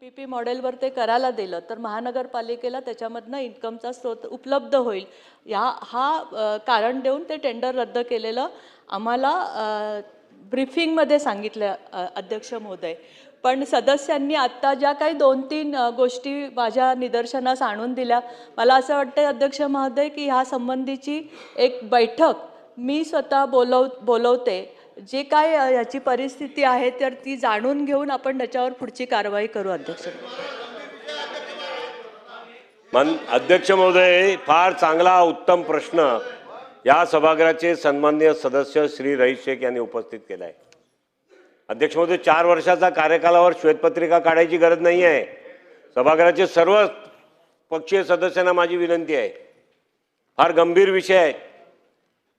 PPP मॉडेलवर ते करायला दिलं तर महानगरपालिकेला त्याच्यामधनं इन्कमचा स्रोत उपलब्ध होईल हा कारण देऊन ते टेंडर रद्द केलेलं आम्हाला ब्रीफिंगमध्ये सांगितलं अध्यक्ष महोदय. पण सदस्यांनी आत्ता ज्या काही 2-3 गोष्टी माझ्या निदर्शनास आणून दिल्या, मला असं वाटतं अध्यक्ष महोदय की ह्या संबंधीची एक बैठक मी स्वतः बोलवते. जे काय याची परिस्थिती आहे तर ती जाणून घेऊन आपण त्याच्यावर पुढची कारवाई करू. अध्यक्ष महोदय, फार चांगला उत्तम प्रश्न या सभागृहाचे सन्माननीय सदस्य श्री रईस शेख यांनी उपस्थित केला आहे. अध्यक्ष महोदय, 4 वर्षाचा कार्यकालावर श्वेतपत्रिका काढायची गरज नाही आहे. सभागृहाचे सर्व पक्षीय सदस्यांना माझी विनंती आहे. फार गंभीर विषय आहे.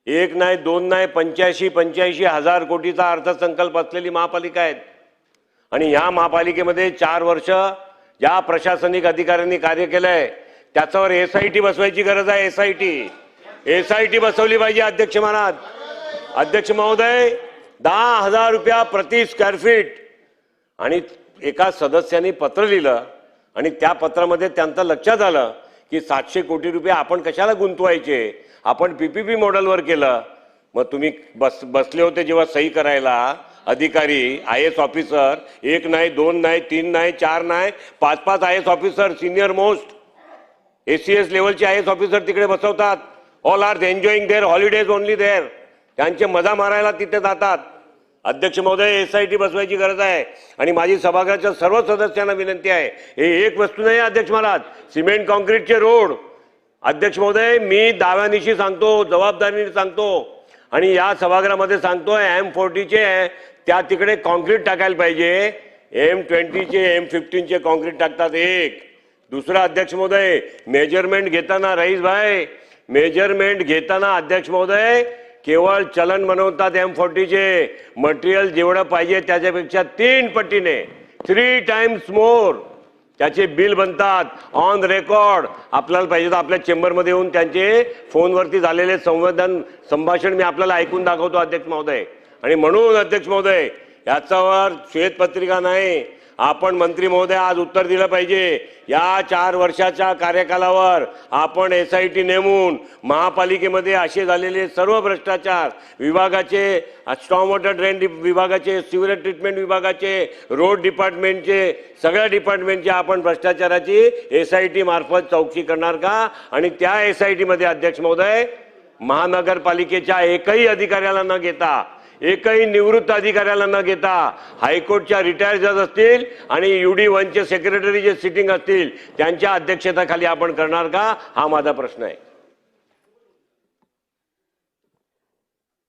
1 नाही 2 नाही 85 हजार कोटीचा अर्थसंकल्प असलेली महापालिका आहे आणि या महापालिकेमध्ये 4 वर्ष ज्या प्रशासनिक अधिकाऱ्यांनी कार्य केलंय त्याच्यावर SIT बसवायची गरज आहे. SIT बसवली पाहिजे. अध्यक्ष महाराज, अध्यक्ष महोदय, 10,000 रुपया प्रति स्क्वेअर फीट आणि एका सदस्यांनी पत्र लिहिलं आणि त्या पत्रामध्ये त्यांचं लक्षात आलं की 700 कोटी रुपये आपण कशाला गुंतवायचे, आपण PPP मॉडेलवर केलं. मग तुम्ही बसले होते जेव्हा सही करायला अधिकारी IAS ऑफिसर, 1 नाही 2 नाही 3 नाही 4 नाही 5 IAS officer, senior most ACS लेवलचे IAS ऑफिसर तिकडे बसवतात. All are enjoying their holidays only there. त्यांचे मजा मारायला तिथे जातात. अध्यक्ष महोदय, SIT बसवायची गरज आहे आणि माझी सभागृहाच्या सर्व सदस्यांना विनंती आहे. हे एक वस्तू नाही अध्यक्ष महाराज, सिमेंट कॉन्क्रीटचे रोड. अध्यक्ष महोदय, मी दाव्यानिशी सांगतो, जबाबदारीने सांगतो आणि या सभागृहामध्ये सांगतोय M40चे त्या तिकडे कॉन्क्रीट टाकायला पाहिजे. M20चे M15चे कॉन्क्रीट टाकतात. एक दुसरा अध्यक्ष महोदय, मेजरमेंट घेताना रईस भाई, मेजरमेंट घेताना अध्यक्ष महोदय केवळ चलन बनवतात. M40चे मटेरियल जेवढं पाहिजे त्याच्यापेक्षा 3 पटीने 3 टाइम्स मोर त्याचे बिल बनतात. ऑन रेकॉर्ड आपल्याला पाहिजे तर आपल्या चेंबरमध्ये येऊन त्यांचे फोनवरती झालेले संभाषण मी आपल्याला ऐकून दाखवतो अध्यक्ष महोदय. आणि म्हणून अध्यक्ष महोदय, याच्यावर श्वेतपत्रिका नाही, आपण मंत्री महोदय आज उत्तर दिलं पाहिजे. या 4 वर्षाच्या कार्यकालावर आपण SIT नेमून महापालिकेमध्ये असे झालेले सर्व भ्रष्टाचार विभागाचे, स्टॉर्म वॉटर ड्रेन विभागाचे, सिवेज ट्रीटमेंट विभागाचे, रोड डिपार्टमेंटचे, सगळ्या डिपार्टमेंटचे आपण भ्रष्टाचाराची SIT मार्फत चौकशी करणार का? आणि त्या SIT मध्ये अध्यक्ष महोदय महानगरपालिकेच्या एकही अधिकाऱ्याला न घेता, एकही निवृत्त अधिकाऱ्याला न घेता, हायकोर्टच्या रिटायर जज असतील आणि UD1चे सेक्रेटरी जे सिटिंग असतील त्यांच्या अध्यक्षतेखाली आपण करणार का? हा माझा प्रश्न आहे.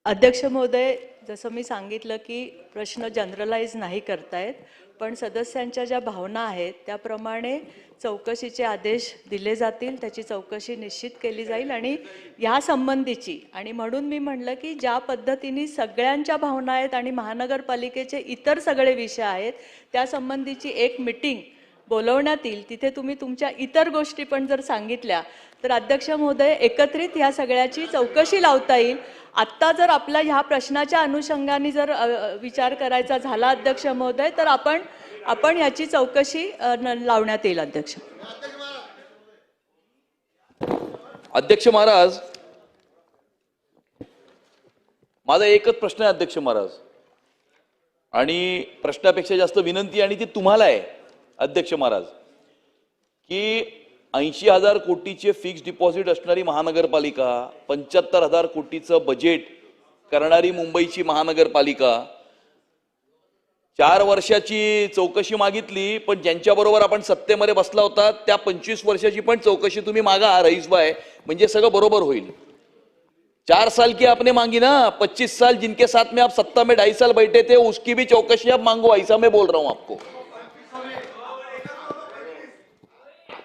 अध्यक्ष महोदय, जसं मी सांगितलं की प्रश्न जनरलाइज नाही करतायत, पण सदस्यांच्या ज्या भावना आहेत त्याप्रमाणे चौकशीचे आदेश दिले जातील, त्याची चौकशी निश्चित केली जाईल आणि ह्या संबंधीची, आणि म्हणून मी म्हटलं की ज्या पद्धतीने सगळ्यांच्या भावना आहेत आणि महानगरपालिकेचे इतर सगळे विषय आहेत त्या संबंधीची एक मीटिंग बोलवण्यात येईल. तिथे तुम्ही तुमच्या इतर गोष्टी पण जर सांगितल्या तर अध्यक्ष महोदय एकत्रित ह्या सगळ्याची चौकशी लावता येईल. आत्ता जर आपला ह्या प्रश्नाच्या अनुषंगाने जर विचार करायचा झाला अध्यक्ष महोदय तर आपण याची चौकशी लावण्यात येईल. अध्यक्ष महाराज, माझा एकच प्रश्न आहे अध्यक्ष महाराज, आणि प्रश्नापेक्षा जास्त विनंती आणि ती तुम्हाला आहे अध्यक्ष महाराज, की 80,000 कोटीचे फिक्स डिपॉझिट असणारी महानगरपालिका, 75,000 कोटीचं बजेट करणारी मुंबईची महानगरपालिका, 4 वर्षाची चौकशी मागितली, पण ज्यांच्याबरोबर आपण सत्तेमध्ये बसला होता त्या 25 वर्षाची पण चौकशी तुम्ही मागा रईस भाई, म्हणजे सगळं बरोबर होईल. 4 साल की आपने मांगी ना, 25 साल जिनके साथ में आप सत्ता में 2.5 साल बैठे थे उसकी भी चौकशी आप मांगो, ऐसा मैं बोल रहा हूं आपको.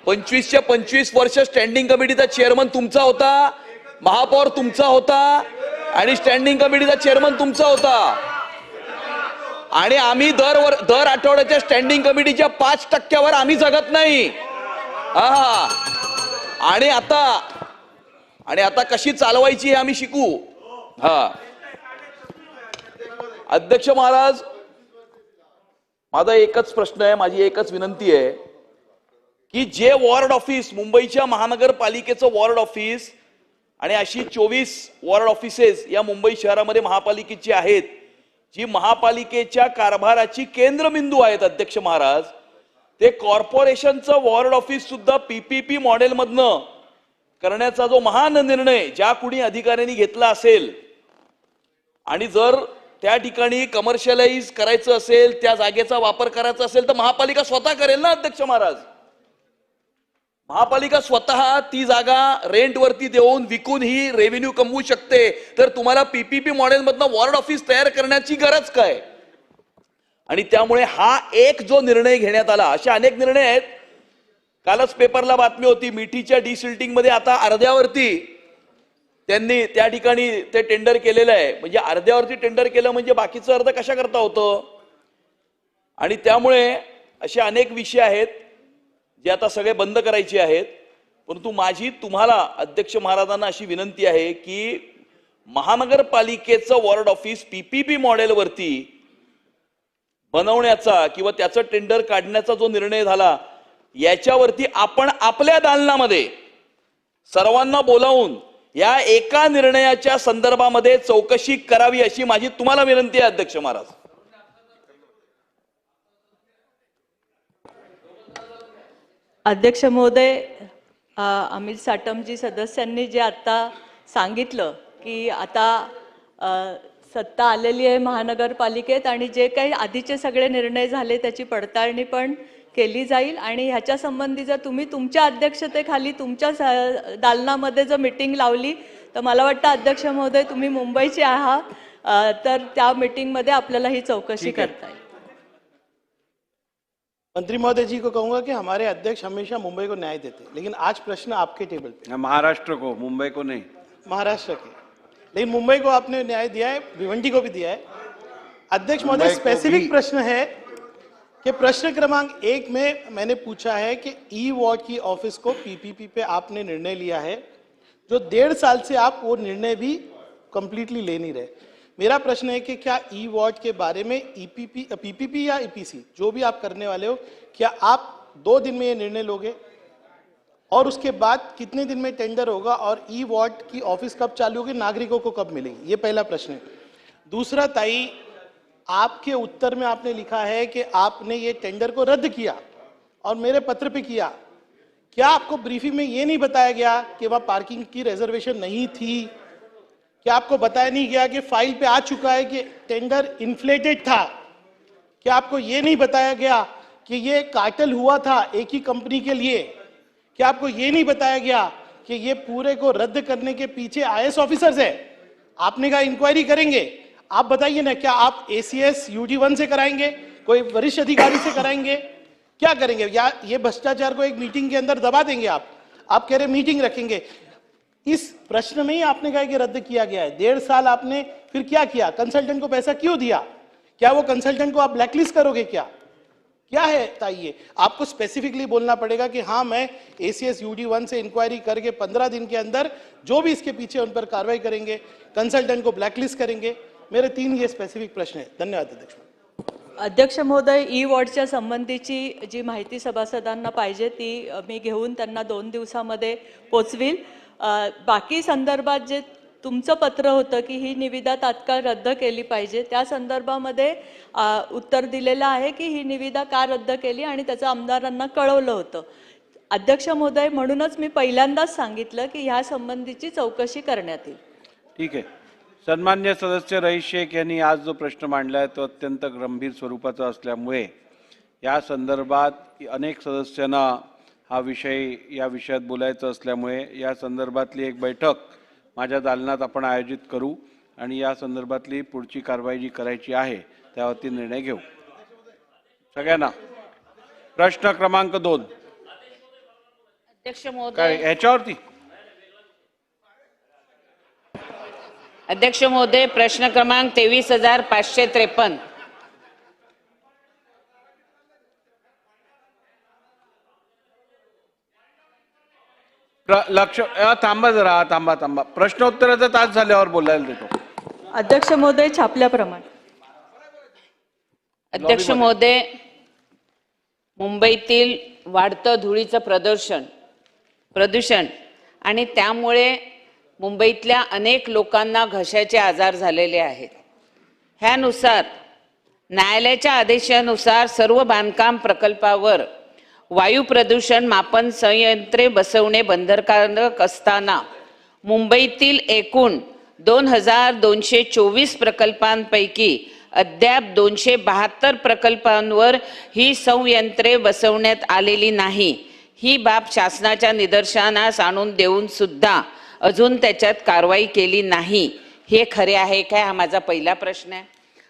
25च्या 25 वर्ष स्टँडिंग कमिटीचा चेअरमन तुमचा होता, महापौर तुमचा होता आणि स्टँडिंग कमिटीचा चेअरमन तुमचा होता, आणि आम्ही दर आठवड्याच्या स्टँडिंग कमिटीच्या 5% आम्ही जगत नाही. आणि आता कशी चालवायची हे आम्ही शिकू. अध्यक्ष महाराज, माझा एकच प्रश्न आहे, माझी एकच विनंती आहे की जे वॉर्ड ऑफिस, मुंबईच्या महानगरपालिकेचं वॉर्ड ऑफिस आणि अशी 24 वॉर्ड ऑफिसेस या मुंबई शहरामध्ये महापालिकेची आहेत, जी महापालिकेच्या कारभाराची केंद्रबिंदू आहेत अध्यक्ष महाराज, ते कॉर्पोरेशनचं वॉर्ड ऑफिस सुद्धा पीपीपी मॉडेलमधनं करण्याचा जो महान निर्णय ज्या कुणी अधिकाऱ्यांनी घेतला असेल आणि जर त्या ठिकाणी कमर्शियलाइज करायचं असेल, त्या जागेचा वापर करायचा असेल तर महापालिका स्वतः करेल ना अध्यक्ष महाराज. महापालिका स्वतः ती जागा रेंटवरती देऊन विकून ही रेव्हेन्यू कमवू शकते. तर तुम्हाला पीपीपी मॉडेलमधनं वॉर्ड ऑफिस तयार करण्याची गरज काय? आणि त्यामुळे हा एक जो निर्णय घेण्यात आला, असे अनेक निर्णय आहेत. कालच पेपरला बातमी होती, मिठीच्या डिसिल्टिंग मध्ये आता अर्ध्यावरती त्यांनी त्या ठिकाणी ते टेंडर केलेलं आहे. म्हणजे अर्ध्यावरती टेंडर केलं म्हणजे बाकीचं अर्ध कशा करता होतं. आणि त्यामुळे असे अनेक विषय आहेत जे आता सगळे बंद करायचे आहेत. परंतु माझी तुम्हाला अध्यक्ष महाराजांना अशी विनंती आहे की महानगरपालिकेचं वॉर्ड ऑफिस पीपीपी मॉडेलवरती बनवण्याचा किंवा त्याचं टेंडर काढण्याचा जो निर्णय झाला, याच्यावरती आपण आपल्या दालनामध्ये सर्वांना बोलावून या एका निर्णयाच्या संदर्भामध्ये चौकशी करावी अशी माझी तुम्हाला विनंती आहे अध्यक्ष महाराज. अध्यक्ष महोदय, अमित साटमजी सदस्यांनी जे आता सांगितलं की आता सत्ता आलेली आहे महानगरपालिकेत आणि जे काही आधीचे सगळे निर्णय झाले त्याची पडताळणी पण केली जाईल. आणि ह्याच्या संबंधी जर तुम्ही तुमच्या अध्यक्षतेखाली तुमच्या दालनामध्ये जर मीटिंग लावली तर मला वाटतं अध्यक्ष महोदय तुम्ही मुंबईचे आहात, तर त्या मीटिंगमध्ये आपल्याला ही चौकशी करता येईल. मंत्री महोदय जी को कहूंगा कि हमारे अध्यक्ष हमेशा मुंबई को न्याय देते हैं, लेकिन आज प्रश्न आपके टेबल पे, महाराष्ट्र को, मुंबई को नहीं, महाराष्ट्र के, लेकिन मुंबई को आपने न्याय दिया है, भिवंडी को भी दिया है. अध्यक्ष महोदय, स्पेसिफिक प्रश्न है कि प्रश्न क्रमांक 1 में मैंने पूछा है कि ई वार्ड की ऑफिस को पीपीपी पे आपने निर्णय लिया है, जो 1.5 साल से आप वो निर्णय भी कंप्लीटली ले नहीं रहे. मेरा प्रश्न है कि क्या ई वार्ड के बारे में पीपीपी या ईपीसी जो भी आप करने वाले हो, क्या आप 2 दिन में ये निर्णय लोगे और उसके बाद कितने दिन में टेंडर होगा और ई वार्ड की ऑफिस कब चालू होगी, नागरिकों को कब मिलेगी? ये पहला प्रश्न है. दूसरा, ताई, आपके उत्तर में आपने लिखा है कि आपने ये टेंडर को रद्द किया और मेरे पत्र पे किया. क्या आपको ब्रीफिंग में ये नहीं बताया गया कि वह पार्किंग की रिजर्वेशन नहीं थी? क्या आपको बताया नहीं गया कि फाइल पे आ चुका है कि टेंडर इन्फ्लेटेड था? क्या आपको ये नहीं बताया गया कि ये कार्टेल हुआ था एक ही कंपनी के लिए? क्या आपको ये नहीं बताया गया कि ये पूरे को रद्द करने के पीछे आईएएस ऑफिसर्स है? आपने कहा इंक्वायरी करेंगे. आप बताइए ना, क्या आप एसीएस UD1 से कराएंगे, कोई वरिष्ठ अधिकारी से कराएंगे, क्या करेंगे? या ये भ्रष्टाचार को एक मीटिंग के अंदर दबा देंगे? आप कह रहे मीटिंग रखेंगे. इस प्रश्न में ही आपने कहा कि रद्द किया गया है. 1.5 साल आपने फिर क्या किया? कंसल्टेंट को पैसा क्यों दिया? क्या वो कंसल्टेंट को आप ब्लैकलिस्ट करोगे? क्या है ताइए? आपको स्पेसिफिकली बोलना पड़ेगा कि हाँ, मैं एसीएस UD1 से इंक्वायरी करके 15 दिन के अंदर जो भी इसके पीछे उन पर कार्रवाई करेंगे, कंसल्टेंट को ब्लॅकलिस्ट करेंगे. मेरे 3 ये स्पेसिफिक प्रश्न है. धन्यवाद अध्यक्ष. अध्यक्ष महोदय, ई वॉर्डच्या संबंधीची जी माहिती सभासदांना पाहिजे ती मी घेऊन त्यांना 2 दिवसामध्ये पोचवील. बाकी संदर्भात जे तुमचं पत्र होतं की ही निविदा तात्काळ रद्द केली पाहिजे, त्या संदर्भामध्ये उत्तर दिलेलं आहे की ही निविदा का रद्द केली आणि त्याचं आमदारांना कळवलं होतं. अध्यक्ष महोदय, म्हणूनच मी पहिल्यांदाच सांगितलं की ह्या संबंधीची चौकशी करण्यात येईल. ठीक आहे. सन्मान्य सदस्य रईस शेख यांनी आज जो प्रश्न मांडला आहे तो अत्यंत गंभीर स्वरूपाचा असल्यामुळे या संदर्भात अनेक सदस्यांना हा विषय या विषयात बोलायचं असल्यामुळे या संदर्भातली एक बैठक माझ्या दालनात आपण आयोजित करू आणि या संदर्भातली पुढची कारवाई जी करायची आहे त्यावरती निर्णय घेऊ. सगळ्यांना प्रश्न क्रमांक 2. अध्यक्ष महोदय, काय ह्याच्यावरती? अध्यक्ष महोदय, प्रश्न क्रमांक 23,553. लक्ष थांबा जरा, थांबा. प्रश्नोत्तराचा तास झाल्यावर बोलायला देतो. अध्यक्ष महोदय, छापल्याप्रमाणे. अध्यक्ष महोदय, मुंबईतील वाढतं धुळीचं प्रदूषण आणि त्यामुळे मुंबईतल्या अनेक लोकांना घशाचे आजार झालेले आहेत. ह्यानुसार न्यायालयाच्या आदेशानुसार सर्व बांधकाम प्रकल्पावर वायू प्रदूषण मापन संयंत्रे बसवणे बंधनकारक असताना मुंबईतील एकूण 2224 प्रकल्पांपैकी अद्याप 272 प्रकल्पांवर ही संयंत्रे बसवण्यात आलेली नाही. ही बाब शासनाच्या निदर्शनास आणून देऊन सुद्धा अजून त्याच्यात कारवाई केली नाही. हे खरे आहे काय? हा माझा पहिला प्रश्न आहे.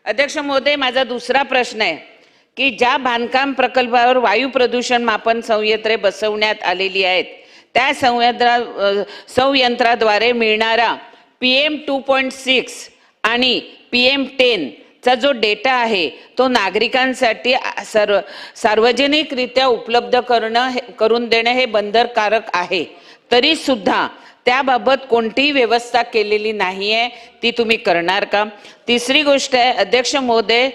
अध्यक्ष महोदय, माझा दुसरा प्रश्न आहे की ज्या बांधकाम प्रकल्पावर वायू प्रदूषण मापन संयंत्रे बसवण्यात आलेली आहेत त्या संयंत्राद्वारे मिळणारा PM 2.6 आणि PM 10 चा जो डेटा आहे तो नागरिकांसाठी सार्वजनिकरित्या उपलब्ध करून देणे हे बंधनकारक आहे. तरी सुद्धा त्याबाबत कोणतीही व्यवस्था केलेली नाही आहे. ती तुम्ही करणार का? तिसरी गोष्ट आहे अध्यक्ष महोदय,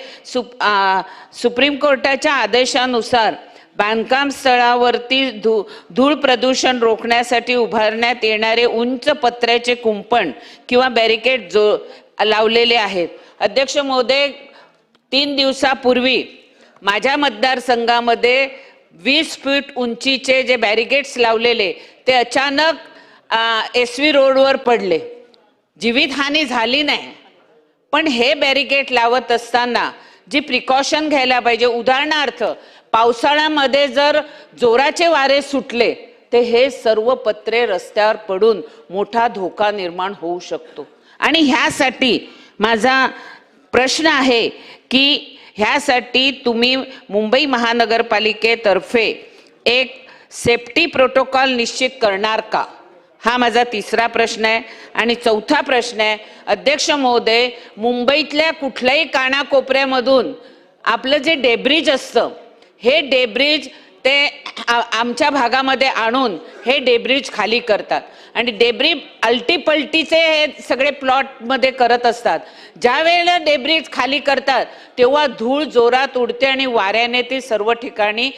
सुप्रीम कोर्टाच्या आदेशानुसार बांधकाम स्थळावरती धूळ प्रदूषण रोखण्यासाठी उभारण्यात येणारे उंच पत्र्याचे कुंपण किंवा बॅरिकेड लावलेले आहेत. अध्यक्ष महोदय, 3 दिवसापूर्वी माझ्या मतदारसंघामध्ये 20 फीट उंचीचे जे बॅरिकेड्स लावलेले ते अचानक SV रोडवर पडले. जीवितहानी झाली नाही, पण हे बॅरिकेड लावत असताना जी प्रिकॉशन घ्यायला पाहिजे, उदाहरणार्थ पावसाळ्यामध्ये जर जोराचे वारे सुटले ते हे सर्व पत्रे रस्त्यावर पडून मोठा धोका निर्माण होऊ शकतो. आणि ह्यासाठी माझा प्रश्न आहे की ह्यासाठी तुम्ही मुंबई महानगरपालिकेतर्फे एक सेफ्टी प्रोटोकॉल निश्चित करणार का? हा माझा तिसरा प्रश्न आहे. आणि चौथा प्रश्न आहे अध्यक्ष महोदय, मुंबईतल्या कुठल्याही कानाकोपऱ्यामधून आपलं जे डेब्रिज असतं हे डेब्रिज ते आमच्या भागामध्ये आणून हे डेब्रिज खाली करतात आणि डेब्रिज अल्टीपल्टीचे हे सगळे प्लॉटमध्ये करत असतात. ज्या वेळेला डेब्रिज खाली करतात तेव्हा धूळ जोरात उडते आणि वाऱ्याने ती सर्व ठिकाणी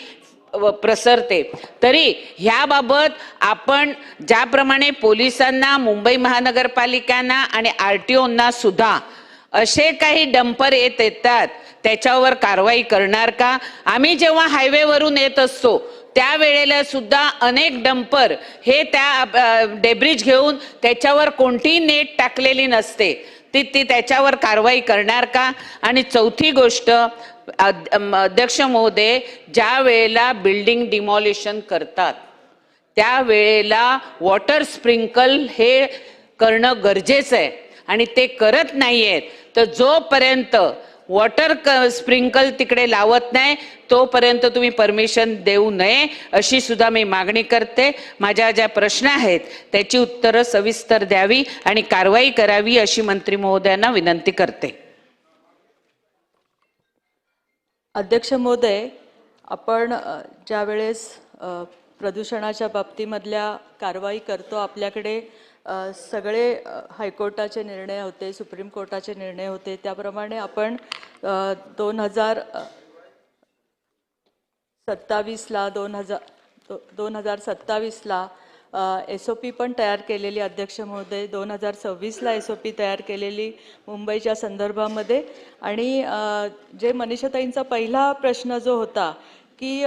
प्रसरते. तरी ह्याबाबत आपण ज्याप्रमाणे पोलिसांना, मुंबई महानगरपालिकांना आणि RTOंना सुद्धा असे काही डंपर येतात त्याच्यावर कारवाई करणार का? आम्ही जेव्हा हायवेवरून येत असतो त्यावेळेला सुद्धा अनेक डंपर हे त्या डेब्रिज घेऊन त्याच्यावर कोणतीही नेट टाकलेली नसते, ती त्याच्यावर कारवाई करणार का? आणि चौथी गोष्ट अध्यक्ष महोदय, ज्या वेळेला बिल्डिंग डिमॉलिशन करतात त्यावेळेला वॉटर स्प्रिंकल हे करणं गरजेचं आहे आणि ते करत नाहीयेत. तर जोपर्यंत वॉटर स्प्रिंकल तिकडे लावत नाही तोपर्यंत तुम्ही परमिशन देऊ नये अशी सुद्धा मी मागणी करते. माझ्या ज्या प्रश्न आहेत त्याची उत्तरं सविस्तर द्यावी आणि कारवाई करावी अशी मंत्री महोदयांना विनंती करते. अध्यक्ष महोदय, आपण ज्या वेळेस प्रदूषणाच्या बाबतीमधल्या कारवाई करतो आपल्याकडे सगळे हायकोर्टाचे निर्णय होते, सुप्रीम कोर्टाचे निर्णय होते, त्याप्रमाणे आपण 2027ला SOP पण तयार केलेली अध्यक्ष महोदय, 2026ला SOP तयार केलेली मुंबईच्या संदर्भामध्ये. आणि जे मनीषाताईंचा पहिला प्रश्न जो होता की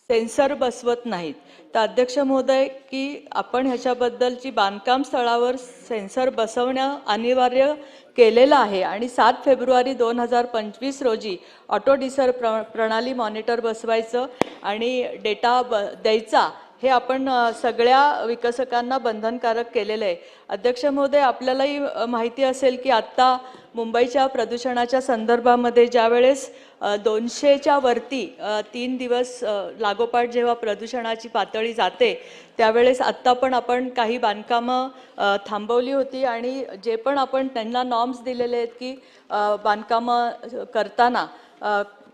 सेन्सर बसवत नाहीत, तर अध्यक्ष महोदय की आपण ह्याच्याबद्दलची बांधकाम स्थळावर सेन्सर बसवणं अनिवार्य केलेलं आहे आणि 7 फेब्रुवारी 2025 रोजी ऑटो डिसर प्रणाली मॉनिटर बसवायचं आणि डेटा द्यायचा हे आपण सगळ्या विकसकांना बंधनकारक केलेलं आहे. अध्यक्ष महोदय, आपल्यालाही माहिती असेल की आत्ता मुंबईच्या प्रदूषणाच्या संदर्भामध्ये ज्यावेळेस 200च्या वरती 3 दिवस लागोपाठ जेव्हा प्रदूषणाची पातळी जाते त्यावेळेस आत्ता पण आपण काही बांधकामं थांबवली होती आणि जे पण आपण त्यांना नॉर्म्स दिलेले आहेत की बांधकामं करताना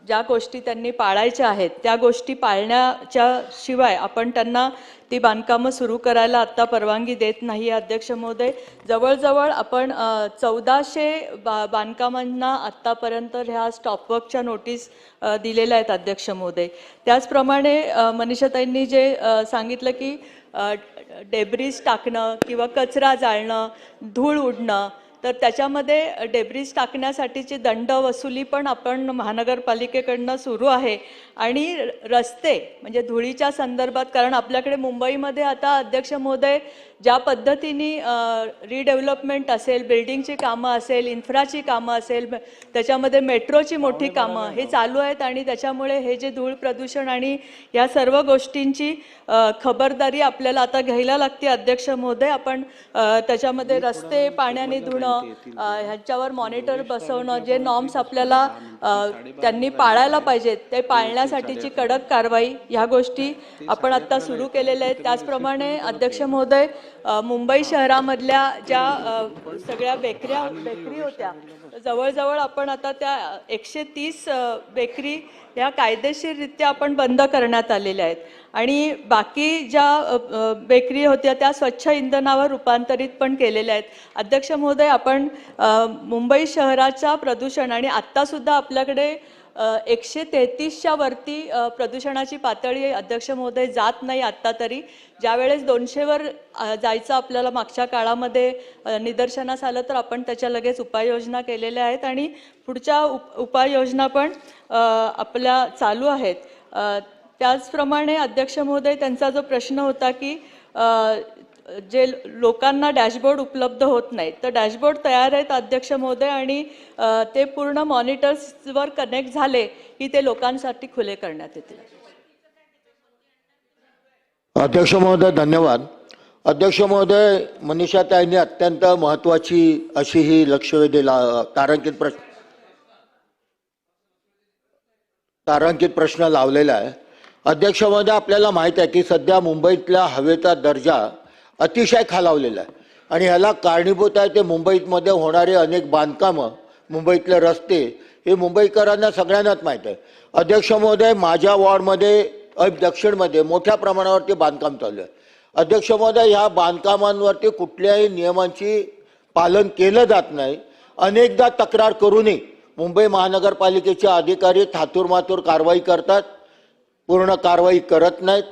ज्या गोष्टी त्यांनी पाळायच्या आहेत त्या गोष्टी पाळण्याच्या शिवाय आपण त्यांना ती बांधकामं सुरू करायला आत्ता परवानगी देत नाही आहे अध्यक्ष महोदय. जवळजवळ आपण 1400 बांधकामांना आत्तापर्यंत ह्या स्टॉपवर्कच्या नोटीस दिलेल्या आहेत अध्यक्ष महोदय. त्याचप्रमाणे मनीषाताईंनी जे सांगितलं की डेब्रिज टाकणं किंवा कचरा जाळणं, धूळ उडणं, तर त्याच्यामध्ये डेब्रिज टाकण्यासाठीची दंड वसुली पण आपण महानगरपालिकेकडनं सुरू आहे. आणि रस्ते म्हणजे धुळीच्या संदर्भात, कारण आपल्याकडे मुंबईमध्ये आता अध्यक्ष महोदय ज्या पद्धतीने रिडेव्हलपमेंट असेल, बिल्डिंगची कामं असेल, इन्फ्राची कामं असेल, त्याच्यामध्ये मेट्रोची मोठी कामं हे चालू आहेत आणि त्याच्यामुळे हे जे धूळ प्रदूषण आणि या सर्व गोष्टींची खबरदारी आपल्याला आता घ्यायला लागते अध्यक्ष महोदय. आपण त्याच्यामध्ये रस्ते पाण्याने धुणं, ह्याच्यावर मॉनिटर बसवणं, जे नॉर्म्स आपल्याला त्यांनी पाळायला पाहिजेत ते पाळण्यासाठीची कडक कारवाई ह्या गोष्टी आपण आता सुरू केलेल्या आहेत. त्याचप्रमाणे अध्यक्ष महोदय मुंबई शहरामधल्या ज्या सगळ्या बेकरी होत्या, जवळजवळ आपण आता त्या 130 बेकरी ह्या कायदेशीररित्या आपण बंद करण्यात आलेल्या आहेत आणि बाकी ज्या बेकरी होत्या त्या स्वच्छ इंधनावर रूपांतरित पण केलेल्या आहेत. अध्यक्ष महोदय, आपण मुंबई शहराच्या प्रदूषण आणि आत्तासुद्धा आपल्याकडे 133च्या वरती प्रदूषणाची पातळी अध्यक्ष महोदय जात नाही आत्ता तरी. ज्यावेळेस 200वर जायचं आपल्याला मागच्या काळामध्ये निदर्शनास आलं तर आपण त्याच्या लगेच उपाययोजना केलेल्या आहेत आणि पुढच्या उपाययोजना पण आपल्या चालू आहेत. त्याचप्रमाणे अध्यक्ष महोदय, त्यांचा जो प्रश्न होता की जे लोकांना डॅशबोर्ड उपलब्ध होत नाही, तर डॅशबोर्ड तयार आहेत अध्यक्ष महोदय आणि ते पूर्ण मॉनिटर्सवर कनेक्ट झाले की ते लोकांसाठी खुले करण्यात येतील. अध्यक्ष महोदय धन्यवाद. अध्यक्ष महोदय, मनीषाताईंनी अत्यंत महत्त्वाची अशी ही लक्षवेधी तारांकित प्रश्न लावलेला आहे. अध्यक्ष महोदय, आपल्याला माहीत आहे की सध्या मुंबईतल्या हवेचा दर्जा अतिशय खालावलेला आहे आणि ह्याला कारणीभूत आहे ते मुंबईमध्ये होणारे अनेक बांधकामं, मुंबईतले रस्ते, हे मुंबईकरांना सगळ्यांनाच माहीत आहे. अध्यक्ष महोदय, माझ्या वॉर्डमध्ये दक्षिणमध्ये मोठ्या प्रमाणावरती बांधकाम चालू आहे. अध्यक्ष महोदय, ह्या बांधकामांवरती कुठल्याही नियमांची पालन केलं जात नाही. अनेकदा तक्रार करूनही मुंबई महानगरपालिकेचे अधिकारी थातूरमातूर कारवाई करतात, पूर्ण कारवाई करत नाहीत,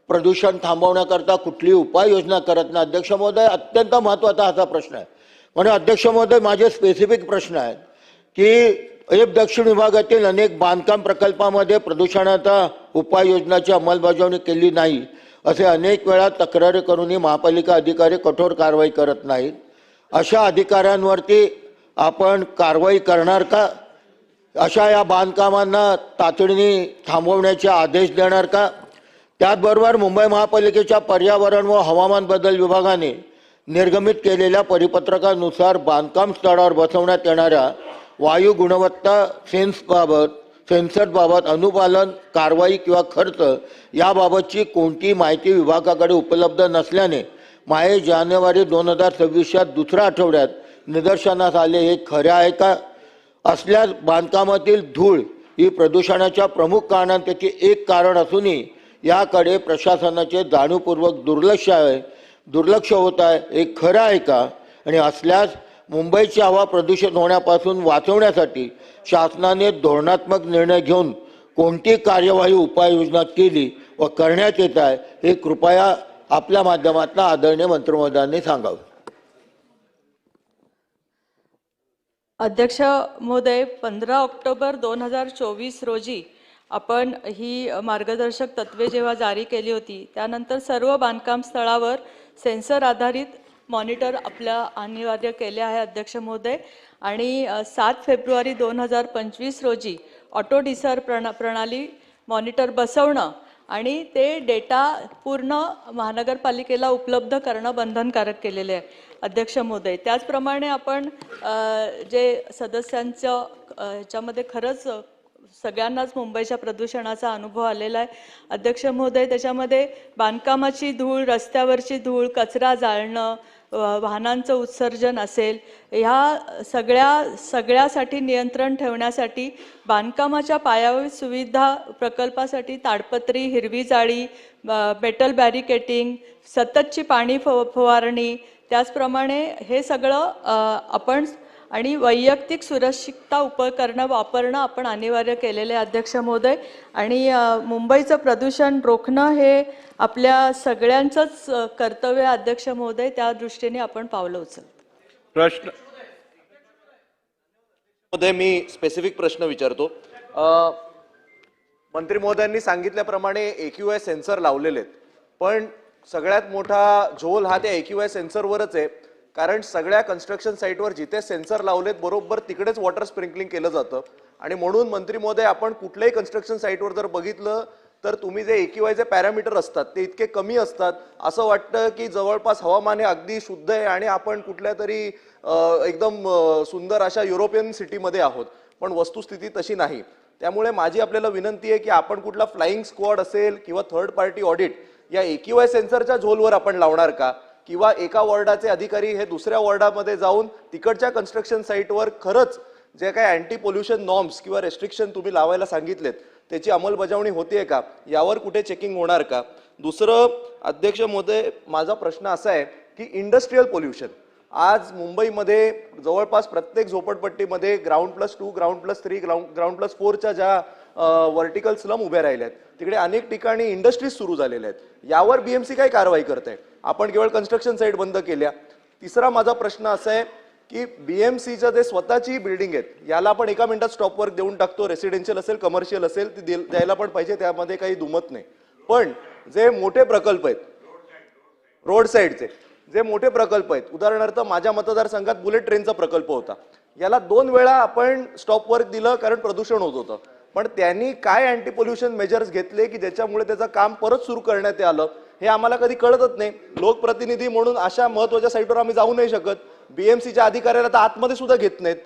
प्रदूषण थांबवण्याकरता कुठली उपाययोजना करत नाही. अध्यक्ष महोदय, अत्यंत महत्त्वाचा असा प्रश्न आहे. म्हणून अध्यक्ष महोदय, माझे स्पेसिफिक प्रश्न आहेत की दक्षिण विभागातील अनेक बांधकाम प्रकल्पामध्ये प्रदूषणाचा उपाययोजनाची अंमलबजावणी केली नाही असे अनेक वेळा तक्रारी करूनही महापालिका अधिकारी कठोर कारवाई करत नाहीत. अशा अधिकाऱ्यांवरती आपण कारवाई करणार का? अशा या बांधकामांना तातडीने थांबवण्याचे आदेश देणार का? त्याचबरोबर मुंबई महापालिकेच्या पर्यावरण व हवामान बदल विभागाने निर्गमित केलेल्या परिपत्रकानुसार बांधकाम स्थळावर बसवण्यात येणाऱ्या वायू गुणवत्ता सेन्सर्सबाबत अनुपालन, कारवाई किंवा खर्च याबाबतची कोणती माहिती विभागाकडे उपलब्ध नसल्याने माहे जानेवारी 2026च्या दुसऱ्या आठवड्यात निदर्शनास आले. हे खरे आहे का? असल्यास बांधकामातील धूळ ही प्रदूषणाच्या प्रमुख कारणांपैकी एक कारण असूनही याकडे प्रशासनाचे जाणीवपूर्वक दुर्लक्ष होत आहे. हे खरं आहे का? आणि असल्यास मुंबईची हवा प्रदूषित होण्यापासून वाचवण्यासाठी शासनाने धोरणात्मक निर्णय घेऊन कोणती कार्यवाही उपाययोजना केली व करण्यात येत आहे हे कृपया आपल्या माध्यमातून आदरणीय मंत्रिमंडळाने सांगावे. अध्यक्ष महोदय, 15 ऑक्टोबर 2024 रोजी आपण ही मार्गदर्शक तत्वे जेव्हा जारी केली होती त्यानंतर सर्व बांधकाम स्थळावर सेन्सर आधारित मॉनिटर आपल्या अनिवार्य केले आहे अध्यक्ष महोदय. आणि 7 फेब्रुवारी 2025 रोजी ऑटो डिसर प्रणाली मॉनिटर बसवणं आणि ते डेटा पूर्ण महानगरपालिकेला उपलब्ध करणं बंधनकारक केलेले आहे अध्यक्ष महोदय. त्याचप्रमाणे आपण जे सदस्यांचं ह्याच्यामध्ये खरंच सगळ्यांनाच मुंबईच्या प्रदूषणाचा अनुभव आलेला आहे अध्यक्ष महोदय. त्याच्यामध्ये बांधकामाची धूळ, रस्त्यावरची धूळ, कचरा जाळणं, वाहनांचं उत्सर्जन असेल, ह्या सगळ्यासाठी नियंत्रण ठेवण्यासाठी बांधकामाच्या पायाभूत सुविधा प्रकल्पासाठी ताडपत्री, हिरवी जाळी, मेटल बॅरिकेटिंग, सततची पाणी फवारणी, त्याचप्रमाणे हे सगळं आपण आणि वैयक्तिक सुरक्षितता उपकरणं वापरणं आपण अनिवार्य केलेले अध्यक्ष महोदय. आणि मुंबईचं प्रदूषण रोखणं हे आपल्या सगळ्यांचंच कर्तव्य अध्यक्ष महोदय. त्या दृष्टीने आपण पावलं उचलतो. प्रश्न मध्ये मी स्पेसिफिक प्रश्न विचारतो. मंत्री महोदयांनी सांगितल्याप्रमाणे AQI सेन्सर लावलेले आहेत, पण सगळ्यात मोठा झोल हा त्या AQI सेन्सरवरच आहे. कारण सगळ्या कन्स्ट्रक्शन साईटवर जिथे सेन्सर लावलेत बरोबर तिकडेच वॉटर स्प्रिंकलिंग केलं जातं. आणि म्हणून मंत्री महोदय, आपण कुठल्याही कन्स्ट्रक्शन साईटवर जर बघितलं तर तुम्ही जे AQI चे पॅरामीटर असतात ते इतके कमी असतात, असं वाटतं की जवळपास हवामान हे अगदी शुद्ध आहे आणि आपण कुठल्या तरी एकदम सुंदर अशा युरोपियन सिटीमध्ये आहोत. पण वस्तुस्थिती तशी नाही. त्यामुळे माझी आपल्याला विनंती आहे की आपण कुठला फ्लाइंग स्क्वॉड असेल किंवा थर्ड पार्टी ऑडिट या AQI सेन्सरच्या झोलवर आपण लावणार का, किंवा एका वॉर्डाचे अधिकारी हे दुसऱ्या वॉर्डामध्ये जाऊन तिकडच्या कन्स्ट्रक्शन साईटवर खरंच जे काही अँटी पोल्युशन नॉर्म्स किंवा रेस्ट्रिक्शन तुम्ही लावायला सांगितलेत त्याची अंमलबजावणी होतीये का, यावर कुठे चेकिंग होणार का. दुसरं अध्यक्ष महोदय, माझा प्रश्न असा आहे की इंडस्ट्रीयल पोल्युशन आज मुंबईमध्ये जवळपास प्रत्येक झोपडपट्टीमध्ये ग्राउंड+2, ग्राउंड+3, ग्राउंड+4च्या ज्या व्हर्टिकल स्लम उभ्या राहिल्या आहेत, तिकडे अनेक ठिकाणी इंडस्ट्रीज सुरू झालेल्या आहेत. यावर BMC काय कारवाई करते? आपण केवळ कन्स्ट्रक्शन साईट बंद केल्या. तिसरा माझा प्रश्न असा आहे की BMCचं जे स्वतःची बिल्डिंग आहेत याला आपण एका मिनिटात स्टॉप वर्क देऊन टाकतो. रेसिडेन्शियल असेल, कमर्शियल असेल, ती द्यायला पण पाहिजे, त्यामध्ये काही दुमत नाही. पण जे मोठे प्रकल्प आहेत रोड साईडचे, जे मोठे प्रकल्प आहेत, उदाहरणार्थ माझ्या मतदारसंघात बुलेट ट्रेनचा प्रकल्प होता, याला 2 वेळा आपण स्टॉप वर्क दिलं कारण प्रदूषण होत होतं. पण त्यांनी काय अँटी पोल्युशन मेजर्स घेतले की ज्याच्यामुळे त्याचं काम परत सुरू करण्यात आलं हे आम्हाला कधी कळतच नाही. लोकप्रतिनिधी म्हणून अशा महत्त्वाच्या साईटवर आम्ही जाऊ नाही शकत. BMCच्या अधिकाऱ्याला तर आतमध्ये सुद्धा घेत नाहीत.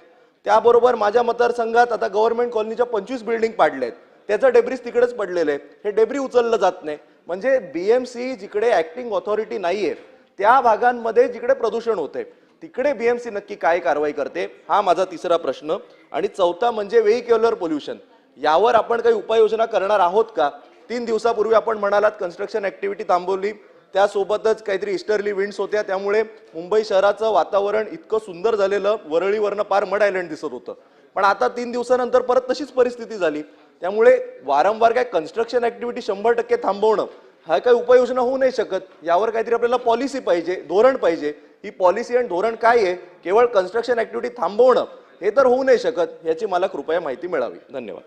त्याबरोबर माझ्या मतदारसंघात आता गव्हर्नमेंट कॉलनीच्या 25 बिल्डिंग पाडल्या आहेत, त्याचं डेब्रिस तिकडेच पडलेलं आहे, हे डेब्री उचललं जात नाही. म्हणजे BMC जिकडे ऍक्टिंग ऑथॉरिटी नाहीये त्या भागांमध्ये जिकडे प्रदूषण होते तिकडे BMC नक्की काय कारवाई करते, हा माझा तिसरा प्रश्न. आणि चौथा म्हणजे व्हेइक्युलर पोल्युशन, यावर आपण काही उपाययोजना करणार आहोत का? 3 दिवसापूर्वी आपण म्हणालात कन्स्ट्रक्शन ऍक्टिव्हिटी थांबवली, त्यासोबतच काहीतरी ईस्टर्ली विंड्स होत्या, त्यामुळे मुंबई शहराचं वातावरण इतकं सुंदर झालेलं, वरळीवरनं पार मड आयलंड दिसत होतं. पण आता 3 दिवसानंतर परत तशीच परिस्थिती झाली. त्यामुळे वारंवार काय कन्स्ट्रक्शन ऍक्टिव्हिटी 100% थांबवणं हा काही उपाययोजना होऊ नाही शकत. यावर काहीतरी आपल्याला पॉलिसी पाहिजे, धोरण पाहिजे. ही पॉलिसी आणि धोरण काय आहे? केवळ कन्स्ट्रक्शन ऍक्टिव्हिटी थांबवणं हे तर होऊ नाही शकत. याची मला कृपया माहिती मिळावी. धन्यवाद.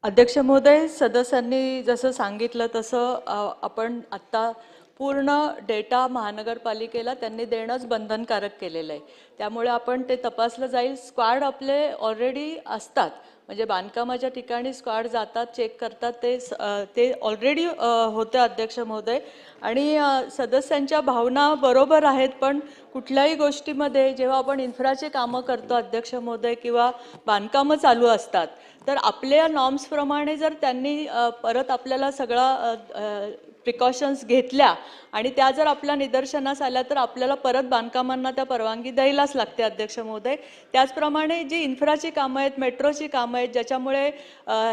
अध्यक्ष महोदय, सदस्यांनी जसं सांगितलं तसं आपण आत्ता पूर्ण डेटा महानगरपालिकेला त्यांनी देणंच बंधनकारक केलेलं आहे. त्यामुळे आपण ते तपासलं जाईल. स्क्वॉड आपले ऑलरेडी असतात, म्हणजे बांधकामाच्या ठिकाणी स्क्वॉड जातात, चेक करतात, ते ऑलरेडी होते अध्यक्ष महोदय. आणि सदस्यांच्या भावना बरोबर आहेत, पण कुठल्याही गोष्टीमध्ये जेव्हा आपण इन्फ्राचे कामं करतो अध्यक्ष महोदय किंवा बांधकामं चालू असतात तर आपल्या नॉर्म्सप्रमाणे जर त्यांनी परत आपल्याला सगळा प्रिकॉशन्स घेतल्या आणि त्या जर आपल्या निदर्शनास आल्या तर आपल्याला परत बांधकामांना त्या परवानगी द्यायलाच लागते अध्यक्ष महोदय. त्याचप्रमाणे जी इन्फ्राची कामं आहेत, मेट्रोची कामं आहेत, ज्याच्यामुळे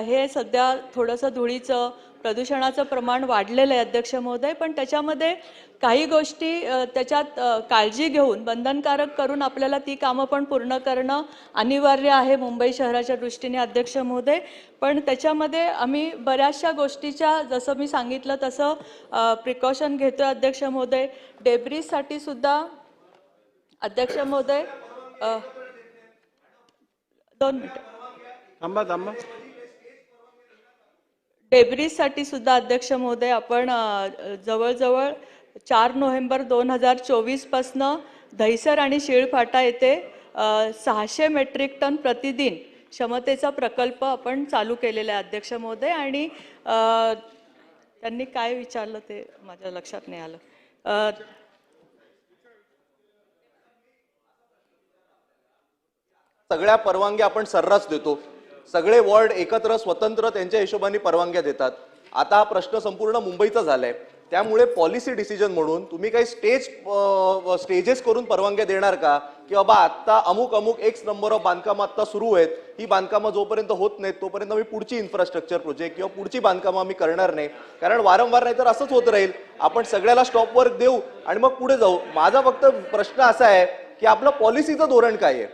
हे सध्या थोडंसं धुळीचं प्रदूषणाचं प्रमाण वाढलेलं आहे अध्यक्ष महोदय. पण त्याच्यामध्ये काही गोष्टी त्याच्यात काळजी घेऊन बंधनकारक करून आपल्याला ती कामं पण पूर्ण करणं अनिवार्य आहे मुंबई शहराच्या दृष्टीने अध्यक्ष महोदय. पण त्याच्यामध्ये आम्ही बऱ्याचशा गोष्टीच्या जसं मी सांगितलं तसं प्रिकॉशन घेतो अध्यक्ष महोदय. डेब्रीजसाठी सुद्धा अध्यक्ष महोदय 2 मिनिटं थांबा. डेब्रीजसाठी सुद्धा अध्यक्ष महोदय आपण जवळजवळ 4 नोव्हेंबर 2024 पासनं दहिसर आणि शीळफाटा येथे 600 मेट्रिक टन प्रतिदिन क्षमतेचा प्रकल्प आपण चालू केलेला आहे अध्यक्ष महोदय. आणि त्यांनी काय विचारलं ते माझ्या लक्षात नाही आलं. सगळ्या परवानग्या आपण सर्रास देतो, सगळे वॉर्ड एकत्र स्वतंत्र त्यांच्या हिशोबाने परवानग्या देतात. आता हा प्रश्न संपूर्ण मुंबईचा झालाय. त्यामुळे पॉलिसी डिसिजन म्हणून तुम्ही काही स्टेजेस करून परवानग्या देणार का, की बाबा आता अमुक अमुक एक्स नंबर ऑफ बांधकामं आता सुरू आहेत, ही बांधकामं जोपर्यंत होत नाहीत तोपर्यंत मी पुढची इन्फ्रास्ट्रक्चर प्रोजेक्ट किंवा पुढची बांधकामं मी करणार नाही, कारण वारंवार नाही तर असंच होत राहील, आपण सगळ्याला स्टॉप वर्क देऊ आणि मग पुढे जाऊ. माझा फक्त प्रश्न असा आहे की आपलं पॉलिसीचं धोरण काय आहे?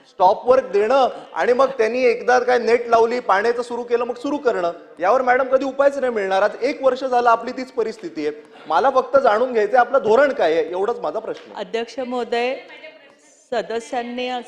स्टॉप वर्क देणं आणि मग त्यांनी एकदा काय नेट लावली, पाण्याचं सुरू केलं, मग सुरू करणं, यावर मॅडम कधी उपायच नाही मिळणार. आज 1 वर्ष झालं आपली तीच परिस्थिती आहे. मला फक्त जाणून घ्यायचं आपलं धोरण काय आहे, एवढंच माझा प्रश्न. अध्यक्ष महोदय,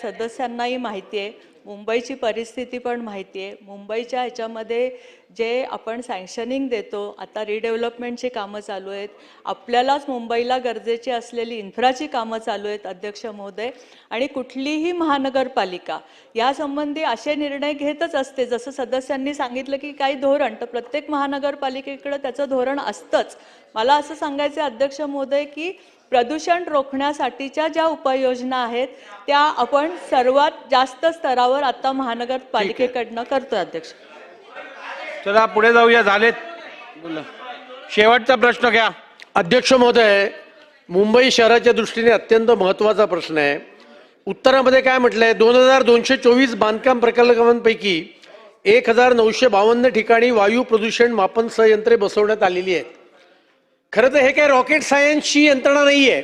सदस्यांनाही माहिती आहे, मुंबईची परिस्थिती पण माहिती आहे. मुंबईच्या ह्याच्यामध्ये जे आपण सँक्शनिंग देतो, आता रिडेव्हलपमेंटची कामं चालू आहेत, आपल्यालाच मुंबईला गरजेची असलेली इन्फ्राची कामं चालू आहेत अध्यक्ष महोदय. आणि कुठलीही महानगरपालिका यासंबंधी असे निर्णय घेतच असते. जसं सदस्यांनी सांगितलं की काही धोरण, तर प्रत्येक महानगरपालिकेकडे त्याचं धोरण असतंच. मला असं सांगायचं अध्यक्ष महोदय की प्रदूषण रोखण्यासाठीच्या ज्या उपाययोजना आहेत त्या आपण सर्वात जास्त स्तरावर आता महानगरपालिकेकडनं करतोय अध्यक्ष. चला पुढे जाऊया. झालेत. बोला. शेवटचा प्रश्न घ्या. अध्यक्ष महोदय, मुंबई शहराच्या दृष्टीने अत्यंत महत्त्वाचा प्रश्न आहे. उत्तरामध्ये काय म्हटलंय, 2224 बांधकाम प्रकल्पांपैकी 1952 ठिकाणी वायू प्रदूषण मापन संयंत्रे बसवण्यात आलेली आहेत. खरं तर हे काय रॉकेट सायन्सची यंत्रणा नाही आहे,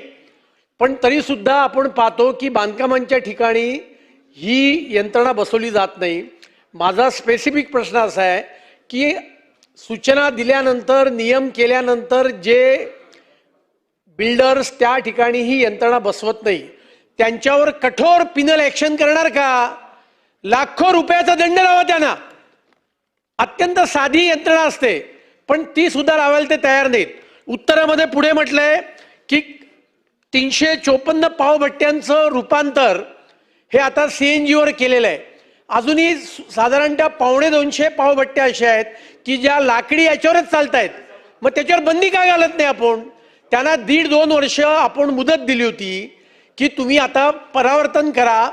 पण तरी सुद्धा आपण पाहतो की बांधकामांच्या ठिकाणी ही यंत्रणा बसवली जात नाही. माझा स्पेसिफिक प्रश्न असा आहे की सूचना दिल्यानंतर, नियम केल्यानंतर जे बिल्डर्स त्या ठिकाणी ही यंत्रणा बसवत नाही त्यांच्यावर कठोर पिनल ॲक्शन करणार का? लाखो रुपयाचा दंड लावा त्यांना. अत्यंत साधी यंत्रणा असते, पण ती सुद्धा लावायला ते तयार नाहीत. उत्तरामध्ये पुढे म्हटलंय की 354 पावभट्ट्यांचं रूपांतर हे आता CNG वर केलेलं आहे. अजूनही साधारणतः 125 पावभट्ट्या अशा आहेत की ज्या लाकडी याच्यावरच चालत आहेत. मग त्याच्यावर बंदी का घालत नाही आपण? त्यांना 1.5-2 वर्ष आपण मुदत दिली होती की तुम्ही आता परावर्तन करा,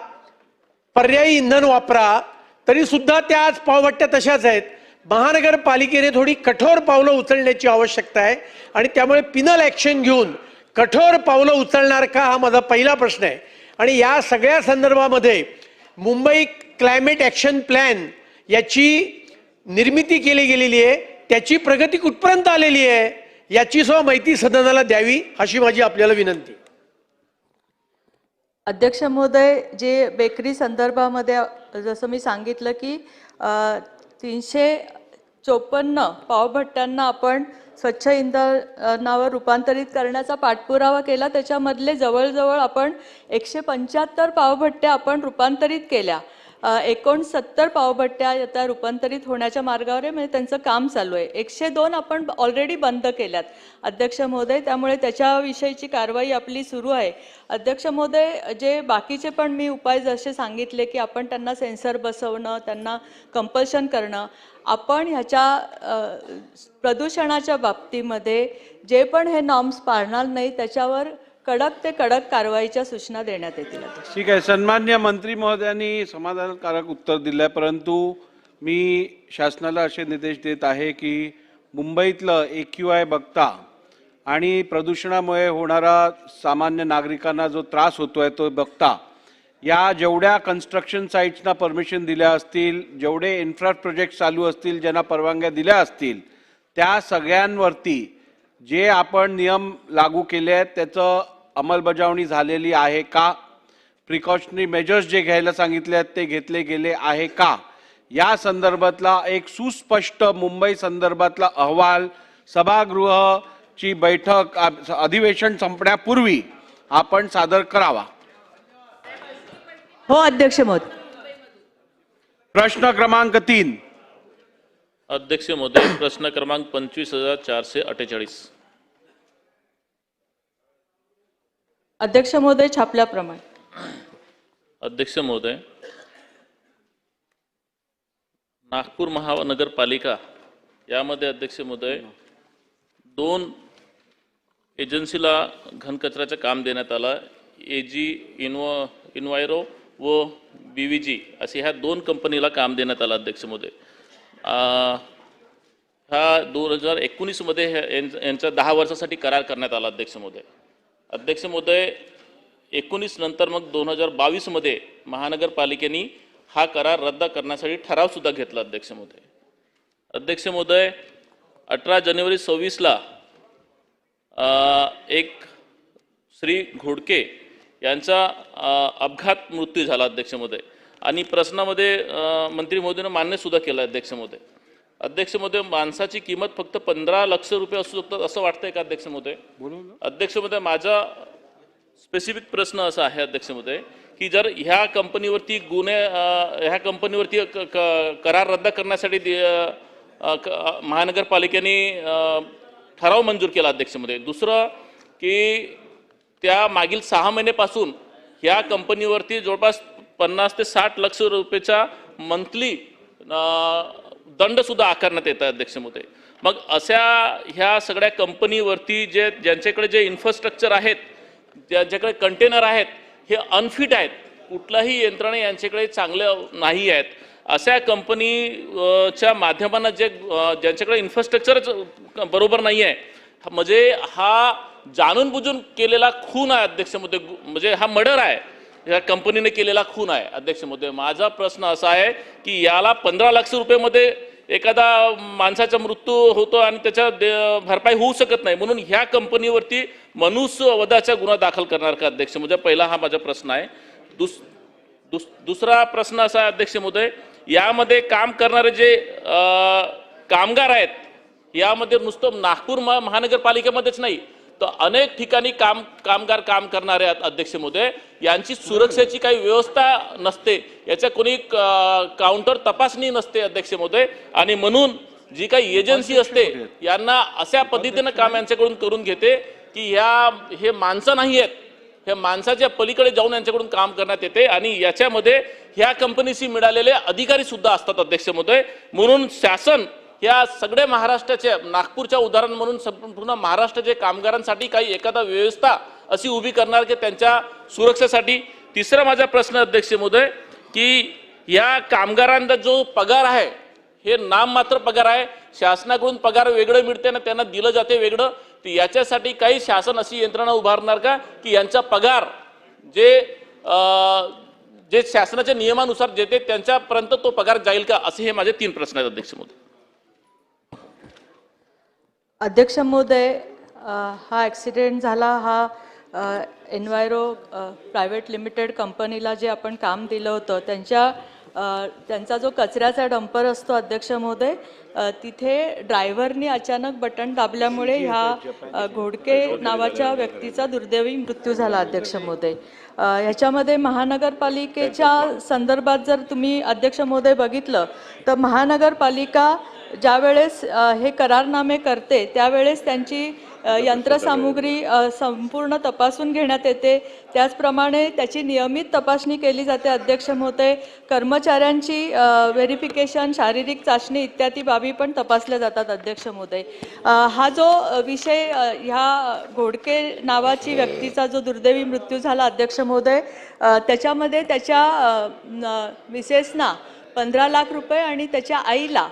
पर्यायी इंधन वापरा, तरी सुद्धा त्या आज पावभट्ट्या तशाच आहेत. महानगरपालिकेने थोडी कठोर पावलं उचलण्याची आवश्यकता आहे आणि त्यामुळे पिनल ॲक्शन घेऊन कठोर पावलं उचलणार का, हा माझा पहिला प्रश्न आहे. आणि या सगळ्या संदर्भामध्ये मुंबई क्लायमेट ॲक्शन प्लॅन याची निर्मिती केली गेलेली आहे, त्याची प्रगती कुठपर्यंत आलेली आहे याची सुद्धा माहिती सदनाला द्यावी अशी माझी आपल्याला विनंती. अध्यक्ष महोदय, जे बेकरी संदर्भामध्ये जसं मी सांगितलं की 354 पावभट्ट्यांना आपण स्वच्छ इंधनावर रूपांतरित करण्याचा पाठपुरावा केला. त्याच्यामधले जवळजवळ आपण 175 पावभट्ट्या आपण रूपांतरित केल्या. 69 पावभट्ट्या आता रूपांतरित होण्याच्या मार्गावर आहे, म्हणजे त्यांचं काम चालू आहे. 102 आपण ऑलरेडी बंद केल्यात अध्यक्ष महोदय, त्यामुळे त्याच्याविषयीची कारवाई आपली सुरू आहे. अध्यक्ष महोदय, जे बाकीचे पण मी उपाय जसे सांगितले की आपण त्यांना सेन्सर बसवणं, त्यांना कंपल्शन करणं, आपण ह्याच्या प्रदूषणाच्या बाबतीमध्ये जे पण हे नॉर्म्स पाळणार नाही त्याच्यावर कडक ते कडक कारवाईच्या सूचना देण्यात येतील. ठीक आहे. सन्मान्य मंत्री महोदयांनी समाधानकारक उत्तर दिलं आहे, परंतु मी शासनाला असे निर्देश देत आहे की मुंबईतलं AQI बघता आणि प्रदूषणामुळे होणारा सामान्य नागरिकांना जो त्रास होतोय तो बघता, या जेवढ्या कन्स्ट्रक्शन साईट्सना परमिशन दिल्या असतील, जेवढे इन्फ्रा प्रोजेक्ट चालू असतील, ज्यांना परवानग्या दिल्या असतील, त्या सगळ्यांवरती जे आपण नियम लागू केले आहेत त्याचं अंमलबजावणी झालेली आहे का? प्रिकॉशनरी मेजर्स जे घ्यायला सांगितले आहेत ते घेतले गेले आहे का? या संदर्भातला एक सुस्पष्ट मुंबई संदर्भातला अहवाल सभागृहाची बैठक अधिवेशन संपण्यापूर्वी आपण सादर करावा. हो अध्यक्ष महोदय. प्रश्न क्रमांक 3. अध्यक्ष महोदय, प्रश्न क्रमांक 25,448. अध्यक्ष महोदय, छापल्याप्रमाणे. अध्यक्ष महोदय, नागपूर महानगरपालिका यामध्ये अध्यक्ष महोदय 2 एजन्सीला घनकचऱ्याचं काम देण्यात आलं. AG इन्वायरो व BVG असे ह्या 2 कंपनीला काम देण्यात आलं. अध्यक्ष महोदय, ह्या 2019 मध्ये यांचा 10 वर्षासाठी करार करण्यात आला अध्यक्ष महोदय. अध्यक्ष महोदय 19 नंतर मग 2022 मध्ये महानगरपालिकेने हा करार रद्द करण्यासाठी ठराव सुद्धा घेतला अध्यक्ष महोदय. अध्यक्ष महोदय 18 जानेवारी 2026ला एक श्री घोडके यांचा अपघात मृत्यू झाला अध्यक्ष महोदय आणि प्रश्नामध्ये मंत्री महोदयानं मान्य सुद्धा केलं अध्यक्ष महोदय. अध्यक्ष महोदय माणसाची किंमत फक्त 15 लाख रुपये असू शकतात असं वाटतंय का अध्यक्ष महोदय? अध्यक्ष महोदय माझा स्पेसिफिक प्रश्न असा आहे अध्यक्ष महोदय की जर ह्या कंपनीवरती ह्या कंपनीवरती करार रद्द करण्यासाठी महानगरपालिकेने ठराव मंजूर केला अध्यक्ष महोदय. दुसरं की त्या मागील 6 महिन्यापासून ह्या कंपनीवरती जवळपास 50 ते 60 लाख रुपयेचा मंथली दंड सुद्धा आकारण्यात येत आहे अध्यक्ष महोदय. मग अशा ह्या सगळ्या कंपनीवरती ज्यांच्याकडे जे इन्फ्रास्ट्रक्चर आहेत, ज्यांच्याकडे कंटेनर आहेत, हे अनफिट आहेत, कुठलाही यंत्रणा यांच्याकडे चांगलं नाही आहेत. अशा कंपनीच्या माध्यमांना ज्यांच्याकडे इन्फ्रास्ट्रक्चरच बरोबर नाही आहे, म्हणजे हा जाणून बुजून केलेला खून आहे अध्यक्ष महोदय. म्हणजे हा मर्डर आहे, या कंपनीने केलेला खून आहे अध्यक्ष महोदय. माझा प्रश्न असा आहे की याला 15 लाख रुपयेमध्ये एखादा माणसाचा मृत्यू होतो आणि त्याच्या भरपाई होऊ शकत नाही, म्हणून ह्या कंपनीवरती मनुष्यवधाचा गुन्हा दाखल करणार का अध्यक्ष महोदय? पहिला हा माझा प्रश्न आहे. दुसरा प्रश्न असा आहे अध्यक्ष महोदय, यामध्ये काम करणारे जे कामगार आहेत, यामध्ये नुसतं नागपूर महानगरपालिकेमध्येच नाही तर अनेक ठिकाणी कामगार काम करणारे आहेत अध्यक्ष महोदय. यांची सुरक्षेची काही व्यवस्था नसते, याच्या कोणी काउंटर तपासणी नसते अध्यक्ष महोदय. आणि म्हणून जी काही एजन्सी असते यांना अशा पद्धतीनं काम यांच्याकडून करून घेते की हे माणसं नाही आहेत, हे माणसाच्या पलीकडे जाऊन यांच्याकडून काम करण्यात येते आणि याच्यामध्ये ह्या कंपनीशी मिळालेले अधिकारी सुद्धा असतात अध्यक्ष महोदय. म्हणून शासन या सगळ्या महाराष्ट्राच्या, नागपूरच्या उदाहरण म्हणून संपूर्ण महाराष्ट्राच्या कामगारांसाठी काही एखादा व्यवस्था अशी उभी करणार की त्यांच्या सुरक्षेसाठी. तिसरा माझा प्रश्न अध्यक्ष महोदय की या कामगारांचा जो पगार आहे हे नाममात्र पगार आहे, शासनाकडून पगार वेगळं मिळते ना त्यांना दिलं जाते वेगळं. तर याच्यासाठी काही शासन अशी यंत्रणा उभारणार का की यांचा पगार जे शासनाच्या नियमानुसार देते त्यांच्यापर्यंत तो पगार जाईल का? असे हे माझे 3 प्रश्न आहेत अध्यक्ष महोदय. अध्यक्ष महोदय, हा ॲक्सिडेंट झाला हा एन्व्हायरो प्रायव्हेट लिमिटेड कंपनीला जे आपण काम दिलं होतं त्यांचा जो कचऱ्याचा डंपर असतो अध्यक्ष महोदय, तिथे ड्रायव्हरनी अचानक बटन दाबल्यामुळे ह्या घोडके नावाच्या व्यक्तीचा दुर्दैवी मृत्यू झाला अध्यक्ष महोदय. ह्याच्यामध्ये महानगरपालिकेच्या संदर्भात जर तुम्ही अध्यक्ष महोदय बघितलं तर महानगरपालिका ज्या वेळेस हे करारनामे करते त्यावेळेस त्यांची यंत्रसामुग्री संपूर्ण तपासून घेण्यात येते, त्याचप्रमाणे त्याची नियमित तपासणी केली जाते अध्यक्ष महोदय. कर्मचाऱ्यांची व्हेरिफिकेशन, शारीरिक चाचणी इत्यादी बाबी पण तपासल्या जातात अध्यक्ष महोदय. हा जो विषय ह्या घोडके नावाची व्यक्तीचा जो दुर्दैवी मृत्यू झाला अध्यक्ष महोदय, त्याच्यामध्ये त्याच्या मिसेसना 15 लाख रुपये आणि त्याच्या आईला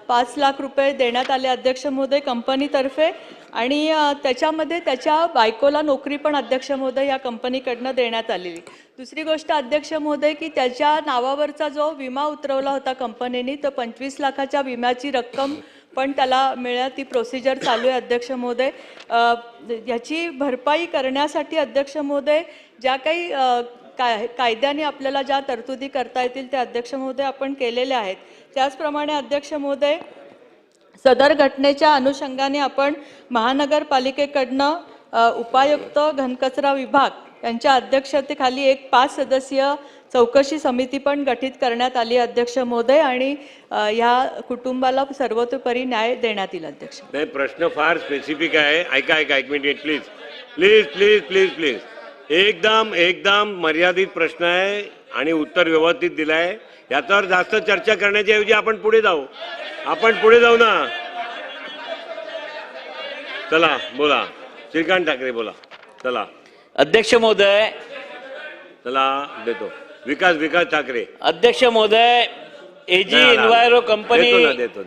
5 लाख रुपये देण्यात आले अध्यक्ष महोदय कंपनीतर्फे. आणि त्याच्यामध्ये त्याच्या बायकोला नोकरी पण अध्यक्ष महोदय या कंपनीकडनं देण्यात आलेली. दुसरी गोष्ट अध्यक्ष महोदय की त्याच्या नावावरचा जो विमा उतरवला होता कंपनीने, तर 25 लाखाच्या विम्याची रक्कम पण त्याला मिळण्यात ती प्रोसिजर चालू आहे अध्यक्ष महोदय. याची भरपाई करण्यासाठी अध्यक्ष महोदय ज्या काही कायद्याने आपल्याला ज्या तरतुदी करता येतील त्या अध्यक्ष महोदय आपण केलेल्या आहेत. त्याचप्रमाणे अध्यक्ष महोदय सदर घटनेच्या अनुषंगाने आपण महानगरपालिकेकडनं उपायुक्त घनकचरा विभाग यांच्या अध्यक्षतेखाली एक 5 सदस्यीय चौकशी समिती पण गठीत करण्यात आली अध्यक्ष महोदय आणि या कुटुंबाला सर्वतोपरी न्याय देण्यात येईल अध्यक्ष. नाही, प्रश्न फार स्पेसिफिक आहे. ऐका 1 minute please please please please please. एकदम मर्यादित प्रश्न आहे आणि उत्तर व्यवस्थित दिलं आहे. याच्यावर जास्त चर्चा करण्याच्या ऐवजी आपण पुढे जाऊ ना. चला बोला, श्रीकांत ठाकरे बोला. चला अध्यक्ष महोदय. चला देतो विकास ठाकरे. अध्यक्ष महोदय, एजी इन्व्हायरो कंपनी देतो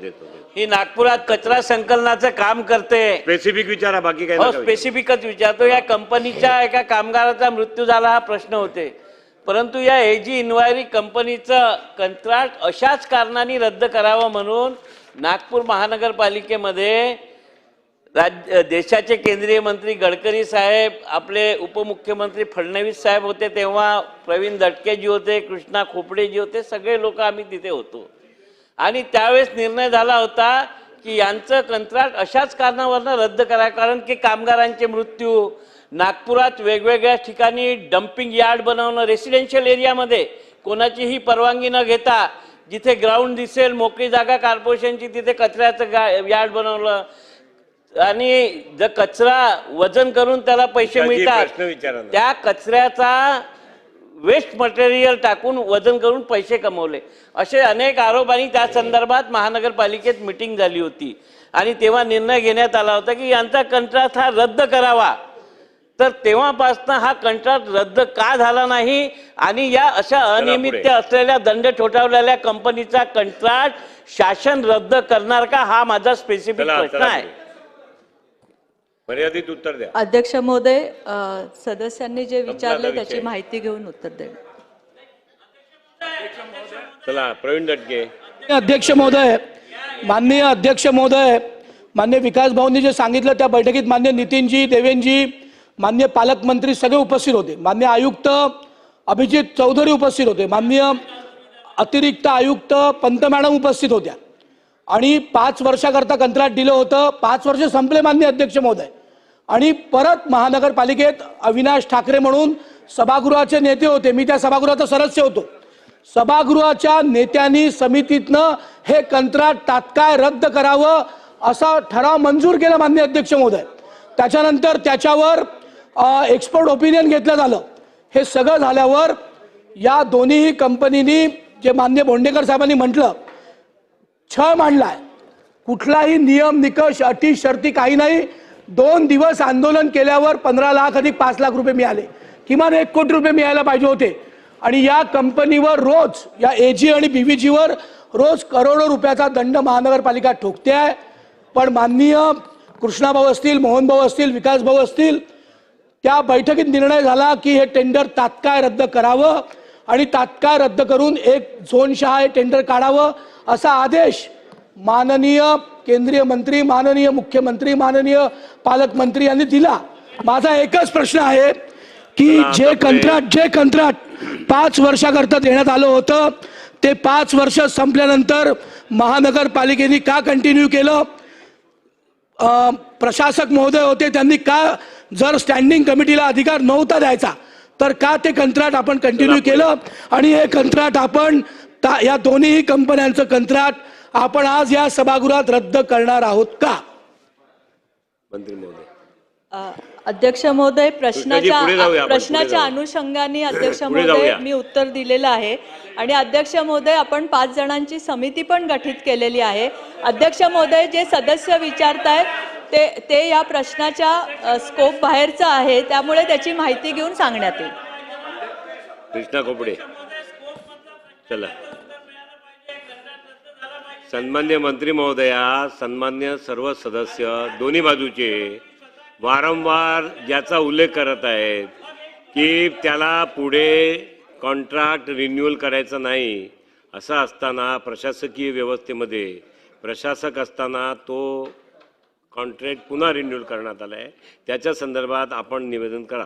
ही नागपुरात कचरा संकलनाचं काम करते. स्पेसिफिक विचारा, बाकी काही हो, नका विचारू. स्पेसिफिकच विचारतो. या कंपनीच्या एका कामगाराचा मृत्यू झाला हा प्रश्न होते, परंतु या एजी इन्व्हायरी कंपनीचं कंत्राट अशाच कारणाने रद्द करावं म्हणून नागपूर महानगरपालिकेमध्ये देशाचे केंद्रीय मंत्री गडकरी साहेब, आपले उपमुख्यमंत्री फडणवीस साहेब होते तेव्हा, प्रवीण दटकेजी होते, कृष्णा खोपडेजी होते, सगळे लोक आम्ही तिथे होतो. आणि त्यावेळेस निर्णय झाला होता की यांचं कंत्राट अशाच कारणावरनं रद्द करा, कारण की कामगारांचे मृत्यू, नागपुरात वेगवेगळ्या ठिकाणी डम्पिंग यार्ड बनवणं, रेसिडेन्शियल एरियामध्ये कोणाचीही परवानगी न घेता जिथे ग्राउंड दिसेल मोकळी जागा कॉर्पोरेशनची तिथे कचऱ्याचं यार्ड बनवलं. आणि जर कचरा वजन करून त्याला पैसे मिळतात, प्रश्न विचारा ना. त्या कचऱ्याचा वेस्ट मटेरियल टाकून वजन करून पैसे कमवले, असे अनेक आरोप. आणि त्या संदर्भात महानगरपालिकेत मिटिंग झाली होती आणि तेव्हा निर्णय घेण्यात आला होता की यांचा कंत्राट हा रद्द करावा. तर तेव्हापासून हा कंत्राट रद्द का झाला नाही आणि या अशा अनियमित असलेल्या दंड ठोठावलेल्या कंपनीचा कंत्राट शासन रद्द करणार का, हा माझा स्पेसिफिक प्रश्न आहे. मर्यादित उत्तर द्या. अध्यक्ष महोदय, सदस्यांनी जे विचारले त्याची माहिती घेऊन उत्तर देणं. चला, प्रवीण दटके. अध्यक्ष महोदय, माननीय अध्यक्ष महोदय, मान्य विकास भाऊंनी जे सांगितलं त्या बैठकीत मान्य नितीनजी, देवेंजी, मान्य पालकमंत्री सगळे उपस्थित होते. मान्य आयुक्त अभिजित चौधरी उपस्थित होते. माननीय अतिरिक्त आयुक्त पंत मॅडम उपस्थित होत्या. आणि 5 वर्षाकरता कंत्राट दिलं होतं. 5 वर्ष संपले माननीय अध्यक्ष महोदय. आणि परत महानगरपालिकेत अविनाश ठाकरे म्हणून सभागृहाचे नेते होते, मी त्या सभागृहाचा सदस्य होतो. सभागृहाच्या नेत्यांनी समितीतनं हे कंत्राट तात्काळ रद्द करावं असा ठराव मंजूर केला माननीय अध्यक्ष महोदय. त्याच्यानंतर त्याच्यावर एक्सपर्ट ओपिनियन घेतलं झालं. हे सगळं झाल्यावर या दोन्ही कंपनीनी जे मान्य बोंडेकर साहेबांनी म्हटलं, छळ मांडलाय, कुठलाही नियम निकष अटी शर्ती काही नाही. 2 दिवस आंदोलन केल्यावर 15 लाख अधिक 5 लाख रुपये मिळाले, किमान 1 कोटी रुपये मिळायला पाहिजे होते. आणि या कंपनीवर रोज, या एजी आणि बीव्हीजीवर रोज करोडो रुपयाचा दंड महानगरपालिका ठोकते आहे. पण माननीय कृष्णाभाऊ असतील, मोहनभाऊ असतील, विकासभाऊ असतील, त्या बैठकीत निर्णय झाला की हे टेंडर तात्काळ रद्द करावं आणि तात्काळ रद्द करून एक झोनशहा हे टेंडर काढावं असा आदेश माननीय केंद्रीय मंत्री, माननीय मुख्यमंत्री, माननीय पालकमंत्री यांनी दिला. माझा एकच प्रश्न आहे की जे कंत्राट 5 वर्षाकरता देण्यात आलं होतं ते 5 वर्ष संपल्यानंतर महानगरपालिकेने का कंटिन्यू केलं? प्रशासक महोदय होते, त्यांनी का, जर स्टँडिंग कमिटीला अधिकार नव्हता द्यायचा तर का ते कंत्राट आपण कंटिन्यू केलं? आणि हे कंत्राट आपण या दोन्ही कंपन्यांचं कंत्राट आपण आज या सभागृहात रद्द करणार आहोत का? मंत्री महोदय. अध्यक्ष महोदय, पुढे जाऊया आपण, प्रश्नाच्या अनुषंगाने अध्यक्ष महोदय मी उत्तर दिलेलं आहे. आणि अध्यक्ष महोदय, आपण 5 जणांची समिती पण गठीत केलेली आहे. अध्यक्ष महोदय, जे सदस्य विचारतायत ते या प्रश्नाच्या स्कोप बाहेरचं आहे, त्यामुळे त्याची माहिती घेऊन सांगण्यात येईल. कृष्णा खोपडे. चला, सन्मान्य मंत्री महोदया, सन्मान्य सर्व सदस्य, दोन्ही बाजूचे वारंवार ज्याचा उल्लेख करत आहेत की त्याला पुढे कॉन्ट्रॅक्ट रिन्यूअल करायचं नाही, असं असताना प्रशासकीय व्यवस्थेमध्ये प्रशासक असताना तो कॉन्ट्रॅक्ट पुन्हा रिन्यूअल करण्यात आला आहे, त्याच्या संदर्भात आपण निवेदन करा.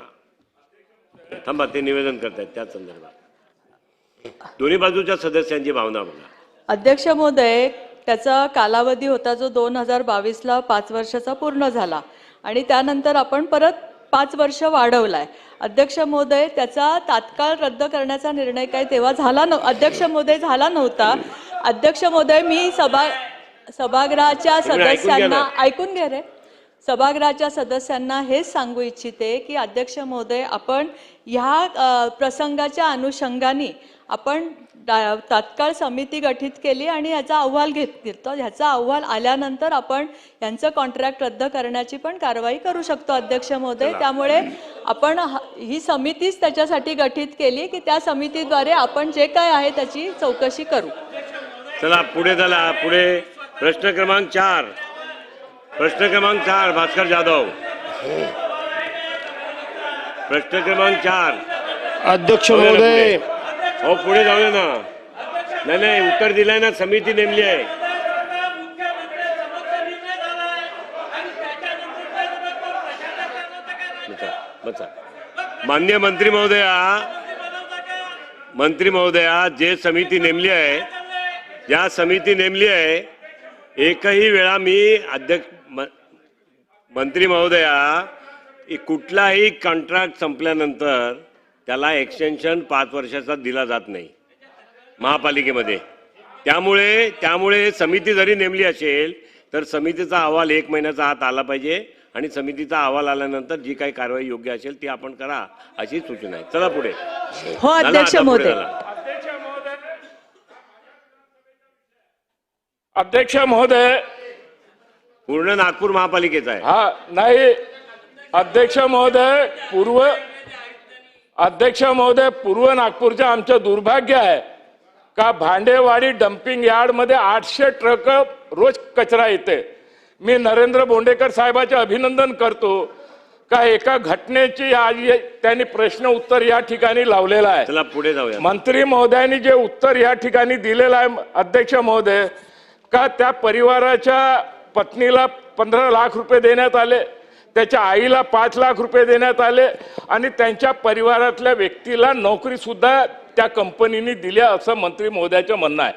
थांबा, ते निवेदन करतायत त्या संदर्भात दोन्ही बाजूच्या सदस्यांची भावना बघा. अध्यक्ष महोदय, त्याचा कालावधी होता जो 2022ला 5 वर्षाचा पूर्ण झाला आणि त्यानंतर आपण परत 5 वर्ष वाढवलाय. अध्यक्ष महोदय, त्याचा तात्काळ रद्द करण्याचा निर्णय काय तेव्हा झाला अध्यक्ष महोदय झाला नव्हता. अध्यक्ष महोदय, मी सभागृहाच्या सदस्यांना ऐकून घ्या रे. सभागृहाच्या सदस्यांना हेच सांगू इच्छिते की अध्यक्ष महोदय, आपण ह्या प्रसंगाच्या अनुषंगाने आपण तात्काळ समिती गठीत केली आणि याचा अहवाल घेतो. ह्याचा अहवाल आल्यानंतर आपण यांचं कॉन्ट्रॅक्ट रद्द करण्याची पण कारवाई करू शकतो अध्यक्ष महोदय. त्यामुळे आपण ही समितीच त्याच्यासाठी गठीत केली की त्या समितीद्वारे आपण जे काय आहे त्याची चौकशी करू. चला पुढे चला पुढे. प्रश्न क्रमांक 4. प्रश्न क्रमांक 4 भास्कर जाधव. प्रश्न क्रमांक 4. अध्यक्ष महोदय, हो पुढे जाऊया ना. नाही उत्तर दिलंय ना, समिती नेमली आहे. बचा. माननीय मंत्री महोदया जे समिती नेमली आहे, या समिती नेमली आहे, एकही वेळा मी मंत्री महोदया कुठलाही कॉन्ट्रॅक्ट संपल्यानंतर त्याला एक्सटेन्शन 5 वर्षाचा दिला जात नाही महापालिकेमध्ये. त्यामुळे समिती जरी नेमली असेल तर समितीचा अहवाल 1 महिन्याचा आत आला पाहिजे आणि समितीचा अहवाल आल्यानंतर जी काही कारवाई योग्य असेल ती आपण करा अशी सूचना आहे. चला पुढे. हो अध्यक्ष महोदय. अध्यक्ष महोदय, पूर्ण नागपूर महापालिकेचा आहे. हा नाही अध्यक्ष महोदय पूर्व नागपूरचं आमचं दुर्भाग्य आहे का भांडेवाडी डम्पिंग यार्ड मध्ये 800 ट्रक रोज कचरा येते. मी नरेंद्र बोंडेकर साहेबांचे अभिनंदन करतो का एका घटनेची आज त्यांनी प्रश्न उत्तर या ठिकाणी लावलेला आहे. चला पुढे जाऊया. मंत्री महोदयांनी जे उत्तर या ठिकाणी दिलेलं आहे अध्यक्ष महोदय, का त्या परिवाराच्या पत्नीला 15 लाख रुपये देण्यात आले, त्याच्या आईला 5 लाख रुपये देण्यात आले आणि त्यांच्या परिवारातल्या व्यक्तीला नोकरी सुद्धा त्या कंपनीने दिल्या असं मंत्री महोदयाचं म्हणणं आहे.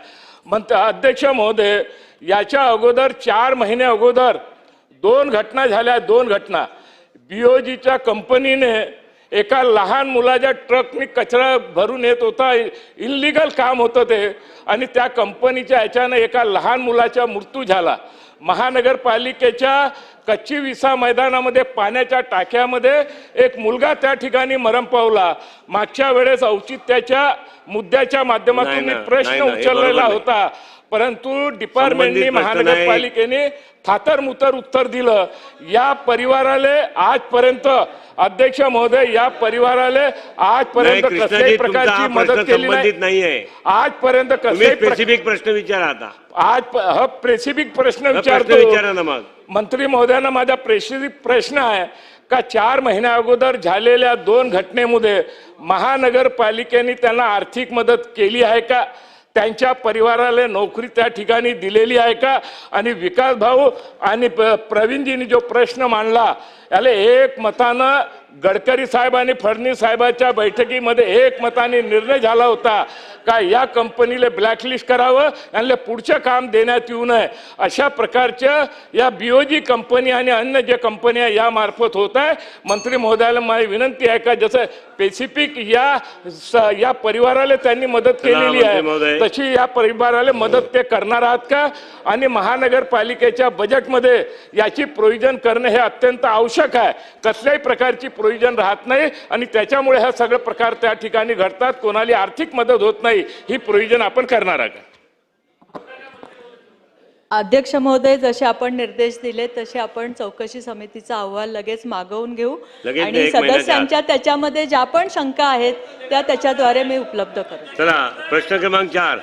अध्यक्ष महोदय, याच्या अगोदर 4 महिने अगोदर 2 घटना झाल्या. 2 घटना बीओजीच्या कंपनीने एका लहान मुलाच्या ट्रकनी कचरा भरून येत होता, इल्लीगल काम होतं ते, आणि त्या कंपनीच्या याच्यानं एका लहान मुलाचा मृत्यू झाला. महानगरपालिकेच्या कच्ची विसा मैदानामध्ये पाण्याच्या टाक्यामध्ये एक मुलगा त्या ठिकाणी मरण पावला. मागच्या वेळेस औचित्याच्या मुद्द्याच्या माध्यमातून मी प्रश्न उचललेला होता, परंतु डिपार्टमेंटने महानगरपालिकेने थातरमुतर उत्तर दिलं. या परिवाराले आजपर्यंत अध्यक्ष महोदय या परिवाराले आजपर्यंत कसल्याही प्रकारची मदत केली नाही. आजपर्यंत कसल्याही स्पेसिफिक प्रश्न विचारा. आता आज स्पेसिफिक प्रश्न विचारा ना. मग मंत्री महोदयांना माझा स्पेसिफिक प्रश्न आहे का 4 महिन्या अगोदर झालेल्या 2 घटनेमध्ये महानगरपालिकेने त्यांना आर्थिक मदत केली आहे का, त्यांच्या परिवाराला नोकरी त्या ठिकाणी दिलेली आहे का, आणि विकास भाऊ आणि प्रवीणजींनी जो प्रश्न मांडला याला एकमतानं गडकरी साहेब आणि फडणवीस साहेबांच्या बैठकीमध्ये एकमताने निर्णय झाला होता का या कंपनीला ब्लॅकलिस्ट करावं, यांना पुढचं काम देण्यात येऊ नये. अशा प्रकारच्या या बीओजी कंपनी आणि अन्य ज्या कंपन्या या मार्फत होत आहे, मंत्री महोदयाला माझी विनंती आहे का जसं स्पेसिफिक या परिवाराला त्यांनी मदत केलेली आहे तशी या परिवाराला मदत ते करणार आहात का, आणि महानगरपालिकेच्या बजेटमध्ये याची प्रोव्हिजन करणं हे अत्यंत आवश्यक आहे. कसल्याही प्रकारची प्रोव्हिजन राहत नाही आणि त्याच्यामुळे हा सगळे प्रकार त्या ठिकाणी घडतात, कोणाला आर्थिक मदत होत नाही. ही प्रोव्हिजन आपण करणार आहात. अध्यक्ष महोदय, जसे आपण निर्देश दिले तसे आपण चौकशी समितीचा अहवाल लगेच मागवून घेऊ आणि सदस्यांच्या त्याच्यामध्ये ज्या पण शंका आहेत त्या त्याच्याद्वारे मी उपलब्ध करू. चला प्रश्न क्रमांक 4.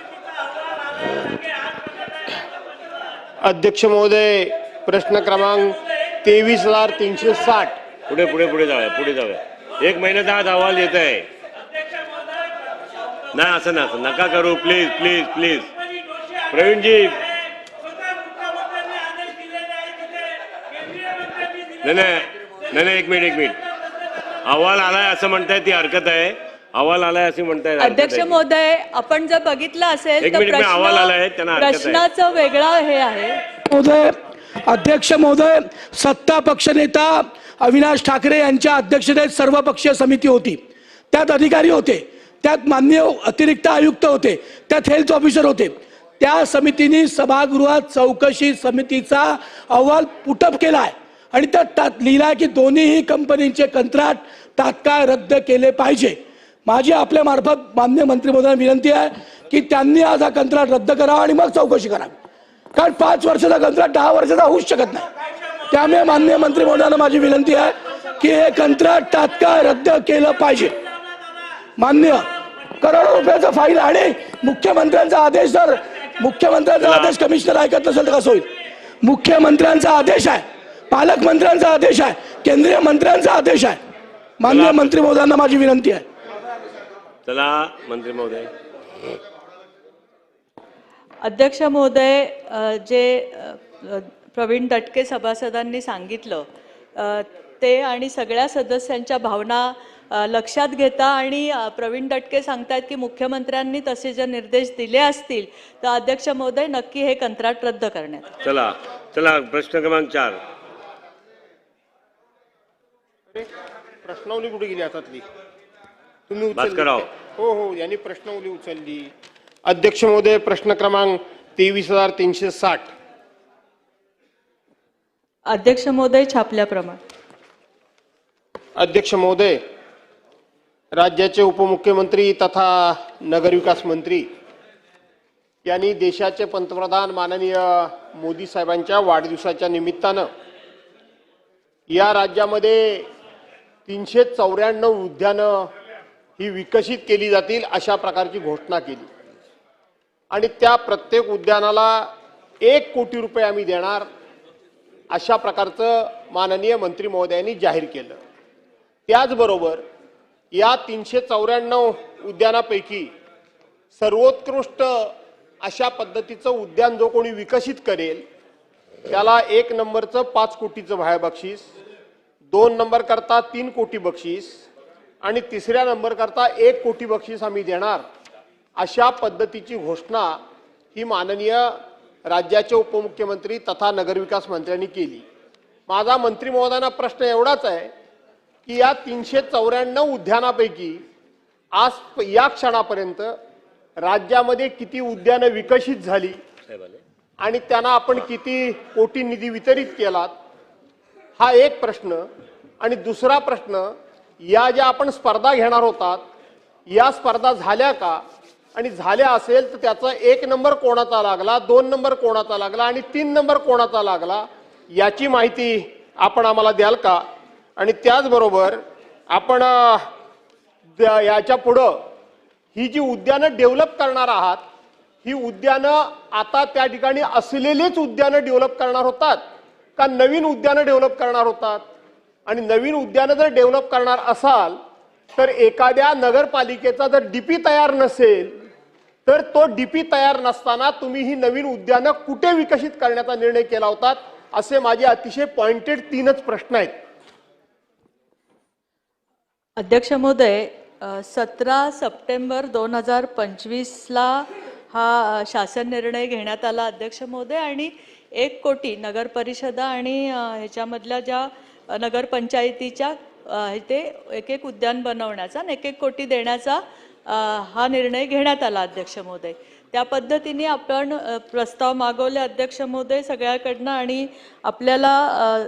अध्यक्ष महोदय, प्रश्न क्रमांक 23,360. पुढे पुढे पुढे जाऊया. 1 महिन्याचा आज अहवाल येत आहे. नाही असं नका करू प्लीज प्लीज प्लीज. प्रवीणजी नाही 1 मिनिट. अहवाल आलाय असं म्हणताय ती हरकत आहे. अहवाल आलाय असं म्हणताय. अध्यक्ष महोदय, आपण जर बघितलं असेल तर अहवाल आलाय त्यांना प्रश्नाचं वेगळं हे आहे. महोदय, अध्यक्ष महोदय, सत्ता पक्ष नेता अविनाश ठाकरे यांच्या अध्यक्षतेत सर्वपक्षीय समिती होती. त्यात अधिकारी होते, त्यात माननीय अतिरिक्त आयुक्त होते, त्यात हेल्थ ऑफिसर होते. त्या समितीने सभागृहात चौकशी समितीचा अहवाल पुटअप केला आहे आणि त्यात लिहिला आहे की दोन्हीही कंपनीचे कंत्राट तात्काळ रद्द केले पाहिजे. माझी आपल्या मार्फत माननीय मंत्री महोदयांना विनंती आहे की त्यांनी आज हा कंत्राट रद्द करावा आणि मग चौकशी करावी, कारण 5 वर्षाचा कंत्राट 10 वर्षाचा होऊच शकत नाही. त्यामुळे माननीय मंत्री महोदयांना माझी विनंती आहे की हे कंत्राट तात्काळ रद्द केलं पाहिजे. मान्य करोडो रुपयाचा फाईल आणि मुख्यमंत्र्यांचा आदेश जर मुख्यमंत्र्यांचा आदेश कमिशनर ऐकत नसेल तर कसं होईल? मुख्यमंत्र्यांचा आदेश आहे, पालकमंत्र्यांचा आदेश आहे, केंद्रीय मंत्र्यांचा आदेश आहे. माननीय मंत्री महोदयांना माझी विनंती आहे. चला मंत्री महोदय. अध्यक्ष महोदय, जे प्रवीण दटके सभासदांनी सांगितलं ते आणि सगळ्या सदस्यांच्या भावना लक्षात घेता आणि प्रवीण दटके सांगतायत की मुख्यमंत्र्यांनी तसे जर निर्देश दिले असतील तर अध्यक्ष महोदय नक्की हे कंत्राट रद्द करण्यात. चला चला प्रश्न क्रमांक 4. प्रश्नावली कुठे गेली हातातली? तुम्ही भास्करराव. हो हो, यांनी प्रश्नावली उचलली. अध्यक्ष महोदय, प्रश्न क्रमांक 23,360. अध्यक्ष महोदय, छापल्याप्रमाणे. अध्यक्ष महोदय, राज्याचे उपमुख्यमंत्री तथा नगरविकास मंत्री यांनी देशाचे पंतप्रधान माननीय मोदी साहेबांच्या वाढदिवसाच्या निमित्तानं या राज्यामध्ये 394 उद्यानं ही विकसित केली जातील अशा प्रकारची घोषणा केली आणि त्या प्रत्येक उद्यानाला 1 कोटी रुपये आम्ही देणार अशा प्रकारचं माननीय मंत्री महोदयांनी जाहीर केलं. त्याचबरोबर या 394 उद्यानापैकी सर्वोत्कृष्ट अशा पद्धतीचं उद्यान जो कोणी विकसित करेल त्याला 1 नंबरचं 5 कोटीचं बाह्य बक्षीस, 2 नंबर करता 3 कोटी बक्षीस आणि 3ऱ्या नंबर करता 1 कोटी बक्षीस आम्ही देणार अशा पद्धतीची घोषणा ही माननीय राज्याचे उपमुख्यमंत्री तथा नगरविकास मंत्र्यांनी केली. माझा मंत्री महोदयांना प्रश्न एवढाच आहे की या 394 उद्यानापैकी आज या क्षणापर्यंत राज्यामध्ये किती उद्यानं विकसित झाली आणि त्यांना आपण किती कोटी निधी वितरित केलात, हा एक प्रश्न. आणि दुसरा प्रश्न, या ज्या आपण स्पर्धा घेणार होतात या स्पर्धा झाल्या का, आणि झाल्या असेल तर त्याचा 1 नंबर कोणाचा लागला, 2 नंबर कोणाचा लागला आणि 3 नंबर कोणाचा लागला याची माहिती आपण आम्हाला द्याल का? आणि त्याचबरोबर आपण याच्या पुढं ही जी उद्यानं डेव्हलप करणार आहात ही उद्यानं आता त्या ठिकाणी असलेलीच उद्यानं डेव्हलप करणार होतात का नवीन उद्यानं डेव्हलप करणार होतात? आणि नवीन उद्यानं जर डेव्हलप करणार असाल तर एखाद्या नगरपालिकेचा जर डीपी तयार नसेल तर तो डीपी तयार नसताना तुम्ही ही नवीन उद्यानं कुठे विकसित करण्याचा निर्णय केला होता? असे माझे अतिशय पॉइंटेड 3च प्रश्न आहेत. अध्यक्ष महोदय, 17 सप्टेंबर 2025ला हा शासन निर्णय घेण्यात आला अध्यक्ष महोदय आणि 1 कोटी नगर परिषदा आणि ह्याच्यामधल्या ज्या नगरपंचायतीच्या ते एक उद्यान बनवण्याचा आणि 1 कोटी देण्याचा हा निर्णय घेण्यात आला अध्यक्ष महोदय. त्या पद्धतीने आपण प्रस्ताव मागवले अध्यक्ष महोदय सगळ्याकडनं आणि आपल्याला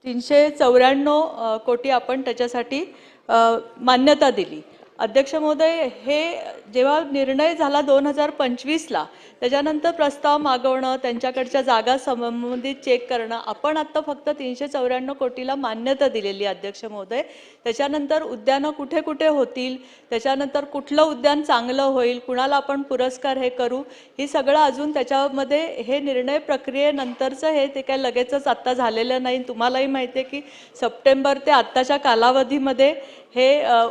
394 कोटी आपण त्याच्यासाठी मान्यता दिली. अध्यक्ष महोदय, हे जेव्हा निर्णय झाला 2025ला त्याच्यानंतर प्रस्ताव मागवणं, त्यांच्याकडच्या जागा संबंधित चेक करणं, आपण आत्ता फक्त 394 कोटीला मान्यता दिलेली अध्यक्ष महोदय. त्याच्यानंतर उद्यानं कुठे कुठे होतील, त्याच्यानंतर कुठलं उद्यान चांगलं होईल, कुणाला आपण पुरस्कार हे करू, ही सगळं अजून त्याच्यामध्ये हे निर्णय प्रक्रियेनंतरचं हे ते काय लगेचच आत्ता झालेलं नाही. तुम्हालाही माहिती आहे की सप्टेंबर ते आत्ताच्या कालावधीमध्ये हे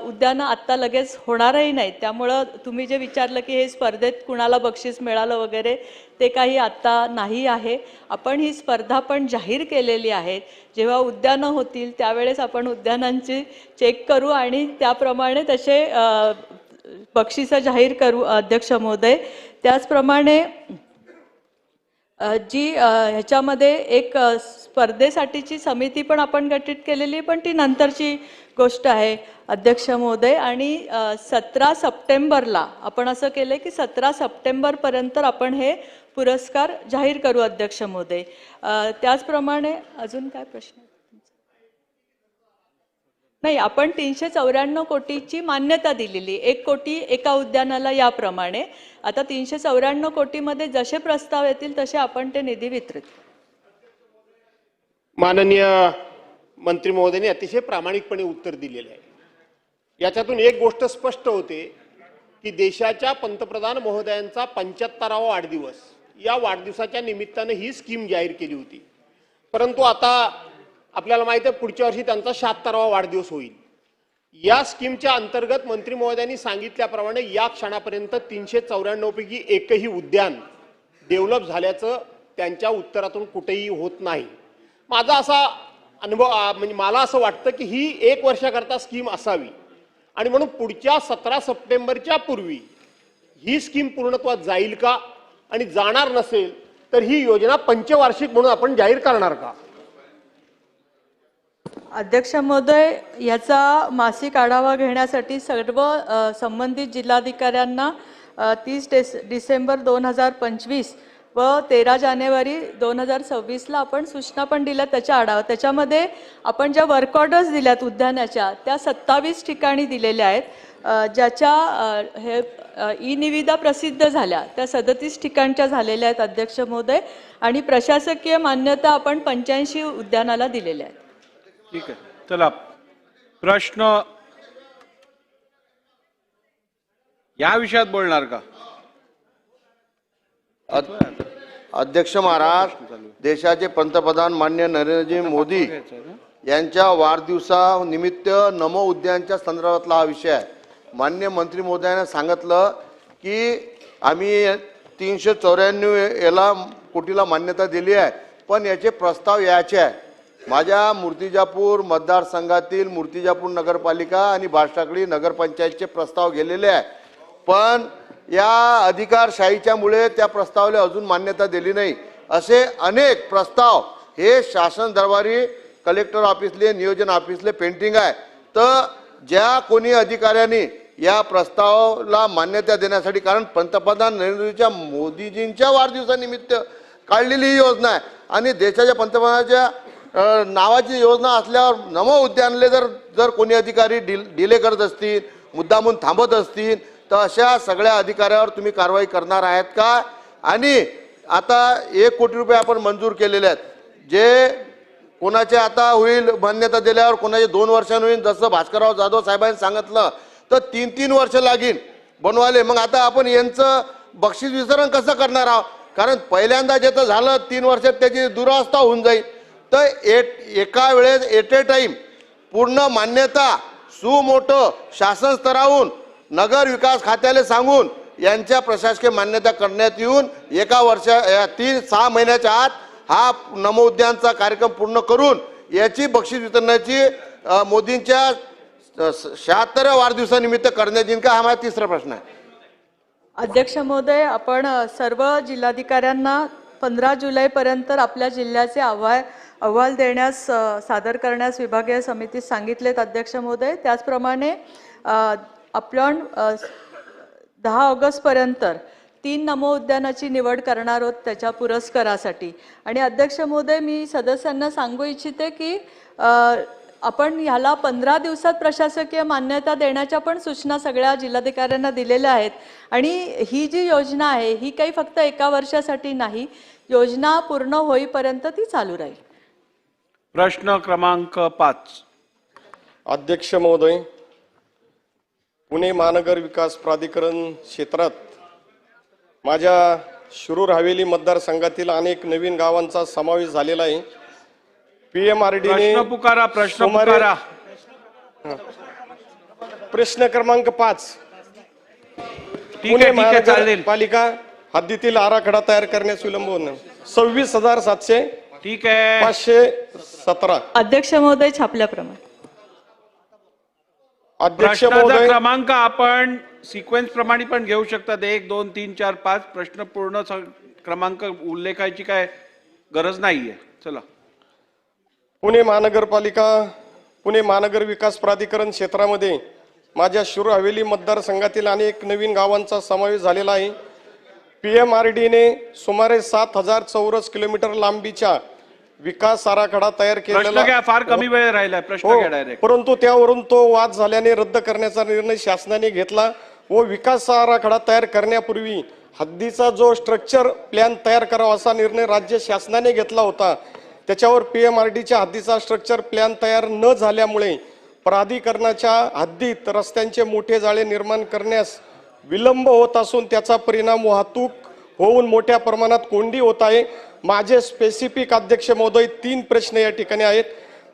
उद्यानं आत्ता लगेच होणारही नाहीत. त्यामुळं तुम्ही जे विचारलं की हे स्पर्धेत कुणाला बक्षीस मिळालं वगैरे ते काही आत्ता नाही आहे. आपण ही स्पर्धा पण जाहीर केलेली आहे. जेव्हा उद्यानं होतील त्यावेळेस आपण उद्यानांची चेक करू आणि त्याप्रमाणे तसे बक्षिसं जाहीर करू अध्यक्ष महोदय. त्याचप्रमाणे जी ह्याच्यामध्ये एक स्पर्धेसाठीची समिती पण आपण गठीत केलेली पण ती नंतरची गोष्ट आहे अध्यक्ष महोदय. आणि 17 सप्टेंबरला आपण असं केलं की 17 सप्टेंबरपर्यंत आपण हे पुरस्कार जाहीर करू अध्यक्ष महोदय. त्याचप्रमाणे अजून काय प्रश्न? नाही, आपण 394 कोटीची मान्यता दिलेली, 1 कोटी एका उद्यानाला याप्रमाणे. आता 394 कोटीमध्ये जसे प्रस्ताव येतील तसे आपण ते निधी वितरित. माननीय मंत्री महोदयांनी अतिशय प्रामाणिकपणे उत्तर दिलेले आहे. याच्यातून एक गोष्ट स्पष्ट होते की देशाच्या पंतप्रधान महोदयांचा 75वा वाढदिवस, या वाढदिवसाच्या निमित्तानं ही स्कीम जाहीर केली होती. परंतु आता आपल्याला माहिती आहे पुढच्या वर्षी त्यांचा 76वा वाढदिवस होईल. या स्कीमच्या अंतर्गत मंत्री महोदयांनी सांगितल्याप्रमाणे या क्षणापर्यंत 394 पैकी एकही उद्यान डेव्हलप झाल्याचं त्यांच्या उत्तरातून कुठेही होत नाही. माझा असा अनुभव म्हणजे मला असं वाटतं की ही 1 वर्षाकरता स्कीम असावी आणि म्हणून पुढच्या 17 सप्टेंबरच्या पूर्वी ही स्कीम पूर्णत्वात जाईल का, आणि जाणार नसेल तर ही योजना पंचवार्षिक म्हणून आपण जाहीर करणार का? अध्यक्ष महोदय, याचा मासिक आढावा घेण्यासाठी सर्व संबंधित जिल्हाधिकाऱ्यांना 30 डिसेंबर 2025 व 13 जानेवारी 2026ला आपण सूचना पण दिल्या त्याच्या आढावा. त्याच्यामध्ये आपण ज्या वर्क ऑर्डर्स दिल्यात उद्यानाच्या त्या 27 ठिकाणी दिलेल्या आहेत. ज्याच्या हे ई निविदा प्रसिद्ध झाल्या त्या 37 ठिकाणच्या झालेल्या आहेत अध्यक्ष महोदय, आणि प्रशासकीय मान्यता आपण 85 उद्यानाला दिलेल्या आहेत. ठीक आहे, चला प्रश्न या विषयात बोलणार का? अध्यक्ष महाराज, देशाचे पंतप्रधान माननीय नरेंद्रजी मोदी यांच्या वाढदिवसानिमित्त नमो उद्यानच्या संदर्भातला हा विषय आहे. माननीय मंत्री महोदयाने सांगितलं की आम्ही 394 कोटीला मान्यता दिली आहे, पण याचे प्रस्ताव यायचे आहे. माझ्या मूर्तिजापूर मतदारसंघातील मूर्तिजापूर नगरपालिका आणि बारसाकळी नगरपंचायतचे प्रस्ताव गेलेले आहे, पण या अधिकारशाहीच्यामुळे त्या प्रस्तावाला अजून मान्यता दिली नाही. असे अनेक प्रस्ताव हे शासन दरबारी कलेक्टर ऑफिसले नियोजन ऑफिसले पेंटिंग आहे. तर ज्या कोणी अधिकाऱ्यांनी या प्रस्तावाला मान्यता देण्यासाठी, कारण पंतप्रधान नरेंद्र मोदीजींच्या वाढदिवसानिमित्त काढलेली ही योजना आहे आणि देशाच्या पंतप्रधानाच्या नावाची योजना असल्यावर नमो उद्यानले जर कोणी अधिकारी डिले करत असतील, मुद्दामून थांबत असतील, तर अशा सगळ्या अधिकाऱ्यावर तुम्ही कारवाई करणार आहेत का? आणि आता 1 कोटी रुपये आपण मंजूर केलेले आहेत, जे कोणाचे आता होईल मान्यता दिल्यावर कोणाचे 2 वर्षांनी होईल. जसं भास्करराव जाधव साहेबांनी सांगितलं तर 3-3 वर्ष लागीन बनवाले. मग आता आपण यांचं बक्षीस वितरण कसं करणार आहोत? कारण पहिल्यांदा जे तर झालं 3 वर्षात त्याची दुरावस्था होऊन जाईल. तर एका वेळेस एट ए टाईम पूर्ण मान्यता सुमोठं शासन स्तरावरून नगर विकास खात्याला सांगून यांच्या प्रशासकीय मान्यता करण्यात येऊन 6 महिन्याच्या आत हा नमो उद्यानचा कार्यक्रम पूर्ण करून याची बक्षीस वितरणाची मोदींच्या 76व्या वाढदिवसानिमित्त करण्यात येईल का? हा माझा तिसरा प्रश्न आहे. अध्यक्ष महोदय, आपण सर्व जिल्हाधिकाऱ्यांना 15 जुलैपर्यंत आपल्या जिल्ह्याचे अहवाल देण्यास सादर करण्यास विभागीय समितीत सांगितलेत अध्यक्ष महोदय. त्याचप्रमाणे आपण 10 ऑगस्टपर्यंत 3 नमो उद्यानाची निवड करणार आहोत त्याच्या पुरस्कारासाठी. आणि अध्यक्ष महोदय, मी सदस्यांना सांगू इच्छिते की आपण ह्याला 15 दिवसात प्रशासकीय मान्यता देण्याच्या पण सूचना सगळ्या जिल्हाधिकाऱ्यांना दिलेल्या आहेत. आणि ही जी योजना आहे ही काही फक्त 1 वर्षासाठी नाही, योजना पूर्ण होईपर्यंत ती चालू राहील. प्रश्न क्रमांक 5. अध्यक्ष महोदय, पुणे महानगर विकास प्राधिकरण क्षेत्रात माझ्या शिरूर हवेली मतदारसंघातील अनेक नवीन गावांचा समावेश झालेला आहे. PMRD ने प्रश्न पुकारा. प्रश्न क्रमांक 5. पुणे महानगरपालिका हद्दीतील आराखडा तयार करण्यास विलंब होणं. 26,700. ठीक आहे. 517. अध्यक्ष महोदय, छापल्याप्रमाणे. अध्यक्ष प्रश्नाचा महोदय, क्रमांक आपण सिक्वेन्स प्रमाणे पण घेऊ शकतात. 1, 2, 3, 4, 5 प्रश्न पूर्ण क्रमांक उल्लेखाची काय गरज नाहीये. चला. पुणे महानगर विकास प्राधिकरण क्षेत्रामध्ये माझ्या शिरूर हवेली मतदारसंघातील अनेक नवीन गावांचा समावेश झालेला आहे. PMRD ने सुमारे 7,000 चौरस किलोमीटर लांबीच्या विकास आराखडा तयार केलेला. फार कमी वेळ राहिलाय. प्रश्न घ्या डायरेक्ट. परंतु त्यावरून तो वाद झाल्याने रद्द करण्याचा निर्णय शासनाने घेतला व विकास आराखडा तयार करण्यापूर्वी हद्दीचा जो स्ट्रक्चर प्लॅन तयार करावा असा निर्णय राज्य शासनाने घेतला होता. त्याच्यावर PMRDच्या हद्दीचा स्ट्रक्चर प्लॅन तयार न झाल्यामुळे प्राधिकरणाच्या हद्दीत रस्त्यांचे मोठे जाळे निर्माण करण्यास विलंब होत असून त्याचा परिणाम वाहतूक होऊन मोठ्या प्रमाणात कोंडी होत आहे. माझे स्पेसिफिक अध्यक्ष महोदय 3 प्रश्न या ठिकाणी आहेत.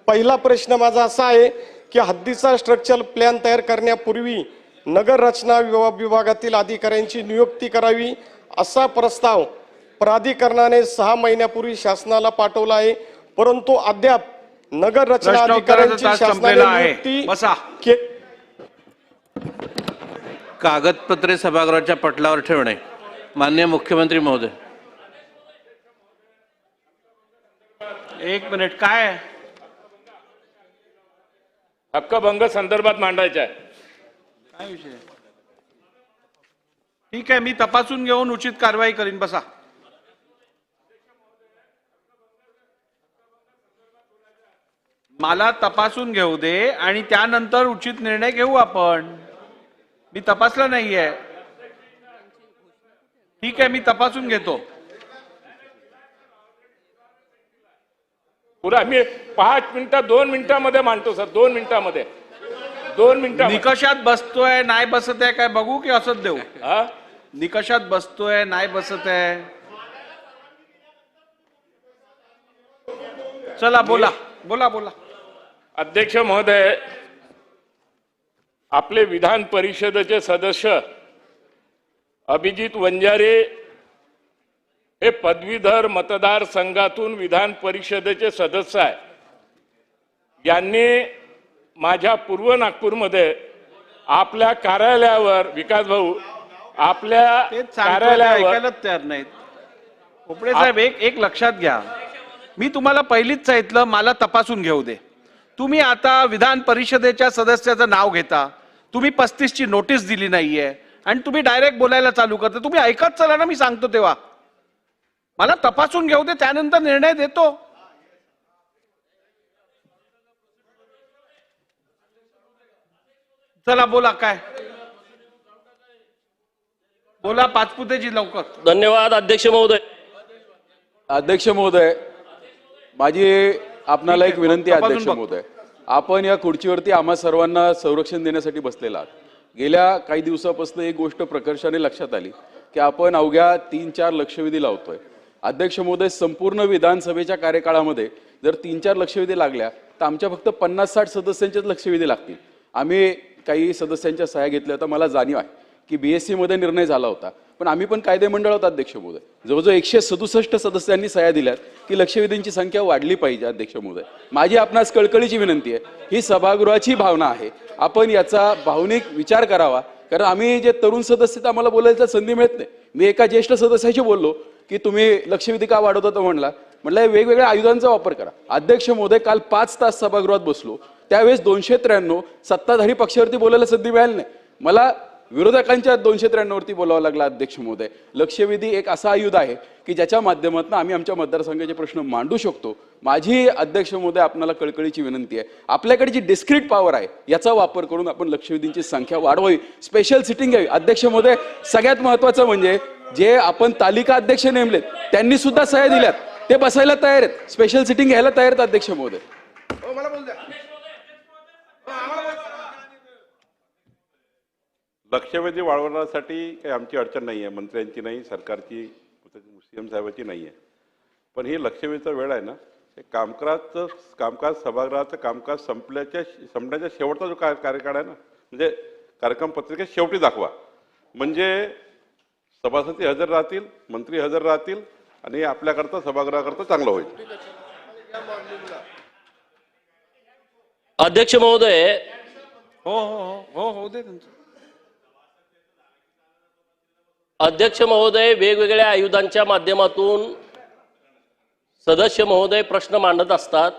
पहिला प्रश्न माझा असा आहे की हद्दीचा स्ट्रक्चरल प्लॅन तयार करण्यापूर्वी नगर रचना विभागातील अधिकाऱ्यांची नियुक्ती करावी असा प्रस्ताव प्राधिकरणाने 6 महिन्यापूर्वी शासनाला पाठवला आहे, परंतु अद्याप नगर रचना अधिकाऱ्यांची शासनाने नियुक्ती कागदपत्रे सभागृहाच्या पटलावर ठेवणे. माननीय मुख्यमंत्री महोदय. 1 मिनिट. काय हक्कभंग संदर्भात मांडायचा आहे. काय विषय? ठीक आहे, मी तपासून घेऊन उचित कारवाई करीन. बसा. मला तपासून घेऊ दे आणि त्यानंतर उचित निर्णय घेऊ आपण. मी तपासला नाहीये. ठीक आहे, मी तपासून घेतो. पुरा मी 5 मिनिटं 2 मिनिटांमध्ये मांडतो सर. 2 मिनिटांमध्ये 2 मिनिटं. निकषात बसतोय नाही बसत आहे काय बघू की असंच देऊ? निकषात बसतोय नाही बसत आहे. चला बोला बोला बोला. अध्यक्ष महोदय, आपले विधान परिषदेचे सदस्य अभिजित वंजारे हे पदवीधर मतदारसंघातून विधान परिषदेचे सदस्य आहे. यांनी माझ्या पूर्व नागपूरमध्ये आपल्या कार्यालयावर, विकास भाऊ, आपल्या कार्यालयावर ऐकायलाच तयार नाहीत. उपडे साहेब, एक लक्षात घ्या. मी तुम्हाला पहिलीच सांगितलं मला तपासून घेऊ दे. तुम्ही आता विधान परिषदेच्या सदस्याचं नाव घेता. तुम्ही 35 ची नोटीस दिली नाहीये आणि तुम्ही डायरेक्ट बोलायला चालू करता. तुम्ही ऐकत चला ना, मी सांगतो तेव्हा. मला तपासून घेऊ दे, त्यानंतर निर्णय देतो. चला बोला. काय बोला पाचपुतेजी, लवकर. धन्यवाद अध्यक्ष महोदय. अध्यक्ष महोदय, माझी आपणाला एक विनंती आहे. अध्यक्ष महोदय, आपण या खुर्चीवरती आम्हा सर्वांना संरक्षण देण्यासाठी बसलेला आहात. गेल्या काही दिवसापासून एक गोष्ट प्रकर्षाने लक्षात आली की आपण अवघ्या 3-4 लक्षवेधी लावतोय. अध्यक्ष महोदय, संपूर्ण विधानसभेच्या कार्यकाळामध्ये जर 3-4 लक्षवेधी लागल्या तर आमच्या फक्त 50-60 सदस्यांचेच लक्षवेधी लागतील. आम्ही काही सदस्यांच्या सह्या घेतल्या. तर मला जाणीव आहे की BSc मध्ये निर्णय झाला होता, पण आम्ही पण कायदेमंडळ होता. अध्यक्ष महोदय, जवळजवळ 167 सदस्यांनी सह्या दिल्यात की लक्षवेधींची संख्या वाढली पाहिजे. अध्यक्ष महोदय, माझी आपणास कळकळीची विनंती आहे, ही सभागृहाची भावना आहे, आपण याचा भावनिक विचार करावा. कारण आम्ही जे तरुण सदस्य आम्हाला बोलायला संधी मिळत नाही. मी एका ज्येष्ठ सदस्याशी बोललो की तुम्ही लक्षवेधी का वाढवता, तर म्हटलं वेगवेगळ्या आयुधांचा वापर करा. अध्यक्ष महोदय, काल 5 तास सभागृहात बसलो, त्यावेळेस 293 सत्ताधारी पक्षावरती बोलायला संधी मिळाली नाही. मला विरोधकांच्या 293 वरती बोलावं लागलं. अध्यक्ष महोदय, लक्षवेधी एक असा आयुध आहे की ज्याच्या माध्यमातून आम्ही आमच्या मतदारसंघाचे प्रश्न मांडू शकतो. माझी अध्यक्ष महोदय आपल्याला कळकळीची विनंती आहे, आपल्याकडे जी डिस्क्रीट पॉवर आहे याचा वापर करून आपण लक्षवेधींची संख्या वाढवावी, स्पेशल सिटिंग घ्यावी. अध्यक्ष महोदय, सगळ्यात महत्वाचं म्हणजे जे आपण तालिका अध्यक्ष नेमलेत त्यांनी सुद्धा सह्या दिल्यात, ते बसायला तयार आहेत, स्पेशल सिटिंग घ्यायला तयार आहेत. अध्यक्ष महोदय, लक्षवेधी वाढवण्यासाठी काही आमची अडचण नाही आहे, मंत्र्यांची नाही, सरकारची, CM साहेबांची नाही आहे. पण ही लक्षवेधीचा वेळ आहे ना, हे कामकाज सभागृहाचं कामकाज संपण्याच्या शेवटचा जो कार्यकाळ आहे ना, म्हणजे कार्यक्रम पत्रिकेत शेवटी दाखवा, म्हणजे सभासद हजर राहतील, मंत्री हजर राहतील आणि आपल्याकरता सभागृहाकरता चांगलं होईल. अध्यक्ष महोदय, हो दे त्यांचं. अध्यक्ष महोदय, वेगवेगळ्या आयुधांच्या माध्यमातून सदस्य महोदय प्रश्न मांडत असतात.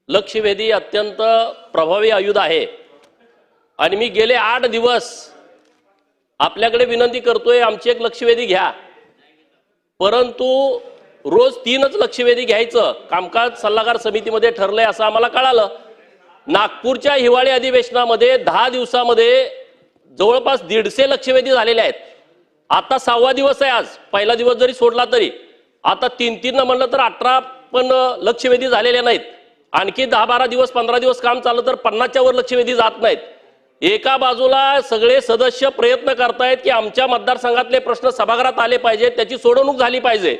लक्षवेधी अत्यंत प्रभावी आयुध आहे आणि मी गेले 8 दिवस आपल्याकडे विनंती करतोय, आमची एक लक्षवेधी घ्या. परंतु रोज 3च लक्षवेधी घ्यायचं कामकाज सल्लागार समितीमध्ये ठरलंय असं आम्हाला कळालं. नागपूरच्या हिवाळी अधिवेशनामध्ये 10 दिवसामध्ये जवळपास 150 लक्षवेधी झालेले आहेत. आता 6वा दिवस आहे आज. पहिला दिवस जरी सोडला तरी आता 3-3 म्हणलं तर 18 पण लक्षवेधी झालेले नाहीत. आणखी 10-12 दिवस 15 दिवस काम चाललं तर 50च्या वर लक्षवेधी जात नाहीत. एका बाजूला सगळे सदस्य प्रयत्न करतायत की आमच्या मतदारसंघातले प्रश्न सभागृहात आले पाहिजेत, त्याची सोडवणूक झाली पाहिजे,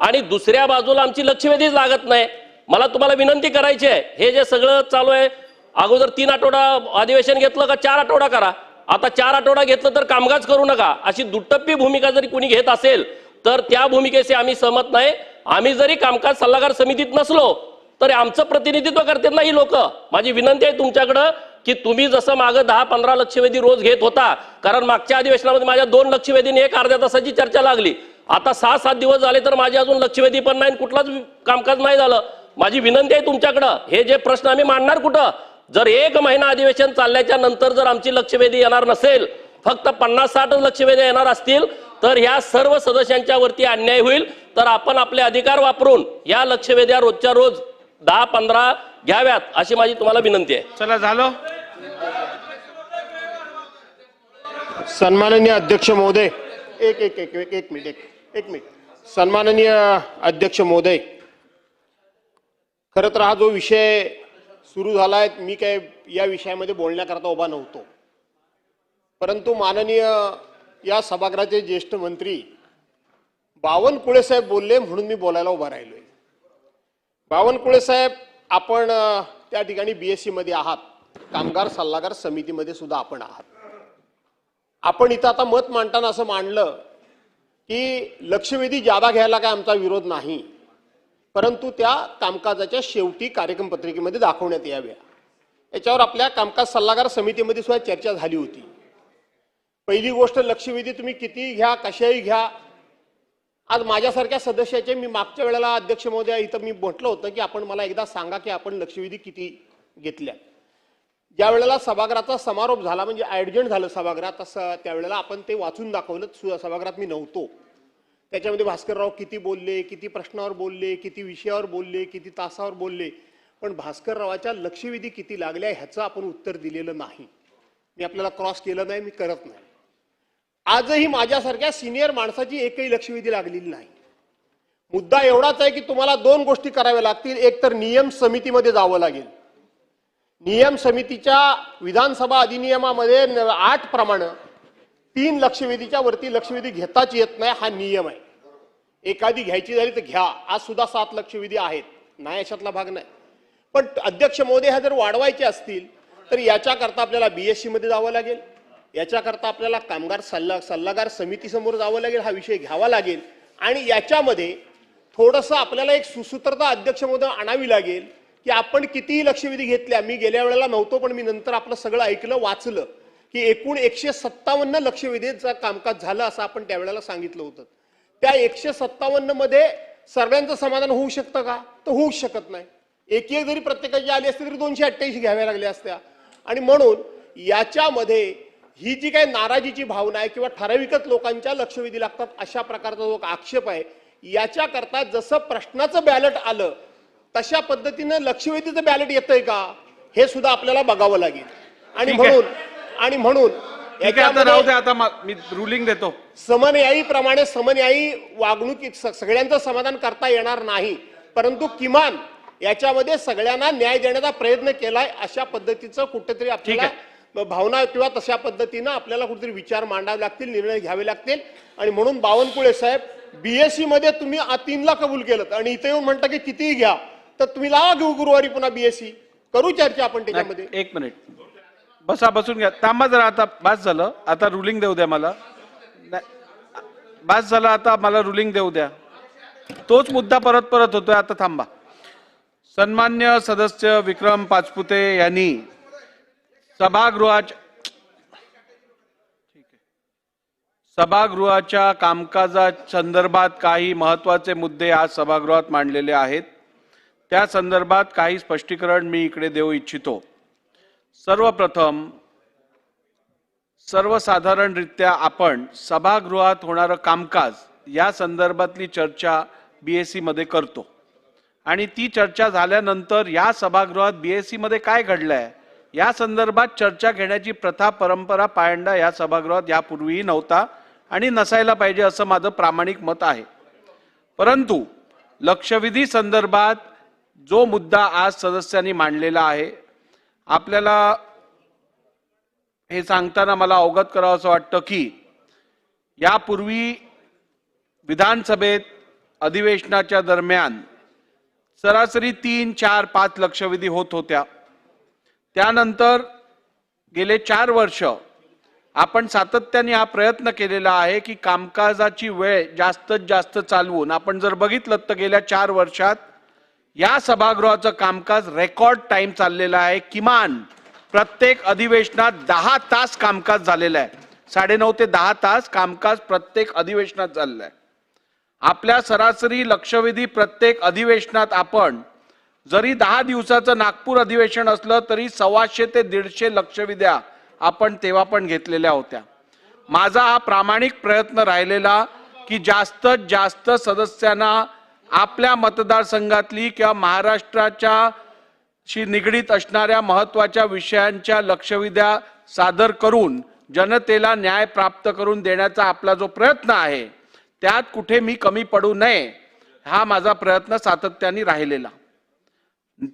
आणि दुसऱ्या बाजूला आमची लक्षवेधीच लागत नाही. मला तुम्हाला विनंती करायची आहे, हे जे सगळं चालू आहे, अगोदर 3 आठवडा अधिवेशन घेतलं का 4 आठवडा करा. आता 4 आठवडा घेतलं तर कामकाज करू नका. अशी दुटप्पी भूमिका जरी कुणी घेत असेल तर त्या भूमिकेशी आम्ही सहमत नाही. आम्ही जरी कामकाज सल्लागार समितीत नसलो तरी आमचं प्रतिनिधित्व करतात ना ही लोक. माझी विनंती आहे तुमच्याकडं की तुम्ही जसं मागं 10-15 लक्षवेधी रोज घेत होता, कारण मागच्या अधिवेशनामध्ये माझ्या 2 लक्षवेधीने 1 अर्ध्या तासाची चर्चा लागली. आता 6-7 दिवस झाले तर माझे अजून लक्षवेधी पण नाही, कुठलाच कामकाज नाही झालं. माझी विनंती आहे तुमच्याकडं, हे जे प्रश्न आम्ही मांडणार कुठं? जर 1 महिना अधिवेशन चालल्याच्या नंतर जर आमची लक्षवेधी येणार नसेल, फक्त 50-60 लक्षवेधी येणार असतील तर ह्या सर्व सदस्यांच्या वरती अन्याय होईल. तर आपण आपले अधिकार वापरून या लक्षवेध्या रोजच्या रोज 10-15 घ्याव्यात अशी माझी तुम्हाला विनंती आहे. चला झालं. सन्माननीय अध्यक्ष महोदय, एक मिनिट. सन्माननीय अध्यक्ष महोदय, खरं तर हा जो विषय सुरू झाला आहे, मी काय या विषयामध्ये बोलण्याकरता उभा नव्हतो, परंतु माननीय या सभागृहाचे ज्येष्ठ मंत्री बावनकुळे साहेब बोलले म्हणून मी बोलायला उभा राहिलोय. बावनकुळे साहेब, आपण त्या ठिकाणी BSc मध्ये आहात, कामगार सल्लागार समितीमध्ये सुद्धा आपण आहात. आपण इथं आता मत मांडताना असं मांडलं की लक्षवेधी जादा घ्यायला काय आमचा विरोध नाही, परंतु त्या कामकाजाच्या शेवटी कार्यक्रम पत्रिकेमध्ये दाखवण्यात याव्या. याच्यावर आपल्या कामकाज सल्लागार समितीमध्ये सुद्धा चर्चा झाली होती. पहिली गोष्ट, लक्षवेधी तुम्ही किती घ्या, कशाही घ्या. आज माझ्यासारख्या सदस्याचे, मी मागच्या वेळेला अध्यक्ष महोदय इथं मी म्हटलं होतं की आपण मला एकदा सांगा की आपण लक्षवेधी किती घेतल्या. ज्या वेळेला सभागृहाचा समारोप झाला, म्हणजे ॲडजंट झालं सभागृहात, तसं त्यावेळेला आपण ते वाचून दाखवलं. सभागृहात मी नव्हतो. त्याच्यामध्ये भास्करराव किती बोलले, किती प्रश्नावर बोलले, किती विषयावर बोलले, किती तासावर बोलले, पण भास्कररावाच्या लक्षवेधी किती लागल्या ह्याचं आपण उत्तर दिलेलं नाही. मी आपल्याला क्रॉस केलं नाही, मी करत नाही. आजही माझ्यासारख्या सिनियर माणसाची एकही लक्षवेधी लागलेली नाही. मुद्दा एवढाच आहे की तुम्हाला 2 गोष्टी कराव्या लागतील. एक तर नियम समितीमध्ये जावं लागेल. नियम समितीच्या विधानसभा अधिनियमामध्ये 8 प्रमाणे 3 लक्षवेधीच्या वरती लक्षवेधी घेताच येत नाही, हा नियम आहे. एखादी घ्यायची झाली तर घ्या. आज सुद्धा 7 लक्षवेधी आहेत, नाही अशातला भाग नाही. पण अध्यक्ष महोदय, ह्या जर वाढवायचे असतील तर याच्याकरता आपल्याला BSc मध्ये जावं लागेल, याच्याकरता आपल्याला कामगार सल्लागार समितीसमोर जावं लागेल, हा विषय घ्यावा लागेल. आणि याच्यामध्ये थोडंसं आपल्याला एक सुसूत्रता अध्यक्ष महोदय आणावी लागेल की आपण कितीही लक्षवेधी घेतल्या. मी गेल्या वेळेला नव्हतो, पण मी नंतर आपलं सगळं ऐकलं, वाचलं की एकूण 157 लक्षवेधीचं कामकाज झालं असं आपण त्यावेळेला सांगितलं होतं. त्या 157 मध्ये सर्वांचं समाधान होऊ शकतं का? तर होऊ शकत नाही. एक जरी प्रत्येकाची आली असती तरी 288 घ्याव्या लागल्या असत्या. आणि म्हणून याच्यामध्ये ही जी काही नाराजीची भावना आहे किंवा ठराविकच लोकांच्या लक्षवेधी लागतात अशा प्रकारचा जो आक्षेप आहे, याच्याकरता जसं प्रश्नाचं बॅलट आलं तशा पद्धतीनं लक्षवेधीचं बॅलट येतंय का हे सुद्धा आपल्याला बघावं लागेल. आणि म्हणून राहू दे, आता मी रुलिंग देतो. समन्यायीप्रमाणे समन्यायी वागणुकीत सगळ्यांचं समाधान करता येणार नाही, परंतु किमान याच्यामध्ये सगळ्यांना न्याय देण्याचा प्रयत्न केलाय अशा पद्धतीचं कुठेतरी आपल्याला भावना किंवा तशा पद्धतीनं आपल्याला कुठेतरी विचार मांडावे लागतील, निर्णय घ्यावे लागतील. आणि म्हणून बावनकुळे साहेब, BSc मध्ये तुम्ही 3ला कबूल केलं आणि इथे येऊन म्हणता की कितीही घ्या, तर तुम्ही लावा घेऊ गुरुवारी पुन्हा BSc करू चर्चा आपण त्याच्यामध्ये. 1 मिनिट बसा, बसून घ्या. थांबा जरा, आता बस झालं, आता रुलिंग देऊ द्या मला. बस झालं, आता मला रुलिंग देऊ द्या. तोच मुद्दा परत होतोय, आता थांबा. सन्मान्य सदस्य विक्रम पाचपुते यांनी सभागृहाच्या कामकाजा संदर्भात काही महत्त्वाचे मुद्दे आज सभागृहात मांडलेले आहेत. त्या संदर्भात काही स्पष्टीकरण मी इकडे देऊ इच्छितो. सर्वप्रथम, सर्वसाधारणरित्या आपण सभागृहात होणारं कामकाज या संदर्भातली चर्चा BSc मध्ये करतो आणि ती चर्चा झाल्यानंतर या सभागृहात BSc मध्ये काय घडलंय या संदर्भात चर्चा घेण्याची प्रथा परंपरा पायंडा या सभागृहात यापूर्वीही नव्हता आणि नसायला पाहिजे असं माझं प्रामाणिक मत आहे. परंतु लक्षवेधी संदर्भात जो मुद्दा आज सदस्यांनी मांडलेला आहे, आपल्याला हे सांगताना मला अवगत करावं असं वाटतं की यापूर्वी विधानसभेत अधिवेशनाच्या दरम्यान सरासरी 3, 4, 5 लक्षवेधी होत होत्या. त्यानंतर गेले 4 वर्ष आपण सातत्याने हा प्रयत्न केलेला आहे की कामकाजाची वेळ जास्तीत जास्त चालवून, आपण जर बघितलं तर गेल्या 4 वर्षात या सभागृहाचं कामकाज रेकॉर्ड टाइम चाललेलं आहे. किमान प्रत्येक अधिवेशनात 10 तास कामकाज झालेलं आहे. 9.5 ते 10 तास कामकाज प्रत्येक अधिवेशनात झालेलं आहे. आपल्या सरासरी लक्षवेधी प्रत्येक अधिवेशनात आपण जरी 10 दिवसाचं नागपूर अधिवेशन असलं तरी 125 ते 150 लक्षवेध्या आपण तेव्हा पण घेतलेल्या होत्या. माझा हा प्रामाणिक प्रयत्न राहिलेला की जास्तीत जास्त सदस्यांना आपल्या मतदारसंघातली किंवा महाराष्ट्राच्या शी निगडीत असणाऱ्या महत्त्वाच्या विषयांच्या लक्षवेध्या सादर करून जनतेला न्याय प्राप्त करून देण्याचा आपला जो प्रयत्न आहे त्यात कुठे मी कमी पडू नये हा माझा प्रयत्न सातत्याने राहिलेला.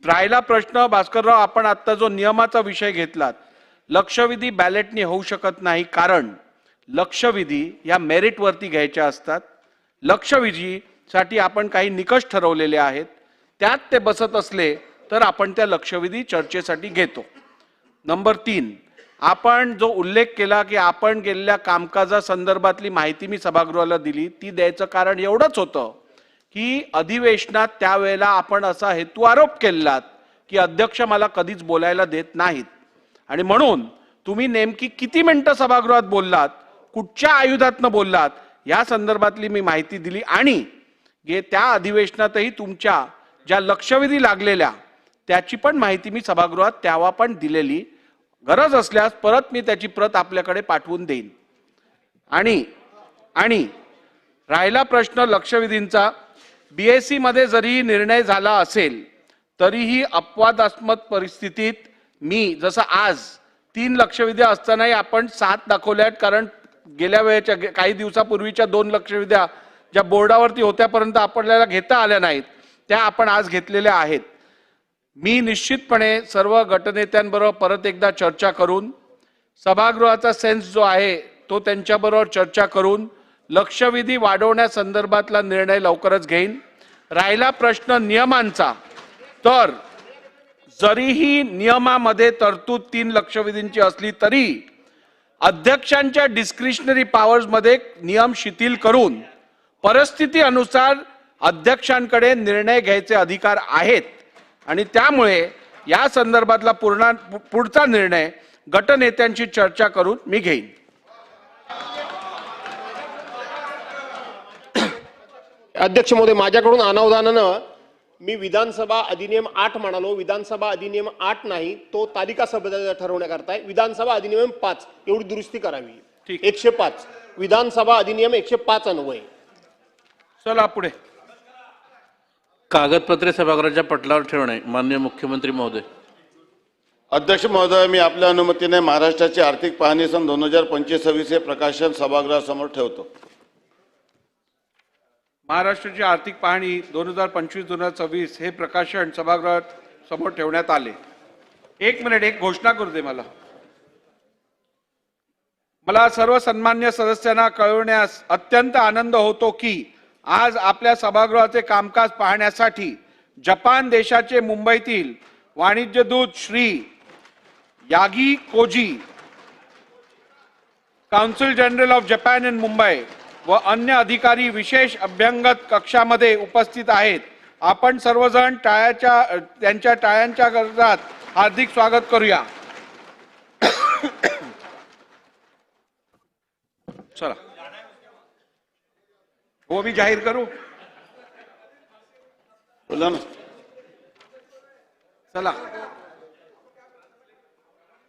राहिला प्रश्न भास्करराव, आपण आता जो नियमाचा विषय घेतलात, लक्षवेधी बॅलेटने होऊ शकत नाही कारण लक्षवेधी या मेरिटवरती घ्यायच्या असतात. लक्षवेधीसाठी आपण काही निकष ठरवलेले आहेत, त्यात ते बसत असले तर आपण त्या लक्षवेधी चर्चेसाठी घेतो. नंबर 3, आपण जो उल्लेख केला की आपण गेलेल्या कामकाजा संदर्भातली माहिती मी सभागृहाला दिली, ती द्यायचं कारण एवढंच होतं की अधिवेशनात त्यावेळेला आपण असा हेतू आरोप केलात की अध्यक्ष मला कधीच बोलायला देत नाहीत आणि म्हणून तुम्ही नेमकी किती मिनिटं सभागृहात बोललात, कुठच्या आयुधातनं बोललात या संदर्भातली मी माहिती दिली आणि त्या अधिवेशनातही तुमच्या ज्या लक्षवेधी लागलेल्या त्याची पण माहिती मी सभागृहात तेव्हा पण दिलेली. गरज असल्यास परत मी त्याची प्रत आपल्याकडे पाठवून देईन. आणि राहिला प्रश्न लक्षवेधींचा, BSc मध्ये जरी निर्णय झाला असेल तरीही अपवादात्मक परिस्थितीत मी जसं आज 3 लक्षवेध्या असतानाही आपण 7 दाखवल्या आहेत कारण गेल्या वेळेच्या काही दिवसापूर्वीच्या 2 लक्षवेध्या ज्या बोर्डावरती होत्यापर्यंत आपल्याला घेता आल्या नाहीत त्या आपण आज घेतलेल्या आहेत. मी निश्चितपणे सर्व गटनेत्यांबरोबर परत एकदा चर्चा करून सभागृहाचा सेन्स जो आहे तो त्यांच्याबरोबर चर्चा करून लक्षवेधी वाढवण्यासंदर्भातला निर्णय लवकरच घेईन. राहिला प्रश्न नियमांचा, तर जरीही नियमामध्ये तरतूद 3 लक्षवेधींची असली तरी अध्यक्षांच्या डिस्क्रिशनरी पॉवर्समध्ये नियम शिथिल करून परिस्थिती अनुसार अध्यक्षांकडे निर्णय घ्यायचे अधिकार आहेत आणि त्यामुळे या संदर्भातला पुढचा निर्णय गटनेत्यांची चर्चा करून मी घेईन. अध्यक्ष महोदय, माझ्याकडून अनावधानानं मी विधानसभा अधिनियम 8 म्हणालो. विधानसभा अधिनियम 8 नाही, तो तालिका सभा ठरवण्याकरता आहे. विधानसभा अधिनियम 5 एवढी दुरुस्ती करावी. 105 विधानसभा अधिनियम 105 अन्वय. चला पुढे. कागदपत्रे सभागृहाच्या पटलावर ठेवणे. माननीय मुख्यमंत्री महोदय. अध्यक्ष महोदय, मी आपल्या अनुमतीने महाराष्ट्राची आर्थिक पाहणी सन 2025-26 हे प्रकाशन सभागृहासमोर ठेवतो. महाराष्ट्राची आर्थिक पाहणी 2025-2026 हे प्रकाशन सभागृहात समोर ठेवण्यात आले. 1 मिनिट, एक घोषणा करू दे मला. मला सर्व सन्मान्य सदस्यांना कळवण्यास अत्यंत आनंद होतो की आज आपल्या सभागृहाचे कामकाज पाहण्यासाठी जपान देशाचे मुंबईतील वाणिज्यदूत Shri Yagi Koji, council general of Japan in Mumbai व अन्य अधिकारी विशेष अभ्यंगत कक्षामध्ये उपस्थित आहेत. आपण सर्वजण त्यांच्या टाळ्यांच्या गजरात हार्दिक स्वागत करूया. चला हो, मी जाहीर करू. बोला ना. चला,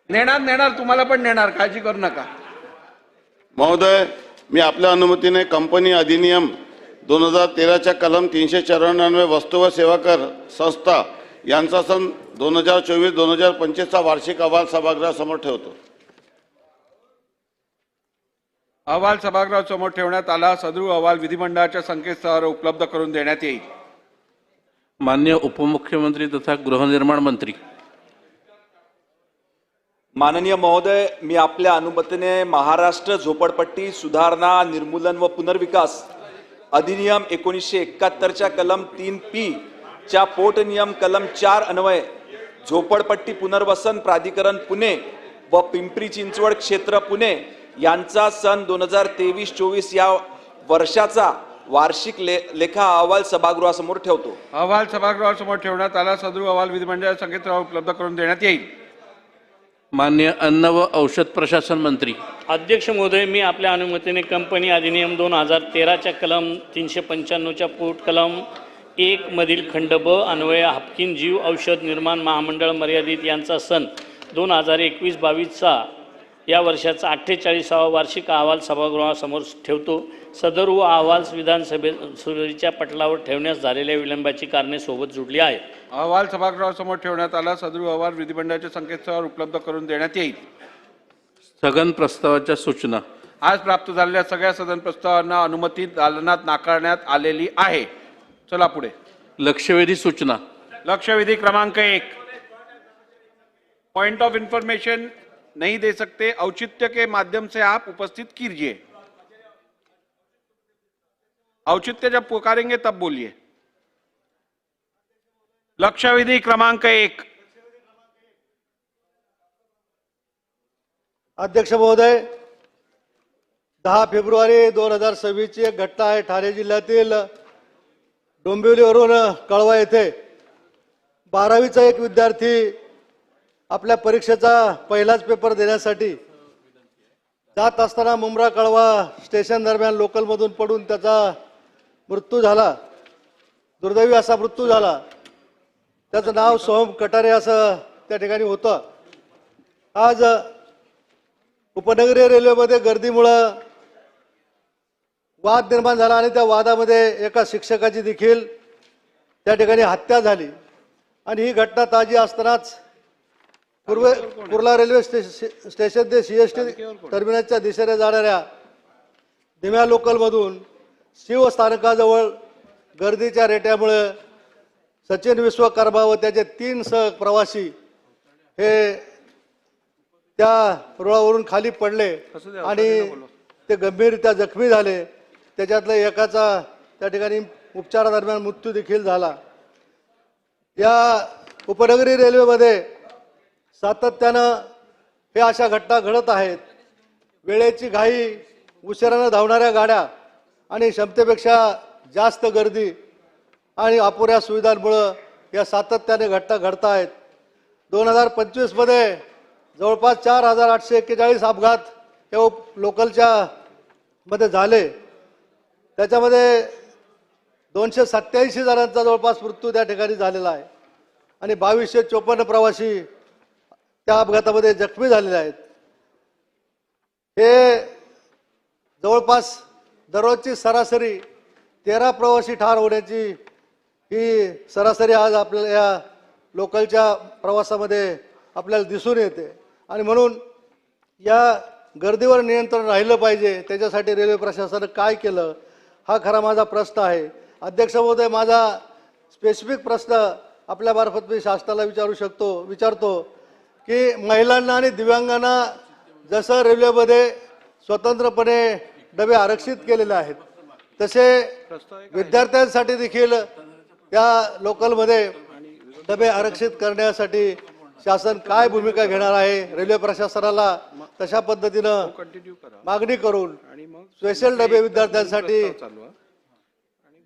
नेणार तुम्हाला पण नेणार, काळजी करू नका. महोदय, मी आपल्या अनुमतीने कंपनी अधिनियम 2013च्या कलम 394 वस्तू व सेवा कर संस्था यांचा सन 2024-2025चा वार्षिक अहवाल सभागृहासमोर ठेवतो. अहवाल सभागृहासमोर ठेवण्यात आला. सदर अहवाल विधिमंडळाच्या संकेतस्थळावर उपलब्ध करून देण्यात येईल. माननीय उपमुख्यमंत्री तथा गृहनिर्माण मंत्री. माननीय महोदय, मी आपल्या अनुमतीने महाराष्ट्र झोपडपट्टी सुधारणा निर्मूलन व पुनर्विकास अधिनियम 1971च्या कलम 3(p) च्या पोटनियम कलम 4 अन्वये झोपडपट्टी पुनर्वसन प्राधिकरण पुणे व पिंपरी चिंचवड क्षेत्र पुणे यांचा सन 2023-24 या वर्षाचा वार्षिक लेखा अहवाल सभागृहासमोर ठेवतो. अहवाल सभागृहासमोर ठेवण्यात आला. सदर अहवाल विधिमंडळाच्या संकेतस्थळावर उपलब्ध करून देण्यात येईल. माननीय अन्न व औषध प्रशासन मंत्री. अध्यक्ष महोदय, मी आपल्या अनुमतीने कंपनी अधिनियम 2013च्या कलम 395च्या पोट कलम 1 मधील खंड ब अन्वये हाफकिन जीव औषध निर्माण महामंडळ मर्यादित यांचा सन 2021-22चा या वर्षाचा 48वा वार्षिक अहवाल सभागृहासमोर ठेवतो. सदर व अहवाल विधानसभेच्या पटलावर ठेवण्यास झालेल्या विलंबाची कारणे सोबत जुळली आहेत. अहवाल सभागृहासमोर ठेवण्यात आला. सदर अहवाल विधिमंडळाच्या संकेतस्थळावर उपलब्ध करून देण्यात येईल. स्थगन प्रस्तावाच्या सूचना. आज प्राप्त झालेल्या सगळ्या सदन प्रस्तावांना अनुमती दालनात नाकारण्यात आलेली आहे. चला पुढे. लक्षवेधी सूचना. लक्षवेधी क्रमांक 1. पॉइंट ऑफ इंफॉर्मेशन नहीं दे सकते, औचित्य के माध्यम से आप उपस्थित कीजिए. औचित्य जब पुकारेंगे तब बोलिए. लक्षवेधी क्रमांक 1. अध्यक्ष महोदय, 10 फेब्रुवारी 2026 ची एक घटना आहे. ठाणे जिल्ह्यातील डोंबिवलीवरून कळवा येथे 12वीचा एक विद्यार्थी आपल्या परीक्षेचा पहिलाच पेपर देण्यासाठी जात असताना मुंब्रा कळवा स्टेशन दरम्यान लोकलमधून पडून त्याचा मृत्यू झाला. दुर्दैवी असा मृत्यू झाला. त्याचं नाव सोहम कटारे असं त्या ठिकाणी होतं. आज उपनगरीय रेल्वेमध्ये गर्दीमुळं वाद निर्माण झाला आणि त्या वादामध्ये एका शिक्षकाची देखील त्या ठिकाणी हत्या झाली. आणि ही घटना ताजी असतानाच कुर्ला रेल्वे स्टेशन ते CST टर्मिनसच्या दिशेने जाणाऱ्या धीम्या लोकलमधून शिव स्थानकाजवळ गर्दीच्या रेट्यामुळे सचिन विश्वकर्मा व त्याचे 3 सहप्रवासी हे त्या रुळावरून खाली पडले आणि ते गंभीररित्या जखमी झाले. त्याच्यातल्या एकाचा त्या ठिकाणी उपचारादरम्यान मृत्यू देखील झाला. या उपनगरी रेल्वेमध्ये सातत्यानं हे अशा घटना घडत आहेत. वेळेची घाई, उशिरानं धावणाऱ्या गाड्या आणि क्षमतेपेक्षा जास्त गर्दी आणि अपुऱ्या सुविधांमुळं या सातत्याने घटना घडत आहेत. 2025 मध्ये जवळपास 4841 अपघात हे लोकलच्या मध्ये झाले. त्याच्यामध्ये 287 जणांचा जवळपास मृत्यू त्या ठिकाणी झालेला आहे आणि 2254 प्रवासी त्या अपघातामध्ये जखमी झालेले आहेत. हे जवळपास दररोजची सरासरी 13 प्रवासी ठार होण्याची ही सरासरी आज आपल्याला या लोकलच्या प्रवासामध्ये आपल्याला दिसून येते. आणि म्हणून या गर्दीवर नियंत्रण राहिलं पाहिजे. त्याच्यासाठी रेल्वे प्रशासनानं काय केलं हा खरा माझा प्रश्न आहे. अध्यक्ष महोदय, माझा स्पेसिफिक प्रश्न आपल्यामार्फत मी शासनाला विचारतो की महिलांना आणि दिव्यांगांना जसं रेल्वेमध्ये स्वतंत्रपणे डबे आरक्षित केलेले आहेत तसे विद्यार्थ्यांसाठी देखील त्या लोकलमध्ये डबे आरक्षित करण्यासाठी शासन काय भूमिका घेणार आहे. रेल्वे प्रशासनाला तशा पद्धतीनं मागणी करून स्पेशल डबे विद्यार्थ्यांसाठी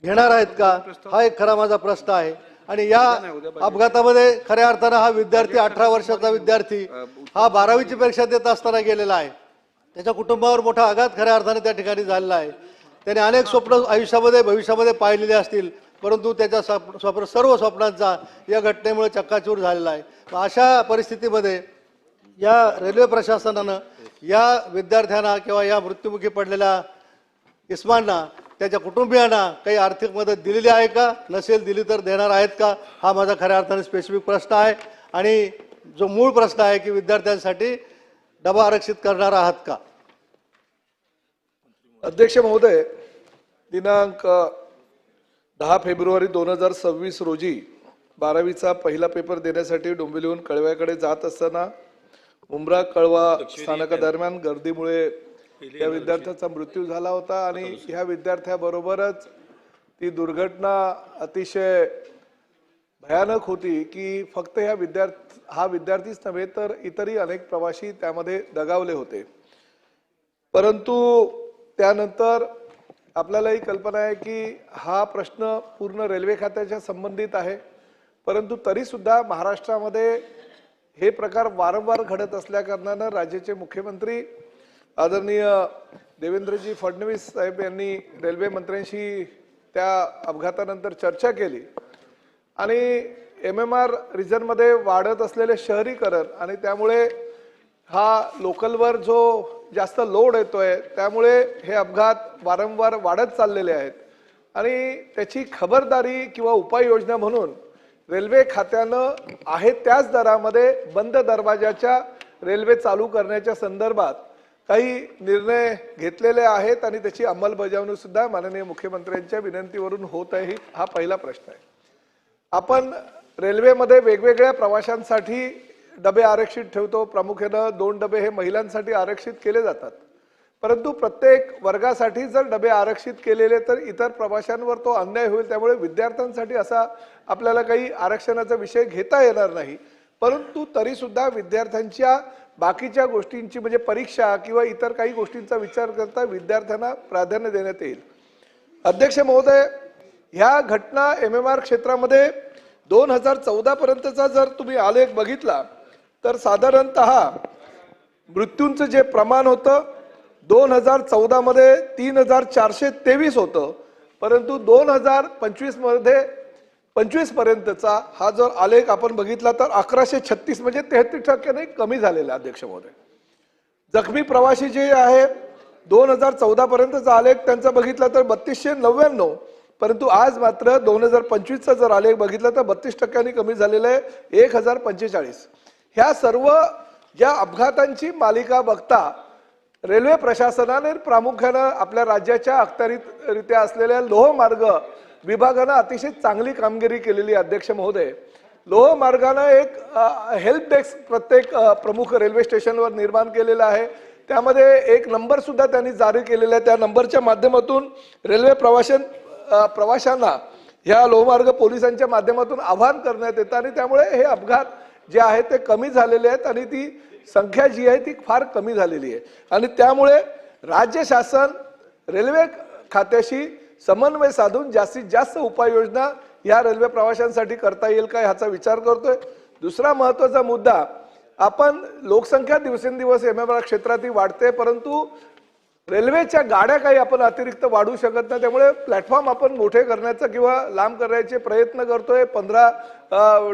घेणार आहेत का हा एक खरा माझा प्रश्न आहे. आणि या अपघातामध्ये खऱ्या अर्थानं हा विद्यार्थी 18 वर्षाचा विद्यार्थी हा 12वीची परीक्षा देत असताना गेलेला आहे. त्याच्या कुटुंबावर मोठा आघात खऱ्या अर्थाने त्या ठिकाणी झालेला आहे. त्याने अनेक स्वप्न आयुष्यामध्ये भविष्यामध्ये पाहिलेले असतील परंतु त्याच्या सर्व स्वप्नांचा या घटनेमुळे चक्काचूर झालेला आहे. अशा परिस्थितीमध्ये या रेल्वे प्रशासनानं या विद्यार्थ्यांना किंवा या मृत्युमुखी पडलेल्या इस्मांना त्याच्या कुटुंबियांना काही आर्थिक मदत दिलेली आहे का, नसेल दिली तर देणार आहेत का हा माझा खऱ्या अर्थाने स्पेसिफिक प्रश्न आहे. आणि जो मूळ प्रश्न आहे की विद्यार्थ्यांसाठी डबा आरक्षित करणार आहात का. अध्यक्ष महोदय, दिनांक 10 फेब्रुवारी 2026 रोजी 12वीचा पहिला पेपर देण्यासाठी डोंबिवलीहून कळव्याकडे जात असताना मुंब्रा कळवा स्थानकादरम्यान गर्दीमुळे त्या विद्यार्थ्याचा मृत्यू झाला होता आणि ह्या विद्यार्थ्याबरोबरच ती दुर्घटना अतिशय भयानक होती की फक्त हा विद्यार्थीच नव्हे तर इतरही अनेक प्रवासी त्यामध्ये दगावले होते. परंतु त्यानंतर आपल्यालाही कल्पना आहे की हा प्रश्न पूर्ण रेल्वे खात्याच्या संबंधित आहे, परंतु तरी सुद्धा महाराष्ट्रामध्ये हे प्रकार वारंवार घडत असल्याकारणानं राज्याचे मुख्यमंत्री आदरणीय देवेंद्रजी फडणवीस साहेब यांनी रेल्वे मंत्र्यांशी त्या अपघातानंतर चर्चा केली आणि MMR रिजनमध्ये वाढत असलेले शहरीकरण आणि त्यामुळे हा लोकलवर जो जास्त लोड येतोय त्यामुळे हे अपघात वारंवार वाढत चाललेले आहेत आणि त्याची खबरदारी किंवा उपाययोजना म्हणून रेल्वे खात्यानं आहे त्याच दरामध्ये बंद दरवाजाच्या रेल्वे चालू करण्याच्या संदर्भात काही निर्णय घेतलेले आहेत आणि त्याची अंमलबजावणी सुद्धा माननीय मुख्यमंत्र्यांच्या विनंतीवरून होत आहे. हा पहिला प्रश्न आहे. आपण रेल्वेमध्ये वेगवेगळ्या प्रवाशांसाठी डबे आरक्षित ठेवतो. प्रामुख्यानं 2 डबे हे महिलांसाठी आरक्षित केले जातात, परंतु प्रत्येक वर्गासाठी जर डबे आरक्षित केलेले तर इतर प्रवाशांवर तो अन्याय होईल. त्यामुळे विद्यार्थ्यांसाठी असा आपल्याला काही आरक्षणाचा विषय घेता येणार नाही, परंतु तरी सुद्धा विद्यार्थ्यांच्या बाकीच्या गोष्टींची म्हणजे परीक्षा किंवा इतर काही गोष्टींचा विचार करता विद्यार्थ्यांना प्राधान्य देण्यात येईल. अध्यक्ष महोदय, ह्या घटना MMR क्षेत्रामध्ये 2014 पर्यंतचा जर तुम्ही आलेख बघितला तर साधारणतः मृत्यूंचं जे प्रमाण होतं 2014 मध्ये 3423 होतं, परंतु 2025 मध्ये 25 पर्यंतचा हा जर आलेख आपण बघितला तर 1136 म्हणजे 33% कमी झालेला. अध्यक्ष महोदय, जखमी प्रवासी जे आहे 2014 पर्यंतचा आलेख त्यांचा बघितला तर 3299, परंतु आज मात्र 2025चा जर आलेख बघितला तर 32% कमी झालेला आहे, 1045. ह्या सर्व ज्या अपघातांची मालिका बघता रेल्वे प्रशासनाने प्रामुख्यानं आपल्या राज्याच्या अखत्यारीतरित्या असलेल्या लोहमार्ग विभागानं अतिशय चांगली कामगिरी केलेली. अध्यक्ष महोदय, लोहमार्गानं एक हेल्प डेस्क प्रत्येक प्रमुख रेल्वे स्टेशनवर निर्माण केलेला आहे. त्यामध्ये एक नंबर सुद्धा त्यांनी जारी केलेला आहे. त्या नंबरच्या माध्यमातून रेल्वे प्रवाशांना ह्या लोहमार्ग पोलिसांच्या माध्यमातून आवाहन करण्यात येतं आणि त्यामुळे हे अपघात जे आहेत ते कमी झालेले आहेत आणि ती संख्या जी आहे ती फार कमी झालेली आहे. आणि त्यामुळे राज्य शासन रेल्वे खात्याशी समन्वय साधून जास्तीत जास्त उपाययोजना या रेल्वे प्रवाशांसाठी करता येईल का ह्याचा विचार करतोय. दुसरा महत्त्वाचा मुद्दा, आपण लोकसंख्या दिवसेंदिवस MMR क्षेत्रातही वाढते, परंतु रेल्वेच्या गाड्या काही आपण अतिरिक्त वाढू शकत नाही. त्यामुळे प्लॅटफॉर्म आपण मोठे करण्याचा किंवा लांब करण्याचे प्रयत्न करतोय. 15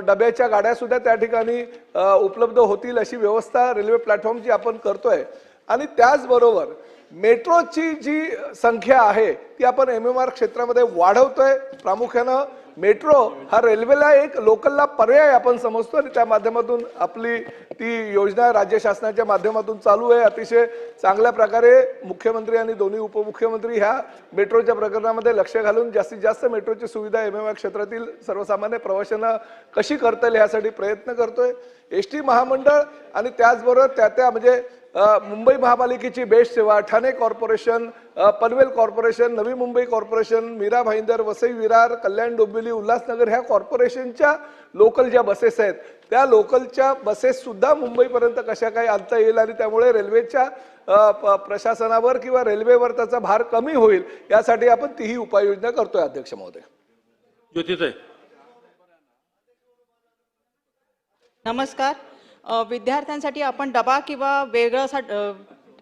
डब्याच्या गाड्या सुद्धा त्या ठिकाणी उपलब्ध होतील अशी व्यवस्था रेल्वे प्लॅटफॉर्मची आपण करतोय. आणि त्याचबरोबर मेट्रोची जी संख्या आहे ती आपण MMR क्षेत्रामध्ये वाढवतोय. प्रामुख्यानं मेट्रो हा रेल्वेला एक लोकलला पर्याय आपण समजतो आणि त्या माध्यमातून आपली ती योजना राज्य शासनाच्या माध्यमातून चालू आहे. अतिशय चांगल्या प्रकारे मुख्यमंत्री आणि दोन्ही उपमुख्यमंत्री ह्या मेट्रोच्या प्रकरणामध्ये लक्ष घालून जास्तीत जास्त मेट्रोची सुविधा MMR क्षेत्रातील सर्वसामान्य प्रवाशांना कशी करता येईल यासाठी प्रयत्न करतोय. ST महामंडळ आणि त्याचबरोबर त्या म्हणजे मुंबई महापालिकेची बेस्ट सेवा, Thane corporation, Panvel corporation, Navi Mumbai corporation, Mira Bhayandar, Vasai Virar, Kalyan Dombivli, Ulhasnagar ह्या कॉर्पोरेशनच्या लोकल ज्या बसेस आहेत त्या लोकलच्या बसेस सुद्धा मुंबईपर्यंत कशा काही आणता येईल आणि त्यामुळे रेल्वेच्या प्रशासनावर किंवा रेल्वेवर त्याचा भार कमी होईल यासाठी आपण तीही उपाययोजना करतोय. अध्यक्ष महोदय. ज्योतिताई. नमस्कार. विद्यार्थ्यांसाठी आपण डबा किंवा वेगळं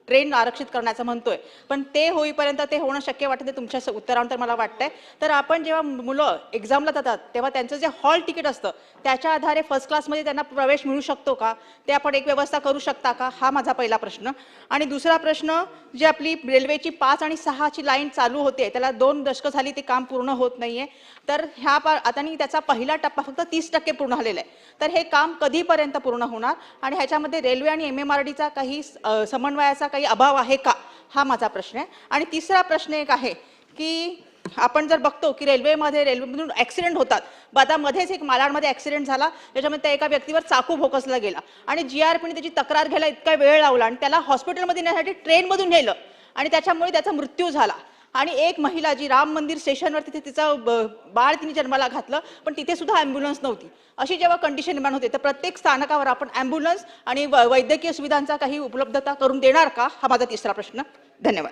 ट्रेन आरक्षित करण्याचं म्हणतोय, पण ते होईपर्यंत ते होणं शक्य वाटत नाही तुमच्या उत्तरानंतर मला वाटतंय. तर आपण जेव्हा मुलं एक्झामला जातात तेव्हा त्यांचं जे हॉल तिकीट असतं त्याच्या आधारे फर्स्ट क्लासमध्ये त्यांना प्रवेश मिळू शकतो का, ते आपण एक व्यवस्था करू शकता का, हा माझा पहिला प्रश्न. आणि दुसरा प्रश्न, जी आपली रेल्वेची 5 आणि 6ची लाईन चालू होते त्याला 2 दशकं झाली ते काम पूर्ण होत नाहीये. तर ह्या आता त्याचा पहिला टप्पा फक्त 30% पूर्ण झालेला आहे. तर हे काम कधीपर्यंत पूर्ण होणार आणि ह्याच्यामध्ये रेल्वे आणि MMRDचा काही समन्वयाचा काही अभाव आहे का, हा माझा प्रश्न आहे. आणि तिसरा प्रश्न एक आहे की आपण जर बघतो की रेल्वेमधून ॲक्सिडेंट होतात, आता मध्येच एक मालाडमध्ये ॲक्सिडेंट झाला, त्याच्यामध्ये त्या एका व्यक्तीवर चाकू भोकसला गेला आणि GRPने त्याची तक्रार घ्यायला इतका वेळ लावला आणि त्याला हॉस्पिटलमध्ये नेण्यासाठी ट्रेनमधून नेलं आणि त्याच्यामुळे त्याचा मृत्यू झाला. आणि एक महिला जी राम मंदिर स्टेशनवर तिथे तिचं बाळ तिने जन्माला घातलं, पण तिथे सुद्धा ॲम्ब्युलन्स नव्हती. अशी जेव्हा कंडिशन निर्माण होते तर प्रत्येक स्थानकावर आपण ॲम्ब्युलन्स आणि वैद्यकीय सुविधांचा काही उपलब्धता करून देणार का, हा माझा तिसरा प्रश्न. धन्यवाद.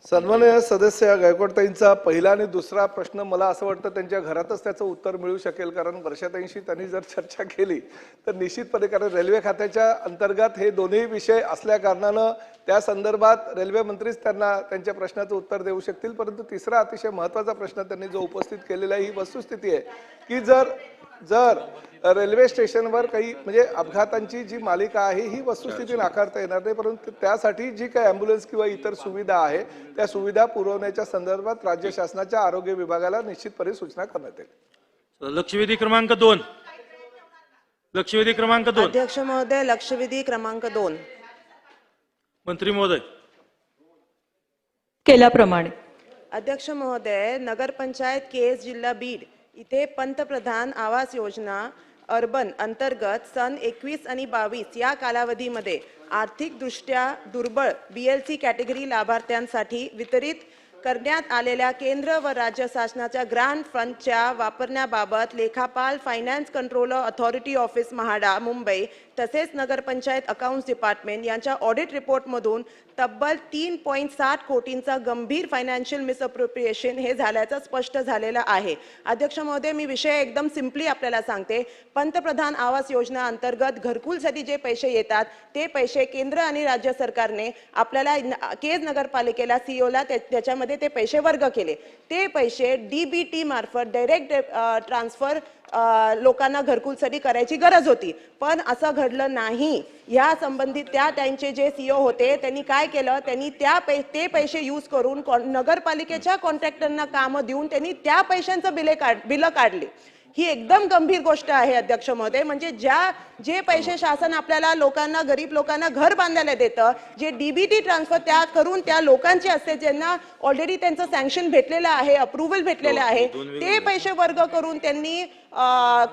सन्माननीय सदस्य गायकवाडताईंचा पहिला आणि दुसरा प्रश्न मला असं वाटतं त्यांच्या घरातच त्याचं उत्तर मिळू शकेल, कारण वर्षाताईंशी त्यांनी जर चर्चा केली तर निश्चितपणे, कारण रेल्वे खात्याच्या अंतर्गत हे दोन्ही विषय असल्या कारणानं त्या संदर्भात रेल्वे मंत्रीच त्यांना त्यांच्या प्रश्नाचं उत्तर देऊ शकतील. परंतु तिसरा अतिशय महत्त्वाचा प्रश्न त्यांनी जो उपस्थित केलेला आहे, ही वस्तुस्थिती आहे की जर रेल्वे स्टेशनवर काही म्हणजे अपघातांची जी मालिका आहे ही वस्तुस्थिती नाकारता येणार नाही, परंतु त्यासाठी जी काही ॲम्ब्युलन्स किंवा इतर सुविधा आहे त्या सुविधा पुरवण्याच्या संदर्भात राज्य शासनाच्या आरोग्य विभागाला निश्चितपणे सूचना करण्यात येईल. लक्षवेधी क्रमांक 2. लक्षवेधी क्रमांक 2. अध्यक्ष महोदय, लक्षवेधी क्रमांक 2. मंत्री महोदय. केल्याप्रमाणे. अध्यक्ष महोदय, नगरपंचायत केस जिल्हा बीड इथे पंतप्रधान आवास योजना अर्बन अंतर्गत सन 21 आणि 22 या कालावधीमध्ये आर्थिकदृष्ट्या दुर्बळ BLC कॅटेगरी लाभार्थ्यांसाठी वितरित करण्यात आलेल्या केंद्र व राज्य शासनाच्या ग्रांट फंडच्या वापरण्याबाबत लेखापाल, finance controller authority office MHADA Mumbai तसेच नगरपंचायत अकाउंट्स डिपार्टमेंट यांच्या ऑडिट रिपोर्टमधून तब्बल 3.7 कोटींचा गंभीर फायनान्शियल मिसअप्रोप्रिएशन हे झाल्याचं स्पष्ट झालेलं आहे. अध्यक्ष महोदय, मी विषय एकदम सिम्पली आपल्याला सांगते. पंतप्रधान आवास योजना अंतर्गत घरकुलसाठी जे पैसे येतात ते पैसे केंद्र आणि राज्य सरकारने आपल्याला केज नगरपालिकेला COला त्याच्यामध्ये ते पैसे वर्ग केले. ते पैसे DBT मार्फत डायरेक्ट ट्रान्सफर लोकांना घरकुलसाठी करायची गरज होती, पण असं घडलं नाही. या संबंधित त्या टाइमचे जे CEO होते त्यांनी काय केलं, त्यांनी ते पैसे यूज करून नगरपालिकेच्या कॉन्ट्रॅक्टरना कामं देऊन त्यांनी त्या पैशांचं बिलं काढली. ही एकदम गंभीर गोष्ट आहे अध्यक्ष महोदय. म्हणजे जे पैसे शासन आपल्याला लोकांना, गरीब लोकांना घर बांधायला देतं, जे DBT ट्रान्सफर त्या करून त्या लोकांचे असते ज्यांना ऑलरेडी त्यांचं सँक्शन भेटलेलं आहे, अप्रुव्हल भेटलेलं आहे, ते पैसे वर्ग करून त्यांनी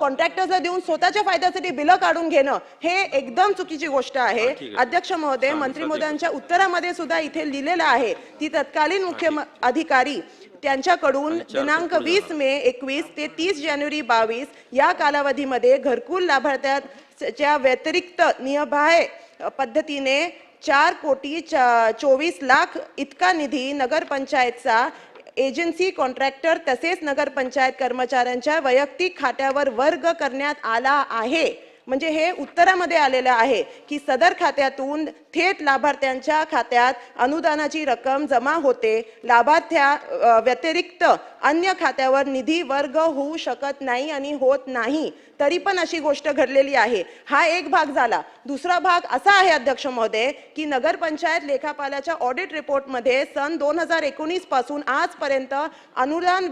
कॉन्ट्रॅक्टर्सला देऊन स्वतःच्या फायद्यासाठी बिलं काढून घेणं हे एकदम चुकीची गोष्ट आहे. अध्यक्ष महोदय, मंत्री महोदयांच्या उत्तरामध्ये सुद्धा इथे लिहिलेलं आहे की तत्कालीन मुख्य अधिकारी त्यांच्याकडून दिनांक 20 मे 21 ते 30 जानेवारी 22 या कालावधीमध्ये घरकुल लाभार्थ्यांच्या व्यतिरिक्त नियबाह्य पद्धतीने 4,24,00,000 इतका निधी नगरपंचायतचा एजन्सी कॉन्ट्रॅक्टर तसेच नगरपंचायत कर्मचाऱ्यांच्या वैयक्तिक खात्यावर वर्ग करण्यात आला आहे. म्हणजे हे उत्तरामध्ये आलेलं आहे की सदर खात्यातून थेट लाभार्थ्यांच्या खात्यात अनुदानाची रक्कम जमा होते. लाभार्थ्या व्यतिरिक्त अन्य खात्यावर निधी वर्ग होऊ शकत नाही आणि होत नाही. तरी पण अशी गोष्ट घडलेली आहे. हा एक भाग झाला. दुसरा भाग असा आहे अध्यक्ष महोदय की नगरपंचायत लेखापालाच्या ऑडिट रिपोर्टमध्ये सन 2019 पासून आजपर्यंत अनुदान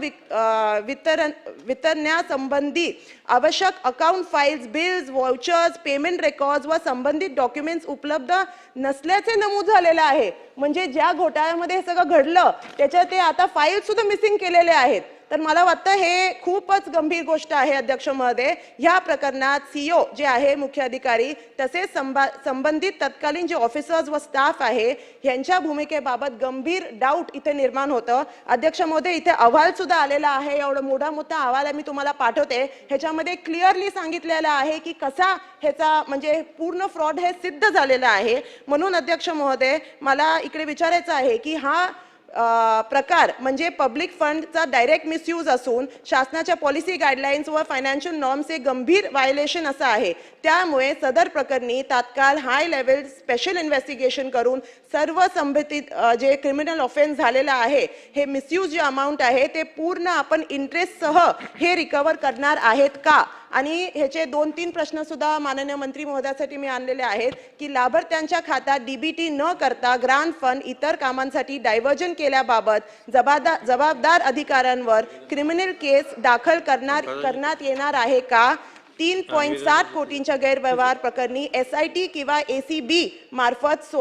वितरण्यासंबंधी आवश्यक account files, bills, vouchers, payment records व संबंधित डॉक्युमेंट्स उपलब्ध नसल्याचे नमूद झालेलं आहे. म्हणजे ज्या घोटाळ्यामध्ये हे सगळं घडलं त्याच्या ते आता फाईल सुद्धा मिसिंग केलेले आहेत. तर मला वाटतं हे खूपच गंभीर गोष्ट आहे अध्यक्ष महोदय. ह्या प्रकरणात CEO जे आहे मुख्य अधिकारी तसेच संबंधित तत्कालीन जे ऑफिसर्स व स्टाफ आहे यांच्या भूमिकेबाबत गंभीर डाऊट इथे निर्माण होतं. अध्यक्ष महोदय, इथे अहवाल सुद्धा आलेला आहे. एवढा मोठा अहवाल मी तुम्हाला पाठवते. ह्याच्यामध्ये क्लिअरली सांगितलेलं आहे की कसा ह्याचा म्हणजे पूर्ण फ्रॉड हे सिद्ध झालेला आहे. म्हणून अध्यक्ष महोदय, मला इकडे विचारायचं आहे की हा प्रकार म्हणजे पब्लिक फंडचा डायरेक्ट मिसयूज असून शासनाच्या पॉलिसी गाईडलाईन्स व फायनान्शियल नॉर्म्सचे गंभीर व्हायोलेशन असं आहे. त्यामुळे सदर प्रकरणी तात्काळ हाय लेवल स्पेशल इन्व्हेस्टिगेशन करून सर्व संबंधित जे क्रिमिनल ऑफेन्स झालेला आहे हे मिसयूज जे अमाऊंट आहे ते पूर्ण आपण इंटरेस्टसह हे रिकवर करणार आहेत का. आणि ह्याचे 2-3 प्रश्न सुद्धा माननीय मंत्री महोदयासाठी मी आणलेले आहेत की लाभार्थ्यांच्या खात्यात DBT न करता ग्रांट फंड इतर कामांसाठी डायव्हर्जन केल्याबाबत जबाबदार अधिकाऱ्यांवर क्रिमिनल केस दाखल करण्यात येणार आहे का. 3.7 कोटींच्या गैरव्यवहार प्रकरणी SIT किंवा ACB मार्फत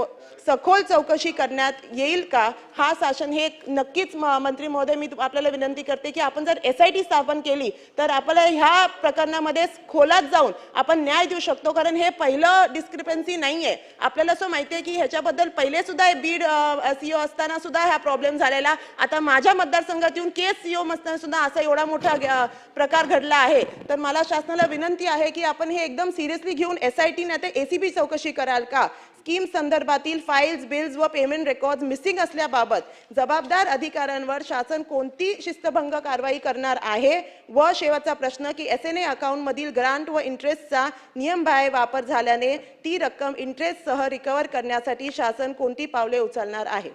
सखोल चौकशी करण्यात येईल का हा शासन हे नक्कीच मंत्री महोदय मी आपल्याला विनंती करते की आपण जर SIT स्थापन केली तर आपल्याला ह्या प्रकरणामध्ये खोलात जाऊन आपण न्याय देऊ शकतो, कारण हे पहिलं डिस्क्रिपन्सी नाहीये. आपल्याला असं माहिती आहे की ह्याच्याबद्दल पहिले सुद्धा बीड CEO असताना सुद्धा हा प्रॉब्लेम झालेला. आता माझ्या मतदारसंघात येऊन केस CEO असताना सुद्धा असा एवढा मोठा प्रकार घडला आहे. तर मला शासनाला विनंती आहे की आपण हे एकदम सिरियसली घेऊन SIT नाही तर ACB चौकशी कराल का. स्कीम संदर्भातील फाइल्स, बिल्स व पेमेंट रेकॉर्ड मिसिंग असल्याबाबत जबाबदार अधिकाऱ्यांवर शासन कोणती शिस्तभंग कारवाई करणार आहे. व शेवटचा प्रश्न की SNA अकाउंट मधील ग्रांट व इंटरेस्टचा नियमबाह्य वापर झाल्याने ती रक्कम इंटरेस्ट सह रिकव्हर करण्यासाठी शासन कोणती पावले उचलणार आहे.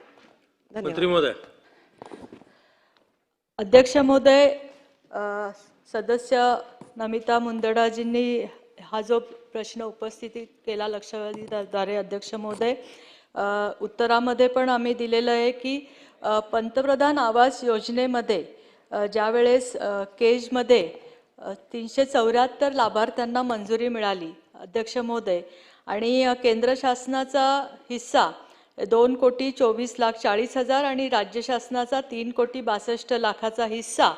मंत्री महोदय. अध्यक्ष महोदय, सदस्य नमिता मुंदडाजींनी हा जो प्रश्न उपस्थित केला लक्षवेधीद्वारे, अध्यक्ष महोदय, उत्तरामध्ये पण आम्ही दिलेलं आहे की पंतप्रधान आवास योजनेमध्ये ज्यावेळेस केजमध्ये 374 लाभार्थ्यांना मंजुरी मिळाली अध्यक्ष महोदय, आणि केंद्र शासनाचा हिस्सा 2,24,40,000 आणि राज्य शासनाचा 3,62,00,000 हिस्सा,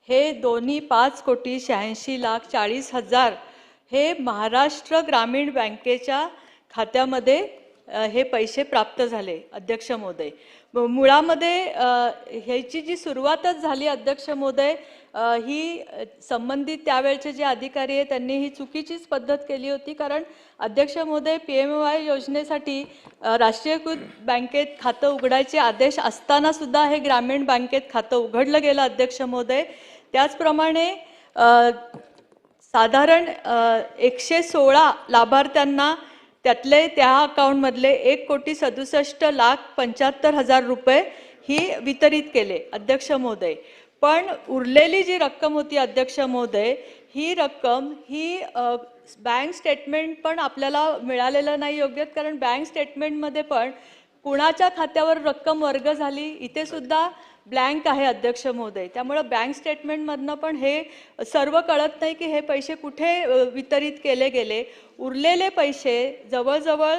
हे दोन्ही 5,86,40,000 हे महाराष्ट्र ग्रामीण बँकेच्या खात्यामध्ये हे पैसे प्राप्त झाले अध्यक्ष महोदय. मुळामध्ये ह्याची जी सुरुवातच झाली अध्यक्ष महोदय, ही संबंधित त्यावेळचे जे अधिकारी आहेत त्यांनी ही चुकीचीच पद्धत केली होती. कारण अध्यक्ष महोदय, PMY योजनेसाठी राष्ट्रीयकृत बँकेत खातं उघडायचे आदेश असताना सुद्धा हे ग्रामीण बँकेत खातं उघडलं गेलं अध्यक्ष महोदय. त्याचप्रमाणे साधारण 116 लाभार्थ्यांना त्यातले त्या अकाउंटमधले 1,67,75,000 रुपये ही वितरित केले अध्यक्ष महोदय. पण उरलेली जी रक्कम होती अध्यक्ष महोदय, ही रक्कम ही बँक स्टेटमेंट पण आपल्याला मिळालेलं नाही योग्य, कारण बँक स्टेटमेंटमध्ये पण कुणाच्या खात्यावर रक्कम वर्ग झाली इथे सुद्धा ब्लँक आहे अध्यक्ष महोदय. त्यामुळे बँक स्टेटमेंटमधनं पण हे सर्व कळत नाही की हे पैसे कुठे वितरित केले गेले. उरलेले पैसे जवळजवळ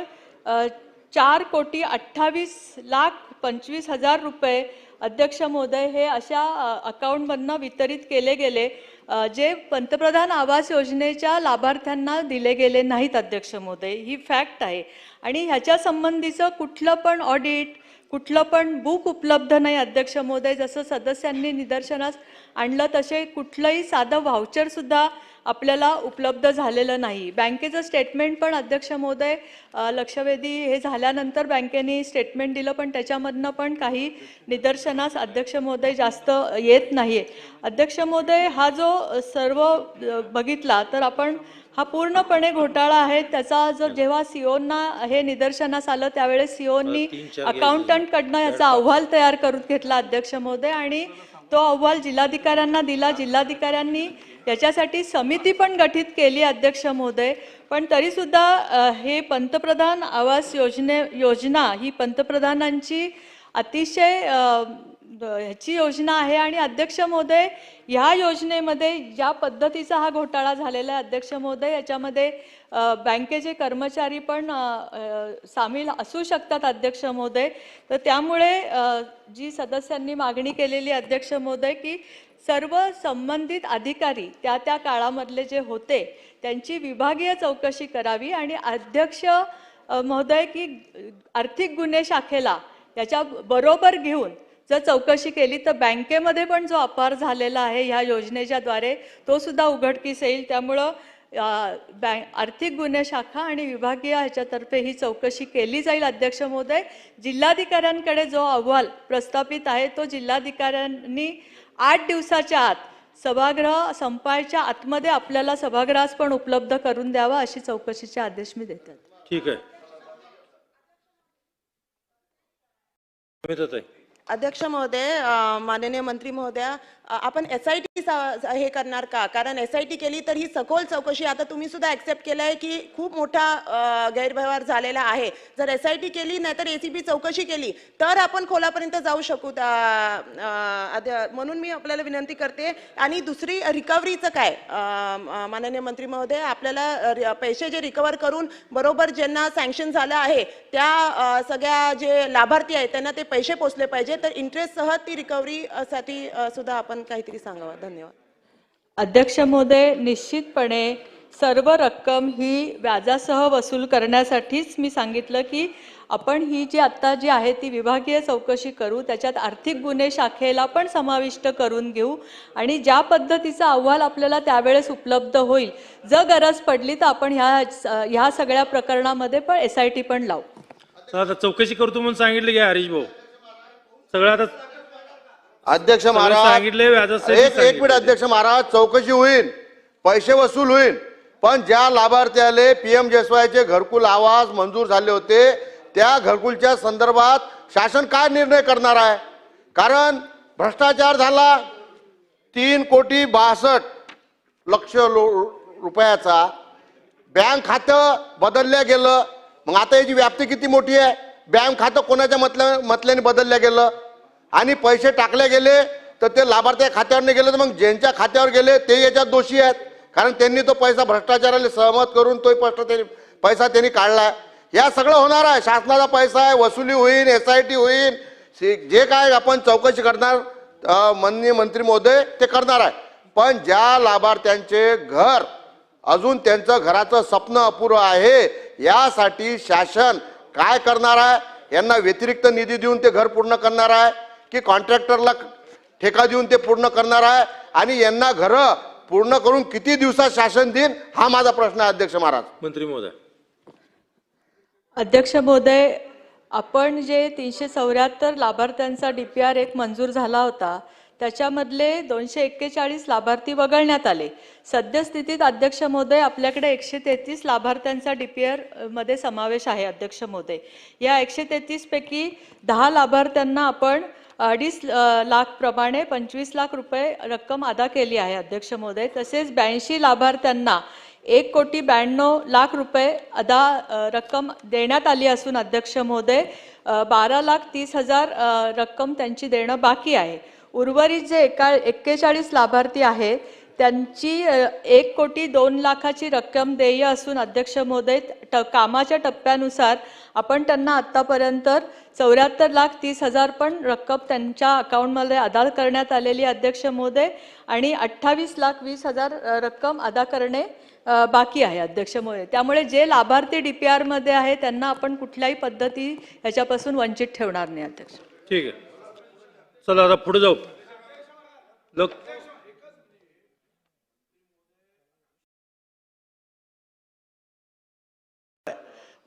4,28,25,000 रुपये अध्यक्ष महोदय हे अशा अकाउंटमधनं वितरित केले गेले जे पंतप्रधान आवास योजनेच्या लाभार्थ्यांना दिले गेले नाहीत अध्यक्ष महोदय. ही फॅक्ट आहे. आणि ह्याच्या संबंधीचं कुठलं पण ऑडिट, कुठलं पण बुक उपलब्ध नाही अध्यक्ष महोदय. जसं सदस्यांनी निदर्शनास आणलं तसे कुठलंही साधं व्हाउचर सुद्धा आपल्याला उपलब्ध झालेलं नाही. बँकेचं स्टेटमेंट पण अध्यक्ष महोदय, लक्षवेधी हे झाल्यानंतर बँकेने स्टेटमेंट दिलं पण त्याच्यामधनं पण काही निदर्शनास अध्यक्ष महोदय जास्त येत नाही. अध्यक्ष महोदय, हा जो सर्व बघितला तर आपण हा पूर्णपणे घोटाळा आहे. त्याचा जर जेव्हा CEOंना हे निदर्शनास आलं त्यावेळेस CEOंनी अकाउंटंटकडनं याचा अहवाल तयार करून घेतला अध्यक्ष महोदय, आणि तो अहवाल जिल्हाधिकाऱ्यांना दिला. जिल्हाधिकाऱ्यांनी याच्यासाठी समिती पण गठीत केली अध्यक्ष महोदय. पण तरीसुद्धा हे पंतप्रधान आवास योजना ही पंतप्रधानांची अतिशय ह्याची योजना आहे. आणि अध्यक्ष महोदय, ह्या योजनेमध्ये ज्या पद्धतीचा हा घोटाळा झालेला आहे अध्यक्ष महोदय, याच्यामध्ये बँकेचे कर्मचारी पण सामील असू शकतात अध्यक्ष महोदय. तर त्यामुळे जी सदस्यांनी मागणी केलेली अध्यक्ष महोदय की सर्व संबंधित अधिकारी त्या काळामधले जे होते त्यांची विभागीय चौकशी करावी. आणि अध्यक्ष महोदय की आर्थिक गुन्हे शाखेला याच्या बरोबर घेऊन जर चौकशी केली तर बँकेमध्ये पण जो अपार झालेला आहे ह्या योजनेच्याद्वारे तो सुद्धा उघडकीस येईल. त्यामुळं आर्थिक गुन्हे शाखा आणि विभागीय ह्याच्यातर्फे ही चौकशी केली जाईल अध्यक्ष महोदय. जिल्हाधिकाऱ्यांकडे जो अहवाल प्रस्थापित आहे तो जिल्हाधिकाऱ्यांनी 8 दिवसाच्या आत सभागृह संपायच्या आतमध्ये आपल्याला सभागृहास पण उपलब्ध करून द्यावा अशी चौकशीचे आदेश मी देतात. ठीक आहे. अध्यक्ष महोदय, माननीय मंत्री महोदया, आपण SIT हे करणार का? कारण SIT केली तर ही सखोल चौकशी, आता तुम्ही सुद्धा ऍक्सेप्ट केलं आहे की खूप मोठा गैरव्यवहार झालेला आहे. जर SIT केली नाही तर ACB चौकशी केली तर आपण खोलापर्यंत जाऊ शकू. म्हणून मी आपल्याला विनंती करते. आणि दुसरी रिकव्हरीचं काय माननीय मंत्री महोदय, आपल्याला पैसे जे रिकवर करून बरोबर ज्यांना सँक्शन झालं आहे त्या सगळ्या जे लाभार्थी आहेत त्यांना ते पैसे पोचले पाहिजे. तर इंटरेस्ट सह ती रिकव्हरी साठी सुद्धा आपण काहीतरी सांगावं. धन्यवाद. अध्यक्ष महोदय, निश्चितपणे सर्व रक्कम ही व्याजासह वसूल करण्यासाठीच मी सांगितलं की आपण ही जी आत्ता जी आहे ती विभागीय चौकशी करू, त्याच्यात आर्थिक गुन्हे शाखेला पण समाविष्ट करून घेऊ आणि ज्या पद्धतीचा अहवाल आपल्याला त्यावेळेस उपलब्ध होईल, जर गरज पडली तर आपण ह्या सगळ्या प्रकरणामध्ये पण SIT पण लावू. आता चौकशी करतो म्हणून सांगितलं की हरीश भाऊ सगळं आता अध्यक्ष महाराज सांगितले एक मिनिट अध्यक्ष महाराज, चौकशी होईल, पैसे वसूल होईल, पण ज्या लाभार्थ्याले PMJSYचे घरकुल आवास मंजूर झाले होते त्या घरकुलच्या संदर्भात शासन काय निर्णय करणार आहे? कारण भ्रष्टाचार झाला 3,62,00,000 रुपयाचा, बँक खातं बदलल्या गेलं. मग आता याची व्याप्ती किती मोठी आहे? बँक खातं कोणाच्या मतल्याने बदलल्या गेलं आणि पैसे टाकले गेले तर ते लाभार्थी खात्यावर नाही गेले, तर मग ज्यांच्या खात्यावर गेले ते याच्यात दोषी आहेत, कारण त्यांनी तो पैसा भ्रष्टाचाराला सहमत करून तो पैसा त्यांनी काढलाय. या सगळं होणार आहे, शासनाचा पैसा आहे, वसुली होईल, SIT होईल, जे काय आपण चौकशी करणार माननीय मंत्री महोदय ते करणार आहे. पण ज्या लाभार्थ्यांचे घर अजून त्यांचं घराचं स्वप्न अपुरं आहे यासाठी शासन काय करणार आहे? यांना व्यतिरिक्त निधी देऊन ते घर पूर्ण करणार आहे की कॉन्ट्रॅक्टरला ठेका देऊन ते पूर्ण करणार आहे? आणि यांना घरं पूर्ण करून किती दिवसात शासन देईल हा माझा प्रश्न आहे अध्यक्ष महाराज. मंत्री महोदय. अध्यक्ष महोदय, आपण जे 374 लाभार्थ्यांचा DPR एक मंजूर झाला होता त्याच्यामधले 241 लाभार्थी वगळण्यात आले. सद्यस्थितीत अध्यक्ष महोदय आपल्याकडे 133 लाभार्थ्यांचा DPR मध्ये समावेश आहे. अध्यक्ष महोदय, या 133 पैकी 10 लाभार्थ्यांना आपण 2.5 लाख प्रमाणे 25 लाख रुपये रक्कम अदा केली आहे. अध्यक्ष महोदय, तसेच 82 लाभार्थ्यांना 1,92,00,000 रुपये रक्कम देण्यात आली असून अध्यक्ष महोदय 12,30,000 रक्कम त्यांची देणं बाकी आहे. उर्वरित जे 41 लाभार्थी आहेत त्यांची 1,02,00,000ची रक्कम देय असून अध्यक्ष महोदय कामाच्या टप्प्यानुसार आपण त्यांना आत्तापर्यंत 74,30,000 पण रक्कम त्यांच्या अकाउंटमध्ये अदा करण्यात आलेली अध्यक्ष महोदय आणि 28,20,000 रक्कम अदा करणे बाकी आहे अध्यक्ष महोदय. त्यामुळे जे लाभार्थी DPR मध्ये आहे त्यांना आपण कुठल्याही पद्धती ह्याच्यापासून वंचित ठेवणार नाही अध्यक्ष. ठीक आहे, चला आता पुढे जाऊ.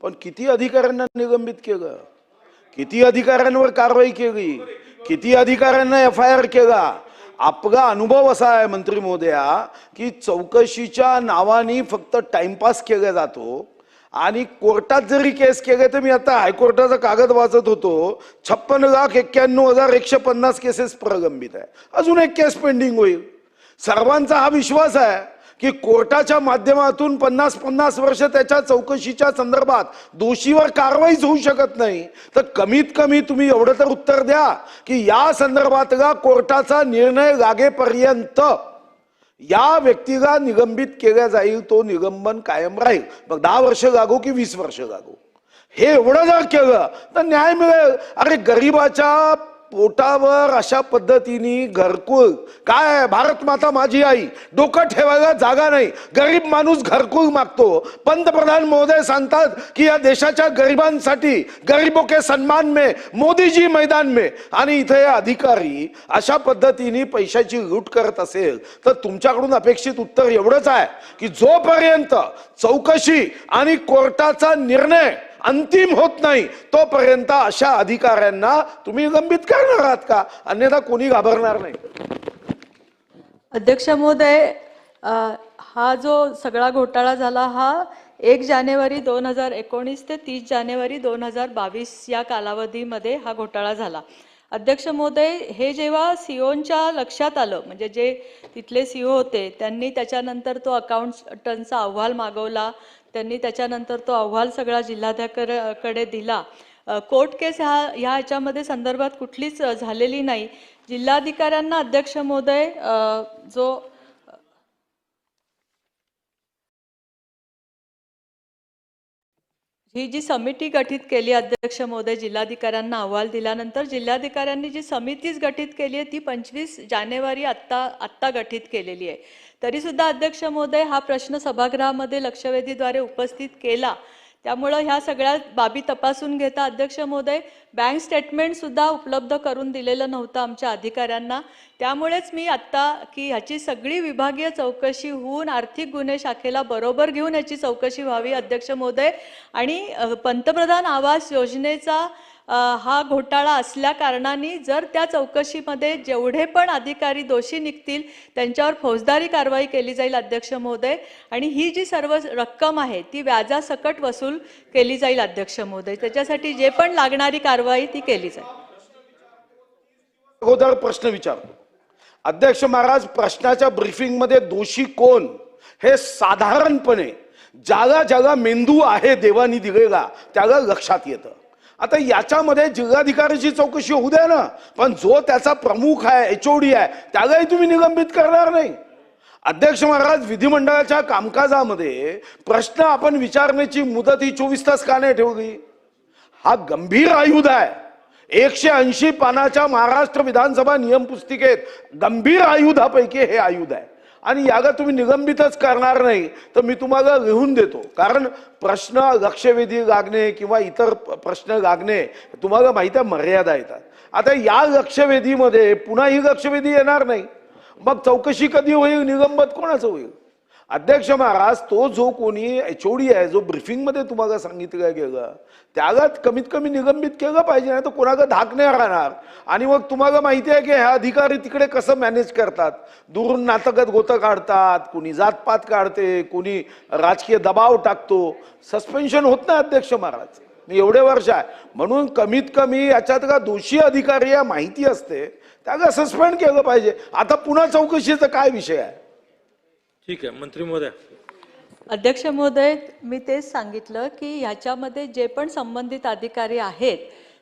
पण किती अधिकाऱ्यांना निलंबित केलं, किती अधिकाऱ्यांवर कारवाई केली, किती अधिकाऱ्यांना FIR केला? आपला अनुभव असा आहे मंत्री महोदया की चौकशीच्या नावाने फक्त टाइमपास केला जातो आणि कोर्टात जरी केस केले तर मी आता हायकोर्टाचा कागद वाचत होतो 56,91,150 केसेस प्रलंबित आहे, अजून एक केस पेंडिंग होईल. सर्वांचा हा विश्वास आहे की कोर्टाच्या माध्यमातून 50-50 वर्ष त्याच्या चौकशीच्या संदर्भात दोषीवर कारवाईच होऊ शकत नाही. तर कमीत कमी तुम्ही एवढं तर उत्तर द्या की या संदर्भातला कोर्टाचा निर्णय लागेपर्यंत या व्यक्तीला निलंबित केला जाईल, तो निलंबन कायम राहील. मग 10 वर्ष लागो की 20 वर्ष लागो, हे एवढं जर केलं तर न्याय मिळेल. अरे गरिबाच्या पोटावर अशा पद्धतीने घरकुल काय, भारत माता माझी आई, डोकं ठेवायला जागा नाही, गरीब माणूस घरकुल मागतो. पंतप्रधान महोदय सांगतात की या देशाच्या गरिबांसाठी गरीबों के सन्मान में मोदी जी मैदान में, आणि इथे अधिकारी अशा पद्धतीने पैशाची लूट करत असेल तर तुमच्याकडून अपेक्षित उत्तर एवढंच आहे की जोपर्यंत चौकशी आणि कोर्टाचा निर्णय अंतिम होत नाही तोपर्यंत अशा अधिकाऱ्यांना तुम्ही निलंबित करणार आहात का? अन्यथा कोणी घाबरणार नाही. अध्यक्ष महोदय, हा जो सगळा घोटाळा झाला हा 1 जानेवारी 2019 ते 30 जानेवारी 2022 या कालावधीमध्ये हा घोटाळा झाला. अध्यक्ष महोदय, हे जेव्हा सीओच्या लक्षात आलं, म्हणजे जे तिथले सीओ होते त्यांनी त्याच्यानंतर तो अकाउंटंटचा अहवाल मागवला, त्यांनी त्याच्यानंतर तो अहवाल सगळा जिल्हाधिकाऱ्याकडे दिला. कोर्ट केस ह्याच्यामध्ये संदर्भात कुठलीच झालेली नाही. जिल्हाधिकाऱ्यांना अध्यक्ष महोदय ही जी समिती गठीत केली अध्यक्ष महोदय, जिल्हाधिकाऱ्यांना अहवाल दिल्यानंतर जिल्हाधिकाऱ्यांनी जी समितीच गठीत केली आहे ती 25 जानेवारी आत्ता गठीत केलेली आहे. तरी सुद्धा अध्यक्ष महोदय हा प्रश्न सभागृहामध्ये लक्षवेधीद्वारे उपस्थित केला. त्यामुळं ह्या सगळ्या बाबी तपासून घेता अध्यक्ष महोदय बँक स्टेटमेंट सुद्धा उपलब्ध करून दिलेलं नव्हतं आमच्या अधिकाऱ्यांना. त्यामुळेच मी आत्ता की ह्याची सगळी विभागीय चौकशी होऊन आर्थिक गुन्हे शाखेला बरोबर घेऊन ह्याची चौकशी व्हावी अध्यक्ष महोदय. आणि पंतप्रधान आवास योजनेचा हा घोटाळा असल्या कारणाने जर त्या चौकशीमध्ये जेवढे पण अधिकारी दोषी निघतील त्यांच्यावर फौजदारी कारवाई केली जाईल अध्यक्ष महोदय. आणि ही जी सर्व रक्कम आहे ती व्याजासकट वसूल केली जाईल अध्यक्ष महोदय. त्याच्यासाठी जे पण लागणारी कारवाई ती केली जाईल. अगोदर प्रश्न विचारतो. अध्यक्ष महाराज, प्रश्नाच्या ब्रीफिंगमध्ये दोषी कोण हे साधारणपणे ज्याला मेंदू आहे देवानी दिलेला त्याला लक्षात येतं. आता याच्यामध्ये जिल्हाधिकाऱ्याची चौकशी होऊ द्या ना, पण जो त्याचा प्रमुख आहे HOD आहे त्यालाही तुम्ही निलंबित करणार नाही. अध्यक्ष महाराज, विधिमंडळाच्या कामकाजामध्ये प्रश्न आपण विचारण्याची मुदत ही 24 तास का नाही ठेवली? हा गंभीर आयुध आहे. 180 पानाच्या महाराष्ट्र विधानसभा नियम पुस्तिकेत गंभीर आयुधापैकी हे आयुध आहे. आणि याला तुम्ही निलंबितच करणार नाही तर मी तुम्हाला लिहून देतो. कारण प्रश्न लक्षवेधी लागणे किंवा इतर प्रश्न लागणे तुम्हाला माहिती आहे मर्यादा येतात. आता या लक्षवेधीमध्ये पुन्हा ही लक्षवेधी येणार नाही, मग चौकशी कधी होईल? निलंबित कोणाचं होईल? अध्यक्ष महाराज, तो जो कोणी HOD आहे जो ब्रीफिंगमध्ये तुम्हाला सांगितलं गेलं त्याला कमीत कमी निलंबित केलं पाहिजे, नाही तर कोणाला धाक नाही राहणार. आणि मग तुम्हाला माहिती आहे की ह्या अधिकारी तिकडे कसं मॅनेज करतात. दुरून नाटकात गोतं काढतात, कुणी जातपात काढते, कुणी राजकीय दबाव टाकतो. सस्पेन्शन होत नाही अध्यक्ष महाराज, मी एवढे वर्ष आहे. म्हणून कमीत कमी याच्यात का दोषी अधिकारी या माहिती असते त्याला सस्पेंड केलं पाहिजे. आता पुन्हा चौकशीचा काय विषय आहे? ठीक आहे मंत्री महोदय. अध्यक्ष महोदय, मी तेच सांगितलं की ह्याच्यामध्ये जे पण संबंधित अधिकारी आहेत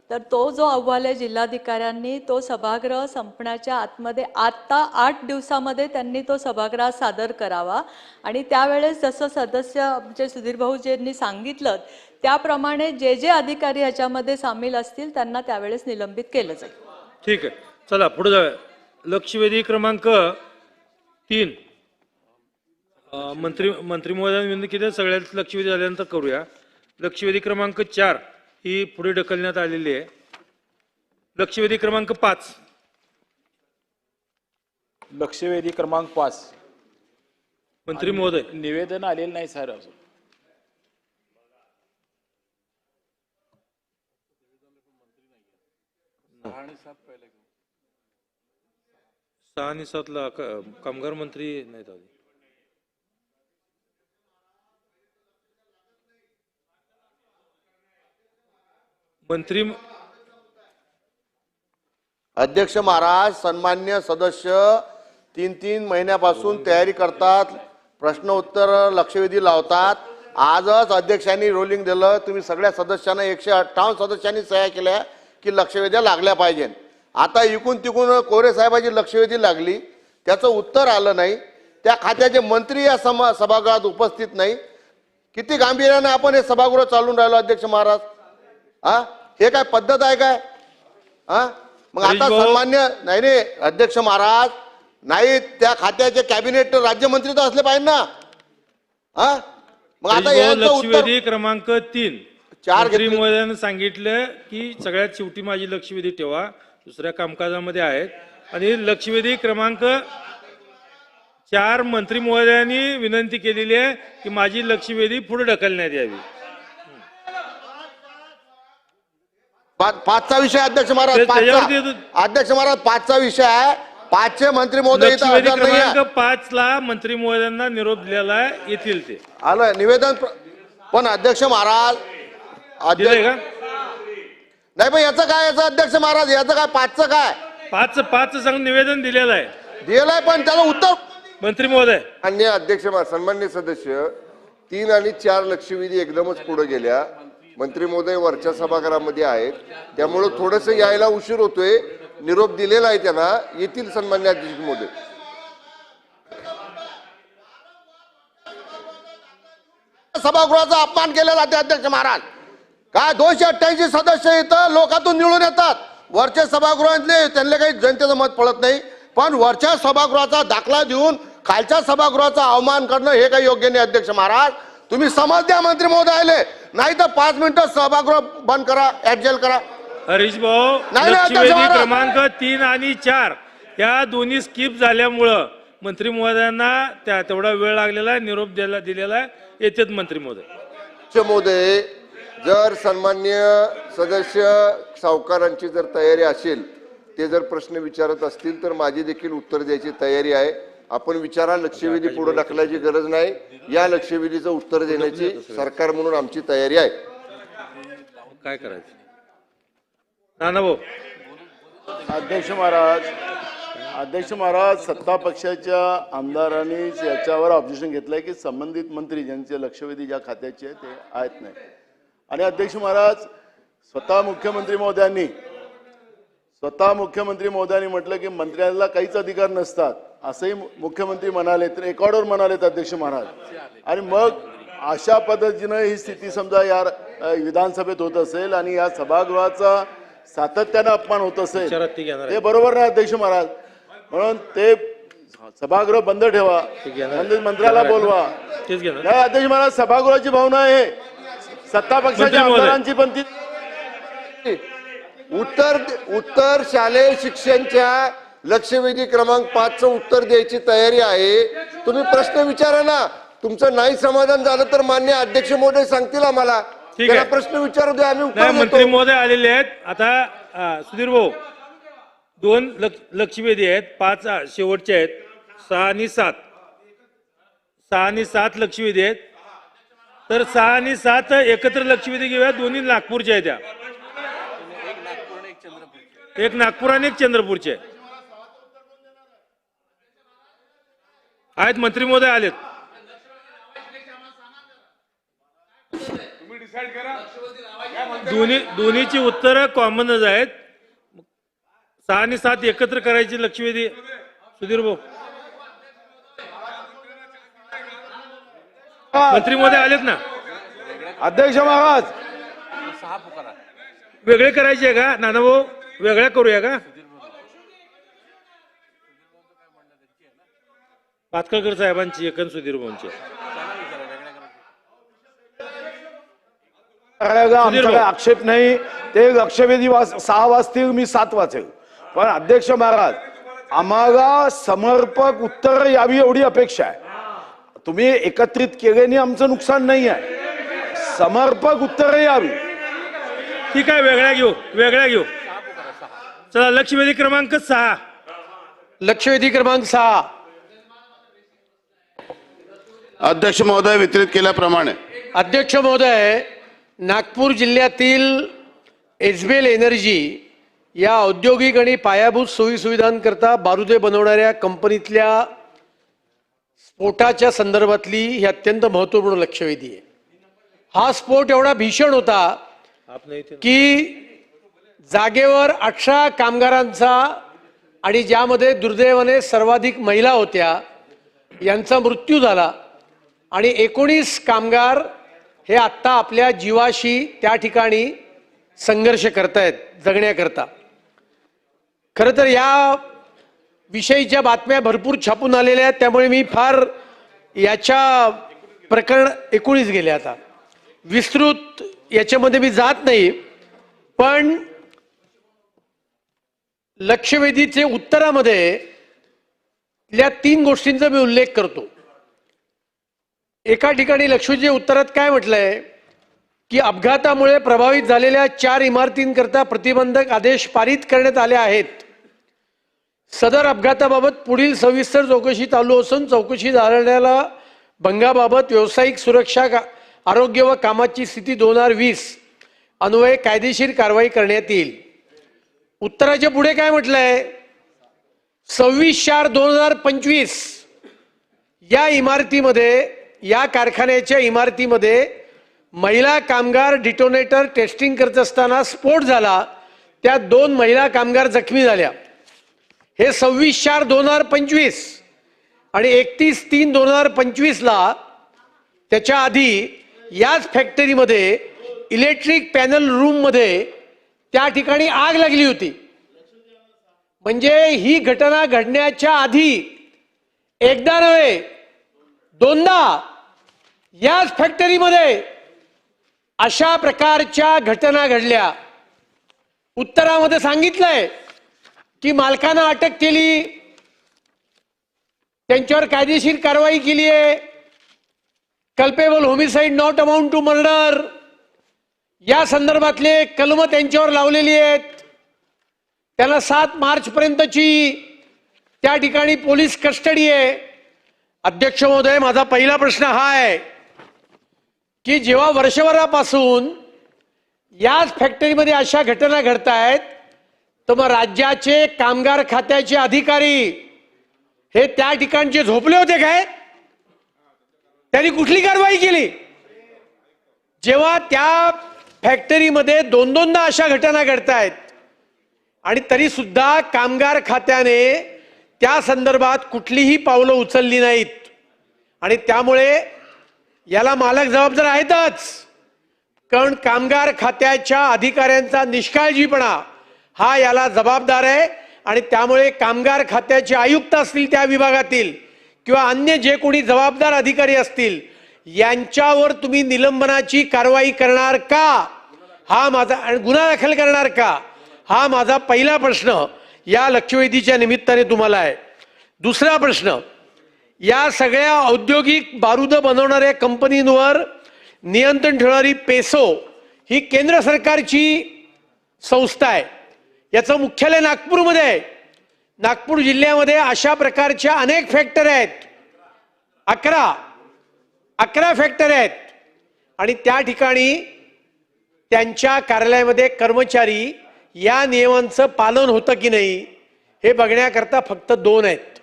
तर तो जो अहवाल आहे जिल्हाधिकाऱ्यांनी तो सभागृह संपण्याच्या आतमध्ये आता 8 दिवसामध्ये त्यांनी तो सभागृहात सादर करावा. आणि त्यावेळेस जसं सदस्य आमचे सुधीर भाऊजींनी सांगितलं त्याप्रमाणे जे जे अधिकारी ह्याच्यामध्ये सामील असतील त्यांना त्यावेळेस निलंबित केलं जाईल. ठीक आहे, चला पुढे जाऊया. लक्षवेधी क्रमांक 3 मंत्री महोदयांनी विनंती केली सगळ्याच लक्षवेधी झाल्यानंतर करूया. लक्षवेधी क्रमांक 4 ही पुढे ढकलण्यात आलेली आहे. लक्षवेधी क्रमांक 5. लक्षवेधी क्रमांक 5 मंत्री महोदय, निवेदन आलेलं नाही सर अजून. सहा आणि 7ला कामगार मंत्री नाहीत आले. मंत्री अध्यक्ष महाराज, सन्मान्य सदस्य 3 महिन्यापासून तयारी करतात, प्रश्न उत्तर लक्षवेधी लावतात. आजच अध्यक्षांनी रोलिंग दिलं, तुम्ही सगळ्या सदस्यांना 158 सदस्यांनी सह्या केल्या की लक्षवेध्या लागल्या पाहिजे. आता इकून तिकून कोरे साहेबाची लक्षवेधी लागली, त्याचं उत्तर आलं नाही. त्या खात्याचे मंत्री या सभागृहात उपस्थित नाही. किती गांभीर्याने आपण हे सभागृह चालून राहिलो अध्यक्ष महाराज? हे काय पद्धत आहे काय? मग आता सन्मान्य नाही अध्यक्ष महाराज, नाही त्या खात्याचे कॅबिनेट राज्यमंत्री तर असले पाहिजे ना. मग आता लक्षवेधी क्रमांक 3 मंत्री महोदयांनी सांगितलं की सगळ्यात शेवटी माझी लक्षवेधी ठेवा, दुसऱ्या कामकाजामध्ये आहेत. आणि लक्षवेधी क्रमांक 4 मंत्री महोदयांनी विनंती केलेली आहे की माझी लक्षवेधी पुढे ढकलण्यात यावी. 5चा विषय अध्यक्ष महाराज, अध्यक्ष महाराज 5चा विषय आहे. 5चे मंत्री महोदय लक्षवेधी क्रमांक 5ला मंत्री महोदयांना निरोप दिलेला आहे, येतील ते आलं निवेदन. पण अध्यक्ष महाराज नाही पण याचं काय, याचं अध्यक्ष महाराज याचं काय, 5चं काय, पाच सांगून निवेदन दिलेलं आहे दिलंय पण त्याचं उत्तर. मंत्री महोदय. मान्य अध्यक्ष सन्मान्य सदस्य, 3 आणि 4 लक्षवेधी एकदमच पुढे गेल्या. मंत्री महोदय वरच्या सभागृहामध्ये आहेत, त्यामुळे थोडस यायला उशीर होतोय. निरोप दिलेला आहे त्यांना, येथील सन्मान्य अध्यक्ष महोदय. सभागृहाचा अपमान केला जाते अध्यक्ष महाराज. काय 288 सदस्य इथं लोकातून निवडून येतात, वरच्या सभागृहातले त्यांना काही जनतेचं मत पडत नाही, पण वरच्या सभागृहाचा दाखला देऊन खालच्या सभागृहाचा अवमान करणं हे काही योग्य नाही अध्यक्ष महाराज. तुम्ही समज द्या मंत्री महोदय आले, नाही तर 5 मिनिटं सभागृह बंद करा, ऍडजस्ट करा. हरीश भाऊ, नाही, लक्षवेधी अध्यक्ष क्रमांक 3 आणि 4 या दोन्ही स्किप झाल्यामुळं मंत्री महोदयांना तेवढा वेळ लागलेला आहे, निरोप दिलेला आहे. येतेच मंत्री महोदय. जर सन्मान्य सदस्य सावकारांची जर तयारी असेल, ते जर प्रश्न विचारत असतील तर माझी देखील उत्तर द्यायची तयारी आहे. आपण विचारा, लक्षवेधी पुढे ढकलायची गरज नाही. या लक्षवेधीचं उत्तर देण्याची सरकार म्हणून आमची तयारी आहे. काय करायचं नाना भाऊ. अध्यक्ष महाराज, सत्ता पक्षाच्या आमदारांनी याच्यावर ऑब्जेक्शन घेतलंय की संबंधित मंत्री ज्यांचे लक्षवेधी ज्या खात्याचे आहे ते आहेत नाही. आणि अध्यक्ष महाराज, स्वतः मुख्यमंत्री महोदयांनी म्हटलं की मंत्र्यांना काहीच अधिकार नसतात, असंही मुख्यमंत्री म्हणाले, तर रेकॉर्डवर म्हणालेत अध्यक्ष महाराज. आणि मग अशा पद्धतीनं ही स्थिती समजा या विधानसभेत होत असेल आणि या सभागृहाचा सातत्यानं अपमान होत असेल, ते बरोबर नाही अध्यक्ष महाराज. म्हणून ते सभागृह बंद ठेवा, मंत्र्याला बोलवा. नाही अध्यक्ष महाराज, सभागृहाची भावना आहे, सत्ता पक्षाच्या आमदारांची पण ती. उत्तर शालेय शिक्षणच्या लक्षवेधी क्रमांक 5चं उत्तर द्यायची तयारी आहे. तुम्ही प्रश्न विचारा ना, तुमचं नाही समाधान झालं तर मान्य अध्यक्ष महोदय सांगतील आम्हाला. त्याला प्रश्न विचारू द्या, आम्ही उत्तर मंत्री देतो. महोदय आलेले आहेत. आता सुधीर भाऊ, 2 लक्षवेधी आहेत, 5 शेवटचे आहेत, 6 आणि 7. 6 आणि 7 लक्षवेधी आहेत. तर 6 आणि 7 एकत्र लक्षवेधी घेऊया. दोन्ही नागपूरच्या आहेत, त्या एक नागपूर आणि एक चंद्रपूरचे आहेत. मंत्री महोदय आलेत. दोन्हीची उत्तरं कॉमनच आहेत. 6 आणि 7 एकत्र करायची लक्षवेधी. सुधीर भाऊ, मंत्री महोदय आलेत ना. अध्यक्ष महाराज, वेगळे करायचे आहे का नाना भाऊ? वेगळ्या करूया का? पातकळकर साहेबांची एकन सुधीर भाऊंची. आमचा काही आक्षेप नाही. ते लक्षवेधी 6 वाजतील, मी 7 वाचेल. पण अध्यक्ष महाराज, आम्हाला समर्पक उत्तर यावी एवढी अपेक्षा आहे. तुम्ही एकत्रित केल्याने आमचं नुकसान नाही आहे, समर्पक उत्तर यावी. ठीक आहे, वेगळ्या घेऊ. चला, लक्षवेधी क्रमांक 6. लक्षवेधी क्रमांक 6. अध्यक्ष महोदय, वितरित केल्याप्रमाणे. अध्यक्ष महोदय, नागपूर जिल्ह्यातील एसबीएल एनर्जी या औद्योगिक आणि पायाभूत सोयीसुविधांकरता बारुदे बनवणाऱ्या कंपनीतल्या स्फोटाच्या संदर्भातली ही अत्यंत महत्त्वपूर्ण लक्षवेधी आहे. हा स्फोट एवढा भीषण होता की जागेवर 18 कामगारांचा आणि ज्यामध्ये दुर्दैवाने सर्वाधिक महिला होत्या यांचा मृत्यू झाला आणि 19 कामगार हे आत्ता आपल्या जीवाशी त्या ठिकाणी संघर्ष करतायत जगण्याकरता. खरं तर या विषयीच्या बातम्या भरपूर छापून आलेल्या आहेत, त्यामुळे मी फार याच्या प्रकरण 19 गेले, आता विस्तृत याच्यामध्ये मी जात नाही. पण लक्षवेधीचे उत्तरामध्ये या 3 गोष्टींचा मी उल्लेख करतो. एका ठिकाणी लक्षवेधीच्या उत्तरात काय म्हटलंय की अपघातामुळे प्रभावित झालेल्या 4 इमारतींकरता प्रतिबंधक आदेश पारित करण्यात आले आहेत. सदर अपघाताबाबत पुढील सविस्तर चौकशी चालू असून चौकशी झालेल्या भंगाबाबत व्यावसायिक सुरक्षा आरोग्य व कामाची स्थिती 2020 अन्वये कायदेशीर कारवाई करण्यात येईल. उत्तराच्या पुढे काय म्हटलंय? 26/4/2025 या इमारतीमध्ये, या कारखान्याच्या इमारतीमध्ये महिला कामगार डिटोनेटर टेस्टिंग करत असताना स्फोट झाला. त्या 2 महिला कामगार जखमी झाल्या. हे 26/4/2025 आणि 31/3/2025ला त्याच्या आधी याच फॅक्टरीमध्ये इलेक्ट्रिक पॅनल रूममध्ये त्या ठिकाणी आग लागली होती. म्हणजे ही घटना घडण्याच्या आधी एकदा नव्हे 2दा याच फॅक्टरीमध्ये अशा प्रकारच्या घटना घडल्या. उत्तरामध्ये सांगितलंय की मालकानं अटक केली, त्यांच्यावर कायदेशीर कारवाई केली आहे. Culpable homicide not amount to murder या संदर्भातले कलम त्यांच्यावर लावलेली आहेत. त्याला 7 मार्चपर्यंतची त्या ठिकाणी पोलीस कस्टडी आहे. अध्यक्ष महोदय, माझा पहिला प्रश्न हा आहे की जेव्हा वर्षभरापासून याच फॅक्टरीमध्ये अशा घटना घडतायत, तर मग राज्याचे कामगार खात्याचे अधिकारी हे त्या ठिकाणचे झोपले होते काय? त्यांनी कुठली कारवाई केली? जेव्हा त्या फॅक्टरीमध्ये 2-2दा अशा घटना घडतायत आणि तरी सुद्धा कामगार खात्याने त्या संदर्भात कुठलीही पावलं उचलली नाहीत. आणि त्यामुळे याला मालक जबाबदार आहेतच, कारण कामगार खात्याच्या अधिकाऱ्यांचा निष्काळजीपणा हा याला जबाबदार आहे. आणि त्यामुळे कामगार खात्याचे आयुक्त असतील त्या विभागातील किंवा अन्य जे कोणी जबाबदार अधिकारी असतील यांच्यावर तुम्ही निलंबनाची कारवाई करणार का, हा माझा, आणि गुन्हा दाखल करणार का, हा माझा पहिला प्रश्न या लक्षवेधीच्या निमित्ताने तुम्हाला आहे. दुसरा प्रश्न, या सगळ्या औद्योगिक बारूद बनवणाऱ्या कंपनींवर नियंत्रण ठेवणारी पेसो ही केंद्र सरकारची संस्था आहे. याचं मुख्यालय नागपूरमध्ये आहे. नागपूर जिल्ह्यामध्ये अशा प्रकारच्या अनेक फॅक्टरी आहेत. 11 फॅक्टरी आहेत. आणि त्या ठिकाणी त्यांच्या कार्यालयामध्ये कर्मचारी या नियमांचं पालन होतं की नाही हे बघण्याकरता फक्त 2 आहेत.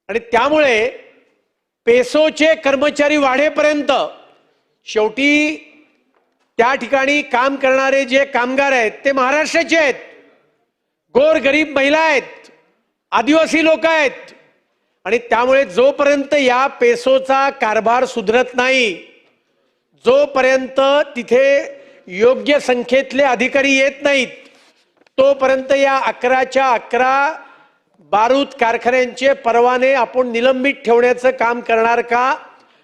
आणि त्यामुळे पेसोचे कर्मचारी वाढेपर्यंत शेवटी त्या ठिकाणी काम करणारे जे कामगार आहेत ते महाराष्ट्राचे आहेत, गोरगरीब महिला आहेत, आदिवासी लोक आहेत. आणि त्यामुळे जोपर्यंत या पेसोचा कारभार सुधरत नाही, जोपर्यंत तिथे योग्य संख्येतले अधिकारी येत नाहीत, तोपर्यंत या 11च्या 11 बारूद कारखान्यांचे परवाने आपण निलंबित ठेवण्याचं काम करणार का,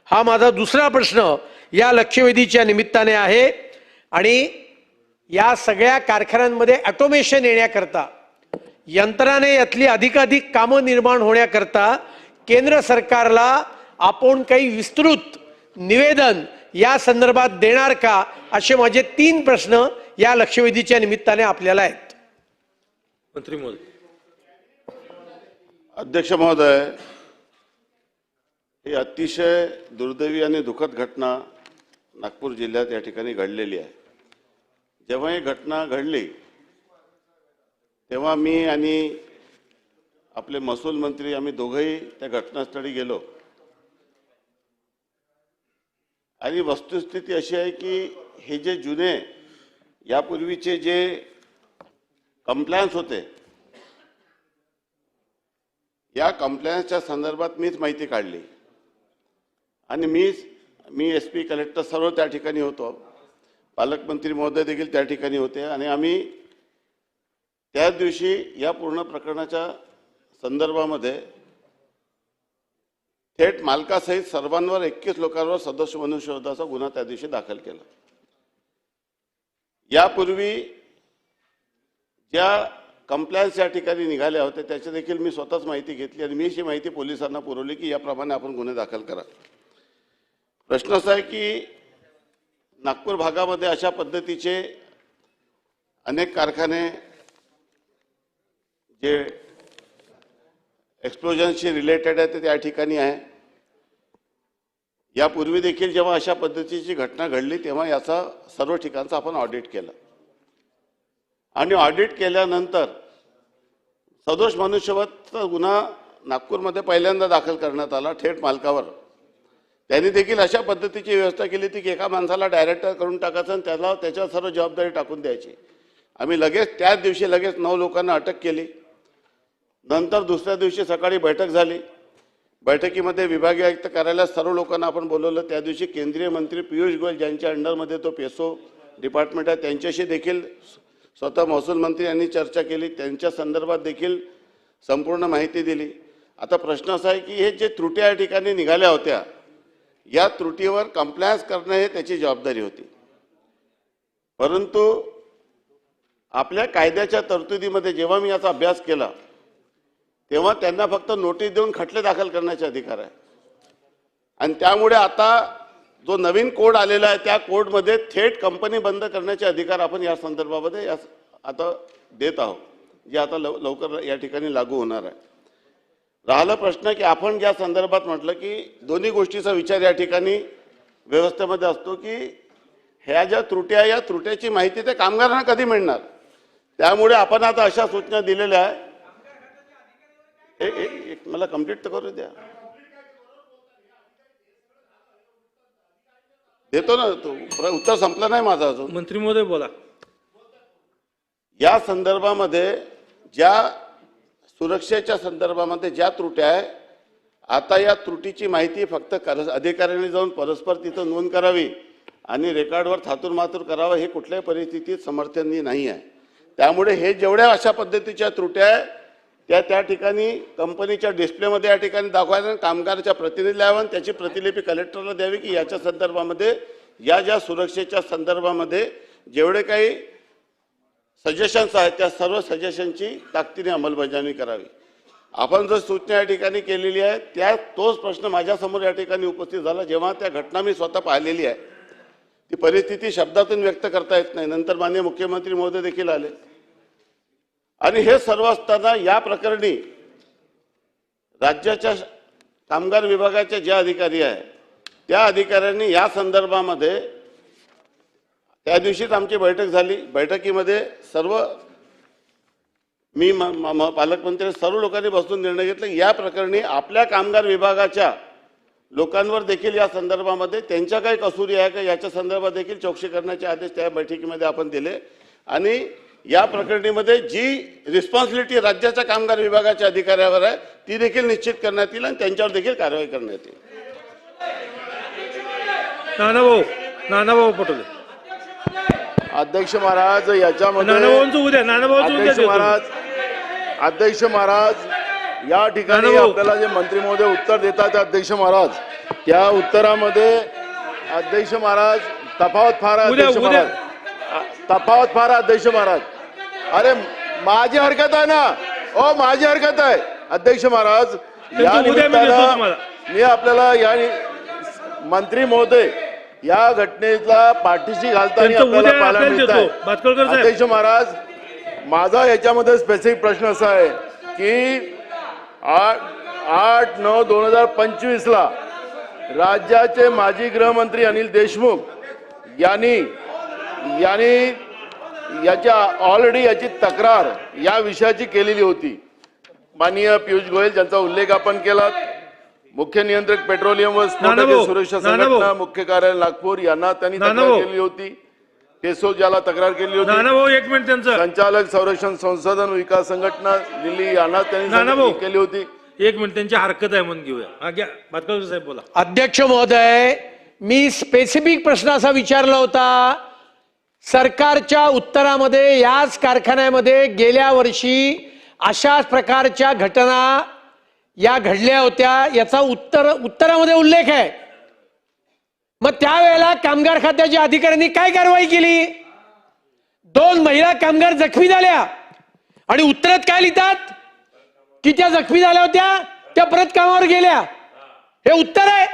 हा माझा दुसरा प्रश्न या लक्षवेधीच्या निमित्ताने आहे. आणि या सगळ्या कारखान्यांमध्ये ऑटोमेशन येण्याकरता, यंत्राने यातली अधिकाधिक कामं निर्माण होण्याकरता केंद्र सरकारला आपण काही विस्तृत निवेदन या संदर्भात देणार का, असे माझे 3 प्रश्न या लक्षवेधीच्या निमित्ताने आपल्याला आहेत. मंत्री महोदय. अध्यक्ष महोदय, ही अतिशय दुर्दैवी आणि दुःखद घटना नागपूर जिल्ह्यात या ठिकाणी घडलेली आहे. जेव्हा ही घटना घडली तेव्हा मी आणि आपले महसूल मंत्री आम्ही दोघंही त्या घटनास्थळी गेलो. आणि वस्तुस्थिती अशी आहे की हे जे जुने यापूर्वीचे जे कंप्लायन्स होते, या कंप्लायन्सच्या संदर्भात मीच माहिती काढली. आणि मी SP कलेक्टर सर्व त्या ठिकाणी होतो, पालकमंत्री महोदय देखील त्या ठिकाणी होते. आणि आम्ही त्याच दिवशी या पूर्ण प्रकरणाच्या संदर्भामध्ये थेट मालकासहित सर्वांवर 21 लोकांवर सदस्य मनुष्यवधाचा गुन्हा त्या दिवशी दाखल केला. यापूर्वी ज्या कंप्लायन्स या ठिकाणी निघाल्या होत्या त्याची देखील मी स्वतःच माहिती घेतली आणि मी ही माहिती पोलिसांना पुरवली की याप्रमाणे आपण गुन्हे दाखल करा. प्रश्न असा आहे की नागपूर भागामध्ये अशा पद्धतीचे अनेक कारखाने जे एक्सप्लोजनशी रिलेटेड आहे ते त्या ठिकाणी आहे. यापूर्वी देखील जेव्हा अशा पद्धतीची घटना घडली तेव्हा याचा सर्व ठिकाणचा आपण ऑडिट केलं आणि ऑडिट केल्यानंतर सदोष मनुष्यवध गुन्हा नागपूरमध्ये पहिल्यांदा दाखल करण्यात आला थेट मालकावर. त्यांनी देखील अशा पद्धतीची व्यवस्था केली होती की एका माणसाला डायरेक्टर करून टाकायचं आणि त्याला त्याच्यावर सर्व जबाबदारी टाकून द्यायची. आम्ही लगेच त्याच दिवशी 9 लोकांना अटक केली. नंतर दुसऱ्या दिवशी सकाळी बैठक झाली. बैठकीमध्ये विभागीय आयुक्त कार्यालयात सर्व लोकांना आपण बोलवलं. त्या दिवशी केंद्रीय मंत्री पियुष गोयल ज्यांच्या अंडरमध्ये तो पेसो डिपार्टमेंट आहे त्यांच्याशी देखील स्वतः महसूल मंत्री यांनी चर्चा केली. त्यांच्या संदर्भात देखील संपूर्ण माहिती दिली. आता प्रश्न असा आहे की हे जे त्रुटी या ठिकाणी निघाल्या होत्या या त्रुटीवर कंप्लायन्स करणं हे त्याची जबाबदारी होती. परंतु आपल्या कायद्याच्या तरतुदीमध्ये जेव्हा मी याचा अभ्यास केला तेव्हा त्यांना फक्त नोटीस देऊन खटले दाखल करण्याचे अधिकार आहे आणि त्यामुळे आता जो नवीन कोड आलेला आहे त्या कोडमध्ये थेट कंपनी बंद करण्याचे अधिकार आपण या संदर्भामध्ये आता देत आहोत जे आता लवकर या ठिकाणी लागू होणार आहे. राहिला प्रश्न की आपण ज्या संदर्भात म्हटलं की दोन्ही गोष्टीचा विचार या ठिकाणी व्यवस्थेमध्ये असतो की ह्या ज्या त्रुटी आहे या त्रुटीची माहिती त्या कामगारांना कधी मिळणार. त्यामुळे आपण आता अशा सूचना दिलेल्या आहे. एक मला कंप्लीट तर करू द्या. देतो ना तो उत्तर संपलं नाही माझं अजून. मंत्री महोदय बोला. या संदर्भामध्ये ज्या सुरक्षेच्या संदर्भामध्ये ज्या त्रुट्या आहे आता या त्रुटीची माहिती फक्त अधिकाऱ्यांनी जाऊन परस्पर तिथं नोंद करावी आणि रेकॉर्डवर थातूरमातूर करावं हे कुठल्याही परिस्थितीत समर्थनीय नाही आहे. त्यामुळे हे जेवढ्या अशा पद्धतीच्या त्रुट्या आहे त्या ठिकाणी कंपनीच्या डिस्प्लेमध्ये या ठिकाणी दाखवायला कामगाराच्या प्रतिनिधीला त्याची प्रतिलिपी कलेक्टरला द्यावी की याच्या संदर्भामध्ये या ज्या सुरक्षेच्या संदर्भामध्ये जेवढे काही सजेशन्स आहेत त्या सर्व सजेशनची ताकदीने अंमलबजावणी करावी. आपण जर सूचना या ठिकाणी केलेली आहे त्या तोच प्रश्न माझ्यासमोर या ठिकाणी उपस्थित झाला जेव्हा त्या घटना मी स्वतः पाहिलेली आहे. ती परिस्थिती शब्दातून व्यक्त करता येत नाही. नंतर माननीय मुख्यमंत्री महोदय देखील आले आणि हे सर्व असताना या प्रकरणी राज्याच्या कामगार विभागाचे जे अधिकारी आहे त्या अधिकाऱ्यांनी या संदर्भामध्ये त्या दिवशीच आमची बैठक झाली. बैठकीमध्ये सर्व मी पालकमंत्री सर्व लोकांनी बसून निर्णय घेतला या प्रकरणी आपल्या कामगार विभागाच्या लोकांवर देखील या संदर्भामध्ये त्यांच्या काही कसुरी आहे का याच्या संदर्भात देखील चौकशी करण्याचे आदेश त्या बैठकीमध्ये आपण दिले आणि या प्रकरणीमध्ये जी रिस्पॉन्सिबिलिटी राज्याच्या कामगार विभागाच्या अधिकाऱ्यावर आहे ती देखील निश्चित करण्यात येईल आणि त्यांच्यावर देखील कारवाई करण्यात येईल. नानाभाऊ पटोले. अध्यक्ष महाराज याच्यामध्ये अध्यक्ष महाराज या ठिकाणी आपल्याला जे मंत्री महोदय उत्तर देतात अध्यक्ष महाराज त्या उत्तरामध्ये अध्यक्ष महाराज तफावत फार आहे. अध्यक्ष महाराज तफावत फार आहे. अध्यक्ष महाराज अरे माझी हरकत आहे ना माझी हरकत आहे. अध्यक्ष महाराज या निमित्तानं मी आपल्याला या मंत्री महोदय या घटनेला पाठीशी घालताना आपल्याला पाहायला मिळत आहे. अध्यक्ष महाराज माझा याच्यामध्ये स्पेसिफिक प्रश्न असा आहे की 8/9/2025 ला राज्याचे माजी गृहमंत्री अनिल देशमुख यांनी याच्या ऑलरेडी याची तक्रार या विषयाची केलेली होती. माननीय पियुष गोयल ज्यांचा उल्लेख आपण केला मुख्य नियंत्रक पेट्रोलियम व स्फोटके सुरक्षा संघटना मुख्य कार्यालय नागपूर यांना त्यांनी तक्रार केली होती. पेसो ज्याला तक्रार केली होती संचालक संरक्षण संसाधन विकास संघटना दिल्ली यांना त्यांनी केली होती. एक मिनिट त्यांची हरकत आहे म्हणून घेऊया. भातकर साहेब बोला. अध्यक्ष महोदय मी स्पेसिफिक प्रश्न असा विचारला होता सरकारच्या उत्तरामध्ये याच कारखान्यामध्ये गेल्या वर्षी अशाच प्रकारच्या घटना या घडल्या होत्या याचा उत्तरामध्ये उल्लेख आहे. मग त्यावेळेला कामगार खात्याच्या अधिकाऱ्यांनी काय कारवाई केली. 2 महिला कामगार जखमी झाल्या आणि उत्तरात काय लिहितात की त्या जखमी झाल्या होत्या त्या परत कामावर गेल्या. हे उत्तर आहे.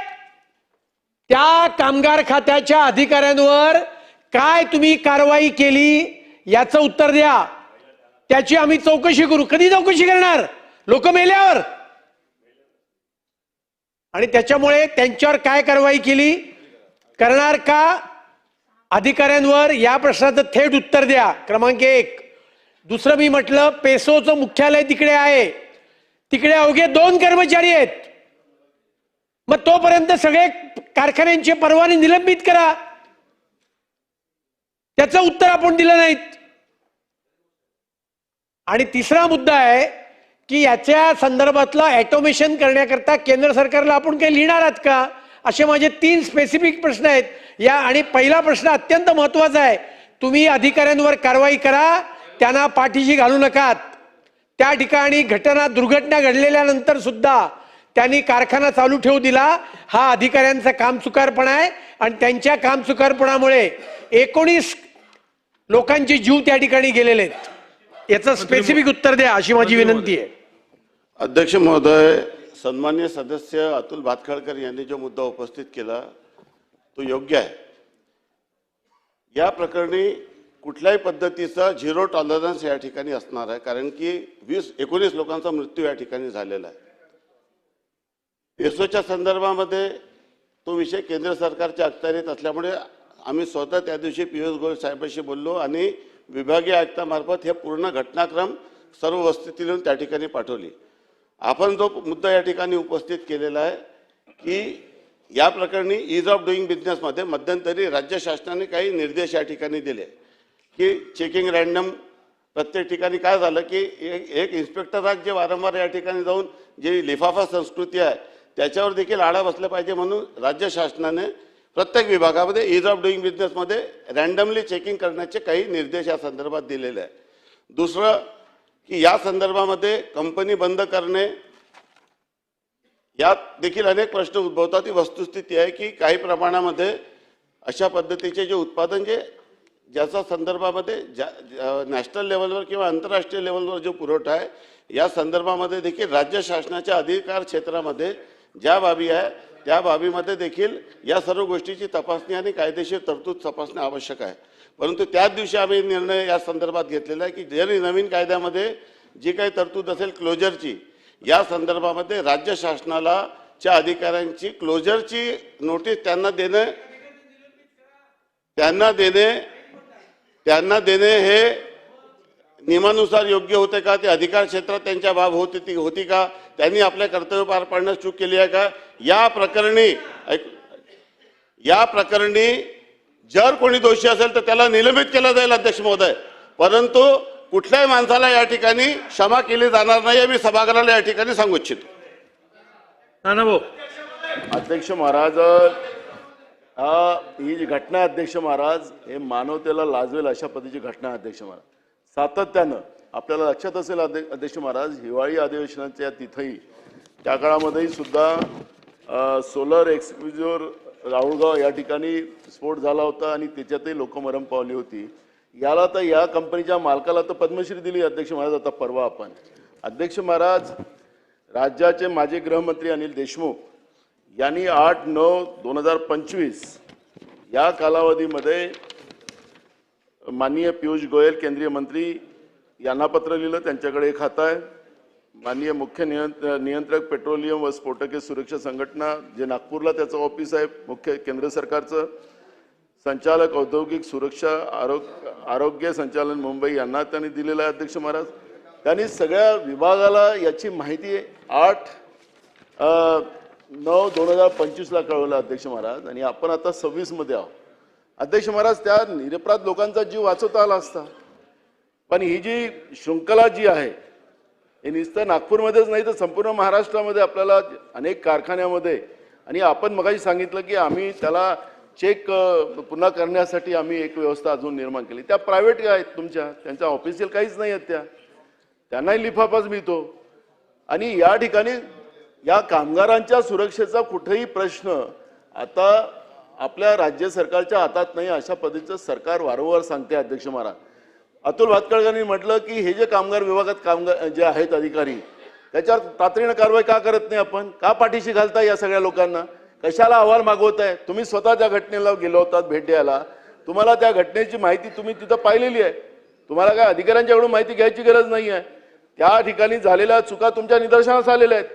त्या कामगार खात्याच्या अधिकाऱ्यांवर काय तुम्ही कारवाई केली याचं उत्तर द्या. त्याची आम्ही चौकशी करू. कधी चौकशी करणार. लोक मेल्यावर आणि त्याच्यामुळे त्यांच्यावर काय कारवाई केली करणार का अधिकाऱ्यांवर या प्रश्नाचं थेट उत्तर द्या. क्रमांक 1. दुसरं मी म्हटलं पेसोचं मुख्यालय तिकडे आहे, तिकडे अवघे 2 कर्मचारी आहेत. मग तोपर्यंत सगळे कारखान्यांचे परवाने निलंबित करा. त्याचं उत्तर आपण दिलं नाहीत. आणि तिसरा मुद्दा आहे की याच्या संदर्भातलं ऑटोमेशन करण्याकरता केंद्र सरकारला आपण काही लिहिणार आहात का, असे माझे 3 स्पेसिफिक प्रश्न आहेत या. आणि पहिला प्रश्न अत्यंत महत्वाचा आहे, तुम्ही अधिकाऱ्यांवर कारवाई करा, त्यांना पाठीशी घालू नका. त्या ठिकाणी दुर्घटना घडलेल्यानंतर सुद्धा त्यांनी कारखाना चालू ठेवू दिला. हा अधिकाऱ्यांचा कामचुकारपणा आहे आणि त्यांच्या कामचुकारपणामुळे 19 लोकांचे जीव त्या ठिकाणी गेलेले आहेत. याचं स्पेसिफिक उत्तर द्या अशी माझी विनंती आहे. अध्यक्ष महोदय, सन्माननीय सदस्य अतुल भातखळकर यांनी जो मुद्दा उपस्थित केला तो योग्य आहे. या प्रकरणी कुठल्याही पद्धतीचा 0 टॉलरन्स या ठिकाणी असणार आहे, कारण की 19 लोकांचा मृत्यू या ठिकाणी झालेला आहे. पेसोच्या संदर्भामध्ये तो विषय केंद्र सरकारच्या अखत्यारीत असल्यामुळे आम्ही स्वतः त्या दिवशी पियुष गोयल साहेबांशी बोललो आणि विभागीय आयुक्तामार्फत हे पूर्ण घटनाक्रम सर्व वस्तुस्थिती लिहून त्या ठिकाणी पाठवली. आपण जो मुद्दा या ठिकाणी उपस्थित केलेला आहे की या प्रकरणी ईज ऑफ डुईंग बिझनेसमध्ये मध्यंतरी राज्य शासनाने काही निर्देश या ठिकाणी दिले की चेकिंग रॅन्डम प्रत्येक ठिकाणी काय झालं की एक इन्स्पेक्टर जे वारंवार या ठिकाणी जाऊन जी लिफाफा संस्कृती आहे त्याच्यावर देखील आळा बसला पाहिजे, म्हणून राज्य शासनाने प्रत्येक विभागामध्ये ईज ऑफ डुईंग बिझनेसमध्ये रॅन्डमली चेकिंग करण्याचे काही निर्देश या संदर्भात दिलेले आहे. दुसरं की या संदर्भामध्ये कंपनी बंद करणे यात देखील अनेक प्रश्न उद्भवतात. ही वस्तुस्थिती आहे की काही प्रमाणामध्ये अशा पद्धतीचे जे उत्पादन ज्याचा संदर्भामध्ये नॅशनल लेवलवर किंवा आंतरराष्ट्रीय लेवलवर जो पुरवठा आहे या संदर्भामध्ये देखील राज्य शासनाच्या अधिकार क्षेत्रामध्ये ज्या बाबी आहे त्या बाबीमध्ये देखील या सर्व गोष्टीची तपासणी आणि कायदेशीर तरतूद तपासणे आवश्यक आहे. परंतु त्याच दिवशी आम्ही निर्णय या संदर्भात घेतलेला आहे की जरी नवीन कायद्यामध्ये जी काही तरतूद असेल क्लोजरची, या संदर्भामध्ये राज्य शासनाला च्या अधिकाऱ्यांची क्लोजरची नोटीस त्यांना देणे हे नियमानुसार योग्य होते का, ते अधिकार क्षेत्रात त्यांच्या बाब होती का, त्यांनी आपल्या कर्तव्य पार पाडण्यास चूक केली आहे का. या प्रकरणी जर कोणी दोषी असेल तर त्याला निलंबित केलं जाईल अध्यक्ष महोदय, परंतु कुठल्याही माणसाला या ठिकाणी क्षमा केली जाणार नाही, मी सभागृहाला या ठिकाणी सांगू इच्छितो. अध्यक्ष महाराज, ही जी घटना अध्यक्ष महाराज हे मानवतेला लाजवेल अशा पद्धतीची घटना अध्यक्ष महाराज. सातत्यानं आपल्याला लक्षात असेल अध्यक्ष महाराज, हिवाळी अधिवेशनाच्या तिथंही त्या काळामध्येही सुद्धा सोलर एक्सक्लुझिव्हर राहुलगाव या ठिकाणी स्फोट झाला होता आणि त्याच्यातही लोक मरण पावली होती. याला तर या कंपनीच्या मालकाला तर पद्मश्री दिली अध्यक्ष महाराज. आता परवा आपण अध्यक्ष महाराज राज्याचे माजी गृहमंत्री अनिल देशमुख यांनी 8/9/2025 या कालावधीमध्ये माननीय पियुष गोयल केंद्रीय मंत्री यांना पत्र लिहिलं. त्यांच्याकडे एक खातं आहे. माननीय मुख्य नियंत्रक पेट्रोलियम व स्फोटके सुरक्षा संघटना जे नागपूरला त्याचं ऑफिस आहे मुख्य केंद्र सरकारचं, संचालक औद्योगिक सुरक्षा आरोग्य संचालन मुंबई यांना त्यांनी दिलेलं आहे अध्यक्ष महाराज. त्यांनी सगळ्या विभागाला याची माहिती 8/9/2025 कळवलं अध्यक्ष महाराज. आणि आपण आता 26 मध्ये आहोत अध्यक्ष महाराज. त्या निरपराध लोकांचा जीव वाचवता आला असता, पण ही जी शृंखला जी आहे हे नुसतं नागपूरमध्येच नाही तर संपूर्ण महाराष्ट्रामध्ये आपल्याला अनेक कारखान्यामध्ये, आणि आपण मगाशी सांगितलं की आम्ही त्याला चेक पुन्हा करण्यासाठी आम्ही एक व्यवस्था अजून निर्माण केली. त्या प्रायव्हेट आहेत तुमच्या, त्यांच्या ऑफिशियल काहीच नाही आहेत, त्यांनाही लिफाफाच मिळतो. आणि या ठिकाणी या कामगारांच्या सुरक्षेचा कुठेही प्रश्न आता आपल्या राज्य सरकारच्या हातात नाही अशा पद्धतीचं सरकार वारंवार सांगते अध्यक्ष महाराज. अतुल भातखळकरांनी म्हटलं की हे जे कामगार विभागात कामगार जे आहेत अधिकारी त्याच्यावर तातडीनं कारवाई का करत नाही, आपण का पाठीशी घालताय या सगळ्या लोकांना, कशाला अहवाल मागवताय. तुम्ही स्वतः त्या घटनेला गेलो होतात भेट द्यायला, तुम्हाला त्या घटनेची माहिती तुम्ही तिथं पाहिलेली आहे, तुम्हाला काय अधिकाऱ्यांच्याकडून माहिती घ्यायची गरज नाही आहे. त्या ठिकाणी झालेल्या चुका तुमच्या निदर्शनास आलेल्या आहेत.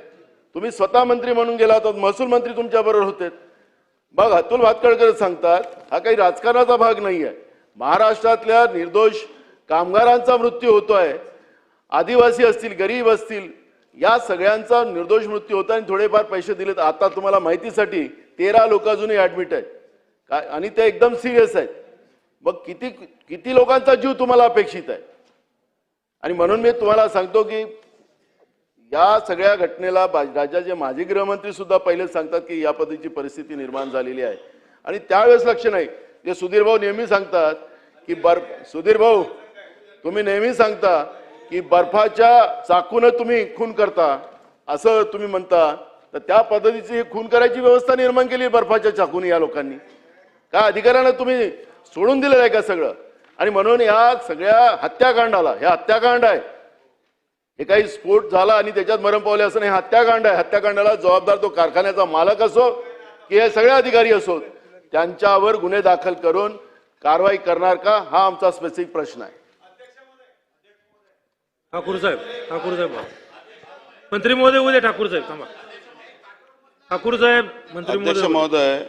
तुम्ही स्वतः मंत्री म्हणून गेला होता, महसूल मंत्री तुमच्या बरोबर होते. मग अतुल भातखळकर सांगतात हा काही राजकारणाचा भाग नाही आहे. महाराष्ट्रातल्या निर्दोष कामगारांचा मृत्यू होतोय, आदिवासी असतील, गरीब असतील, या सगळ्यांचा निर्दोष मृत्यू होता आणि थोडेफार पैसे दिलेत. आता तुम्हाला माहितीसाठी 13 लोक अजूनही ऍडमिट आहेत काय, आणि ते एकदम सिरियस आहेत. मग किती किती लोकांचा जीव तुम्हाला अपेक्षित आहे? आणि म्हणून मी तुम्हाला सांगतो की या सगळ्या घटनेला राज्याचे माजी गृहमंत्री सुद्धा पहिले सांगतात की या पद्धतीची परिस्थिती निर्माण झालेली आहे आणि त्यावेळेस लक्ष नाही. ते सुधीर भाऊ नेहमी सांगतात की सुधीर भाऊ तुम्ही नेहमी सांगता की बर्फाच्या चाकून तुम्ही खून करता असं तुम्ही म्हणता, तर त्या पद्धतीची खून करायची व्यवस्था निर्माण केली बर्फाच्या चाकून या लोकांनी. काय अधिकाऱ्यांना तुम्ही सोडून दिलेलं आहे का सगळं? आणि म्हणून या सगळ्या हत्याकांडाला, हे हत्याकांड आहे, हे काही स्फोट झाला आणि त्याच्यात मरण पावले असं नाही, हत्याकांड आहे. हत्याकांडाला जबाबदार तो कारखान्याचा मालक असो की हे सगळे अधिकारी असोत, त्यांच्यावर गुन्हे दाखल करून कारवाई करणार का, हा आमचा स्पेसिफिक प्रश्न आहे. ठाकूर साहेब मंत्री महोदय उद्या. ठाकूर साहेब थांबा. ठाकूर साहेब मंत्री महोदय,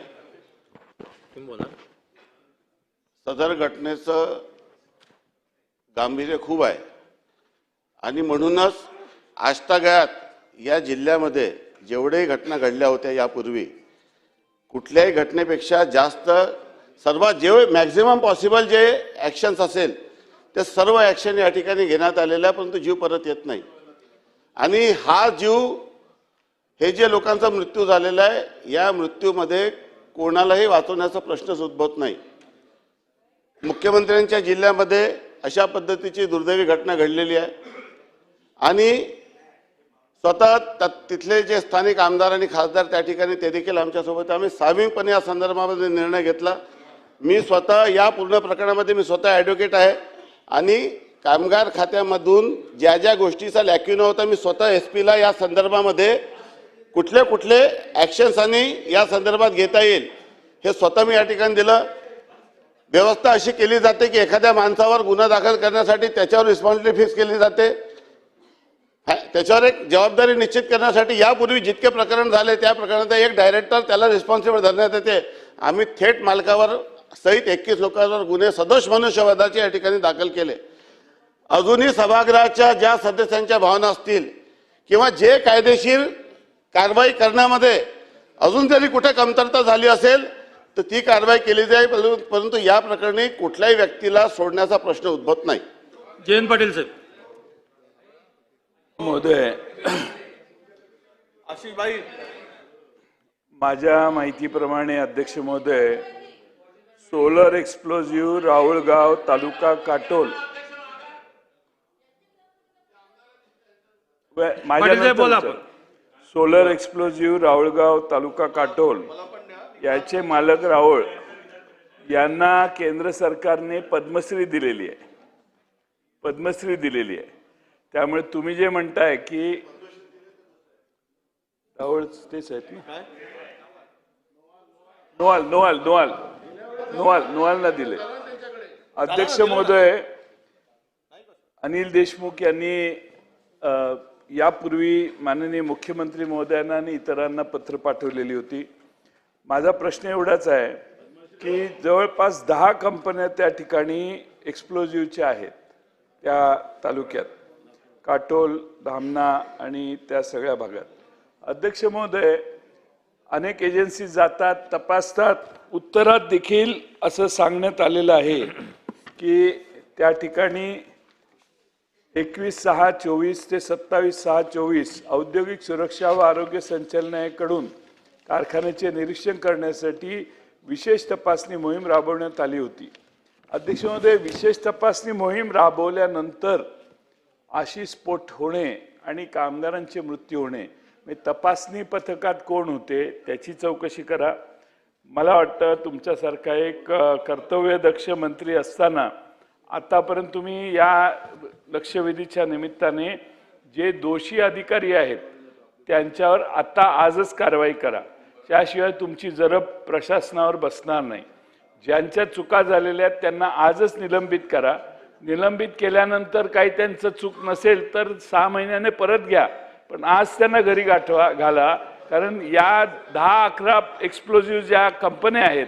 सदर घटनेचं गांभीर्य खूप आहे आणि म्हणूनच आजतागायत या जिल्ह्यामध्ये जेवढेही घटना घडल्या होत्या यापूर्वी, कुठल्याही घटनेपेक्षा जास्त सर्वात जे मॅक्झिमम पॉसिबल जे ॲक्शन्स असेल ते सर्व ॲक्शन या ठिकाणी घेण्यात आलेलं आहे, परंतु जीव परत येत नाही. आणि हा जीव, हे जे लोकांचा मृत्यू झालेला आहे, या मृत्यूमध्ये कोणालाही वाचवण्याचा प्रश्नच उद्भवत नाही. मुख्यमंत्र्यांच्या जिल्ह्यामध्ये अशा पद्धतीची दुर्दैवी घटना घडलेली आहे आणि स्वतः तिथले जे स्थानिक आमदार आणि खासदार त्या ठिकाणी ते देखील आमच्यासोबत, आम्ही सार्वजनिकपणे या संदर्भामध्ये निर्णय घेतला. मी स्वतः या पूर्ण प्रकरणामध्ये मी स्वतः ॲडव्होकेट आहे आणि कामगार खात्यामधून ज्या ज्या गोष्टीचा लॅक्युना होता, मी स्वतः SP ला या संदर्भामध्ये कुठले कुठले ॲक्शन्स आणि या संदर्भात घेता येईल हे स्वतः मी या ठिकाणी दिलं. व्यवस्था अशी केली जाते की एखाद्या माणसावर गुन्हा दाखल करण्यासाठी त्याच्यावर रिस्पॉन्सिबिलिटी फिक्स केली जाते, त्याच्यावर एक जबाबदारी निश्चित करण्यासाठी यापूर्वी जितके प्रकरण झाले त्या प्रकरणाचा एक डायरेक्टर त्याला रिस्पॉन्सिबल धरण्यात येते. आम्ही थेट मालकावर सहित 21 लोकांवर गुन्हे सदोष मनुष्यवधाचे या ठिकाणी दाखल केले. अजूनही सभागृहाच्या ज्या सदस्यांच्या भावना असतील किंवा जे कायदेशीर कारवाई करण्यामध्ये अजून जरी कुठे कमतरता झाली असेल तर ती कारवाई केली जाईल, परंतु या प्रकरणी कुठल्याही व्यक्तीला सोडण्याचा प्रश्न उद्भवत नाही. जयंत पाटील साहेब. महोदय, आशिषभाई, माझ्या माहितीप्रमाणे अध्यक्ष महोदय, सोलर एक्सप्लोजिव्ह राहुळगाव तालुका काटोल सोलर एक्सप्लोजिव्ह राहुळगाव तालुका काटोल याचे मालक राहुळ यांना केंद्र सरकारने पद्मश्री दिलेली आहे, पद्मश्री दिलेली आहे. त्यामुळे तुम्ही जे म्हणताय की राहुळ तेच आहेत ना, नोवालला दिले. अध्यक्ष महोदय, अनिल देशमुख यांनी यापूर्वी माननीय मुख्यमंत्री महोदयांना आणि इतरांना पत्र पाठवलेली होती. माझा प्रश्न एवढाच आहे की जवळपास 10 कंपन्या त्या ठिकाणी एक्सप्लोजिव्हच्या आहेत त्या तालुक्यात, काटोल, धामणा आणि त्या सगळ्या भागात. अध्यक्ष महोदय, अनेक एजन्सी जातात, तपासतात. उत्तरात देखील असं सांगण्यात आलेलं आहे की त्या ठिकाणी 21/6/24 ते 27/6/24 औद्योगिक सुरक्षा व आरोग्य संचालनालयाकडून कारखान्याचे निरीक्षण करण्यासाठी विशेष तपासणी मोहीम राबवण्यात आली होती. अध्यक्ष महोदय, विशेष तपासणी मोहीम राबवल्यानंतर अशी स्फोट होणे आणि कामगारांचे मृत्यू होणे, तपासणी पथकात कोण होते त्याची चौकशी करा. मला वाटतं तुमच्यासारखा एक कर्तव्यदक्ष मंत्री असताना आतापर्यंत तुम्ही या लक्षवेधीच्या निमित्ताने जे दोषी अधिकारी आहेत त्यांच्यावर आता आजच कारवाई करा, त्याशिवाय तुमची जरब प्रशासनावर बसणार नाही. ज्यांच्या चुका झालेल्या आहेत त्यांना आजच निलंबित करा. निलंबित केल्यानंतर काही त्यांचं चूक नसेल तर 6 महिन्याने परत घ्या, पण आज त्यांना घरी घाला, कारण या 10-11 एक्सप्लोजिव्ह ज्या कंपन्या आहेत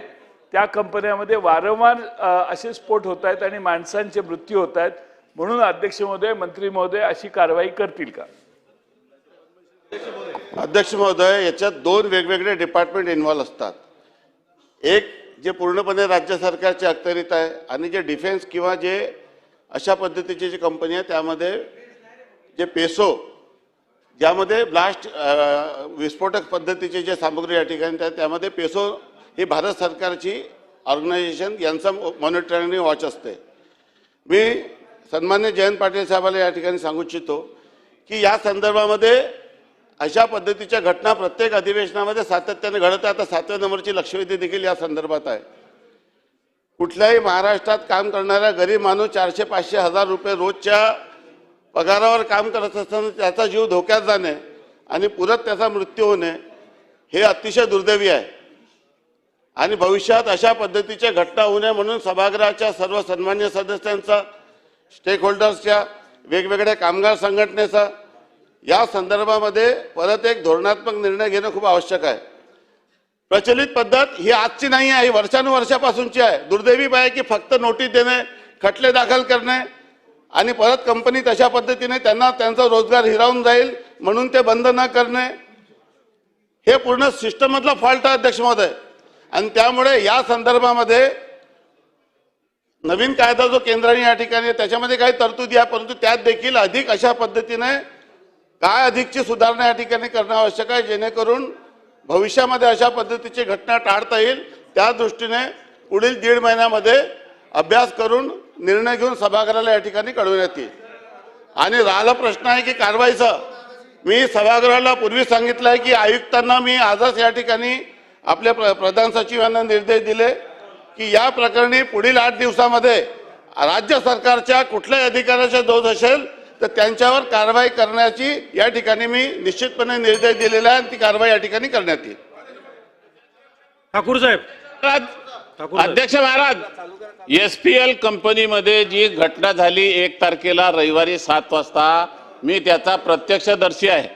त्या कंपन्यामध्ये वारंवार असे स्फोट होत आहेत आणि माणसांचे मृत्यू होत आहेत. म्हणून अध्यक्ष महोदय, मंत्री महोदय अशी कारवाई करतील का? अध्यक्ष महोदय, याच्यात 2 वेगवेगळे डिपार्टमेंट इन्व्हॉल्व असतात. एक जे पूर्णपणे राज्य सरकारच्या अखत्यारीत आहे आणि जे डिफेन्स किंवा जे अशा पद्धतीची जी कंपनी आहे त्यामध्ये जे पेसो, ज्यामध्ये ब्लास्ट विस्फोटक पद्धतीची जे सामग्री या ठिकाणी त्यामध्ये पेसो ही भारत सरकारची ऑर्गनायझेशन यांचा मॉनिटरिंग वॉच असते. मी सन्मान्य जयंत पाटील साहेबांना या ठिकाणी सांगू इच्छितो की या संदर्भामध्ये अशा पद्धतीच्या घटना प्रत्येक अधिवेशनामध्ये सातत्याने घडत आहे. आता 7व्या नंबरची लक्षवेधी देखील या संदर्भात आहे. कुठल्याही महाराष्ट्रात काम करणारा गरीब माणूस 400-500 हजार रुपये रोजच्या पगारावर काम करत असताना त्याचा जीव धोक्यात जाणे आणि पुरत त्याचा मृत्यू होणे हे अतिशय दुर्दैवी आहे. आणि भविष्यात अशा पद्धतीच्या घटना होऊ नये म्हणून सभागृहाच्या सर्व सन्मान्य सदस्यांचा, स्टेक होल्डर्सच्या, वेगवेगळ्या कामगार संघटनेचा या संदर्भामध्ये परत एक धोरणात्मक निर्णय घेणं खूप आवश्यक आहे. प्रचलित पद्धत ही आजची नाही आहे, ही वर्षानुवर्षापासूनची आहे. दुर्दैवी आहे की फक्त नोटीस देणे, खटले दाखल करणे आणि परत कंपनी तशा पद्धतीने त्यांना त्यांचा रोजगार हिरावून जाईल म्हणून ते बंद न करणे हे पूर्ण सिस्टममधला फॉल्ट आहे अध्यक्ष महोदय. आणि त्यामुळे या संदर्भामध्ये नवीन कायदा जो केंद्राने या ठिकाणी त्याच्यामध्ये काही तरतुदी आहे, परंतु त्यात देखील अधिक अशा पद्धतीने काय अधिकची सुधारणा या ठिकाणी करणं आवश्यक आहे जेणेकरून भविष्यामध्ये अशा पद्धतीची घटना टाळता येईल. त्या दृष्टीने पुढील 1.5 महिन्यामध्ये अभ्यास करून निर्णय घेऊन सभागृहाला या ठिकाणी कळवण्यात येईल. आणि राहिला प्रश्न आहे की कारवाईचा, मी सभागृहाला पूर्वी सांगितलं आहे की आयुक्तांना मी आजच या ठिकाणी आपल्या प्रधान सचिवांना निर्देश दिले की या प्रकरणी पुढील 8 दिवसामध्ये राज्य सरकारच्या कुठल्याही अधिकाऱ्याचा दोष असेल तर त्यांच्यावर कारवाई करण्याची या ठिकाणी मी निश्चितपणे निर्देश दिलेला आहे आणि ती कारवाई या ठिकाणी करण्यात येईल. ठाकूर साहेब. अध्यक्ष महाराज, SPL कंपनीमध्ये जी घटना झाली 1 तारखेला रविवारी 7 वाजता, मी त्याचा प्रत्यक्षदर्शी आहे.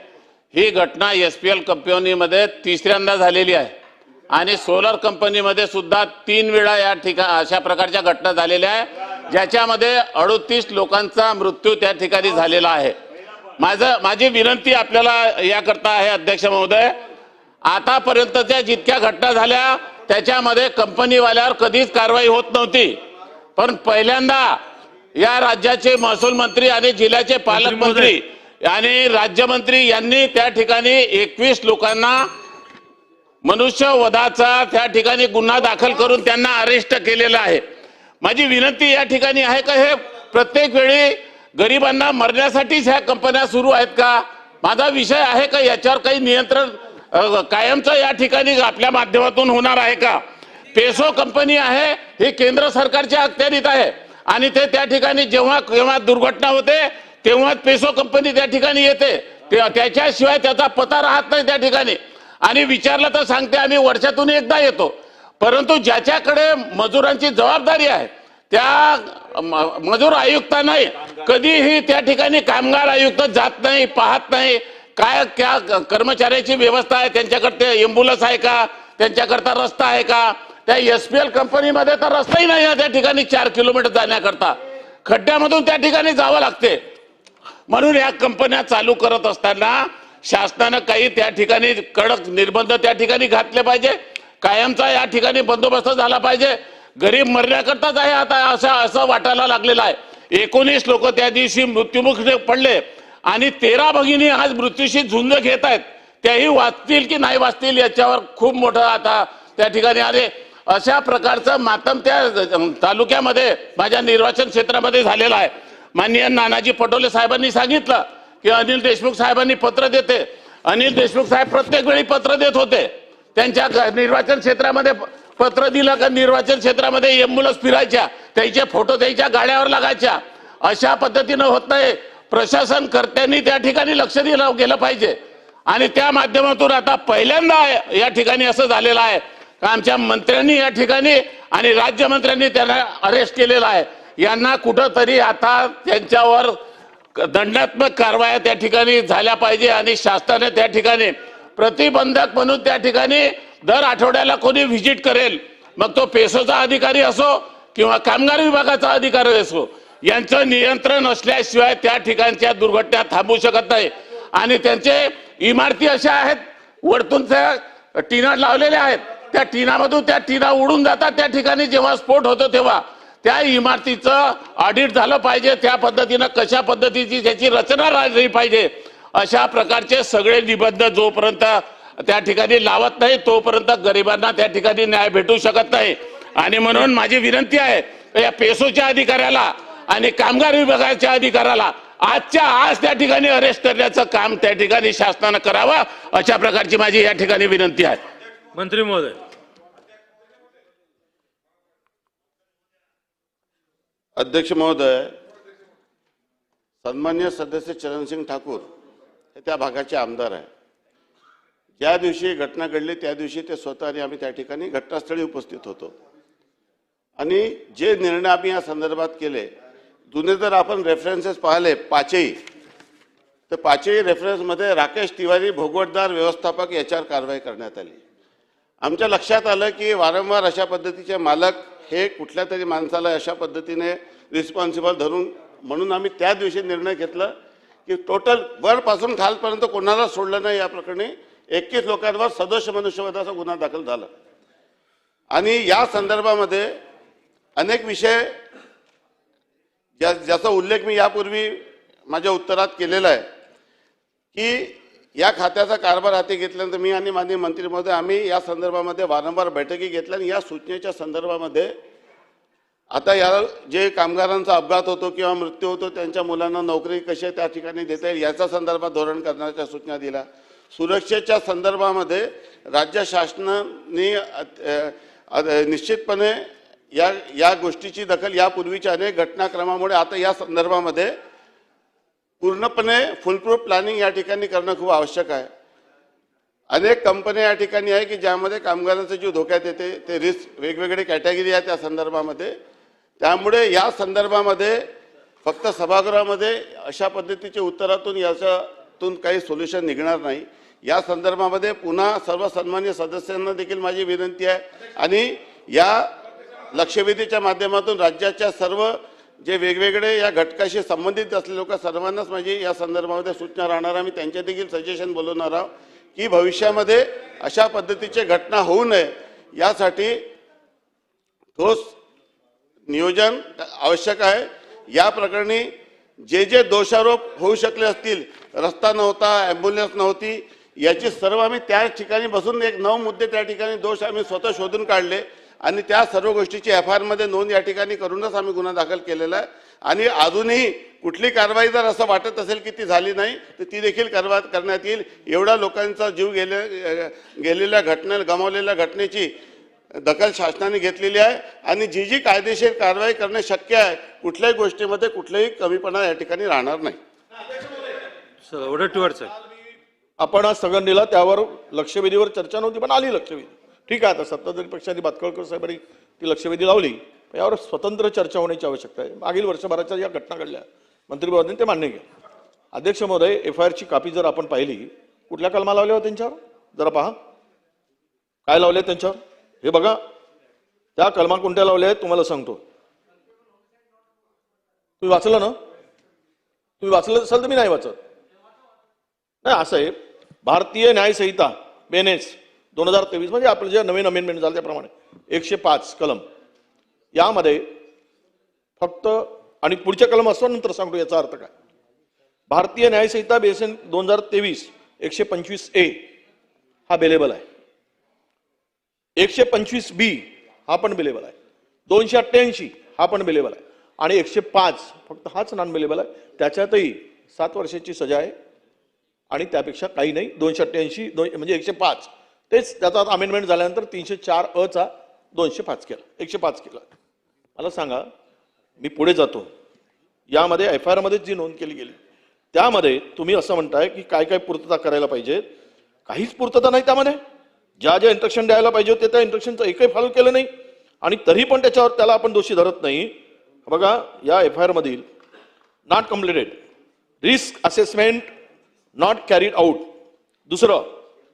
ही घटना SPL कंपनीमध्ये 3ऱ्यांदा झालेली आहे आणि सोलर कंपनीमध्ये सुद्धा 3 वेळा या ठिकाणी अशा प्रकारच्या घटना झालेल्या आहे, ज्याच्यामध्ये 38 लोकांचा मृत्यू त्या ठिकाणी झालेला आहे. माझी विनंती आपल्याला याकरता आहे अध्यक्ष महोदय, आतापर्यंतच्या जितक्या घटना झाल्या त्याच्यामध्ये कंपनीवाल्यावर कधीच कारवाई होत नव्हती, पण पहिल्यांदा या राज्याचे महसूल मंत्री आणि जिल्ह्याचे पालकमंत्री आणि राज्यमंत्री यांनी त्या ठिकाणी 21 लोकांना मनुष्यवधाचा त्या ठिकाणी गुन्हा दाखल करून त्यांना अरेस्ट केलेला आहे. माझी विनंती या ठिकाणी आहे का हे प्रत्येक वेळी गरिबांना मरण्यासाठीच ह्या कंपन्या सुरू आहेत का? माझा विषय आहे का याच्यावर काही नियंत्रण कायमचं या ठिकाणी आपल्या माध्यमातून होणार आहे का? पेसो कंपनी आहे ही केंद्र सरकारच्या अखत्यारीत आहे आणि ते त्या ठिकाणी जेव्हा दुर्घटना होते तेव्हाच पेसो कंपनी त्या ठिकाणी येते, त्याच्याशिवाय त्याचा पत्ता राहत नाही त्या ठिकाणी. आणि विचारलं तर सांगते आम्ही वर्षातून एकदा येतो, परंतु ज्याच्याकडे मजुरांची जबाबदारी आहे त्या मजूर आयुक्तांनाही कधीही त्या ठिकाणी कामगार आयुक्त जात नाही, पाहत नाही काय त्या कर्मचाऱ्याची व्यवस्था आहे, त्यांच्याकडे एम्ब्युलन्स आहे का, त्यांच्याकरता रस्ता आहे का. त्या SPL कंपनीमध्ये तर रस्ताही नाही आहे त्या ठिकाणी 4 किलोमीटर जाण्याकरता, खड्ड्यामधून त्या ठिकाणी जावं लागते. म्हणून या कंपन्या चालू करत असताना शासनानं काही त्या ठिकाणी कडक निर्बंध त्या ठिकाणी घातले पाहिजे, कायमचा या ठिकाणी बंदोबस्त झाला पाहिजे. गरीब मरण्याकरताच आहे आता असं वाटायला लागलेलं आहे. 19 लोक त्या दिवशी मृत्युमुखी पडले आणि 13 भगिनी आज मृत्यूशी झुंज घेत आहेत. त्याही वाचतील की नाही वाचतील याच्यावर खूप मोठं आता त्या ठिकाणी आले. अशा प्रकारचं मातम त्या तालुक्यामध्ये माझ्या निर्वाचन क्षेत्रामध्ये झालेलं आहे. माननीय नानाजी पटोले साहेबांनी सांगितलं की अनिल देशमुख साहेबांनी पत्र देते. अनिल देशमुख साहेब प्रत्येक वेळी पत्र देत होते. त्यांच्या निर्वाचन क्षेत्रामध्ये पत्र दिलं का निर्वाचन क्षेत्रामध्ये एम्ब्युलन्स फिरायच्या, त्याचे फोटो त्याच्या गाड्यावर लागायच्या. अशा पद्धतीनं होत नाही. प्रशासन कर्त्यांनी त्या ठिकाणी लक्ष दिलं गेलं पाहिजे आणि त्या माध्यमातून आता पहिल्यांदा या ठिकाणी असं झालेलं आहे का आमच्या मंत्र्यांनी या ठिकाणी आणि राज्यमंत्र्यांनी त्यांना अरेस्ट केलेलं आहे. यांना कुठंतरी आता त्यांच्यावर दंडात्मक कारवाया त्या ठिकाणी झाल्या पाहिजे आणि शासनाने त्या ठिकाणी प्रतिबंधक म्हणून त्या ठिकाणी दर आठवड्याला कोणी व्हिजिट करेल, मग तो पेसोचा अधिकारी असो किंवा कामगार विभागाचा अधिकारी असो, यांचं नियंत्रण असल्याशिवाय त्या ठिकाणच्या दुर्घटना थांबू शकत नाही. आणि त्यांचे इमारती अशा आहेत, वरतून टीना लावलेल्या आहेत, त्या टीनामधून त्या टीना उडून जातात. त्या ठिकाणी जेव्हा स्फोट होतो तेव्हा त्या इमारतीचं ऑडिट झालं पाहिजे, त्या पद्धतीनं कशा पद्धतीची त्याची रचना झाली पाहिजे. अशा प्रकारचे सगळे निबंध जोपर्यंत त्या ठिकाणी लावत नाही तोपर्यंत गरिबांना त्या ठिकाणी न्याय भेटू शकत नाही. आणि म्हणून माझी विनंती आहे या पेसोच्या अधिकाऱ्याला आणि कामगार विभागाच्या अधिकाऱ्याला आजच्या आज त्या ठिकाणी अरेस्ट करण्याचं काम त्या ठिकाणी शासनानं करावं, अशा प्रकारची माझी या ठिकाणी विनंती आहे. मंत्री महोदय. अध्यक्ष महोदय, सन्मान्य सदस्य चरणसिंग ठाकूर हे त्या भागाचे आमदार आहे. ज्या दिवशी घटना घडली त्या दिवशी ते स्वतः आणि आम्ही त्या ठिकाणी घटनास्थळी उपस्थित होतो. आणि जे निर्णय आम्ही या संदर्भात केले, जुने जर आपण रेफरन्सेस पाहिले पाचही, तर पाचही रेफरन्समध्ये राकेश तिवारी भोगवटदार व्यवस्थापक याच्यावर कारवाई करण्यात आली. आमच्या लक्षात आलं की वारंवार अशा पद्धतीचे मालक हे कुठल्या तरी माणसाला अशा पद्धतीने रिस्पॉन्सिबल धरून, म्हणून आम्ही त्या दिवशी निर्णय घेतला की टोटल वरपासून खालपर्यंत कोणाला सोडलं नाही. या प्रकरणी 21 लोकांवर सदोष मनुष्यवधाचा गुन्हा दाखल झाला. आणि या संदर्भामध्ये अनेक विषय ज्याचा उल्लेख मी यापूर्वी माझ्या उत्तरात केलेला आहे की या खात्याचा कारभार हाती घेतल्यानंतर मी आणि माननीय मंत्री महोदय आम्ही या संदर्भामध्ये वारंवार बैठकी घेतल्या. आणि या सूचनेच्या संदर्भामध्ये आता या जे कामगारांचा अपघात होतो किंवा मृत्यू होतो त्यांच्या मुलांना नोकरी कशी त्या ठिकाणी देता येईल याच्या संदर्भात धोरण करण्याच्या सूचना दिल्या. सुरक्षेच्या संदर्भामध्ये राज्य शासनाने निश्चितपणे या गोष्टीची दखल यापूर्वीच्या अनेक घटनाक्रमामुळे आता या संदर्भामध्ये पूर्णपणे फुलप्रूफ प्लॅनिंग या ठिकाणी करणं खूप आवश्यक आहे. अनेक कंपन्या या ठिकाणी आहे की ज्यामध्ये कामगारांचा जीव धोक्यात येते, ते रिस्क वेगवेगळे कॅटेगरी आहे त्या संदर्भामध्ये. त्यामुळे या संदर्भामध्ये फक्त सभागृहामध्ये अशा पद्धतीचे उत्तरातून याच्यातून काही सोल्युशन निघणार नाही. या संदर्भामध्ये पुन्हा सर्व सन्मान्य सदस्यांना देखील माझी विनंती आहे आणि या लक्षवेधीच्या माध्यमातून राज्याच्या सर्व जे वेगवेगळे या घटकाशी संबंधित असलेले लोक सर्वांनाच माझी या संदर्भामध्ये सूचना राहणार आहे. मी त्यांच्या देखील सजेशन बोलवणार आहोत की भविष्यामध्ये अशा पद्धतीचे घटना होऊ नये यासाठी ठोस नियोजन आवश्यक आहे. या प्रकरणी जे दोषारोप होऊ शकले असतील, रस्ता नव्हता, ॲम्ब्युलन्स नव्हती, याची सर्व आम्ही त्या ठिकाणी बसून 9 मुद्दे त्या ठिकाणी दोष आम्ही स्वतः शोधून काढले आणि त्या सर्व गोष्टीची FIR मध्ये नोंद या ठिकाणी करूनच आम्ही गुन्हा दाखल केलेला आहे. आणि अजूनही कुठली कारवाई जर असं वाटत असेल की ती झाली नाही तर ती देखील करण्यात येईल. एवढ्या लोकांचा जीव गेलेल्या गमावलेल्या घटनेची दखल शासनाने घेतलेली आहे आणि जी कायदेशीर कारवाई करणे शक्य आहे, कुठल्याही गोष्टीमध्ये कुठलाही कमीपणा या ठिकाणी राहणार नाही. आपण आज सगळं दिला, त्यावर लक्षवेधीवर चर्चा नव्हती पण आली लक्षवेधी. ठीक आहे, आता सत्ताधारी पक्षाने बातकळकर साहेबांनी ती लक्षवेधी लावली, यावर स्वतंत्र चर्चा होण्याची आवश्यकता आहे. मागील वर्षभराच्या ज्या घटना घडल्या मंत्रिमंडळाने ते मान्य केलं. अध्यक्ष महोदय, FIR ची कॉपी जर आपण पाहिली, कुठल्या कलमा लावल्या होत्या त्यांच्यावर जरा पहा, काय लावले त्यांच्यावर हे बघा. त्या कलमा कोणत्या लावल्या आहेत तुम्हाला सांगतो. तुम्ही वाचलं ना? तुम्ही वाचलं असाल तर मी नाही वाचत. नाही, असं आहे, भारतीय न्याय संहिता बेनेस 2023 म्हणजे आपलं जे नवीन अमेंडमेंट झालं त्याप्रमाणे 105 कलम यामध्ये फक्त, आणि पुढच्या कलम असतो नंतर सांगतो याचा अर्थ काय. भारतीय न्याय संहिता बेसन 2023 125A हा बेलेबल आहे, 125B हा पण बेलेबल आहे, 288 हा पण बेलेबल आहे आणि 105 फक्त हाच नॉन बेलेबल आहे. त्याच्यातही 7 वर्षाची सजा आहे आणि त्यापेक्षा काही नाही. 288 म्हणजे 105 तेच त्याचा अमेंडमेंट झाल्यानंतर 304A चा 205 केला, 105 केला. मला सांगा, मी पुढे जातो, यामध्ये FIR मध्ये जी नोंद केली गेली त्यामध्ये तुम्ही असं म्हणताय की काय काय पूर्तता करायला पाहिजे. काहीच पूर्तता नाही त्यामध्ये. ज्या ज्या इंस्ट्रक्शन द्यायला पाहिजे होते त्या इंस्ट्रक्शनचं एकही फॉलो केलं नाही आणि तरी पण त्याला आपण दोषी धरत नाही. बघा, या FIR मधील not completed risk assessment not carried out. दुसरं,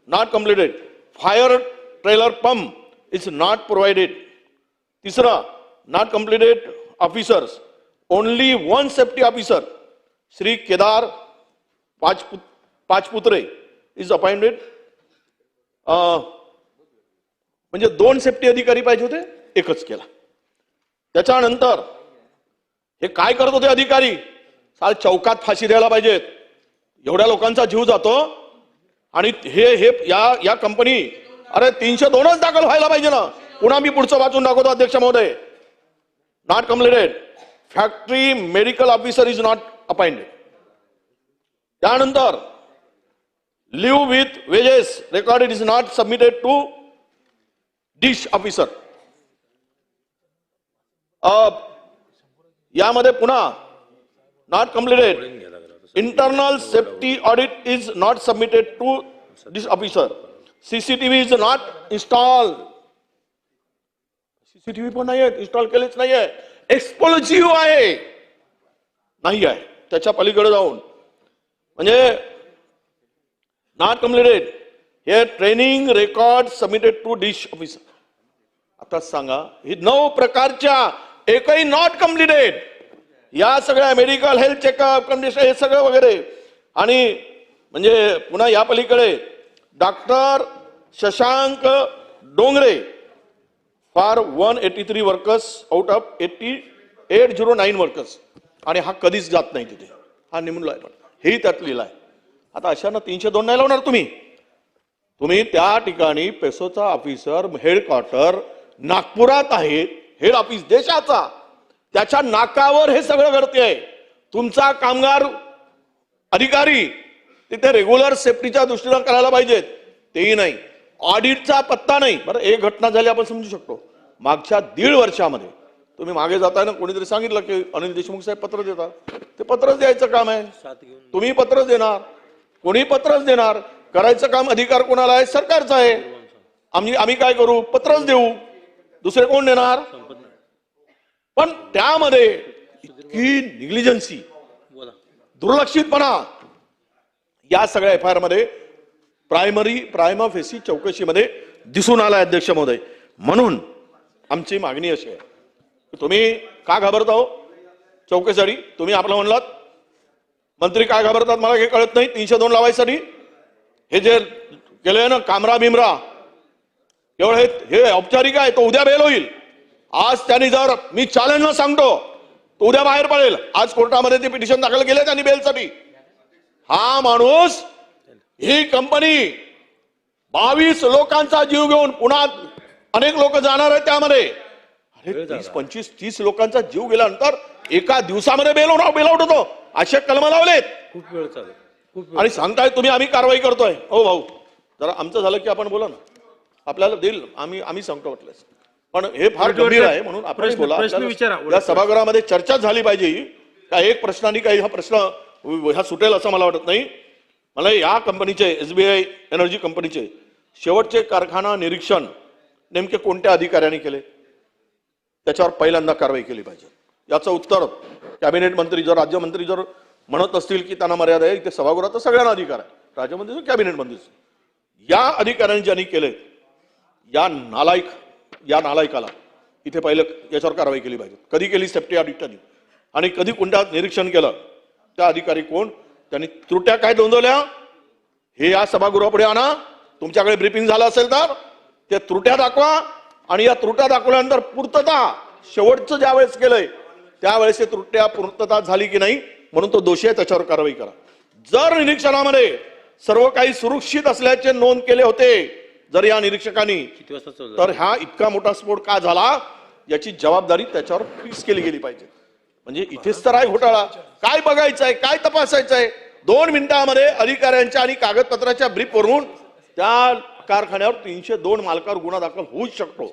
not completed. Fire trailer pump is not provided. तिसरं, not completed officers. Only one safety officer Shri Kedar Pachputre is appointed. म्हणजे 2 सेफ्टी अधिकारी पाहिजे होते, एकच केला. त्याच्यानंतर हे काय करत होते अधिकारी, साल चौकात फाशी द्यायला पाहिजेत, एवढ्या लोकांचा जीव जातो. आणि हे या कंपनी, अरे 302च दाखल व्हायला पाहिजे ना. पुन्हा मी पुढचं वाचून दाखवतो अध्यक्ष महोदय. Not completed. Factory medical officer is not appointed. त्यानंतर leave with wages recorded is not submitted to DISH officer. यामध्ये पुन्हा not completed. Internal safety audit is not submitted to DISH officer. CCTV is not install. CCTV पण नाही आहेत, install केलेच नाही आहे. Explosive आहे, नाही आहे. त्याच्या पलीकडे जाऊन म्हणजे नॉट कम्प्लिटेड. हे training record submitted to DISH officer. आता सांगा, ही 9 प्रकारच्या एकही नॉट कम्प्लिटेड. या सगळ्या मेडिकल हेल्थ चेकअप कंडिशन हे सगळं वगैरे. आणि म्हणजे पुन्हा या पलीकडे doctor Shashank Dongre for 183 workers out of 809 workers. आणि हा कधीच जात नाही तिथे, हा नेमून हेही त्यात लिहिला आहे. आता अशांना 302 नाही लावणार तुम्ही. तुम्ही त्या ठिकाणी पेसोचा ऑफिसर हेडक्वार्टर नागपुरात आहे, हेड ऑफिस देशाचा, त्याच्या नाकावर हे सगळं घडते. तुमचा कामगार अधिकारी तिथे रेग्युलर सेफ्टीच्या दृष्टीनं करायला पाहिजेत, तेही नाही. ऑडिटचा पत्ता नाही. बरं, एक घटना झाली आपण समजू शकतो. मागच्या 1.5 वर्षामध्ये तुम्ही मागे जाताना कोणीतरी सांगितलं की अनिल देशमुख साहेब पत्र देतात. ते पत्रच द्यायचं काम आहे. तुम्ही पत्रच देणार, कोणी पत्रच देणार. करायचं काम अधिकार कोणाला आहे, सरकारचा आहे. आम्ही काय करू, पत्रच देऊ, दुसरे कोण देणार. पण त्यामध्ये इतकी निग्लिजन्सी, दुर्लक्षितपणा या सगळ्या एफ आय आर मध्ये प्रायमा फेसी चौकशीमध्ये दिसून आला अध्यक्ष महोदय. म्हणून आमची मागणी अशी आहे, तुम्ही का घाबरता हो चौकशीसाठी. तुम्ही आपलं म्हणलात, मंत्री काय घाबरतात मला हे कळत नाही. 302 लावायसाठी हे जे केलंय ना कामरा बिमरा, एवढं हे औपचारिक आहे. तो उद्या बेल होईल. आज त्यांनी जर मी चॅलेंज न सांगतो तो उद्या बाहेर पडेल. आज कोर्टामध्ये ते पिटिशन दाखल केले त्यांनी बेलसाठी. हा माणूस, ही कंपनी 22 लोकांचा जीव घेऊन, पुन्हा अनेक लोक जाणार आहेत त्यामध्ये. अरे 20, 25, 30 लोकांचा जीव गेल्यानंतर एका दिवसामध्ये बेल आउट होतो. असे कलम लावलेत. खूप वेळ चालेल. आणि सांगताय तुम्ही आम्ही कारवाई करतोय. हो भाऊ, जरा आमचं झालं की आपण बोला ना, आपल्याला देईल, आम्ही सांगतो म्हटलं. पण हे फार गंभीर आहे म्हणून आपण बोला. या सभागृहामध्ये चर्चा झाली पाहिजे. का एक प्रश्नाने काही हा प्रश्न हा सुटेल असं मला वाटत नाही. मला या कंपनीचे, SBI एनर्जी कंपनीचे शेवटचे कारखाना निरीक्षण नेमके कोणत्या अधिकाऱ्यांनी केले, त्याच्यावर पहिल्यांदा कारवाई केली पाहिजे. याचं उत्तर कॅबिनेट मंत्री जर, राज्यमंत्री जर म्हणत असतील की त्यांना मर्यादा आहे, इथे सभागृहात राज्यामध्ये अधिकार आहे, राज्यमंत्री कॅबिनेट मंत्री, या अधिकाऱ्यांनी ज्यांनी केले, या नालायकाला इथे पहिलं याच्यावर कारवाई केली पाहिजे. कधी केली सेफ्टी ऑडिटनी, आणि कधी कोणत्या निरीक्षण केलं, त्या अधिकारी कोण, त्यांनी त्रुट्या काय नोंदवल्या हे या सभागृहापुढे आणा. तुमच्याकडे ब्रीफिंग झालं असेल तर ते त्रुट्या दाखवा. आणि या त्रुट्या दाखवल्यानंतर पूर्तता, शेवटचं ज्या वेळेस केलंय त्यावेळेस ते त्रुट्या पूर्तता झाली की नाही म्हणून तो दोषी आहे, त्याच्यावर कारवाई करा. जर निरीक्षणामध्ये सर्व काही सुरक्षित असल्याचे नोंद केले होते जर या निरीक्षकांनी, तर हा इतका मोठा स्फोट का झाला याची जबाबदारी त्याच्यावर फिक्स केली गेली पाहिजे. म्हणजे इथेच तर आहे घोटाळा. काय बघायचं आहे, काय तपासायचं आहे. 2 मिनिटांमध्ये अधिकाऱ्यांच्या आणि कागदपत्राच्या ब्रीफ वरून त्या कारखान्यावर 302 मालकावर गुन्हा दाखल होऊच शकतो.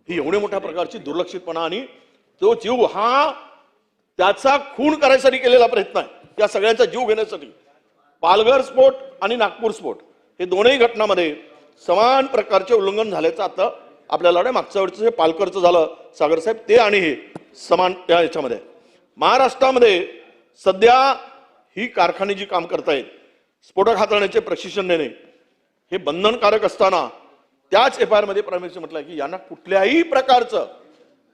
ही एवढ्या मोठ्या प्रकारची दुर्लक्षितपणा आणि तो जीव हा त्याचा खून करायसाठी केलेला प्रयत्न आहे, या सगळ्यांचा जीव घेण्यासाठी. पालघर स्फोट आणि नागपूर स्फोट हे दोनही घटनांमध्ये समान प्रकारचे उल्लंघन झाल्याचं आता आपल्याला मागच्या वेळचं हे पालघरचं झालं सागर साहेब, ते आणि हे समान त्या याच्यामध्ये. महाराष्ट्रामध्ये सध्या ही कारखाने जी काम करतायत, स्फोटक हाताळण्याचे प्रशिक्षण देणे हे बंधनकारक असताना त्याच FIR मध्ये प्रायमरी म्हटलं की यांना कुठल्याही प्रकारचं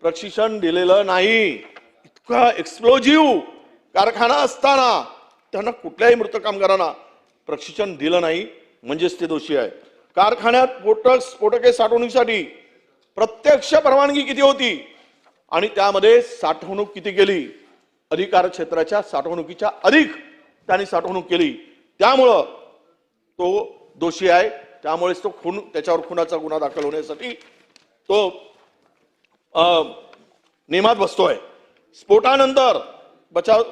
प्रशिक्षण दिलेलं नाही. इतका एक्सप्लोजिव्ह कारखाना असताना त्यांना कुठल्याही मृत कामगारांना प्रशिक्षण दिलं नाही, म्हणजेच ते दोषी आहे. कारखान्यात स्फोटके साठवणुकीसाठी प्रत्यक्ष परवानगी किती होती आणि त्यामध्ये साठवणूक किती केली, अधिकार क्षेत्राच्या साठवणुकीच्या अधिक त्यांनी साठवणूक केली, त्यामुळं तो दोषी आहे. त्यामुळेच तो त्याच्यावर खुनाचा गुन्हा दाखल होण्यासाठी तो नियमात बसतोय. स्फोटानंतर बचाव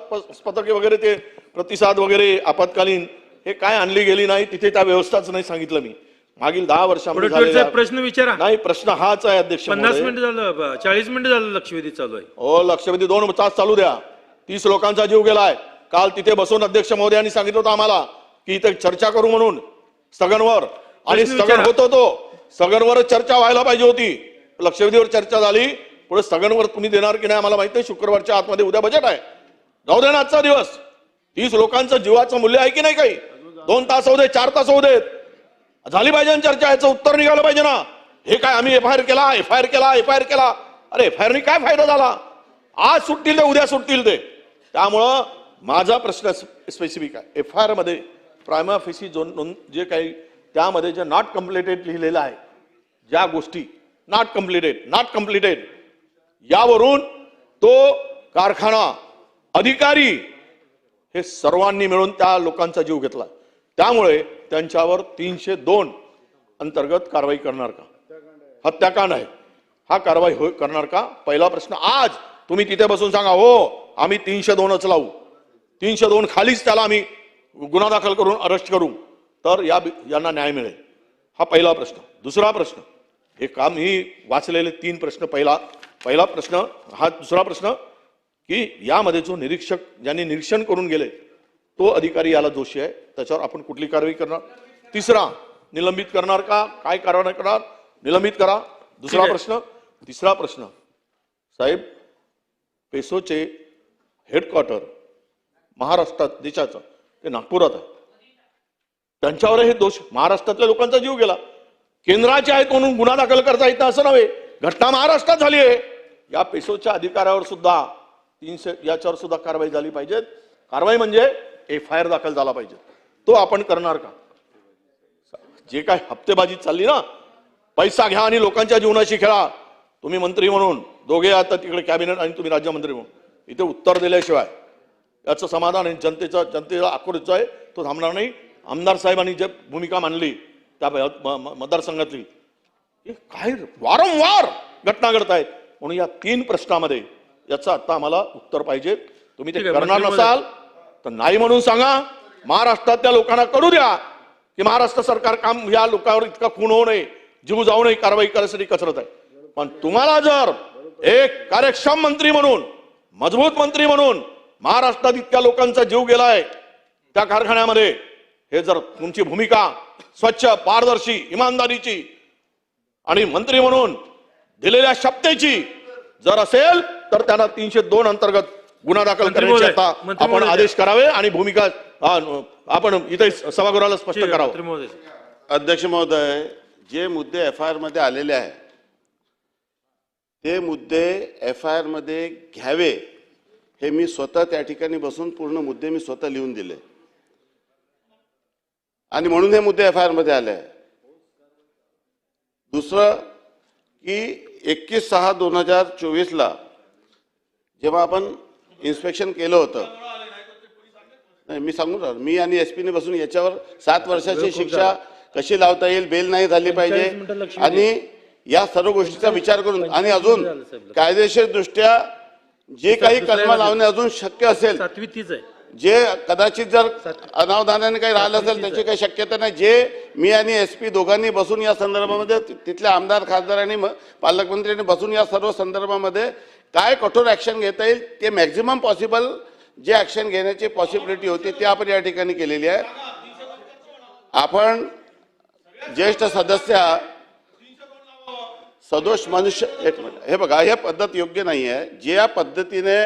पथके वगैरे ते प्रतिसाद वगैरे आपत्कालीन हे काय आणली गेली नाही, तिथे त्या व्यवस्थाच नाही सांगितलं मी. मागील 10 वर्षांमध्ये प्रश्न विचारा. नाही, प्रश्न हाच आहे अध्यक्ष. 50 मिनिट झालं, 40 मिनिट झालं लक्षवेधी चालू आहे. हो, लक्षवेधी 2 तास चालू द्या. 30 लोकांचा जीव गेलाय. काल तिथे बसून अध्यक्ष महोदयांनी सांगितलं होतं आम्हाला की इथे चर्चा करू म्हणून स्थगनवर, आणि स्थगन होतो तो स्थगनवरच चर्चा व्हायला पाहिजे होती. लक्षवेधीवर चर्चा झाली, पुढे स्थगनवर तुम्ही देणार की नाही आम्हाला माहित नाही. शुक्रवारच्या आतमध्ये उद्या बजेट आहे, जाऊ दे ना आजचा दिवस. 30 लोकांचं जीवाचं मूल्य आहे की नाही, काही 2 तास होऊ दे, 4 तास होऊ देत, झाली पाहिजे चर्चा. याचं उत्तर निघालं पाहिजे ना. हे काय आम्ही FIR केला, FIR केला, FIR केला. अरे FIR काय फायदा झाला? आज सुटतील ते, उद्या सुटतील ते. त्यामुळं माझा प्रश्न स्पेसिफिक आहे. FIR मध्ये प्रायमा फेसी जे काही त्यामध्ये जे नॉट कम्प्लिटेड लिहिलेलं आहे, ज्या गोष्टी नॉट कम्प्लिटेड यावरून तो कारखाना अधिकारी हे सर्वांनी मिळून त्या लोकांचा जीव घेतला. त्यामुळे त्यांच्यावर 302 अंतर्गत कारवाई करणार का? हत्याकांड आहे, हा कारवाई करणार का? पहिला प्रश्न. आज तुम्ही तिथे बसून सांगा हो आम्ही 302च लावू, 302 खालीच त्याला आम्ही गुन्हा दाखल करून अरेस्ट करू, तर यांना न्याय मिळेल. हा पहिला प्रश्न. दुसरा प्रश्न, हे काम ही वाचलेले 3 प्रश्न. पहिला प्रश्न हा. दुसरा प्रश्न की यामध्ये जो निरीक्षक ज्यांनी निरीक्षण करून गेले तो अधिकारी याला दोषी आहे, त्याच्यावर आपण कुठली कारवाई करणार? तिसरा, निलंबित करणार का? काय कारवाई करणार? निलंबित करा. दुसरा प्रश्न. तिसरा प्रश्न, साहेब पेसोचे हेडक्वार्टर महाराष्ट्रात देशाचं ते नागपुरात आहे, त्यांच्यावर हे दोष, महाराष्ट्रातल्या लोकांचा जीव गेला, केंद्राचे आहेत म्हणून गुन्हा दाखल करता येतं असं नव्हे. घटना महाराष्ट्रात झाली आहे. या पेसोच्या अधिकाऱ्यावर सुद्धा 300 याच्यावर सुद्धा कारवाई झाली पाहिजे. कारवाई म्हणजे FIR दाखल झाला पाहिजे. तो आपण करणार का? जे काय हप्तेबाजी चालली ना, पैसा घ्या आणि लोकांच्या जीवनाशी खेळा. तुम्ही मंत्री म्हणून दोघे आता तिकडे कॅबिनेट आणि तुम्ही राज्यमंत्री म्हणून इथे उत्तर दिल्याशिवाय याचं समाधान आणि जनतेचा आक्रोश आहे तो थांबणार नाही. आमदार साहेबांनी जे भूमिका मांडली त्या मतदारसंघातली, काय वारंवार घटना घडत आहेत. म्हणून या 3 प्रश्नामध्ये याचं आता आम्हाला उत्तर पाहिजे. तुम्ही ते करणार नसाल तर नाही म्हणून सांगा. महाराष्ट्रातल्या लोकांना कळू द्या की महाराष्ट्र सरकार काम या लोकांवर इतका खून होऊ नये, जीव जाऊ नये, कारवाई करण्यासाठी कचरत आहे. पण तुम्हाला जर एक कार्यक्षम मंत्री म्हणून, मजबूत मंत्री म्हणून, महाराष्ट्रात इतक्या लोकांचा जीव गेलाय त्या कारखान्यामध्ये, हे जर तुमची भूमिका स्वच्छ, पारदर्शी, इमानदारीची आणि मंत्री म्हणून दिलेल्या शपथेची जर असेल तर त्यांना 302 अंतर्गत गुन्हा दाखल करण्याचे आता आपण आदेश करावे आणि भूमिका आपण इथे सभागृहाला स्पष्ट करावं. अध्यक्ष महोदय, जे मुद्दे FIR मध्ये आलेले आहे ते मुद्दे FIR मध्ये घ्यावे हे मी स्वतः त्या ठिकाणी बसून पूर्ण मुद्दे मी स्वतः लिहून दिले आणि म्हणून हे मुद्दे FIR मध्ये आले आहे. दुसरं की 21/6/2024 जेव्हा आपण इन्स्पेक्शन केलं होतं, नाही मी सांगू ना, मी आणि SP ने बसून याच्यावर 7 वर्षाची शिक्षा कशी लावता येईल, बेल नाही झाली पाहिजे आणि या सर्व गोष्टीचा विचार करून आणि अजून कायदेशीर दृष्ट्या जे काही कलमा लावणे अजून शक्य असेल, जे कदाचित जर अनावधानाने काही राहिलं असेल त्याची काही शक्यता नाही, जे मी आणि SP दोघांनी बसून या संदर्भामध्ये तिथल्या आमदार, खासदार आणि पालकमंत्र्यांनी बसून या सर्व संदर्भामध्ये काय कठोर ऍक्शन घेता येईल ते मॅक्झिमम पॉसिबल जे ऍक्शन घेण्याची पॉसिबिलिटी होती ते आपण या ठिकाणी केलेली आहे. आपण ज्येष्ठ सदस्य, सदोष मनुष्य, एक मिनिट, हे बघा, हे पद्धत योग्य नाही आहे. ज्या पद्धतीने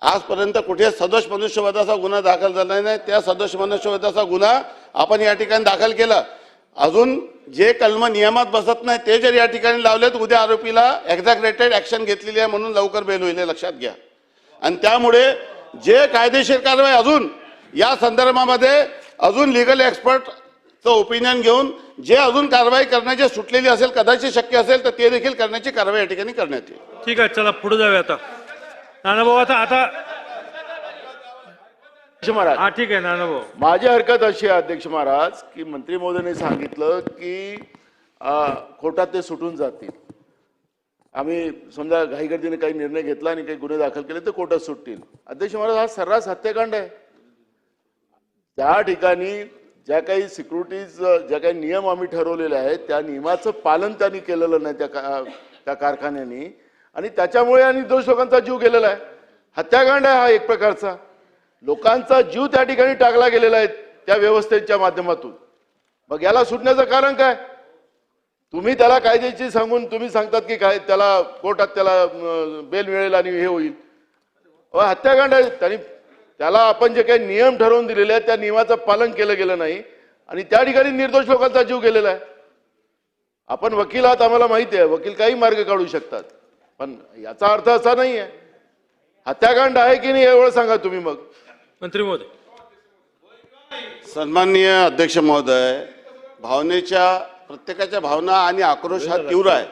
आजपर्यंत कुठे सदोष मनुष्यवधाचा गुन्हा दाखल झाला नाही. त्या सदोष मनुष्यवधाचा गुन्हा आपण या ठिकाणी दाखल केला. अजून जे कलम नियमात बसत नाही ते जर या ठिकाणी लावलेत, उद्या आरोपीला एक्झॅक्रेटेड ऍक्शन घेतलेली आहे म्हणून लवकर बेल होईल, हे लक्षात घ्या. आणि त्यामुळे जे कायदेशीर कारवाई अजून या संदर्भामध्ये अजून लिगल एक्सपर्टचं ओपिनियन घेऊन जे अजून कारवाई करण्याची सुटलेली असेल, कदाचित शक्य असेल तर ते देखील करण्याची कारवाई या ठिकाणी करण्यात येईल. ठीक आहे, चला पुढे जाऊया आता. नानाभाऊ आता महाराज, हा ठीक आहे नानाभाऊ. माझी हरकत अशी आहे अध्यक्ष महाराज की मंत्री महोदयाने सांगितलं की कोर्टात ते सुटून जातील. आम्ही समजा घाईगर्दीने काही निर्णय घेतला आणि काही गुन्हे दाखल केले तर कोर्टात सुटतील. अध्यक्ष महाराज, हा सर्रास हत्याकांड आहे. त्या ठिकाणी ज्या काही सिक्युरिटीज, ज्या काही नियम आम्ही ठरवलेले आहेत त्या नियमाचं पालन त्यांनी केलेलं नाही त्या कारखान्यानी, आणि त्याच्यामुळे आणि निर्दोष लोकांचा जीव गेलेला आहे. हत्याकांड आहे हा एक प्रकारचा. लोकांचा जीव त्या ठिकाणी टाकला गेलेला आहे त्या व्यवस्थेच्या माध्यमातून. मग याला सुटण्याचं कारण काय? तुम्ही त्याला कायद्याची सांगून तुम्ही सांगतात की काय त्याला कोर्टात त्याला बेल मिळेल आणि हे होईल. हत्याकांड आहे. त्याला आपण जे काही नियम ठरवून दिलेले आहेत त्या नियमाचं पालन केलं गेलं नाही आणि त्या ठिकाणी निर्दोष लोकांचा जीव गेलेला आहे. आपण वकील आहात, आम्हाला माहिती आहे, वकील काही मार्ग काढू शकतात, पण याचा अर्थ असा नाही आहे. हत्याकांड आहे की नाही एवढं सांगा तुम्ही. मग मंत्री महोदय. सन्माननीय अध्यक्ष महोदय, भावनेच्या प्रत्येकाच्या भावना आणि आक्रोश हा तीव्र आहे.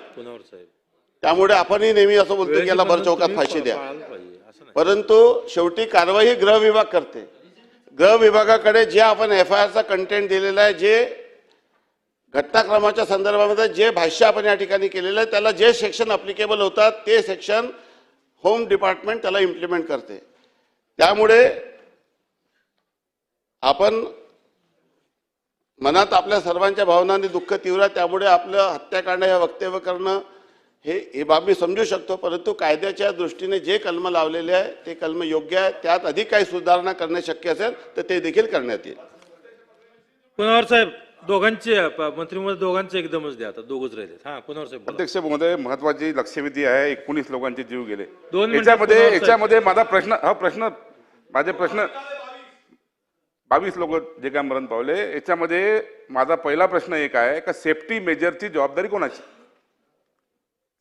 त्यामुळे आपणही नेहमी असं बोलतो की याला भर चौकात फाशी द्या, परंतु शेवटी कारवाई ही गृह विभाग करते. गृह विभागाकडे जे आपण FIRचा कंटेंट दिलेला आहे, जे घटनाक्रमाच्या संदर्भामध्ये जे भाष्य आपण या ठिकाणी केलेलं आहे, त्याला जे सेक्शन अप्लिकेबल होतात ते सेक्शन होम डिपार्टमेंट त्याला इम्प्लिमेंट करते. त्यामुळे आपण मनात आपल्या सर्वांच्या भावनांनी दुःख तीव्र आहे. त्यामुळे आपलं हत्याकांड हे वक्तव्य करणं हे बाब मी समजू शकतो, परंतु कायद्याच्या दृष्टीने जे कलम लावलेले आहे ते कलम योग्य आहे. त्यात अधिक काही सुधारणा करणे शक्य असेल तर ते देखील करण्यात येईल. कुणावर साहेब, दोघांचे मंत्री महोदय दोघांचे एकदमच द्या, आता दोघच राहिले. हा, कुणावर साहेब. अध्यक्ष महोदय, महत्वाची लक्षवेधी आहे. 19 लोकांचे जीव गेले. 2 मिनिटामध्ये याच्यामध्ये माझा माझे प्रश्न 22 लोक जे काय मरण पावले, याच्यामध्ये माझा पहिला प्रश्न एक आहे का सेफ्टी मेजरची जबाबदारी कोणाची?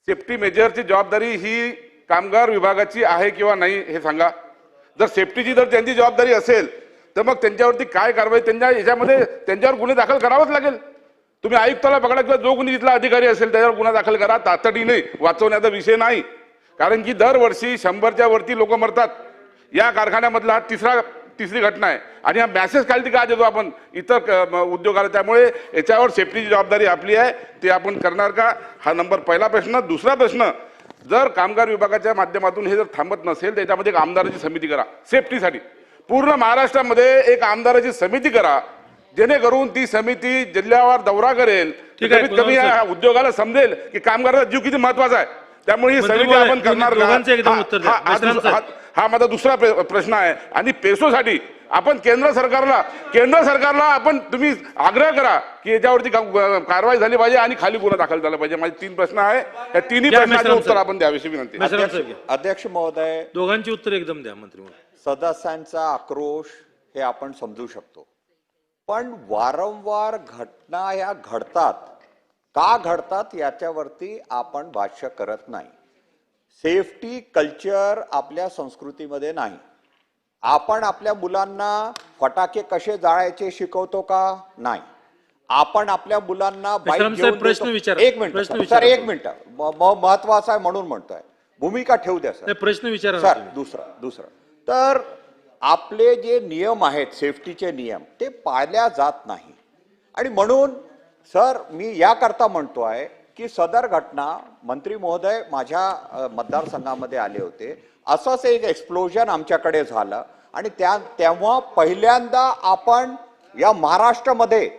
सेफ्टी मेजरची जबाबदारी ही कामगार विभागाची आहे किंवा नाही हे सांगा. जर सेफ्टीची जर त्यांची जबाबदारी असेल तर मग त्यांच्यावरती काय कारवाई, याच्यामध्ये त्यांच्यावर गुन्हे दाखल करावाच लागेल. तुम्ही आयुक्ताला पकडा किंवा जो कोणी तिथला अधिकारी असेल त्याच्यावर गुन्हा दाखल करा. तातडीने वाचवण्याचा विषय नाही, कारण की दरवर्षी 100च्या वरती लोक मरतात. या कारखान्यामधला हा तिसरी घटना आहे आणि हा मॅसेज खाली का देतो आपण इतर उद्योगाला. त्यामुळे याच्यावर सेफ्टीची जबाबदारी आपली आहे, ते आपण करणार का? हा पहिला प्रश्न. दुसरा प्रश्न, जर कामगार विभागाच्या माध्यमातून हे जर थांबत नसेल त्याच्यामध्ये एक आमदाराची समिती करा सेफ्टीसाठी. पूर्ण महाराष्ट्रामध्ये एक आमदाराची समिती करा, जेणेकरून ती समिती जिल्ह्यावर दौरा करेल. कमीत कमी या उद्योगाला समजेल की कामगाराचा जीव किती महत्वाचा आहे. त्यामुळे ही समिती आपण करणार का? हा माझा दुसरा प्रश्न आहे. आणि पेसोसाठी आपण केंद्र सरकारला आपण तुम्ही आग्रह करा की याच्यावरती कारवाई झाली पाहिजे आणि खाली गुन्हा दाखल झाला पाहिजे. माझे 3 प्रश्न आहे, या तिन्ही प्रश्नाचे उत्तर आपण द्याविषयी विनंती. अध्यक्ष महोदय, दोघांची उत्तर एकदम द्या. मंत्री महोदय, सदस्यांचा आक्रोश हे आपण समजू शकतो, पण वारंवार घटना ह्या घडतात, का घडतात याच्यावरती आपण भाष्य करत नाही. सेफ्टी कल्चर आपल्या संस्कृतीमध्ये नाही. आपण आपल्या मुलांना फटाके कसे जाळायचे शिकवतो का? नाही. आपण आपल्या मुलांना बाईक घेऊन देतो. एक मिनिट सर, एक मिनिट, महत्वाचं आहे म्हणून म्हणतोय, भूमिका ठेवू द्या सर. प्रश्न विचारा सर. दुसरं तर आपले जे नियम आहेत, सेफ्टीचे नियम, ते पाळल्या जात नाही. आणि म्हणून सर मी याकरता म्हणतोय की सदर घटना, मंत्री महोदय माझ्या मतदारसंघामध्ये आले होते, असंच एक एक्सप्लोजन आमच्याकडे झालं आणि तेव्हा पहिल्यांदा आपण या महाराष्ट्रामध्ये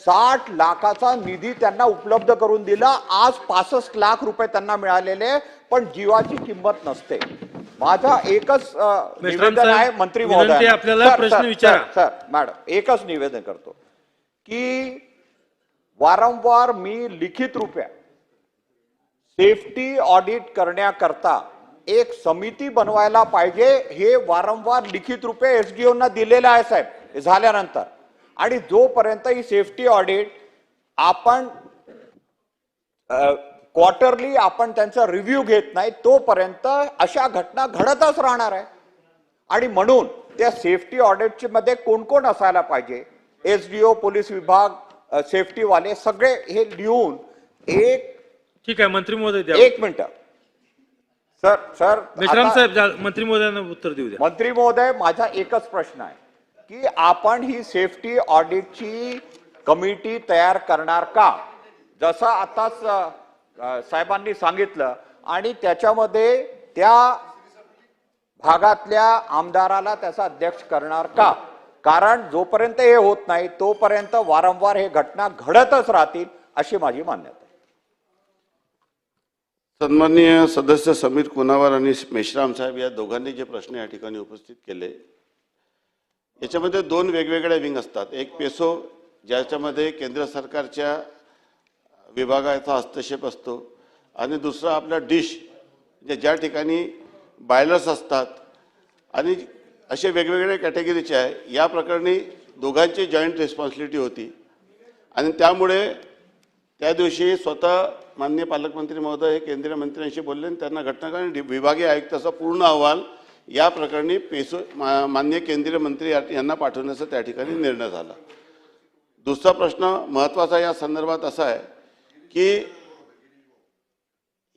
60 लाखाचा निधी त्यांना उपलब्ध करून दिला. आज 65 लाख रुपये त्यांना मिळालेले, पण जीवाची किंमत नसते. माझा एकच निवेदन आहे मंत्री महोदय, आपल्याला प्रश्न विचारा. सर मॅडम एकच निवेदन करतो की वारंवार मी लिखित रूपात सेफ्टी ऑडिट करण्याकरता एक समिती बनवायला पाहिजे, हे वारंवार लिखित रूपे एसडीओना दिलेलं आहे साहेब, हे झाल्यानंतर. आणि जोपर्यंत ही सेफ्टी ऑडिट आपण क्वार्टरली आपण त्यांचा रिव्ह्यू घेत नाही तोपर्यंत अशा घटना घडतच राहणार आहे. आणि म्हणून त्या सेफ्टी ऑडिटची मध्ये कोण कोण असायला पाहिजे, एसडीओ, पोलीस विभाग, सेफ्टीवाले सगळे हे लिहून एक. ठीक आहे, मंत्री महोदय द्या. एक मिनिट सर मेश्राम साहेब, मंत्री महोदयांना उत्तर देऊ द्या. मंत्री महोदय, माझा एकच प्रश्न आहे की आपण ही सेफ्टी ऑडिटची कमिटी तयार करणार का, जसं आताच साहेबांनी सांगितलं, आणि त्याच्यामध्ये त्या भागातल्या आमदाराला त्याचा अध्यक्ष करणार का? कारण जोपर्यंत हे होत नाही तोपर्यंत वारंवार हे घटना घडतच राहतील अशी माझी मान्यता आहे. सन्माननीय सदस्य समीर कुनावर आणि मेश्राम साहेब या दोघांनी जे प्रश्न या ठिकाणी उपस्थित केले, याच्यामध्ये दोन वेगवेगळ्या विंग असतात. एक पेसो, ज्याच्यामध्ये केंद्र सरकारच्या विभागाचा हस्तक्षेप असतो, आणि दुसरा आपला डिश, ज्या ठिकाणी बायलर्स असतात, आणि असे वेगवेगळ्या कॅटेगरीचे आहे. या प्रकरणी दोघांची जॉईंट रिस्पॉन्सिबिलिटी होती, आणि त्यामुळे त्या दिवशी स्वतः माननीय पालकमंत्री महोदय हे केंद्रीय मंत्र्यांशी बोलले आणि त्यांना घटनाक्रम विभागीय आयुक्ताचा पूर्ण अहवाल या प्रकरणी पेसो माननीय केंद्रीय मंत्री यांना पाठवण्याचा त्या ठिकाणी निर्णय झाला. दुसरा प्रश्न महत्त्वाचा या संदर्भात असा आहे की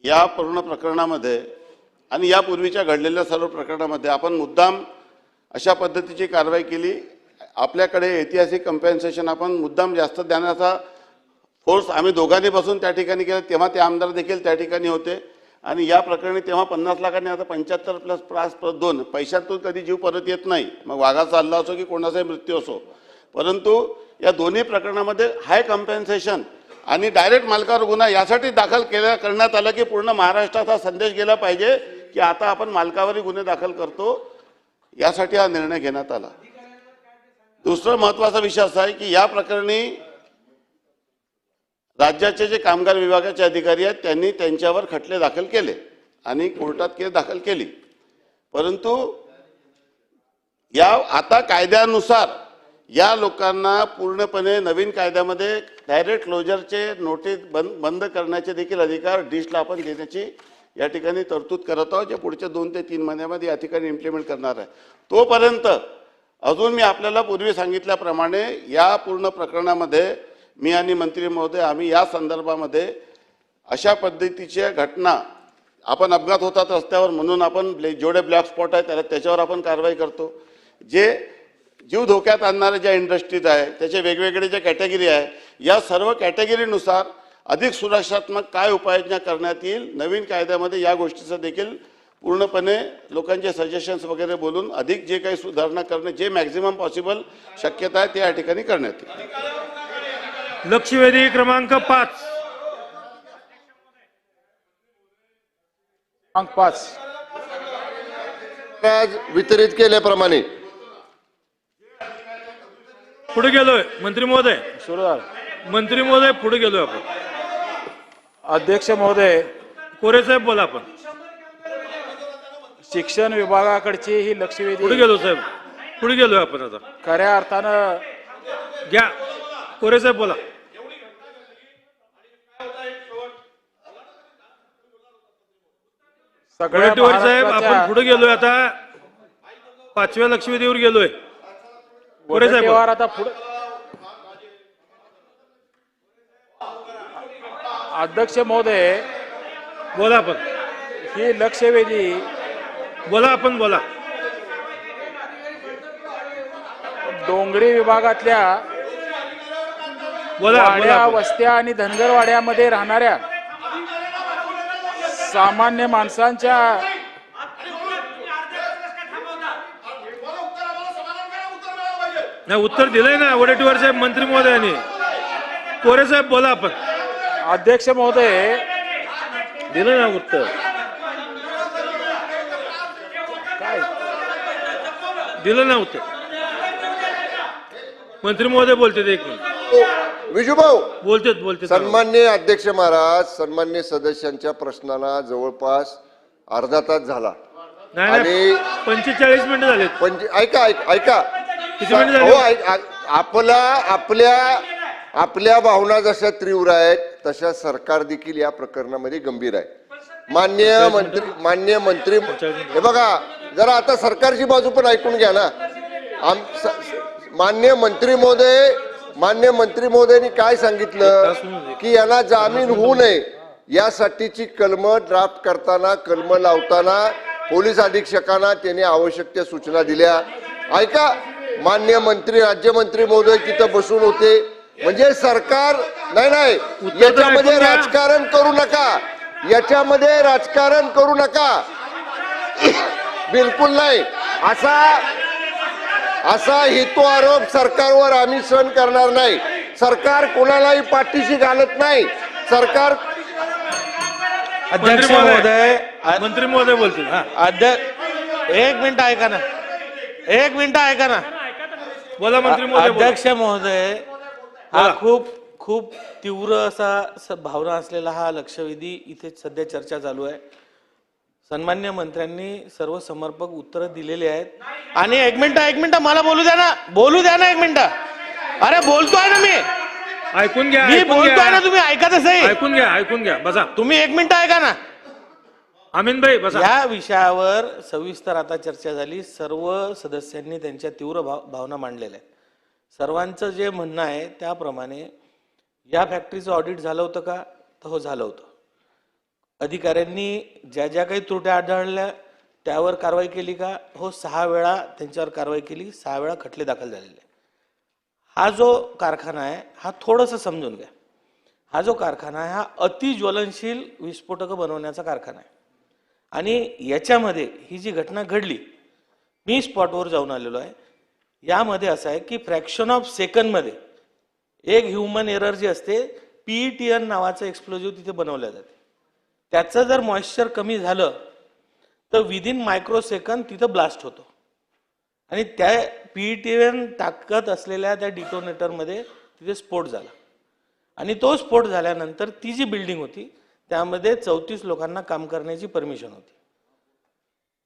या पूर्ण प्रकरणामध्ये आणि यापूर्वीच्या घडलेल्या सर्व प्रकरणामध्ये आपण मुद्दाम अशा पद्धतीची कारवाई केली. आपल्याकडे ऐतिहासिक कम्पेन्सेशन आपण मुद्दाम जास्त देण्याचा फोर्स आम्ही दोघांनी बसून त्या ठिकाणी केला. तेव्हा ते आमदार देखील त्या ठिकाणी होते, आणि या प्रकरणी तेव्हा 50 लाखांनी, आता 75+5+2 पैशातून कधी जीव परत येत नाही, मग वाघाचा हल्ला असो की कोणाचाही मृत्यू असो. परंतु या दोन्ही प्रकरणामध्ये हाय कम्पेन्सेशन आणि डायरेक्ट मालकावर गुन्हा यासाठी दाखल करण्यात आला की पूर्ण महाराष्ट्रात हा संदेश गेला पाहिजे की आता आपण मालकावरही गुन्हे दाखल करतो, यासाठी हा निर्णय घेण्यात आला. दुसरा महत्त्वाचा विषय असा आहे की या प्रकरणी राज्याचे जे कामगार विभागाचे अधिकारी आहेत त्यांनी त्यांच्यावर खटले दाखल केले आणि कोर्टात केस दाखल केली. परंतु या आता कायद्यानुसार या लोकांना पूर्णपणे नवीन कायद्यामध्ये डायरेक्ट क्लोजरचे नोटीस बंद करण्याचे देखील अधिकार डिशला आपण देण्याची या ठिकाणी तरतूद करत आहोत, जे पुढच्या 2 ते 3 महिन्यामध्ये या ठिकाणी इम्प्लिमेंट करणार आहे. तोपर्यंत अजून मी आपल्याला पूर्वी सांगितल्याप्रमाणे या पूर्ण प्रकरणामध्ये मी आणि मंत्री महोदय आम्ही या संदर्भामध्ये अशा पद्धतीच्या घटना, आपण अपघात होतात रस्त्यावर म्हणून आपण जेवढे ब्लॅक स्पॉट आहेत त्याच्यावर आपण कारवाई करतो. जे जीव धोक्यात आणणारे ज्या इंडस्ट्रीज आहे त्याचे वेगवेगळे ज्या कॅटेगरी आहे, या सर्व कॅटेगरीनुसार अधिक सुरक्षात्मक काय उपाययोजना करण्यात येईल, नवीन कायद्यामध्ये या गोष्टीचं देखील पूर्णपणे लोकांचे सजेशन्स वगैरे बोलून अधिक जे काही सुधारणा करणे, जे मॅक्झिमम पॉसिबल शक्यता आहे ते या ठिकाणी करण्यात येईल. लक्षवेधी क्रमांक 5 वितरित केल्याप्रमाणे पुढे गेलोय. मंत्री महोदय, मंत्री महोदय पुढे गेलोय आपण. अध्यक्ष महोदय, कोरे साहेब बोला. आपण शिक्षण विभागाकडची ही लक्षवेधी पुढे गेलो साहेब, पुढे गेलोय आपण. आता खऱ्या अर्थानं घ्या. कोरे साहेब बोला. सगळ्या साहेब आपण पुढे गेलोय. आता 5व्या लक्षवेधीवर गेलोय. कोरे साहेब आता पुढे. अध्यक्ष महोदय बोला. आपण ही लक्षवेधी बोला. आपण बोला. डोंगरी विभागातल्या वाड्या, वस्त्या आणि धनगरवाड्यामध्ये राहणाऱ्या सामान्य माणसांच्या नाही उत्तर दिलंय ना वडेट्टीवार साहेब, मंत्री महोदयांनी. कोरे साहेब बोला. आपण अध्यक्ष महोदय दिलं ना उत्तर. काय दिलं ना उत्तर. मंत्री महोदय बोलते. एक मिनिट. विजूभाऊ बोलते. सन्मान्य अध्यक्ष महाराज, सन्मान्य सदस्यांच्या प्रश्नाला जवळपास अर्धा तास झाला नाही आणि 45 मिनिटं झाले. ऐका किती मिनिटं झाली? आपल्या भावना जशा तीव्र आहेत तशा सरकार देखील या प्रकरणामध्ये गंभीर आहे. माननीय मंत्री हे बघा, जरा आता सरकारची बाजू पण ऐकून घ्या ना. माननीय मंत्री महोदयांनी काय सांगितलं की यांना जामीन होऊ नये यासाठीची कलम ड्राफ्ट करताना, कलम लावताना पोलीस अधीक्षकांना त्यांनी आवश्यक त्या सूचना दिल्या. ऐका, माननीय राज्यमंत्री महोदय तिथं बसून होते. म्हणजे सरकार नाही याच्यामध्ये राजकारण करू नका, याच्यामध्ये राजकारण करू नका, बिलकुल नाही. असा हेतू आरोप सरकारवर आम्ही सहन करणार नाही. सरकार कोणालाही पाठीशी घालत नाही. सरकार अध्यक्ष महोदय, मंत्री महोदय बोलतील. एक मिनिट ऐका ना, बोला मंत्री महोदय. अध्यक्ष महोदय, हा खूप तीव्र असा भावना असलेला हा लक्षवेधी इथे सध्या चर्चा चालू आहे. सन्मान्य मंत्र्यांनी सर्व समर्पक उत्तर दिलेली आहेत. आणि एक मिनिट मला बोलू द्या ना एक मिनिट. अरे बोलतोय ना मी ऐकून घ्या. मी बोलतोय ना, तुम्ही ऐका तसं. ऐकून घ्या बसा. तुम्ही एक मिनिट ऐका ना. अमीन भाई बसा. या विषयावर सविस्तर आता चर्चा झाली. सर्व सदस्यांनी त्यांच्या तीव्र भावना मांडलेल्या आहेत. सर्वांचं जे म्हणणं आहे त्याप्रमाणे या फॅक्टरीचं ऑडिट झालं होतं का? तर हो, झालं होतं. अधिकाऱ्यांनी ज्या काही त्रुट्या आढळल्या त्यावर कारवाई केली का? हो, 6 वेळा त्यांच्यावर कारवाई केली, 6 वेळा खटले दाखल झालेले. हा जो कारखाना आहे हा थोडंसं समजून घ्या. हा जो कारखाना आहे हा अतिज्वलनशील विस्फोटकं बनवण्याचा कारखाना आहे. आणि याच्यामध्ये ही जी घटना घडली, मी स्पॉटवर जाऊन आलेलो आहे. यामध्ये असं आहे की फ्रॅक्शन ऑफ सेकंडमध्ये एक ह्युमन एरर जी असते, PETN नावाचं एक्सप्लोजिव्ह तिथे बनवलं जाते. त्याचं जर मॉइश्चर कमी झालं तर विदिन मायक्रो सेकंद तिथं ब्लास्ट होतो. आणि त्या PETN टाकत असलेल्या त्या डिटोनेटरमध्ये तिथे स्फोट झाला. आणि तो स्फोट झाल्यानंतर ती जी बिल्डिंग होती त्यामध्ये 34 लोकांना काम करण्याची परमिशन होती.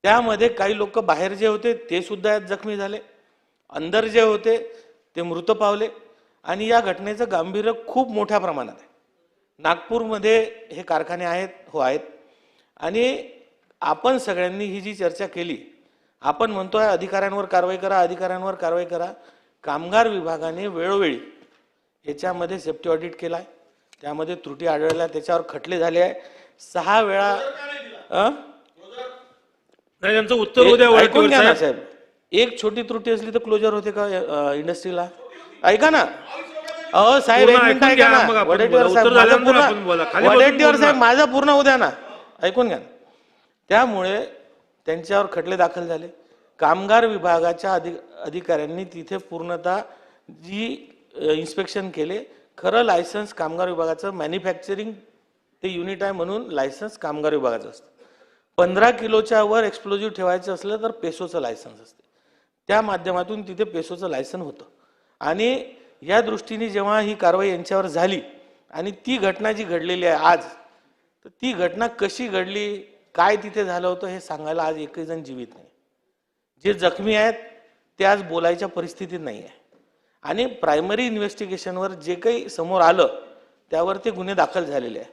त्यामध्ये काही लोक बाहेर जे होते ते सुद्धा जखमी झाले, अंदर जे होते ते मृत पावले. आणि या घटनेचं गांभीर्य खूप मोठ्या प्रमाणात आहे. नागपूरमध्ये हे कारखाने आहेत. आणि आपण सगळ्यांनी ही जी चर्चा केली, आपण म्हणतोय अधिकाऱ्यांवर कारवाई करा. कामगार विभागाने वेळोवेळी याच्यामध्ये सेफ्टी ऑडिट केलाय, त्यामध्ये त्रुटी आढळल्या, त्याच्यावर खटले झाले आहे. 6 वेळा त्यांचं उत्तर उद्या ऐकून घ्या ना साहेब. एक छोटी त्रुटी असली तर क्लोजर होते का इंडस्ट्रीला? ऐका ना. साहेब एक मिनिट ऐका ना. वडेट्टीवार साहेब माझं पूर्ण उद्या ना, ऐकून घ्या. त्यामुळे त्यांच्यावर खटले दाखल झाले. कामगार विभागाच्या अधिकाऱ्यांनी तिथे पूर्णतः जी इन्स्पेक्शन केले. खरं लायसन्स कामगार विभागाचं मॅन्युफॅक्चरिंग ते युनिट आहे म्हणून लायसन्स कामगार विभागाचं असतं. 15 किलोच्या वर एक्सप्लोजिव्ह ठेवायचं असलं तर पेसोचं लायसन्स असते. त्या माध्यमातून तिथे पेसोचं लायसन होतं. आणि या दृष्टीने जेव्हा ही कारवाई यांच्यावर झाली आणि ती घटना जी घडलेली आहे आज, तर ती घटना कशी घडली, काय तिथे झालं होतं हे सांगायला आज एकही जण जीवित नाही. जे जखमी आहेत ते आज बोलायच्या परिस्थितीत नाही आहे. आणि प्रायमरी इन्व्हेस्टिगेशनवर जे काही समोर आलं त्यावर ते गुन्हे दाखल झालेले आहे.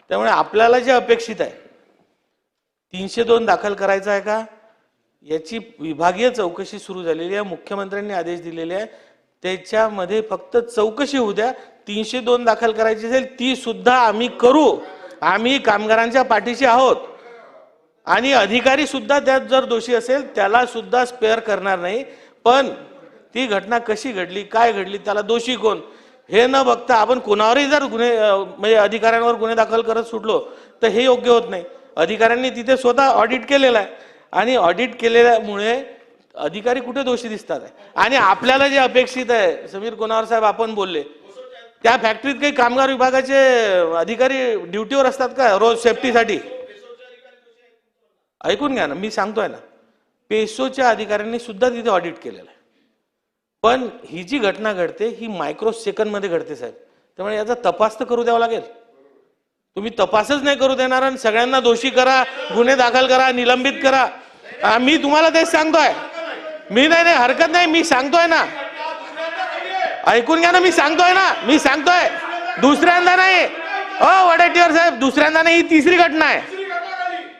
त्यामुळे आपल्याला जे अपेक्षित आहे 302 दाखल करायचा आहे का, याची विभागीय चौकशी सुरू झालेली आहे. मुख्यमंत्र्यांनी आदेश दिलेले आहे, त्याच्यामध्ये फक्त चौकशी होऊ द्या. 302 दाखल करायची असेल ती सुद्धा आम्ही करू. आम्ही कामगारांच्या पाठीशी आहोत. आणि अधिकारी सुद्धा त्यात जर दोषी असेल त्याला सुद्धा स्पेअर करणार नाही. पण ती घटना कशी घडली, काय घडली, त्याला दोषी कोण हे न बघता आपण कोणावरही जर गुन्हे म्हणजे अधिकाऱ्यांवर गुन्हे दाखल करत सुटलो तर हे योग्य होत नाही. अधिकाऱ्यांनी तिथे स्वतः ऑडिट केलेलं आहे आणि ऑडिट केलेल्यामुळे अधिकारी कुठे दोषी दिसतात आहे. आणि आपल्याला जे अपेक्षित आहे, समीर कोणावर साहेब आपण बोलले, त्या फॅक्टरीत काही कामगार विभागाचे अधिकारी ड्युटीवर असतात का रोज सेफ्टीसाठी? ऐकून घ्या ना, मी सांगतोय ना, पेसोच्या अधिकाऱ्यांनी सुद्धा तिथे ऑडिट केलेलं आहे. पण ही जी घटना घडते ही मायक्रो सेकंड मध्ये घडते साहेब. त्यामुळे याचा तपास तर करू द्यावा लागेल. तुम्ही तपासच नाही करू देणार आणि सगळ्यांना दोषी करा, गुन्हे दाखल करा, निलंबित करा. मी तुम्हाला तेच सांगतोय. मी नाही हरकत नाही, मी सांगतोय ना, ऐकून घ्या ना, मी सांगतोय दुसऱ्यांदा नाही. वडेट्टीवार साहेब, दुसऱ्यांदा नाही, ही तिसरी घटना आहे.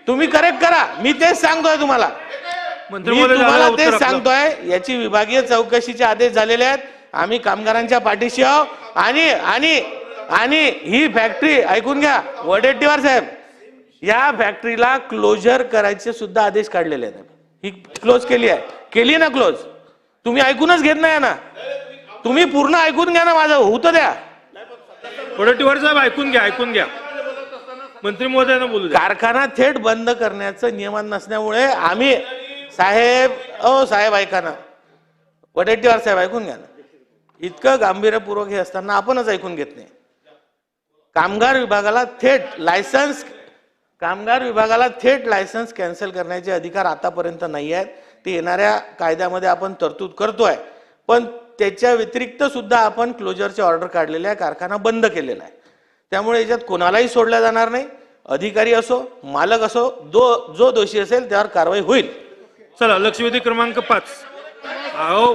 तुम्ही करेक्ट करा. मी तेच सांगतोय तुम्हाला, तेच सांगतोय. याची विभागीय चौकशीचे आदेश झालेले आहेत. आम्ही कामगारांच्या पाठीशी आहोत. आणि ही फॅक्टरी ऐकून घ्या वडेट्टीवार साहेब, या फॅक्टरीला क्लोजर करायचे सुद्धा आदेश काढलेले आहेत. ही क्लोज केली ना क्लोज. तुम्ही ऐकूनच घेत नाही ना. तुम्ही पूर्ण ऐकून घ्या ना, माझं होतं द्या. वडेट्टीवार साहेब ऐकून घ्या. मंत्री महोदयांना बोलू द्या. कारखाना थेट बंद करण्याचं नियमन नसल्यामुळे आम्ही साहेब ऐका ना, वडेट्टीवार साहेब ऐकून घ्या ना. इतकं गांभीर्यपूर्वक हे असताना आपणच ऐकून घेत नाही. कामगार विभागाला थेट लायसन्स कॅन्सल करण्याचे अधिकार आतापर्यंत नाही आहेत. ते येणाऱ्या कायद्यामध्ये आपण तरतूद करतोय, पण त्याच्या व्यतिरिक्त सुद्धा आपण क्लोजरचे ऑर्डर काढलेले आहे, कारखाना बंद केलेला आहे. त्यामुळे याच्यात कोणालाही सोडल्या जाणार नाही. अधिकारी असो, मालक असो, जो दोषी असेल त्यावर कारवाई होईल. चला, लक्षवेधी क्रमांक 5.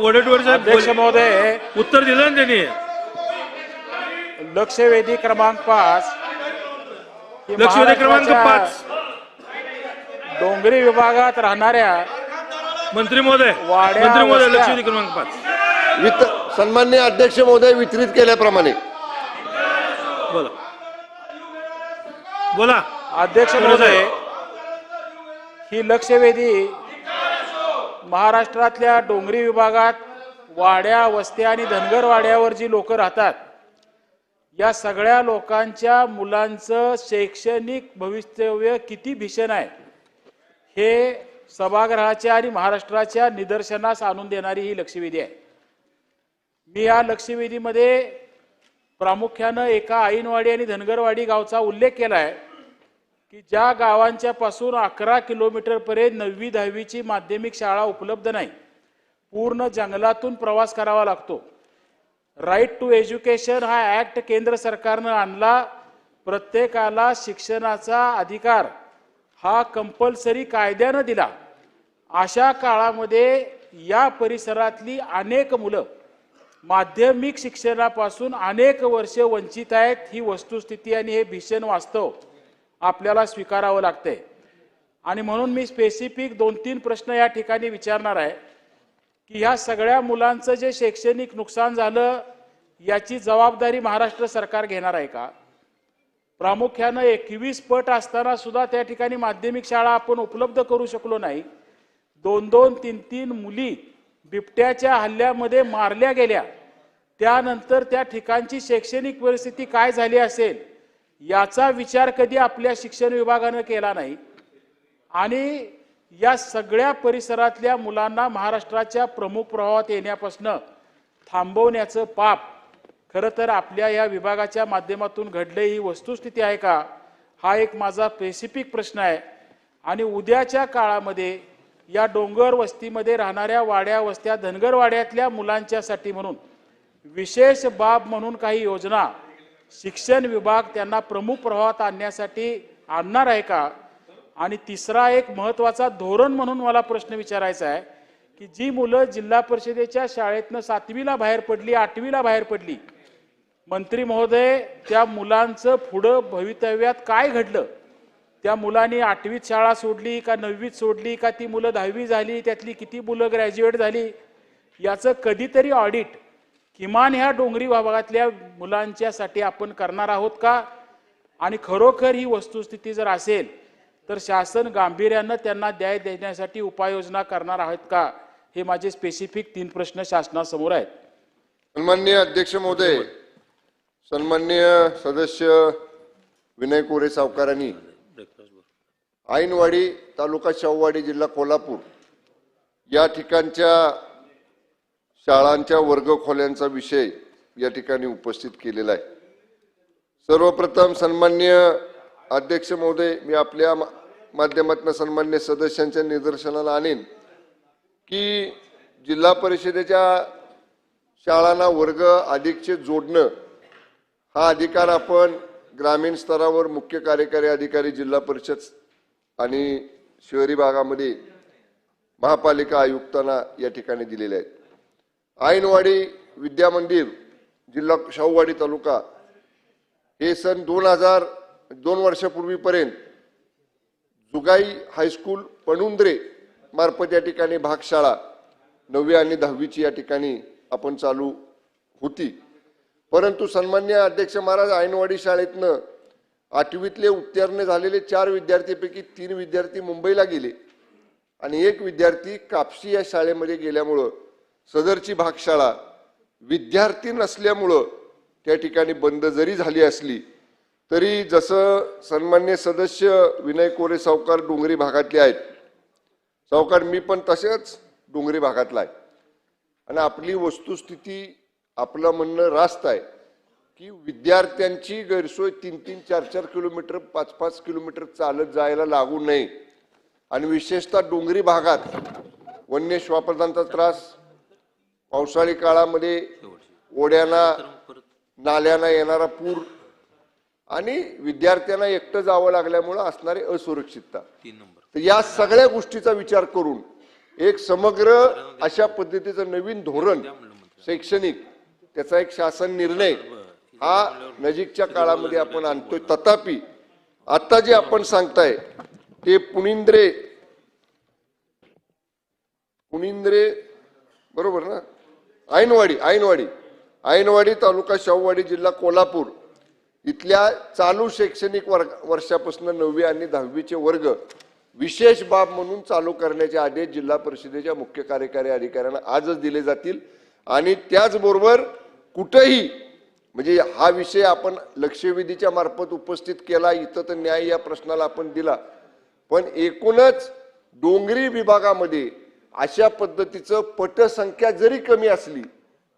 वडेट्टीवार साहेब, अध्यक्ष महोदय, उत्तर दिलं ना त्यांनी. लक्षवेधी क्रमांक 5. लक्षवेधी क्रमांक 5. डोंगरी विभागात राहणाऱ्या मंत्री महोदय, लक्षवेधी क्रमांक 5. सन्माननीय अध्यक्ष महोदय, वितरित केल्याप्रमाणे. बोला अध्यक्ष महोदय, ही लक्षवेधी महाराष्ट्रातल्या डोंगरी विभागात वाड्या, वस्त्या आणि धनगर वाड्यावर जी लोक राहतात, या सगळ्या लोकांच्या मुलांचं शैक्षणिक भवितव्य किती भीषण आहे हे सभागृहाच्या आणि महाराष्ट्राच्या निदर्शनास आणून देणारी ही लक्षवेधी आहे. मी या लक्षवेधीमध्ये प्रामुख्यानं एका ऐनवाडी आणि धनगरवाडी गावचा उल्लेख केला आहे की ज्या गावांच्या पासून 11 किलोमीटरपर्यंत 9वी 10वीची माध्यमिक शाळा उपलब्ध नाही. पूर्ण जंगलातून प्रवास करावा लागतो. राईट टू एज्युकेशन हा ॲक्ट केंद्र सरकारनं आणला. प्रत्येकाला शिक्षणाचा अधिकार हा कंपल्सरी कायद्यानं दिला. अशा काळामध्ये या परिसरातली अनेक मुलं माध्यमिक शिक्षणापासून अनेक वर्षे वंचित आहेत. ही वस्तुस्थिती आणि हे भीषण वास्तव आपल्याला स्वीकारावं लागतंय. आणि म्हणून मी स्पेसिफिक 2-3 प्रश्न या ठिकाणी विचारणार आहे की ह्या सगळ्या मुलांचं जे शैक्षणिक नुकसान झालं याची जबाबदारी महाराष्ट्र सरकार घेणार आहे का? प्रामुख्यानं 21 पट असताना सुद्धा त्या ठिकाणी माध्यमिक शाळा आपण उपलब्ध करू शकलो नाही. 2-2, 3-3 मुली बिबट्याच्या हल्ल्यामध्ये मारल्या गेल्या. त्यानंतर त्या ठिकाणची शैक्षणिक परिस्थिती काय झाली असेल याचा विचार कधी आपल्या शिक्षण विभागानं केला नाही. आणि या सगळ्या परिसरातल्या मुलांना महाराष्ट्राच्या प्रमुख प्रवाहात येण्यापासून थांबवण्याचं पाप खरं तर आपल्या या विभागाच्या माध्यमातून घडले ही वस्तुस्थिती आहे का? हा एक माझा स्पेसिफिक प्रश्न आहे. आणि उद्याच्या काळामध्ये या डोंगर वस्तीमध्ये राहणाऱ्या वाड्या, वस्त्या, धनगर वाड्यातल्या मुलांच्यासाठी म्हणून विशेष बाब म्हणून काही योजना शिक्षण विभाग त्यांना प्रमुख प्रवाहात आणण्यासाठी आणणार आहे का? आणि तिसरा एक महत्त्वाचा धोरण म्हणून मला प्रश्न विचारायचा आहे की जी मुलं जिल्हा परिषदेच्या शाळेतनं 7वीला बाहेर पडली, 8वीला बाहेर पडली, मंत्री महोदय, त्या मुलांचं पुढं भवितव्यात काय घडलं? त्या मुलांनी 8वीत शाळा सोडली का 9वीत सोडली का ती मुलं 10वी झाली, त्यातली किती मुलं ग्रॅज्युएट झाली, याचं कधीतरी ऑडिट किमान ह्या डोंगरी भागातल्या मुलांच्यासाठी आपण करणार आहोत का? आणि खरोखर ही वस्तुस्थिती जर असेल तर शासन गांभीर्यानं त्यांना न्याय देण्यासाठी उपाययोजना करणार आहेत का? हे माझे स्पेसिफिक 3 प्रश्न शासनासमोर आहेत. सन्माननीय अध्यक्ष महोदय, सन्माननीय सदस्य विनय कोरे सावकारांनी ऐनवाडी तालुका शाहूवाडी जिल्हा कोल्हापूर या ठिकाणच्या शाळांच्या वर्गखोल्यांचा विषय या ठिकाणी उपस्थित केलेला आहे. सर्वप्रथम सन्माननीय अध्यक्ष महोदय, मी आपल्या माध्यमातून सन्माननीय सदस्यांच्या निदर्शनाला आणेन की जिल्हा परिषदेच्या शाळांना वर्ग अधिकचे जोडणं हा अधिकार आपण ग्रामीण स्तरावर मुख्य कार्यकारी अधिकारी जिल्हा परिषद आणि शहरी भागामध्ये महापालिका आयुक्तांना या ठिकाणी दिलेले आहेत. ऐनवाडी विद्या मंदिर जिल्हा शाहूवाडी तालुका हे सन 2 वर्षापूर्वीपर्यंत जुगाई हायस्कूल पणुंद्रे मार्फत या ठिकाणी भागशाळा 9वी आणि 10वीची या ठिकाणी आपण चालू होती. परंतु सन्मान्य अध्यक्ष महाराज, ऐनवाडी शाळेतनं 8वीतले उत्तीर्ण झालेले 4 विद्यार्थ्यांपैकी 3 विद्यार्थी मुंबईला गेले आणि 1 विद्यार्थी कापशी या शाळेमध्ये गेल्यामुळं सदरची भागशाळा विद्यार्थी नसल्यामुळं त्या ठिकाणी बंद जरी झाली असली तरी जसं सन्मान्य सदस्य विनय कोरे सावकार डोंगरी भागातले आहेत, सावकार मी पण तसेच डोंगरी भागातला आहे आणि आपली वस्तुस्थिती आपलं म्हणणं रास्त आहे की विद्यार्थ्यांची गैरसोय 3-3, 4-4 किलोमीटर 5-5 किलोमीटर चालत जायला लागू नये आणि विशेषतः डोंगरी भागात वन्य श्वापदांचा त्रास, पावसाळी काळामध्ये ओढ्यांना नाल्यांना येणारा पूर आणि विद्यार्थ्यांना एकटं जावं लागल्यामुळं असणारी असुरक्षितता, तर या सगळ्या गोष्टीचा विचार करून एक समग्र अशा पद्धतीचं नवीन धोरण शैक्षणिक त्याचा एक शासन निर्णय हा नजीकच्या काळामध्ये आपण आणतोय. तथापि आता जे आपण सांगताय ते पुणिंद्रे बरोबर ना, ऐनवाडी तालुका शाहूवाडी जिल्हा कोल्हापूर इथल्या चालू शैक्षणिक वर्षापासून 9वी आणि 10वीचे वर्ग विशेष बाब म्हणून चालू करण्याचे आदेश जिल्हा परिषदेच्या मुख्य कार्यकारी अधिकाऱ्यांना आजच दिले जातील. आणि त्याचबरोबर कुठेही म्हणजे हा विषय आपण लक्षवेधीच्या मार्फत उपस्थित केला, इथं तर न्याय या प्रश्नाला आपण दिला, पण एकूणच डोंगरी विभागामध्ये अशा पद्धतीचं पटसंख्या जरी कमी असली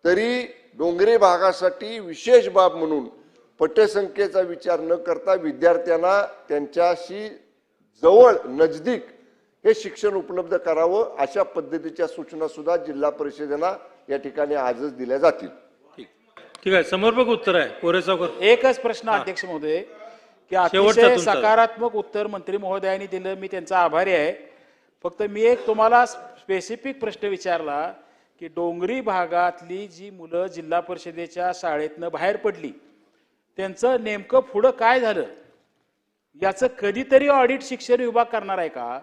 तरी डोंगरी भागासाठी विशेष बाब म्हणून पटसंख्येचा विचार न करता विद्यार्थ्यांना त्यांच्याशी जवळ नजदीक हे शिक्षण उपलब्ध करावं अशा पद्धतीच्या सूचना सुद्धा जिल्हा परिषदेला या ठिकाणी आजच दिल्या जातील. ठीक आहे, समर्पक उत्तर आहे कोरे सावकार. एकच प्रश्न अध्यक्ष महोदय की अतिशय सकारात्मक उत्तर मंत्री महोदयांनी दिलं, मी त्यांचा आभारी आहे. फक्त मी एक तुम्हाला स्पेसिफिक प्रश्न विचारला की डोंगरी भागातली जी मुलं जिल्हा परिषदेच्या शाळेतनं बाहेर पडली त्यांचं नेमकं पुढं काय झालं याचं कधीतरी ऑडिट शिक्षण विभाग करणार आहे का?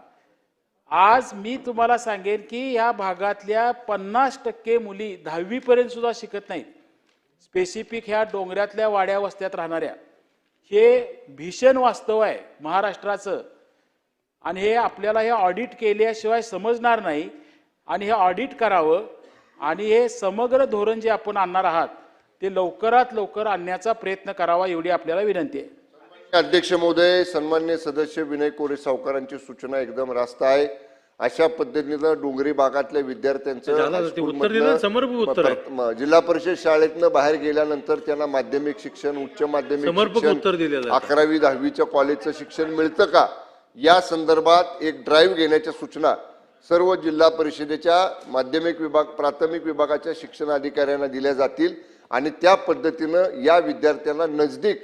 आज मी तुम्हाला सांगेन की या भागातल्या 50% मुली 10वी पर्यंत सुद्धा शिकत नाहीत. स्पेसिफिक ह्या डोंगरातल्या वाड्या वस्त्यात राहणाऱ्या, हे भीषण वास्तव आहे महाराष्ट्राचं आणि हे आपल्याला हे ऑडिट केल्याशिवाय समजणार नाही आणि हे ऑडिट करावं आणि हे समग्र धोरण जे आपण आणणार आहात ते लवकरात लवकर आणण्याचा प्रयत्न करावा एवढी आपल्याला विनंती आहे. अध्यक्ष महोदय, सन्मान्य सदस्य विनय कोरे सावकारांची सूचना एकदम रास्त आहे. अशा पद्धतीनं डोंगरी भागातल्या विद्यार्थ्यांचं जिल्हा परिषद शाळेतनं बाहेर गेल्यानंतर त्यांना माध्यमिक शिक्षण, उच्च माध्यमिक शिक्षण, 11वी 10वीच्या कॉलेजचं शिक्षण मिळतं का या संदर्भात एक ड्राईव्ह घेण्याच्या सूचना सर्व जिल्हा परिषदेच्या माध्यमिक विभाग, प्राथमिक विभागाच्या शिक्षण अधिकाऱ्यांना दिल्या जातील आणि त्या पद्धतीनं या विद्यार्थ्यांना नजदीक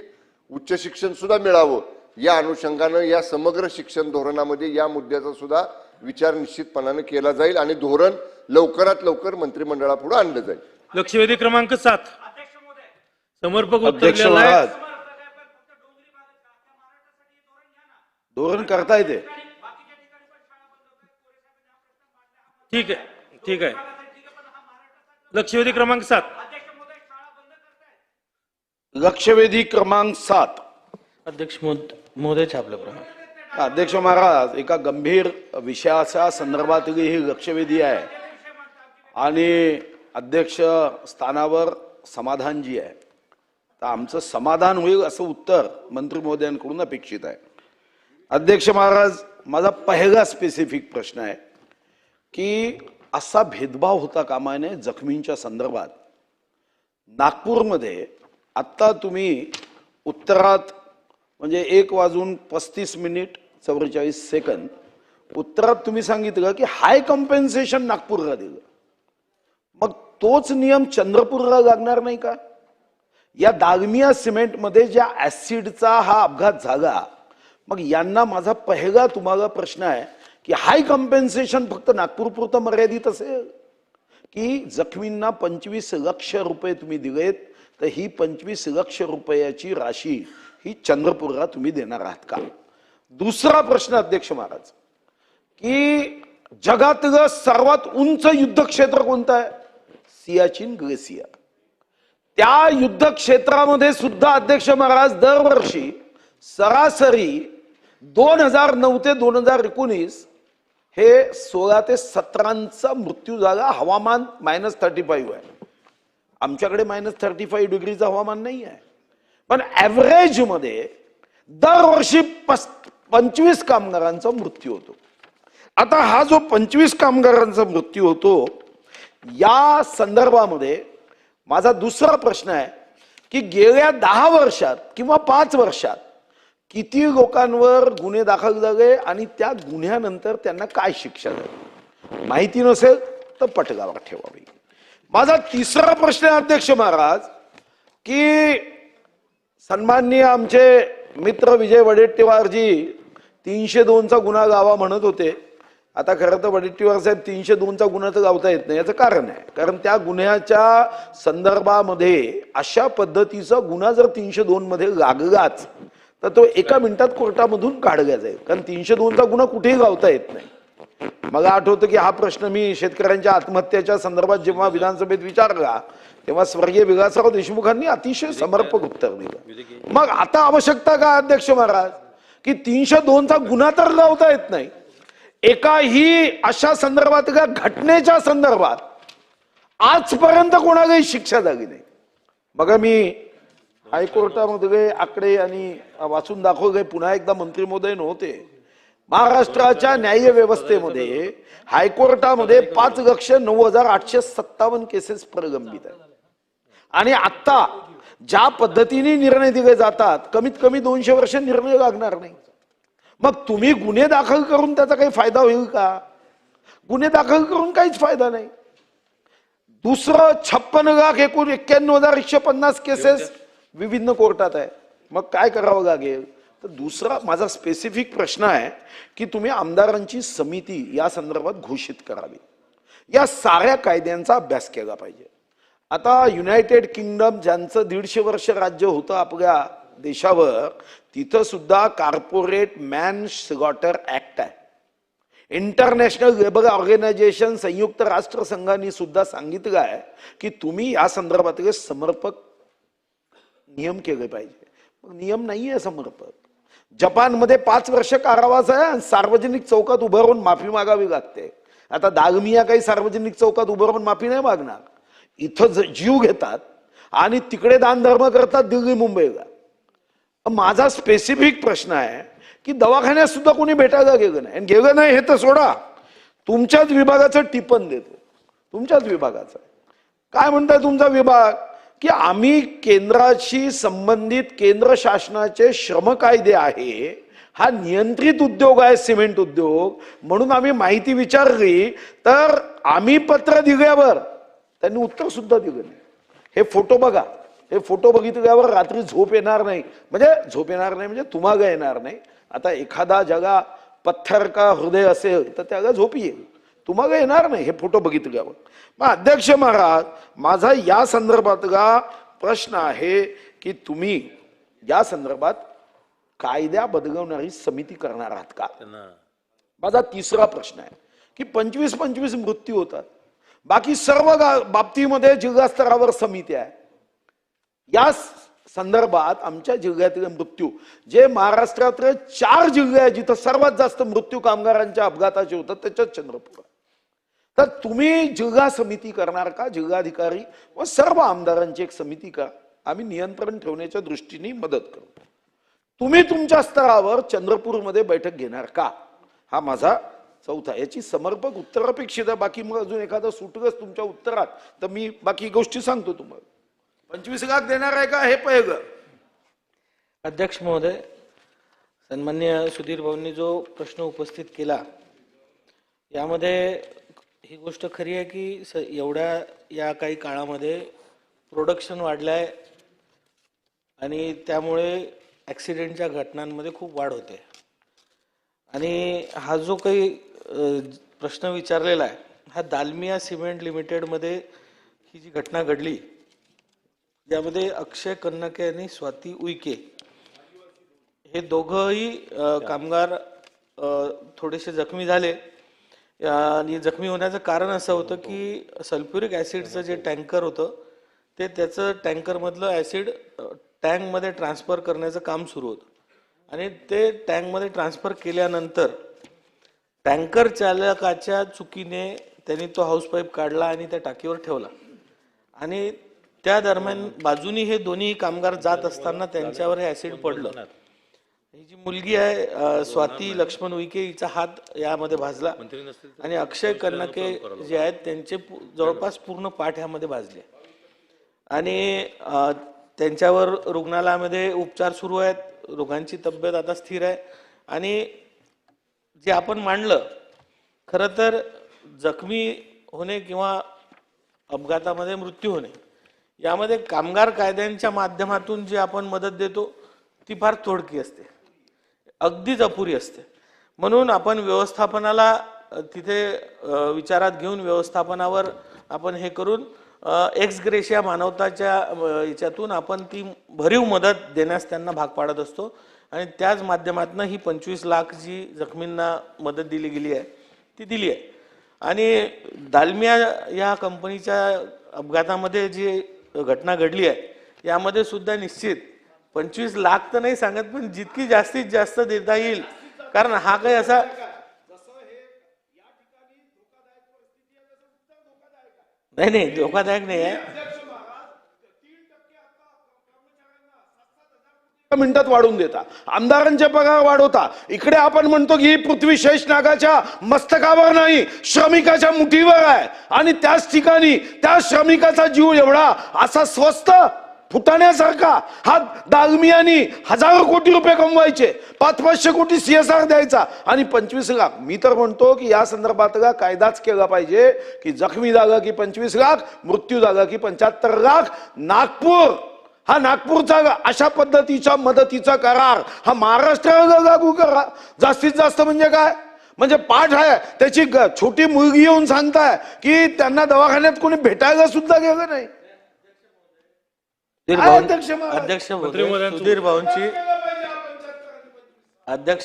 उच्च शिक्षण सुद्धा मिळावं या अनुषंगानं या समग्र शिक्षण धोरणामध्ये या मुद्द्याचा सुद्धा विचार निश्चितपणाने केला जाईल आणि धोरण लवकरात लवकर मंत्रिमंडळापुढे आणलं जाईल. लक्षवेधी क्रमांक 7 समर्पक अध्यक्ष महाराज, धोरण करता येते. ठीक आहे. लक्षवेधी क्रमांक 7 लक्षवेधी क्रमांक 7 अध्यक्ष महोदय छापल्याप्रमाणे. अध्यक्ष महाराज, एका गंभीर विषयाच्या संदर्भातली ही लक्षवेधी आहे आणि अध्यक्ष स्थानावर समाधानजी आहे, तर आमचं समाधान होईल असं उत्तर मंत्री महोदयांकडून अपेक्षित आहे. अध्यक्ष महाराज, माझा पहिला स्पेसिफिक प्रश्न आहे की असा भेदभाव होता कामा नये जखमींच्या संदर्भात. नागपूरमध्ये आत्ता तुम्ही उत्तरात म्हणजे 1:35 उत्तरात तुम्ही सांगितलं की हाय कॉम्पेन्सेशन नागपूरला दिलं, मग तोच नियम चंद्रपूरला लागणार नाही का? या दागमिया सिमेंटमध्ये ज्या ऍसिडचा हा अपघात झाला, मग यांना माझा पहिला तुम्हाला प्रश्न आहे की हाय कॉम्पेन्सेशन फक्त नागपूरपुरतं मर्यादित असेल की जखमींना 25 लाख रुपये तुम्ही दिलेत, तर ही 25 लाख रुपयाची राशी ही चंद्रपूरला तुम्ही देणार आहात का? दुसरा प्रश्न अध्यक्ष महाराज, की जगातलं सर्वात उंच युद्ध क्षेत्र कोणतं आहे? सियाचीन ग्लेशियर. त्या युद्ध क्षेत्रामध्ये सुद्धा अध्यक्ष महाराज दरवर्षी सरासरी 2009 ते 2019 हे 16 ते 17चा मृत्यू झाला. हवामान -35 आहे. आमच्याकडे -35 डिग्रीचं हवामान नाही आहे, पण ऍव्हरेज मध्ये दरवर्षी 25 कामगारांचा मृत्यू होतो. आता हा जो 25 कामगारांचा मृत्यू होतो, या संदर्भामध्ये माझा दुसरा प्रश्न आहे की गेल्या 10 वर्षात किंवा 5 वर्षात किती लोकांवर गुन्हे दाखल झाले आणि त्या गुन्ह्यानंतर त्यांना काय शिक्षा झाली? माहिती नसेल तर पटलावर ठेवावी. माझा तिसरा प्रश्न आहे अध्यक्ष महाराज, की सन्माननीय आमचे मित्र विजय वडेट्टीवारजी 302चा गुन्हा गावा म्हणत होते. आता खरं तर वडेट्टीवार साहेब 302चा गुन्हा तर गावता येत नाही. याचं कारण आहे, कारण त्या गुन्ह्याच्या संदर्भामध्ये अशा पद्धतीचा गुन्हा जर 302 मध्ये लागलाच तर तो एका मिनिटात कोर्टामधून काढला जाईल, कारण 302चा गुन्हा कुठेही गावता येत नाही. मला आठवतं की हा प्रश्न मी शेतकऱ्यांच्या आत्महत्येच्या संदर्भात जेव्हा विधानसभेत विचारला तेव्हा स्वर्गीय विलासराव देशमुखांनी अतिशय समर्पक उत्तर दिलं. मग आता आवश्यकता का अध्यक्ष महाराज, की 302चा गुन्हा तर गावता येत नाही, एकाही अशा संदर्भातल्या घटनेच्या संदर्भात आजपर्यंत कोणालाही शिक्षा झाली नाही. मग मी हायकोर्टामध्ये आकडे आणि वाचून दाखवले. पुन्हा एकदा मंत्री महोदय नव्हते. महाराष्ट्राच्या न्याय व्यवस्थेमध्ये हायकोर्टामध्ये 5,09,857 केसेस प्रलंबित आहेत आणि आता ज्या पद्धतीने निर्णय दिले जातात कमीत कमी 200 वर्ष निर्णय लागणार नाही. मग तुम्ही गुन्हे दाखल करून त्याचा काही फायदा होईल का? गुन्हे दाखल करून काहीच फायदा नाही. दुसरं 56,91,150 केसेस विविध कोर्टात आहे. मग काय करावं लागेल? तर दुसरा माझा स्पेसिफिक प्रश्न आहे की तुम्ही आमदारांची समिती या संदर्भात घोषित करावी. या साऱ्या कायद्यांचा अभ्यास केला पाहिजे. आता युनायटेड किंगडम ज्यांचं 150 वर्ष राज्य होतं आपल्या देशावर, तिथं सुद्धा कॉर्पोरेट मॅन स्लॉटर ऍक्ट आहे. इंटरनॅशनल लेबर ऑर्गनायझेशन संयुक्त राष्ट्र संघाने सुद्धा सांगितलं आहे की तुम्ही या संदर्भातले समर्पक नियम केले पाहिजे. मग नियम नाहीये समर्पक. जपानमध्ये 5 वर्ष कारावास आहे आणि सार्वजनिक चौकात उभं राहून माफी मागावी लागते. आता दागमिया काही सार्वजनिक चौकात उभं राहून माफी नाही मागणार. इथं जीव घेतात आणि तिकडे दान धर्म करतात दिल्ली मुंबईला. माझा स्पेसिफिक प्रश्न आहे की दवाखान्यात सुद्धा कोणी भेटायला गेलं नाही. आणि गेलं नाही हे तर सोडा, तुमच्याच विभागाचं टिपण देतो. तुमच्याच विभागाचं काय म्हणताय तुमचा विभाग, की आम्ही केंद्राशी संबंधित केंद्र शासनाचे श्रम कायदे आहे, हा नियंत्रित उद्योग आहे सिमेंट उद्योग, म्हणून आम्ही माहिती विचारली तर आम्ही पत्र दिल्यावर त्यांनी उत्तर सुद्धा दिलं नाही. हे फोटो बघा, हे फोटो बघितल्यावर रात्री झोप येणार नाही. म्हणजे तुम्हाला येणार नाही. आता एखादा ज्याला पत्थर का हृदय असेल तर त्याला झोप येईल, तुम्हाला येणार नाही हे फोटो बघितल्यावर. मग अध्यक्ष महाराज, माझा या संदर्भातला प्रश्न आहे की तुम्ही या संदर्भात कायदा बदलवणारी समिती करणार आहात का? माझा तिसरा प्रश्न आहे की 25 मृत्यू होतात, बाकी सर्व बाबतीमध्ये जिल्हा स्तरावर समिती आहे. या संदर्भात आमच्या जिल्ह्यातील मृत्यू, जे महाराष्ट्रातले 4 जिल्हे आहेत जिथं सर्वात जास्त मृत्यू कामगारांच्या अपघाताचे होतात, त्याच्यात चंद्रपूर. तर तुम्ही जिल्हा समिती करणार का? जिल्हाधिकारी व सर्व आमदारांची एक समिती का? आम्ही नियंत्रण ठेवण्याच्या दृष्टीने मदत करू. तुम्ही तुमच्या स्तरावर चंद्रपूरमध्ये बैठक घेणार का? हा माझा चौथा. याची समर्पक उत्तर अपेक्षित आहे. बाकी मग अजून एखादं सुटलंच तुमच्या उत्तरात तर मी बाकी गोष्टी सांगतो तुम्हाला. 25 लाख देणार आहे का हे पहिलं. अध्यक्ष महोदय, सन्माननीय सुधीर भाऊंनी जो प्रश्न उपस्थित केला यामध्ये ही गोष्ट खरी आहे की एवढ्या या काही काळामध्ये प्रोडक्शन वाढलंय, आणि त्यामुळे ॲक्सिडेंटच्या घटनांमध्ये खूप वाढ होते. आणि हा जो काही प्रश्न विचारलेला आहे, हा दालमिया सिमेंट लिमिटेडमध्ये ही जी घटना घडली, यामध्ये अक्षय कन्नके आणि स्वाती उईके हे दोघंही कामगार थोडेसे जखमी झाले. आणि जखमी होण्याचं कारण असं होतं की सल्फ्युरिक ॲसिडचं जे टँकर होतं ते त्याचं टँकरमधलं ॲसिड टँकमध्ये ट्रान्सफर करण्याचं काम सुरू होतं. आणि ते टँकमध्ये ट्रान्सफर केल्यानंतर टँकर चालकाच्या चुकीने त्यांनी तो हाऊस पाईप काढला आणि त्या टाकीवर ठेवला. आणि त्या दरम्यान बाजूनी हे दोन्ही कामगार जात असताना त्यांच्यावर हे ॲसिड पडलं. ही जी मुलगी आहे स्वाती लक्ष्मण उईके, हिचा हात यामध्ये भाजला आणि अक्षय कन्नके जे आहेत त्यांचे जवळपास पूर्ण पाठ ह्यामध्ये भाजले. आणि त्यांच्यावर रुग्णालयामध्ये उपचार सुरू आहेत. दोघांची तब्येत आता स्थिर आहे. आणि जे आपण मांडलं, खरं तर जखमी होणे किंवा अपघातामध्ये मृत्यू होणे यामध्ये कामगार कायद्यांच्या माध्यमातून जी आपण मदत देतो ती फार थोडकी असते, अगदीच अपुरी असते. म्हणून आपण व्यवस्थापनाला तिथे विचारात घेऊन व्यवस्थापनावर आपण हे करून एक्स ग्रेशिया मानवताच्या याच्यातून आपण ती भरीव मदत देण्यास त्यांना भाग पाडत असतो. आणि त्याच माध्यमातून ही 25 लाख जी जखमींना मदत दिली गेली आहे ती दिली आहे. आणि दालमिया या कंपनीच्या अपघातामध्ये जी घटना घडली आहे यामध्ये सुद्धा निश्चित 25 लाख तर नाही सांगत, पण जितकी जास्तीत जास्त देता येईल, कारण हा काही असा नाही धोकादायक नाही आहे. मिनिटात वाढवून देता, आमदारांचे पगार वाढवता. इकडे आपण म्हणतो की ही पृथ्वी शेषनागाच्या मस्तकावर नाही, श्रमिकाच्या मुठीवर आहे. आणि त्याच ठिकाणी त्या श्रमिकाचा जीव एवढा असा स्वस्त फुटाण्यासारखा, हा दालमियानी हजारो कोटी रुपये कमवायचे, 500-500 कोटी CSR द्यायचा आणि 25 लाख. मी तर म्हणतो की या संदर्भातला कायदाच केला पाहिजे की जखमी झाला की 25 लाख, मृत्यू झाला की 75 लाख. नागपूर हा नागपूरचा अशा पद्धतीच्या मदतीचा करार हा महाराष्ट्राला लागू करा. जास्तीत जास्त म्हणजे काय, म्हणजे पाठ आहे त्याची छोटी मुलगी येऊन सांगताय की त्यांना दवाखान्यात कोणी भेटायला सुद्धा गेलं नाही. अध्यक्ष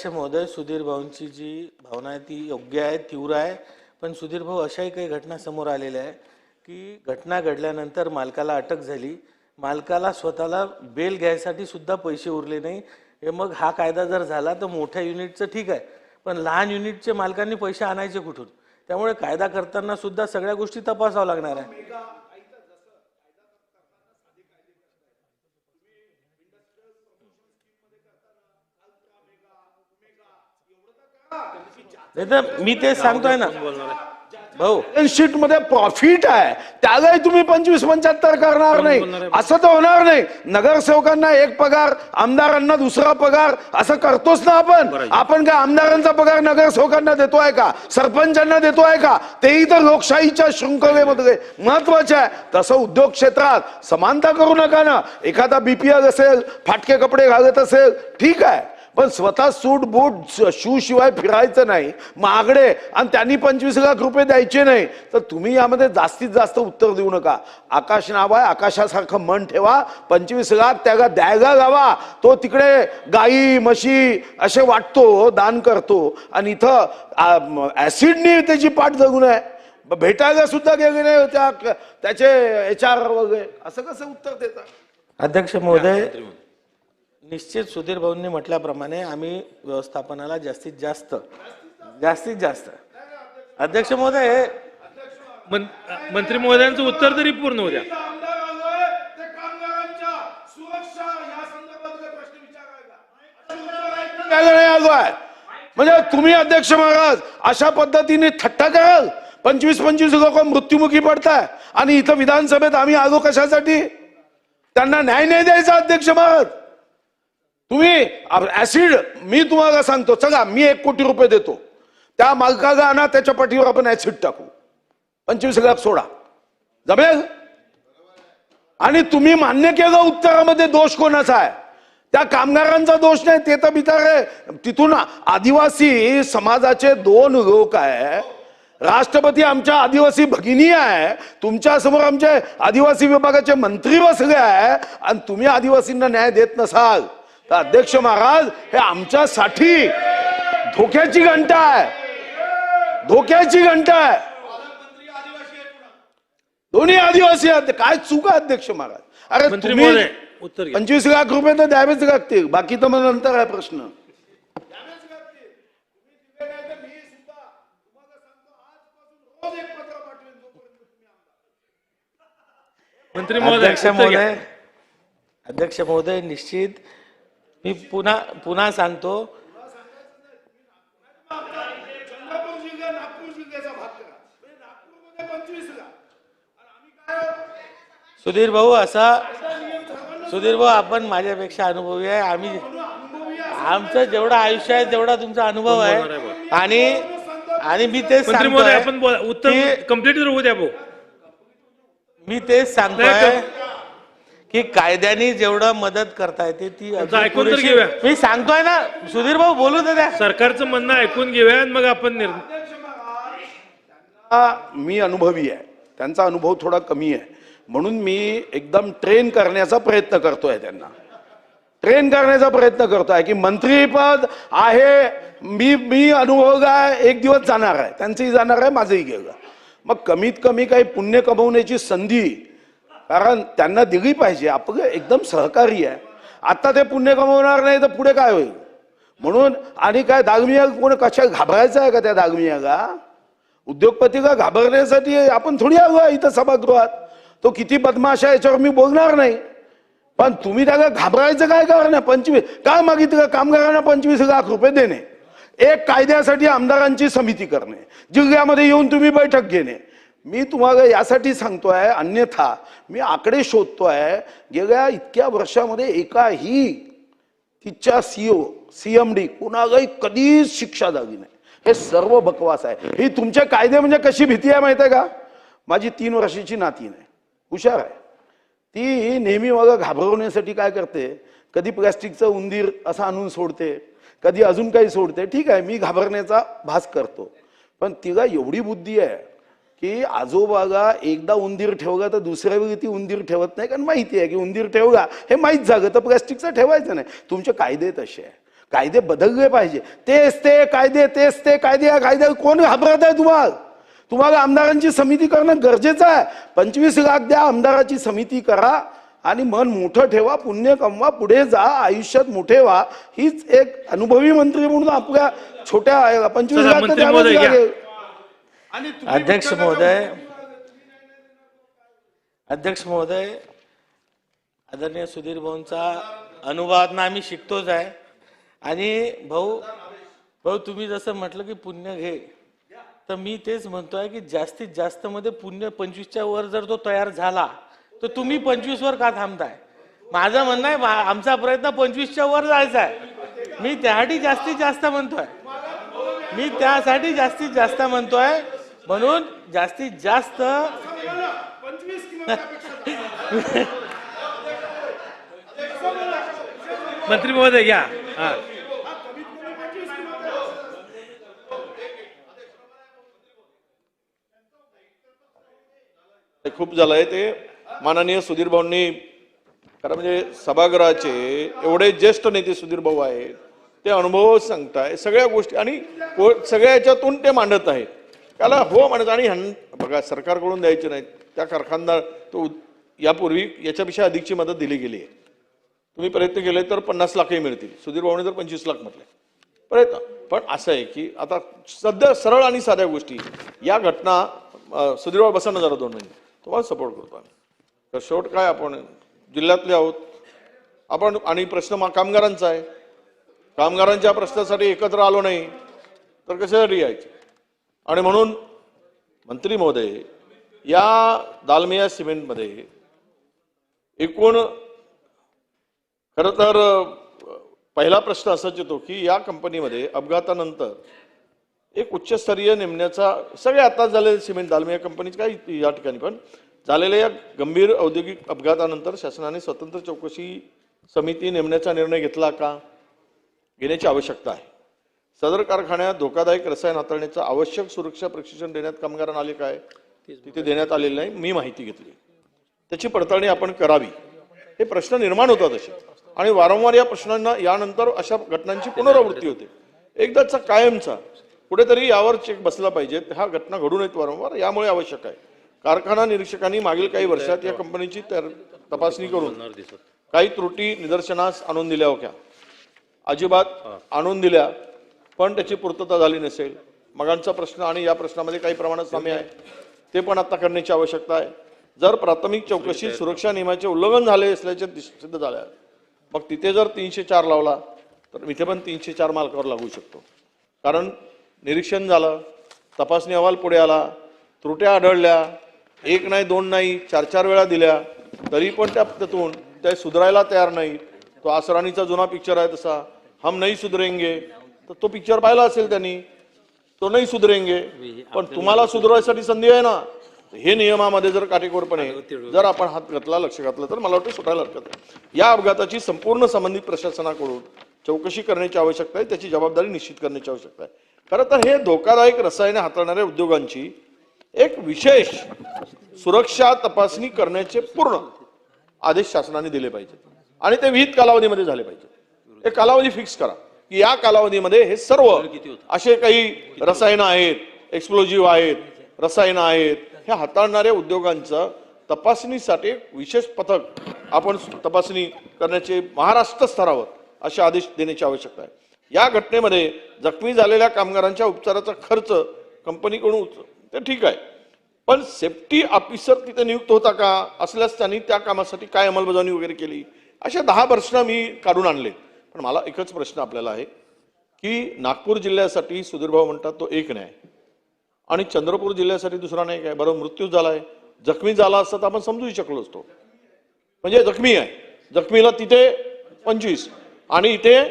महोदय, सुधीर भाऊंची जी भावना आहे ती योग्य आहे, तीव्र आहे. पण सुधीर भाऊ, अशाही काही घटना समोर आलेल्या आहे की घटना घडल्यानंतर मालकाला अटक झाली, मालकाला स्वतःला बेल घ्यायसाठी सुद्धा पैसे उरले नाही. हे मग हा कायदा जर झाला तर मोठ्या युनिटचं ठीक आहे, पण लहान युनिटचे मालकांनी पैसे आणायचे कुठून? त्यामुळे कायदा करताना सुद्धा सगळ्या गोष्टी तपासाव्या लागणार आहे. मी ते सांगतोय ना भाऊ, शीट मध्ये प्रॉफिट आहे त्यालाही तुम्ही 25-75 करणार नाही, असं तर होणार नाही. नगरसेवकांना एक पगार, आमदारांना दुसरा पगार, असं करतोच ना आपण. आपण काय आमदारांचा पगार नगरसेवकांना देतोय का, सरपंचांना देतोय का? तेही तर लोकशाहीच्या शृंखलेमध्ये महत्वाचे आहे. तसं उद्योग क्षेत्रात समानता करू नका ना. एखादा BPL असेल, फाटके कपडे घालत असेल, ठीक आहे, पण स्वतः सूट बूट शू शिवाय फिरायचं नाही महागडे आणि त्यांनी 25 लाख रुपये द्यायचे नाही. तर तुम्ही यामध्ये जास्तीत जास्त उत्तर देऊ नका. आकाश नाव आहे, आकाशासारखं मन ठेवा. 25 लाख त्याला द्यायला लावा. तो तिकडे गाई म्हशी असे वाटतो, दान करतो, आणि इथं ऍसिडनी त्याची पाठ जगू नये, भेटायला सुद्धा गेले नाही त्याचे HR वगैरे, असं कसं उत्तर देतात? अध्यक्ष महोदय, निश्चित सुधीर भाऊंनी म्हटल्याप्रमाणे आम्ही व्यवस्थापनाला जास्तीत जास्त अध्यक्ष महोदय, मंत्री महोदयांचं उत्तर तरी पूर्ण होऊ द्या. म्हणजे तुम्ही अध्यक्ष महाराज अशा पद्धतीने थट्टा कराल? 25-25 लोक मृत्युमुखी पडताय आणि इथं विधानसभेत आम्ही आलो कशासाठी? त्यांना न्याय नाही द्यायचा अध्यक्ष महाराज. तुम्ही ऍसिड, मी तुम्हाला सांगतो, चला मी 1 कोटी रुपये देतो, त्या मालकाला आणा, त्याच्या पाठीवर आपण ऍसिड टाकू, 25 लाख सोडा, जमेल? आणि तुम्ही मान्य केलं उत्तरामध्ये दोष कोणाचा आहे? त्या कामगारांचा दोष नाही, ते तर बिचारे तिथून आदिवासी समाजाचे 2 लोक आहे, राष्ट्रपती आमच्या आदिवासी भगिनी आहे, तुमच्या समोर आमचे आदिवासी विभागाचे मंत्री बसले आहे आणि तुम्ही आदिवासींना न्याय देत नसाल तर अध्यक्ष महाराज हे आमच्यासाठी धोक्याची घंटा आहे, धोक्याची घंटा आहे. दोन्ही आदिवासी आहेत, काय चूक आहे अध्यक्ष महाराज? अरे मंत्री तुम्ही महोदय, उत्तर घ्या. 25 लाख रुपये तर द्यावेच लागतील, बाकी तर मग नंतर आहे प्रश्न. मंत्री महोदय, उत्तर घ्या. अध्यक्ष महोदय, निश्चित मी पुन्हा सांगतो, सुधीर भाऊ आपण माझ्यापेक्षा अनुभवी आहे. आमचं जेवढं आयुष्य आहे तेवढा तुमचा अनुभव आहे आणि मी तेच मंत्री महोदय, सांगतोय आपण उत्तर कंप्लीट होऊ द्या भाऊ. मी तेच सांगतोय की कायद्याने जेवढं मदत करता येते ती ऐकून तर घेऊया. मी सांगतोय ना, सुधीर भाऊ बोलू दे द्या. सरकारचं म्हणणं ऐकून घेऊया आणि मग आपण मी अनुभवी आहे, त्यांचा अनुभव थोडा कमी आहे, म्हणून मी एकदम ट्रेन करण्याचा प्रयत्न करतोय, त्यांना ट्रेन करण्याचा प्रयत्न करतोय की मंत्रीपद आहे, मी अनुभव आहे, एक दिवस जाणार आहे, त्यांचंही जाणार आहे, माझंही गेलं, मग कमीत कमी काही पुण्य कमवण्याची संधी कारण त्यांना दिली पाहिजे. आपलं एकदम सहकारी आहे, आता ते पुण्य कमवणार नाही तर पुढे काय होईल? म्हणून आणि काय दागमिया कोण कशा घाबरायचं आहे का? त्या दागमियाला उद्योगपतीला घाबरण्यासाठी आपण थोडी आलो इथं सभागृहात. तो किती बदमाश आहे याच्यावर मी बोलणार नाही, पण तुम्ही त्याला घाबरायचं काय कारण आहे? 25 काय मागितलं? कामगारांना 25 लाख रुपये देणे, एक कायद्यासाठी आमदारांची समिती करणे, जिल्ह्यामध्ये येऊन तुम्ही बैठक घेणे. मी तुम्हाला यासाठी सांगतोय, अन्यथा मी आकडे शोधतोय, गेल्या इतक्या वर्षामध्ये एकाही तिच्या CMD कुणालाही कधीच शिक्षा झाली नाही. हे सर्व बकवास आहे. ही तुमचे कायदे म्हणजे कशी भीती आहे माहिती आहे का? माझी 3 वर्षाची नातीन आहे, हुशार आहे, ती नेहमी मला घाबरवण्यासाठी काय करते, कधी प्लॅस्टिकचं उंदीर असं आणून सोडते, कधी अजून काही सोडते. ठीक आहे, मी घाबरण्याचा भास करतो, पण तिला एवढी बुद्धी आहे की आजोबाला एकदा उंदीर ठेवला तर दुसऱ्या वेळी ती उंदीर ठेवत नाही, कारण माहिती आहे की उंदीर ठेवला हे माहीत झालं तर प्लॅस्टिकचं ठेवायचं नाही. तुमचे कायदे तसे आहे, कायदे बदलले पाहिजे. तेच ते कायदे, या कायद्याला कोण घाबरत आहे तुम्हाला? तुम्हाला आमदारांची समिती करणं गरजेचं आहे. 25 लाख द्या, आमदाराची समिती करा आणि मन मोठं ठेवा, पुण्य कमवा, पुढे जा, आयुष्यात मोठे व्हा. हीच एक अनुभवी मंत्री म्हणून आपल्या छोट्या 25 लाख अध्यक्ष महोदय, आदरणीय सुधीर भाऊंचा अनुभवातनं आम्ही शिकतोच आहे. आणि भाऊ तुम्ही जसं म्हटलं की पुण्य घे, तर मी तेच म्हणतोय की जास्तीत जास्त मध्ये पुण्य 25च्या वर जर तो तयार झाला तर तुम्ही 25 वर का थांबताय? माझं म्हणणं आहे आमचा प्रयत्न 25च्या वर जायचा आहे. मी त्यासाठी जास्तीत जास्त म्हणतोय, म्हणून जास्तीत जास्त मंत्री महोदय घ्या. खूप झालंय ते माननीय सुधीर भाऊंनी, खरं म्हणजे सभागृहाचे एवढे ज्येष्ठ नेते सुधीर भाऊ आहेत, ते अनुभव सांगताय सगळ्या गोष्टी आणि सगळ्या याच्यातून ते मांडत आहेत. त्याला हो म्हणत आणि बघा सरकारकडून द्यायचे नाहीत, त्या कारखानदार तो यापूर्वी याच्यापेक्षा अधिकची मदत दिली गेली आहे. तुम्ही प्रयत्न केले तर 50 लाखही मिळतील, सुधीर भाऊने तर 25 लाख म्हटले प्रयत्न. पण असं आहे की आता सध्या सरळ आणि साध्या गोष्टी या घटना, सुधीर भाऊ बसा ना जरा 2 महिने, तुम्हाला सपोर्ट करतो आम्ही. तर शेवट काय, आपण जिल्ह्यातले आहोत आपण, आणि प्रश्न कामगारांचा आहे. कामगारांच्या प्रश्नासाठी एकत्र आलो नाही तर कशासाठी यायचे? आणि म्हणून मंत्री महोदय, या दालमिया सिमेंटमध्ये एकूण खरं तर पहिला प्रश्न असाच येतो की या कंपनीमध्ये अपघातानंतर एक उच्चस्तरीय नेमण्याचा, सगळे आता झाले सिमेंट दालमिया कंपनीचे काही या ठिकाणी, पण झालेल्या या गंभीर औद्योगिक अपघातानंतर शासनाने स्वतंत्र चौकशी समिती नेमण्याचा निर्णय घेतला का? घेण्याची आवश्यकता आहे. सदर कारखान्यात धोकादायक रसायन हाताळण्याचं आवश्यक सुरक्षा प्रशिक्षण देण्यात कामगारांना आले काय? तिथे देण्यात आलेलं नाही. मी माहिती घेतली, त्याची पडताळणी आपण करावी. हे प्रश्न निर्माण होतात असे, आणि वारंवार या प्रश्नांना यानंतर अशा घटनांची पुनरावृत्ती होते. एकदाचा कायमचा कुठेतरी यावर चेक बसला पाहिजे. ह्या घटना घडू नयेत वारंवार, यामुळे आवश्यक आहे. कारखाना निरीक्षकांनी मागील काही वर्षात या कंपनीची तपासणी करून काही त्रुटी निदर्शनास आणून दिल्या होत्या, अजिबात आणून दिल्या, पण त्याची पूर्तता झाली नसेल. मगांचा प्रश्न आणि या प्रश्नामध्ये काही प्रमाणात साम्य आहे, ते पण आता करण्याची आवश्यकता आहे. जर प्राथमिक चौकशी सुरक्षा नियमाचे उल्लंघन झाले असल्याचे सिद्ध झाले, मग तिथे जर 304 लावला तर इथे पण 304 मालकावर लागू शकतो. कारण निरीक्षण झालं, तपासणी अहवाल पुढे आला, त्रुट्या आढळल्या, 1 नाही 2 नाही 4 वेळा दिल्या, तरी पण त्यातून ते सुधारायला तयार नाही. तो आसराणीचा जुना पिक्चर आहे तसा, हम नहीं सुधरेंगे, तर तो पिक्चर पाहिला असेल त्यांनी, तो नाही सुधरेंगे. पण तुम्हाला सुधारायसाठी संधी आहे ना. हे नियमामध्ये जर काटेकोरपणे जर आपण हात घातला, लक्ष घातलं, तर मला वाटतं सुटायला हरकत नाही. या अपघाताची संपूर्ण संबंधित प्रशासनाकडून चौकशी करण्याची आवश्यकता आहे, त्याची जबाबदारी निश्चित करण्याची आवश्यकता आहे. खरं तर हे धोकादायक रसायने हाताळणाऱ्या उद्योगांची एक विशेष सुरक्षा तपासणी करण्याचे पूर्ण आदेश शासनाने दिले पाहिजेत, आणि ते विहित कालावधीमध्ये झाले पाहिजे. एक कालावधी फिक्स करा की या कालावधीमध्ये हे सर्व असे काही रसायनं आहेत, एक्सप्लोजिव्ह आहेत, रसायनं आहेत, हे हाताळणाऱ्या उद्योगांचं तपासणीसाठी विशेष पथक आपण तपासणी करण्याचे महाराष्ट्र स्तरावर असे आदेश देण्याची आवश्यकता आहे. या घटनेमध्ये जखमी झालेल्या कामगारांच्या उपचाराचा खर्च कंपनीकडून ते ठीक आहे, पण सेफ्टी ऑफिसर तिथे नियुक्त होता का? असल्यास त्यांनी त्या कामासाठी काय अंमलबजावणी वगैरे केली? अशा 10 प्रश्न मी काढून आणले. पण मला एकच प्रश्न आपल्याला आहे की नागपूर जिल्ह्यासाठी सुधीरभाऊ म्हणतात तो एक न्याय, आणि चंद्रपूर जिल्ह्यासाठी दुसरा नाही काय? बरं, मृत्यू झालाय, जखमी झाला असता तर आपण समजू शकलो असतो. म्हणजे जखमी आहे, जखमीला तिथे 25 आणि इथे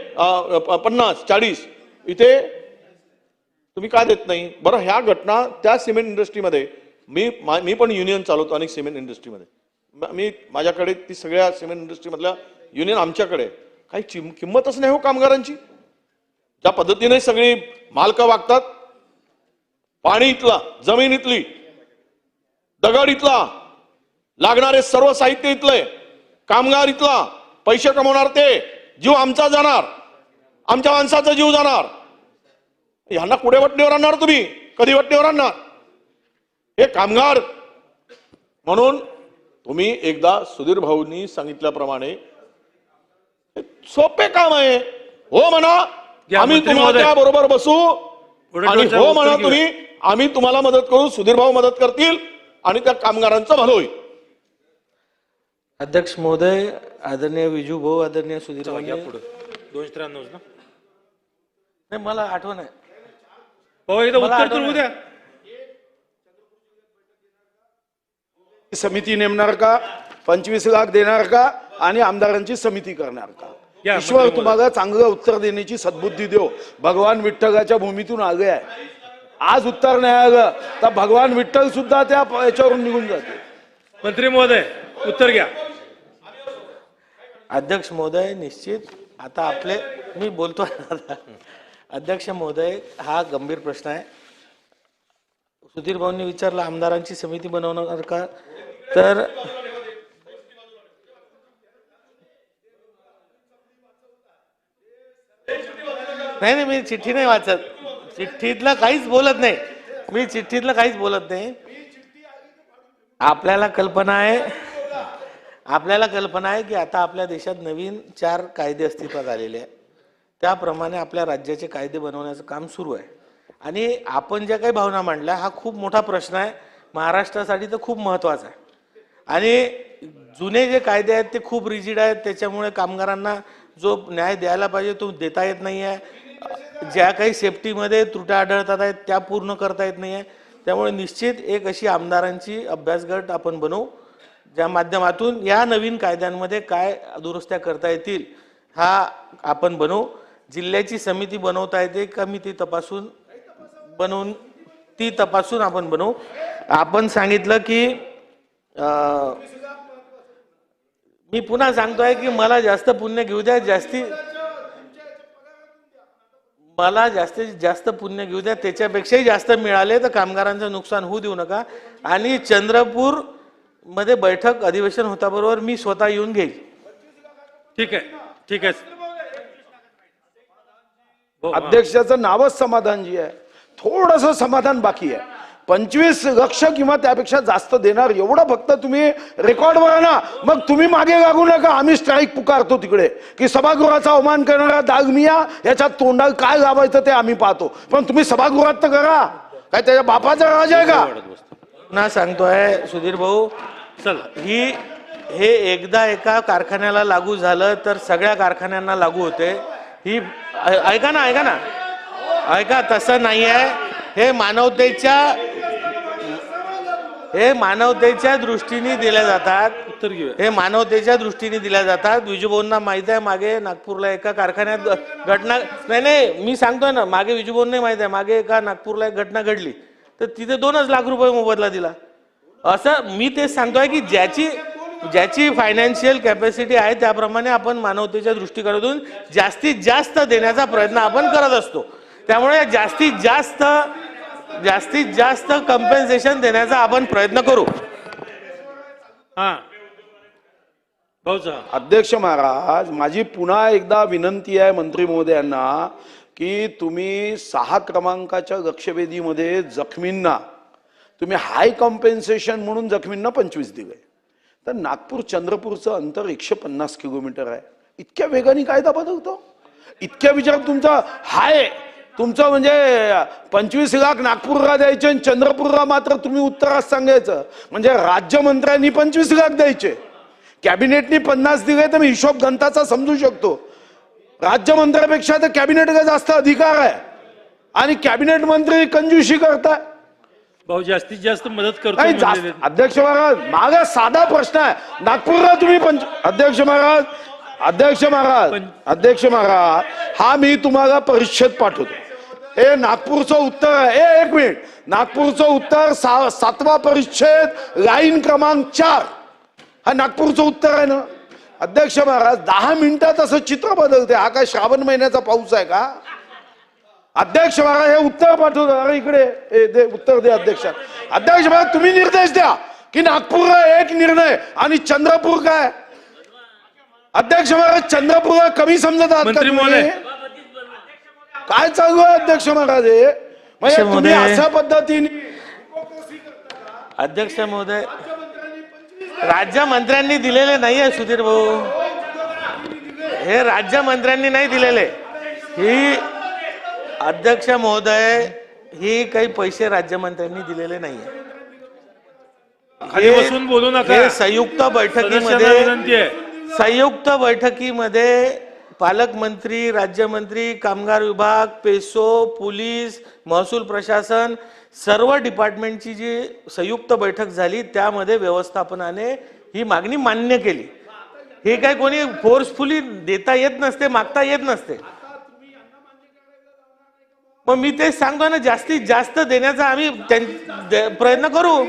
50 40, इथे तुम्ही काय देत नाही? बरं, ह्या घटना त्या सिमेंट इंडस्ट्रीमध्ये मी पण युनियन चालवतो अनेक सिमेंट इंडस्ट्रीमध्ये. मी माझ्याकडे ती सगळ्या सिमेंट इंडस्ट्रीमधल्या युनियन आमच्याकडे काही किंमतच नाही हो कामगारांची. ज्या पद्धतीने सगळी मालकं वागतात, पाणी इथला, जमीन इथली, दगड इथला, लागणारे सर्व साहित्य इथले, कामगार इथला, पैसे कमवणार ते, जीव आमचा जाणार, आमच्या माणसाचा जीव जाणार. ह्यांना कुठे वटणीवर आणणार तुम्ही? कधी वटणीवर आणणार हे कामगार? म्हणून तुम्ही एकदा सुधीर भाऊंनी सांगितल्याप्रमाणे सोपे काम आहे. हो म्हणा, आम्ही तुम्हाला बरोबर बसू, आणि हो म्हणा तुम्ही, आम्ही तुम्हाला मदत करू, सुधीर भाऊ मदत करतील, आणि त्या कामगारांचं भलं होईल. अध्यक्ष महोदय, आदरणीय विजू भाऊ, आदरणीय सुधीर भाऊ, 293 ना? नाही, मला आठवण आहे. हो, एकदा उत्तर तर उद्या. समिती नेमणार का? 25 लाख देणार का? आणि आमदारांची समिती करणार का? ईश्वर तुम्हाला चांगलं उत्तर देण्याची सद्बुद्धी देव. भगवान विठ्ठलाच्या भूमीतून आले आहे. आज उत्तर नाही आलं तर भगवान विठ्ठल सुद्धा त्या याच्यावरून निघून जाते. मंत्री महोदय, उत्तर घ्या. अध्यक्ष महोदय, निश्चित आता आपले मी बोलतो. अध्यक्ष महोदय, हा गंभीर प्रश्न आहे. सुधीर भाऊंनी विचारला आमदारांची समिती बनवणार का? तर नाही, मी चिठ्ठी नाही वाचत, चिठ्ठीतलं काहीच बोलत नाही, मी चिठ्ठीतलं काहीच बोलत नाही. आपल्याला कल्पना आहे की आता आपल्या देशात नवीन 4 कायदे अस्तित्वात आलेले आहे. त्याप्रमाणे आपल्या राज्याचे कायदे बनवण्याचं काम सुरू आहे. आणि आपण ज्या काही भावना मांडल्या, हा खूप मोठा प्रश्न आहे, महाराष्ट्रासाठी तर खूप महत्त्वाचा आहे. आणि जुने जे कायदे आहेत ते खूप रिजिड आहेत, त्याच्यामुळे कामगारांना जो न्याय द्यायला पाहिजे तो देता येत नाही आहे. ज्या काही सेफ्टीमध्ये त्रुट्या आढळतात आहेत त्या पूर्ण करता येत नाही आहे. त्यामुळे निश्चित एक अशी आमदारांची अभ्यासगट आपण बनवू, ज्या माध्यमातून या नवीन कायद्यांमध्ये काय दुरुस्त्या करता येतील हा आपण बनवू. जिल्ह्याची समिती बनवता येते का मी ती तपासून आपण बनवू. आपण सांगितलं की मी पुन्हा सांगतोय की मला जास्त पुण्य घेऊ द्या, मला जास्तीत जास्त पुण्य घेऊ द्या, त्याच्यापेक्षाही जास्त मिळाले तर कामगारांचं नुकसान होऊ देऊ नका. आणि चंद्रपूर मध्ये बैठक अधिवेशन होता बरोबर मी स्वतः येऊन घेईल. ठीक आहे, ठीक आहे. अध्यक्षाचं नावच समाधानजी आहे, थोडंसं समाधान बाकी आहे. 25 लक्ष किंवा त्यापेक्षा जास्त देणार एवढं फक्त तुम्ही रेकॉर्ड बघा ना, मग तुम्ही मागे लागू नका. आम्ही स्ट्राईक पुकारतो तिकडे की सभागृहाचा अवमान करणारा दागमिया याच्या तोंडाला काय लावायचं ते आम्ही पाहतो, पण तुम्ही सभागृहात तर करा. काय त्याच्या बापाचा राज आहे का? पुन्हा सांगतोय सुधीर भाऊ, चल हे एकदा एका कारखान्याला लागू झालं तर सगळ्या कारखान्यांना लागू होते. ही ऐका ना, तसं नाही आहे. हे मानवतेच्या दृष्टीने दिल्या जातात. हे मानवतेच्या दृष्टीने दिल्या जातात. विजूभाऊंना माहित आहे मागे नागपूरला एका कारखान्यात घटना, नाही मी सांगतोय ना, मागे विजूभाऊंना माहित आहे, मागे एका नागपूरला एक घटना घडली तर तिथे 2 लाख रुपये मोबदला दिला. असं मी तेच सांगतोय की ज्याची फायनान्शियल कॅपॅसिटी आहे त्याप्रमाणे आपण मानवतेच्या दृष्टीकोनातून जास्तीत जास्त देण्याचा प्रयत्न आपण करत असतो. त्यामुळे जास्तीत जास्त कम्पेन्सेशन देण्याचा आपण प्रयत्न करू. अध्यक्ष महाराज, माझी पुन्हा एकदा विनंती आहे मंत्री महोदयांना की तुम्ही 6 क्रमांकाच्या लक्षवेधीमध्ये जखमींना तुम्ही हाय कॉम्पेन्सेशन म्हणून जखमींना 25 दिले, तर नागपूर चंद्रपूरचं अंतर 150 किलोमीटर आहे. इतक्या वेगाने कायदा बदलतो? इतक्या विचार तुमचा हाय, तुमचं म्हणजे 25 लाख नागपूरला द्यायचे आणि चंद्रपूरला मात्र तुम्ही उत्तरात सांगायचं. म्हणजे राज्यमंत्र्यांनी 25 लाख द्यायचे, कॅबिनेटनी 50 दिले, तर मी हिशोब गणताचा समजू शकतो. राज्यमंत्र्यापेक्षा तर कॅबिनेटला जास्त अधिकार आहे आणि कॅबिनेट मंत्री कंजूशी करताय. भाऊ जास्तीत जास्त मदत करतो. अध्यक्ष महाराज, माझा साधा प्रश्न आहे, नागपूरला तुम्ही अध्यक्ष महाराज हा मी तुम्हाला परिच्छेद पाठवतो. हे नागपूरचं उत्तर आहे. एक मिनिट, नागपूरचं उत्तर 7वा परिच्छेद लाईन क्रमांक 4 हा नागपूरचं उत्तर आहे ना. अध्यक्ष महाराज 10 मिनिटात असं चित्र बदलते. हा काय श्रावण महिन्याचा पाऊस आहे का? अध्यक्ष महाराज हे उत्तर पाठवतो. अरे इकडे उत्तर दे अध्यक्ष. अध्यक्ष महाराज तुम्ही निर्देश द्या की नागपूरला एक निर्णय आणि चंद्रपूर काय. अध्यक्ष महाराज चंद्रपूर कमी समजत आहात का तुम्ही? काय चालू आहे अध्यक्ष महाराज? म्हणजे तुम्ही अशा पद्धतीने. अध्यक्ष महोदय, राज्यमंत्र्यांनी दिलेले नाहीये सुधीर भाऊ, हे राज्यमंत्र्यांनी नाही दिलेले. ही अध्यक्ष महोदय, ही काही पैसे राज्यमंत्र्यांनी दिलेले नाहीये. बसून बोलू नका. हे संयुक्त बैठकीमध्ये पालकमंत्री, राज्यमंत्री, कामगार विभाग, पेसो, पोलीस, महसूल प्रशासन, सर्व डिपार्टमेंटची जी संयुक्त बैठक झाली त्यामध्ये व्यवस्थापनाने ही मागणी मान्य केली. हे काय कोणी फोर्सफुली देता येत नसते, मागता येत नसते. मग मी तेच सांगतो ना, जास्तीत जास्त देण्याचा आम्ही प्रयत्न करू.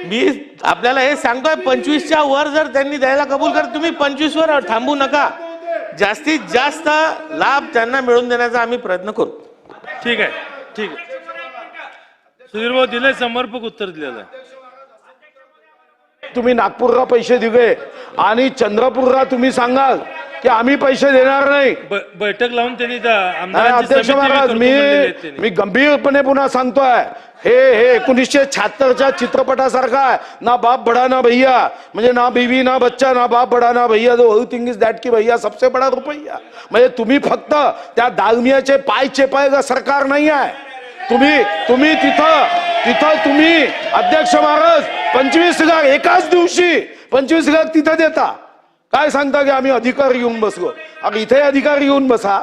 मी आपल्याला हे सांगतोय 25च्या वर जर त्यांनी द्यायला कबूल कर, तुम्ही 25 वर थांबू नका. जास्तीत जास्त लाभ त्यांना मिळवून देण्याचा आम्ही प्रयत्न करू. ठीक आहे, ठीक आहे. सुधीर भाऊ दिले, समर्पक उत्तर दिलेलं आहे. तुम्ही नागपूरला पैसे दिले आणि चंद्रपूरला तुम्ही सांगाल की आम्ही पैसे देणार नाही. बैठक लावून त्यांनी अध्यक्ष महाराज, मी गंभीरपणे पुन्हा सांगतोय, हे 1976च्या चित्रपटासारखा आहे. ना बाप बडा ना भैया, म्हणजे ना बीवी ना बच्चा, ना बाप बडा ना भैया, जो होल थिंग इज दॅट की भैया सबसे बडा रुपया. म्हणजे तुम्ही फक्त त्या दागमियाचे पाय चेपायला सरकार नाही आहे. तुम्ही तिथं तुम्ही अध्यक्ष महाराज 25 लाख एकाच दिवशी 25 लाख तिथं देता. काय सांगता की आम्ही अधिकारी घेऊन बसलो? अगं इथे अधिकारी घेऊन बसा,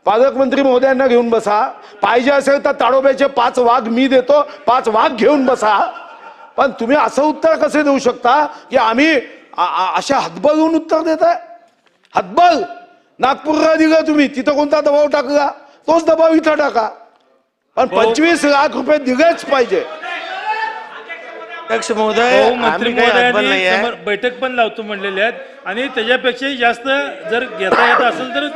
पालकमंत्री महोदयांना घेऊन बसा, पाहिजे असेल तर ताडोब्याचे 5 वाघ मी देतो, 5 वाघ घेऊन बसा. पण तुम्ही असं उत्तर कसे देऊ शकता की आम्ही अशा हतबलून उत्तर देताय? हतबल नागपूरला दिलं तुम्ही, तिथं कोणता दबाव टाकला? तोच दबाव इथं टाका. पण 25 लाख रुपये दिलेच पाहिजे. अध्यक्ष महोदय, भाऊ मंत्री आम्ही काही हातबल महोदयांनी नाही आहे. समोर बैठक पण लावतो म्हणलेले आहेत आणि त्याच्यापेक्षाही जास्त जर घेता येत असेल तर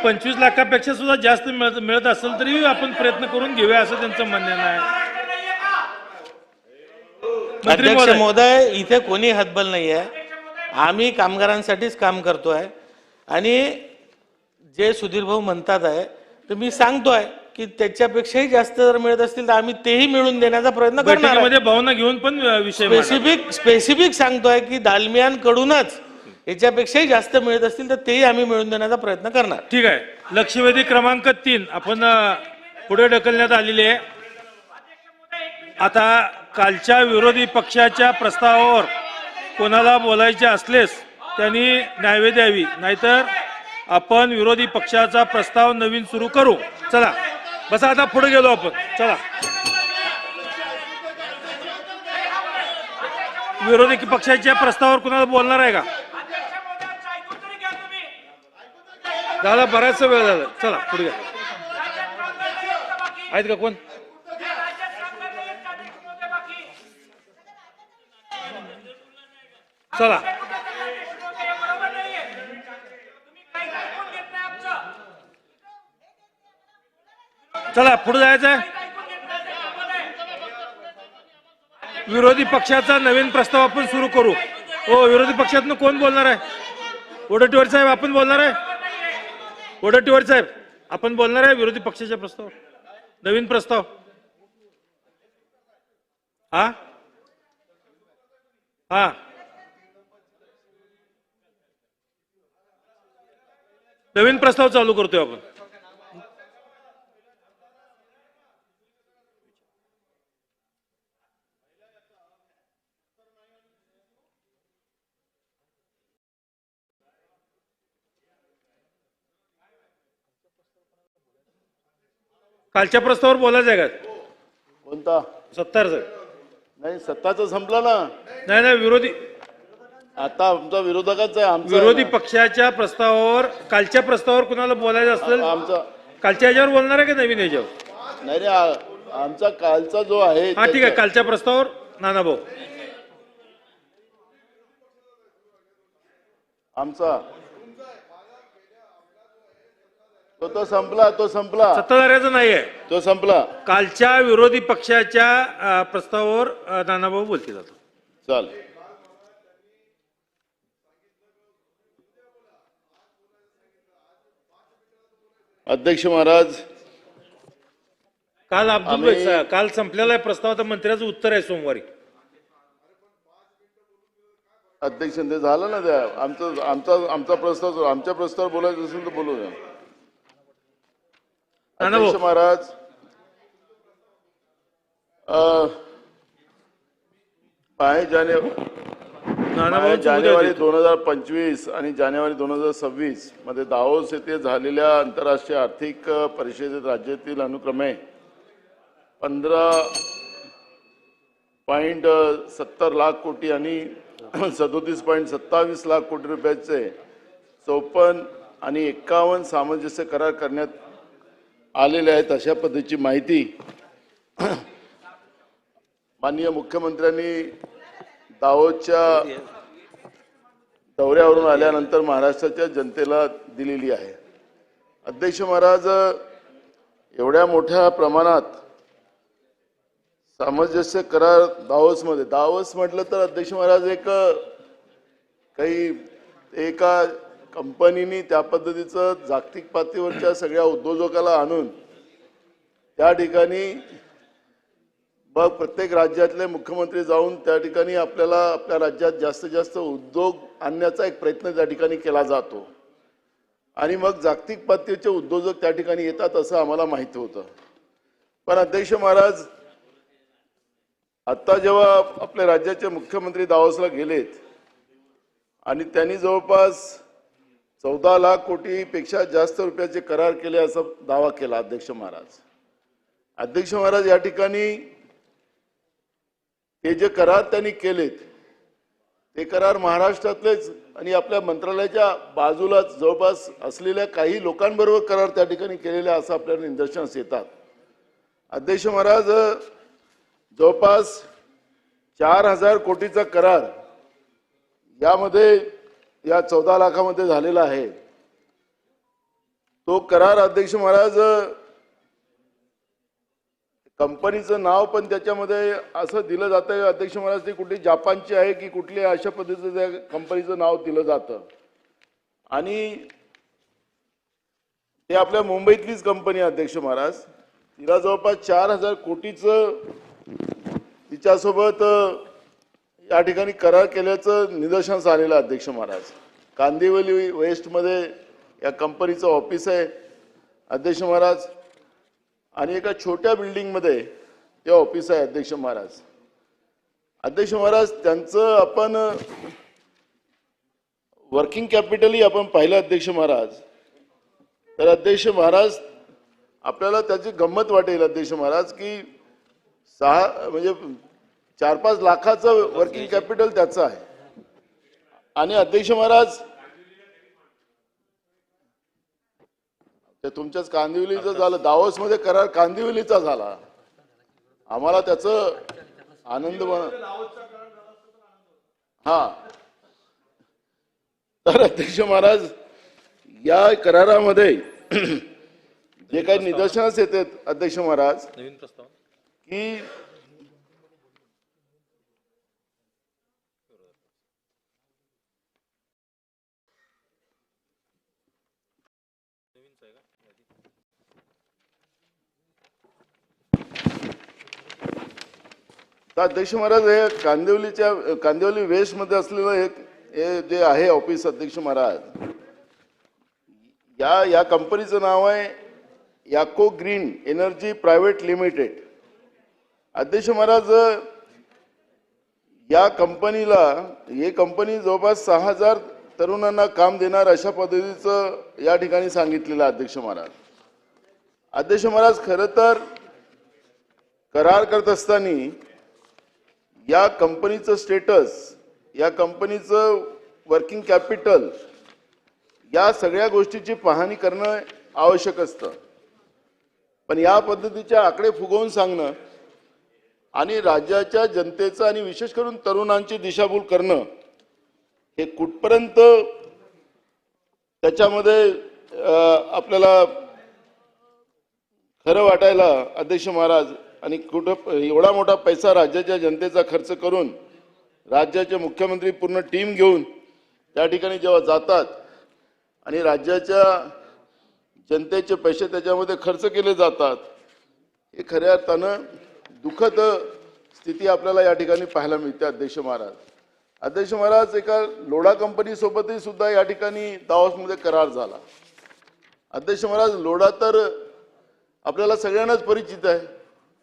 25 लाखापेक्षा सुद्धा जास्त मिळत असेल तरी आपण प्रयत्न करून घेऊया असं त्यांचं म्हणणं आहे. मंत्री अध्यक्ष महोदय, महोदय, इथे कोणी हतबल नाही आहे. आम्ही कामगारांसाठीच काम करतोय आणि जे सुधीर भाऊ म्हणतात आहे तर मी सांगतोय की त्याच्यापेक्षाही जास्त जर मिळत असतील तर आम्ही तेही मिळून देण्याचा प्रयत्न करणार बैठकीमध्ये भावना घेऊन पण विषय मांडा. स्पेसिफिक सांगतोय की दालमियान कडूनच याच्यापेक्षाही जास्त मिळत असतील तर तेही आम्ही मिळून देण्याचा प्रयत्न करणार. ठीक आहे. लक्षवेधी क्रमांक 3 आपण पुढे ढकलण्यात आलेली आहे. आता कालच्या विरोधी पक्षाच्या प्रस्तावावर कोणाला बोलायचे असलेस त्यांनी न्याय द्यावी, नाहीतर आपण विरोधी पक्षाचा प्रस्ताव नवीन सुरू करू. चला बसा, आता पुढे गेलो आपण. चला, विरोधी पक्षाच्या प्रस्तावावर कोणाला बोलणार आहे का? झाला, बराचसा वेळ झाला. चला पुढे घ्या. आहेत का कोण? चला चला पुढे जायचं आहे. विरोधी पक्षाचा नवीन प्रस्ताव आपण सुरू करू. हो, विरोधी पक्षातनं कोण बोलणार आहे? वडेट्टीवार साहेब आपण बोलणार आहे? वडेट्टीवार साहेब आपण बोलणार आहे विरोधी पक्षाच्या प्रस्ताव, नवीन प्रस्ताव? हा हा नवीन प्रस्ताव चालू करतोय आपण. कालच्या प्रस्तावावर बोलायचं आहे का? कोणता? सत्तारचं. नाही, सत्ताचं संपलं ना. नाही नाही, विरोधी आता आमचा विरोधकाचा आहे. आमचा विरोधी पक्षाच्या प्रस्तावावर, कालच्या प्रस्तावावर कुणाला बोलायचं असेल आमचा कालच्या याच्यावर बोलणार आहे का नवीन याच्यावर? नाही रे, आमचा कालचा जो आहे. हा ठीक आहे, कालच्या प्रस्तावावर नाना भाऊ. आमचा तो संपला, तो संपला. सत्ताधाऱ्याचा नाही आहे, तो संपला. कालच्या विरोधी पक्षाच्या प्रस्तावावर नानाभाऊ बोलतील आता. चाल. अध्यक्ष महाराज, काल काल संपलेला आहे प्रस्ताव, आता मंत्र्याचं उत्तर आहे सोमवारी. अध्यक्ष ते झालं ना, त्या आमचा प्रस्ताव, आमच्या प्रस्तावावर बोलायचं असेल तर बोलू द्या. अध्यक्ष महाराज, जानेवारी 2025 आणि जानेवारी 2026 मध्ये दावोस येथे झालेल्या आंतरराष्ट्रीय आर्थिक परिषदेत राज्यातील अनुक्रमे 15.70 लाख कोटी आणि 37.27 लाख कोटी रुपयाचे 54 आणि 51 सामंजस्य करार करण्यात आलेले आहेत. अशा पद्धतीची माहिती माननीय मुख्यमंत्र्यांनी दावोसच्या दौऱ्यावरून आल्यानंतर महाराष्ट्राच्या जनतेला दिलेली आहे. अध्यक्ष महाराज, एवढ्या मोठ्या प्रमाणात सामंजस्य करार दावोसमध्ये, दावोस म्हटलं तर अध्यक्ष महाराज एका कंपनीने त्या पद्धतीचं जागतिक पातळीवरच्या सगळ्या उद्योजकाला आणून त्या ठिकाणी प्रत्येक राज्यातले मुख्यमंत्री जाऊन त्या ठिकाणी आपल्याला आपल्या राज्यात जास्तीत जास्त उद्योग आणण्याचा एक प्रयत्न त्या ठिकाणी केला जातो आणि मग जागतिक पातळीचे उद्योजक त्या ठिकाणी येतात असं आम्हाला माहिती होतं. पण अध्यक्ष महाराज, आता जेव्हा आपल्या राज्याचे मुख्यमंत्री दावोसला गेलेत आणि त्यांनी जवळपास 14 लाख कोटीपेक्षा जास्त रुपयाचे करार केले असा दावा केला. अध्यक्ष महाराज, या ठिकाणी ते जे करार त्यांनी केलेत ते करार महाराष्ट्रातलेच आणि आपल्या मंत्रालयाच्या बाजूलाच जवळपास असलेल्या काही लोकांबरोबर करार त्या ठिकाणी केलेले असं आपल्याला निदर्शनास येतात. अध्यक्ष महाराज, जवळपास 4,000 कोटीचा करार यामध्ये या 14 लाखामध्ये झालेला आहे. तो करार अध्यक्ष महाराज, कंपनीचं नाव पण त्याच्यामध्ये असं दिलं जातं अध्यक्ष महाराज, ती कुठली जापानची आहे की कुठली अशा पद्धतीचं त्या कंपनीचं नाव दिलं जातं. आणि ते आपल्या मुंबईतलीच कंपनी अध्यक्ष महाराज, तिला जवळपास 4,000 कोटीचं तिच्यासोबत या ठिकाणी करार केल्याचं निदर्शनास आलेलं अध्यक्ष महाराज. कांदिवली वेस्टमध्ये या कंपनीचं ऑफिस आहे अध्यक्ष महाराज, आणि एका छोट्या बिल्डिंगमध्ये ते ऑफिस आहे अध्यक्ष महाराज. अध्यक्ष महाराज, त्यांचं आपण वर्किंग कॅपिटलही आपण पाहिलं अध्यक्ष महाराज, तर अध्यक्ष महाराज आपल्याला त्याची गंमत वाटेल अध्यक्ष महाराज की 4-5 लाखाचं वर्किंग कॅपिटल त्याचं आहे. आणि अध्यक्ष महाराज, ते तुमच्याच कांदिवलीचं झालं, दावोसमध्ये करार कांदिवलीचा झाला, आम्हाला त्याचं आनंद हा. तर अध्यक्ष महाराज, या करारामध्ये जे काही निदर्शनास येतात अध्यक्ष महाराज की अध्यक्ष महाराज, हे कांदिवली वेस्ट मध्ये असलेलं हे जे आहे ऑफिस अध्यक्ष महाराज, या कंपनीचं नाव आहे याको ग्रीन एनर्जी प्रायव्हेट लिमिटेड. अध्यक्ष महाराज, या कंपनीला ही कंपनी जवळपास 6,000 तरुणांना काम देणार अशा पद्धतीचं या ठिकाणी सांगितलेलं अध्यक्ष महाराज. अध्यक्ष महाराज, खरं तर करार करत असताना या कंपनीचं स्टेटस, या कंपनीचं वर्किंग कॅपिटल, या सगळ्या गोष्टीची पाहणी करणं आवश्यक असतं. पण या पद्धतीच्या आकडे फुगवून सांगणं आणि राज्याच्या जनतेचं आणि विशेष करून तरुणांची दिशाभूल करणं हे कुठपर्यंत त्याच्यामध्ये आपल्याला खरं वाटायला अध्यक्ष महाराज, आणि कुठं एवढा मोठा पैसा राज्याच्या जनतेचा खर्च करून राज्याचे मुख्यमंत्री पूर्ण टीम घेऊन त्या ठिकाणी जेव्हा जातात आणि राज्याच्या जनतेचे पैसे त्याच्यामध्ये खर्च केले जातात, हे खऱ्या अर्थानं दुःखद स्थिती आपल्याला या ठिकाणी पाहायला मिळते अध्यक्ष महाराज. अध्यक्ष महाराज, एका लोढा कंपनी सोबतही सुद्धा या ठिकाणी दावोसमध्ये करार झाला. अध्यक्ष महाराज, लोढा तर आपल्याला सगळ्यांनाच परिचित आहे,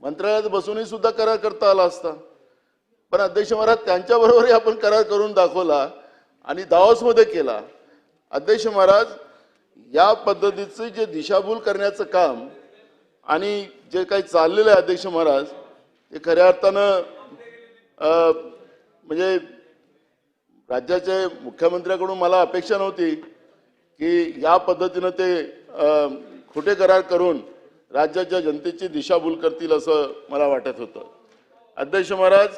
मंत्रालयात बसूनही सुद्धा करार करता आला असता. पण अध्यक्ष महाराज, त्यांच्याबरोबरही आपण करार करून दाखवला आणि दावोसमध्ये केला. अध्यक्ष महाराज, या पद्धतीचं जे दिशाभूल करण्याचं काम आणि जे काही चाललेलं आहे अध्यक्ष महाराज, ते खऱ्या अर्थानं म्हणजे राज्याचे मुख्यमंत्र्याकडून मला अपेक्षा नव्हती की या पद्धतीनं ते खोटे करार करून राज्याच्या जनतेची दिशाभूल करतील असं मला वाटत होतं. अध्यक्ष महाराज,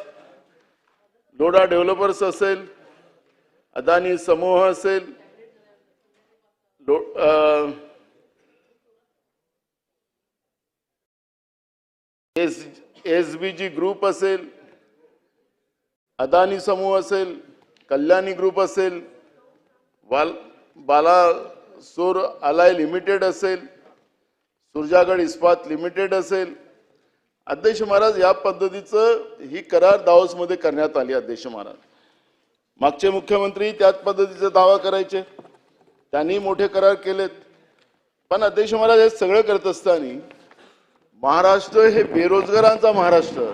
लोढा डेव्हलपर्स असेल, अदानी समूह असेल, SBG ग्रुप असेल, अदानी समूह असेल, कल्याणी ग्रुप असेल, बालासोर अलाय लिमिटेड असेल, सुरजागड इस्पात लिमिटेड असेल. अध्यक्ष महाराज, या पद्धतीचं ही करार दावोसमध्ये करण्यात आली. अध्यक्ष महाराज, मागचे मुख्यमंत्री त्याच पद्धतीचा दावा करायचे, त्यांनी मोठे करार केलेत. पण अध्यक्ष महाराज, हे सगळं करत असताना महाराष्ट्र हे बेरोजगारांचा महाराष्ट्र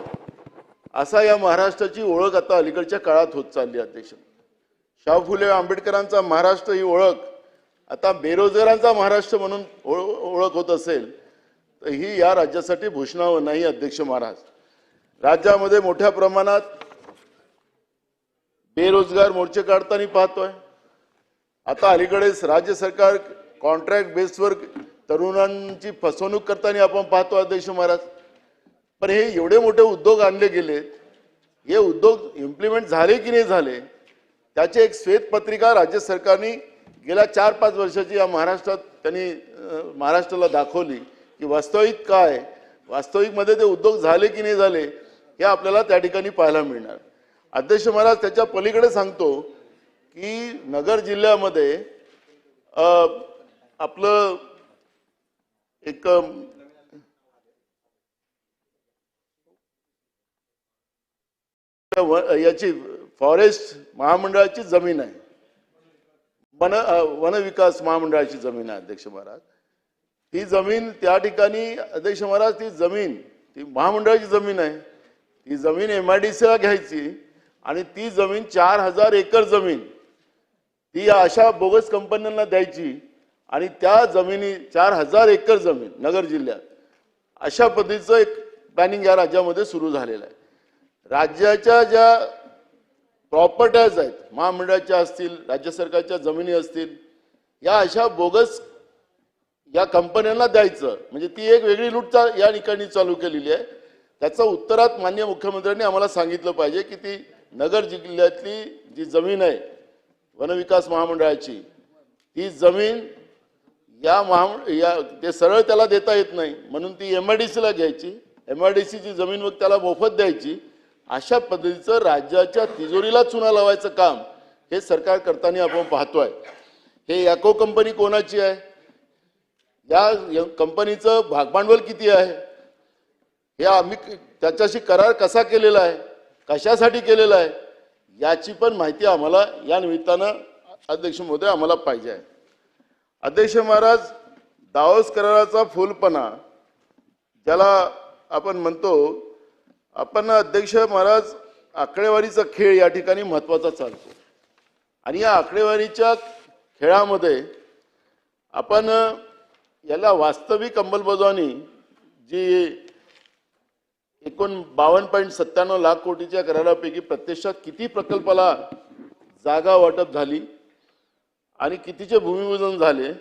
असा या महाराष्ट्राची ओळख आता अलीकडच्या काळात होत चालली. अध्यक्ष, शाहू फुले आंबेडकरांचा महाराष्ट्र ही ओळख आता बेरोजगारांचा महाराष्ट्र म्हणून ओळख होत असेल तर ही या राज्यासाठी भूषणावं नाही. अध्यक्ष महाराज, राज्यामध्ये मोठ्या प्रमाणात बेरोजगार मोर्चे काढताना पाहतोय. आता अलीकडेच राज्य सरकार कॉन्ट्रॅक्ट बेसवर तरुणांची फसवणूक करताना आपण पाहतो. अध्यक्ष महाराज, पण हे एवढे मोठे उद्योग आणले गेलेत, हे उद्योग इम्प्लिमेंट झाले की नाही झाले, त्याची एक श्वेतपत्रिका राज्य सरकारने गेल्या 4-5 वर्षाची या महाराष्ट्रात त्यांनी महाराष्ट्राला दाखवली की वास्तविक काय, वास्तविकमध्ये ते उद्योग झाले की नाही झाले हे आपल्याला त्या ठिकाणी पाहायला मिळणार. अध्यक्ष महाराज, त्याच्या पलीकडे सांगतो की नगर जिल्ह्यामध्ये आपलं एक याची फॉरेस्ट महामंडळाची जमीन आहे, वन विकास महामंडळाची जमीन आहे अध्यक्ष महाराज. ती जमीन त्या ठिकाणी अध्यक्ष महाराज, ती महामंडळाची जमीन आहे. ती जमीन MIDCला घ्यायची आणि ती जमीन 4000 एकर जमीन ती अशा बोगस कंपन्यांना द्यायची आणि त्या जमिनी 4000 एकर जमीन नगर जिल्ह्यात अशा पद्धतीचं एक प्लॅनिंग या राज्यामध्ये सुरू झालेलं आहे. राज्याच्या ज्या प्रॉपर्ट्याज आहेत, महामंडळाच्या असतील, राज्य सरकारच्या जमिनी असतील, या अशा बोगस या कंपन्यांना द्यायचं म्हणजे ती एक वेगळी लूट या ठिकाणी चालू केलेली आहे. त्याचं उत्तरात माननीय मुख्यमंत्र्यांनी आम्हाला सांगितलं पाहिजे की ती नगर जिल्ह्यातली जी जमीन आहे वनविकास महामंडळाची, ती जमीन ते सरळ त्याला देता येत नाही म्हणून ती MIDCला घ्यायची, MIDCची जमीन मग त्याला मोफत द्यायची. अशा पद्धतीचं राज्याच्या तिजोरीला चुना लावायचं काम हे सरकार करताना आपण पाहतोय. हे याको कंपनी कोणाची आहे, या कंपनीचं भागभांडवल किती आहे, हे आम्ही त्याच्याशी करार कसा केलेला आहे, कशासाठी केलेला आहे, याची पण माहिती आम्हाला या निमित्तानं अध्यक्ष महोदय आम्हाला पाहिजे आहे. अध्यक्ष महाराज, दावोस कराराचा फुलपणा ज्याला आपण म्हणतो, आपण अध्यक्ष महाराज आकडेवारीचा खेळ या ठिकाणी महत्त्वाचा चालतो आणि या आकडेवारीच्या खेळामध्ये आपण याला वास्तविक अंमलबजावणी जी एकूण 52.97 लाख कोटीच्या करारापैकी प्रत्यक्षात किती प्रकल्पाला जागा वाटप झाली आणि कितीचे भूमिपूजन झाले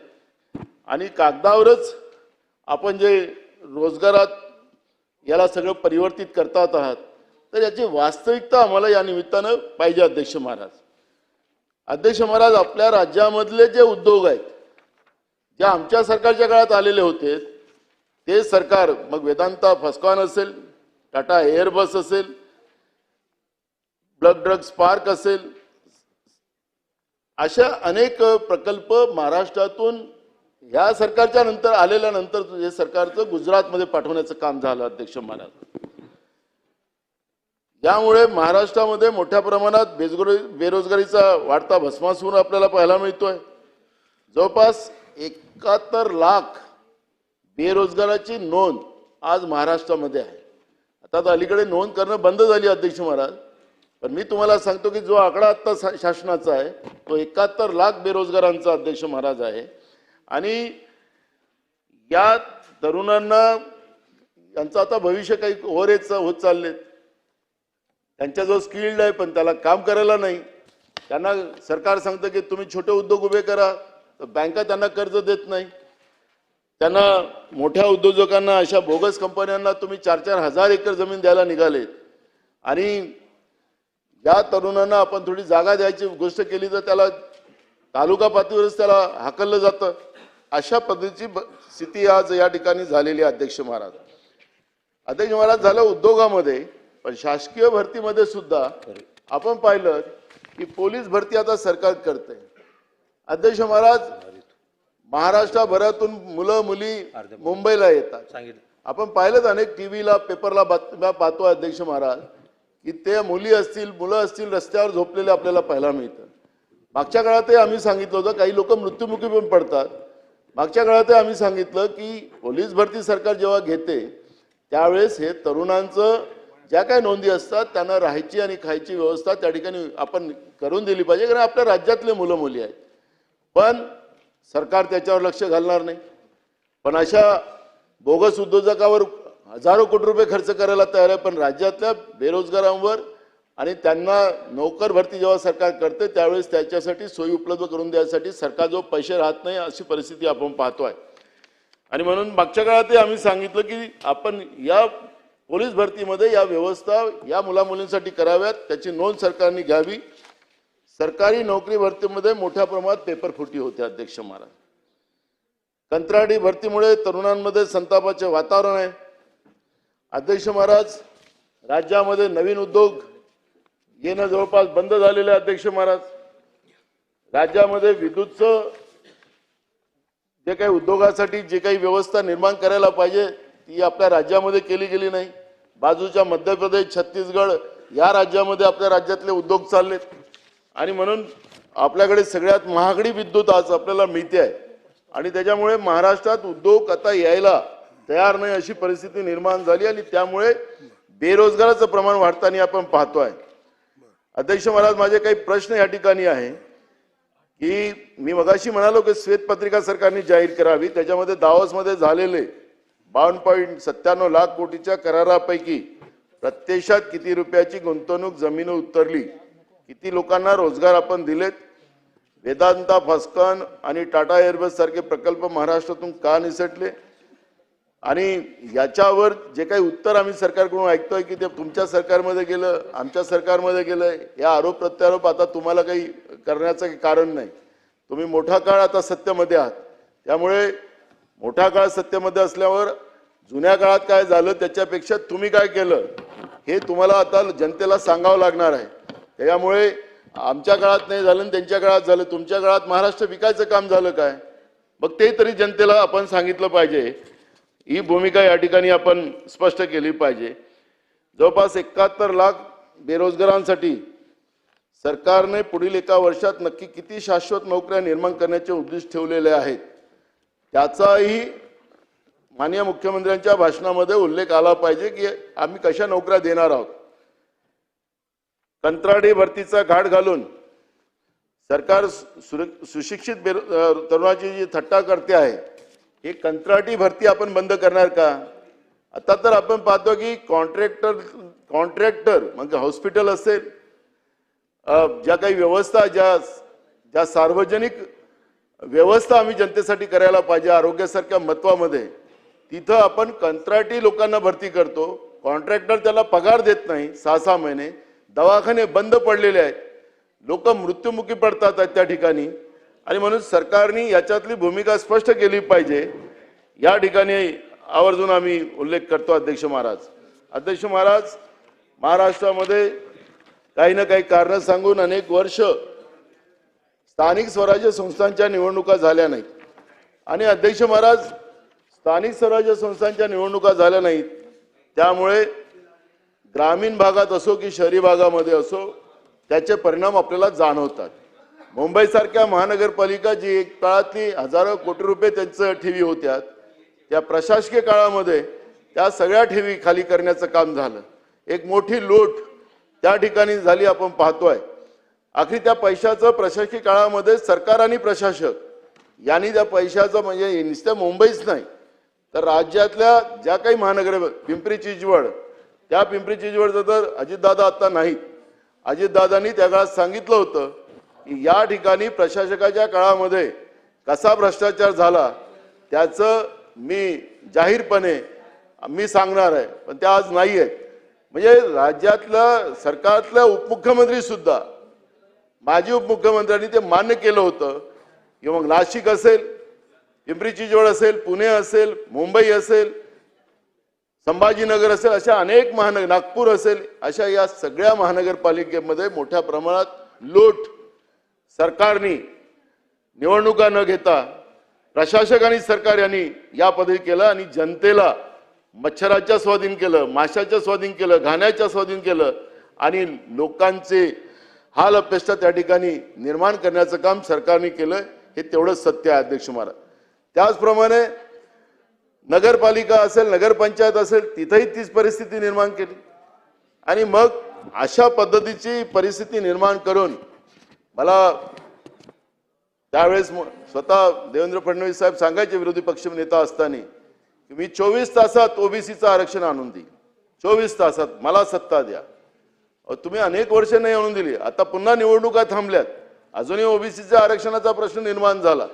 आणि कागदावरच आपण जे रोजगारात याला सगळं परिवर्तित करतात आहात, तर याची वास्तविकता आम्हाला या निमित्तानं पाहिजे. अध्यक्ष महाराज, आपल्या राज्यामधले जे उद्योग आहेत जे आमच्या सरकारच्या काळात आलेले होते, ते सरकार मग वेदांता फस्कॉन असेल, टाटा एअरबस असेल, ब्लड ड्रग्स पार्क असेल, अशा अनेक प्रकल्प महाराष्ट्रातून या सरकारच्या नंतर आलेल्या नंतर जे सरकारचं गुजरातमध्ये पाठवण्याचं काम झालं. अध्यक्ष महाराज, यामुळे महाराष्ट्रामध्ये मोठ्या प्रमाणात बेरोजगारीचा वाढता भस्मासूर आपल्याला पाहायला मिळतोय. जवळपास 71 लाख बेरोजगाराची नोंद आज महाराष्ट्रामध्ये आहे. आता अलीकडे नोंद करणं बंद झाली अध्यक्ष महाराज, पण मी तुम्हाला सांगतो की जो आकडा आता शासनाचा आहे तो 71 लाख बेरोजगारांचा अध्यक्ष महाराज आहे. आणि या तरुणांना यांचं आता भविष्य काही ओव्हरेज होत चाललेत. त्यांच्याजवळ स्किल्ड आहे पण त्याला काम करायला नाही. त्यांना सरकार सांगतं की तुम्ही छोटे उद्योग उभे करा, तर बँका त्यांना कर्ज देत नाही. त्यांना मोठ्या उद्योजकांना अशा बोगस कंपन्यांना तुम्ही 4-4 हजार एकर जमीन द्यायला निघालेत आणि या तरुणांना आपण थोडी जागा द्यायची गोष्ट केली तर त्याला तालुका पातळीवरच त्याला हाकललं जातं. अशा पद्धतीची स्थिती आज या ठिकाणी झालेली आहे. अध्यक्ष महाराज झालं उद्योगामध्ये, पण शासकीय भरतीमध्ये सुद्धा आपण पाहिलं की पोलीस भरती आता सरकार करते. अध्यक्ष महाराज, महाराष्ट्राभरातून मुलं मुली मुंबईला येतात. आपण पाहिलं अनेक टीव्हीला पेपरला बातम्या पाहतो अध्यक्ष महाराज की ते मुली असतील मुलं असतील रस्त्यावर झोपलेले आपल्याला पाहायला मिळतं. मागच्या काळातही आम्ही सांगितलं होतं काही लोक मृत्युमुखी पण पडतात. मागच्या काळातही आम्ही सांगितलं की पोलीस भरती सरकार जेव्हा घेते त्यावेळेस हे तरुणांचं ज्या काही नोंदी असतात त्यांना राहायची आणि खायची व्यवस्था त्या ठिकाणी आपण करून दिली पाहिजे, कारण आपल्या राज्यातले मुलं मुली आहेत. पण सरकार त्याच्यावर लक्ष घालणार नाही. पण अशा बोगस उद्योजकावर हजारो कोटी रुपये खर्च करायला तयार आहे, पण राज्यातल्या बेरोजगारांवर आणि त्यांना नोकर भरती जेव्हा सरकार करते त्यावेळेस त्याच्यासाठी सोयी उपलब्ध करून द्यायसाठी सरकारजवळ पैसे राहत नाही, अशी परिस्थिती आपण पाहतोय. आणि म्हणून मागच्या काळातही आम्ही सांगितलं की आपण या पोलीस भरतीमध्ये या व्यवस्था या मुलामुलींसाठी कराव्यात, त्याची नोंद सरकारने घ्यावी. सरकारी नोकरी भरतीमध्ये मोठ्या प्रमाणात पेपरफुटी होते अध्यक्ष महाराज. कंत्राटी भरतीमुळे तरुणांमध्ये संतापाचे वातावरण आहे. अध्यक्ष महाराज, राज्यामध्ये नवीन उद्योग येणं जवळपास बंद झालेलं आहे. अध्यक्ष महाराज, राज्यामध्ये विद्युतचं जे काही उद्योगासाठी जे काही व्यवस्था निर्माण करायला पाहिजे ती आपल्या राज्यामध्ये केली गेली नाही. बाजूच्या मध्य प्रदेश, छत्तीसगड या राज्यामध्ये आपल्या राज्यातले उद्योग चाललेत आणि म्हणून आपल्याकडे सगळ्यात महागडी विद्युत आज आपल्याला मिळते आहे आणि त्याच्यामुळे महाराष्ट्रात उद्योग आता यायला तयार नाही अशी परिस्थिती निर्माण झाली आणि त्यामुळे बेरोजगाराचं प्रमाण वाढताना आपण पाहतोय. अध्यक्ष महाराज, माझे काही प्रश्न या ठिकाणी आहे की मी मगाशी म्हणालो की श्वेतपत्रिका सरकारने जाहीर करावी. त्याच्यामध्ये दावोसमध्ये झालेले 52.97 लाख कोटीच्या करारापैकी प्रत्यक्षात किती रुपयाची गुंतवणूक जमीन उतरली, किती लोकांना रोजगार आपण दिलेत, वेदांता, फॉस्कॉन आणि टाटा एअरबस सारखे प्रकल्प महाराष्ट्रातून का निसटले आणि याच्यावर जे काही उत्तर आम्ही सरकारकडून ऐकतोय की ते तुमच्या सरकारमध्ये गेलं, आमच्या सरकारमध्ये गेलं, या आरोप प्रत्यारोप आता तुम्हाला काही करण्याचं काही कारण नाही. तुम्ही मोठा काळ आता सत्तेमध्ये आहात, त्यामुळे मोठा काळ सत्तेमध्ये असल्यावर जुन्या काळात काय झालं त्याच्यापेक्षा तुम्ही काय केलं हे तुम्हाला आता जनतेला सांगावं लागणार आहे. त्यामुळे आमच्या काळात नाही झालं, त्यांच्या काळात झालं, तुमच्या काळात महाराष्ट्र विकायचं काम झालं काय, मग ते तरी जनतेला आपण सांगितलं पाहिजे. ही भूमिका या ठिकाणी आपण स्पष्ट केली पाहिजे. जवळपास 71 लाख बेरोजगारांसाठी सरकारने पुढील एका वर्षात नक्की किती शाश्वत नोकऱ्या निर्माण करण्याचे उद्दिष्ट ठेवलेले आहेत त्याचाही माननीय मुख्यमंत्र्यांच्या भाषणामध्ये उल्लेख आला पाहिजे की आम्ही कशा नोकऱ्या देणार आहोत. कंत्राटी भरतीचा घाट घालून सरकार सुशिक्षित तरुणाची जी थट्टा करते आहे, हे कंत्राटी भरती आपण बंद करणार का? आता तर आपण पाहतो की कॉन्ट्रॅक्टर म्हणजे हॉस्पिटल असेल, ज्या काही व्यवस्था ज्या सार्वजनिक व्यवस्था आम्ही जनतेसाठी करायला पाहिजे आरोग्यासारख्या महत्वामध्ये, तिथं आपण कंत्राटी लोकांना भरती करतो. कॉन्ट्रॅक्टर त्याला पगार देत नाही 6-6 महिने, दवाखाने बंद पडलेले आहेत, लोक मृत्युमुखी पडतात त्या ठिकाणी आणि म्हणून सरकारने याच्यातली भूमिका स्पष्ट केली पाहिजे. या ठिकाणी आवर्जून आम्ही उल्लेख करतो. अध्यक्ष महाराज, महाराष्ट्रामध्ये काही ना काही कारण सांगून अनेक वर्ष स्थानिक स्वराज्य संस्थांच्या निवडणुका झाल्या नाहीत आणि अध्यक्ष महाराज, स्थानिक स्वराज्य संस्थांच्या निवडणुका झाल्या नाहीत, त्यामुळे ग्रामीण भागात असो की शहरी भागामध्ये असो त्याचे परिणाम आपल्याला जाणवतात. मुंबईसारख्या महानगरपालिका जी एक काळातली हजारो कोटी रुपये त्यांचं ठेवी होत्या, त्या प्रशासकीय काळामध्ये त्या सगळ्या ठेवी खाली करण्याचं काम झालं. एक मोठी लूट त्या ठिकाणी झाली आपण पाहतोय. आखरी त्या पैशाचं प्रशासकीय काळामध्ये सरकार आणि प्रशासक यांनी त्या पैशाचं म्हणजे नुसत्या मुंबईच नाही तर राज्यातल्या ज्या काही महानगर, पिंपरी चिंचवड, त्या पिंपरी चिंचवडचं तर अजितदादा आता नाहीत, अजितदादांनी त्या काळात सांगितलं होतं की या ठिकाणी प्रशासकाच्या काळामध्ये कसा भ्रष्टाचार झाला त्याचं मी जाहीरपणे मी सांगणार आहे, पण त्या आज नाही आहेत. म्हणजे राज्यातल्या सरकारतल्या उपमुख्यमंत्री सुद्धा, माजी उपमुख्यमंत्र्यांनी ते मान्य केलं होतं की मग नाशिक असेल, पिंपरी चिंचवड असेल, पुणे असेल, मुंबई असेल, संभाजीनगर असेल, अशा अनेक महानगर, नागपूर असेल, अशा या सगळ्या महानगरपालिकेमध्ये मोठ्या प्रमाणात लूट सरकारने निवडणुका न घेता प्रशासक आणि सरकार यांनी या पद्धती केलं आणि जनतेला मच्छराच्या स्वाधीन केलं, माशाच्या स्वाधीन केलं, घाण्याच्या स्वाधीन केलं आणि लोकांचे हाल अपेष्टा त्या ठिकाणी निर्माण करण्याचं काम सरकारने केलं. हे तेवढंच सत्य आहे अध्यक्ष महाराज. त्याचप्रमाणे नगरपालिका असेल, नगरपंचायत असेल, तिथेही तीच परिस्थिती निर्माण केली आणि मग अशा पद्धतीची परिस्थिती निर्माण करून मला त्यावेळेस स्वतः देवेंद्र फडणवीस साहेब सांगायचे विरोधी पक्ष नेता असताना की मी 24 तासात ओबीसीचं आरक्षण आणून देईन, 24 तासात मला सत्ता द्या. तुम्ही अनेक वर्ष नाही आणून दिली, आता पुन्हा निवडणुका थांबल्यात, अजूनही ओबीसीच्या आरक्षणाचा प्रश्न निर्माण झाला.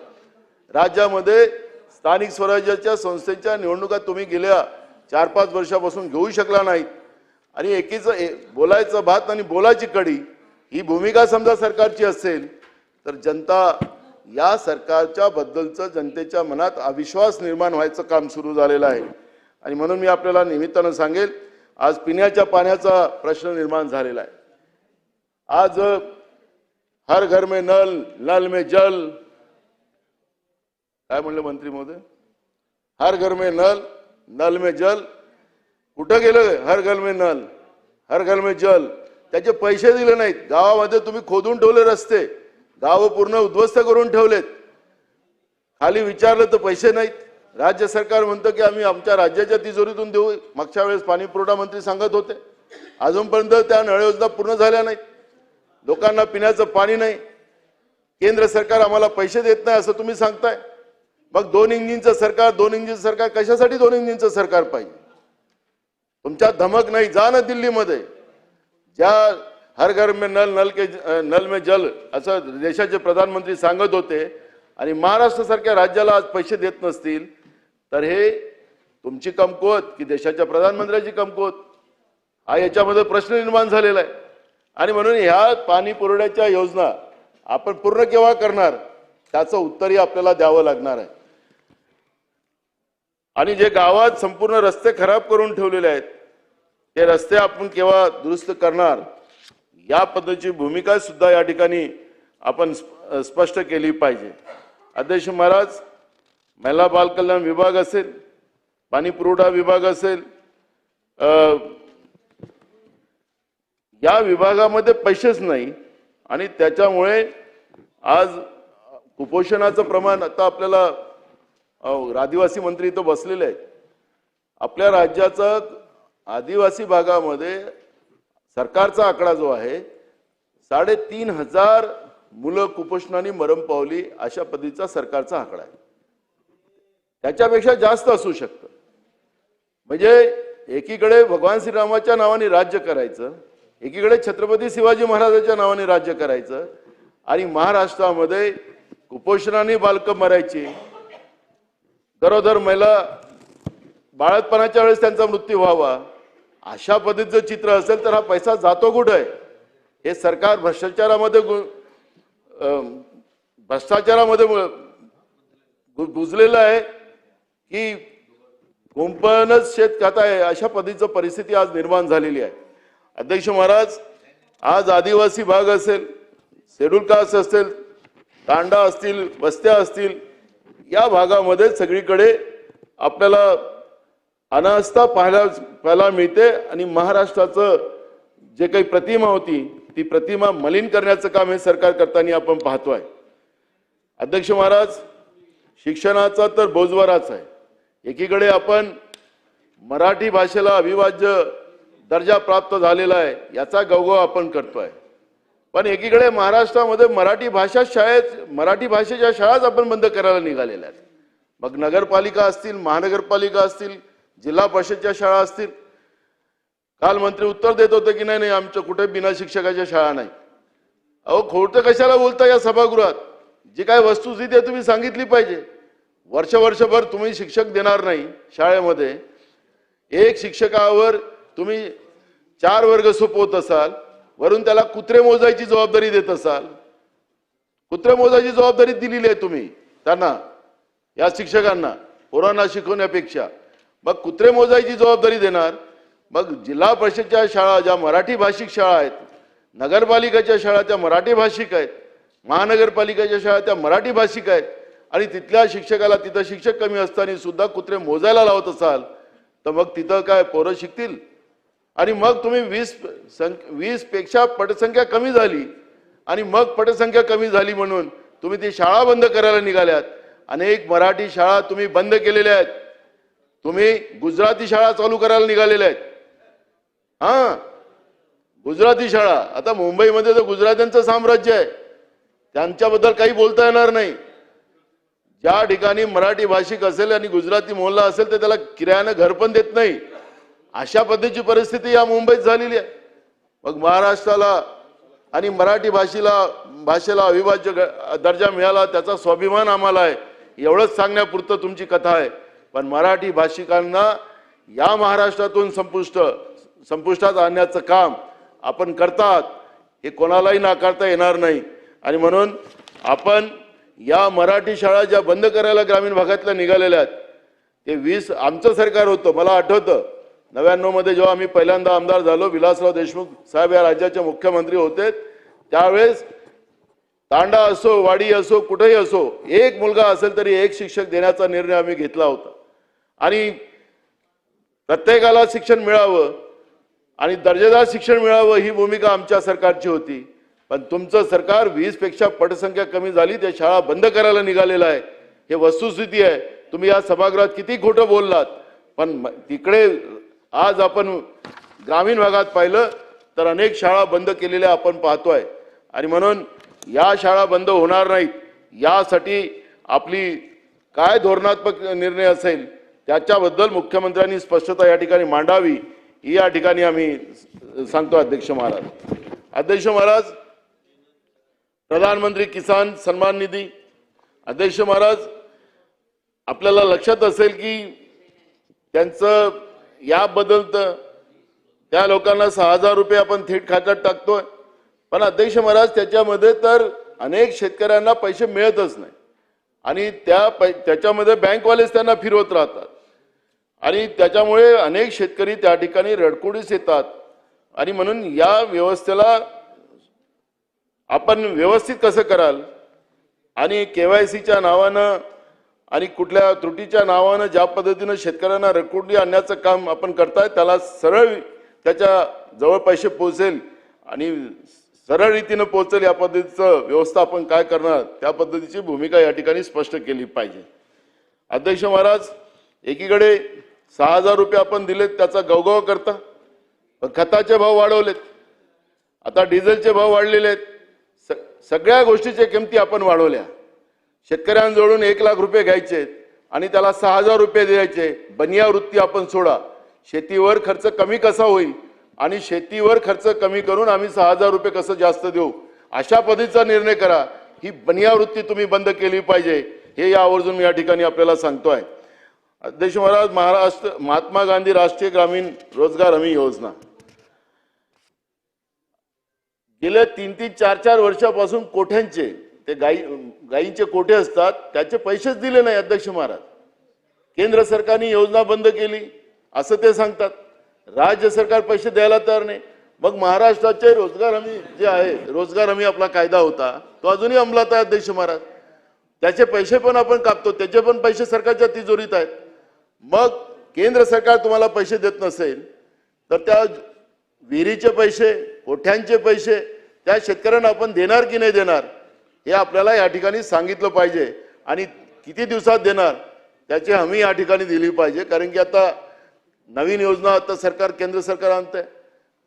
राज्यामध्ये स्थानिक स्वराज्याच्या संस्थेच्या निवडणुका तुम्ही गेल्या 4-5 वर्षापासून घेऊ शकला नाहीत आणि बोलायचं भात आणि बोलायची कडी ही भूमिका समजा सरकारची असेल तर जनता या सरकारच्या बद्दलचं जनतेच्या मनात अविश्वास निर्माण व्हायचं काम सुरू झालेलं आहे. आणि म्हणून मी आपल्याला निमित्तानं सांगेल, आज पिण्याच्या पाण्याचा प्रश्न निर्माण झालेला आहे. आज हर घर में नल, नल में जल, काय म्हणलं मंत्री महोदय, हर घर में नल, नल में जल. कुठं गेलं हर घर में नल, हर घर में जल? त्याचे पैसे दिले नाहीत. गावामध्ये तुम्ही खोदून ठेवले रस्ते, गाव पूर्ण उद्ध्वस्त करून ठेवलेत. खाली विचारलं तर पैसे नाहीत. राज्य सरकार म्हणतं की आम्ही आमच्या राज्याच्या तिजोरीतून देऊ. मागच्या वेळेस पाणी पुरवठा मंत्री सांगत होते. अजूनपर्यंत त्या नळ योजना पूर्ण झाल्या नाहीत. लोकांना पिण्याचं पाणी नाही. केंद्र सरकार आम्हाला पैसे देत नाही असं तुम्ही सांगताय. मग 2 इंजिनचं सरकार कशासाठी 2 इंजिनचं सरकार पाहिजे? तुमच्या धमक नाही. जा ना दिल्लीमध्ये, ज्या हर घर में नल में जल असं देशाचे प्रधानमंत्री सांगत होते आणि महाराष्ट्र सारख्या राज्याला आज पैसे देत नसतील तर हे तुमची कमकुवत की देशाच्या प्रधानमंत्र्याची कमकुवत हा याच्यामध्ये प्रश्न निर्माण झालेला आहे. आणि म्हणून ह्या पाणी पुरवठ्याच्या योजना आपण पूर्ण केव्हा करणार त्याचं उत्तरही आपल्याला द्यावं लागणार आहे. आणि जे गावात संपूर्ण रस्ते खराब करून ठेवलेले आहेत ते रस्ते आपण केव्हा दुरुस्त करणार या पद्धतीची भूमिका सुद्धा या ठिकाणी आपण स्पष्ट केली पाहिजे. अध्यक्ष महाराज, महिला बाल कल्याण विभाग असेल, पाणी पुरवठा विभाग असेल, या विभागामध्ये पैसेच नाही आणि त्याच्यामुळे आज कुपोषणाचं प्रमाण आता आपल्याला आदिवासी मंत्री इथं बसलेले आहेत. आपल्या राज्याचा आदिवासी भागामध्ये सरकारचा आकडा जो आहे 3,500 मुलं कुपोषणाने मरण पावली अशा पद्धतीचा सरकारचा आकडा आहे. त्याच्यापेक्षा जास्त असू शकतं. म्हणजे एकीकडे भगवान श्रीरामाच्या नावाने राज्य करायचं, एकीकडे छत्रपती शिवाजी महाराजांच्या नावाने राज्य करायचं आणि महाराष्ट्रामध्ये कुपोषणाने बालकं मरायची, गरोदर महिला बाळंतपणाच्या वेळेस त्यांचा मृत्यू व्हावा अशा पद्धतीचं चित्र असेल तर हा पैसा जातो कुठे आहे? हे सरकार भ्रष्टाचारामध्ये गुंजलेलं आहे की कुंपणच शेत खात आहे अशा पद्धतीचं परिस्थिती आज निर्माण झालेली आहे. अध्यक्ष महाराज, आज आदिवासी भाग असेल, शेड्यूल कास्ट असेल, तांडा असतील, वस्त्या असतील, या भागामध्ये सगळीकडे आपल्याला अनावस्था पाहायला मिळते आणि महाराष्ट्राचं जे काही प्रतिमा होती ती प्रतिमा मलिन करण्याचं काम हे सरकार करताना आपण पाहतोय. अध्यक्ष महाराज, शिक्षणाचा तर बोजवाराच आहे. एकीकडे आपण मराठी भाषेला अविभाज्य दर्जा प्राप्त झालेला आहे याचा गौरव आपण करतोय, पण एकीकडे महाराष्ट्रामध्ये मराठी भाषेच्या शाळाच आपण बंद करायला निघालेल्या आहेत. मग नगरपालिका असतील, महानगरपालिका असतील, जिल्हा परिषदच्या शाळा असतील. काल मंत्री उत्तर देत होते की नाही आमच्या कुठे बिना शिक्षकाच्या शाळा नाही. अहो, खोटं कशाला बोलता या सभागृहात? जी काय वस्तुस्थिती आहे तुम्ही सांगितली पाहिजे. वर्षभर तुम्ही शिक्षक देणार नाही शाळेमध्ये, एक शिक्षकावर तुम्ही 4 वर्ग सोपवत असाल, वरून त्याला कुत्रे मोजायची जबाबदारी देत असाल. कुत्रे मोजायची जबाबदारी दिलेली आहे तुम्ही त्यांना, या शिक्षकांना पोरांना शिकवण्यापेक्षा. मग कुत्रे मोजायची जबाबदारी देणार. मग जिल्हा परिषदच्या शाळा ज्या मराठी भाषिक शाळा आहेत, नगरपालिकेच्या शाळा त्या मराठी भाषिक आहेत, महानगरपालिकेच्या शाळा त्या मराठी भाषिक आहेत आणि तिथल्या शिक्षकाला तिथं शिक्षक कमी असताना सुद्धा कुत्रे मोजायला लावत असाल तर मग तिथं काय पोरं शिकतील? आणि मग तुम्ही 20 पेक्षा पटसंख्या कमी झाली आणि मग पटसंख्या कमी झाली म्हणून तुम्ही ती शाळा बंद करायला निघाल्यात. अनेक मराठी शाळा तुम्ही बंद केलेल्या आहेत. तुम्ही गुजराती शाळा चालू करायला निघालेल्या आहेत. गुजराती शाळा. आता मुंबईमध्ये तर गुजरात्यांचं साम्राज्य आहे, त्यांच्याबद्दल काही बोलता येणार नाही. ज्या ठिकाणी मराठी भाषिक असेल आणि गुजराती मोहल्ला असेल तर त्याला किरायानं घर पण देत नाही, अशा पद्धतीची परिस्थिती या मुंबईत झालेली आहे. मग महाराष्ट्राला आणि मराठी भाषेला अविभाज्य दर्जा मिळाला त्याचा स्वाभिमान आम्हाला आहे एवढंच सांगण्यापुरतं तुमची कथा आहे. पण मराठी भाषिकांना या महाराष्ट्रातून संपुष्टात आणण्याचं काम आपण करतात हे कोणालाही नाकारता येणार नाही. आणि म्हणून आपण या मराठी शाळा ज्या बंद करायला ग्रामीण भागातल्या निघालेल्या आहेत ते 20 आमचं सरकार होतं. मला आठवतं 99 मध्ये जेव्हा आम्ही पहिल्यांदा आमदार झालो, विलासराव देशमुख साहेब या राज्याचे मुख्यमंत्री होते, त्यावेळेस तांडा असो वाडी असो कुठेही असो एक मुलगा असेल तरी एक शिक्षक देण्याचा निर्णय आम्ही घेतला होता. आणि प्रत्येकाला शिक्षण मिळावं आणि दर्जेदार शिक्षण मिळावं ही भूमिका आमच्या सरकारची होती. पण तुमचं सरकार 20 पेक्षा पटसंख्या कमी झाली त्या शाळा बंद करायला निघालेलं आहे. हे वस्तुस्थिती आहे. तुम्ही या सभागृहात किती खोटं बोललात, पण तिकडे आज आपण ग्रामीण भागात पाहिलं तर अनेक शाळा बंद केलेल्या आपण पाहतोय. आणि म्हणून या शाळा बंद होणार नाहीत यासाठी आपली काय धोरणात्मक निर्णय असेल त्याच्याबद्दल मुख्यमंत्र्यांनी स्पष्टता या ठिकाणी मांडावी ही या ठिकाणी आम्ही सांगतो. अध्यक्ष महाराज, अध्यक्ष महाराज, प्रधानमंत्री किसान सन्मान निधी, अध्यक्ष महाराज, आपल्याला लक्षात असेल की त्यांचं याबद्दल तर त्या लोकांना 6,000 रुपये आपण थेट खात्यात टाकतोय. पण अध्यक्ष महाराज त्याच्यामध्ये तर अनेक शेतकऱ्यांना पैसे मिळतच नाही आणि त्याच्यामध्ये बँकवालेच त्यांना फिरवत राहतात आणि त्याच्यामुळे अनेक शेतकरी त्या ठिकाणी रडकुडीस येतात. आणि म्हणून या व्यवस्थेला आपण व्यवस्थित कसं कराल आणि KYCच्या नावानं आणि कुठल्या त्रुटीच्या नावानं ज्या पद्धतीनं शेतकऱ्यांना रडकुडी आणण्याचं काम आपण करताय त्याला सरळ त्याच्या जवळ पैसे पोहोचेल आणि सरळ रीतीनं पोहोचेल या पद्धतीचं व्यवस्था आपण काय करणार त्या पद्धतीची भूमिका या ठिकाणी स्पष्ट केली पाहिजे. अध्यक्ष महाराज, एकीकडे 6,000 रुपये आपण दिलेत त्याचा गवगव करता, पण खताचे भाव वाढवलेत, आता डिझेलचे भाव वाढलेले आहेत, सगळ्या गोष्टीच्या किमती आपण वाढवल्या. शेतकऱ्यांजवळून 1 लाख रुपये घ्यायचे आणि त्याला 6,000 रुपये द्यायचे. बनिया वृत्ती आपण सोडा. शेतीवर खर्च कमी कसा होईल आणि शेतीवर खर्च कमी करून आम्ही 6,000 रुपये कसं जास्त देऊ अशा पद्धतीचा निर्णय करा. ही बनिया वृत्ती तुम्ही बंद केली पाहिजे हे यावरून मी या ठिकाणी आपल्याला सांगतोय. अध्यक्ष महाराज, महात्मा गांधी राष्ट्रीय ग्रामीण रोजगार हमी योजना गेल्या 3-3, 4-4 वर्षापासून कोठ्यांचे ते गायींचे कोठे असतात त्याचे पैसेच दिले नाही. अध्यक्ष महाराज, केंद्र सरकारने योजना बंद केली असं ते सांगतात, राज्य सरकार पैसे द्यायला तयार नाही. मग महाराष्ट्राचे रोजगार हमी जे आहे, रोजगार हमी आपला कायदा होता तो अजूनही अंमलात आहे. अध्यक्ष महाराज, त्याचे पैसे पण आपण कापतो, त्याचे पण पैसे सरकारच्या तिजोरीत आहेत. मग केंद्र सरकार तुम्हाला पैसे देत नसेल तर त्या विहिरीचे पैसे, कोठ्यांचे पैसे त्या शेतकऱ्यांना आपण देणार की नाही देणार हे आपल्याला या ठिकाणी सांगितलं पाहिजे आणि किती दिवसात देणार त्याची हमी या ठिकाणी दिली पाहिजे. कारण की आता नवीन योजना आता सरकार, केंद्र सरकार आणतंय.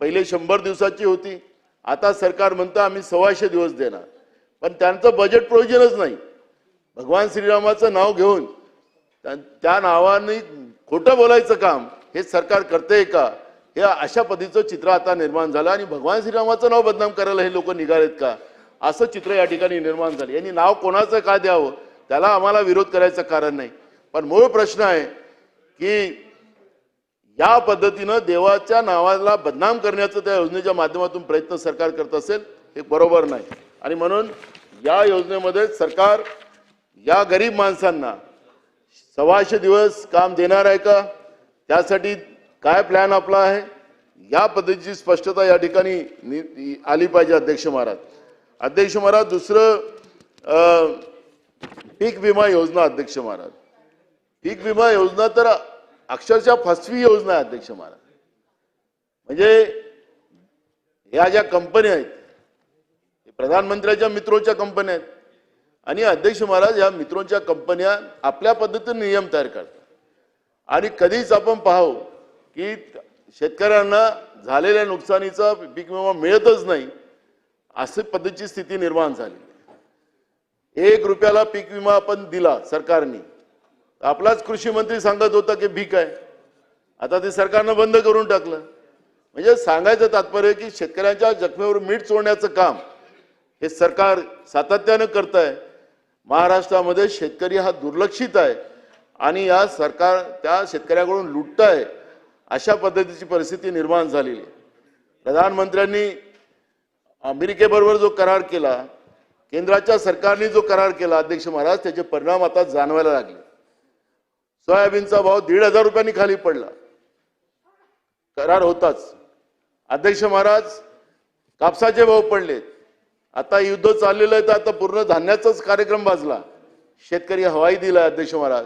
पहिले 100 दिवसाची होती, आता सरकार म्हणतं आम्ही 125 दिवस देणार, पण त्यांचं बजेट प्रोव्हिजनच नाही. भगवान श्रीरामाचं नाव घेऊन त्या नावाने खोटं बोलायचं काम हे सरकार करते का हे अशा पद्धतीचं चित्र आता निर्माण झालं आणि भगवान श्रीरामाचं नाव बदनाम करायला हे लोक निघालेत का असं चित्र या ठिकाणी निर्माण झालं. यांनी नाव कोणाचं का द्यावं त्याला आम्हाला विरोध करायचं कारण नाही, पण मूळ प्रश्न आहे की या पद्धतीनं देवाच्या नावाला बदनाम करण्याचं त्या योजनेच्या माध्यमातून प्रयत्न सरकार करत असेल हे बरोबर नाही. आणि म्हणून या योजनेमध्ये सरकार या गरीब माणसांना 125 दिवस काम देणार आहे का, त्यासाठी काय प्लॅन आपला आहे या पद्धतीची स्पष्टता या ठिकाणी आली पाहिजे. अध्यक्ष महाराज, अध्यक्ष महाराज, दुसरं पीक विमा योजना. अध्यक्ष महाराज, पीक विमा योजना तर अक्षरशः फसवी योजना आहे. अध्यक्ष महाराज, म्हणजे ह्या ज्या कंपन्या आहेत प्रधानमंत्र्यांच्या मित्रोच्या कंपन्या आहेत आणि अध्यक्ष महाराज या मित्रोच्या कंपन्या आपल्या पद्धतीने नियम तयार करतात आणि कधीच आपण पाहू की शेतकऱ्यांना झालेल्या नुकसानीचा पीक विमा मिळतच नाही अशी पद्धतीची स्थिती निर्माण झाली. 1 रुपयाला पीक विमा आपण दिला सरकारने, आपलाच कृषी मंत्री सांगत होता की भीक आहे, आता ते सरकारनं बंद करून टाकलं. म्हणजे सांगायचं तात्पर्य की शेतकऱ्यांच्या जखमेवर मीठ चोळण्याचं काम हे सरकार सातत्यानं करत आहे. महाराष्ट्रामध्ये शेतकरी हा दुर्लक्षित आहे आणि या सरकार त्या शेतकऱ्याकडून लुटत आहे अशा पद्धतीची परिस्थिती निर्माण झालेली आहे. प्रधानमंत्र्यांनी अमेरिकेबरोबर जो करार केला, केंद्राच्या सरकारने जो करार केला अध्यक्ष महाराज, त्याचे परिणाम आता जाणवायला लागले. सोयाबीनचा भाव 1,500 रुपयांनी खाली पडला, करार होताच. अध्यक्ष महाराज, कापसाचे भाव पडलेत. आता युद्ध चाललेलं आहे तर आता पूर्ण धान्याचाच कार्यक्रम बाजला. शेतकरी हवाई दिला अध्यक्ष महाराज.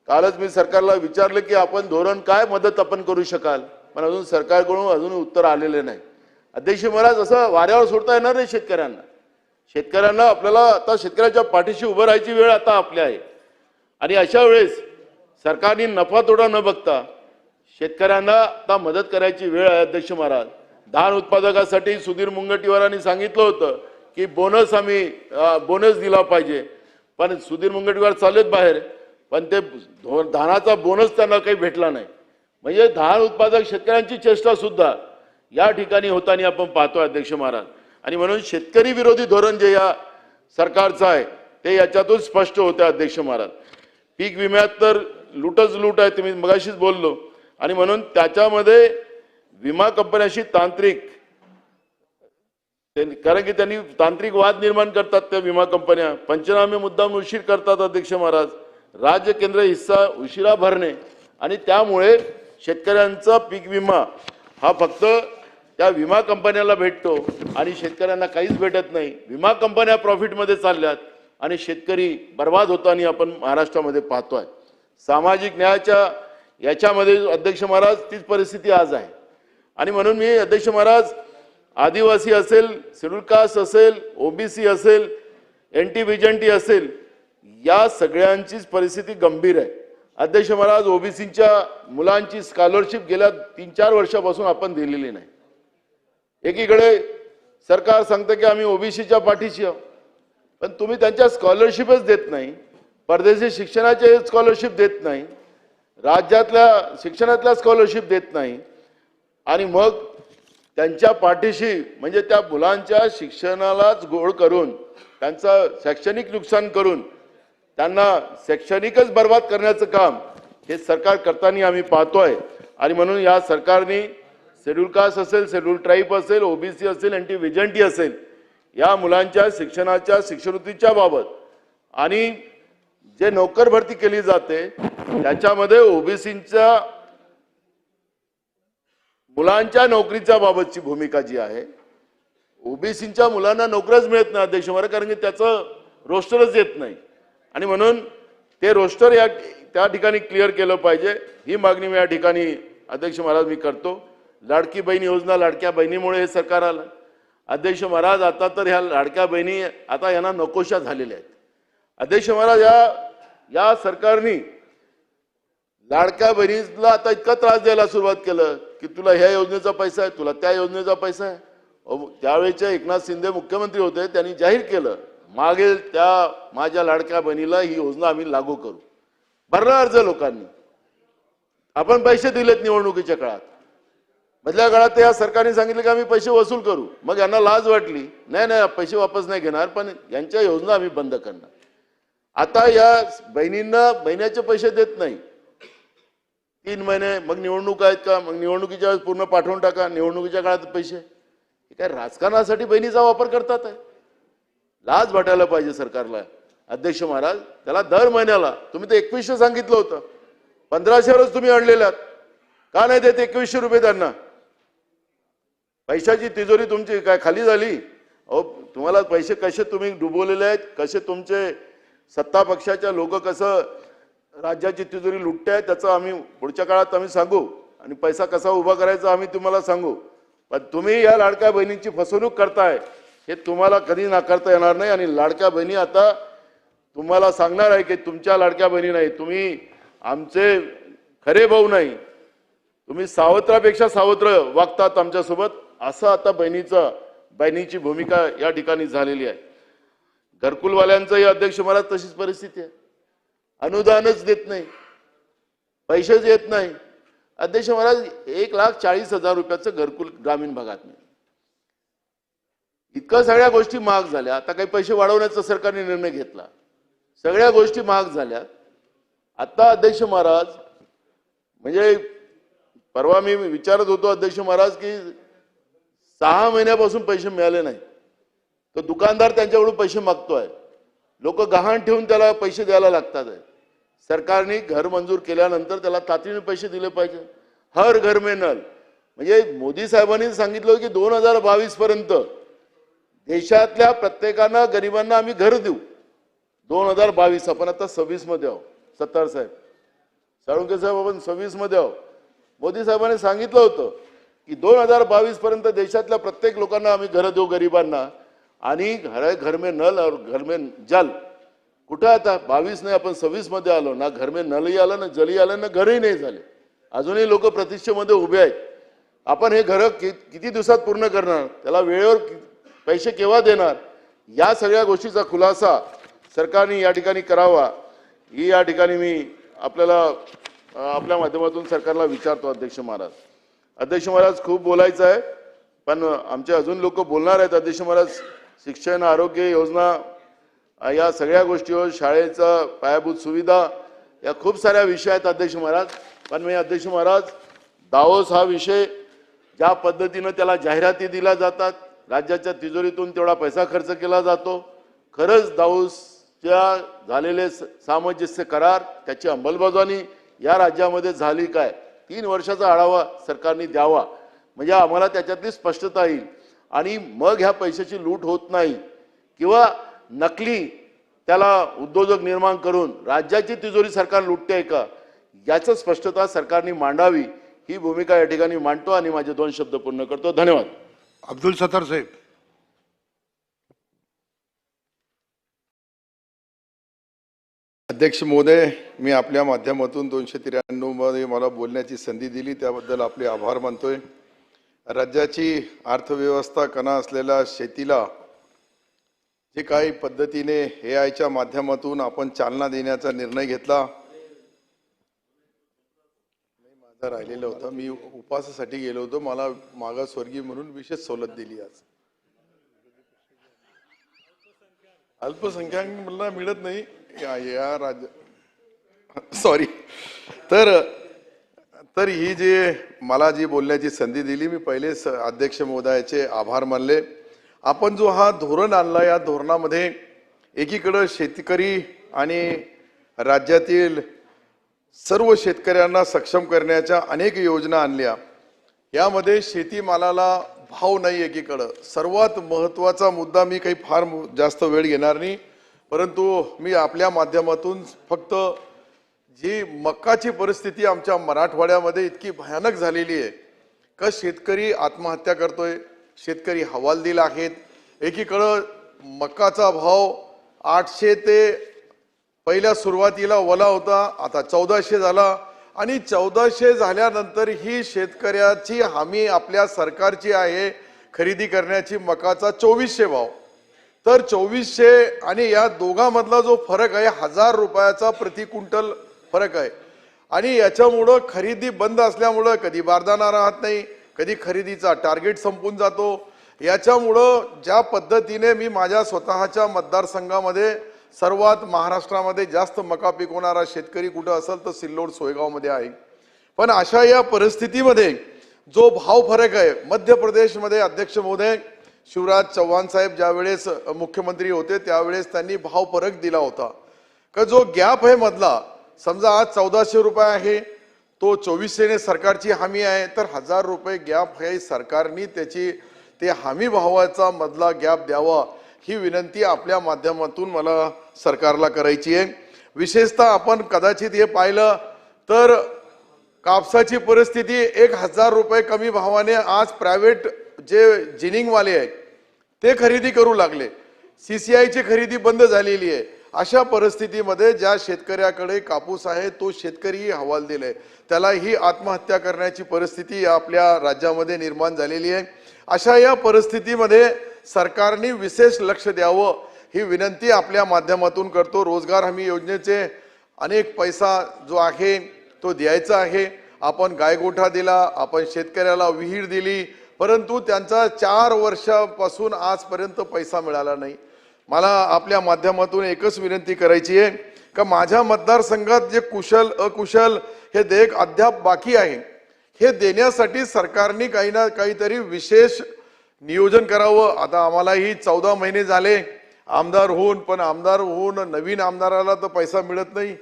कालच मी सरकारला विचारलं की आपण धोरण काय मदत आपण करू शकाल, पण अजून सरकारकडून अजून उत्तर आलेले नाही. अध्यक्ष महाराज, असं वाऱ्यावर सोडता येणार नाही शेतकऱ्यांना. शेतकऱ्यांना आपल्याला आता शेतकऱ्याच्या पाठीशी उभं राहायची वेळ आता आपली आहे. आणि अशा वेळेस सरकारने नफा तोटा न बघता शेतकऱ्यांना आता मदत करायची वेळ आहे अध्यक्ष महाराज. धान उत्पादकासाठी सुधीर मुनगंटीवारांनी सांगितलं होतं की बोनस दिला पाहिजे, पण सुधीर मुनगंटीवार चाललेत बाहेर, पण ते धानाचा बोनस त्यांना काही भेटला नाही. म्हणजे धान उत्पादक शेतकऱ्यांची चेष्टा सुद्धा या ठिकाणी होताना आपण पाहतोय अध्यक्ष महाराज. आणि म्हणून शेतकरी विरोधी धोरण जे या सरकारचं आहे ते याच्यातून स्पष्ट होते अध्यक्ष महाराज. पीक विम्यात तर लूटच लूट आहे, तुम्ही मगाशीच बोललो. आणि म्हणून त्याच्यामध्ये विमा कंपन्याशी तांत्रिक, कारण की त्यांनी तांत्रिक वाद निर्माण करतात त्या विमा कंपन्या. पंचनामे मुद्दाम उशीर करतात अध्यक्ष महाराज. राज्य केंद्र हिस्सा उशिरा भरणे, आणि त्यामुळे शेतकऱ्यांचा पीक विमा हा फक्त त्या विमा कंपन्याला भेटतो आणि शेतकऱ्यांना काहीच भेटत नाही. विमा कंपन्या प्रॉफिटमध्ये चालल्यात आणि शेतकरी बर्बाद होताना आपण महाराष्ट्रामध्ये पाहतोय. सामाजिक न्यायाच्या याच्यामध्ये अध्यक्ष महाराज तीच परिस्थिती आज आहे. आणि म्हणून मी अध्यक्ष महाराज, आदिवासी असेल, शेड्यूल कास्ट असेल, ओबीसी असेल, एनटी व्हिजंटी असेल, या सगळ्यांचीच परिस्थिती गंभीर आहे अध्यक्ष महाराज. ओबीसीच्या मुलांची स्कॉलरशिप गेल्या 3-4 वर्षापासून आपण दिलेली नाही. एकीकडे सरकार सांगतं की आम्ही ओबीसीच्या पाठीशी आहोत, पण तुम्ही त्यांच्या स्कॉलरशिपच देत नाही, परदेशी शिक्षणाचे स्कॉलरशिप देत नाही, राज्यातल्या शिक्षणातल्या स्कॉलरशिप देत नाही, आणि मग त्यांच्या पाठीशी म्हणजे त्या मुलांच्या शिक्षणालाच गोळ करून त्यांचं शैक्षणिक नुकसान करून त्यांना शैक्षणिकच बर्बाद करण्याचं काम हे सरकार करताना आम्ही पाहतोय. आणि म्हणून या सरकारने शेड्यूल कास्ट असेल, शेड्यूल ट्राईब असेल, ओबीसी असेल, एनटी व्हिजंटी असेल, या मुलांच्या शिक्षणाच्या शिष्यवृत्तीच्या बाबत आणि जे नोकर भरती केली जाते त्याच्यामध्ये ओबीसीच्या मुलांच्या नोकरीच्या बाबतची भूमिका जी आहे, ओबीसीच्या मुलांना नोकऱ्याच मिळत नाही अध्यक्ष महाराज, कारण की त्याचं रोस्टरच येत नाही. आणि म्हणून ते रोस्टर त्या ठिकाणी क्लिअर केलं पाहिजे, ही मागणी मी या ठिकाणी अध्यक्ष महाराज मी करतो. लाडकी बहीण योजना, लाडक्या बहिणीमुळे हे सरकार आलं अध्यक्ष महाराज. आता तर ह्या लाडक्या बहिणी आता यांना नकोशा झालेल्या आहेत अध्यक्ष महाराज. या सरकारने लाडक्या बहिणीला आता इतका त्रास द्यायला सुरुवात केलं की तुला ह्या योजनेचा पैसा आहे, तुला त्या योजनेचा पैसा आहे. त्यावेळेचे एकनाथ शिंदे मुख्यमंत्री होते, त्यांनी जाहीर केलं मागेल त्या माझ्या लाडक्या बहिणीला ही योजना आम्ही लागू करू. भरला अर्ज लोकांनी, आपण पैसे दिलेत निवडणुकीच्या काळात. मधल्या काळात या सरकारने सांगितलं की आम्ही पैसे वसूल करू, मग यांना लाज वाटली, नाही पैसे वापस नाही घेणार, पण यांच्या योजना आम्ही बंद करणार. आता या बहिणींना महिन्याचे पैसे देत नाही, 3 महिने, मग निवडणूक आहेत का, मग निवडणुकीच्या वेळेस पूर्ण पाठवून टाका, निवडणुकीच्या काळात पैसे. हे काय राजकारणासाठी बहिणीचा वापर करतात आहे? लाज वाटायला पाहिजे सरकारला अध्यक्ष महाराज. त्याला दर महिन्याला तुम्ही तर 2100 सांगितलं होतं, 1500वरच तुम्ही आणलेल्यात, का नाही देत 2100 रुपये त्यांना? पैशाची तिजोरी तुमची काय खाली झाली? अहो, तुम्हाला पैसे कसे तुम्ही डुबवलेले आहेत, कसे तुमचे सत्ता पक्षाच्या लोक कसं राज्याची तिजोरी लुटते त्याचं आम्ही पुढच्या काळात आम्ही सांगू, आणि पैसा कसा उभा करायचा आम्ही तुम्हाला सांगू. पण तुम्ही या लाडक्या बहिणींची फसवणूक करताय हे तुम्हाला कधी नाकारता येणार नाही. आणि लाडक्या बहिणी आता तुम्हाला सांगणार आहे की तुमच्या लाडक्या बहिणी नाही, तुम्ही आमचे खरे भाऊ नाही, तुम्ही सावत्रापेक्षा सावत्र वागतात आमच्यासोबत, असं आता बहिणीची भूमिका या ठिकाणी झालेली आहे. घरकुलवाल्यांचं अध्यक्ष महाराज तशीच परिस्थिती आहे. अनुदानच देत नाही, पैसेच येत नाही अध्यक्ष महाराज. 1,40,000 रुपयाचं घरकुल ग्रामीण भागात नाही. इतकं सगळ्या गोष्टी महाग झाल्या. आता काही पैसे वाढवण्याचा सरकारने निर्णय घेतला, सगळ्या गोष्टी महाग झाल्या. आता अध्यक्ष महाराज म्हणजे परवा मी विचारत होतो अध्यक्ष महाराज की 6 महिन्यापासून पैसे मिळाले नाही, तर दुकानदार त्यांच्याकडून पैसे मागतोय, लोक गहाण ठेवून त्याला पैसे द्यायला लागतात आहे. सरकारने घर मंजूर केल्यानंतर त्याला तातडीने पैसे दिले पाहिजे. हर घर में नल म्हणजे मोदी साहेबांनी सांगितलं की 2022 पर्यंत देशातल्या प्रत्येकांना गरिबांना आम्ही घर देऊ. 2022 आपण आता 26 मध्ये आहोत. सत्तार साहेब, साळुंके साहेब, आपण 26 मध्ये आहोत. मोदी साहेबांनी सांगितलं होतं की 2022 पर्यंत देशातल्या प्रत्येक लोकांना आम्ही घर देऊ गरिबांना. आणि घर में नल और घर में जल कुठं आता 22 नाही, आपण 26 मध्ये आलो ना. घर में नलही आलं ना, जलही आलं ना, घरही नाही झाले. अजूनही लोक प्रतीक्षेमध्ये उभे आहेत. आपण हे घर किती दिवसात पूर्ण करणार, त्याला वेळेवर पैसे केव्हा देणार, या सगळ्या गोष्टीचा खुलासा सरकारने या ठिकाणी करावा, ही या ठिकाणी मी आपल्या माध्यमातून सरकारला विचारतो. अध्यक्ष महाराज, अध्यक्ष महाराज, खूप बोलायचं आहे पण आमचे अजून लोक बोलणार आहेत. अध्यक्ष महाराज, शिक्षण, आरोग्य योजना, या सगळ्या गोष्टीवर, शाळेचा पायाभूत सुविधा, या खूप साऱ्या विषय आहेत अध्यक्ष महाराज. पण मी अध्यक्ष महाराज, दावोस हा विषय ज्या पद्धतीनं त्याला जाहिराती दिल्या जातात, राज्याच्या तिजोरीतून तेवढा पैसा खर्च केला जातो, खरंच दावोसच्या झालेले सामंजस्य करार, त्याची अंमलबजावणी या राज्यामध्ये झाली काय, 3 वर्षाचा आढावा सरकारने द्यावा, म्हणजे आम्हाला त्याच्यातली स्पष्टता येईल. आणि मग ह्या पैशाची लूट होत नाही किंवा नकली त्याला उद्योजक निर्माण करून राज्याची तिजोरी सरकार लुटते का, याची स्पष्टता सरकारने मांडावी, ही भूमिका या ठिकाणी मांडतो आणि माझे 2 शब्द पूर्ण करतो. धन्यवाद. अब्दुल सत्तार साहेब. अध्यक्ष महोदय, मी आपल्या माध्यमातून 293 मध्ये मला बोलण्याची संधी दिली त्याबद्दल आपले आभार मानतोय. राज्याची अर्थव्यवस्था कणा असलेल्या शेतीला जे काही पद्धतीने AIच्या माध्यमातून आपण चालना देण्याचा निर्णय घेतला, माझा राहिलेला होता, मी उपासासाठी गेलो होतो, मला मागासवर्गीय म्हणून विशेष सवलत दिली. आज अल्पसंख्याक मला मिळत नाही या राज्य, सॉरी. तर ही जे मला जी बोलण्याची संधी दिली, मी पहिलेच अध्यक्ष महोदयाचे आभार मानले. आपण जो हा धोरण आणला, या धोरणामध्ये एकीकडे शेतकरी आणि राज्यातील सर्व शेतकऱ्यांना सक्षम करण्याच्या अनेक योजना आणल्या. यामध्ये शेतीमालाला भाव नाही एकीकडं. सर्वात महत्त्वाचा मुद्दा, मी काही फार जास्त वेळ घेणार नाही, परंतु मी आपल्या माध्यमातून फक्त जी मक्काची परिस्थिती आमच्या मराठवाड्यामध्ये इतकी भयानक झालेली आहे का शेतकरी आत्महत्या करतोय, शेतकरी हवालदिल आहेत. एकीकडं मक्काचा भाव 800 ते पहिल्या सुरुवातीला वला होता, आता 1400 झाला आणि 1400 झाल्यानंतर ही शेतकऱ्याची हमी आपल्या सरकारची आहे खरेदी करण्याची मकाचा 2400 भाव. तर 2400 आणि या दोघांमधला जो फरक आहे 1000 रुपयाचा प्रति क्विंटल फरक आहे. आणि याच्यामुळं खरेदी बंद असल्यामुळं कधी बारदाना राहत नाही, कधी खरेदीचा टार्गेट संपून जातो. याच्यामुळं ज्या पद्धतीने मी माझ्या स्वतःच्या मतदारसंघामध्ये सर्वात महाराष्ट्रामध्ये जास्त मका पिकवणारा शेतकरी कुठं असेल तर सिल्लोड सोयगावमध्ये आहे. पण अशा या परिस्थितीमध्ये जो भाव फरक आहे, मध्य प्रदेशमध्ये अध्यक्ष महोदय शिवराज चौहान साहेब ज्यावेळेस मुख्यमंत्री होते त्यावेळेस त्यांनी भाव फरक दिला होता का जो गॅप आहे मधला, समजा आज 1400 रुपये आहे, तो 2400 सरकारची हमी आहे, तर 1000 रुपये गॅप आहे, सरकारने ते हमी भावाचा मधला गॅप द्यावा, ही विनंती आपल्या माध्यमातून मला सरकारला करायची आहे. विशेषतः आपण कदाचित हे पाहिलं तर कापसाची परिस्थिती 1000 रुपये कमी भावाने आज प्रायव्हेट जे जिनिंगवाले आहेत ते खरेदी करू लागले, CCIची खरेदी बंद झालेली आहे. अशा परिस्थितीमध्ये ज्या शेतकऱ्याकडे कापूस आहे तो शेतकरी हवालदिल आहे, त्याला ही आत्महत्या करण्याची परिस्थिती आपल्या राज्यामध्ये निर्माण झालेली आहे. अशा या परिस्थितीमध्ये सरकारने विशेष लक्ष द्यावं ही विनंती आपल्या माध्यमातून करतो. रोजगार हमी योजनेचे अनेक पैसा जो आहे तो द्यायचा आहे. आपण गायगोठा दिला, आपण शेतकऱ्याला विहीर दिली, परंतु त्यांचा 4 वर्षापासून आजपर्यंत पैसा मिळाला नाही. मला आपल्या माध्यमातून एकच विनंती करायची आहे का माझ्या मतदारसंघात जे कुशल अकुशल हे देयक अद्याप बाकी आहे, हे देण्यासाठी सरकारने काही ना काहीतरी विशेष नियोजन करावं. आता आम्हालाही 14 महिने झाले आमदार होऊन, पण आमदार होऊन नवीन आमदाराला तर पैसा मिळत नाही.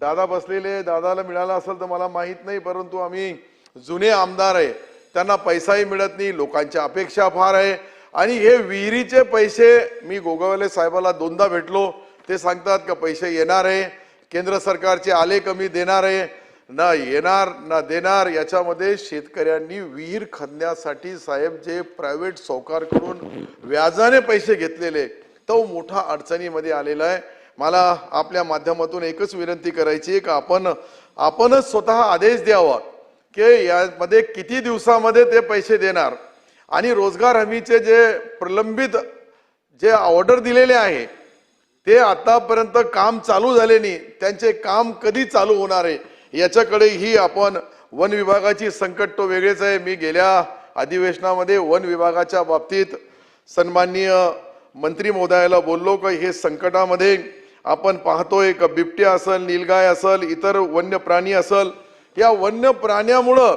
दादा बसलेले, दादाला मिळाला असेल तर मला माहीत नाही, परंतु आम्ही जुने आमदार आहे, त्यांना पैसाही मिळत नाही. लोकांच्या अपेक्षा फार आहे. आणि हे विहिरीचे पैसे मी गोगावले साहेबाला 2दा भेटलो. ते सांगतात का पैसे येणार आहे, केंद्र सरकारचे आले कमी देणार आहे, ना येणार ना देणार. याच्यामध्ये शेतकऱ्यांनी विहीर खणण्यासाठी साहेब जे प्रायव्हेट सावकारकडून व्याजाने पैसे घेतलेले, तो मोठा अडचणीमध्ये आलेला आहे. मला आपल्या माध्यमातून एकच विनंती करायची का आपणच स्वतः आदेश द्यावा की यामध्ये किती दिवसामध्ये ते पैसे देणार. आणि रोजगार हमीचे जे प्रलंबित जे ऑर्डर दिलेले आहे ते आतापर्यंत काम चालू झाले नाही, त्यांचे काम कधी चालू होणार आहे याच्याकडेही आपण. वन विभागाची संकट तो वेगळेच आहे. मी गेल्या अधिवेशनामध्ये वन विभागाच्या बाबतीत सन्माननीय मंत्री महोदयाला बोललो की हे संकटामध्ये आपण पाहतोय का बिबट्या असेल, नीलगाय असेल, इतर वन्य प्राणी असेल, या वन्य प्राण्यामुळं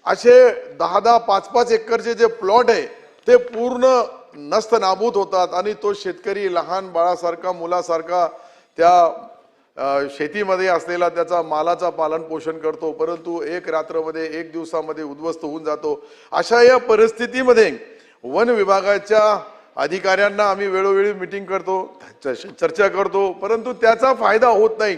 असे 10-10, 5-5 एकरचे जे प्लॉट आहे ते पूर्ण नष्ट नाबूद होतात. आणि तो शेतकरी लहान बाळासारखा, मुलासारखा त्या शेतीमध्ये असलेला त्याचा मालाचा पालन पोषण करतो, परंतु एक रात्रमध्ये, एक दिवसामध्ये उद्ध्वस्त होऊन जातो. अशा या परिस्थितीमध्ये वन विभागाच्या अधिकाऱ्यांना आम्ही वेळोवेळी मीटिंग करतो, चर्चा करतो, परंतु त्याचा फायदा होत नाही.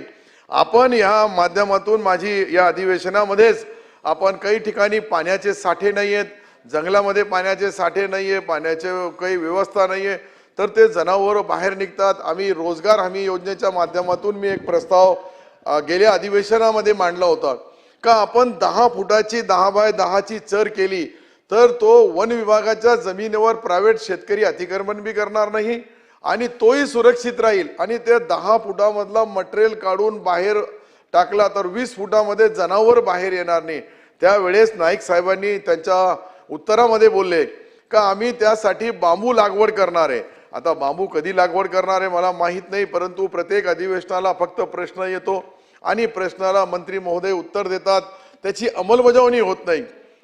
आपण या माध्यमातून माझी या अधिवेशनामध्येच आपण काही ठिकाणी पाण्याचे साठे नाही आहेत, जंगलामध्ये पाण्याचे साठे नाही आहे, पाण्याचे काही व्यवस्था नाही आहे, तर ते जनावर बाहेर निघतात. आम्ही रोजगार हमी योजनेच्या माध्यमातून मी एक प्रस्ताव गेल्या अधिवेशनामध्ये मांडला होता का आपण 10 फुटाची 10 बाय 10ची चर केली तर तो वन विभागाच्या जमिनीवर प्रायव्हेट शेतकरी अतिक्रमण बी करणार नाही आणि तोही सुरक्षित राहील. आणि ते 10 फुटामधला मटेरियल काढून बाहेर टाकला तर 20 फुटामध्ये जनावर बाहेर येणार नाही. त्यावेळेस नाईक साहेबांनी त्यांच्या उत्तरामध्ये बोलले का आम्ही त्यासाठी बांबू लागवड करणार आहे. आता बांबू कधी लागवड करणार आहे मला माहीत नाही, परंतु प्रत्येक अधिवेशनाला फक्त प्रश्न येतो आणि प्रश्नाला मंत्री महोदय उत्तर देतात, त्याची अंमलबजावणी होत नाही.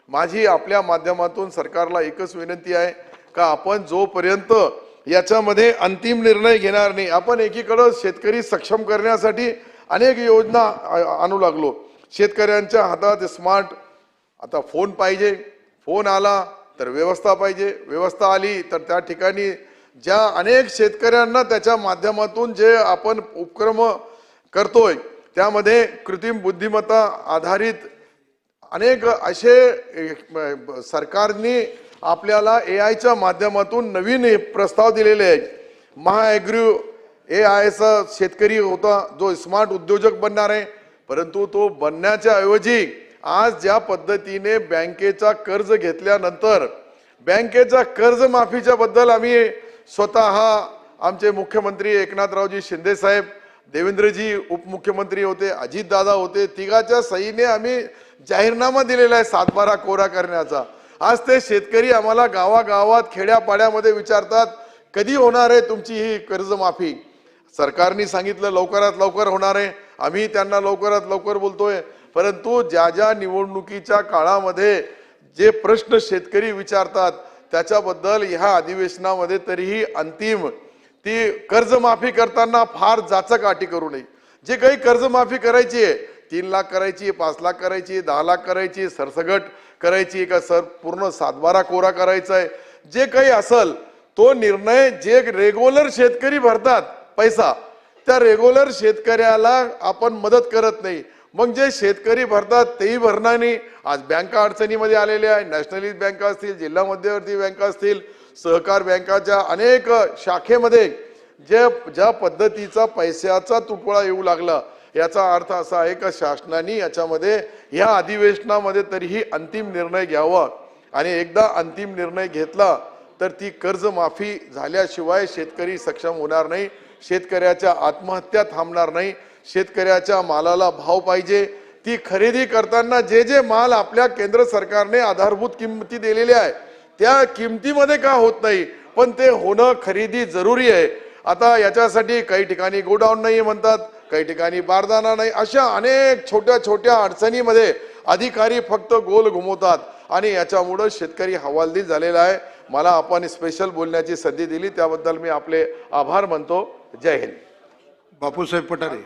माझी आपल्या माध्यमातून सरकारला एकच विनंती आहे का आपण जोपर्यंत याच्यामध्ये अंतिम निर्णय घेणार नाही, आपण एकीकडे शेतकरी सक्षम करण्यासाठी अनेक योजना आणू लागलो. शेतकऱ्यांच्या हातात स्मार्ट आता फोन पाहिजे, फोन आला तर व्यवस्था पाहिजे, व्यवस्था आली तर त्या ठिकाणी ज्या अनेक शेतकऱ्यांना त्याच्या माध्यमातून जे आपण उपक्रम करतोय त्यामध्ये कृत्रिम बुद्धिमत्ता आधारित अनेक असे सरकारने आपल्याला AIच्या माध्यमातून नवीन प्रस्ताव दिलेले आहेत. महाॲग्रो AIचा शेतकरी होता जो स्मार्ट उद्योजक बनणार आहे, परंतु तो बनण्याच्या ऐवजी आज ज्या पद्धतीने बँकेचा कर्ज घेतल्यानंतर बँकेच्या कर्जमाफीच्या बद्दल आम्ही स्वतः आमचे मुख्यमंत्री एकनाथरावजी शिंदे साहेब, देवेंद्रजी उपमुख्यमंत्री होते, अजितदादा होते, तिघाच्या सहीने आम्ही जाहीरनामा दिलेला आहे 7/12 कोरा करण्याचा. आज ते शेतकरी आम्हाला गावागावात खेड्यापाड्यामध्ये विचारतात कधी होणार आहे तुमची ही कर्जमाफी. सरकारने सांगितलं लवकरात लवकर होणार आहे, आम्ही त्यांना लवकरात लवकर बोलतोय, परंतु ज्या ज्या निवडणुकीच्या काळामध्ये जे प्रश्न शेतकरी विचारतात त्याच्याबद्दल ह्या अधिवेशनामध्ये तरीही अंतिम ती कर्जमाफी करताना फार जाचकाठी करू नये. जे काही कर्जमाफी करायची आहे 3 लाख करायची, 5 लाख करायची, 10 लाख करायची, सरसगट करायची का सर पूर्ण 7/12 कोरा करायचा आहे, जे काही असेल तो निर्णय जे रेग्युलर शेतकरी भरतात पैसा त्या रेग्युलर शेतकऱ्याला आपण मदत करत नाही. मग जे शेतकरी भरतात तेही भरणार नाही. आज बँका अडचणीमध्ये आलेल्या आहे, नॅशनलाइज बँका असतील, जिल्हा मध्यवर्ती बँका असतील, सहकार बँकाच्या अनेक शाखेमध्ये ज्या पद्धतीचा पैशाचा तुटवडा येऊ लागला याचा अर्थ असा आहे का शासनाने याच्यामध्ये ह्या अधिवेशनामध्ये तरीही अंतिम निर्णय घ्यावा. आणि एकदा अंतिम निर्णय घेतला तर ती कर्जमाफी झाल्याशिवाय शेतकरी सक्षम होणार नाही, शेतकऱ्याच्या आत्महत्या थांबणार नाही, शेतकऱ्याच्या मालाला भाव पाहिजे. ती खरेदी करताना जे जे माल आपल्या केंद्र सरकारने आधारभूत किंमती दिलेल्या आहे त्या किमतीमध्ये का होत नाही, पण ते होणं खरेदी जरुरी आहे. आता याच्यासाठी काही ठिकाणी गोडाऊन नाही म्हणतात, काही ठिकाणी बारदाना नाही, अशा अनेक छोट्या छोट्या अडचणीमध्ये अधिकारी फक्त गोल घुमवतात आणि याच्यामुळं शेतकरी हवालदिल झालेला आहे. मला आपण स्पेशल बोलण्याची संधी दिली त्याबद्दल मी आपले आभार मानतो. जय हिंद. बापूसाहेब पठारे.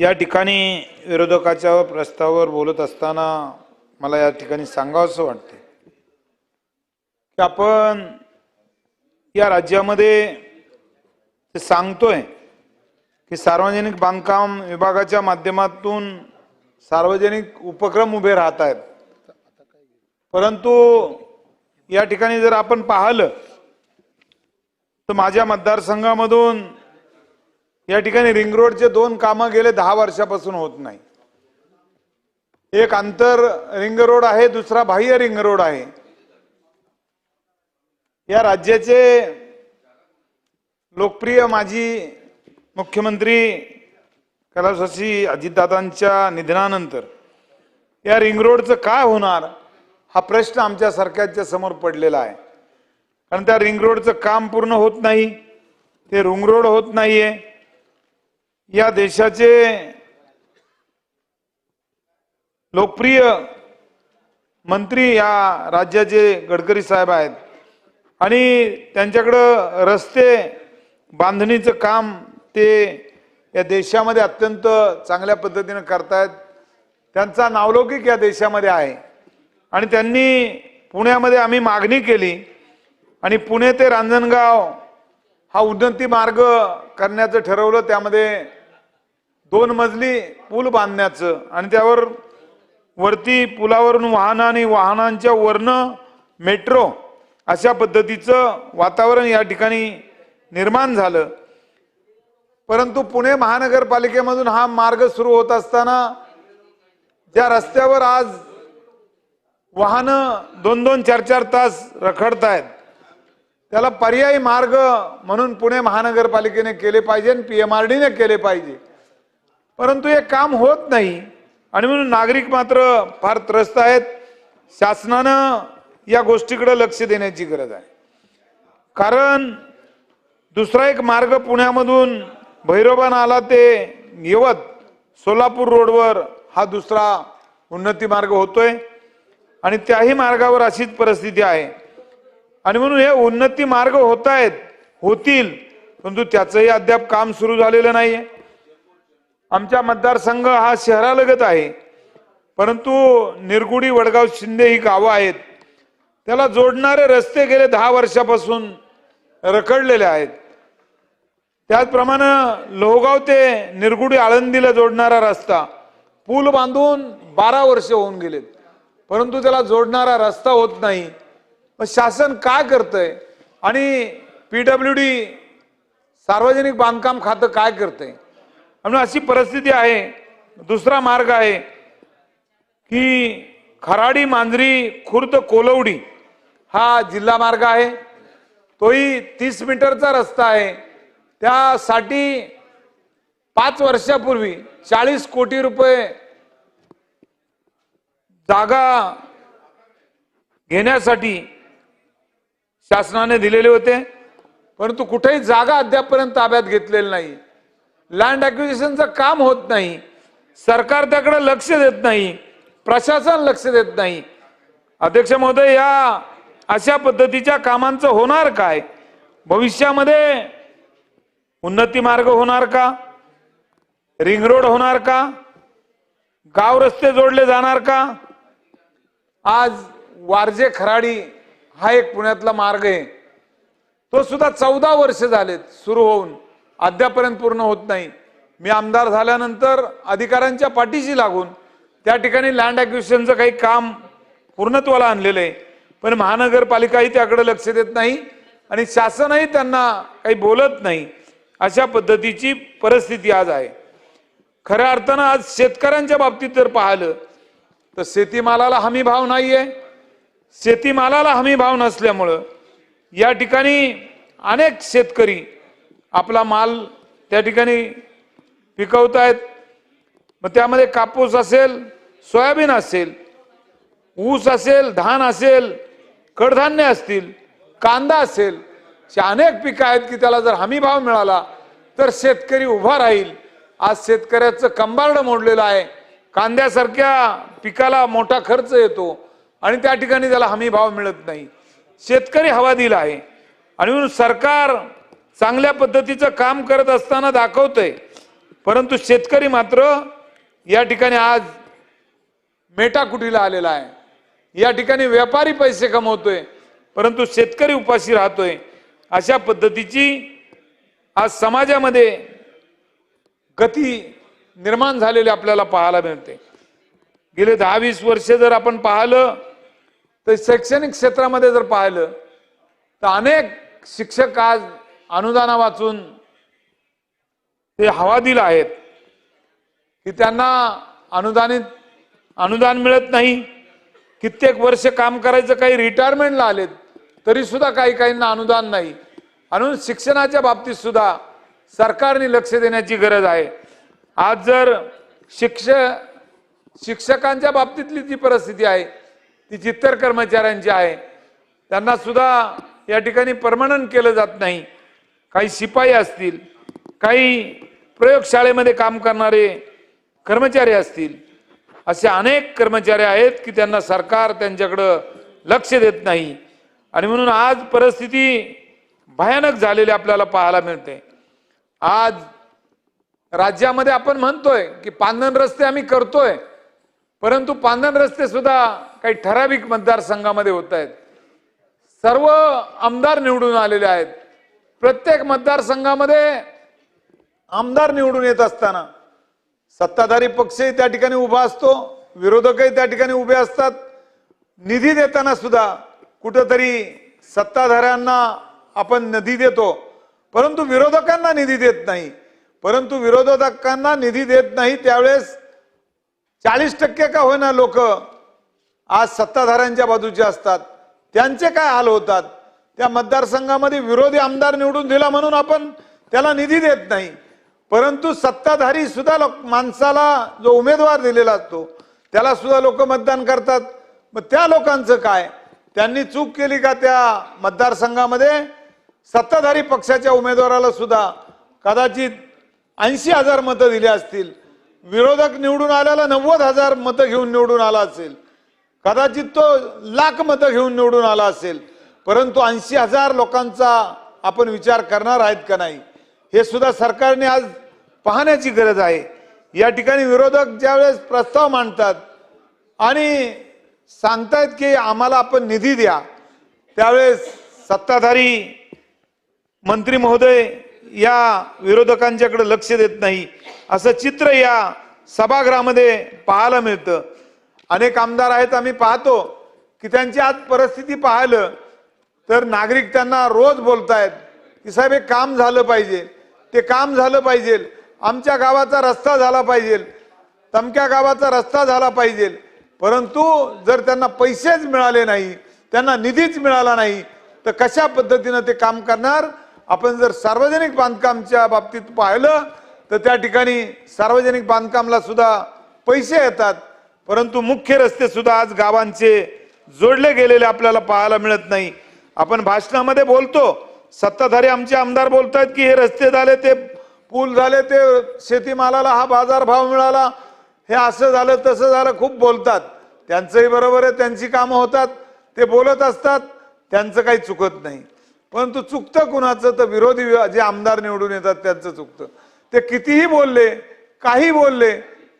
या ठिकाणी विरोधकाच्या प्रस्तावावर बोलत असताना मला या ठिकाणी सांगावंसं वाटते की आपण या राज्यामध्ये सांगतोय की सार्वजनिक बांधकाम विभागाच्या माध्यमातून सार्वजनिक उपक्रम उभे राहत आहेत, परंतु या ठिकाणी जर आपण पाहिलं तर माझ्या मतदारसंघामधून या ठिकाणी रिंग रोडचे 2 कामं गेले 10 वर्षापासून होत नाही. एक आंतर रिंग रोड आहे, दुसरा बाह्य रिंग रोड आहे. या राज्याचे लोकप्रिय माजी मुख्यमंत्री कैलासवासी अजितदादांच्या निधनानंतर या रिंग रोडचं काय होणार हा प्रश्न आमच्या सरकारच्या समोर पडलेला आहे. कारण त्या रिंग रोडचं काम पूर्ण होत नाही, ते रिंग रोड होत नाहीये. या देशाचे लोकप्रिय मंत्री या राज्याचे गडकरी साहेब आहेत आणि त्यांच्याकडं रस्ते बांधणीचं काम ते या देशामध्ये अत्यंत चांगल्या पद्धतीने करतायत. त्यांचा नावलौकिक या देशामध्ये आहे आणि त्यांनी पुण्यामध्ये आम्ही मागणी केली आणि पुणे ते रांजणगाव हा उन्नती मार्ग करण्याचं ठरवलं. त्यामध्ये 2 मजली पूल बांधण्याचं आणि त्यावर वरती पुलावरून वाहनांच्या वरनं मेट्रो अशा पद्धतीचं वातावरण या ठिकाणी निर्माण झालं. परंतु पुणे महानगरपालिकेमधून हा मार्ग सुरू होत असताना ज्या रस्त्यावर आज वाहनं 2-2, 4-4 तास रखडतायत त्याला पर्यायी मार्ग म्हणून पुणे महानगरपालिकेने केले पाहिजे आणि PMRDने केले पाहिजे, परंतु हे काम होत नाही आणि म्हणून नागरिक मात्र फार त्रस्त आहेत. शासनानं या गोष्टीकडे लक्ष देण्याची गरज आहे. कारण दुसरा एक मार्ग पुण्यामधून भैरोबा नाला ते यवत सोलापूर रोडवर हा दुसरा उन्नती मार्ग होतोय आणि त्याही मार्गावर अशीच परिस्थिती आहे आणि म्हणून हे उन्नती मार्ग होतील परंतु त्याचंही अद्याप काम सुरू झालेलं नाहीये. आमच्या मतदारसंघ हा शहरालगत आहे, परंतु निरगुडी, वडगाव, शिंदे ही गावं आहेत, त्याला जोडणारे रस्ते गेले 10 वर्षापासून रखडलेले आहेत. त्याचप्रमाणे लोहगाव ते निरगुडी आळंदीला जोडणारा रस्ता पूल बांधून 12 वर्ष होऊन गेलेत, परंतु त्याला जोडणारा रस्ता होत नाही. मग शासन काय करतंय आणि PWD सार्वजनिक बांधकाम खातं काय करतंय म्हणून अशी परिस्थिती आहे. दुसरा मार्ग आहे की खराडी, मांजरी, खुर्द, कोलवडी हा जिल्हा मार्ग आहे, तोही 30 मीटरचा रस्ता आहे. त्यासाठी 5 वर्षापूर्वी 40 कोटी रुपये जागा घेण्यासाठी शासनाने दिलेले होते, परंतु कुठेही जागा अद्यापपर्यंत ताब्यात घेतलेली नाही. लँड ॲक्विजिशनचं काम होत नाही, सरकार त्याकडे लक्ष देत नाही, प्रशासन लक्ष देत नाही. अध्यक्ष महोदय, या अशा पद्धतीच्या कामांचं होणार काय? भविष्यामध्ये उन्नती मार्ग होणार का? रिंग रोड होणार का? गाव रस्ते जोडले जाणार का? आज वारजे खराडी हा एक पुण्यातला मार्ग आहे, तो सुद्धा 14 वर्ष झालेत सुरू होऊन अद्यापर्यंत पूर्ण होत नाही. मी आमदार झाल्यानंतर अधिकाऱ्यांच्या पाठीशी लागून त्या ठिकाणी लँड ॲक्विजिशनचं काही काम पूर्णत्वाला आणलेलं आहे, पण महानगरपालिकाही त्याकडे लक्ष देत नाही आणि शासनही त्यांना काही बोलत नाही. अशा पद्धतीची परिस्थिती आज आहे. खऱ्या अर्थानं आज शेतकऱ्यांच्या बाबतीत जर पाहिलं तर शेतीमालाला हमी भाव नाहीये. शेतीमालाला हमी भाव नसल्यामुळं या ठिकाणी अनेक शेतकरी आपला माल त्या ठिकाणी पिकवतायत. मग त्यामध्ये कापूस असेल, सोयाबीन असेल, ऊस असेल, धान असेल, कडधान्य असतील, कांदा असेल, अशी अनेक पिकं आहेत की त्याला जर हमी भाव मिळाला तर शेतकरी उभा राहील आज शेतकऱ्याचं कंबारड मोडलेलं आहे. कांद्यासारख्या पिकाला मोठा खर्च येतो आणि त्या ठिकाणी त्याला हमी भाव मिळत नाही. शेतकरी हवालदिल आहे आणि म्हणून सरकार चांगल्या पद्धतीचं काम करत असताना दाखवतंय, परंतु शेतकरी मात्र या ठिकाणी आज मेटाकुटीला आलेला आहे. या ठिकाणी व्यापारी पैसे कमवतोय, परंतु शेतकरी उपाशी राहतोय. अशा पद्धतीची आज समाजामध्ये गती निर्माण झालेली आपल्याला पाहायला मिळते. गेले 10-20 वर्ष जर आपण पाहिलं तर शैक्षणिक क्षेत्रामध्ये जर पाहिलं तर अनेक शिक्षक आज अनुदाना वाचून ते हवालदिल आहेत की त्यांना अनुदान मिळत नाही. कित्येक वर्ष काम करायचं, काही रिटायरमेंटला आलेत तरी सुद्धा काहींना अनुदान नाही. म्हणून शिक्षणाच्या बाबतीत सुद्धा सरकारने लक्ष देण्याची गरज आहे. आज जर शिक्षकांच्या बाबतीतली जी परिस्थिती आहे ती इतर कर्मचाऱ्यांची आहे. त्यांना सुद्धा या ठिकाणी परमनंट केलं जात नाही. काही शिपाई असतील, काही प्रयोगशाळेमध्ये काम करणारे कर्मचारी असतील, असे अनेक कर्मचारी आहेत की त्यांना सरकार त्यांच्याकडं लक्ष देत नाही. आणि म्हणून आज परिस्थिती भयानक झालेली आपल्याला पाहायला मिळते. आज राज्यामध्ये आपण म्हणतोय की पांधन रस्ते आम्ही करतोय, परंतु पांधन रस्ते सुद्धा काही ठराविक मतदारसंघामध्ये होत आहेत. सर्व आमदार निवडून आलेले आहेत. प्रत्येक मतदारसंघामध्ये आमदार निवडून येत असताना सत्ताधारी पक्षही त्या ठिकाणी उभा असतो, विरोधकही त्या ठिकाणी उभे असतात. निधी देताना सुद्धा कुठंतरी सत्ताधाऱ्यांना आपण निधी देतो, परंतु विरोधकांना निधी देत नाही. परंतु विरोधकांना निधी देत नाही त्यावेळेस 40% का होईना लोक आज सत्ताधाऱ्यांच्या बाजूचे असतात. त्यांचे काय हाल होतात. त्या मतदारसंघामध्ये विरोधी आमदार निवडून दिला म्हणून आपण त्याला निधी देत नाही, परंतु सत्ताधारी सुद्धा माणसाला जो उमेदवार दिलेला असतो त्याला सुद्धा लोक मतदान करतात. मग त्या लोकांचं काय, त्यांनी चूक केली का? त्या मतदारसंघामध्ये सत्ताधारी पक्षाच्या उमेदवाराला सुद्धा कदाचित 80,000 मतं दिली असतील. विरोधक निवडून आल्याला 90,000 मतं घेऊन निवडून आला असेल, कदाचित तो 1,00,000 मतं घेऊन निवडून आला असेल, परंतु 80,000 लोकांचा आपण विचार करणार आहेत का नाही, हे सुद्धा सरकारने आज पाहण्याची गरज आहे. या ठिकाणी विरोधक ज्यावेळेस प्रस्ताव मांडतात आणि सांगतायत की आम्हाला आपण निधी द्या, त्यावेळेस सत्ताधारी मंत्री महोदय या विरोधकांच्याकडे लक्ष देत नाही. असं चित्र या सभागृहामध्ये पाहायला मिळतं. अनेक आमदार आहेत, आम्ही पाहतो की त्यांची आज परिस्थिती पाहिलं तर नागरिक त्यांना रोज बोलतायत की साहेब हे काम झालं पाहिजे, ते काम झालं पाहिजे, आमच्या गावाचा रस्ता झाला पाहिजे, तमक्या गावाचा रस्ता झाला पाहिजे. परंतु जर त्यांना पैसेच मिळाले नाही, त्यांना निधीच मिळाला नाही, तर कशा पद्धतीनं ते काम करणार. आपण जर सार्वजनिक बांधकामच्या बाबतीत पाहिलं तर त्या ठिकाणी सार्वजनिक बांधकामला सुद्धा पैसे येतात, परंतु मुख्य रस्ते सुद्धा आज गावांचे जोडले गेलेले आपल्याला पाहायला मिळत नाही. आपण भाषणामध्ये बोलतो, सत्ताधारी आमचे आमदार बोलतात की हे रस्ते झाले, ते पूल झाले, ते शेतीमालाला हा बाजारभाव मिळाला, हे असं झालं तसं झालं, खूप बोलतात. त्यांचंही बरोबर आहे, त्यांची कामं होतात, ते बोलत असतात, त्यांचं काही चुकत नाही. परंतु चुकतं कुणाचं, तर विरोधी जे आमदार निवडून येतात त्यांचं चुकतं. ते कितीही बोलले, काही बोलले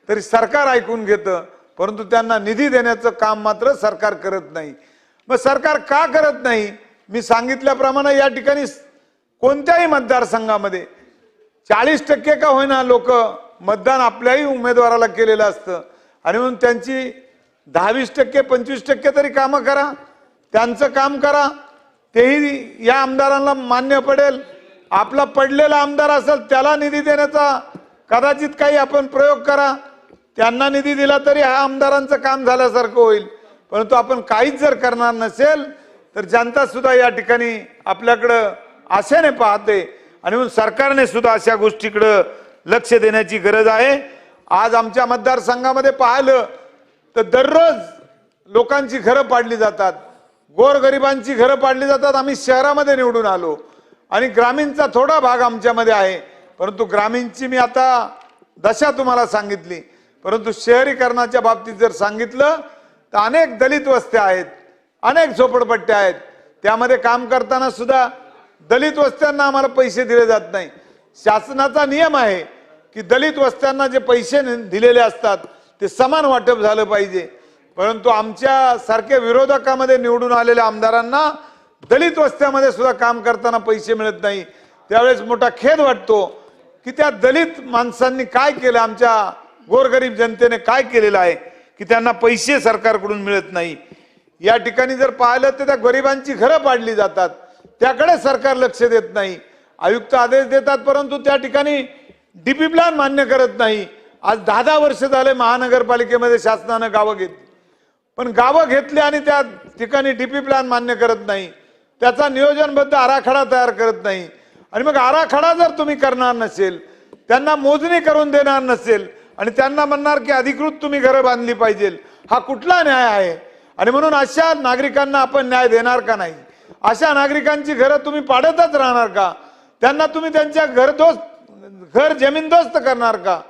तरी सरकार ऐकून घेतं, परंतु त्यांना निधी देण्याचं काम मात्र सरकार करत नाही. मग सरकार का करत नाही? मी सांगितल्याप्रमाणे या ठिकाणी कोणत्याही मतदारसंघामध्ये 40% का होईना लोक मतदान आपल्याही उमेदवाराला केलेलं असतं. आणि म्हणून त्यांची 10-20%, 25% तरी कामं करा, त्यांचं काम करा, तेही या आमदारांना मान्य पडेल. आपला पडलेला आमदार असेल त्याला निधी देण्याचा कदाचित काही आपण प्रयोग करा, त्यांना निधी दिला तरी ह्या आमदारांचं काम झाल्यासारखं होईल. परंतु आपण काहीच जर करणार नसेल तर जनता सुद्धा या ठिकाणी आपल्याकडं आशेने पाहते. आणि म्हणून सरकारने सुद्धा अशा गोष्टीकडं लक्ष देण्याची गरज आहे. आज आमच्या मतदारसंघामध्ये पाहिलं तर दररोज लोकांची घरं पाडली जातात, गोरगरिबांची घरं पाडली जातात. आम्ही शहरामध्ये निवडून आलो आणि ग्रामीणचा थोडा भाग आमच्यामध्ये आहे, परंतु ग्रामीणची मी आता दशा तुम्हाला सांगितली, परंतु शहरीकरणाच्या बाबतीत जर सांगितलं तर अनेक दलित वस्त्या आहेत, अनेक झोपडपट्ट्या आहेत, त्यामध्ये काम करताना सुद्धा दलित वस्त्यांना आम्हाला पैसे दिले जात नाही. शासनाचा नियम आहे की दलित वस्त्यांना जे पैसे दिलेले असतात ते समान वाटप झालं पाहिजे, परंतु आमच्या सारख्या विरोधकामध्ये निवडून आलेल्या आमदारांना दलित वस्त्यामध्ये सुद्धा काम करताना पैसे मिळत नाही. त्यावेळेस मोठा खेद वाटतो की त्या दलित माणसांनी काय केलं, आमच्या गोरगरीब जनतेने काय केलेलं आहे की त्यांना पैसे सरकारकडून मिळत नाही. या ठिकाणी जर पाहिलं तर त्या गरिबांची घरं पाडली जातात, त्याकडे सरकार लक्ष देत नाही. आयुक्त आदेश देतात परंतु त्या ठिकाणी डीपी प्लॅन मान्य करत नाही. आज 10 वर्ष झाले महानगरपालिकेमध्ये शासनानं गावं घेतली, पण गावं घेतली आणि त्या ठिकाणी डीपी प्लॅन मान्य करत नाही, त्याचा नियोजनबद्ध आराखडा तयार करत नाही. आणि मग आराखडा जर तुम्ही करणार नसेल, त्यांना मोजणी करून देणार नसेल आणि त्यांना म्हणणार की अधिकृत तुम्ही घरं बांधली पाहिजे, हा कुठला न्याय आहे? आणि म्हणून अशा नागरिकांना आपण न्याय देणार का नाही? अशा नागरिकांची घरं तुम्ही पाडतच राहणार का? त्यांना तुम्ही त्यांच्या घर जमीनदोस्त करणार का?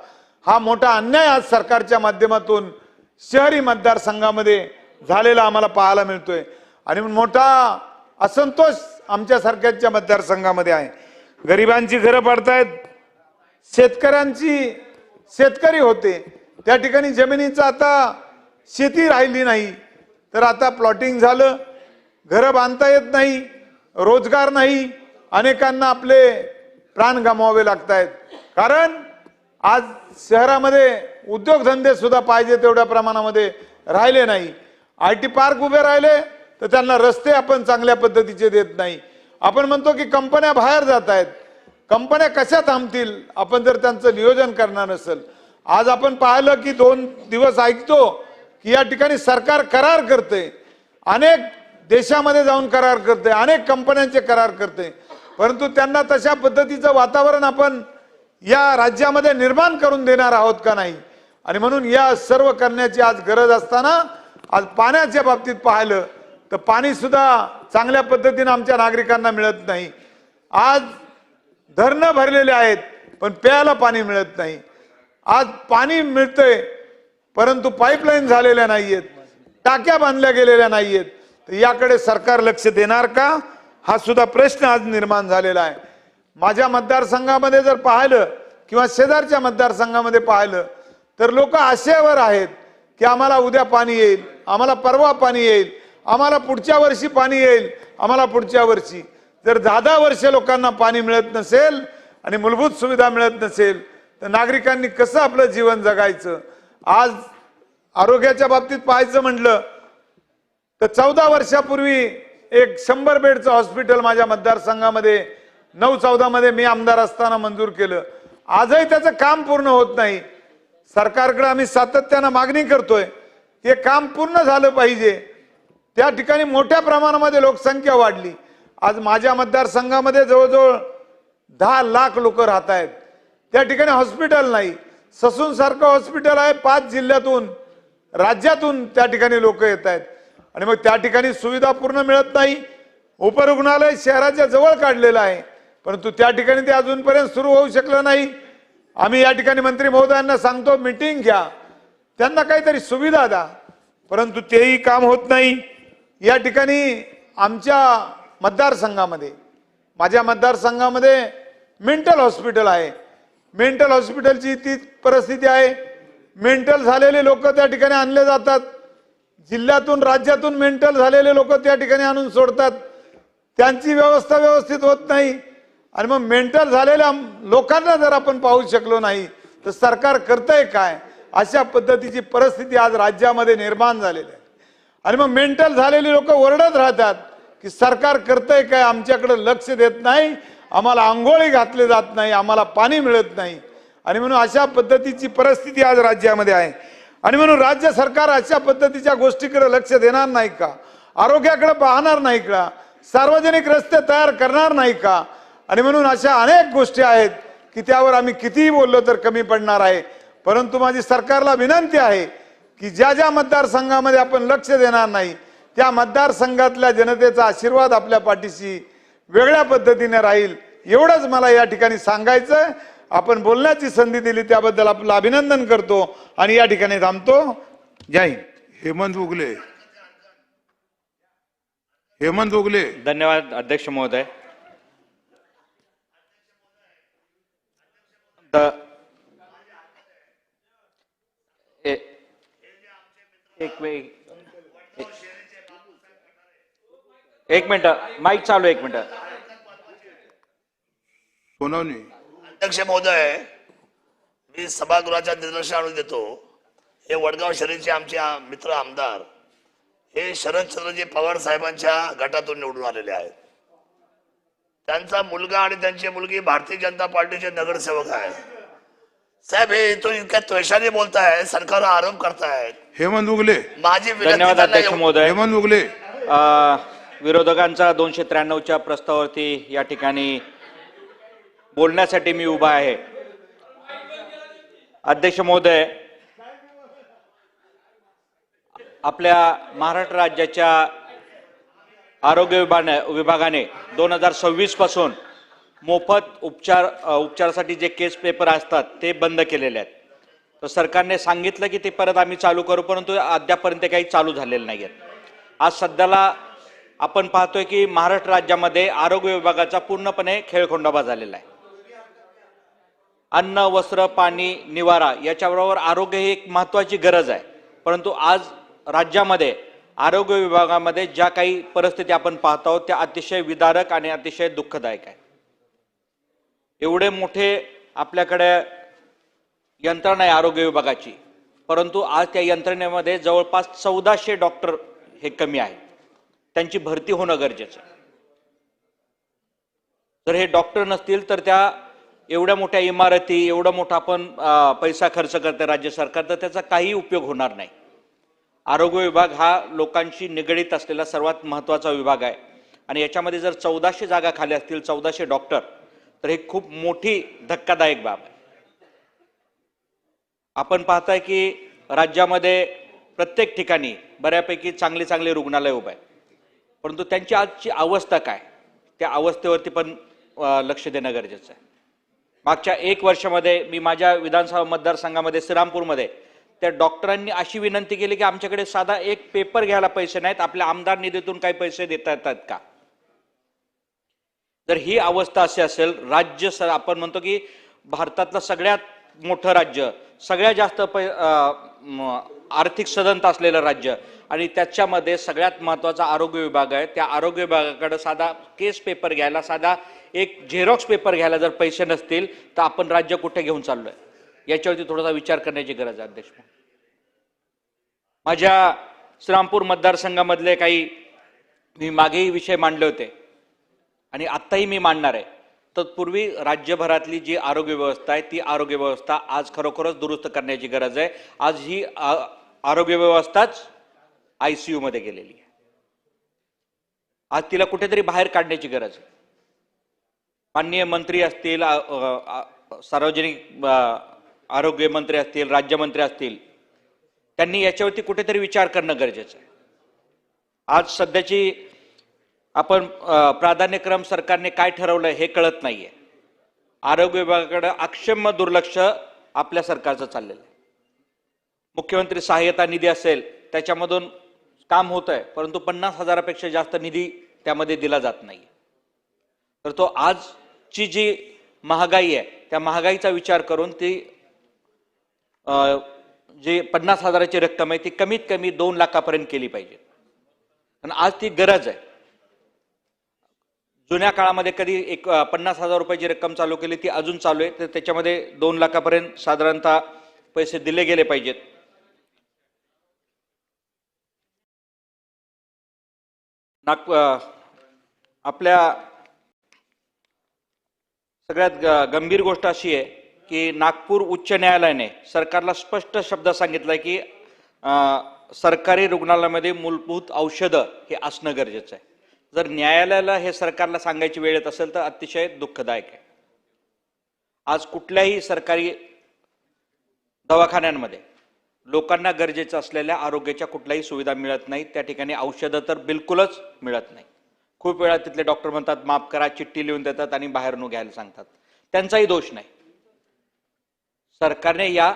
हा मोठा अन्याय आज सरकारच्या माध्यमातून शहरी मतदारसंघामध्ये झालेला आम्हाला पाहायला मिळतोय. आणि मोठा असंतोष आमच्या सारख्याच्या मतदारसंघामध्ये आहे. गरिबांची घरं पाडतायत, शेतकरी होते त्या ठिकाणी जमिनीचा आता शेती राहिली नाही, तर आता प्लॉटिंग झालं, घरं बांधता येत नाही, रोजगार नाही, अनेकांना आपले प्राण गमवावे लागत आहेत. कारण आज शहरामध्ये उद्योगधंदे सुद्धा पाहिजे तेवढ्या प्रमाणामध्ये राहिले नाही. IT पार्क उभे राहिले तर त्यांना रस्ते आपण चांगल्या पद्धतीचे देत नाही. आपण म्हणतो की कंपन्या बाहेर जात आहेत, कंपन्या कशा थांबतील आपण जर त्यांचं नियोजन करणार नसेल. आज आपण पाहिलं की 2 दिवस ऐकतो की या ठिकाणी सरकार करार करते, अनेक देशामध्ये जाऊन करार करते, अनेक कंपन्यांचे करार करते, परंतु त्यांना तशा पद्धतीचं वातावरण आपण या राज्यामध्ये निर्माण करून देणार आहोत का नाही? आणि म्हणून या सर्व करण्याची आज गरज असताना आज पाण्याच्या बाबतीत पाहिलं तर पाणी सुद्धा चांगल्या पद्धतीने आमच्या नागरिकांना मिळत नाही. आज धरणं भरलेले आहेत पण प्यायला पाणी मिळत नाही. आज पाणी मिळतंय परंतु पाईपलाईन झालेल्या नाहीयेत, टाक्या बांधल्या गेलेल्या नाहीयेत. तर याकडे सरकार लक्ष देणार का, हा सुद्धा प्रश्न आज निर्माण झालेला आहे. माझ्या मतदारसंघामध्ये जर पाहिलं किंवा शेजारच्या मतदारसंघामध्ये पाहिलं तर लोक आशेवर आहेत की आम्हाला उद्या पाणी येईल, आम्हाला परवा पाणी येईल, आम्हाला पुढच्या वर्षी पाणी येईल, आम्हाला पुढच्या वर्षी. जर 10 वर्ष लोकांना पाणी मिळत नसेल आणि मूलभूत सुविधा मिळत नसेल तर नागरिकांनी कसं आपलं जीवन जगायचं? आज आरोग्याच्या बाबतीत पाहायचं म्हटलं तर 14 वर्षापूर्वी एक 100 बेडचं हॉस्पिटल माझ्या मतदारसंघामध्ये 9-14 मध्ये मी आमदार असताना मंजूर केलं. आजही त्याचं काम पूर्ण होत नाही. सरकारकडे आम्ही सातत्यानं मागणी करतोय हे काम पूर्ण झालं पाहिजे. त्या ठिकाणी मोठ्या प्रमाणामध्ये लोकसंख्या वाढली. आज माझ्या मतदारसंघामध्ये जवळजवळ 10 लाख लोक राहत आहेत. त्या ठिकाणी हॉस्पिटल नाही. ससून सारखं हॉस्पिटल आहे, 5 जिल्ह्यातून राज्यातून त्या ठिकाणी लोक येत आहेत आणि मग त्या ठिकाणी सुविधा पूर्ण मिळत नाही. उपरुग्णालय शहराच्या जवळ काढलेलं आहे परंतु त्या ठिकाणी ते अजूनपर्यंत सुरू होऊ शकलं नाही. आम्ही या ठिकाणी मंत्री महोदयांना सांगतो मीटिंग घ्या, त्यांना काहीतरी सुविधा द्या, परंतु तेही काम होत नाही. या ठिकाणी आमच्या मतदारसंघामध्ये, माझ्या मतदारसंघामध्ये मेंटल हॉस्पिटल आहे. मेंटल हॉस्पिटलची ती परिस्थिती आहे. मेंटल झालेले लोक त्या ठिकाणी आणले जातात, जिल्ह्यातून राज्यातून मेंटल झालेले लोक त्या ठिकाणी आणून सोडतात, त्यांची व्यवस्था व्यवस्थित होत नाही. आणि मग मेंटल झालेल्या लोकांना जर आपण पाहू शकलो नाही तर सरकार करतंय काय? अशा पद्धतीची परिस्थिती आज राज्यामध्ये निर्माण झालेली आहे. आणि मग मेंटल झालेली लोक ओरडत राहतात की सरकार करतंय काय, आमच्याकडे लक्ष देत नाही, आम्हाला आंघोळी घातले जात नाही, आम्हाला पाणी मिळत नाही. आणि म्हणून अशा पद्धतीची परिस्थिती आज राज्यामध्ये आहे. आणि म्हणून राज्य सरकार अशा पद्धतीच्या गोष्टीकडे लक्ष देणार नाही का? आरोग्याकडे पाहणार नाही का? सार्वजनिक रस्ते तयार करणार नाही का? आणि म्हणून अशा अनेक गोष्टी आहेत की त्यावर आम्ही कितीही बोललो तर कमी पडणार आहे. परंतु माझी सरकारला विनंती आहे की ज्या ज्या मतदारसंघामध्ये आपण लक्ष देणार नाही त्या मतदारसंघातल्या जनतेचा आशीर्वाद आपल्या पाठीशी वेगळ्या पद्धतीने राहील, एवढंच मला या ठिकाणी सांगायचं. आपण बोलण्याची संधी दिली त्याबद्दल आपलं अभिनंदन करतो आणि या ठिकाणी थांबतो. जय हिंद. हेमंत उगले. हेमंत उगले. धन्यवाद अध्यक्ष महोदय. एक मिनिट, माईक चालू, एक मिनिट. सोनवणे. अध्यक्ष महोदय, मी सभागृहाच्या निर्देश आणून देतो. हे वडगाव शहरीचे आमचे मित्र आमदार हे शरदचंद्रजी पवार साहेबांच्या गटातून निवडून आलेले आहेत. त्यांचा मुलगा आणि त्यांची मुलगी भारतीय जनता पार्टीचे नगरसेवक आहेत. साहेब हे इथून इतक्या त्वेषाने बोलताय, सरकारवर आरोप करतायत. हेमंत उगले. माझी विनंती धन्यवाद त्यांना अध्यक्ष महोदय. हेमंत उगले. विरोधकांचा 293च्या प्रस्तावावरती या ठिकाणी बोलण्यासाठी मी उभा आहे. अध्यक्ष महोदय, आपल्या महाराष्ट्र राज्याच्या आरोग्य विभागाने 2026 पासून मोफत उपचारासाठी जे केस पेपर असतात ते बंद केलेले आहेत. तर सरकारने सांगितलं की ते परत आम्ही चालू करू, परंतु अद्यापर्यंत काही चालू झालेलं नाही आहेत. आज सध्याला आपण पाहतोय की महाराष्ट्र राज्यामध्ये आरोग्य विभागाचा पूर्णपणे खेळखोंडाबा झालेला आहे. अन्न, वस्त्र, पाणी, निवारा याच्याबरोबर आरोग्य ही एक महत्त्वाची गरज आहे. परंतु आज राज्यामध्ये आरोग्य विभागामध्ये ज्या काही परिस्थिती आपण पाहत आहोत त्या अतिशय विदारक आणि अतिशय दुःखदायक आहे. एवढे मोठे आपल्याकडे यंत्रणा आहे आरोग्य विभागाची, परंतु आज त्या यंत्रणेमध्ये जवळपास 1400 डॉक्टर हे कमी आहेत. त्यांची भरती होणं गरजेचं आहे. जर हे डॉक्टर नसतील तर त्या एवढ्या मोठ्या इमारती, एवढा मोठा आपण पैसा खर्च करते राज्य सरकार, तर त्याचा काही उपयोग होणार नाही. आरोग्य विभाग हा लोकांशी निगडीत असलेला सर्वात महत्त्वाचा विभाग आहे आणि याच्यामध्ये जर 1400 जागा खाली असतील, 1400 डॉक्टर, तर हे खूप मोठी धक्कादायक बाब आहे. आपण पाहताय की राज्यामध्ये प्रत्येक ठिकाणी बऱ्यापैकी चांगली रुग्णालय उभं आहे, परंतु त्यांची आजची अवस्था काय, त्या अवस्थेवरती पण लक्ष देणं गरजेचं आहे. मागच्या 1 वर्षामध्ये मी माझ्या विधानसभा मतदारसंघामध्ये श्रीरामपूरमध्ये त्या डॉक्टरांनी अशी विनंती केली की आमच्याकडे साधा एक पेपर घ्यायला पैसे नाहीत, आपल्या आमदार निधीतून काही पैसे देता येतात का. जर ही अवस्था अशी असेल, राज्य आपण म्हणतो की भारतातलं सगळ्यात मोठं राज्य, सगळ्यात जास्त आर्थिक सदनता असलेलं राज्य आणि त्याच्यामध्ये सगळ्यात महत्त्वाचा आरोग्य विभाग आहे, त्या आरोग्य विभागाकडे साधा केस पेपर घ्यायला, साधा एक झेरॉक्स पेपर घ्यायला जर पैसे नसतील तर आपण राज्य कुठे घेऊन चाललोय याच्यावरती थोडासा विचार करण्याची गरज आहे. अध्यक्ष, माझ्या श्रीरामपूर मतदारसंघामधले काही मी मागेही विषय मांडले होते आणि आत्ताही मी मांडणार आहे. तत्पूर्वी राज्यभरातली जी आरोग्य व्यवस्था आहे ती आरोग्य व्यवस्था आज खरोखरच दुरुस्त करण्याची गरज आहे. आज ही आरोग्य व्यवस्थाच ICU मध्ये गेलेली आहे. आज तिला कुठेतरी बाहेर काढण्याची गरज आहे. माननीय मंत्री असतील, सार्वजनिक आरोग्य मंत्री असतील, राज्यमंत्री असतील, त्यांनी याच्यावरती कुठेतरी विचार करणं गरजेचं आहे. आज सध्याची आपण प्राधान्यक्रम सरकारने काय ठरवलंय हे कळत नाहीये. आरोग्य विभागाकडे अक्षम्य दुर्लक्ष आपल्या सरकारचं चाललेलं आहे. मुख्यमंत्री सहाय्यता निधी असेल त्याच्यामधून काम होत आहे, परंतु 50,000पेक्षा जास्त निधी त्यामध्ये दिला जात नाही. तर तो आजची जी महागाई आहे त्या महागाईचा विचार करून ती जी 50,000ची रक्कम आहे ती कमीत कमी 2 लाखापर्यंत केली पाहिजे. आणि आज ती गरज आहे. जुन्या काळामध्ये कधी 50,000 रुपयाची रक्कम चालू केली, ती अजून चालू आहे, तर त्याच्यामध्ये 2 लाखापर्यंत साधारणतः पैसे दिले गेले पाहिजेत. आपल्या सगळ्यात गंभीर गोष्ट अशी आहे की नागपूर उच्च न्यायालयाने सरकारला स्पष्ट शब्द सांगितलं की सरकारी रुग्णालयामध्ये मूलभूत औषधं हे असणं गरजेचं आहे. जर न्यायालयाला हे सरकारला सांगायची वेळ येत असेल तर अतिशय दुःखदायक आहे. आज कुठल्याही सरकारी दवाखान्यांमध्ये लोकांना गरजेचं असलेल्या आरोग्याच्या कुठल्याही सुविधा मिळत नाहीत. त्या ठिकाणी औषधं तर बिलकुलच मिळत नाही. खूप वेळा तिथले डॉक्टर म्हणतात माफ करा, चिठ्ठी लिहून देतात आणि बाहेरून घ्यायला सांगतात. त्यांचाही दोष नाही, सरकारने या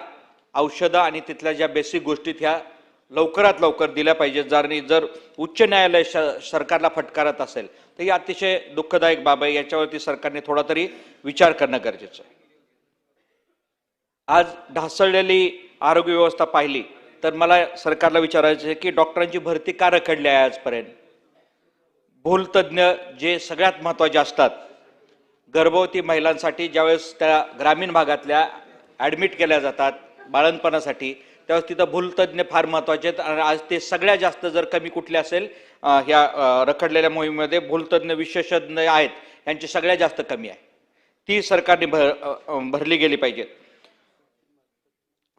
औषधं आणि तिथल्या ज्या बेसिक गोष्टी ह्या लवकरात लवकर दिल्या पाहिजेत. जर उच्च न्यायालय सरकारला फटकारत असेल तर ही अतिशय दुःखदायक बाब आहे. याच्यावरती सरकारने थोडा तरी विचार करणं गरजेचं आहे. आज ढासळलेली आरोग्य व्यवस्था पाहिली तर मला सरकारला विचारायचं आहे की डॉक्टरांची भरती का रखडली आहे आजपर्यंत. भूलतज्ञ जे सगळ्यात महत्त्वाचे असतात, गर्भवती महिलांसाठी ज्यावेळेस त्या ग्रामीण भागातल्या ॲडमिट केल्या जातात बाळंतपणासाठी, त्यावेळेस तिथं भूलतज्ञ फार महत्त्वाचे आहेत. आणि आज ते सगळ्यात जास्त जर कमी कुठले असेल ह्या रखडलेल्या मोहिमेमध्ये भूलतज्ञ विशेषज्ञ आहेत यांची सगळ्यात जास्त कमी आहे. ती सरकारने भरली गेली पाहिजे.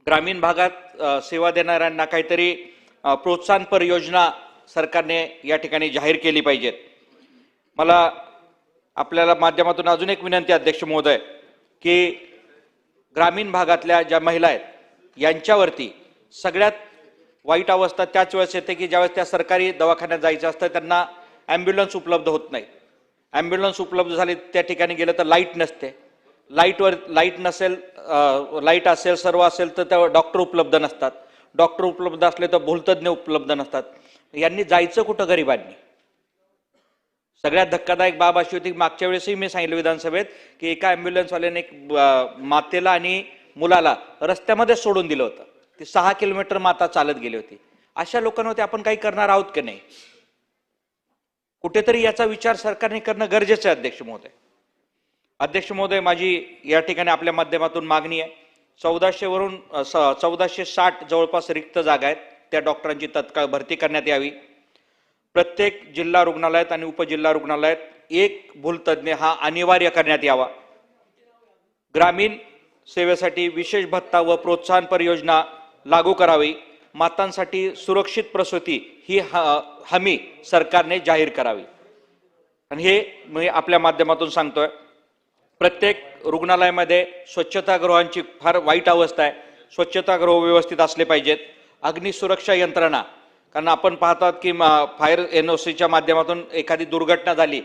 ग्रामीण भागात सेवा देणाऱ्यांना काहीतरी प्रोत्साहनपर योजना सरकारने या ठिकाणी जाहीर केली पाहिजेत. मला आपल्याला माध्यमातून अजून एक विनंती अध्यक्ष महोदय की ग्रामीण भागातल्या ज्या महिला आहेत यांच्यावरती सगळ्यात वाईट अवस्था त्याच वेळेस येते की ज्यावेळेस त्या सरकारी दवाखान्यात जायचं असतं त्यांना ॲम्ब्युलन्स उपलब्ध होत नाही. ॲम्ब्युलन्स उपलब्ध झाली त्या ठिकाणी गेलं तर लाईट नसते. लाईट नसेल, लाईट असेल सर्व असेल तर त्या डॉक्टर उपलब्ध नसतात. डॉक्टर उपलब्ध असले तर भूलतज्ञ उपलब्ध नसतात. यांनी जायचं कुठं गरिबांनी. सगळ्यात धक्कादायक बाब अशी होती, मागच्या वेळेसही मी सांगितलं विधानसभेत की एका ॲम्ब्युलन्सवाल्याने एक मातेला आणि मुलाला रस्त्यामध्ये सोडून दिलं होतं. ती 6 किलोमीटर माता चालत गेली होती. अशा लोकांवरती आपण काही करणार आहोत की नाही. कुठेतरी याचा विचार सरकारने करणं गरजेचं आहे अध्यक्ष महोदय. अध्यक्ष महोदय, माझी या ठिकाणी आपल्या माध्यमातून मागणी आहे. 1400 वरून 1460 जवळपास रिक्त जागा आहेत, त्या डॉक्टरांची तत्काळ भरती करण्यात यावी. प्रत्येक जिल्हा रुग्णालयात आणि उपजिल्हा रुग्णालयात एक भूलतज्ञ हा अनिवार्य करण्यात यावा. ग्रामीण सेवेसाठी विशेष भत्ता व प्रोत्साहनपर योजना लागू करावी. मातांसाठी सुरक्षित प्रसूती ही हमी सरकारने जाहीर करावी. आणि हे मी आपल्या माध्यमातून सांगतोय. प्रत्येक रुग्णालयामध्ये स्वच्छतागृहांची फार वाईट अवस्था आहे. स्वच्छतागृह व्यवस्थित असले पाहिजेत. अग्निसुरक्षा यंत्रणा, कारण आपण पाहतात की फायर NOCच्या माध्यमातून एखादी दुर्घटना झाली,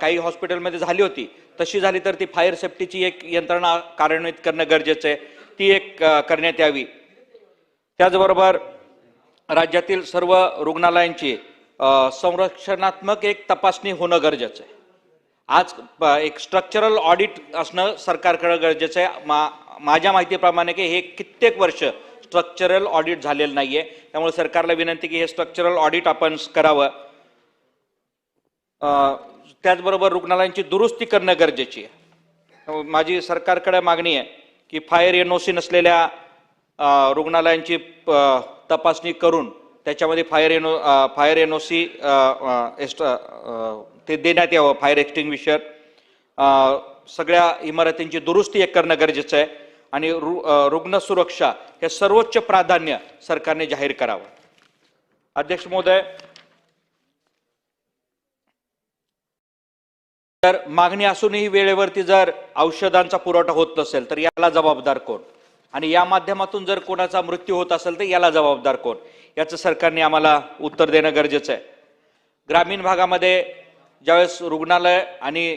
काही हॉस्पिटलमध्ये झाली होती, तशी झाली तर ती फायर सेफ्टीची एक यंत्रणा कार्यान्वित करणं गरजेचं आहे. ती एक करण्यात यावी. त्याचबरोबर राज्यातील सर्व रुग्णालयांची संरक्षणात्मक एक तपासणी होणं गरजेचं आहे. आज एक स्ट्रक्चरल ऑडिट असणं सरकारकडे गरजेचं आहे. माझ्या माहितीप्रमाणे की हे कित्येक वर्ष स्ट्रक्चरल ऑडिट झालेलं नाहीये. त्यामुळे सरकारला विनंती की हे स्ट्रक्चरल ऑडिट आपण करावं. त्याचबरोबर रुग्णालयांची दुरुस्ती करणं गरजेची आहे. माझी सरकारकडे मागणी आहे की फायर NOC नसलेल्या रुग्णालयांची तपासणी करून त्याच्यामध्ये फायर NOC ते देण्यात यावं. फायर एक्सटिंग्विशर, सगळ्या इमारतींची दुरुस्ती करणं गरजेचं आहे. आणि रुग्ण सुरक्षा हे सर्वोच्च प्राधान्य सरकारने जाहीर करावं. अध्यक्ष महोदय, तर मागणी असूनही वेळेवरती जर औषधांचा पुरवठा होत नसेल तर याला जबाबदार कोण. आणि या माध्यमातून जर कोणाचा मृत्यू होत असेल तर याला जबाबदार कोण, याचं सरकारने आम्हाला उत्तर देणं गरजेचं आहे. ग्रामीण भागामध्ये ज्यावेळेस रुग्णालय आणि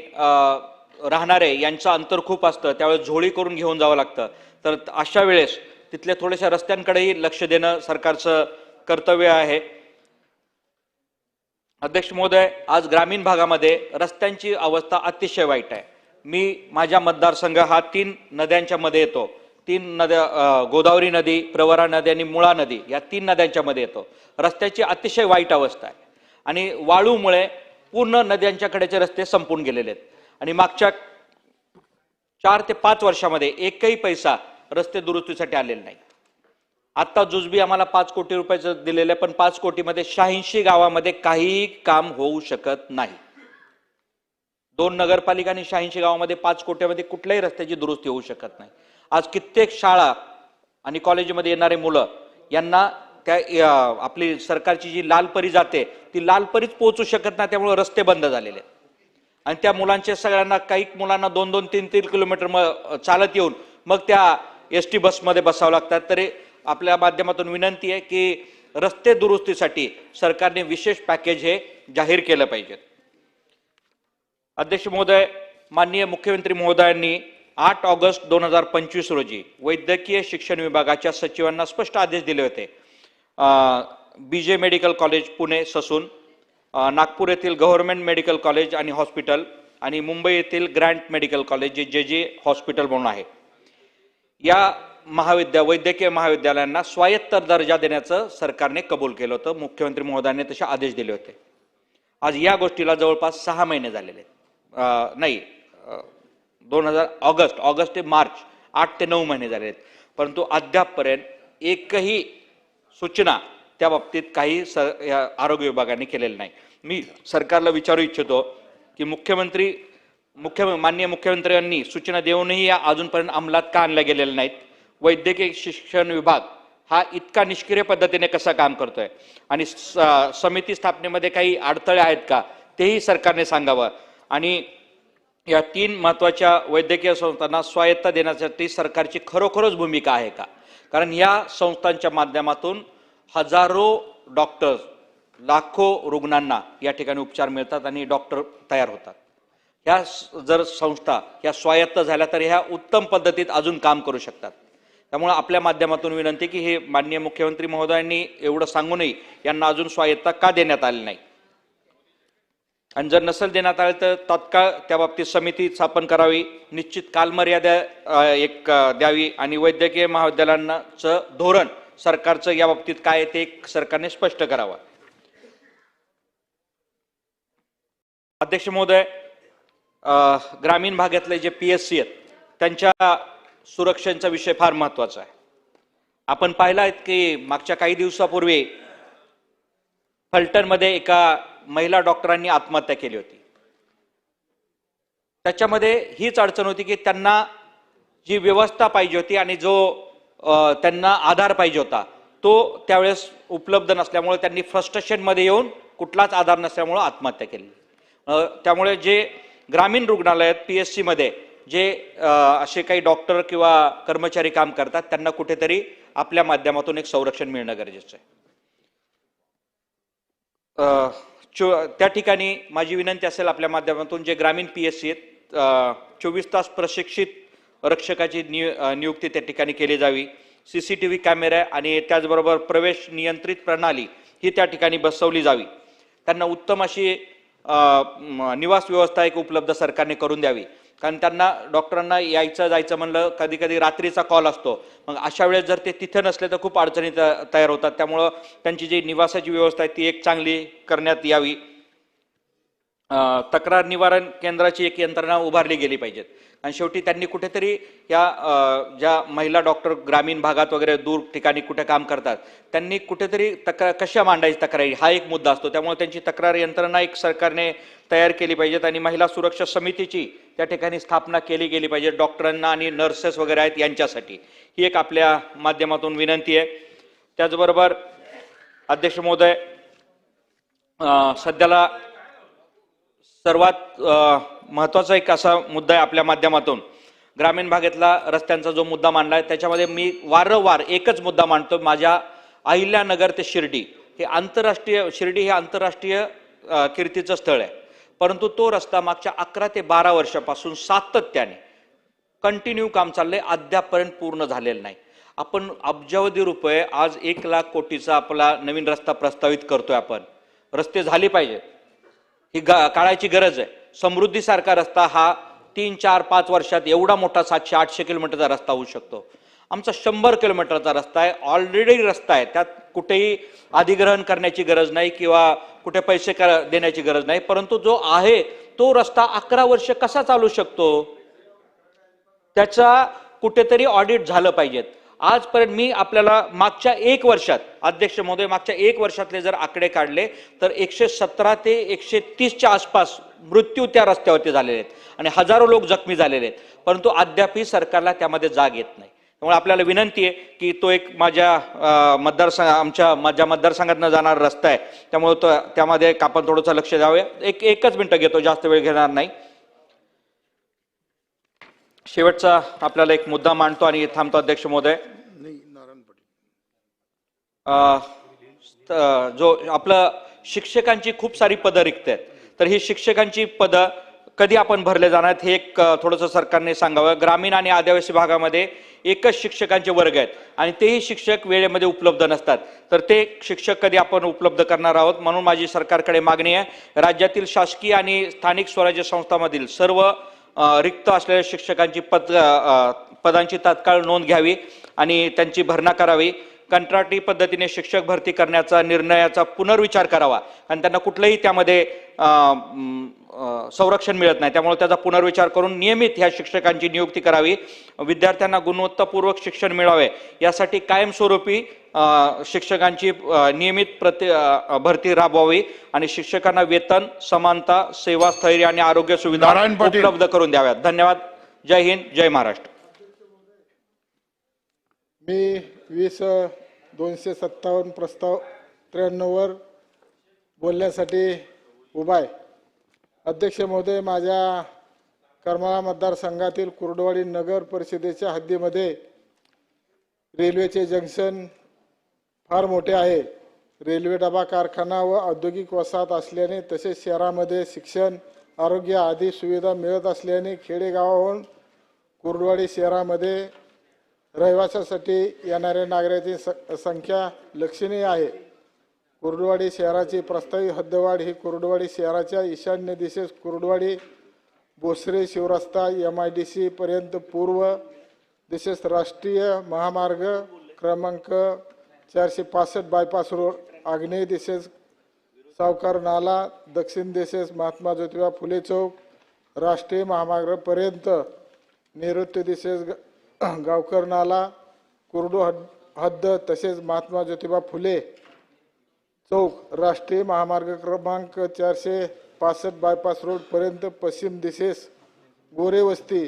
राहणारे यांचं अंतर खूप असतं, त्यावेळेस झोळी करून घेऊन जावं लागतं. तर अशा वेळेस तिथल्या थोड्याशा रस्त्यांकडेही लक्ष देणं सरकारचं कर्तव्य आहे. अध्यक्ष महोदय, आज ग्रामीण भागामध्ये रस्त्यांची अवस्था अतिशय वाईट आहे. मी माझा मतदारसंघ हा 3 नद्यांच्या मध्ये येतो. 3 नद्या, गोदावरी नदी, प्रवरा नदी आणि मुळा नदी, या 3 नद्यांच्या मध्ये येतो. रस्त्याची अतिशय वाईट अवस्था आहे आणि वाळूमुळे पूर्ण नद्यांच्याकडेचे रस्ते संपून गेलेले आहेत. आणि मागच्या 4 ते 5 वर्षामध्ये एकही पैसा रस्ते दुरुस्तीसाठी आलेला नाही. आता जुजबी आम्हाला 5 कोटी रुपयाचं दिलेलं आहे, पण 5 कोटीमध्ये 86 गावामध्ये काहीही काम होऊ शकत नाही. 2 नगरपालिका आणि 86 गावामध्ये 5 कोटीमध्ये कुठल्याही रस्त्याची दुरुस्ती होऊ शकत नाही. आज कित्येक शाळा आणि कॉलेजमध्ये येणारे मुलं यांना त्या आपली सरकारची जी लाल परी जाते ती लाल परीच पोहोचू शकत नाही. त्यामुळे रस्ते बंद झालेले आहेत. आणि त्या मुलांच्या सगळ्यांना, काही मुलांना 2-2, 3-3 किलोमीटर चालत येऊन मग त्या ST बसमध्ये बसावं लागतात. तरी आपल्या माध्यमातून विनंती आहे की रस्ते दुरुस्तीसाठी सरकारने विशेष पॅकेज हे जाहीर केलं पाहिजे. अध्यक्ष महोदय, माननीय मुख्यमंत्री महोदयांनी 8 ऑगस्ट 2025 रोजी वैद्यकीय शिक्षण विभागाच्या सचिवांना स्पष्ट आदेश दिले होते. BJ medical college Pune Sassoon, Nagpur येथील गव्हर्नमेंट मेडिकल कॉलेज आणि हॉस्पिटल आणि मुंबई येथील ग्रँट मेडिकल कॉलेज जे JJ हॉस्पिटल म्हणून आहे, या वैद्यकीय महाविद्यालयांना स्वायत्त दर्जा देण्याचं सरकारने कबूल केलं होतं. मुख्यमंत्री महोदयांनी तसे आदेश दिले होते. आज या गोष्टीला जवळपास 6 महिने झालेले आहेत. नाही, ऑगस्ट ते मार्च 8 ते 9 महिने झाले आहेत. परंतु अद्यापपर्यंत एकही सूचना त्या बाबतीत काही आरोग्य विभागाने केलेली नाही. मी सरकारला विचारू इच्छितो की माननीय मुख्यमंत्र्यांनी सूचना देऊनही या अजूनपर्यंत अंमलात का आणल्या गेलेल्या नाहीत? वैद्यकीय शिक्षण विभाग हा इतका निष्क्रिय पद्धतीने कसा काम करतोय आणि समिती स्थापनेमध्ये काही अडथळे आहेत का तेही सरकारने सांगावं. आणि या 3 महत्त्वाच्या वैद्यकीय संस्थांना स्वायत्ता देण्यासाठी सरकारची खरोखरच भूमिका आहे का? कारण या संस्थांच्या माध्यमातून हजारो डॉक्टर्स, लाखो रुग्णांना या ठिकाणी उपचार मिळतात आणि डॉक्टर तयार होतात. ह्या जर संस्था ह्या स्वायत्त झाल्या तर ह्या उत्तम पद्धतीत अजून काम करू शकतात. त्यामुळे आपल्या माध्यमातून विनंती की हे माननीय मुख्यमंत्री महोदयांनी एवढं सांगूनही यांना अजून स्वायत्ता का देण्यात आली नाही, आणि जर नसेल देण्यात आले तर तात्काळ त्या बाबतीत समिती स्थापन करावी, निश्चित कालमर्यादा द्यावी आणि वैद्यकीय महाविद्यालयांचं धोरण सरकारचं या बाबतीत काय आहे ते सरकारने स्पष्ट करावं. अध्यक्ष महोदय, ग्रामीण भागातले जे PSC आहेत त्यांच्या सुरक्षेचा विषय फार महत्वाचा आहे. आपण पाहिलं की मागच्या काही दिवसापूर्वी फलटणमध्ये एका महिला डॉक्टरांनी आत्महत्या केली होती. त्याच्यामध्ये हीच अडचण होती की त्यांना जी व्यवस्था पाहिजे होती आणि जो त्यांना आधार पाहिजे होता तो त्यावेळेस उपलब्ध नसल्यामुळे त्यांनी फ्रस्ट्रेशनमध्ये येऊन कुठलाच आधार नसल्यामुळे आत्महत्या केली. त्यामुळे जे ग्रामीण रुग्णालयात PSC मध्ये जे असे काही डॉक्टर किंवा कर्मचारी काम करतात त्यांना कुठेतरी आपल्या माध्यमातून एक संरक्षण मिळणं गरजेचं आहे. त्या ठिकाणी माझी विनंती असेल आपल्या माध्यमातून जे ग्रामीण PSC आहेत 24 तास प्रशिक्षित रक्षकाची नियुक्ती त्या ठिकाणी केली जावी. CCTV कॅमेरा आणि त्याचबरोबर प्रवेश नियंत्रित प्रणाली ही त्या ठिकाणी बसवली जावी. त्यांना उत्तम अशी निवास व्यवस्था एक उपलब्ध सरकारने करून द्यावी. कारण त्यांना डॉक्टरांना यायचं जायचं म्हणलं कधी कधी रात्रीचा कॉल असतो. मग अशा वेळेस जर ते तिथे नसले तर खूप अडचणी तयार होतात. त्यामुळं त्यांची जी निवासाची व्यवस्था आहे ती एक चांगली करण्यात यावी. तक्रार निवारण केंद्राची एक यंत्रणा उभारली गेली पाहिजेत. आणि शेवटी त्यांनी कुठेतरी या ज्या महिला डॉक्टर ग्रामीण भागात वगैरे दूर ठिकाणी कुठे काम करतात त्यांनी कुठेतरी तक्रार कशा मांडायची तक्रारी हा एक मुद्दा असतो. त्यामुळे त्यांची तक्रार यंत्रणा एक सरकारने तयार केली पाहिजेत आणि महिला सुरक्षा समितीची त्या ठिकाणी स्थापना केली गेली पाहिजे डॉक्टरांना आणि नर्सेस वगैरे आहेत यांच्यासाठी. ही एक आपल्या माध्यमातून विनंती आहे. त्याचबरोबर अध्यक्ष महोदय, सध्याला सर्वात महत्वाचा एक असा मुद्दा आहे आपल्या माध्यमातून ग्रामीण भागातला रस्त्यांचा जो मुद्दा मांडलाय त्याच्यामध्ये मी वारंवार एकच मुद्दा मांडतो. माझ्या अहिल्यानगर ते शिर्डी हे आंतरराष्ट्रीय कीर्तीचं स्थळ आहे. परंतु तो रस्ता मागच्या 11 ते 12 वर्षापासून सातत्याने कंटिन्यू काम चाललंय, अद्यापपर्यंत पूर्ण झालेलं नाही. आपण अब्जावधी रुपये आज 1 लाख कोटीचा आपला नवीन रस्ता प्रस्तावित करतोय. आपण रस्ते झाले पाहिजे, ही काळाची गरज आहे. समृद्धीसारखा रस्ता हा 3, 4, 5 वर्षात एवढा मोठा 700-800 किलोमीटरचा रस्ता होऊ शकतो. आमचा 100 किलोमीटरचा रस्ता आहे, ऑलरेडी रस्ता आहे, त्यात कुठेही अधिग्रहण करण्याची गरज नाही किंवा कुठे पैसे देण्याची गरज नाही. परंतु जो आहे तो रस्ता 11 वर्ष कसा चालू शकतो त्याचा कुठेतरी ऑडिट झालं पाहिजेत. आजपर्यंत मी आपल्याला मागच्या 1 वर्षात अध्यक्ष महोदय मागच्या 1 वर्षातले जर आकडे काढले तर 117 ते 130च्या आसपास मृत्यू त्या रस्त्यावरती झालेले आहेत आणि हजारो लोक जखमी झालेले आहेत. परंतु अद्यापही सरकारला त्यामध्ये जाग येत नाही. त्यामुळे आपल्याला विनंती आहे की तो एक माझ्या मतदारसंघातनं जाणारा रस्ता आहे, त्यामुळे तो त्यामध्ये आपण थोडंसं लक्ष द्यावे. एकच मिनिटं घेतो, जास्त वेळ घेणार नाही. शेवटचा आपल्याला एक मुद्दा मांडतो आणि थांबतो अध्यक्ष महोदय. जो आपलं शिक्षकांची खूप सारी पदं रिक्त आहेत, तर ही शिक्षकांची पदं कधी आपण भरले जाणार आहेत हे एक थोडंसं सरकारने सांगावं. ग्रामीण आणि आदिवासी भागामध्ये एकच शिक्षकांचे वर्ग आहेत आणि तेही शिक्षक वेळेमध्ये उपलब्ध नसतात. तर ते शिक्षक कधी आपण उपलब्ध करणार आहोत, म्हणून माझी सरकारकडे मागणी आहे. राज्यातील शासकीय आणि स्थानिक स्वराज्य संस्थांमधील सर्व रिक्त असलेल्या शिक्षकांची पदांची तात्काळ नोंद घ्यावी आणि त्यांची भरणा करावी. कंत्राटी पद्धतीने शिक्षक भरती करण्याचा निर्णयाचा पुनर्विचार करावा आणि त्यांना कुठलंही त्यामध्ये संरक्षण मिळत नाही, त्यामुळे त्याचा पुनर्विचार करून नियमित ह्या शिक्षकांची नियुक्ती करावी. विद्यार्थ्यांना गुणवत्तापूर्वक शिक्षण मिळावे यासाठी कायमस्वरूपी शिक्षकांची नियमित भरती राबवावी आणि शिक्षकांना वेतन, समानता, सेवा, स्थैर्य आणि आरोग्य सुविधा उपलब्ध करून द्याव्यात. धन्यवाद. जय हिंद, जय महाराष्ट्र. मी 20/257 प्रस्ताव 93 बोलण्यासाठी उभा आहे. अध्यक्ष महोदय, माझ्या करमाळा मतदारसंघातील कुर्डवाडी नगर परिषदेच्या हद्दीमध्ये रेल्वेचे जंक्शन फार मोठे आहे. रेल्वे डबा कारखाना व औद्योगिक वसाहत असल्याने तसेच शहरामध्ये शिक्षण, आरोग्य आदी सुविधा मिळत असल्याने खेडेगावाहून कुर्डवाडी शहरामध्ये रहिवाशासाठी येणाऱ्या नागरिकांची संख्या लक्षणीय आहे. कुर्डवाडी शहराची प्रस्तावित हद्दवाढ ही कुर्डवाडी शहराच्या ईशान्य दिशेस कुर्डवाडी बोसरे शिवरस्ता MIDC पर्यंत, पूर्व दिशेस राष्ट्रीय महामार्ग क्रमांक 465 बायपास रोड, आग्नेय दिशेस सावकार नाला, दक्षिण दिशेस महात्मा ज्योतिबा फुले चौक, राष्ट्रीय महामार्ग पर्यंत, नैऋत्य दिशेस गावकर नाला, कुर्डू हद्द तसेच महात्मा ज्योतिबा फुले चौक, राष्ट्रीय महामार्ग क्रमांक 465 बायपास रोड पर्यंत, पश्चिम दिशेस गोरे वस्ती,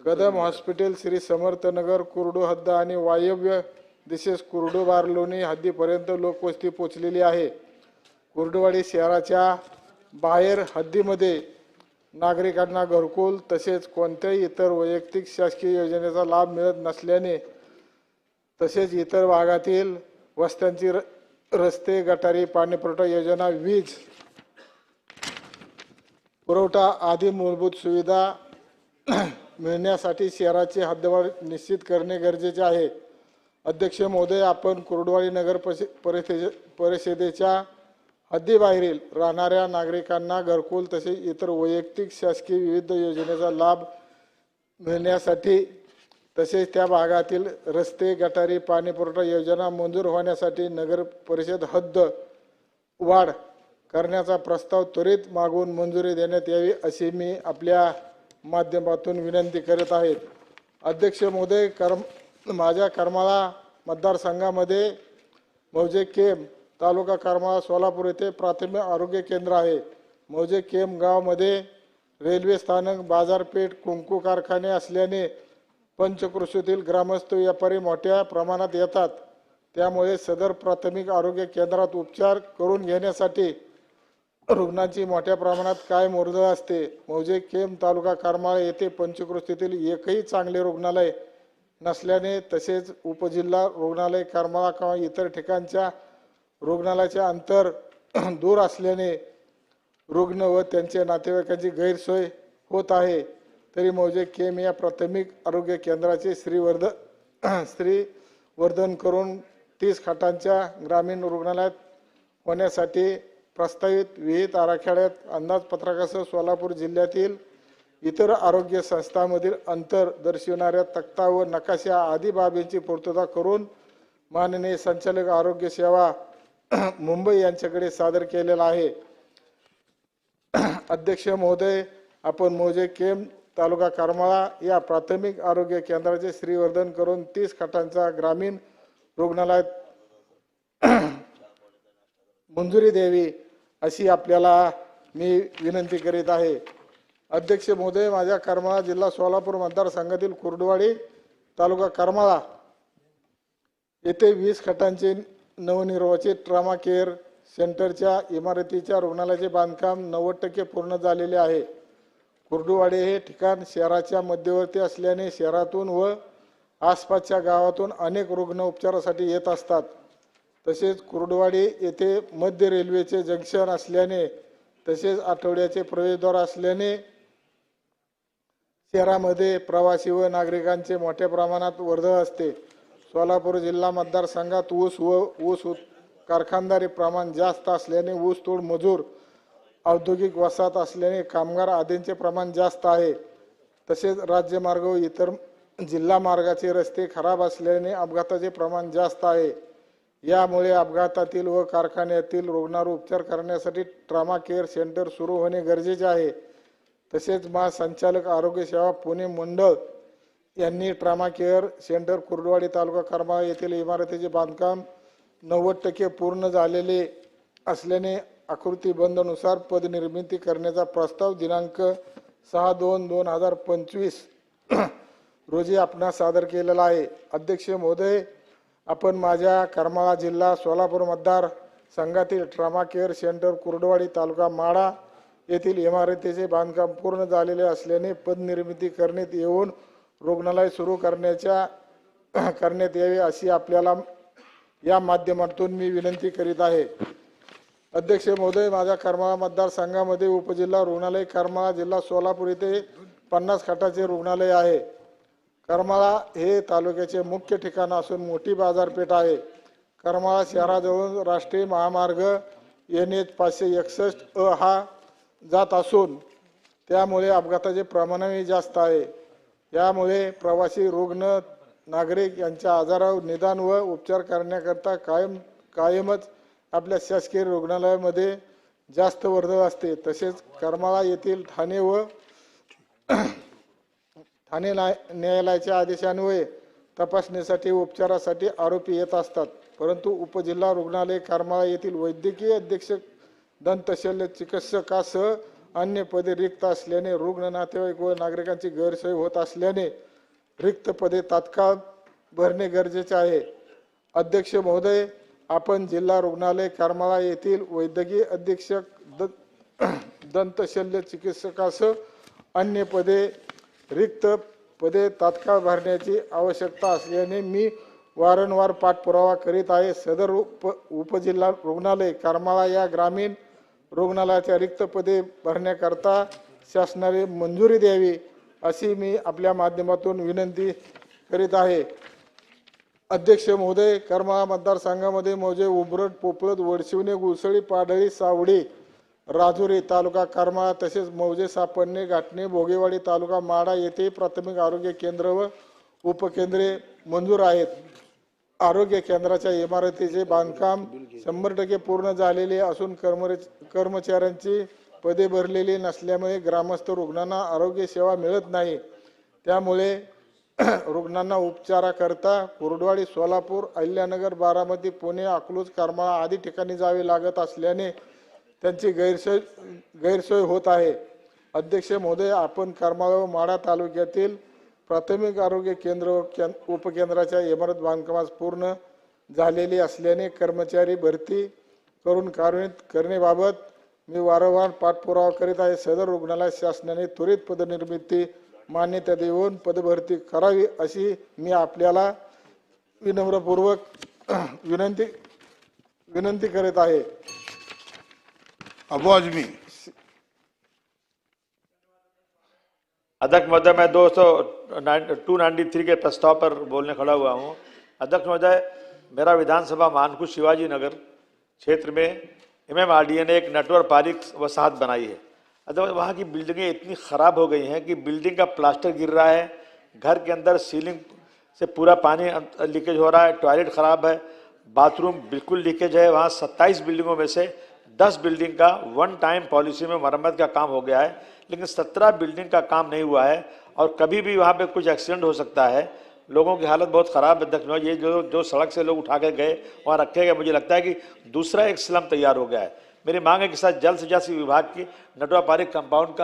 कदम हॉस्पिटल, श्री समर्थ नगर, कुर्डू हद्द आणि वायव्य दिशेस कुर्डू बारलोणी हद्दीपर्यंत लोकवस्ती पोचलेली आहे. कुर्डवाडी शहराच्या बाहेर हद्दीमध्ये नागरिकांना घरकुल तसेच कोणत्याही इतर वैयक्तिक शासकीय योजनेचा लाभ मिळत नसल्याने तसेच इतर भागातील वस्त्यांची रस्ते, गटारी, पाणीपुरवठा योजना, वीज पुरवठा आदी मूलभूत सुविधा मिळण्यासाठी शहराची हद्दवाढ निश्चित करणे गरजेचे आहे. अध्यक्ष महोदय, आपण कुर्डवाडी नगर परिषदेच्या हद्दीबाहेरील राहणाऱ्या नागरिकांना घरकुल तसेच इतर वैयक्तिक शासकीय विविध योजनेचा लाभ मिळण्यासाठी तसेच त्या भागातील रस्ते, गटारी, पाणीपुरवठा योजना मंजूर होण्यासाठी नगर परिषद हद्द वाढ करण्याचा प्रस्ताव त्वरित मागून मंजुरी देण्यात यावी अशी मी आपल्या माध्यमातून विनंती करत आहे. अध्यक्ष महोदय, माझ्या करमाळा मतदारसंघामध्ये मौजे केम तालुका करमाळा सोलापूर येथे प्राथमिक आरोग्य केंद्र आहे. मौजे केम गावामध्ये रेल्वे स्थानक, बाजारपेठ, कुंकू कारखाने असल्याने पंचक्रोशीतील ग्रामस्थ व्यापारी मोठ्या प्रमाणात येतात. त्यामुळे सदर प्राथमिक आरोग्य केंद्रात उपचार करून घेण्यासाठी रुग्णांची मोठ्या प्रमाणात कायम वर्दळ असते. मौजे केम तालुका करमाळा येथे पंचक्रोशीतील एकही चांगले रुग्णालय नसल्याने तसेच उपजिल्हा रुग्णालय करमाळा किंवा इतर ठिकाणच्या रुग्णालयाचे अंतर दूर असल्याने रुग्ण व त्यांच्या नातेवाईकांची गैरसोय होत आहे. तरी मौजे केम या प्राथमिक आरोग्य केंद्राचे श्रीवर्धन करून 30 खाटांच्या ग्रामीण रुग्णालयात होण्यासाठी प्रस्तावित विहित आराखड्यात अंदाजपत्रकासह सोलापूर जिल्ह्यातील इतर आरोग्य संस्थांमधील अंतर दर्शविणाऱ्या तक्ता व नकाशा आदी बाबींची पूर्तता करून माननीय संचालक आरोग्य सेवा मुंबई यांच्याकडे सादर केलेला आहे. अध्यक्ष महोदय, आपण मौजे केम तालुका करमाळा या प्राथमिक आरोग्य केंद्राचे श्रीवर्धन करून 30 खाटांचा ग्रामीण रुग्णालयात मंजुरी द्यावी अशी आपल्याला मी विनंती करीत आहे. अध्यक्ष महोदय, माझ्या करमाळा जिल्हा सोलापूर मतदारसंघातील कुर्डवाडी तालुका करमाळा येथे 20 खाटांचे नवनिर्वाचित ट्रामा केअर सेंटरच्या इमारतीच्या रुग्णालयाचे बांधकाम 90% पूर्ण झालेले आहे. कुर्डुवाडी हे ठिकाण शहराच्या मध्यवर्ती असल्याने शहरातून व आसपासच्या गावातून अनेक रुग्ण उपचारासाठी येत असतात. तसेच कुर्डुवाडी येथे मध्य रेल्वेचे जंक्शन असल्याने तसेच आठवड्याचे प्रवेशद्वार असल्याने शहरामध्ये प्रवासी व नागरिकांचे मोठ्या प्रमाणात वर्दळ असते. सोलापूर जिल्हा मतदारसंघात ऊस कारखानदारी प्रमाण जास्त असल्याने ऊसतोड मजूर, औद्योगिक वसाहत असल्याने कामगार आदींचे प्रमाण जास्त आहे. तसेच राज्यमार्ग व इतर जिल्हा मार्गाचे रस्ते खराब असल्याने अपघाताचे प्रमाण जास्त आहे. यामुळे अपघातातील व कारखान्यातील रुग्णावर उपचार करण्यासाठी ट्रॉमा केअर सेंटर सुरू होणे गरजेचे आहे. तसेच महासंचालक आरोग्य सेवा पुणे मंडळ यांनी ट्रॉमा केअर सेंटर कुर्डुवाडी तालुका करमाळा येथील इमारतीचे बांधकाम 90% पूर्ण झालेले असल्याने आकृतीबंधानुसार पदनिर्मिती करण्याचा प्रस्ताव दिनांक 6/2/2025 रोजी आपणास सादर केलेला आहे. अध्यक्ष महोदय, आपण माझ्या करमाळा जिल्हा सोलापूर मतदार संघातील ट्रॉमा केअर सेंटर कुर्डुवाडी तालुका माडा येथील इमारतीचे बांधकाम पूर्ण झालेले असल्याने पदनिर्मिती करण्यात येऊन रुग्णालय सुरू करण्यात यावे अशी आपल्याला या माध्यमातून मी विनंती करीत आहे. अध्यक्ष महोदय, माझ्या करमाळा मतदारसंघामध्ये उपजिल्हा रुग्णालय करमाळा जिल्हा सोलापूर येथे 50 खाटाचे रुग्णालय आहे. करमाळा हे तालुक्याचे मुख्य ठिकाण असून मोठी बाजारपेठ आहे. करमाळा शहराजवळून राष्ट्रीय महामार्ग NH 561 हा जात असून त्यामुळे अपघाताचे प्रमाणही जास्त आहे. यामुळे प्रवासी, रुग्ण, नागरिक यांच्या आजारावर निदान व उपचार करण्याकरता कायमच आपल्या शासकीय रुग्णालयामध्ये जास्त वर्दळ असते. तसेच करमाळा येथील ठाणे न्यायालयाच्या आदेशान्वये तपासणीसाठी उपचारासाठी आरोपी येत असतात. परंतु उपजिल्हा रुग्णालय करमाळा येथील वैद्यकीय अधीक्षक, दंतशल्य चिकित्सकासह अन्य पदे रिक्त असल्याने रुग्ण, नातेवाईक व नागरिकांची गैरसोय होत असल्याने रिक्त पदे तात्काळ भरणे गरजेचे आहे. अध्यक्ष महोदय, आपण जिल्हा रुग्णालय करमाळा येथील वैद्यकीय अधीक्षक, दंतशल्य चिकित्सकासह अन्य पदे रिक्त पदे तात्काळ भरण्याची आवश्यकता असल्याने मी वारंवार पाठपुरावा करीत आहे. सदर उपजिल्हा रुग्णालय करमाळा या ग्रामीण रुग्णालयाच्या रिक्त पदे भरण्याकरता शासनाने मंजुरी द्यावी अशी मी आपल्या माध्यमातून विनंती करीत आहे. अध्यक्ष महोदय, करमाळा मतदारसंघामध्ये मौजे, उंबरठ, पोपळत, वडशिवणे, गुळसळी, पाडळी, सावडी, राजुरी तालुका करमाळा तसेच मौजे, सापन्ने, घाटणे, भोगेवाडी तालुका माडा येथे प्राथमिक आरोग्य केंद्र व उपकेंद्रे मंजूर आहेत. आरोग्य केंद्राच्या इमारतीचे बांधकाम 100% पूर्ण झालेले असून कर्मचाऱ्यांची पदे भरलेली नसल्यामुळे ग्रामस्थ रुग्णांना आरोग्य सेवा मिळत नाही. त्यामुळे रुग्णांना उपचाराकरता कुर्डुवाडी, सोलापूर, अहिल्यानगर, बारामती, पुणे, अकलूज, करमाळा आदी ठिकाणी जावे लागत असल्याने त्यांची गैरसोय होत आहे. अध्यक्ष महोदय, आपण करमाळा व माढा तालुक्यातील प्राथमिक आरोग्य केंद्र व उपकेंद्राच्या इमारत बांधकामास पूर्ण झालेली असल्याने कर्मचारी भरती करून कार्यान्वित करण्याबाबत मी वारंवार पाठपुरावा करीत आहे. सदर रुग्णालय शासनाने त्वरित पदनिर्मिती मान्यता देऊन पदभरती करावी अशी मी आपल्याला विनम्रपूर्वक विनंती करीत आहे. अबू आजमी. अध्यक्ष महोदय, मैं 293 के प्रस्ताव पर बोलने खड़ा हुआ हूँ. अध्यक्ष महोदय, मेरा विधानसभा मानकुश शिवाजी नगर क्षेत्र में MMRDA ने एक नेटवर्क पार्क वसाहत बनाई है. अध्यक्ष, वहाँ की बिल्डिंगें इतनी ख़राब हो गई हैं कि बिल्डिंग का प्लास्टर गिर रहा है, घर के अंदर सीलिंग से पूरा पानी लीकेज हो रहा है, टॉयलेट ख़राब है, बाथरूम बिल्कुल लीकेज है. वहाँ 27 बिल्डिंगों में से 10 बिल्डिंग का वन टाइम पॉलिसी में मरम्मत का काम हो गया है, लेकिन 17 बिल्डिंग का काम नहीं हुआ है और कभी भी वहाँ पे कुछ एक्सीडेंट हो सकता है. लोगों की हालत बहुत ख़राब है. अध्यक्ष, ये जो सड़क से लोग उठा के गए वहाँ रखे गए, मुझे लगता है कि दूसरा एक स्लम तैयार हो गया है. मेरी मांग है कि सर जल्द से जल्द विभाग की नटवा पार्क कंपाउंड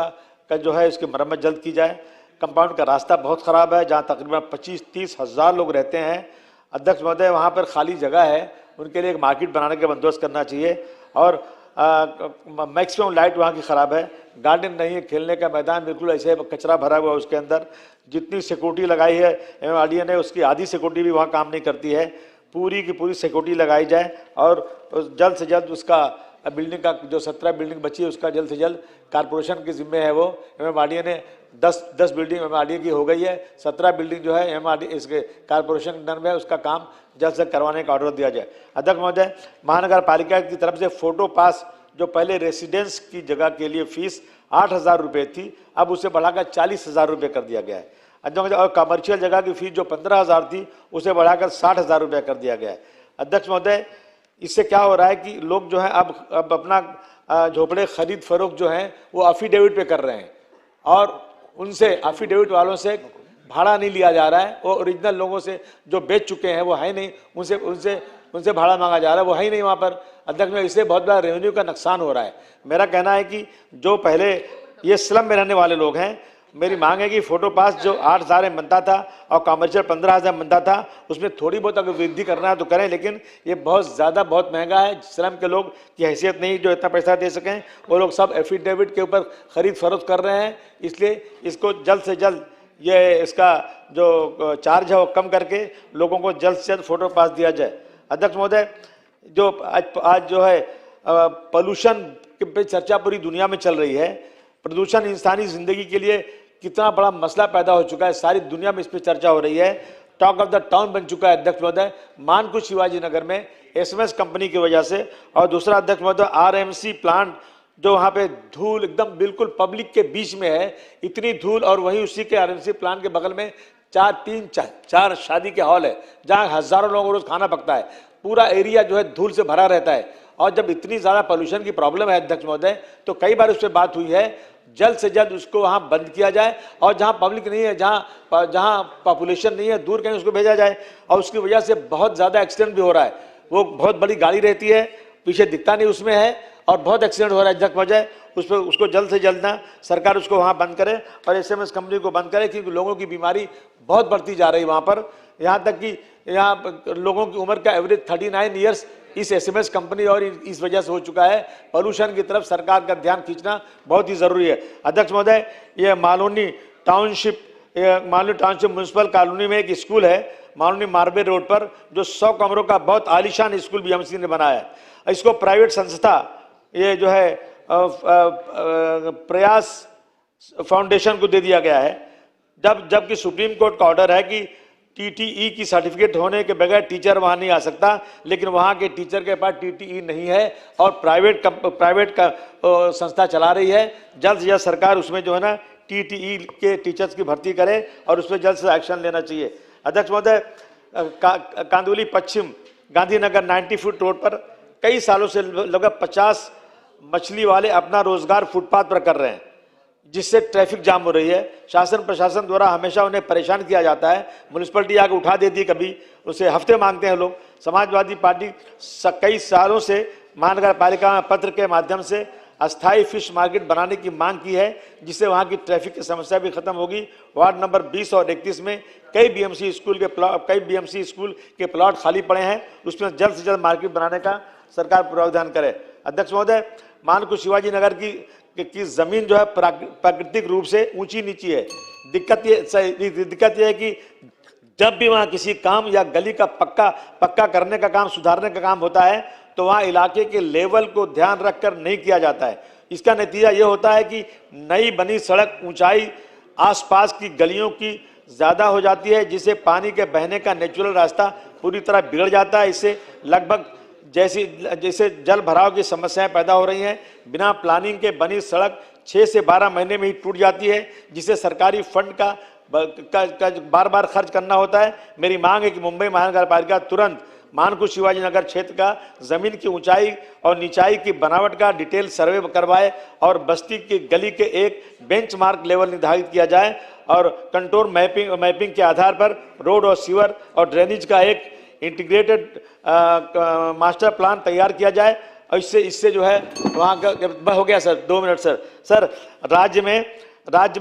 का जो है इसकी मरम्मत जल्द की जाए. कंपाउंड का रास्ता बहुत ख़राब है, जहाँ तकरीबन 25-30 हज़ार लोग रहते हैं. अध्यक्ष महोदय, वहाँ पर खाली जगह है, उनके लिए एक मार्केट बनाने का बंदोबस्त करना चाहिए. और मैक्सिमम लाइट वहाँ की ख़राब है, गार्डन नहीं है, खेलने का मैदान बिल्कुल ऐसे कचरा भरा हुआ है. उसके अंदर जितनी सिक्योरिटी लगाई है MMRDA ने, उसकी आधी सिक्योरिटी भी वहाँ काम नहीं करती है. पूरी की पूरी सिक्योरिटी लगाई जाए और जल्द से जल्द उसका बिल्डिंग का जो 17 बिल्डिंग बची है उसका जल्द से जल्द कारपोरेशन के जिम्मे है. वो MMRDA ने 10 बिल्डिंग MRDA की हो गई है, 17 बिल्डिंग जो है MRDA इसके कारपोरेशन के अंडर में है, उसका काम जल्द से करवाने का ऑर्डर दिया जाए। अध्यक्ष महोदय, महानगर पालिका की तरफ से फोटो पास जो पहले रेसिडेंस की जगह के लिए फीस 8,000 रुपये थी, अब उसे बढ़ाकर 40,000 रुपये कर दिया गया है। अध्यक्ष महोदय, और कमर्शियल जगह की फीस जो 15,000 थी उसे बढ़ाकर 60,000 रुपये कर दिया गया है। अध्यक्ष महोदय, इससे क्या हो रहा है कि लोग जो है अब अपना झोपड़े खरीद फरोख्त जो है वो अफिडेविट पे कर रहे हैं, और उनसे अफिडेविट वालों से भाड़ा नहीं लिया जा रहा है। वो ओरिजिनल लोगों से जो बेच चुके हैं वो है नहीं, उनसे भाड़ा मांगा जा रहा है, वो है ही नहीं वहाँ पर। अध्यक्ष में इससे बहुत बड़ा रेवेन्यू का नुकसान हो रहा है। मेरा कहना है कि जो पहले ये स्लम में रहने वाले लोग हैं, मेरी मांग है कि फोटो पास जो 8,000 में बनता था और कमर्शियल 15,000 में बनता था, उसमें थोड़ी बहुत अगर वृद्धि करना है तो करें, लेकिन ये बहुत ज़्यादा बहुत महंगा है। स्लम के लोग की हैसियत नहीं जो इतना पैसा दे सकें, वो लोग सब एफिडेविट के ऊपर खरीद फरोख्त कर रहे हैं। इसलिए इसको जल्द से जल्द ये इसका जो चार्ज है वो कम करके लोगों को जल्द से जल्द फोटो पास दिया जाए। अध्यक्ष महोदय, जो आज जो है पोल्यूशन पे चर्चा पूरी दुनिया में चल रही है। प्रदूषण इंसानी जिंदगी के लिए कितना बड़ा मसला पैदा हो चुका है, सारी दुनिया में इस पर चर्चा हो रही है, टॉक ऑफ द टाउन बन चुका है। अध्यक्ष महोदय, मानकुछ शिवाजी नगर में SMS कंपनी की वजह से, और दूसरा अध्यक्ष महोदय RMC प्लांट जो वहाँ पे धूल एकदम बिल्कुल पब्लिक के बीच में है, इतनी धूल, और वहीं उसी के RMC प्लांट के बगल में 4 शादी के हॉल है जहाँ हजारों लोगों को रोज खाना पकता है। पूरा एरिया जो है धूल से भरा रहता है, और जब इतनी ज़्यादा पोल्यूशन की प्रॉब्लम है अध्यक्ष महोदय, तो कई बार उस पर बात हुई है, जल्द से जल्द उसको वहाँ बंद किया जाए, और जहाँ पब्लिक नहीं है, जहाँ पॉपुलेशन नहीं है, दूर कहीं उसको भेजा जाए। और उसकी वजह से बहुत ज़्यादा एक्सीडेंट भी हो रहा है। वो बहुत बड़ी गाड़ी रहती है, पीछे दिखता नहीं उसमें है, और बहुत एक्सीडेंट हो रहा है। अध्यक्ष महोदय, उसको जल्द से जल्द ना सरकार उसको वहाँ बंद करे और SMS कंपनी को बंद करे, क्योंकि लोगों की बीमारी बहुत बढ़ती जा रही है वहाँ पर। यहाँ तक कि यहाँ लोगों की उम्र का एवरेज 39 ईयर्स इस SMS कंपनी और इस वजह से हो चुका है। पोल्यूशन की तरफ सरकार का ध्यान खींचना बहुत ही जरूरी है। अध्यक्ष महोदय, ये मालूनी टाउनशिप म्यूनिसिपल कॉलोनी में एक स्कूल है मालूनी मारबे रोड पर, जो 100 कमरों का बहुत आलीशान स्कूल BMC ने बनाया है। इसको प्राइवेट संस्था ये जो है प्रयास फाउंडेशन को दे दिया गया है, जबकि सुप्रीम कोर्ट का ऑर्डर है कि TTE की सर्टिफिकेट होने के बगैर टीचर वहां नहीं आ सकता, लेकिन वहां के टीचर के पास TTE नहीं है और प्राइवेट का संस्था चला रही है। जल्द से जल्द सरकार उसमें जो है ना TTE के टीचर्स की भर्ती करे और उस पर जल्द से एक्शन लेना चाहिए। अध्यक्ष महोदय, कांदिवली पश्चिम गांधीनगर 90 फुट रोड पर कई सालों से लगभग 50 मछली वाले अपना रोजगार फुटपाथ पर कर रहे हैं, जिससे ट्रैफिक जाम हो रही है। शासन प्रशासन द्वारा हमेशा उन्हें परेशान किया जाता है। म्यूनिसिपलिटी आके उठा देती है, कभी उसे हफ्ते मांगते हैं लोग। समाजवादी पार्टी कई सालों से महानगर पालिका में पत्र के माध्यम से अस्थायी फिश मार्केट बनाने की मांग की है, जिससे वहां की ट्रैफिक की समस्या भी खत्म होगी। वार्ड नंबर 20 और 31 में कई BMC स्कूल के प्लॉट खाली पड़े हैं, उसमें जल्द से जल्द मार्केट बनाने का सरकार प्रावधान करे। अध्यक्ष महोदय, मानकुछ शिवाजी नगर की जमीन जो है प्राकृतिक रूप से ऊंची नीची है। दिक्कत ये है कि जब भी वहां किसी काम या गली का पक्का करने का काम, सुधारने का काम होता है, तो वहां इलाके के लेवल को ध्यान रखकर नहीं किया जाता है। इसका नतीजा ये होता है कि नई बनी सड़क ऊंचाई आसपास की गलियों की ज्यादा हो जाती है, जिससे पानी के बहने का नेचुरल रास्ता पूरी तरह बिगड़ जाता है। इससे लगभग जैसे जल भराव की समस्याएं पैदा हो रही हैं। बिना प्लानिंग के बनी सड़क 6 से 12 महीने में ही टूट जाती है, जिससे सरकारी फंड का बार बार खर्च करना होता है। मेरी मांग है कि मुंबई महानगर पालिका तुरंत मानकुछ शिवाजी नगर क्षेत्र का जमीन की ऊंचाई और नीचाई की बनावट का डिटेल सर्वे करवाए और बस्ती की गली के एक बेंचमार्क लेवल निर्धारित किया जाए और कंटूर मैपिंग के आधार पर रोड और सीवर और ड्रेनेज का एक इंटीग्रेटेड मास्टर प्लान तैयार किया जाए। और इससे जो है वहाँ का हो गया। सर 2 मिनट सर राज्य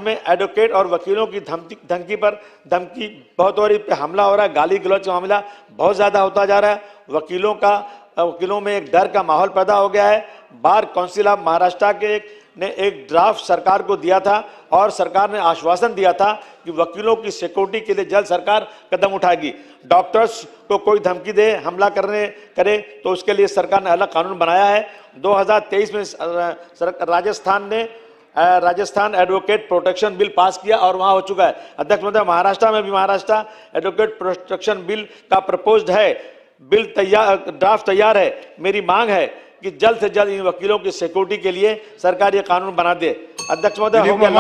में एडवोकेट और वकीलों की धमकी बहुत हो रही, पे हमला हो रहा है, गाली गलौज का मामला बहुत ज़्यादा होता जा रहा है। वकीलों में एक डर का माहौल पैदा हो गया है। बार काउंसिल ऑफ महाराष्ट्र ने एक ड्राफ्ट सरकार को दिया था और सरकार ने आश्वासन दिया था कि वकीलों की सिक्योरिटी के लिए जल्द सरकार कदम उठाएगी। डॉक्टर्स को कोई धमकी दे, हमला करे तो उसके लिए सरकार ने अलग कानून बनाया है। 2023 में राजस्थान ने Rajasthan advocate protection bill pass किया और वहां हो चुका है। अध्यक्ष महोदय, महाराष्ट्र में भी महाराष्ट्र एडवोकेट प्रोटेक्शन बिल का प्रपोज्ड है, बिल तैयार, ड्राफ्ट तैयार है। मेरी मांग है कि जल्द से जल्द इन वकीलों की सिक्योरिटी के लिए सरकार ये कानून बना दे। अध्यक्ष महोदय, हो गया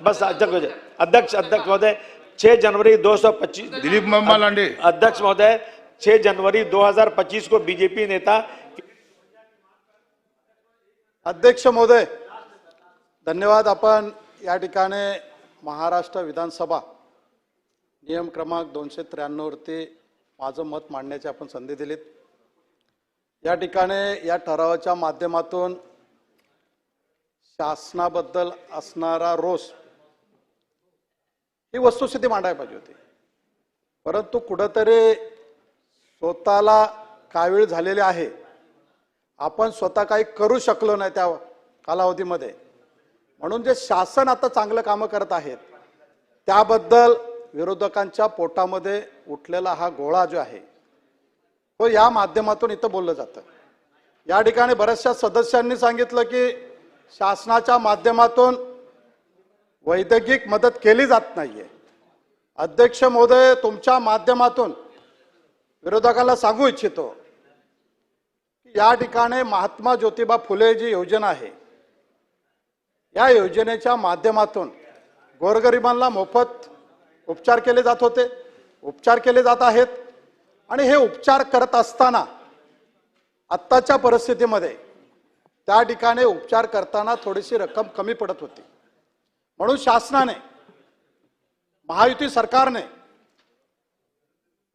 बस। अध्यक्ष महोदय, 6 जनवरी 225 दिलीप मम्मा लांडे। अध्यक्ष महोदय, 6 जनवरी 2025 को बीजेपी नेता। अध्यक्ष महोदय, धन्यवाद। आपण या ठिकाणी महाराष्ट्र विधानसभा नियम क्रमांक 293 वरती माझं मत मांडण्याची आपण संधी दिलीत। या ठिकाणी या ठरावाच्या माध्यमातून शासनाबद्दल असणारा रोष ही वस्तुस्थिती मांडायला पाहिजे होती, परंतु कुठंतरी स्वतःला कावीळ झालेले आहे। आपण स्वतः काही करू शकलो नाही त्या कालावधीमध्ये, म्हणून जे शासन आता चांगलं कामं करत आहेत त्याबद्दल विरोधकांच्या पोटामध्ये उठलेला हा गोळा जो आहे तो या माध्यमातून इथं बोललं जातं। या ठिकाणी बऱ्याचशा सदस्यांनी सांगितलं की शासनाच्या माध्यमातून वैद्यकीय मदत केली जात नाहीये। अध्यक्ष महोदय, तुमच्या माध्यमातून विरोधकांना सांगू इच्छितो की या ठिकाणी महात्मा ज्योतिबा फुले जी योजना आहे, या योजनेच्या माध्यमातून गोरगरिबांना मोफत उपचार केले जात होते, उपचार केले जात आहेत। आणि हे उपचार करत असताना आत्ताच्या परिस्थितीमध्ये त्या ठिकाणी उपचार करताना थोडीशी रक्कम कमी पडत होती, म्हणून शासनाने, महायुती सरकारने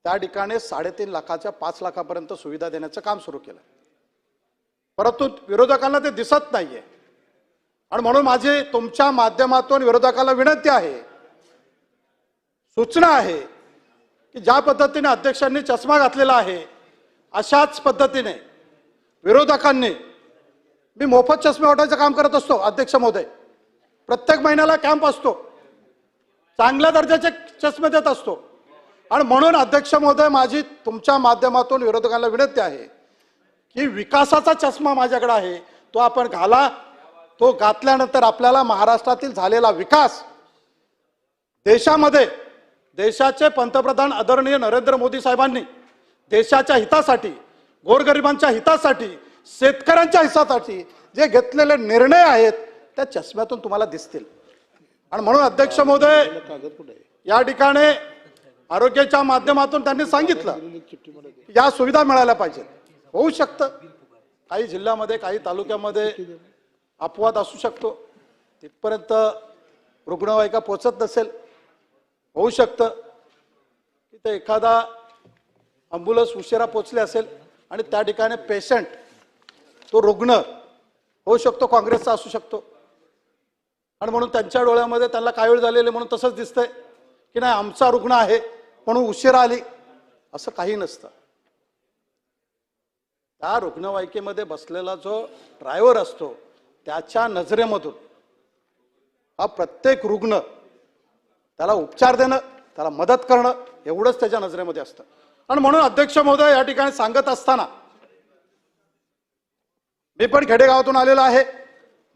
त्या ठिकाणी 3.5 लाखाच्या 5 लाखापर्यंत सुविधा देण्याचं काम सुरू केलं, परंतु विरोधकांना ते दिसत नाहीये। आणि म्हणून माझी तुमच्या माध्यमातून विरोधकांना विनंती आहे, सूचना आहे की ज्या पद्धतीने अध्यक्षांनी चष्मा घातलेला आहे अशाच पद्धतीने विरोधकांनी, मी मोफत चष्मे वाटायचं काम करत असतो अध्यक्ष महोदय, प्रत्येक महिन्याला कॅम्प असतो, चांगल्या दर्जाचे चष्मे देत असतो। आणि म्हणून अध्यक्ष महोदय, माझी तुमच्या माध्यमातून विरोधकांना विनंती आहे की विकासाचा चष्मा माझ्याकडे आहे तो आपण घाला। तो घातल्यानंतर आपल्याला महाराष्ट्रातील झालेला विकास, देशामध्ये देशाचे पंतप्रधान आदरणीय नरेंद्र मोदी साहेबांनी देशाच्या हितासाठी, गोरगरिबांच्या हितासाठी, शेतकऱ्यांच्या हितासाठी जे घेतलेले निर्णय आहेत त्या चष्म्यातून तुम्हाला दिसतील। आणि म्हणून अध्यक्ष महोदय, या ठिकाणी आरोग्याच्या माध्यमातून त्यांनी सांगितलं या सुविधा मिळायला पाहिजेत। होऊ शकतं काही जिल्ह्यामध्ये, काही तालुक्यामध्ये अपवाद असू शकतो, तिथपर्यंत रुग्णवाहिका पोहोचत नसेल। होऊ शकतं की ते एखादा ॲम्ब्युलन्स उशिरा पोचले असेल आणि त्या ठिकाणी पेशंट, तो रुग्ण होऊ शकतो काँग्रेसचा असू शकतो, आणि म्हणून त्यांच्या डोळ्यामध्ये त्यांना कावीळ झालेले म्हणून तसंच दिसतंय की नाही आमचा रुग्ण आहे म्हणून उशिरा आली, असं काही नसतं। त्या रुग्णवाहिकेमध्ये बसलेला जो ड्रायव्हर असतो त्याच्या नजरेमधून हा प्रत्येक रुग्ण, त्याला उपचार देणं, त्याला मदत करणं एवढंच त्याच्या नजरेमध्ये असतं। आणि म्हणून अध्यक्ष महोदय, या ठिकाणी सांगत असताना मी पण खेडेगावातून आलेलो आहे,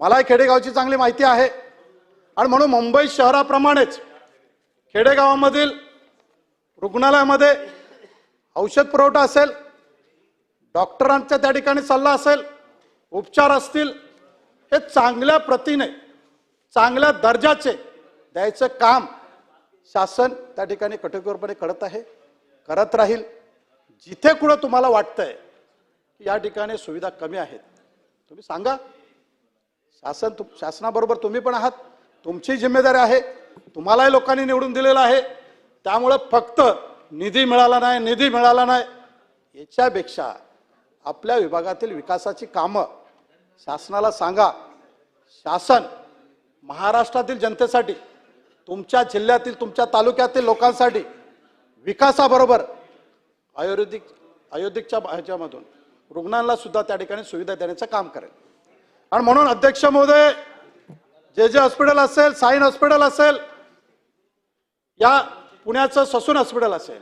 मला खेडेगावची चांगली माहिती आहे। आणि म्हणून मुंबई शहराप्रमाणेच खेडेगावामधील रुग्णालयामध्ये औषध पुरवठा असेल, डॉक्टरांचा त्या ठिकाणी सल्ला असेल, उपचार असतील, हे चांगल्या प्रतीने, चांगल्या दर्जाचे द्यायचं काम शासन त्या ठिकाणी कठोरपणे करत आहे, करत राहील। जिथे कुठं तुम्हाला वाटतंय की या ठिकाणी सुविधा कमी आहेत तुम्ही सांगा, शासनाबरोबर तुम्ही पण आहात, तुमची जिम्मेदारी आहे, तुम्हालाही लोकांनी निवडून दिलेलं आहे। त्यामुळे फक्त निधी मिळाला नाही याच्यापेक्षा आपल्या विभागातील विकासाची कामं शासनाला सांगा। शासन महाराष्ट्रातील जनतेसाठी, तुमच्या जिल्ह्यातील, तुमच्या तालुक्यातील लोकांसाठी विकासाबरोबर आयुर्वेदिकच्या ह्याच्यामधून रुग्णांना सुद्धा त्या ठिकाणी सुविधा देण्याचं काम करेल। आणि म्हणून अध्यक्ष महोदय, जे हॉस्पिटल असेल, साईन हॉस्पिटल असेल, या पुण्याचं ससून हॉस्पिटल असेल,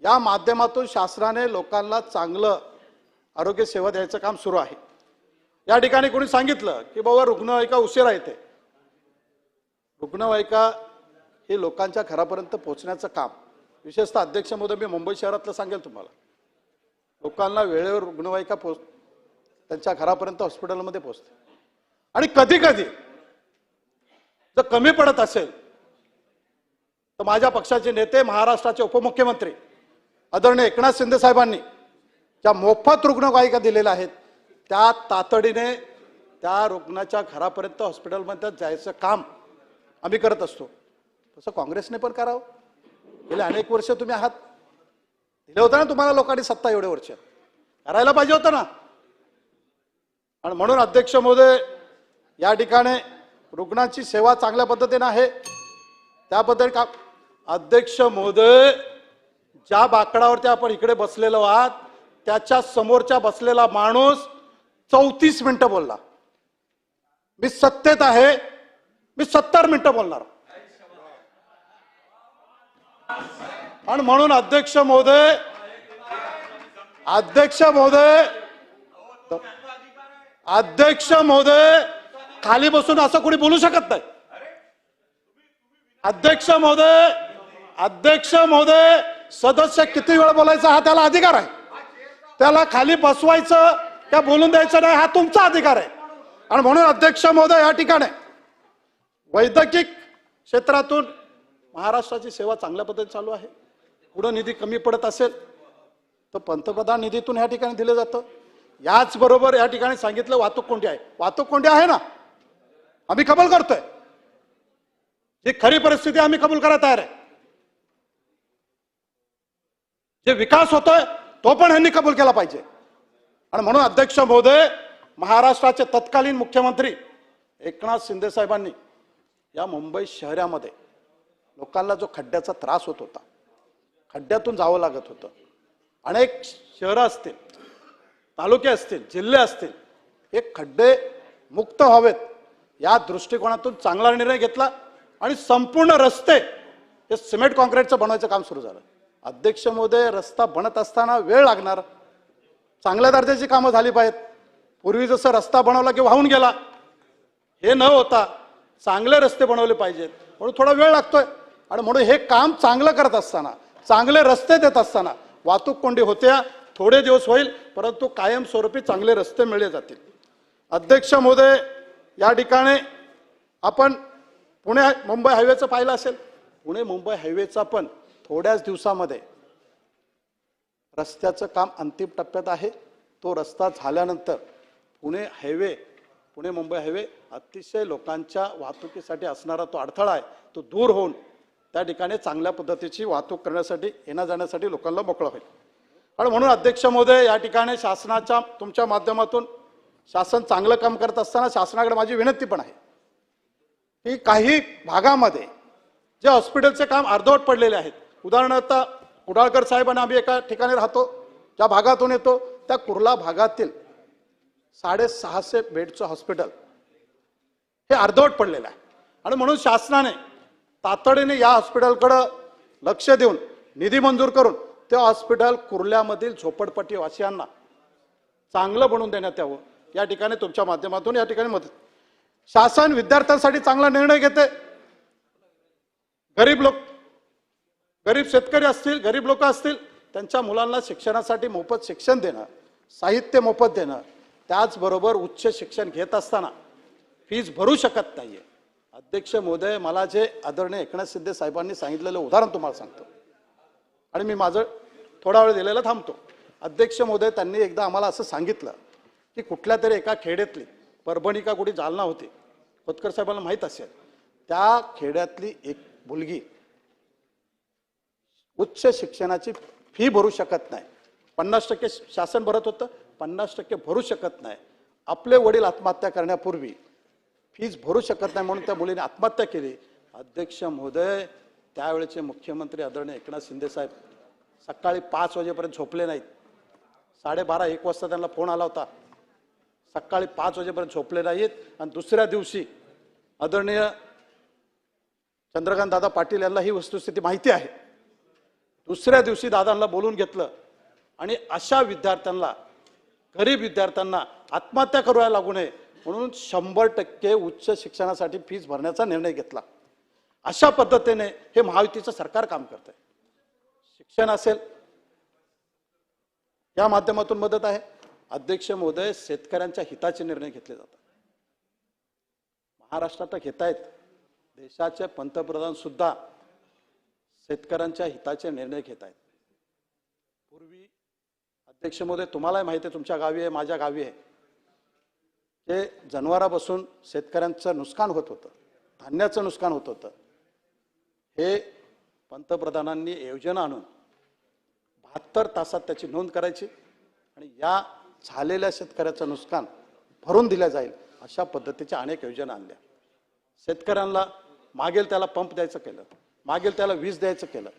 या माध्यमातून शासनाने लोकांना चांगलं आरोग्य सेवा द्यायचं काम सुरू आहे। या ठिकाणी कोणी सांगितलं की बाबा रुग्णवाहिका उशिरा येते, रुग्णवाहिका हे लोकांच्या घरापर्यंत पोहोचण्याचं काम, विशेषतः अध्यक्ष महोदय मी मुंबई शहरातलं सांगेल तुम्हाला, लोकांना वेळेवर रुग्णवाहिका त्यांच्या घरापर्यंत हॉस्पिटलमध्ये पोहोचते. आणि कधी कधी जर कमी पडत असेल तर माझ्या पक्षाचे नेते, महाराष्ट्राचे उपमुख्यमंत्री आदरणीय एकनाथ शिंदे साहेबांनी ज्या मोफत रुग्णवाहिका दिलेल्या आहेत त्या तातडीने त्या रुग्णाच्या घरापर्यंत हॉस्पिटलमध्ये जायचं काम आम्ही करत असतो. तसं काँग्रेसने पण करावं. गेले अनेक वर्ष तुम्ही आहात, दिलं होतं ना तुम्हाला लोकांनी सत्ता, एवढे वर्ष करायला पाहिजे होतं ना. आणि म्हणून अध्यक्ष महोदय या ठिकाणी रुग्णांची सेवा चांगल्या पद्धतीने आहे त्याबद्दल का अध्यक्ष महोदय ज्या बाकडावरती आपण इकडे बसलेलो आहात त्याच्या समोरच्या बसलेला माणूस 34 मिनिटं बोलला. मी सत्तेत आहे, मी 70 मिनिटं बोलणार. आणि म्हणून अध्यक्ष महोदय खाली बसून असं कोणी बोलू शकत नाही. अध्यक्ष महोदय सदस्य किती वेळ बोलायचा हा त्याला अधिकार आहे. त्याला खाली बसवायचं त्या बोलून द्यायचं नाही हा तुमचा अधिकार आहे. आणि म्हणून अध्यक्ष महोदय या ठिकाणी वैद्यकीय क्षेत्रातून महाराष्ट्राची सेवा चांगल्या पद्धतीने चालू आहे. पुढे निधी कमी पडत असेल तर पंतप्रधान निधीतून या ठिकाणी दिलं जातं. याचबरोबर या ठिकाणी सांगितलं वाहतूक कोंडी आहे. वाहतूक कोंडी आहे ना, आम्ही कबूल करतोय. जी खरी परिस्थिती आम्ही कबूल करायला तयार आहे. जे विकास होतोय तो पण ह्यांनी कबूल केला पाहिजे. आणि म्हणून अध्यक्ष महोदय महाराष्ट्राचे तत्कालीन मुख्यमंत्री एकनाथ शिंदे साहेबांनी या मुंबई शहरामध्ये लोकांना जो खड्ड्याचा त्रास होत होता, खड्ड्यातून जावं लागत होतं, अनेक शहरं असतील, तालुके असतील, जिल्हे असतील, हे खड्डे मुक्त व्हावेत या दृष्टिकोनातून चांगला निर्णय घेतला आणि संपूर्ण रस्ते हे सिमेंट कॉन्क्रीटचं बनवायचं काम सुरू झालं. अध्यक्ष महोदय रस्ता बनत असताना वेळ लागणार, चांगल्या दर्जाची कामं झाली पाहिजेत. पूर्वी जसं रस्ता बनवला की वाहून गेला हे न होता चांगले रस्ते बनवले पाहिजेत, म्हणून थोडा वेळ लागतोय. आणि म्हणून हे काम चांगलं करत असताना, चांगले रस्ते देत असताना वाहतूक कोंडी होत्या, थोडे दिवस होईल परंतु कायमस्वरूपी चांगले रस्ते मिळले जातील. अध्यक्ष महोदय या ठिकाणी आपण पुणे मुंबई हायवेचं पाहिलं असेल. पुणे मुंबई हायवेचा पण थोड्याच दिवसामध्ये रस्त्याचं काम अंतिम टप्प्यात आहे. तो रस्ता झाल्यानंतर पुणे मुंबई हायवे अतिशय लोकांच्या वाहतुकीसाठी असणारा तो अडथळा आहे तो दूर होऊन त्या ठिकाणी चांगल्या पद्धतीची वाहतूक करण्यासाठी, येण्या जाण्यासाठी लोकांना मोकळा होईल. आणि म्हणून अध्यक्ष महोदय या ठिकाणी शासनाच्या तुमच्या माध्यमातून शासन चांगलं काम करत असताना शासनाकडे माझी विनंती पण आहे की काही भागामध्ये जे हॉस्पिटलचे काम अर्धवट पडलेले आहेत, उदाहरणार्थ कुडाळकर साहेबांना आम्ही एका ठिकाणी राहतो, ज्या भागातून येतो त्या कुर्ला भागातील 650 बेडचं हॉस्पिटल हे अर्धवट पडलेलं आहे. आणि म्हणून शासनाने तातडीने या हॉस्पिटलकडे लक्ष देऊन निधी मंजूर करून ते हॉस्पिटल कुर्ल्यामधील झोपडपट्टी वासियांना चांगलं बनवून देण्यात यावं. या ठिकाणी तुमच्या माध्यमातून या ठिकाणी मदत. शासन विद्यार्थ्यांसाठी चांगला निर्णय घेते. गरीब शेतकरी असतील, गरीब लोक असतील, त्यांच्या मुलांना शिक्षणासाठी मोफत शिक्षण देणं, साहित्य मोफत देणं, त्याचबरोबर उच्च शिक्षण घेत असताना फीस भरू शकत नाहीये. अध्यक्ष महोदय मला जे आदरणीय एकनाथ शिंदे साहेबांनी सांगितलेलं उदाहरण तुम्हाला सांगतो आणि मी माझं थोडा वेळ दिलेला थांबतो. अध्यक्ष महोदय त्यांनी एकदा आम्हाला असं सांगितलं की कुठल्या तरी एका खेड्यातली, परभणी का कुठे जालना होती, खोतकर साहेबांना माहीत असेल, त्या खेड्यातली एक मुलगी उच्च शिक्षणाची फी भरू शकत नाही. 50% शासन भरत होतं, 50% भरू शकत नाही. आपले वडील आत्महत्या करण्यापूर्वी फीस भरू शकत नाही म्हणून त्या मुलीने आत्महत्या केली. अध्यक्ष महोदय त्यावेळेचे मुख्यमंत्री आदरणीय एकनाथ शिंदे साहेब सकाळी 5 वाजेपर्यंत झोपले नाहीत. 12:30-1 वाजता त्यांना फोन आला होता. सकाळी 5 वाजेपर्यंत झोपले नाहीत. आणि दुसऱ्या दिवशी आदरणीय चंद्रकांत दादा पाटील यांना ही वस्तुस्थिती माहिती आहे. दुसऱ्या दिवशी दादांना बोलून घेतलं आणि अशा विद्यार्थ्यांना, गरीब विद्यार्थ्यांना आत्महत्या करायला लागू नये म्हणून 100% उच्च शिक्षणासाठी फीस भरण्याचा निर्णय घेतला. अशा पद्धतीने हे महायुतीचं सरकार काम करत आहे. शिक्षण असेल या माध्यमातून मदत आहे. अध्यक्ष महोदय, शेतकऱ्यांच्या हिताचे निर्णय घेतले जातात. महाराष्ट्रात घेत आहेत. देशाचे पंतप्रधान सुद्धा शेतकऱ्यांच्या हिताचे निर्णय घेत आहेत. पूर्वी अध्यक्ष महोदय, तुम्हालाही माहिती आहे, तुमच्या गावी आहे, माझ्या गावी आहे, जे जनावरांपासून शेतकऱ्यांचं नुकसान होत होतं, धान्याचं नुकसान होत होतं. हे पंतप्रधानांनी योजना आणून 72 तासात त्याची नोंद करायची आणि या झालेल्या शेतकऱ्याचं नुकसान भरून दिलं जाईल अशा पद्धतीच्या अनेक योजना आणल्या. शेतकऱ्यांना मागेल त्याला पंप द्यायचं केलं, मागेल त्याला वीज द्यायचं केलं.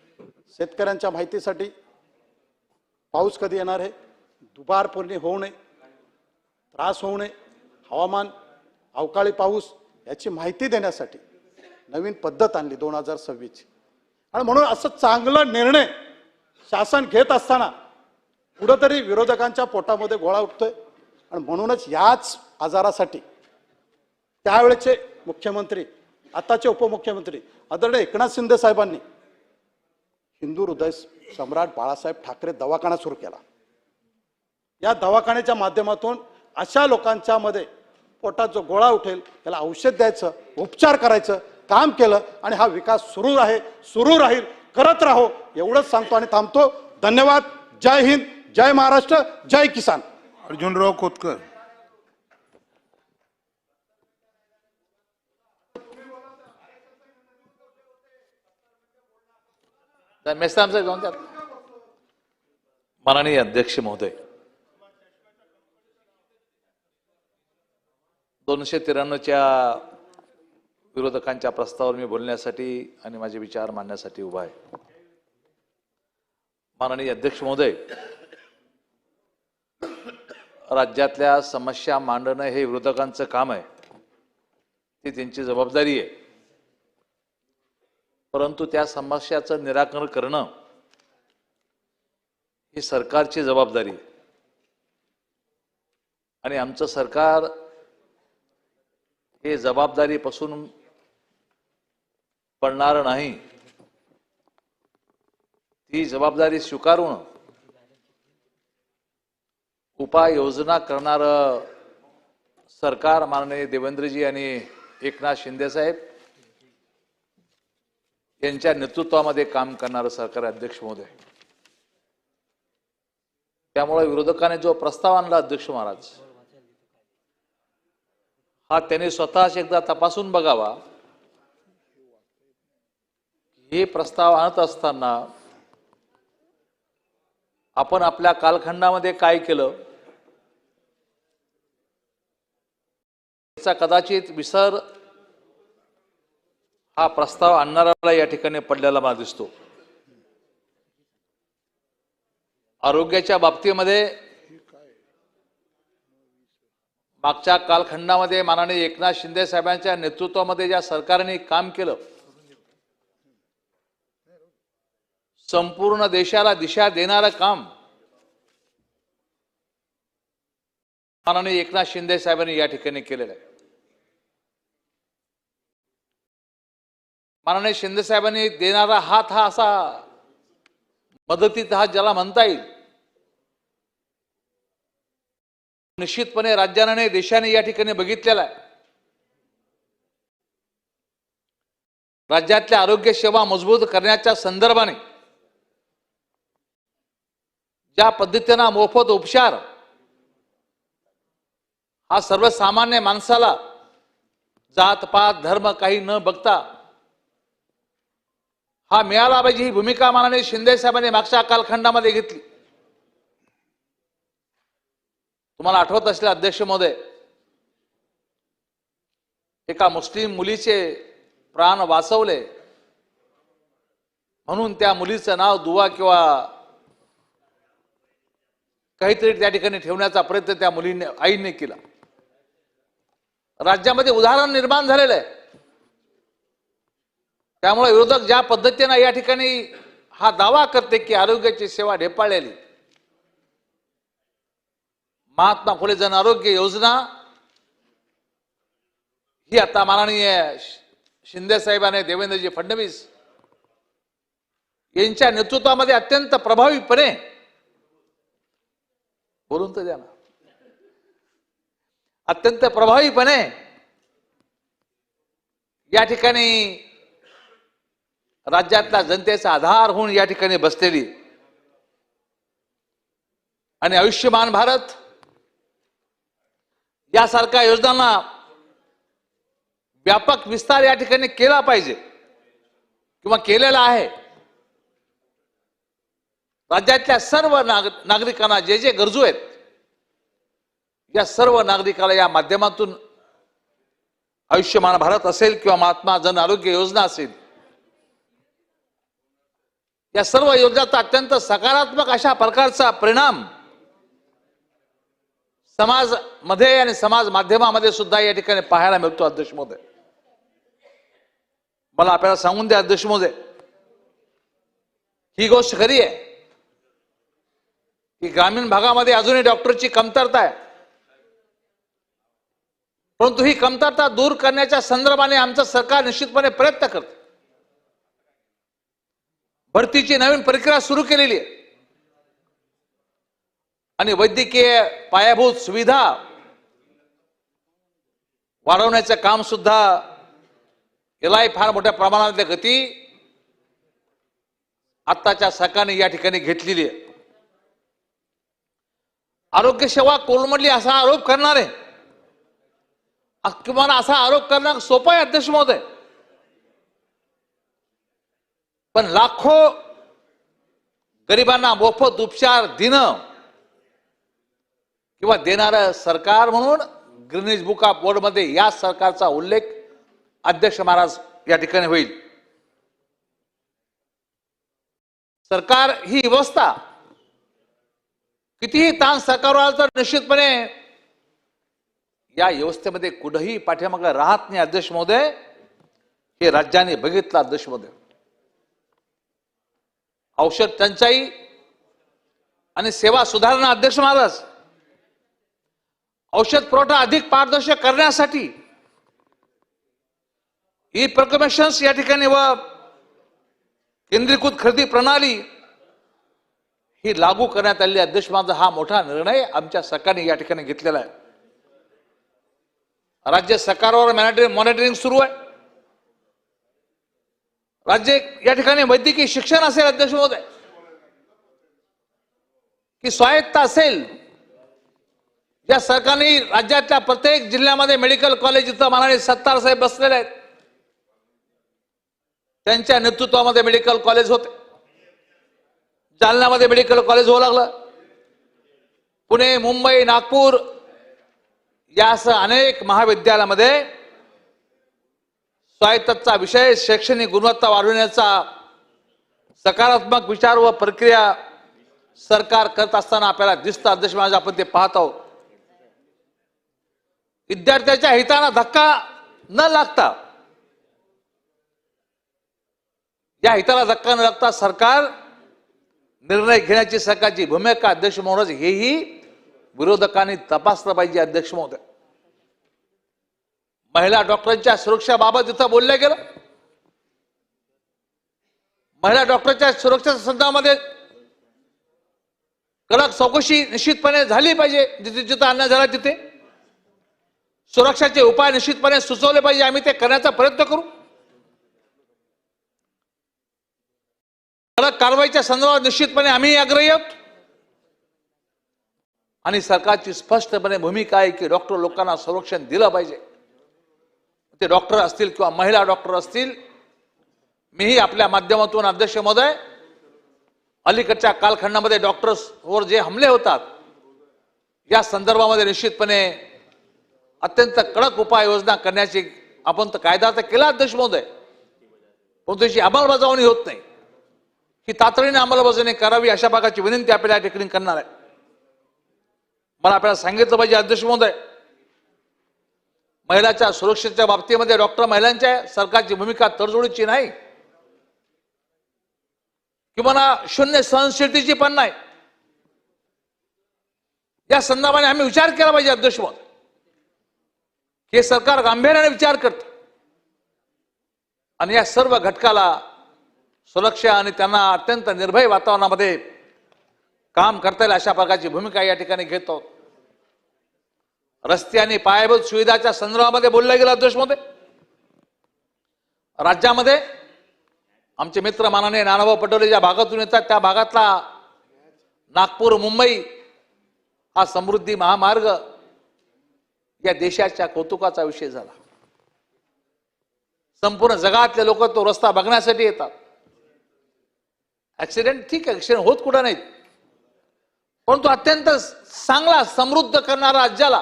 शेतकऱ्यांच्या माहितीसाठी पाऊस कधी येणार आहे, दुबार पूर्ण होऊ नये, त्रास होऊ नये, हवामान, अवकाळी पाऊस याची माहिती देण्यासाठी नवीन पद्धत आणली 2026ची. आणि म्हणून असं चांगला निर्णय शासन घेत असताना कुठंतरी विरोधकांच्या पोटामध्ये गोळा उठतोय. आणि म्हणूनच याच आजारासाठी त्यावेळेचे मुख्यमंत्री, आताचे उपमुख्यमंत्री आदरणीय एकनाथ शिंदे साहेबांनी हिंदू हृदय सम्राट बाळासाहेब ठाकरे दवाखाना सुरू केला. या दवाखान्याच्या माध्यमातून अशा लोकांच्या मध्ये पोटात जो गोळा उठेल त्याला औषध द्यायचं, उपचार करायचं काम केलं आणि हा विकास सुरू आहे, सुरू राहील, करत राहो एवढंच सांगतो आणि थांबतो. धन्यवाद. जय हिंद, जय महाराष्ट्र, जय किसान. अर्जुनराव खोतकर. माननीय अध्यक्ष महोदय, 293च्या विरोधकांच्या प्रस्तावावर मी बोलण्यासाठी आणि माझे विचार मांडण्यासाठी उभा आहे. माननीय अध्यक्ष महोदय, राज्यातल्या समस्या मांडणं हे विरोधकांचं काम आहे, ती त्यांची जबाबदारी आहे. परंतु त्या समस्याचं निराकरण करणं ही सरकारची जबाबदारी आहे. आणि आमचं सरकार हे जबाबदारीपासून पडणार नाही. ती जबाबदारी स्वीकारून उपाययोजना करणारं सरकार माननीय देवेंद्रजी आणि एकनाथ शिंदे साहेब यांच्या नेतृत्वामध्ये काम करणारं सरकार अध्यक्ष महोदय. त्यामुळे विरोधकांनी जो प्रस्ताव आणला अध्यक्ष महाराज, हा त्यांनी स्वतःच एकदा तपासून बघावा. हे प्रस्ताव आणत असताना आपण आपल्या कालखंडामध्ये काय केलं याचा कदाचित विसर हा प्रस्ताव आणणाऱ्याला या ठिकाणी पडलेला मला दिसतो. आरोग्याच्या बाबतीमध्ये मागच्या कालखंडामध्ये माननीय एकनाथ शिंदे साहेबांच्या नेतृत्वामध्ये ज्या सरकारने काम केलं, संपूर्ण देशाला दिशा देणारं काम माननीय एकनाथ शिंदे साहेबांनी या ठिकाणी केलेलं आहे. माननीय शिंदे साहेबांनी देणारा हात हा असा मदतीचा हात ज्याला म्हणता येईल, निश्चितपणे राज्याने देशाने या ठिकाणी बघितलेला आहे. राज्यातल्या आरोग्य सेवा मजबूत करण्याच्या संदर्भाने ज्या पद्धतीने मोफत उपचार हा सर्वसामान्य माणसाला जात पात धर्म काही न बघता हा मिळाला पाहिजे, ही भूमिका माननीय शिंदे साहेबांनी मागच्या कालखंडामध्ये घेतली. तुम्हाला आठवत असेल अध्यक्ष महोदय, एका मुस्लिम मुलीचे प्राण वाचवले म्हणून त्या मुलीचं नाव दुवा किंवा काहीतरी त्या ठिकाणी ठेवण्याचा प्रयत्न त्या मुलीने आईने केला. राज्यामध्ये उदाहरण निर्माण झालेलं आहे. त्यामुळे विरोधक ज्या पद्धतीने या ठिकाणी हा दावा करते की आरोग्याची सेवा ढेपाळलेली, महात्मा फुले जन आरोग्य योजना ही आता माननीय शिंदे साहेब आणि देवेंद्रजी फडणवीस यांच्या नेतृत्वामध्ये अत्यंत प्रभावीपणे, बोलून तर द्या ना, अत्यंत प्रभावीपणे या ठिकाणी राज्यातल्या जनतेचा आधार होऊन या ठिकाणी बसलेली आणि आयुष्यमान भारत यासारख्या योजनांना व्यापक विस्तार या ठिकाणी केला पाहिजे किंवा केलेला आहे. राज्यातल्या सर्व नागरिकांना जे जे गरजू आहेत या सर्व नागरिकाला या माध्यमातून आयुष्यमान भारत असेल किंवा महात्मा जन आरोग्य योजना असेल, या सर्व योजनांचा अत्यंत सकारात्मक अशा प्रकारचा परिणाम समाजमध्ये आणि समाज माध्यमामध्ये सुद्धा या ठिकाणी पाहायला मिळतो. अध्यक्ष महोदय, मला आपल्याला सांगून द्या अध्यक्ष महोदय, ही गोष्ट खरी आहे की ग्रामीण भागामध्ये अजूनही डॉक्टरची कमतरता आहे, परंतु ही कमतरता दूर करण्याच्या संदर्भाने आमचं सरकार निश्चितपणे प्रयत्न करते. भरतीची नवीन प्रक्रिया सुरू केलेली आहे आणि वैद्यकीय पायाभूत सुविधा वाढवण्याचं काम सुद्धा यालाही फार मोठ्या प्रमाणात गती आत्ताच्या सरकारने या ठिकाणी घेतलेली आहे. आरोग्य सेवा कोलमडली असा आरोप करणारे किंवा असा आरोप करणं सोपं आहे अध्यक्ष महोदय, पण लाखो गरिबांना मोफत उपचार देणं किंवा देणारं सरकार म्हणून ग्रीनिज बुक ऑफ वर्ल्ड मध्ये या सरकारचा उल्लेख अध्यक्ष महाराज या ठिकाणी होईल. सरकार ही व्यवस्था कितीही ताण सरकारवर आला तर निश्चितपणे या व्यवस्थेमध्ये कुठेही पाठीमागे राहत नाही अध्यक्ष महोदय, हे राज्याने बघितलं अध्यक्ष महोदय. औषध टंचाई आणि सेवा सुधारणा अध्यक्ष महाराज, औषध पुरवठा अधिक पारदर्शक करण्यासाठी ई प्रोक्युमेशन्स या ठिकाणी व केंद्रीकृत खरेदी प्रणाली ही लागू करण्यात आलेली. अध्यक्ष माझा हा मोठा निर्णय आमच्या सरकारने या ठिकाणी घेतलेला आहे. राज्य सरकारवर मॉनिटरिंग सुरू आहे. राज्य या ठिकाणी वैद्यकीय शिक्षण असेल अध्यक्ष महोदय की स्वायत्त असेल, या सरकारने राज्यातल्या प्रत्येक जिल्ह्यामध्ये मेडिकल कॉलेज इथं माननीय सत्तार साहेब बसलेले आहेत, त्यांच्या नेतृत्वामध्ये मेडिकल कॉलेज होते. जालन्यामध्ये मेडिकल कॉलेज होऊ लागलं, पुणे, मुंबई, नागपूर यासह अनेक महाविद्यालयामध्ये स्वायत्तता विषय शैक्षणिक गुणवत्ता वाढवण्याचा सकारात्मक विचार व प्रक्रिया सरकार करत असताना आपल्याला दिसतं अध्यक्ष महाराज. आपण ते पाहत आहोत. विद्यार्थ्याच्या हिताला धक्का न लागता, या हिताला धक्का न लागता सरकार निर्णय घेण्याची सरकारची भूमिका अध्यक्ष महाराज हेही विरोधकांनी तपासलं पाहिजे अध्यक्ष महोदय. महिला डॉक्टरांच्या सुरक्षेबाबत इथं बोललं गेलं. महिला डॉक्टरच्या सुरक्षेच्या संदर्भामध्ये कडक चौकशी निश्चितपणे झाली पाहिजे. जिथे जिथं अन्याय झाला तिथे सुरक्षाचे उपाय निश्चितपणे सुचवले पाहिजे. आम्ही ते करण्याचा प्रयत्न करू. कडक कारवाईच्या संदर्भात निश्चितपणे आम्ही आग्रही आहोत आणि सरकारची स्पष्टपणे भूमिका आहे की डॉक्टर लोकांना संरक्षण दिलं पाहिजे. ते डॉक्टर असतील किंवा महिला डॉक्टर असतील. मीही आपल्या माध्यमातून अध्यक्ष महोदय अलीकडच्या कालखंडामध्ये डॉक्टर्सवर जे हमले होतात या संदर्भामध्ये निश्चितपणे अत्यंत कडक उपाययोजना करण्याची आपण तर कायदा तर केला अध्यक्ष महोदय, पण त्याची अंमलबजावणी होत नाही. ही तातडीने अंमलबजावणी करावी अशा प्रकारची विनंती आपल्याला या ठिकाणी करणार आहे. मला आपल्याला सांगितलं पाहिजे अध्यक्ष महोदय, महिलांच्या सुरक्षेच्या बाबतीमध्ये डॉक्टर महिलांच्या सरकारची भूमिका तडजोडीची नाही किंवा शून्य सहनशीलतेची पण नाही. या संदर्भाने आम्ही विचार केला पाहिजे अध्यक्ष महोदय. हे सरकार गांभीर्याने विचार करतं. आणि या सर्व घटकाला सुरक्षा आणि त्यांना अत्यंत निर्भय वातावरणामध्ये काम करता येईल अशा प्रकारची भूमिका या ठिकाणी घेत आहोत. रस्ते आणि पायाभूत सुविधाच्या संदर्भामध्ये बोललं गेलं अध्यक्षमध्ये. राज्यामध्ये आमचे मित्र माननीय नानाभाऊ पटोले ज्या भागातून येतात त्या भागातला नागपूर मुंबई हा समृद्धी महामार्ग या देशाच्या कौतुकाचा विषय झाला. संपूर्ण जगातले लोक तो रस्ता बघण्यासाठी येतात. ऍक्सिडेंट ठीक आहे, ऍक्सिडेंट होत कुठं नाहीत, परंतु अत्यंत चांगला समृद्ध करणारा राज्याला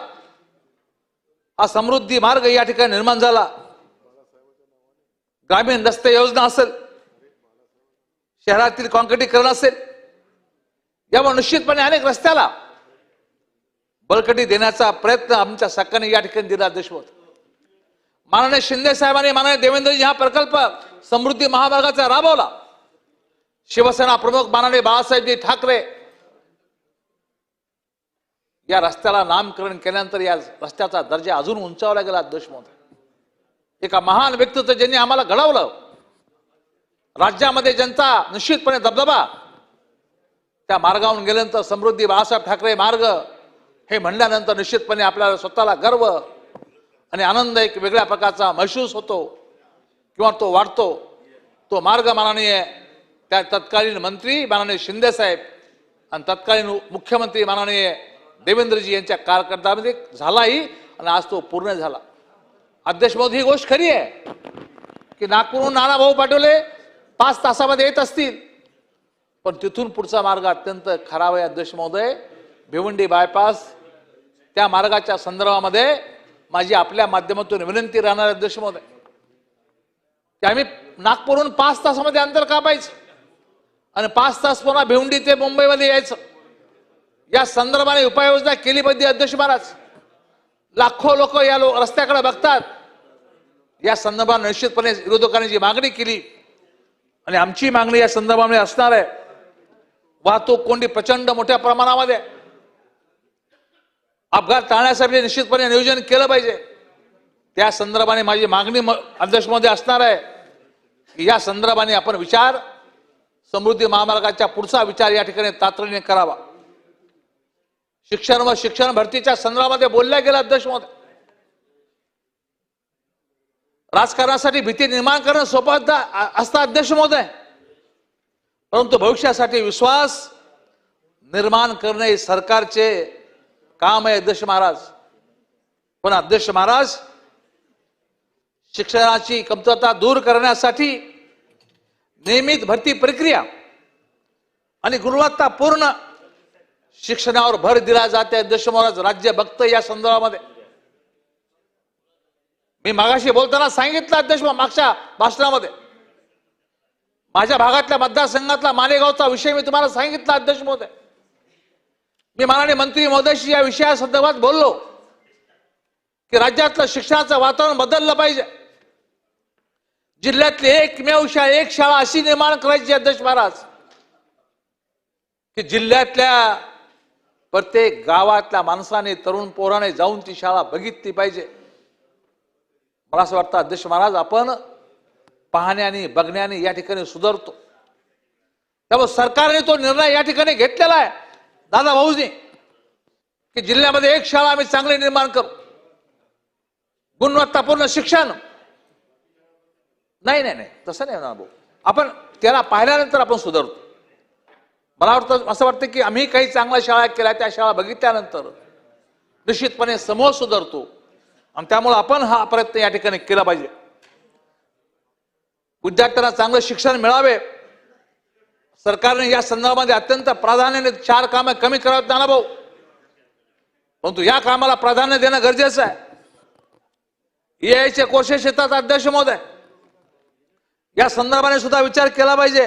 हा समृद्धी मार्ग या ठिकाणी निर्माण झाला. ग्रामीण रस्ते योजना असेल, शहरातील कॉन्क्रिटीकरण असेल, यामुळे निश्चितपणे अनेक रस्त्याला बळकटी देण्याचा प्रयत्न आमच्या सरकारने या ठिकाणी दिला. देशमुख माननीय शिंदे साहेबांनी, माननीय देवेंद्रजी हा प्रकल्प समृद्धी महामार्गाचा राबवला. शिवसेना प्रमुख माननीय बाळासाहेबजी ठाकरे या रस्त्याला नामकरण केल्यानंतर या रस्त्याचा दर्जा अजून उंचावला गेला. देशमुख एका महान व्यक्तित्व ज्यांनी आम्हाला घडवलं. राज्यामध्ये जनता निश्चितपणे दबदबा त्या मार्गावरून गेल्यानंतर समृद्धी बाळासाहेब ठाकरे मार्ग हे म्हणल्यानंतर निश्चितपणे आपल्याला स्वतःला गर्व आणि आनंद एक वेगळ्या प्रकारचा महसूस होतो किंवा तो वाढतो. तो मार्ग माननीय त्या तत्कालीन मंत्री माननीय शिंदे साहेब आणि तत्कालीन मुख्यमंत्री माननीय देवेंद्रजी यांच्या कारकिर्दीमध्ये झालाही आणि आज तो पूर्ण झाला. अध्यक्ष महोदय, ही गोष्ट खरी आहे की नागपूरहून नानाभाऊ पटोले 5 तासामध्ये येत असतील, पण तिथून पुढचा मार्ग अत्यंत खराब आहे. अध्यक्ष महोदय, भिवंडी बायपास त्या मार्गाच्या संदर्भामध्ये माझी आपल्या माध्यमातून विनंती राहणार. अध्यक्ष महोदय, की आम्ही नागपूरहून 5 तासामध्ये अंतर कापायचं आणि 5 तास पुन्हा भिवंडी ते मुंबईमध्ये यायचं. या संदर्भाने उपाययोजना केली पाहिजे. अध्यक्ष महाराज, लाखो लोक या रस्त्याकडे बघतात. या संदर्भात निश्चितपणे विरोधकांनी जी मागणी केली आणि आमची मागणी या संदर्भामध्ये असणार आहे. वाहतूक कोंडी प्रचंड मोठ्या प्रमाणामध्ये, अपघात टाळण्यासाठी निश्चितपणे नियोजन केलं पाहिजे. त्या संदर्भाने माझी मागणी अध्यक्ष मध्ये असणार आहे की या संदर्भाने आपण विचार, समृद्धी महामार्गाच्या पुढचा विचार या ठिकाणी तातडीने करावा. शिक्षण व शिक्षण भरतीच्या संदर्भामध्ये बोलल्या गेलं. अध्यक्ष महोदय, राजकारणासाठी भीती निर्माण करणं सोपं असतं अध्यक्ष महोदय, परंतु भविष्यासाठी विश्वास निर्माण करणे हे सरकारचे काम आहे. अध्यक्ष महाराज, पण अध्यक्ष महाराज, शिक्षणाची कमतरता दूर करण्यासाठी नियमित भरती प्रक्रिया आणि गुणवत्तापूर्ण शिक्षणावर भर दिला जाते. अध्यक्ष महाराज, राज्य बघतं या संदर्भामध्ये. मी मागाशी बोलताना सांगितलं अध्यक्ष, मागच्या भाषणामध्ये माझ्या भागातल्या मतदारसंघातला मालेगावचा विषय मी तुम्हाला सांगितला. अध्यक्ष महोदय, मी माननीय मंत्री महोदयाशी या विषयासंदर्भात बोललो की राज्यातलं शिक्षणाचं वातावरण बदललं पाहिजे. जिल्ह्यातली एकमेव एक शाळा अशी निर्माण करायची. अध्यक्ष महाराज, की जिल्ह्यातल्या प्रत्येक गावातल्या माणसाने, तरुण पोराने जाऊन ती शाळा बघितली पाहिजे. मला असं वाटतं अध्यक्ष महाराज, आपण पाहण्याने बघण्याने या ठिकाणी सुधारतो. त्यामुळे सरकारने तो निर्णय या ठिकाणी घेतलेला आहे दादा भाऊजी, की जिल्ह्यामध्ये एक शाळा आम्ही चांगली निर्माण करू. गुणवत्तापूर्ण शिक्षण नाही तसं नाही ना भाऊ, आपण त्याला पाहिल्यानंतर आपण सुधारतो. मला वाटतं, असं वाटतं की आम्ही काही चांगल्या शाळा केल्या, त्या शाळा बघितल्यानंतर निश्चितपणे समूह सुधारतो आणि त्यामुळे आपण हा प्रयत्न या ठिकाणी केला पाहिजे. विद्यार्थ्यांना चांगलं शिक्षण मिळावे, सरकारने या संदर्भामध्ये अत्यंत प्राधान्याने 4 कामं कमी करावीत नाना भाऊ, परंतु या कामाला प्राधान्य देणं गरजेचं आहे. EIचे कोर्सेस येतात. अध्यक्ष महोदय, या संदर्भाने सुद्धा विचार केला पाहिजे.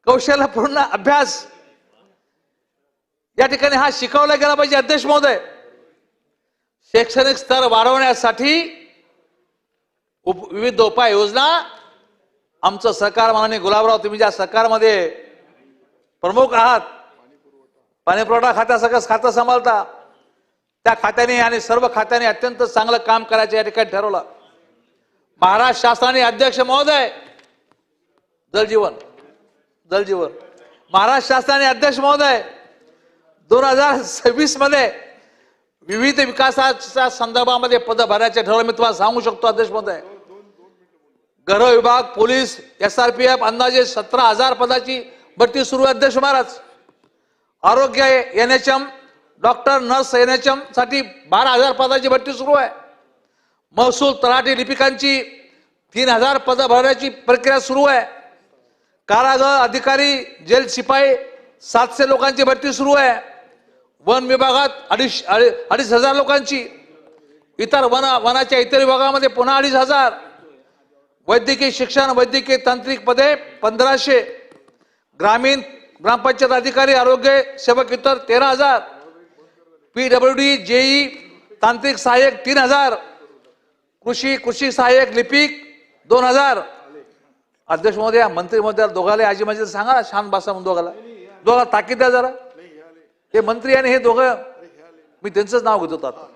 कौशल्यपूर्ण अभ्यास या ठिकाणी हा शिकवला गेला पाहिजे. अध्यक्ष महोदय, शैक्षणिक स्तर वाढवण्यासाठी विविध उपाययोजना आमचं सरकार, माननीय गुलाबराव, तुम्ही ज्या सरकारमध्ये प्रमुख आहात, पाणी पुरवठा खात्यासह खातं सांभाळता, त्या खात्याने आणि सर्व खात्याने अत्यंत चांगलं काम करायचं या ठिकाणी ठरवलं. महाराष्ट्र शासनाने अध्यक्ष महोदय जलजीवन महाराष्ट्र शासनाने अध्यक्ष महोदय 2026 मध्ये विविध विकासाच्या संदर्भामध्ये पद भरायचे ठरवलं. मी तुम्हाला सांगू शकतो अध्यक्ष महोदय, गृह विभाग, पोलीस, SRPF अंदाजे 17,000 पदाची भरती सुरू आहे अध्यक्ष महाराज. आरोग्य NHM, डॉक्टर, नर्स NHM साठी 12,000 पदाची भरती सुरू आहे. महसूल, तलाठी, लिपिकांची 3,000 पद भरण्याची प्रक्रिया सुरू आहे. कारागृह अधिकारी, जेल शिपाई 700 लोकांची भरती सुरू आहे. वन विभागात 2,500 लोकांची, इतर वनाच्या इतर विभागामध्ये पुन्हा 2,500. वैद्यकीय शिक्षण, वैद्यकीय तांत्रिक पदे 1,500. ग्रामीण ग्रामपंचायत अधिकारी, आरोग्य सेवक इतर 13,000. PWD, JE, तांत्रिक सहाय्यक 3,000. कृषी सहाय्यक, लिपिक 2,000. अध्यक्ष महोदय, मंत्री महोदय दोघाले आजी माझी सांगा ना, शांत बसा म्हणून दोघाला ताकीद द्या जरा. हे मंत्री आणि हे दोघं, मी त्यांचंच नाव घेत होतो आता.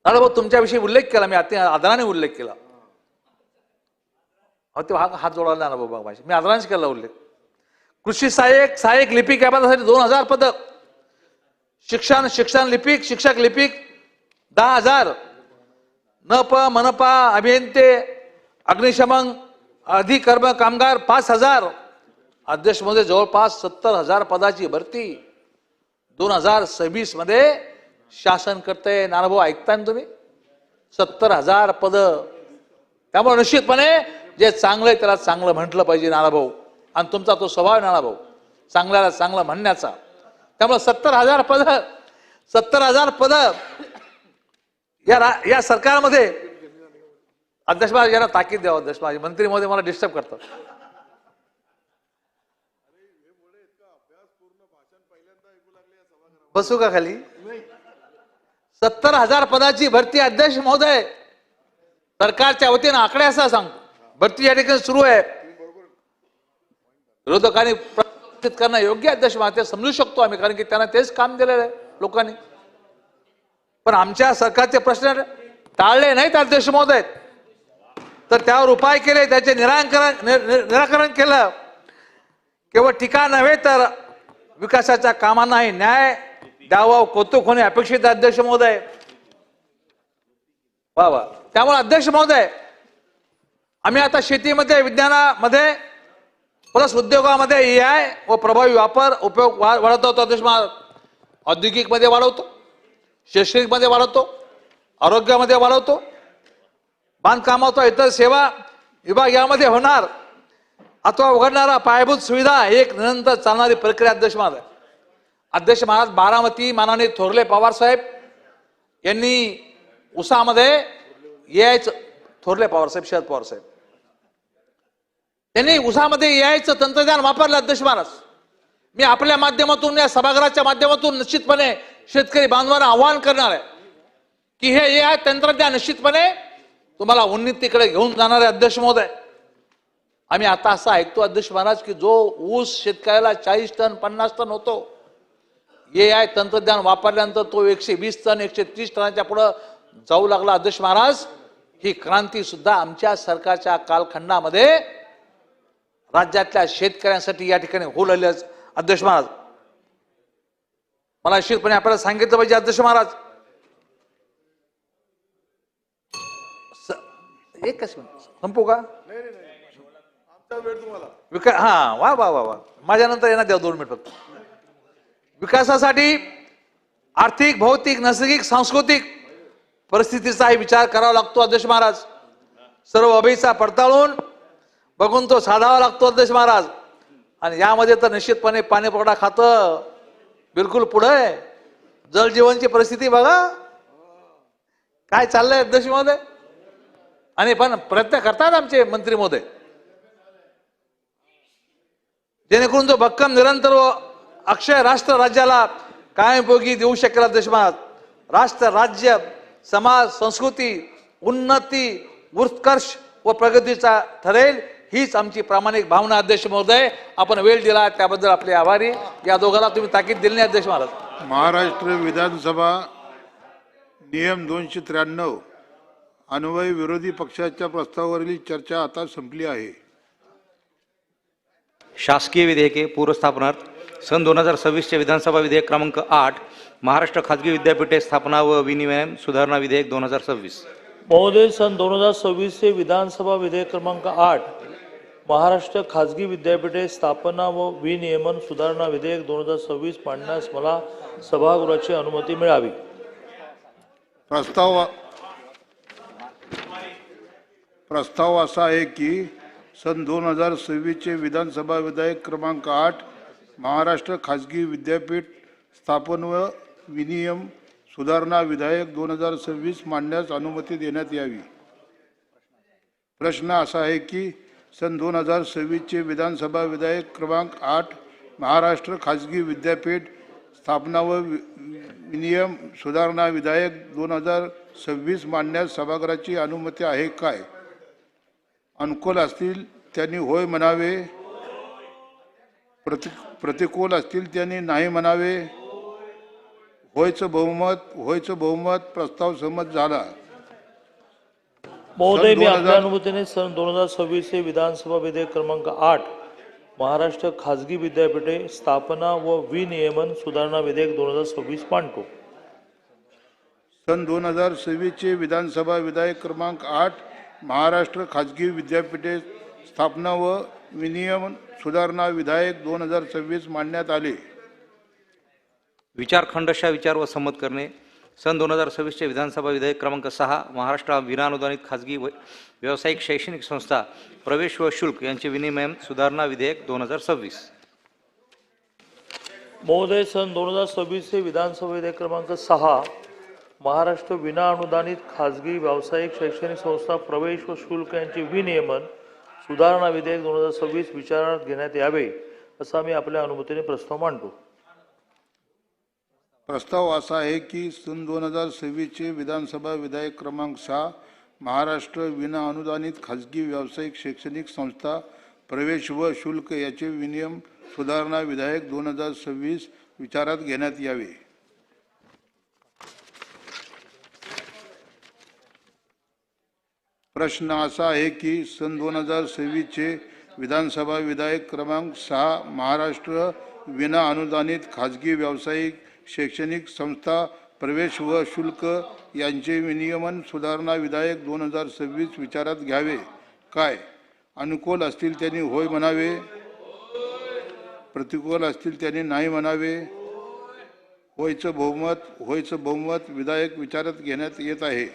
भाऊ तुमच्याविषयी उल्लेख केला, मी अति आदराने उल्लेख केला. ते हात जोडायला ना बाबा माझी, मी आदरानेच केला उल्लेख. कृषी सहाय्यक लिपिक या पदासाठी 2,000 पद. शिक्षण लिपिक, शिक्षक लिपिक 10,000. मनपा अभियंते, अग्निशमन अधिकर्म कामगार 5,000. अध्यक्ष मध्ये जवळपास 70,000 पदाची भरती 2026 मध्ये शासन करते. नानाभाऊ ऐकताय ना तुम्ही, 70,000 पद. त्यामुळे निश्चितपणे जे चांगलं आहे त्याला चांगलं म्हटलं पाहिजे नानाभाऊ, आणि तुमचा तो स्वभाव आहे नानाभाऊ चांगल्याला चांगलं म्हणण्याचा. त्यामुळे 70,000 पद या सरकारमध्ये. अध्यक्ष महाराज यांना ताकीद द्यावं. अध्यक्ष महाराज, मंत्री महोदय मला डिस्टर्ब करतात. बसू का खाली? 70,000 पदाची भरती अध्यक्ष महोदय सरकारच्या वतीनं आकडे असा सांगतो. भरती या ठिकाणी सुरू आहे. विरोधकांनी प्रतिष्ठित करणं योग्य अध्यक्ष महोदय समजू शकतो आम्ही, कारण की त्यांना तेच काम दिलेलं आहे लोकांनी. पण आमच्या सरकारचे प्रश्न टाळले नाहीत अध्यक्ष महोदय, तर त्यावर उपाय केले, त्याचे निराकरण केलं. केवळ टीका नव्हे तर विकासाच्या कामांनाही न्याय द्यावा, कौतुक होणे अपेक्षित अध्यक्ष महोदय. वा. त्यामुळे अध्यक्ष महोदय, आम्ही आता शेतीमध्ये, विज्ञानामध्ये प्लस उद्योगामध्ये AI व प्रभावी उपयोग वाढवतो होतो अध्यक्ष महाराज. औद्योगिक मध्ये वाढवतो, शैक्षणिक मध्ये वाढवतो, आरोग्यामध्ये वाढवतो, बांधकामाचा इतर सेवा विभाग यामध्ये होणार अथवा उघडणारा पायाभूत सुविधा एक निरंतर चालणारी प्रक्रिया अध्यक्ष महाराज. अध्यक्ष महाराज, बारामती माननीय थोरले पवार साहेब यांनी उसामध्ये AI थोरले पवार साहेब, शरद पवार साहेब त्यांनी उसामध्ये AI तंत्रज्ञान वापरलं अध्यक्ष महाराज. मी आपल्या माध्यमातून, या सभागृहाच्या माध्यमातून निश्चितपणे शेतकरी बांधवांना आवाहन करणार आहे की हे AI तंत्रज्ञान निश्चितपणे तुम्हाला उन्नतीकडे घेऊन जाणार आहे अध्यक्ष महोदय. आम्ही आता असं ऐकतो अध्यक्ष महाराज की जो ऊस शेतकऱ्याला 40 टन 50 टन होतो, AI तंत्रज्ञान वापरल्यानंतर तो 120 टन 130 टनाच्या पुढे जाऊ लागला अध्यक्ष महाराज. ही क्रांती सुद्धा आमच्या सरकारच्या कालखंडामध्ये राज्यातल्या शेतकऱ्यांसाठी या ठिकाणी होऊ लागली अध्यक्ष महाराज. मला निश्चितपणे आपल्याला सांगितलं पाहिजे अध्यक्ष महाराज. एकच मिनिट संपू का? वा माझ्यानंतर येणार द्या 2 मिनिट फक्त. विकासासाठी आर्थिक, भौतिक, नैसर्गिक, सांस्कृतिक परिस्थितीचाही विचार करावा लागतो अध्यक्ष महाराज. सर्व बाबीचा पडताळून बघून तो साधावा लागतो अध्यक्ष महाराज. आणि यामध्ये तर निश्चितपणे पाणी पुरवठा खातं बिलकुल पुढे आहे. जलजीवनची परिस्थिती बघा काय चाललंय अध्यक्ष महोदय. आणि पण प्रयत्न करतात आमचे मंत्री महोदय, जेणेकरून जो भक्कम, निरंतर व अक्षय राष्ट्र राज्याला कायमोपयोगी देऊ शकेल अध्यक्ष महाराज. राष्ट्र, राज्य, समाज, संस्कृती, उन्नती, उत्कर्ष व प्रगतीचा ठरेल हीच आमची प्रामाणिक भावना अध्यक्ष महोदय. आपण वेळ दिला त्याबद्दल आपले आभारी. या दोघांना तुम्ही ताकीद दिली नाही अध्यक्ष महाराज. महाराष्ट्र विधानसभा नियम 293 अन्वय विरोधी पक्षाच्या प्रस्तावावरील चर्चा आता संपली आहे. शासकीय विधेयके पूर्वस्थापनार्थ सन 2026 चे विधानसभा विधेयक क्रमांक 8 महाराष्ट्र खाजगी विद्यापीठे स्थापना व विनिमय सुधारणा विधेयक 2026. महोदय, सन 2026 चे विधानसभा विधेयक क्रमांक 8 महाराष्ट्र खाजगी विद्यापीठे स्थापना व विनियमन सुधारणा विधेयक 2026 मांडण्यास मला सभागृहाची अनुमती मिळावी. प्रस्ताव असा आहे की सन 2026 चे विधानसभा विधेयक क्रमांक 8 महाराष्ट्र खाजगी विद्यापीठ स्थापन व विनियम सुधारणा विधेयक 2026 मांडण्यास अनुमती देण्यात यावी. प्रश्न असा आहे की सन 2026 चे विधानसभा विधेयक क्रमांक 8 महाराष्ट्र खाजगी विद्यापीठ स्थापना व विनियम सुधारणा विधेयक 2026 मांडण्यास सभागृहाची अनुमती आहे काय? अनुकूल असतील त्यांनी होय म्हणावे, प्रतिकूल असतील त्यांनी नाही म्हणावे. होयचं बहुमत. प्रस्ताव संमत झाला. महोदय, मी आपल्या अनुमतीने सन 2026 चे विधानसभा विधेयक क्रमांक 8 महाराष्ट्र खाजगी विद्यापीठे स्थापना व विनियमन सुधारणा विधेयक 2026 मांडतो. सन 2026 चे विधानसभा विधेयक क्रमांक 8 महाराष्ट्र खाजगी विद्यापीठे स्थापना व विनियमन सुधारणा विधेयक 2026 मांडण्यात आले. विचार खंडशः विचार व संमत करणे. सन 2026 चे विधानसभा विधेयक क्रमांक 6 महाराष्ट्र विनाअनुदानित खाजगी व्यावसायिक शैक्षणिक संस्था प्रवेश व शुल्क यांचे विनिमय सुधारणा विधेयक 2026. महोदय, सन 2026 चे विधानसभा विधेयक क्रमांक 6 महाराष्ट्र विनाअनुदानित खाजगी व्यावसायिक शैक्षणिक संस्था प्रवेश व शुल्क यांचे विनियमन सुधारणा विधेयक 2026 विचारात घेण्यात यावे असा मी आपल्या अनुमतीने प्रस्ताव मांडतो. प्रस्ताव असा आहे की सन 2026 चे विधानसभा विधेयक क्रमांक 6 महाराष्ट्र विना अनुदानित खाजगी व्यावसायिक शैक्षणिक संस्था प्रवेश व शुल्क याचे विनियम सुधारणा विधेयक 2026 विचारात घेण्यात यावे. प्रश्न असा आहे की सन 2026 चे विधानसभा विधेयक क्रमांक 6 महाराष्ट्र विना अनुदानित खाजगी व्यावसायिक शैक्षणिक संस्था प्रवेश व शुल्क यांचे विनियमन सुधारणा विधेयक 2026 विचारात घ्यावे काय? अनुकूल असतील त्यांनी होय म्हणावे, प्रतिकूल असतील त्यांनी नाही म्हणावे. होयचं बहुमत. विधेयक विचारात घेण्यात येत आहे.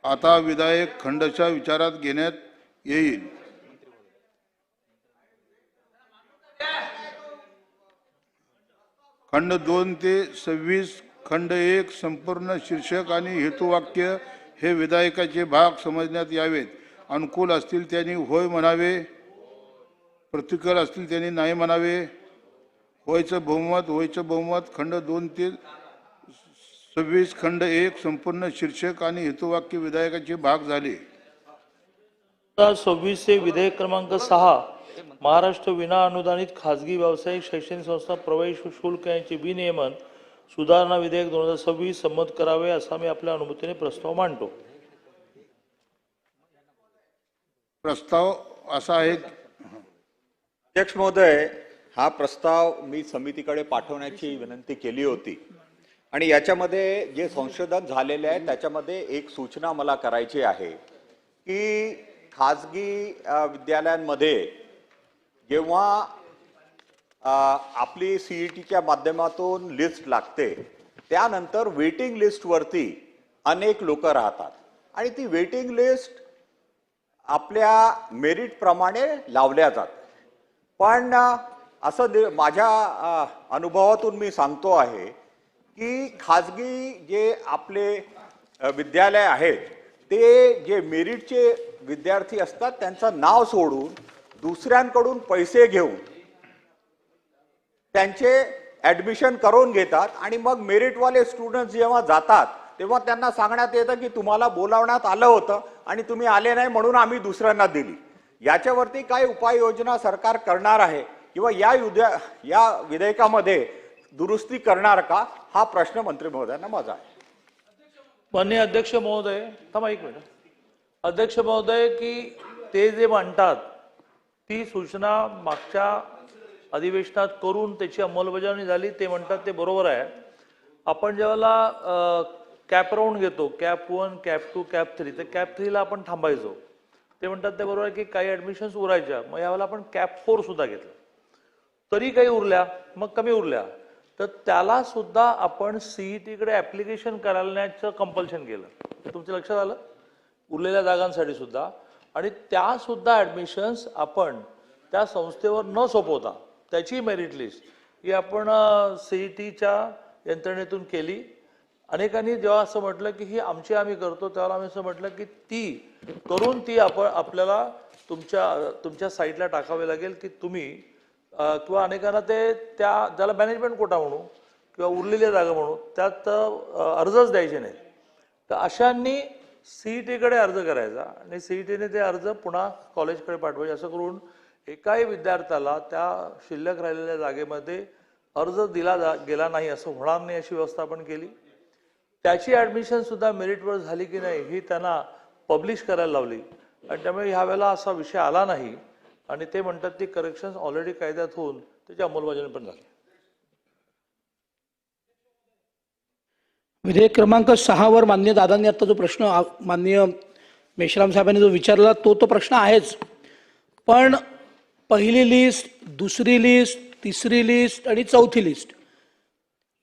आता विधेयक खंडशः विचारात घेण्यात येईल. खंड 2 ते 26, खंड 1 संपूर्ण शीर्षक आणि हेतुवाक्य हे विधेयकाचे भाग समजण्यात यावेत. अनुकूल असतील त्यांनी होय म्हणावे, प्रतिकूल असतील त्यांनी नाही म्हणावे. होयचं बहुमत. खंड 2 ते 26, खंड 1 संपूर्ण शीर्षक आणि हेतुवाक्य विधेयकाचे भाग झाले. 2026 चे विधेयक क्रमांक 6 महाराष्ट्र विना अनुदानित खाजगी व्यावसायिक शैक्षणिक संस्था प्रवेश व शुल्क यांचे विनियमन सुधारणा विधेयक 2026 संमत करावे असा मी आपल्या अनुमतीने प्रस्ताव मांडतो. प्रस्ताव असा आहे. अध्यक्ष महोदय, हा प्रस्ताव मी समितीकडे पाठवण्याची विनंती केली होती आणि याच्यामध्ये जे संशोधन झालेले आहे त्याच्यामध्ये एक सूचना मला करायची आहे की खाजगी विद्यालयांमध्ये जेव्हा आपली सीईटीच्या माध्यमातून लिस्ट लागते त्यानंतर वेटिंग लिस्टवरती अनेक लोक राहतात आणि ती वेटिंग लिस्ट आपल्या मेरिट प्रमाणे लावल्या जातात. पण असं माझ्या अनुभवातून मी सांगतो आहे की खाजगी जे आपले विद्यालय आहेत ते जे मेरिटचे विद्यार्थी असतात त्यांचं नाव सोडून दुसऱ्यांकडून पैसे घेऊन त्यांचे ऍडमिशन करून घेतात आणि मग मेरिटवाले स्टुडंट जेव्हा जातात तेव्हा त्यांना सांगण्यात येतं की तुम्हाला बोलावण्यात आलं होतं आणि तुम्ही आले नाही म्हणून आम्ही दुसऱ्यांना दिली. याच्यावरती काय उपाययोजना सरकार करणार आहे किंवा या विधेयकामध्ये दुरुस्ती करणार का, हा प्रश्न मंत्री महोदयांना माझा आहे. माननीय अध्यक्ष महोदय, थांबा एक मिनिट. अध्यक्ष महोदय, की ते जे म्हणतात ती सूचना मागच्या अधिवेशनात करून त्याची अंमलबजावणी झाली, ते म्हणतात ते बरोबर आहे. आपण जेव्हा कॅप राऊंड घेतो, कॅप 1, कॅप 2, कॅप 3, तर कॅप 3ला आपण थांबायचो. ते म्हणतात ते बरोबर आहे की काही ऍडमिशन्स उरायच्या. मग यावेळेला आपण कॅप 4 सुद्धा घेतलं, तरी काही उरल्या, मग कमी उरल्या, तर त्याला सुद्धा आपण सीईटीकडे ऍप्लिकेशन करायचं कंपल्शन केलं. हे तुमच्या लक्षात आलं? उरलेल्या जागांसाठी सुद्धा. आणि त्या सुद्धा ऍडमिशन्स आपण त्या संस्थेवर न सोपवता त्याची मेरिट लिस्ट ही आपण सीईटीच्या यंत्रणेतून केली. अनेकांनी जेव्हा असं म्हटलं की ही आम्ही करतो, तेव्हा आम्ही असं म्हटलं की ती करून ती आपल्याला तुमच्या साईटला टाकावे लागेल की तुम्ही किंवा अनेकांना त्याला मॅनेजमेंट कोटा म्हणू किंवा उरलेल्या जागा म्हणू, त्यात अर्जच द्यायचे नाही. तर अशांनी सीईटीकडे अर्ज करायचा आणि सीईटीने ते अर्ज पुन्हा कॉलेजकडे पाठवायचे. असं करून एकाही विद्यार्थ्याला त्या शिल्लक राहिलेल्या जागेमध्ये अर्ज दिला गेला नाही असं होणार नाही अशी व्यवस्था आपण केली. त्याची ऍडमिशन सुद्धा मेरिटवर झाली की नाही ही त्यांना पब्लिश करायला लावली. आणि त्यामुळे ह्या वेळेला असा विषय आला नाही. आणि ते म्हणतात ती करेक्शन्स ऑलरेडी कायद्यात होऊन त्याची अंमलबजावणी पण झाली. विधेयक क्रमांक 6 वर माननीय दादांनी आता जो प्रश्न माननीय मेश्राम साहेबांनी जो विचारला तो प्रश्न आहेच. पण पहिली लिस्ट, दुसरी लिस्ट, तिसरी लिस्ट आणि चौथी लिस्ट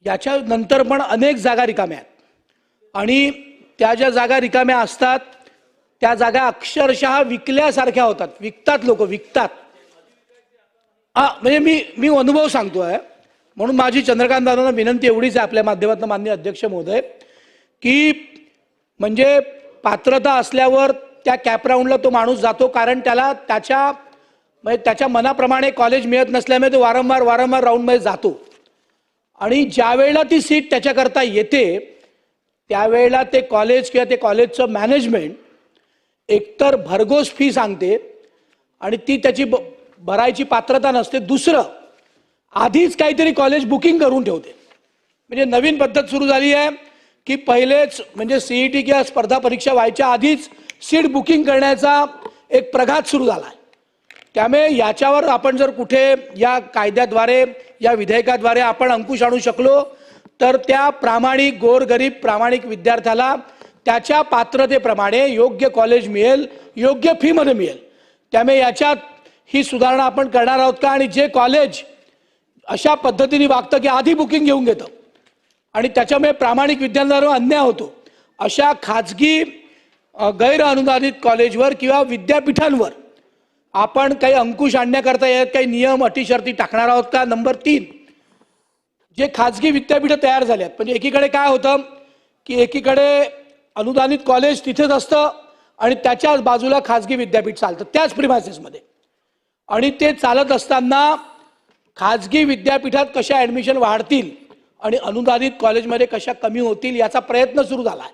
याच्या नंतर पण अनेक जागा रिकाम्या आहेत. आणि त्या ज्या जागा रिकाम्या असतात त्या जागा अक्षरशः विकल्यासारख्या होतात. विकतात, लोक विकतात. म्हणजे मी अनुभव सांगतोय. म्हणून माझी चंद्रकांत दादांना विनंती एवढीच आहे आपल्या माध्यमातून माननीय अध्यक्ष महोदय, की म्हणजे पात्रता असल्यावर त्या कॅप राऊंडला तो माणूस जातो, कारण त्याला त्याच्या मनाप्रमाणे कॉलेज मिळत नसल्यामुळे तो वारंवार राऊंडमध्ये जातो. आणि ज्या वेळेला ती सीट त्याच्याकरता येते त्यावेळेला ते कॉलेज किंवा ते कॉलेजचं मॅनेजमेंट एकतर भरघोस फी सांगते आणि ती त्याची भरायची पात्रता नसते. दुसरं, आधीच काहीतरी कॉलेज बुकिंग करून ठेवते. म्हणजे नवीन पद्धत सुरू झाली आहे की पहिलेच म्हणजे सीईटी किंवा स्पर्धा परीक्षा व्हायच्या आधीच सीट बुकिंग करण्याचा एक प्रघात सुरू झाला आहे. त्यामुळे याच्यावर आपण जर कुठे या कायद्याद्वारे या विधेयकाद्वारे आपण अंकुश आणू शकलो तर त्या प्रामाणिक गोरगरीब प्रामाणिक विद्यार्थ्याला त्याच्या पात्रतेप्रमाणे योग्य कॉलेज मिळेल, योग्य फीमध्ये मिळेल. त्यामुळे याच्यात ही सुधारणा आपण करणार आहोत का? आणि जे कॉलेज अशा पद्धतीने वागतं की आधी बुकिंग घेऊन घेतं आणि त्याच्यामुळे प्रामाणिक विद्यार्थ्यांवर अन्याय होतो, अशा खाजगी गैर अनुदानित कॉलेजवर किंवा विद्यापीठांवर आपण काही अंकुश आणण्याकरता यात काही नियम अटी शर्ती टाकणार आहोत का? नंबर 3, जे खाजगी विद्यापीठं तयार झाल्यात, म्हणजे एकीकडे काय होतं की एकीकडे अनुदानित कॉलेज तिथेच असतं आणि त्याच्याच बाजूला खाजगी विद्यापीठ चालतं त्याच प्रिमायसेसमध्ये. आणि ते चालत असताना खाजगी विद्यापीठात कशा ऍडमिशन वाढतील आणि अनुदानित कॉलेजमध्ये कशा कमी होतील याचा प्रयत्न सुरू झाला आहे.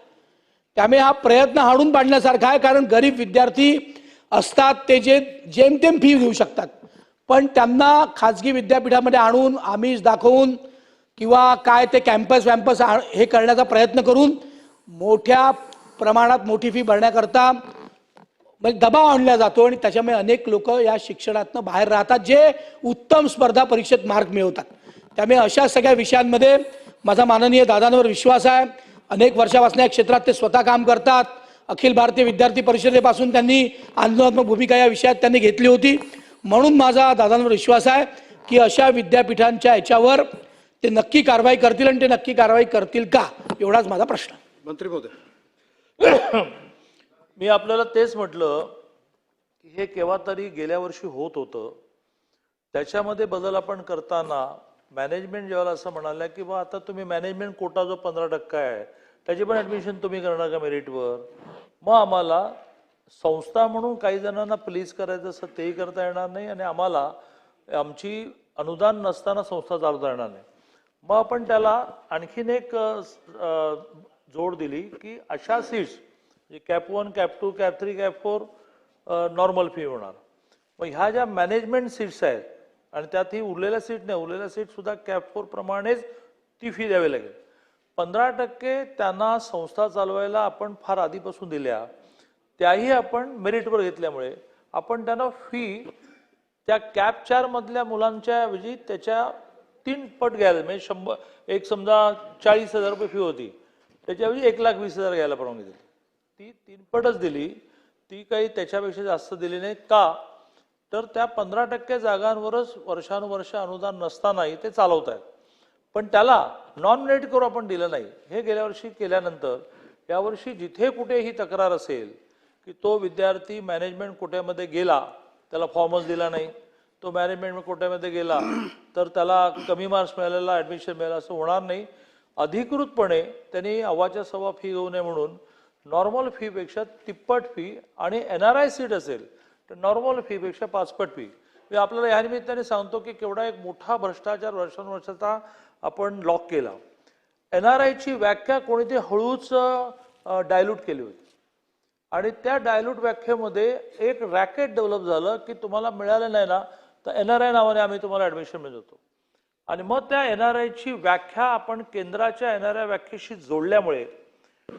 त्यामुळे हा प्रयत्न हाणून पाडण्यासारखा आहे, कारण गरीब विद्यार्थी असतात ते जे जेमतेम फी देऊ शकतात, पण त्यांना खाजगी विद्यापीठामध्ये आणून आमिष दाखवून किंवा काय ते कॅम्पस हे करण्याचा प्रयत्न करून मोठ्या प्रमाणात मोठी फी भरण्याकरता म्हणजे दबाव आणला जातो आणि त्याच्यामुळे अनेक लोक या शिक्षणातनं बाहेर राहतात जे उत्तम स्पर्धा परीक्षेत मार्क मिळवतात. त्यामुळे अशा सगळ्या विषयांमध्ये माझा माननीय दादांवर विश्वास आहे. अनेक वर्षापासून या क्षेत्रात ते स्वतः काम करतात. अखिल भारतीय विद्यार्थी परिषदेपासून त्यांनी आंदोलनात्मक भूमिका या विषयात त्यांनी घेतली होती. म्हणून माझा दादांवर विश्वास आहे की अशा विद्यापीठांच्या याच्यावर ते नक्की कारवाई करतील आणि ते नक्की कारवाई करतील का, एवढाच माझा प्रश्न. मंत्री महोदय, मी आपल्याला तेच म्हटलं की हे केव्हा तरी गेल्या वर्षी होत होतं. त्याच्यामध्ये बदल आपण करताना मॅनेजमेंट जेव्हा असं म्हणाल्या की बा आता तुम्ही मॅनेजमेंट कोटा जो 15% आहे त्याची पण ऍडमिशन तुम्ही करणार का मेरिटवर, मग आम्हाला संस्था म्हणून काही जणांना प्लीज करायचं असं तेही करता येणार नाही आणि आम्हाला आमची अनुदान नसताना संस्था चालवता येणार नाही. मग आपण त्याला आणखीन एक जोड दिली की अशा seats cap 1, cap 2, cap 3, cap 4 normal fee होणार. मग ह्या ज्या मॅनेजमेंट सीट्स आहेत आणि त्यात ही उरलेल्या सीट नाही, उरलेल्या सीट सुद्धा कॅप 4 प्रमाणेच ती फी द्यावी लागेल. 15% त्यांना संस्था चालवायला आपण फार आधीपासून दिल्या, त्याही आपण मेरिटवर घेतल्यामुळे आपण त्यांना फी त्या कॅप 4 मधल्या मुलांच्या ऐवजी त्याच्या 3 पट घ्यायला, म्हणजे एक समजा 40,000 रुपये फी होती, त्याच्याऐवजी 1,20,000 घ्यायला परवानगी दिली. ती 3 पटच दिली, ती काही त्याच्यापेक्षा जास्त दिली नाही. का तर त्या 15% जागांवरच वर्षानुवर्ष अनुदान नसतानाही ते चालवत आहेत. पण त्याला नॉन मेरिट करून आपण दिलं नाही. हे गेल्या वर्षी केल्यानंतर यावर्षी जिथे कुठे ही तक्रार असेल की तो विद्यार्थी मॅनेजमेंट कोट्यामध्ये गेला, त्याला फॉर्मच दिला नाही, तो मॅनेजमेंट कोट्यामध्ये गेला तर त्याला कमी मार्क्स मिळालेला ॲडमिशन मिळालं, असं होणार नाही. अधिकृतपणे त्यांनी अव्वाच्या सव्वा फी घेऊ नये म्हणून नॉर्मल फीपेक्षा तिप्पट फी आणि NRI सीट असेल तर नॉर्मल फीपेक्षा 5 पट फी. मी आपल्याला या निमित्ताने सांगतो की केवढा एक मोठा भ्रष्टाचार वर्षानुवर्षाचा आपण लॉक केला. NRIची व्याख्या कोणीतरी हळूच डायल्यूट केली होती आणि त्या डायल्यूट व्याख्येमध्ये एक रॅकेट डेव्हलप झालं की तुम्हाला मिळालं नाही ना तर NRI नावाने आम्ही तुम्हाला ॲडमिशन मिळत होतो. आणि मग त्या NRIची व्याख्या आपण केंद्राच्या NRI व्याख्येशी जोडल्यामुळे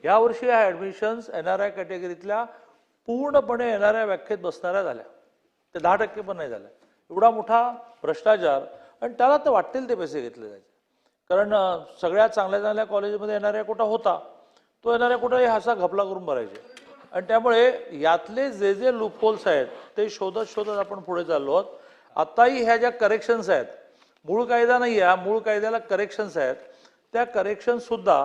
यावर्षी ह्या ॲडमिशन्स NRI कॅटेगरीतल्या पूर्णपणे NRI व्याख्येत बसणाऱ्या झाल्या. ते 10% पण नाही झाल्या. एवढा मोठा भ्रष्टाचार, आणि त्याला तर वाटतील ते पैसे घेतले जायचे. कारण सगळ्यात चांगल्या चांगल्या कॉलेजमध्ये NRI कोटा होता, तो NRI कोटा हे असा घपला करून भरायचे. आणि त्यामुळे यातले जे जे लूपहोल्स आहेत ते शोधत शोधत आपण पुढे चाललो आहोत. आताही ह्या ज्या करेक्शन्स आहेत, मूळ कायदा नाही आहे, मूळ कायद्याला करेक्शन्स आहेत, त्या करेक्शन्स सुद्धा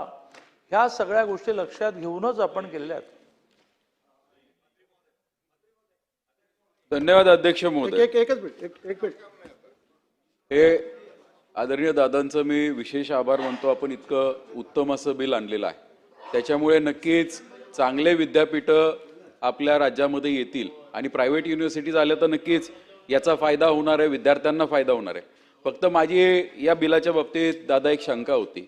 ह्या सगळ्या गोष्टी लक्षात घेऊनच आपण केलेल्या आहेत. धन्यवाद अध्यक्ष महोदय. एकच मिनिट. हे आदरणीय दादांचं मी विशेष आभार मानतो. आपण इतकं उत्तम असं बिल आणलेलं आहे, त्याच्यामुळे नक्कीच चांगले विद्यापीठं आपल्या राज्यामध्ये येतील आणि प्रायव्हेट युनिव्हर्सिटीज आल्या तर नक्कीच याचा फायदा होणार आहे, विद्यार्थ्यांना फायदा होणार आहे. फक्त माझी या बिलाच्या बाबतीत दादा एक शंका होती,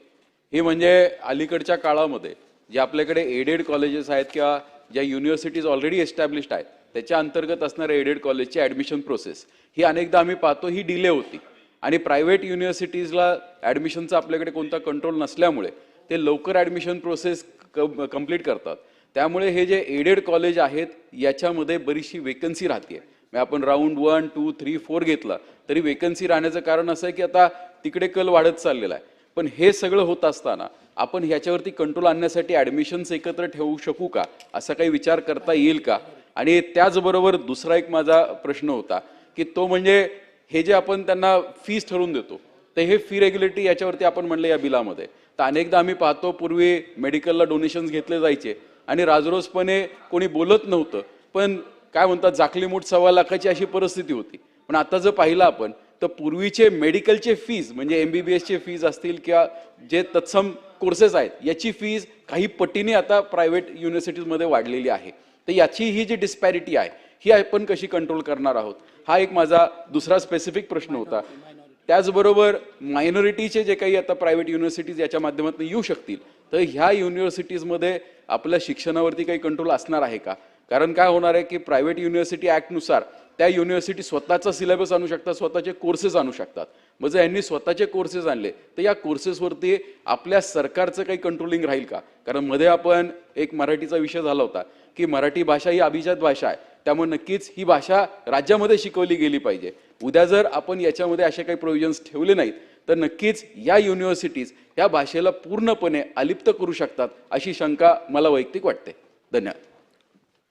ही म्हणजे अलीकडच्या काळामध्ये जे आपल्याकडे एडेड कॉलेजेस आहेत किंवा ज्या युनिव्हर्सिटीज ऑलरेडी एस्टॅब्लिश्ड आहेत त्याच्या अंतर्गत असणाऱ्या एडेड कॉलेजची ॲडमिशन प्रोसेस ही अनेकदा आम्ही पाहतो ही डिले होती आणि प्रायव्हेट युनिव्हर्सिटीजला ॲडमिशनचा आपल्याकडे कोणता कंट्रोल नसल्यामुळे ते लवकर ॲडमिशन प्रोसेस कंप्लीट करतात. त्यामुळे हे जे एडेड कॉलेज आहेत याच्यामध्ये बरीचशी वेकन्सी राहते. आपण राऊंड 1, 2, 3, 4 घेतला तरी वेकन्सी राहण्याचं कारण असं आहे की आता तिकडे कल वाढत चाललेला आहे. पण हे सगळं होत असताना आपण ह्याच्यावरती कंट्रोल आणण्यासाठी ॲडमिशन्स एकत्र ठेवू शकू का, असा काही विचार करता येईल का? आणि त्याचबरोबर दुसरा एक माझा प्रश्न होता की तो म्हणजे हे जे आपण त्यांना फीस ठरवून देतो तर हे फी रेग्युलेटरी याच्यावरती आपण म्हणलं या बिलामध्ये तर अनेकदा आम्ही पाहतो पूर्वी मेडिकलला डोनेशन्स घेतले जायचे आणि राजरोसपणे कोणी बोलत नव्हतं, पण काय म्हणतात जाकली मूठ 1.25 लाखाची अशी परिस्थिती होती. पण आता जर पाहिलं आपण तर पूर्वीचे मेडिकलचे फीज म्हणजे MBBSचे फीज असतील किंवा जे तत्सम कोर्सेस आहेत याची फीज काही पटीने आता प्रायव्हेट युनिव्हर्सिटीजमध्ये वाढलेली आहे. तर याची ही जी डिस्पॅरिटी आहे ही आपण कशी कंट्रोल करणार आहोत, हा एक माझा दुसरा स्पेसिफिक प्रश्न होता. त्याचबरोबर मायनॉरिटीचे जे काही आता प्रायव्हेट युनिव्हर्सिटीज याच्या माध्यमातून येऊ शकतील तर ह्या युनिव्हर्सिटीजमध्ये आपल्या शिक्षणावरती काही कंट्रोल असणार आहे का? कारण काय होणार आहे की प्रायव्हेट युनिव्हर्सिटी ॲक्टनुसार त्या युनिव्हर्सिटी स्वतःचा सिलेबस आणू शकतात, स्वतःचे कोर्सेस आणू शकतात. मग जर यांनी स्वतःचे कोर्सेस आणले तर या कोर्सेसवरती आपल्या सरकारचं काही कंट्रोलिंग राहील का? कारण मध्ये आपण एक मराठीचा विषय झाला होता की मराठी भाषा ही अभिजात भाषा आहे, त्यामुळे नक्कीच ही भाषा राज्यामध्ये शिकवली गेली पाहिजे. उद्या जर आपण याच्यामध्ये असे काही प्रोव्हिजन्स ठेवले नाहीत तर नक्कीच या युनिव्हर्सिटीज या भाषेला पूर्णपणे अलिप्त करू शकतात अशी शंका मला वैयक्तिक वाटते. धन्यवाद.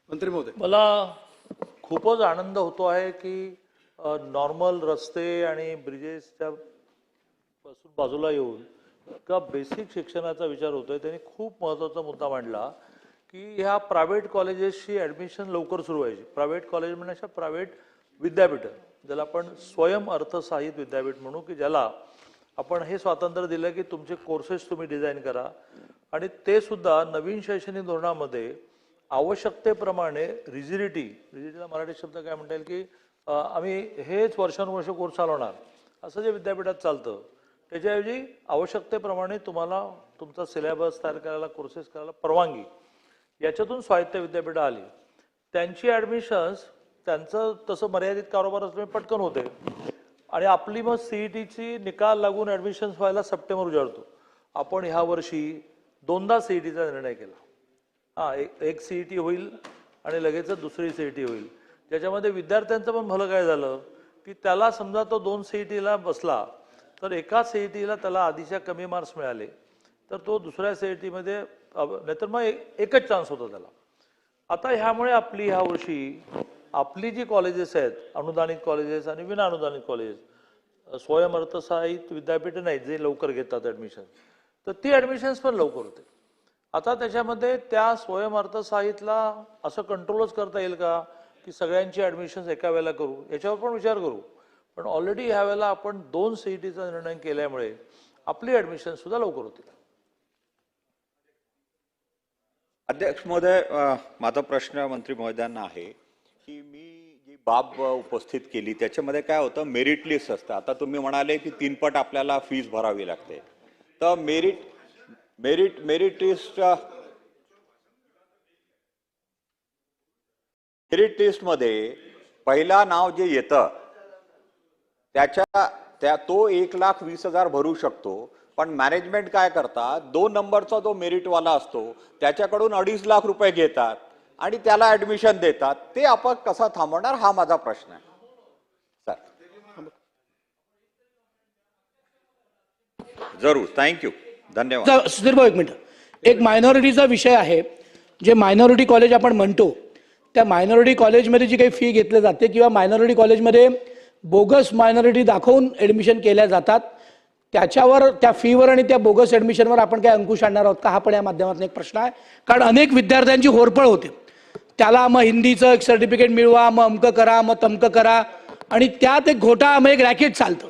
मंत्री महोदय, मला खूपच आनंद होतो आहे की नॉर्मल रस्ते आणि ब्रिजेसच्या पासून बाजूला येऊन इतका बेसिक शिक्षणाचा विचार होतोय. त्यांनी खूप महत्त्वाचा मुद्दा मांडला की ह्या प्रायव्हेट कॉलेजेसची ॲडमिशन लवकर सुरू व्हायची. प्रायव्हेट कॉलेज म्हणजे प्रायव्हेट विद्यापीठं, ज्याला आपण स्वयं अर्थसहाय्यित विद्यापीठ म्हणू, की ज्याला आपण हे स्वातंत्र्य दिलं की तुमचे कोर्सेस तुम्ही डिझाईन करा आणि ते सुद्धा नवीन शैक्षणिक धोरणामध्ये आवश्यकतेप्रमाणे रिजिडिटीला मराठी शब्द काय म्हणता येईल की आम्ही हेच वर्षानुवर्ष कोर्स चालवणार असं जे विद्यापीठात चालतं त्याच्याऐवजी आवश्यकतेप्रमाणे तुम्हाला तुमचा सिलेबस तयार करायला, कोर्सेस करायला परवानगी, याच्यातून स्वायत्त विद्यापीठं आली. त्यांची ॲडमिशन्स त्यांचं तसं मर्यादित कारोबार असल्यामुळे पटकन होते आणि आपली मग CETची निकाल लागून ॲडमिशन्स व्हायला सप्टेंबर उजाडतो. आपण ह्या वर्षी 2दा सीईटीचा निर्णय केला. एक सीईटी होईल आणि लगेचच दुसरी सीईटी होईल. ज्याच्यामध्ये विद्यार्थ्यांचं पण भलं काय झालं की त्याला समजा तो 2 सीईटीला बसला तर एका सीईटीला त्याला आधीच्या कमी मार्क्स मिळाले तर तो दुसऱ्या सीईटीमध्ये नाहीतर मग एकच चान्स होता त्याला. आता ह्यामुळे आपली ह्या वर्षी आपली जी कॉलेजेस आहेत, अनुदानित कॉलेजेस आणि विना अनुदानित कॉलेजेस, स्वयंअर्थसहाय्यित विद्यापीठं नाहीत जे लवकर घेतात ॲडमिशन, तर ती ॲडमिशन्स पण लवकर होते. आता त्याच्यामध्ये त्या स्वयंअर्थसहाय्यितला असं कंट्रोलच करता येईल का की सगळ्यांची ॲडमिशन्स एका वेळेला करू, याच्यावर पण विचार करू. पण ऑलरेडी ह्या वेळेला आपण 2 सीईटीचा निर्णय केल्यामुळे आपली ॲडमिशन सुद्धा लवकर होतील. अध्यक्ष महोदय, माझा प्रश्न मंत्री महोदयांना आहे की मी जी बाब उपस्थित केली त्याच्यामध्ये काय होतं, मेरिट लिस्ट असतं. आता तुम्ही म्हणाले की 3 पट आपल्याला फीस भरावी लागते, तर मेरिट लिस्टमध्ये पहिला नाव जे येतं तो 1,20,000 भरू शकतो. पण मॅनेजमेंट काय करतात, 2 नंबरचा जो मेरिटवाला असतो त्याच्याकडून 2.5 लाख रुपये घेतात आणि त्याला ऍडमिशन देतात. ते आपण कसं थांबवणार, हा माझा प्रश्न आहे सर. जरूर, थँक्यू, धन्यवाद. सुधीर भाऊ, एक मिनिट. एक मायनॉरिटीचा विषय आहे. जे मायनॉरिटी कॉलेज आपण म्हणतो त्या मायनॉरिटी कॉलेजमध्ये जी काही फी घेतली जाते किंवा मायनॉरिटी कॉलेजमध्ये बोगस मायनॉरिटी दाखवून ऍडमिशन केल्या जातात, त्याच्यावर, त्या फीवर आणि त्या बोगस ऍडमिशनवर आपण काय अंकुश आणणार आहोत का, हा पण या माध्यमातून एक प्रश्न आहे. कारण अनेक विद्यार्थ्यांची होरपळ होते. त्याला मग हिंदीचं एक सर्टिफिकेट मिळवा, मग अमकं करा, मग तमकं करा, आणि त्यात एक घोटाळा, मग एक रॅकेट चालतं.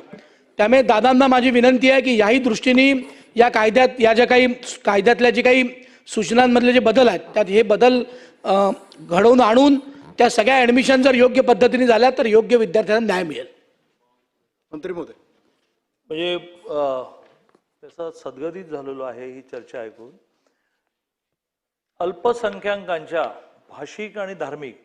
त्यामुळे दादांना माझी विनंती आहे की याही दृष्टीने या कायद्यात, या ज्या काही कायद्यातल्या जे काही सूचनांमधले जे बदल आहेत त्यात हे बदल घडवून आणून त्या सगळ्या ऍडमिशन जर योग्य पद्धतीने झाल्या तर योग्य विद्यार्थ्यांना न्याय मिळेल. मंत्री महोदय, म्हणजे त्याचा सद्गतीत झालेलो आहे ही चर्चा ऐकून. अल्पसंख्याकांच्या भाषिक आणि धार्मिक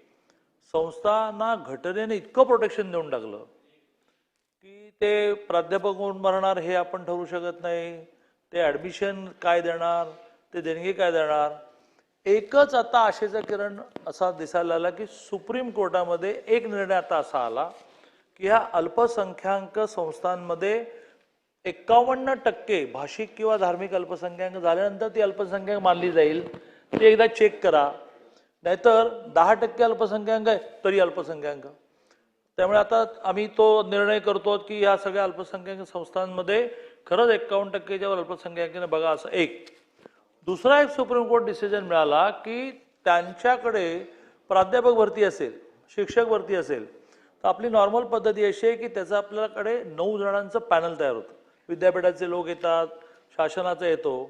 संस्थांना घटनेने इतकं प्रोटेक्शन देऊन टाकलं की ते प्राध्यापक कोण भरणार हे आपण ठरवू शकत नाही, ते ॲडमिशन काय देणार, ते देणगी काय देणार. एकच आता आशेचा किरण असा दिसायला आला की सुप्रीम कोर्टामध्ये एक निर्णय आता असा आला की ह्या अल्पसंख्याक संस्थांमध्ये 51% भाषिक किंवा धार्मिक अल्पसंख्याक झाल्यानंतर ती अल्पसंख्याक मानली जाईल. ते एकदा चेक करा, नाहीतर 10% अल्पसंख्याक आहे तरी अल्पसंख्याक. त्यामुळे आता आम्ही तो निर्णय करतो की या सगळ्या अल्पसंख्याक संस्थांमध्ये खरंच 51%च्या अल्पसंख्याकाने बघा असं एक. दुसरा एक सुप्रीम कोर्ट डिसिजन मिळाला की त्यांच्याकडे प्राध्यापक भरती असेल, शिक्षक भरती असेल, तर आपली नॉर्मल पद्धती अशी आहे की त्याचं आपल्याकडे 9 जणांचं पॅनल तयार होतं. विद्यापीठाचे लोक येतात, शासनाचा येतो.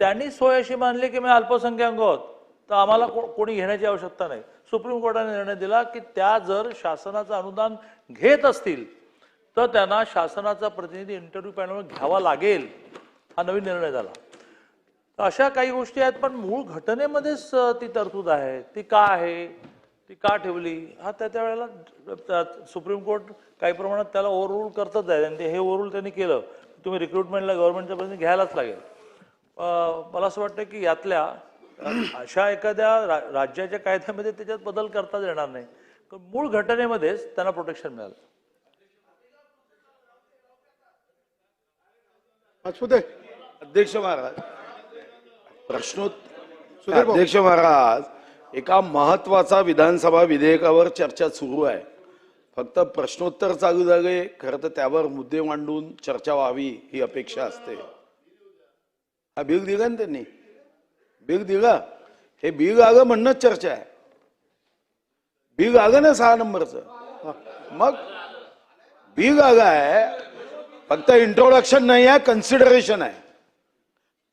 त्यांनी सोय अशी मानली की मी अल्पसंख्याक आहोत तर आम्हाला कोणी घेण्याची आवश्यकता नाही. सुप्रीम कोर्टाने निर्णय दिला की त्या जर शासनाचं अनुदान घेत असतील तर त्यांना शासनाचा प्रतिनिधी इंटरव्ह्यू पॅनलवर घ्यावा लागेल, हा नवीन निर्णय झाला. अशा काही गोष्टी आहेत, पण मूळ घटनेमध्येच ती तरतूद आहे. ती का आहे, ती का ठेवली, हा त्या वेळेला सुप्रीम कोर्ट काही प्रमाणात त्याला ओव्हररूल करतच आहे. आणि हे ओव्हररूल त्यांनी केलं, तुम्ही रिक्रुटमेंटला गव्हर्नमेंटच्या प्रतिनिधी घ्यायलाच लागेल. मला असं वाटतं की यातल्या अशा एखाद्या राज्याच्या कायद्यामध्ये त्याच्यात बदल करताच येणार नाही, मूळ घटनेमध्येच त्यांना प्रोटेक्शन मिळालं. अध्यक्ष महाराज, अध्यक्ष महाराज, एका महत्वाचा विधानसभा विधेयकावर चर्चा सुरू आहे. फक्त प्रश्नोत्तर चालू झाले, खरं तर त्यावर मुद्दे मांडून चर्चा व्हावी ही अपेक्षा असते. हा बिल दिला ना त्यांनी, बिल दिला, हे बिल आलं म्हणणंच चर्चा आहे. बिल आलं ना 6 नंबरचं, मग बिल आलं आहे, फक्त इंट्रोडक्शन नाही आहे, कन्सिडरेशन आहे,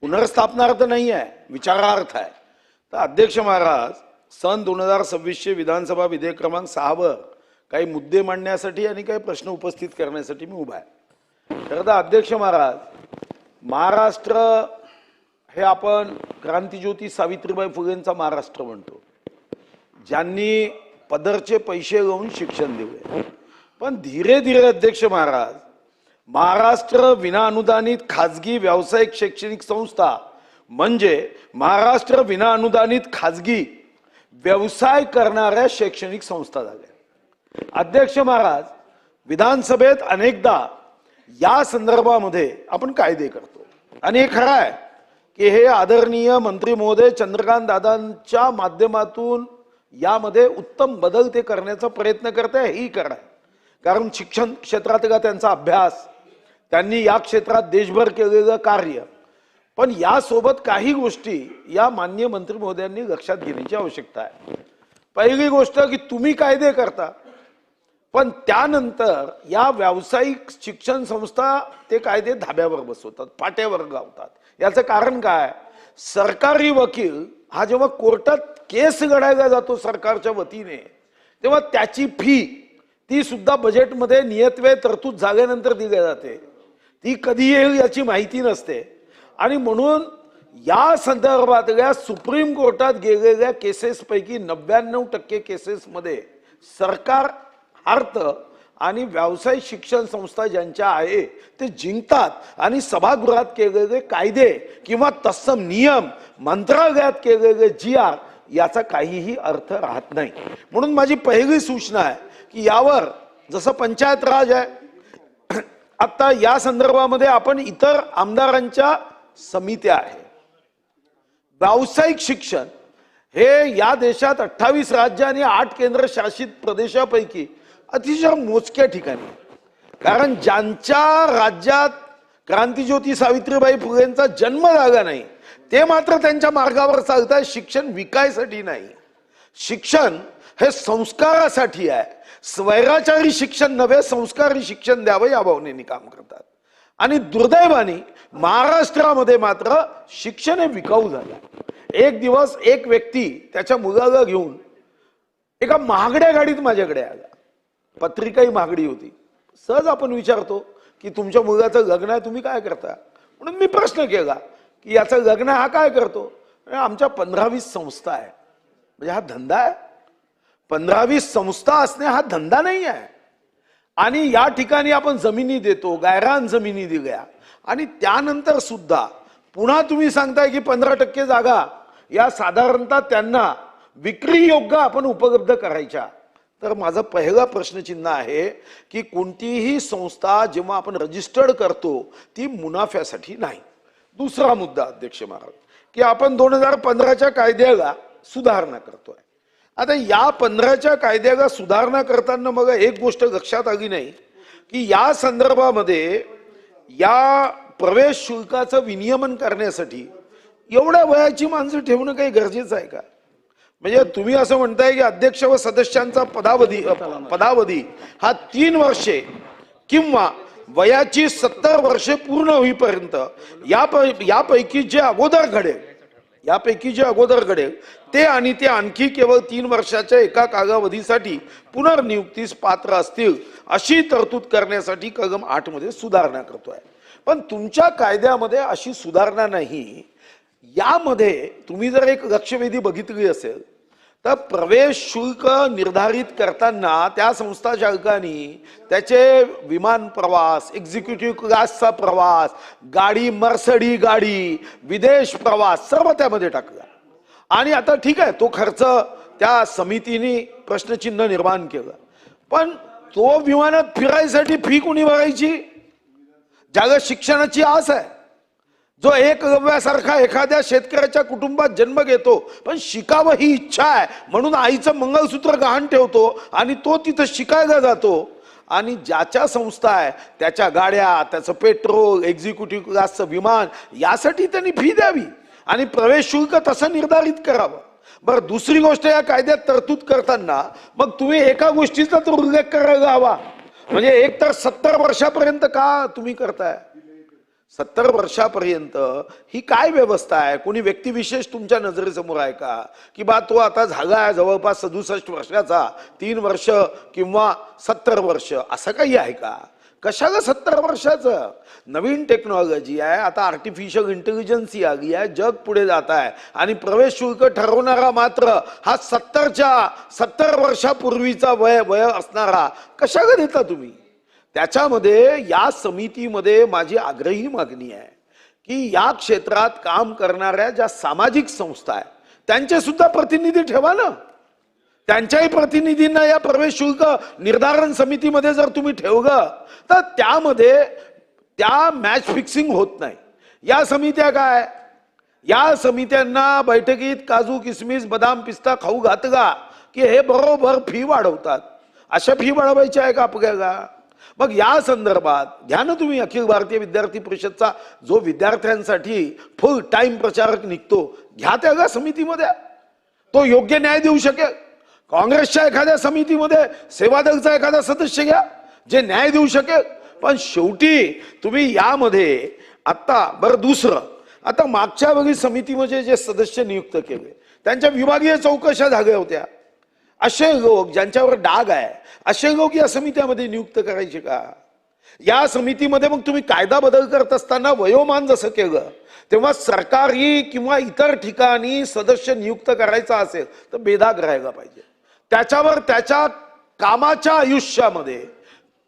पुनर्स्थापनार्थ नाही आहे, विचारार्थ आहे. तर अध्यक्ष महाराज, सन 2026चे विधानसभा विधेयक क्रमांक 6 वर काही मुद्दे मांडण्यासाठी आणि काही प्रश्न उपस्थित करण्यासाठी मी उभा आहे. खरं तर अध्यक्ष महाराज, महाराष्ट्र हे आपण क्रांतिज्योती सावित्रीबाई फुलेंचा महाराष्ट्र म्हणतो, ज्यांनी पदरचे पैसे घेऊन शिक्षण दिले. पण धीरे धीरे अध्यक्ष महाराज, महाराष्ट्र विनाअनुदानित खाजगी व्यावसायिक शैक्षणिक संस्था म्हणजे महाराष्ट्र विनाअनुदानित खाजगी व्यवसाय करणाऱ्या शैक्षणिक संस्था झाल्या. अध्यक्ष महाराज, विधानसभेत अनेकदा या संदर्भामध्ये आपण कायदे करतो आणि हे खरं आहे की हे आदरणीय मंत्री महोदय चंद्रकांत दादांच्या माध्यमातून यामध्ये उत्तम बदल ते करण्याचा प्रयत्न करत आहे, हेही खरं आहे. कारण शिक्षण क्षेत्रातला त्यांचा अभ्यास, त्यांनी या क्षेत्रात देशभर केलेलं कार्य, पण यासोबत काही गोष्टी या माननीय मंत्री महोदयांनी लक्षात घेण्याची आवश्यकता आहे. पहिली गोष्ट की तुम्ही कायदे करता, पण त्यानंतर या व्यावसायिक शिक्षण संस्था ते कायदे धाब्यावर बसवतात, पाट्यावर लावतात. याचं कारण काय? सरकारी वकील हा जेव्हा कोर्टात केस लढायला जातो सरकारच्या वतीने, तेव्हा त्याची फी ती सुद्धा बजेटमध्ये नियतव्यय तरतूद झाल्यानंतर दिली जाते. ती कधी येईल याची माहिती नसते. आणि म्हणून या संदर्भातल्या सुप्रीम कोर्टात गेलेल्या केसेसपैकी 99% केसेसमध्ये सरकार हारतं आणि व्यावसायिक शिक्षण संस्था ज्यांच्या आहे ते जिंकतात. आणि सभागृहात केलेले कायदे किंवा तत्सम नियम, मंत्रालयात केलेले GR याचा काहीही अर्थ राहत नाही. म्हणून माझी पहिली सूचना आहे की यावर जसं पंचायत राज आहे, आता या संदर्भामध्ये आपण इतर आमदारांच्या समित्या आहे. व्यावसायिक शिक्षण हे या देशात 28 राज्य आणि 8 केंद्रशासित प्रदेशापैकी अतिशय मोजक्या ठिकाणी, कारण ज्यांच्या राज्यात क्रांतीज्योती सावित्रीबाई फुलेंचा जन्म झाला नाही ते मात्र त्यांच्या मार्गावर चालतात. शिक्षण विकायसाठी नाही, शिक्षण हे संस्कारासाठी आहे. स्वैराचारी शिक्षण नव्हे, संस्कारी शिक्षण द्यावं या भावनेने काम करतात. आणि दुर्दैवाने महाराष्ट्रामध्ये मात्र शिक्षण हे विकाऊ झालं. एक दिवस एक व्यक्ती त्याच्या मुलाला घेऊन एका महागड्या गाडीत माझ्याकडे आला. पत्रिकाही महागडी होती. सहज आपण विचारतो की तुमच्या मुलाचं लग्न आहे, तुम्ही काय करता? म्हणून मी प्रश्न केला की याचं लग्न हा काय करतो? आमच्या 15-20 संस्था आहे. म्हणजे हा धंदा आहे? 15-20 संस्था असणे हा धंदा नाही आहे. आणि या ठिकाणी आपण जमिनी देतो, गायरान जमिनी दिल्या, आणि त्यानंतर सुद्धा पुन्हा तुम्ही सांगताय की 15% जागा या साधारणतः त्यांना विक्री योग्य आपण उपलब्ध करायच्या. तर माझं पहिला प्रश्नचिन्ह आहे की कोणतीही संस्था जेव्हा आपण रजिस्टर्ड करतो ती मुनाफ्यासाठी नाही. दुसरा मुद्दा अध्यक्ष महाराज की आपण 2015च्या कायद्याला सुधारणा करतोय. आता या 15च्या कायद्याला सुधारणा करताना मग एक गोष्ट लक्षात आली नाही की या संदर्भामध्ये या प्रवेश शुल्काचं विनियमन करण्यासाठी एवढ्या वयाची माणसं ठेवणं काही गरजेचं आहे का? म्हणजे तुम्ही असं म्हणताय की अध्यक्ष व सदस्यांचा पदावधी हा 3 वर्षे किंवा वयाची 70 वर्षे पूर्ण होईपर्यंत यापैकी जे अगोदर घडेल ते आणि ते आणखी केवळ 3 वर्षाच्या एका कालावधीसाठी पुनर्नियुक्तीस पात्र असतील अशी तरतूद करण्यासाठी कलम 8 मध्ये सुधारणा करतोय. पण तुमच्या कायद्यामध्ये अशी सुधारणा नाही. यामध्ये तुम्ही जर एक लक्षवेधी बघितली असेल तर प्रवेश शुल्क निर्धारित करताना त्या संस्था चालकांनी त्याचे विमान प्रवास, एक्झिक्युटिव्ह क्लासचा प्रवास, गाडी, मर्सडी गाडी, विदेश प्रवास सर्व त्यामध्ये टाकला. आणि आता ठीक आहे, तो खर्च त्या समितीने प्रश्नचिन्ह निर्माण केलं, पण तो विमानात फिरायसाठी फी कोणी भरायची? ज्याला शिक्षणाची आस आहे, जो एक गव्यासारखा एखाद्या शेतकऱ्याच्या कुटुंबात जन्म घेतो पण शिकावं ही इच्छा आहे म्हणून आईचं मंगळसूत्र गहाण ठेवतो आणि तो तिथं शिकायला जातो. आणि ज्याच्या संस्था आहे त्याच्या गाड्या, त्याचं पेट्रोल, एक्झिक्युटिव्ह क्लासचं विमान यासाठी त्यांनी फी द्यावी आणि प्रवेश शुल्क तसं निर्धारित करावं. बरं, दुसरी गोष्ट या कायद्यात तरतूद करताना मग तुम्ही एका गोष्टीचा तर उल्लेख करायला हवा. म्हणजे एक तर 70 वर्षापर्यंत का तुम्ही करताय? 70 वर्षापर्यंत ही काय व्यवस्था आहे? कोणी व्यक्तिविशेष तुमच्या नजरेसमोर आहे का की बा तो आता झाला आहे जवळपास 67 वर्षाचा, 3 वर्ष किंवा 70 वर्ष असं काही आहे का? कशाला 70 वर्षाचं? नवीन टेक्नॉलॉजी आहे, आता आर्टिफिशियल इंटेलिजन्सी आली आहे, जग पुढे जात आहे आणि प्रवेश शुल्क ठरवणारा मात्र हा 70 वर्षापूर्वीचा वय असणारा कशाला देता तुम्ही? त्याच्यामध्ये या समितीमध्ये माझी आग्रही मागणी आहे की या क्षेत्रात काम करणाऱ्या ज्या सामाजिक संस्था आहेत त्यांचे सुद्धा प्रतिनिधी ठेवा ना. त्यांच्याही प्रतिनिधींना या प्रवेश शुल्क निर्धारण समितीमध्ये जर तुम्ही ठेवलं तर त्यामध्ये त्या मॅच फिक्सिंग होत नाही. या समित्या काय, या समित्यांना बैठकीत काजू किसमिस बदाम पिस्ता खाऊ घातला की हे बरोबर फी वाढवतात. अशा फी वाढवायची आहे का आपल्याला? मग या संदर्भात घ्या ना तुम्ही अखिल भारतीय विद्यार्थी परिषदचा जो विद्यार्थ्यांसाठी फुल टाइम प्रचारक निघतो, घ्या त्या समितीमध्ये. तो योग्य न्याय देऊ शकेल. काँग्रेसच्या एखाद्या समितीमध्ये सेवादलचा एखादा सदस्य घ्या जे न्याय देऊ शकेल. पण शेवटी तुम्ही यामध्ये आता बरं दुसरं, आता मागच्या वेळी समितीमध्ये जे सदस्य नियुक्त केले त्यांच्या विभागीय चौकशा झाल्या होत्या. असे लोक ज्यांच्यावर डाग आहे असे लोक या समित्यामध्ये नियुक्त करायचे का? या समितीमध्ये मग तुम्ही कायदा बदल करत असताना वयोमान जसं केलं तेव्हा सरकारी किंवा इतर ठिकाणी सदस्य नियुक्त करायचा असेल तर बेदाग राहायला पाहिजे. त्याच्यावर त्याच्या कामाच्या आयुष्यामध्ये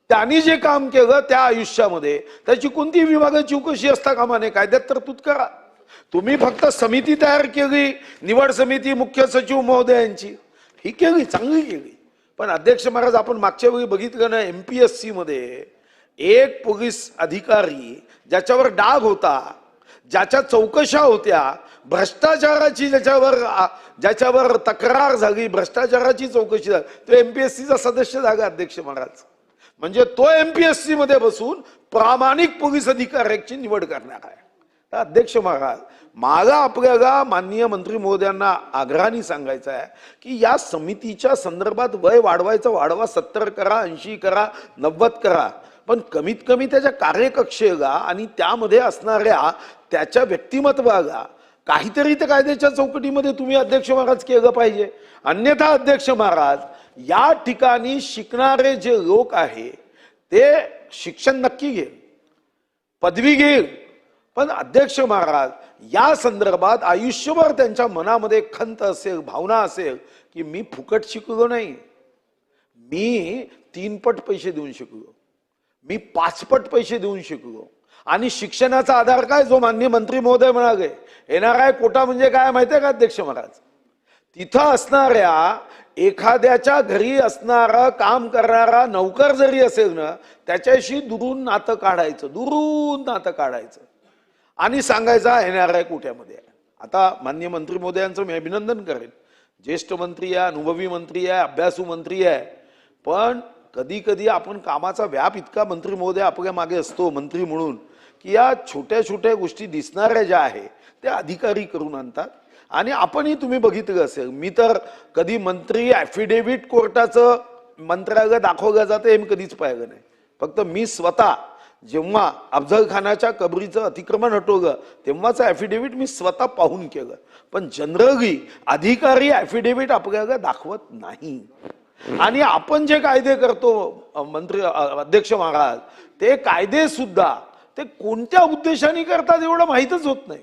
त्यांनी जे काम केलं त्या आयुष्यामध्ये त्याची कोणती विभागाची चौकशी असता कामा नये. कायद्यात तरतूद करा. तुम्ही फक्त समिती तयार केली, निवड समिती मुख्य सचिव महोदयांची ही केली, चांगली केली. पण अध्यक्ष महाराज आपण मागच्या वेळी बघितलं ना, MPSC मध्ये एक पोलीस अधिकारी ज्याच्यावर डाग होता, ज्याच्या चौकशा होत्या, भ्रष्टाचाराची ज्याच्यावर तक्रार झाली, भ्रष्टाचाराची चौकशी झाली, तो MPSCचा सदस्य झाला अध्यक्ष महाराज. म्हणजे तो MPSC मध्ये बसून प्रामाणिक पोलीस अधिकाऱ्याची निवड करणार आहे. अध्यक्ष महाराज, मला आपल्याला माननीय मंत्री महोदयांना आग्रहाने सांगायचं आहे की या समितीच्या संदर्भात वय वाढवा, 70 करा, 80 करा, 90 करा, पण कमीत कमी त्याच्या कार्यकक्षेला आणि त्यामध्ये असणाऱ्या त्याच्या व्यक्तिमत्वाला काहीतरी त्या कायद्याच्या चौकटीमध्ये तुम्ही अध्यक्ष महाराज केलं पाहिजे. अन्यथा अध्यक्ष महाराज, या ठिकाणी शिकणारे जे लोक आहे ते शिक्षण नक्की घेईल, पदवी घेईल, पण अध्यक्ष महाराज या संदर्भात आयुष्यभर त्यांच्या मनामध्ये खंत असेल, भावना असेल की मी फुकट शिकलो नाही, मी 3 पट पैसे देऊन शिकलो, मी 5 पट पैसे देऊन शिकलो. आणि शिक्षणाचा आधार काय, जो माननीय मंत्री महोदय म्हणाले NRI कोटा म्हणजे काय माहितीये का अध्यक्ष महाराज? तिथं असणाऱ्या एखाद्याच्या घरी असणारा काम करणारा नौकर जरी असेल ना, त्याच्याशी दुरून नातं काढायचं आणि सांगायचा NRI कोट्यामध्ये आहे. आता माननीय मंत्री महोदयांचं मी अभिनंदन करेन. ज्येष्ठ मंत्री आहे, अनुभवी मंत्री आहे, अभ्यासू मंत्री आहे, पण कधी कधी आपण कामाचा व्याप इतका मंत्री महोदय आपल्या मागे असतो मंत्री म्हणून की या छोट्या छोट्या गोष्टी दिसणाऱ्या ज्या आहे त्या अधिकारी करून आणतात. आणि आपणही तुम्ही बघितलं असेल, मी तर कधी मंत्री ॲफिडेव्हिट कोर्टाचं मंत्र्याला दाखवलं जातं हे मी कधीच पाहिलं नाही. फक्त मी स्वतः जेव्हा अफजल खानाच्या कबरीचं अतिक्रमण हटवलं तेव्हाच ॲफिडेव्हिट मी स्वतः पाहून केलं. पण जनरली अधिकारी ॲफिडेव्हिट आपल्याला दाखवत नाही. आणि आपण जे कायदे करतो मंत्री अध्यक्ष महाराज, ते कायदे सुद्धा ते कोणत्या उद्देशाने करतात एवढं माहीतच होत नाही.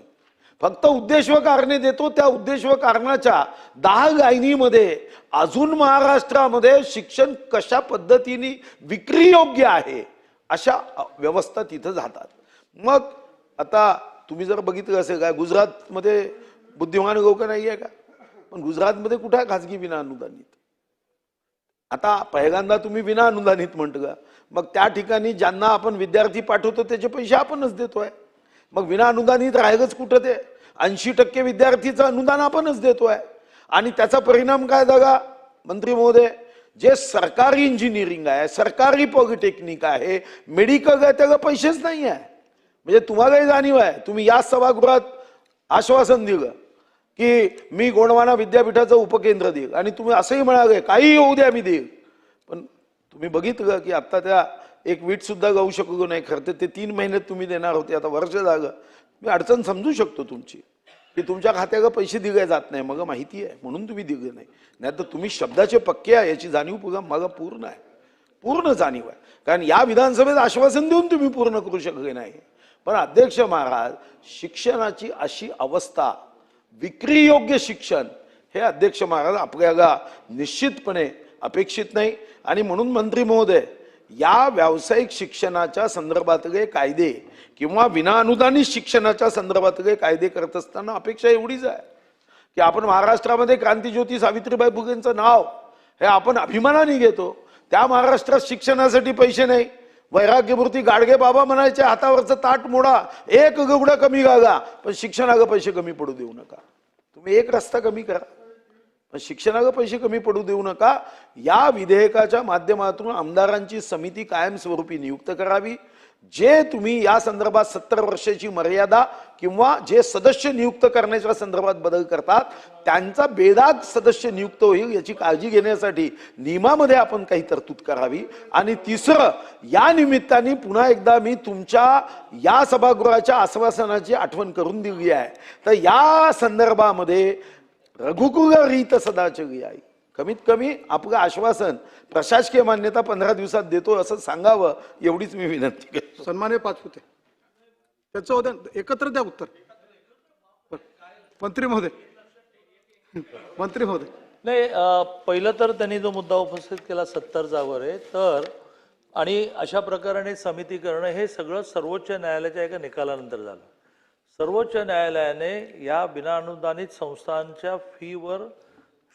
फक्त उद्देश व कारणे देतो, त्या उद्देश व कारणाच्या 10 लाईनीमध्ये अजून महाराष्ट्रामध्ये शिक्षण कशा पद्धतीने विक्री योग्य आहे अशा व्यवस्था तिथं जातात. मग आता तुम्ही जर बघितलं असेल काय, गुजरातमध्ये बुद्धिमान लोक नाही आहे का? पण गुजरातमध्ये कुठे आहे खाजगी विना अनुदानित? आता पहिल्यांदा तुम्ही विना अनुदानित म्हटलं, मग त्या ठिकाणी ज्यांना आपण विद्यार्थी पाठवतो त्याचे पैसे आपणच देतोय. मग विना अनुदानित राहिलंच कुठं? ते 80% विद्यार्थीचं अनुदान आपणच देतोय. आणि त्याचा परिणाम काय झाला मंत्री महोदय? जे सरकारी इंजिनिअरिंग आहे, सरकारी पॉलिटेक्निक आहे, मेडिकल आहे, त्याला पैसेच नाही आहे. म्हणजे तुम्हालाही जाणीव आहे, तुम्ही या सभागृहात आश्वासन दिलं की मी गोंडवाना विद्यापीठाचं उपकेंद्र देईल आणि तुम्ही असंही म्हणाले काही होऊ द्या मी देईल. पण तुम्ही बघितलं की आता त्या एक वीट सुद्धा गाऊ शकलो नाही. खरं तर ते 3 महिन्यात तुम्ही देणार होते, आता वर्ष झालं. मी अडचण समजू शकतो तुमची की तुमच्या खात्याला पैसे दिले जात नाही, मला माहिती आहे म्हणून तुम्ही दिले नाही. नाहीतर तुम्ही शब्दाचे पक्के आहे याची जाणीव मला पूर्ण आहे, पूर्ण जाणीव आहे. कारण या विधानसभेत आश्वासन देऊन तुम्ही पूर्ण करू शकले नाही. पण अध्यक्ष महाराज, शिक्षणाची अशी अवस्था, विक्री योग्य शिक्षण हे अध्यक्ष महाराज आपल्याला निश्चितपणे अपेक्षित नाही. आणि म्हणून मंत्री महोदय, या व्यावसायिक शिक्षणाच्या संदर्भातले कायदे किंवा विनाअनुदानित शिक्षणाच्या संदर्भातले कायदे करत असताना अपेक्षा एवढीच आहे की आपण महाराष्ट्रामध्ये क्रांतीज्योती सावित्रीबाई फुलेंचं नाव हे आपण अभिमानाने घेतो. त्या महाराष्ट्रात शिक्षणासाठी पैसे नाही. वैराग्यमूर्ती गाडगे बाबा म्हणायचे, हातावरचं ताट मोडा, एक गवडा कमी घाला, पण शिक्षणाला पैसे कमी पडू देऊ नका. तुम्ही एक रस्ता कमी करा, पण शिक्षणाला पैसे कमी पडू देऊ नका. या विधेयकाच्या माध्यमातून आमदारांची समिती कायमस्वरूपी नियुक्त करावी. जे तुम्ही या संदर्भात 70 वर्षाची मर्यादा किंवा जे सदस्य नियुक्त करण्याच्या संदर्भात बदल करतात त्यांचा बेदाग सदस्य नियुक्त होईल याची काळजी घेण्यासाठी नियमामध्ये आपण काही तरतूद करावी. आणि तिसरं, या निमित्ताने पुन्हा एकदा मी तुमच्या या सभागृहाच्या आश्वासनाची आठवण करून दिली आहे. तर या संदर्भामध्ये रघुकुल रीत सदा चली आई, कमीत कमी आपलं आश्वासन प्रशासकीय मान्यता 15 दिवसात देतो असं सांगावं, एवढीच मी विनंती करतो. सन्माननीय पाचपुते, त्याचं होतं एकत्र द्या उत्तर. मंत्री महोदय, मंत्री महोदय. नाही, पहिलं तर त्यांनी जो मुद्दा उपस्थित केला 70 वर आहे, तर आणि अशा प्रकारे समिती करणं हे सगळं सर्वोच्च न्यायालयाच्या एका निकालानंतर झालं. सर्वोच्च न्यायालयाने या विनाअनुदानित संस्थांच्या फीवर,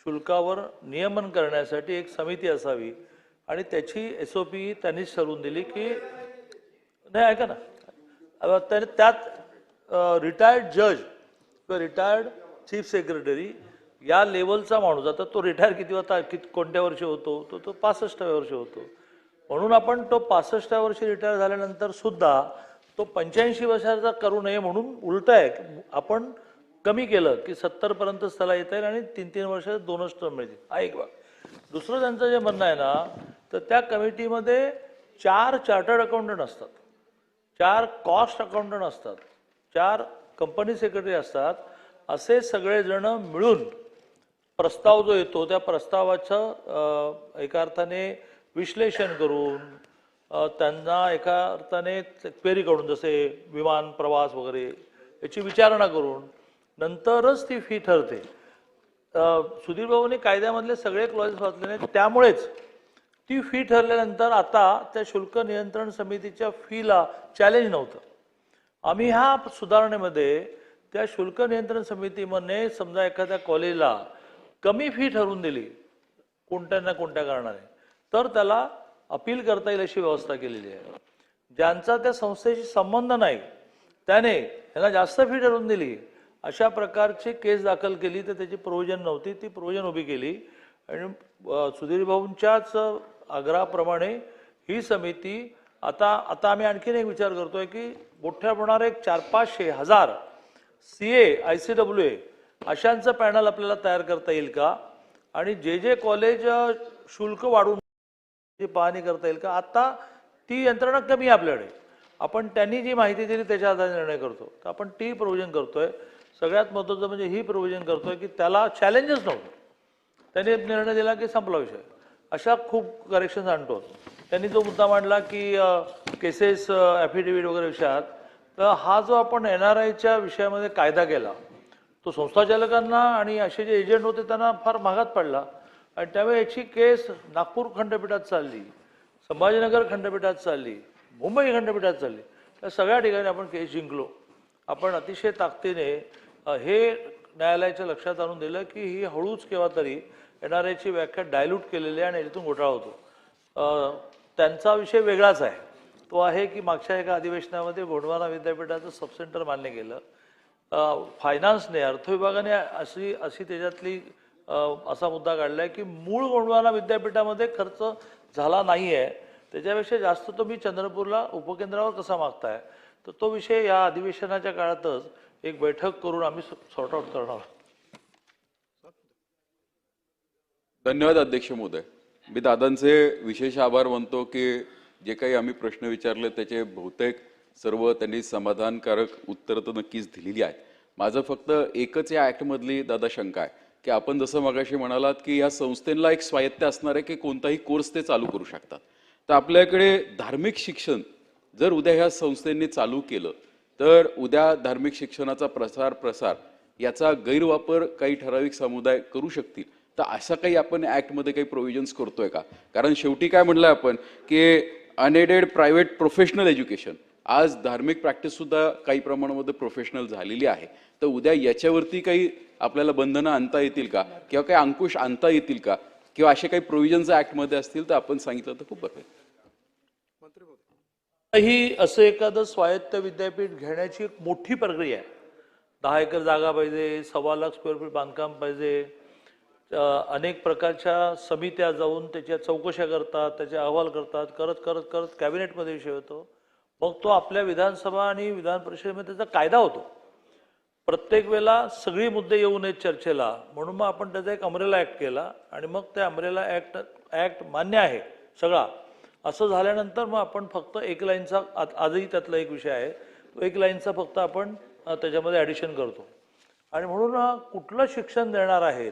शुल्कावर नियमन करण्यासाठी एक समिती असावी आणि त्याची SOP त्यांनीच ठरवून दिली की नाही, ऐका ना, त्यात रिटायर्ड जज किंवा रिटायर्ड चीफ सेक्रेटरी या लेवलचा माणूस, आता तो रिटायर किती होता, कोणत्या वर्षी होतो, तो 65व्या वर्षी होतो. म्हणून आपण तो 65व्या वर्षी रिटायर झाल्यानंतर सुद्धा तो 85 वर्षाचा करू नये म्हणून उलट आहे, आपण कमी केलं की 70 पर्यंत त्याला येता येईल आणि 3-3 वर्षात 2च टर्म मिळतील. हा एक भाग. दुसरं त्यांचं जे म्हणणं आहे ना, तर त्या कमिटीमध्ये 4 चार्टर्ड अकाउंटंट असतात, 4 कॉस्ट अकाउंटंट असतात, 4 कंपनी सेक्रेटरी असतात. असे सगळेजण मिळून प्रस्ताव जो येतो त्या प्रस्तावाचं एका अर्थाने विश्लेषण करून त्यांना एका अर्थाने क्वेरी करून, जसे विमान प्रवास वगैरे याची विचारणा करून नंतरच ती फी ठरते. सुधीर भाऊंनी कायद्यामधले सगळे क्लॉजेस वाचले नाहीत, त्यामुळेच ती फी ठरल्यानंतर आता त्या शुल्क नियंत्रण समितीच्या फीला चॅलेंज नव्हतं. आम्ही ह्या सुधारणेमध्ये त्या शुल्क नियंत्रण समितीमध्ये समजा एखाद्या कॉलेजला कमी फी ठरवून दिली कोणत्या ना कोणत्या कारणाने, तर त्याला अपील करता येईल अशी व्यवस्था केलेली आहे. ज्यांचा त्या संस्थेशी संबंध नाही त्याने ह्याला जास्त फी ठरवून दिली अशा प्रकारची केस दाखल केली तर त्याची प्रोव्हिजन नव्हती, ती प्रोव्हिजन उभी केली. आणि सुधीर भाऊंच्याच आग्रहाप्रमाणे ही समिती आता आम्ही आणखीन एक विचार करतोय की मोठ्या प्रमाणावर एक 400-500 CA ICWA अशांचं पॅनल आपल्याला तयार करता येईल का, आणि जे कॉलेज शुल्क वाढवून पाहणी करता येईल का. आता ती यंत्रणा कमी आहे आपल्याकडे, आपण त्यांनी जी माहिती दिली त्याच्या आधारे निर्णय करतो. तर आपण टी प्रोव्हिजन करतोय. सगळ्यात महत्त्वाचं म्हणजे ही प्रोव्हिजन करतोय की त्याला चॅलेंजच नव्हतं, त्यांनी निर्णय दिला की संपला विषय. अशा खूप करेक्शन्स आणतो. त्यांनी जो मुद्दा मांडला की केसेस ॲफिडेव्हिट वगैरे विषयात, तर हा जो आपण NRIच्या विषयामध्ये कायदा केला तो संस्थाचालकांना आणि असे जे एजंट होते त्यांना फार महागात पडला. आणि त्यावेळी याची केस नागपूर खंडपीठात चालली, संभाजीनगर खंडपीठात चालली, मुंबई खंडपीठात चालली. त्या सगळ्या ठिकाणी आपण केस जिंकलो. आपण अतिशय ताकदीने हे न्यायालयाच्या लक्षात आणून दिलं की ही हळूच केव्हा तरी NRIची व्याख्या डायल्यूट केलेली आहे आणि याच्यातून घोटाळा होतो. त्यांचा विषय वेगळाच आहे. तो आहे की मागच्या एका अधिवेशनामध्ये गोंडवाना विद्यापीठाचं सबसेंटर मान्य केलं. फायनान्सने, अर्थ विभागाने अशी त्याच्यातली असा मुद्दा काढलाय की मूळ गोंडवाना विद्यापीठामध्ये खर्च झाला नाही आहे, त्याच्यापेक्षा जास्त तुम्ही चंद्रपूरला उपकेंद्रावर कसा मागताय. तर तो विषय या अधिवेशनाच्या काळातच एक बैठक करून आम्ही सॉर्ट आउट करणार. धन्यवाद अध्यक्ष महोदय. मी दादांचे विशेष आभार मानतो की जे काही आम्ही प्रश्न विचारले त्याचे बहुतेक सर्व त्यांनी समाधानकारक उत्तर तर नक्कीच दिलेली आहेत. माझं फक्त एकच या ॲक्टमधली दादा शंका आहे की आपण जसं मगाशी म्हणालात की या संस्थेला एक स्वायत्त असणार आहे की कोणताही कोर्स ते चालू करू शकतात. तर आपल्याकडे धार्मिक शिक्षण जर उद्या ह्या संस्थेंनी चालू केलं तर उद्या धार्मिक शिक्षणाचा प्रसार याचा गैरवापर काही ठराविक समुदाय करू शकतील. तर असं काही आपण ॲक्टमध्ये काही प्रोव्हिजन्स करतोय का? कारण शेवटी काय म्हणलं आपण की अनएडेड प्रायव्हेट प्रोफेशनल एज्युकेशन, आज धार्मिक प्रॅक्टिस सुद्धा काही प्रमाणामध्ये प्रोफेशनल झालेली आहे. तर उद्या याच्यावरती काही आपल्याला बंधनं आणता येतील का, किंवा काही अंकुश आणता येतील का, किंवा असे काही प्रोव्हिजन्स ऍक्टमध्ये असतील तर आपण सांगितलं तर खूप बरं आहे. ही असं एखादं स्वायत्त विद्यापीठ घेण्याची एक मोठी प्रक्रिया आहे. 10 एकर जागा पाहिजे, 1.25 लाख स्क्वेअर फीट बांधकाम पाहिजे, अनेक प्रकारच्या समित्या जाऊन त्याच्या चौकशा करतात, त्याचे अहवाल करतात, करत करत करत कॅबिनेटमध्ये विषय होतो. मग तो आपल्या विधानसभा आणि विधान परिषदेमध्ये त्याचा कायदा होतो. प्रत्येक वेळेला सगळी मुद्दे येऊ नयेत चर्चेला, म्हणून मग आपण त्याचा एक अमरेला ऍक्ट केला आणि मग त्या अमरेला ऍक्ट मान्य आहे सगळा. असं झाल्यानंतर मग आपण फक्त एक लाईनचा, आजही त्यातला एक विषय आहे, तो एक लाईनचा फक्त आपण त्याच्यामध्ये ॲडिशन करतो. आणि म्हणून कुठलं शिक्षण देणार आहेत,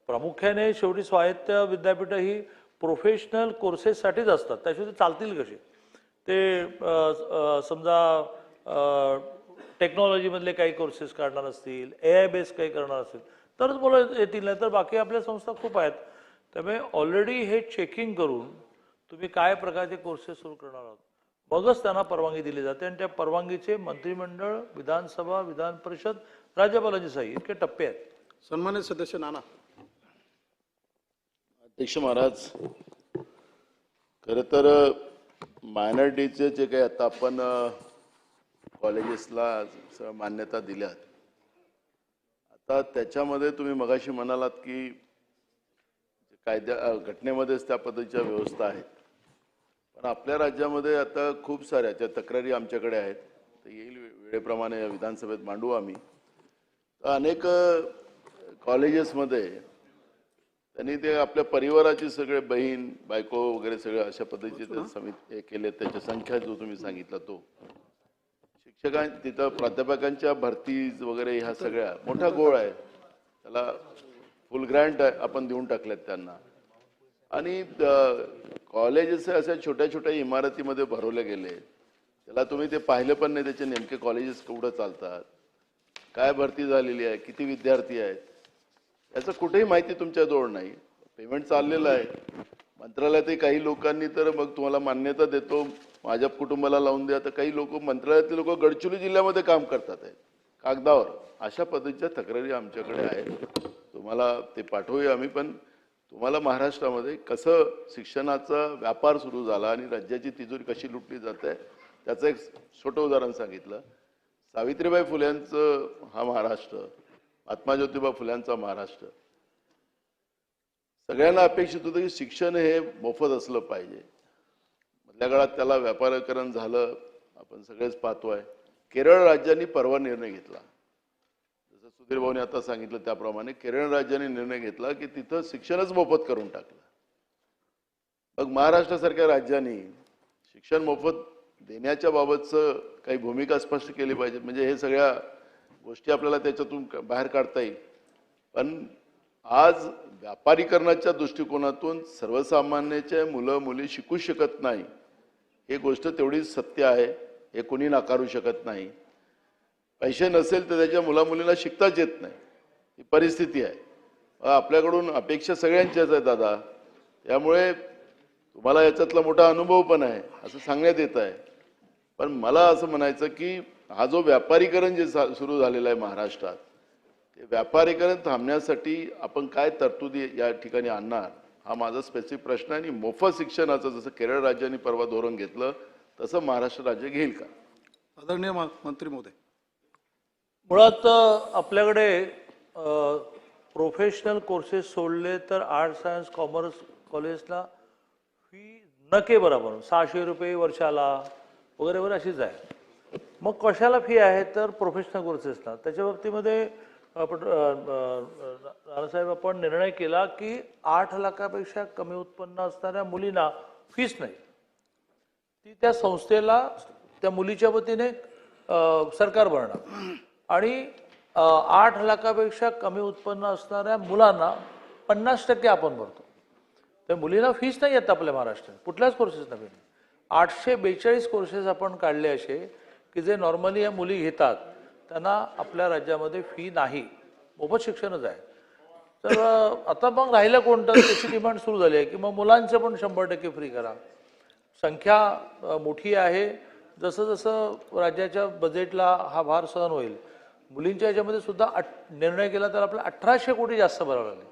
प्रामुख्याने शेवटी स्वायत्त विद्यापीठं ही प्रोफेशनल कोर्सेससाठीच असतात. त्याशिवाय ते चालतील कसे? ते समजा टेक्नॉलॉजीमधले काही कोर्सेस काढणार असतील, AI बेस काही करणार असतील तरच मुलं येतील, नाही तर बाकी आपल्या संस्था खूप आहेत. त्यामुळे ऑलरेडी हे चेकिंग करून तुम्ही काय प्रकारचे कोर्सेस सुरू करणार आहात, मगच त्यांना परवानगी दिली जाते. आणि त्या परवानगीचे मंत्रिमंडळ, विधानसभा, विधान परिषद, राज्यपालांची सही इतके टप्पे आहेत. सन्मान्य सदस्य नाना. अध्यक्ष महाराज, खरं तर मायनॉरिटीचे जे काही आता आपण कॉलेजेसला मान्यता दिल्यात, आता त्याच्यामध्ये तुम्ही मगाशी म्हणालात की कायद्या घटनेमध्येच त्या पद्धतीच्या व्यवस्था आहेत. पण आपल्या राज्यामध्ये आता खूप साऱ्या त्या तक्रारी आमच्याकडे आहेत, तर येईल वेळेप्रमाणे विधानसभेत मांडू आम्ही. अनेक कॉलेजेसमध्ये त्यांनी ते आपल्या परिवाराची सगळे बहीण, बायको वगैरे सगळे अशा पद्धतीचे समिती केले. त्याची संख्या जो तुम्ही सांगितला तो तिथं प्राध्यापकांच्या भरती वगैरे ह्या सगळ्या मोठा गोळ आहे. त्याला फुल ग्रँट आपण देऊन टाकल्यात त्यांना. आणि कॉलेजेस अशा छोट्या छोट्या इमारतीमध्ये भरवले गेले. त्याला तुम्ही ते पाहिलं पण नाही, त्याचे नेमके कॉलेजेस कुठं चालतात, काय भरती झालेली आहे, किती विद्यार्थी आहेत, याचं कुठेही माहिती तुमच्याजवळ नाही. पेमेंट चाललेलं आहे मंत्रालयातही. काही लोकांनी तर मग तुम्हाला मान्यता देतो, माझ्या कुटुंबाला लावून द्या. तर काही लोक, मंत्रालयातले लोक गडचिरोली जिल्ह्यामध्ये काम करतात आहे कागदावर. अशा पद्धतीच्या तक्रारी आमच्याकडे आहेत. तुम्हाला ते पाठवूया आम्ही. पण तुम्हाला महाराष्ट्रामध्ये कसं शिक्षणाचा व्यापार सुरू झाला आणि राज्याची तिजोरी कशी लुटली जाते त्याचं एक छोटं उदाहरण सांगितलं. सावित्रीबाई फुल्यांचं हा महाराष्ट्र, महात्मा ज्योतिबा फुल्यांचा महाराष्ट्र, सगळ्यांना अपेक्षित होतं की शिक्षण हे मोफत असलं पाहिजे. मधल्या काळात त्याला व्यापारीकरण झालं, आपण सगळेच पाहतोय. केरळ राज्याने परवा निर्णय घेतला, जसं सुधीर भाऊने आता सांगितलं त्याप्रमाणे केरळ राज्याने निर्णय घेतला की तिथं शिक्षणच मोफत करून टाकलं. मग महाराष्ट्रासारख्या राज्यांनी शिक्षण मोफत देण्याच्या बाबतचं काही भूमिका स्पष्ट केली पाहिजे. म्हणजे हे सगळ्या गोष्टी आपल्याला त्याच्यातून बाहेर काढता येईल. पण आज व्यापारीकरणाच्या दृष्टिकोनातून सर्वसामान्याचे मुलं मुली शिकू शकत नाही, हे गोष्ट तेवढी सत्य आहे, हे कोणी नाकारू शकत नाही. पैसे नसेल तर त्याच्या मुलामुलीला शिकताच येत नाही, ही परिस्थिती आहे. आपल्याकडून अपेक्षा सगळ्यांच्याच आहे दादा. त्यामुळे तुम्हाला याच्यातला मोठा अनुभव पण आहे असं सांगण्यात येत आहे. पण मला असं म्हणायचं की हा जो व्यापारीकरण जे सुरू झालेलं आहे महाराष्ट्रात, ते व्यापारीकरण थांबण्यासाठी आपण काय तरतुदी या ठिकाणी आणणार, हा माझा स्पेसिफिक प्रश्न आहे. आणि मोफत शिक्षणाचं जसं केरळ राज्याने परवा धोरण घेतलं तसं महाराष्ट्र राज्य घेईल का? आदरणीय मंत्री महोदय. मुळात आपल्याकडे प्रोफेशनल कोर्सेस सोडले तर आर्ट, सायन्स, कॉमर्स कॉलेजला फी नके बरोबर 600 रुपये वर्षाला वगैरे वगैरे अशीच आहे. मग कशाला फी आहे तर प्रोफेशनल कोर्सेसला. त्याच्या बाबतीमध्ये आपण नानासाहेब आपण निर्णय केला की 8 लाखापेक्षा कमी उत्पन्न असणाऱ्या मुलींना फीस नाही, ती त्या संस्थेला त्या मुलीच्या वतीने सरकार भरणार. आणि 8 लाखापेक्षा कमी उत्पन्न असणाऱ्या मुलांना 50% आपण भरतो. त्या मुलींना फीस नाही येत आपल्या महाराष्ट्रात कुठल्याच कोर्सेस नवीन. 842 कोर्सेस आपण काढले असे की जे नॉर्मली या मुली घेतात, त्यांना आपल्या राज्यामध्ये फी नाही, मोफत शिक्षणच आहे. तर आता मग राहिलं कोणतं, त्याची डिमांड सुरू झाली आहे की मग मुलांचं पण 100% फ्री करा. संख्या मोठी आहे. जसं जसं राज्याच्या बजेटला हा भार सहन होईल, मुलींच्या याच्यामध्ये सुद्धा निर्णय केला तर आपल्याला 1800 कोटी जास्त भरावं लागले.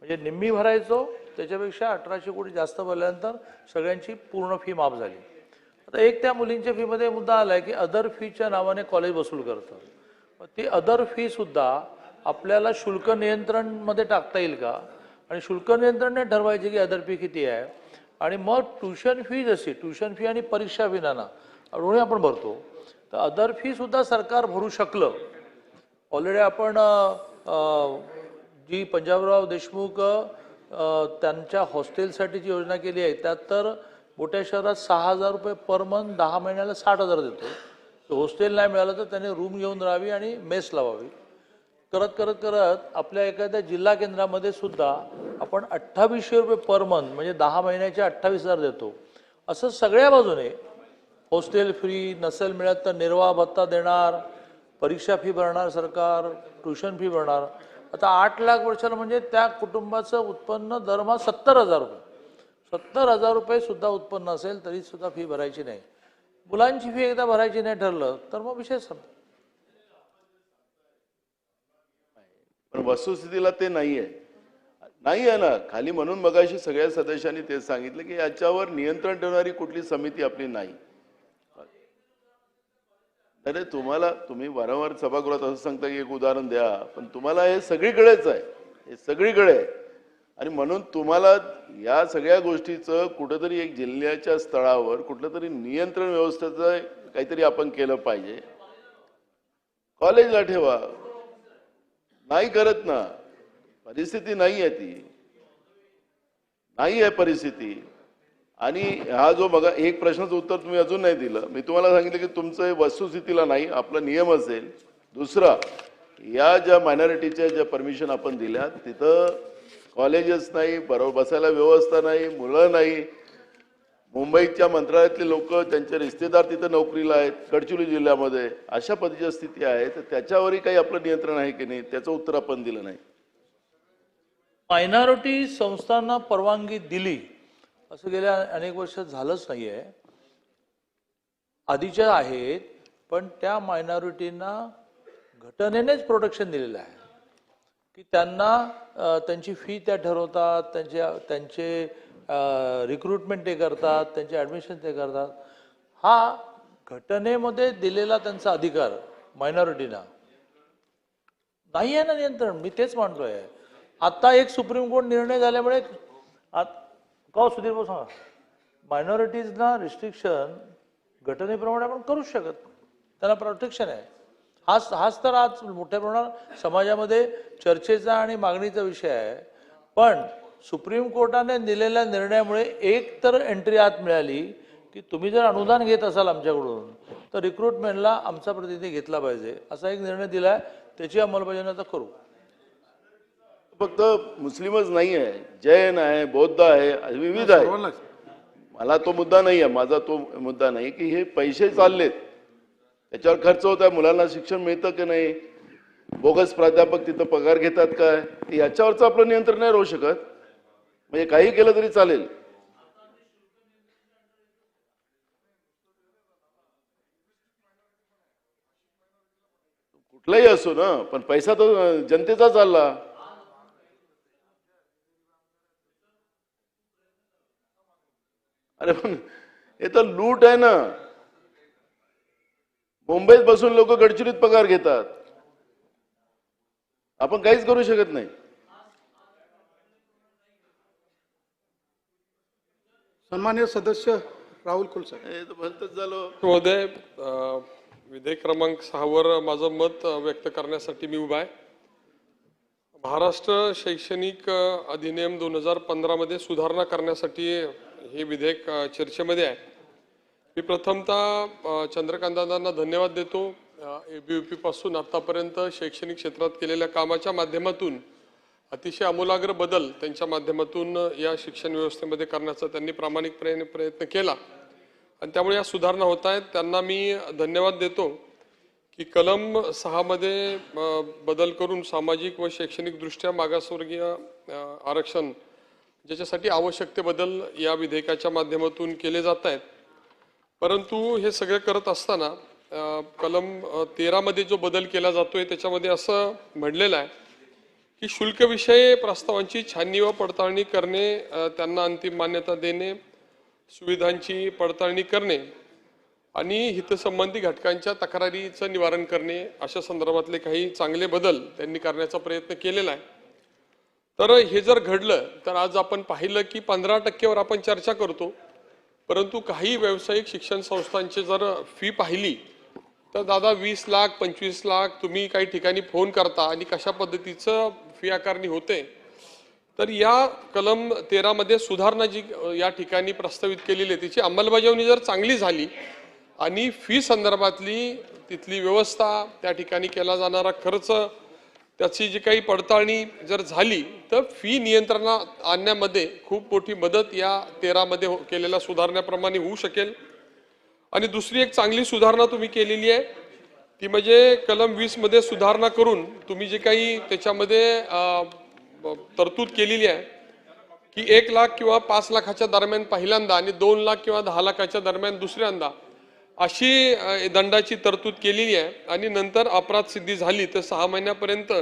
म्हणजे निम्मी भरायचो, त्याच्यापेक्षा 1800 कोटी जास्त भरल्यानंतर सगळ्यांची पूर्ण फी माफ झाली. आता एक त्या मुलींच्या फीमध्ये मुद्दा आला आहे की अदर फीच्या नावाने कॉलेज वसूल करतं. मग ती अदर फी सुद्धा आपल्याला शुल्क नियंत्रणमध्ये टाकता येईल का? आणि शुल्क नियंत्रणने ठरवायचे की अदर फी किती आहे. आणि मग ट्युशन फी जशी ट्युशन फी आणि परीक्षा फी नाना दोन्ही आपण भरतो, तर अदर फी सुद्धा सरकार भरू शकलं. ऑलरेडी आपण जी पंजाबराव देशमुख त्यांच्या हॉस्टेलसाठी जी योजना केली आहे त्यात तर मोठ्या शहरात 6000 रुपये पर मंथ 10 महिन्याला 60,000 देतो. हॉस्टेल नाही मिळालं तर त्याने रूम घेऊन राहावी आणि मेस लावावी. करत करत करत आपल्या एखाद्या जिल्हा केंद्रामध्ये सुद्धा आपण 2800 रुपये पर मंथ म्हणजे 10 महिन्याचे 28,000 देतो. असं सगळ्या बाजूने हॉस्टेल फ्री, नसेल मिळत तर निर्वाह भत्ता देणार, परीक्षा फी भरणार सरकार, ट्युशन फी भरणार. आता 8 लाख वर्षाला म्हणजे त्या कुटुंबाचं उत्पन्न दरमहा 70,000 रुपये. 70,000 रुपये सुद्धा उत्पन्न असेल तरी सुद्धा फी भरायची नाही. मुलांची फी एकदा भरायची नाही ठरलं तर मग विषय संपला. पण वस्तुस्थितीला ते नाही आहे ना खाली. म्हणून मगाशी सगळ्या सदस्यांनी ते सांगितलं की याच्यावर नियंत्रण ठेवणारी कुठली समिती आपली नाही. अरे तुम्ही वारंवार सभागृहात असं सांगता की एक उदाहरण द्या, पण तुम्हाला हे सगळीकडेच आहे, हे सगळीकडे आहे. आणि म्हणून तुम्हाला या सगळ्या गोष्टीचं कुठंतरी एक जिल्ह्याच्या स्तरावर कुठलं तरी नियंत्रण व्यवस्थेचं काहीतरी आपण केलं पाहिजे. कॉलेजला ठेवा, नाही करत ना, परिस्थिती नाही आहे, ती नाही आहे परिस्थिती. आणि हा जो बघा एक प्रश्नाचं उत्तर तुम्ही अजून नाही दिलं. मी तुम्हाला सांगितलं की तुमचं वस्तुस्थितीला नाही, आपला नियम असेल. दुसरा, या ज्या मायनॉरिटीच्या ज्या परमिशन आपण दिल्या तिथं कॉलेजेस नाही, बरोबर बसायला व्यवस्था नाही, मुलं नाही. मुंबईच्या मंत्रालयातले लोक त्यांचे रिश्तेदार तिथं नोकरीला आहेत गडचिरोली जिल्ह्यामध्ये. अशा पद्धतीची स्थिती आहे, तर त्याच्यावरही काही आपलं नियंत्रण आहे की नाही त्याचं उत्तर आपण दिलं नाही. मायनॉरिटी संस्थांना परवानगी दिली असं गेल्या अनेक वर्ष झालंच नाही आहे. आधीच्या आहेत, पण त्या मायनॉरिटींना घटनेनेच प्रोटेक्शन दिलेलं आहे की त्यांना त्यांची फी त्या ठरवतात, त्यांचे रिक्रुटमेंट ते करतात, त्यांचे ॲडमिशन ते करतात. हा घटनेमध्ये दिलेला त्यांचा अधिकार मायनॉरिटीना नाही आहे ना नियंत्रण. मी तेच मानतोय. आता एक सुप्रीम कोर्ट निर्णय झाल्यामुळे का सुधीर भाऊ सांगा, मायनॉरिटीजना रिस्ट्रिक्शन घटनेप्रमाणे आपण करूच शकत, त्यांना प्रोटेक्शन आहे. हाच तर आज मोठ्या प्रमाणात समाजामध्ये चर्चेचा आणि मागणीचा विषय आहे. पण सुप्रीम कोर्टाने दिलेल्या निर्णयामुळे एक तर एंट्री आत मिळाली की तुम्ही जर अनुदान घेत असाल आमच्याकडून तर रिक्रुटमेंटला आमचा प्रतिनिधी घेतला पाहिजे, असा एक निर्णय दिलाय. त्याची अंमलबजावणी आता करू. फक्त मुस्लिमच नाही आहे, जैन आहे, बौद्ध आहे, विविध आहे. मला तो मुद्दा नाही आहे, माझा तो मुद्दा नाही की हे पैसे चाललेत, त्याच्यावर खर्च होत आहे, मुलांना शिक्षण मिळतं की नाही, बोगस प्राध्यापक तिथं पगार घेतात काय, याच्यावरचं आपलं नियंत्रण नाही राहू शकत. म्हणजे काही केलं तरी चालेल. कुठलाही असो ना, पण पैसा तर जनतेचा चालला. अरे पण हे तर लूट आहे ना. मुंबईत बसून लोक गडचिरोलीत पगार घेतात, आपण काहीच करू शकत नाही. सन्मान्य सदस्य राहुल कुलसर. भलतच झालं महोदय. विधेयक क्रमांक 6 वर माझं मत व्यक्त करण्यासाठी मी उभा आहे. महाराष्ट्र शैक्षणिक अधिनियम 2015 मध्ये सुधारणा करण्यासाठी हे विधेयक चर्चेमध्ये आहे. मी प्रथमतः चंद्रकांतदादांना धन्यवाद देतो. ABVP पासून आतापर्यंत शैक्षणिक क्षेत्रात केलेल्या कामाच्या माध्यमातून अतिशय आमूलाग्र बदल त्यांच्या माध्यमातून या शिक्षण व्यवस्थेमध्ये करण्याचा त्यांनी प्रामाणिकपणे प्रयत्न केला आणि त्यामुळे या सुधारणा होत आहेत. त्यांना मी धन्यवाद देतो की कलम 6 मध्ये बदल करून सामाजिक व शैक्षणिक दृष्ट्या मागासवर्गीय आरक्षण ज्याच्यासाठी आवश्यक ते बदल या विधेयकाच्या माध्यमातून केले जात आहेत. परंतु हे सगळं करत असताना कलम 13 मध्ये जो बदल केला जातोय त्याच्यामध्ये असं म्हणलेलं आहे की शुल्कविषयी प्रस्तावांची छाननी व पडताळणी करणे, त्यांना अंतिम मान्यता देणे, सुविधांची पडताळणी करणे आणि हितसंबंधी घटकांच्या तक्रारीचं निवारण करणे अशा संदर्भातले काही चांगले बदल त्यांनी करण्याचा प्रयत्न केलेला आहे. तर हे जर घडलं तर आज आपण पाहिलं की 15% आपण चर्चा करतो, परंतु काही व्यावसायिक शिक्षण संस्थांची जर फी पाहिली तर दादा 20 लाख 25 लाख तुम्ही काही ठिकाणी फोन करता आणि कशा पद्धतीचं फी आकारणी होते. तर या कलम 13 मध्ये सुधारणा जी या ठिकाणी प्रस्तावित केलेली आहे त्याची अंमलबजावणी जर चांगली झाली आणि फी संदर्भातली तिथली व्यवस्था, त्या ठिकाणी केला जाणारा खर्च, त्याची जी काही पडताळणी जर झाली तर फी नियंत्रणात आणण्यामध्ये खूप मोठी मदत या 13 मध्ये केलेल्या सुधारण्याप्रमाणे होऊ शकेल. आणि दुसरी एक चांगली सुधारणा तुम्ही केलेली आहे ती म्हणजे कलम 20 मध्ये सुधारणा करून तुम्ही जे काही त्याच्यामध्ये तरतूद केलेली आहे की 1 लाख किंवा 5 लाखाच्या दरम्यान पहिल्यांदा आणि 2 लाख किंवा 10 लाखाच्या दरम्यान दुसऱ्यांदा अशी दंडाची तरतूद केलेली आहे. आणि नंतर अपराध सिद्धी झाली तर 6 महिन्यापर्यंत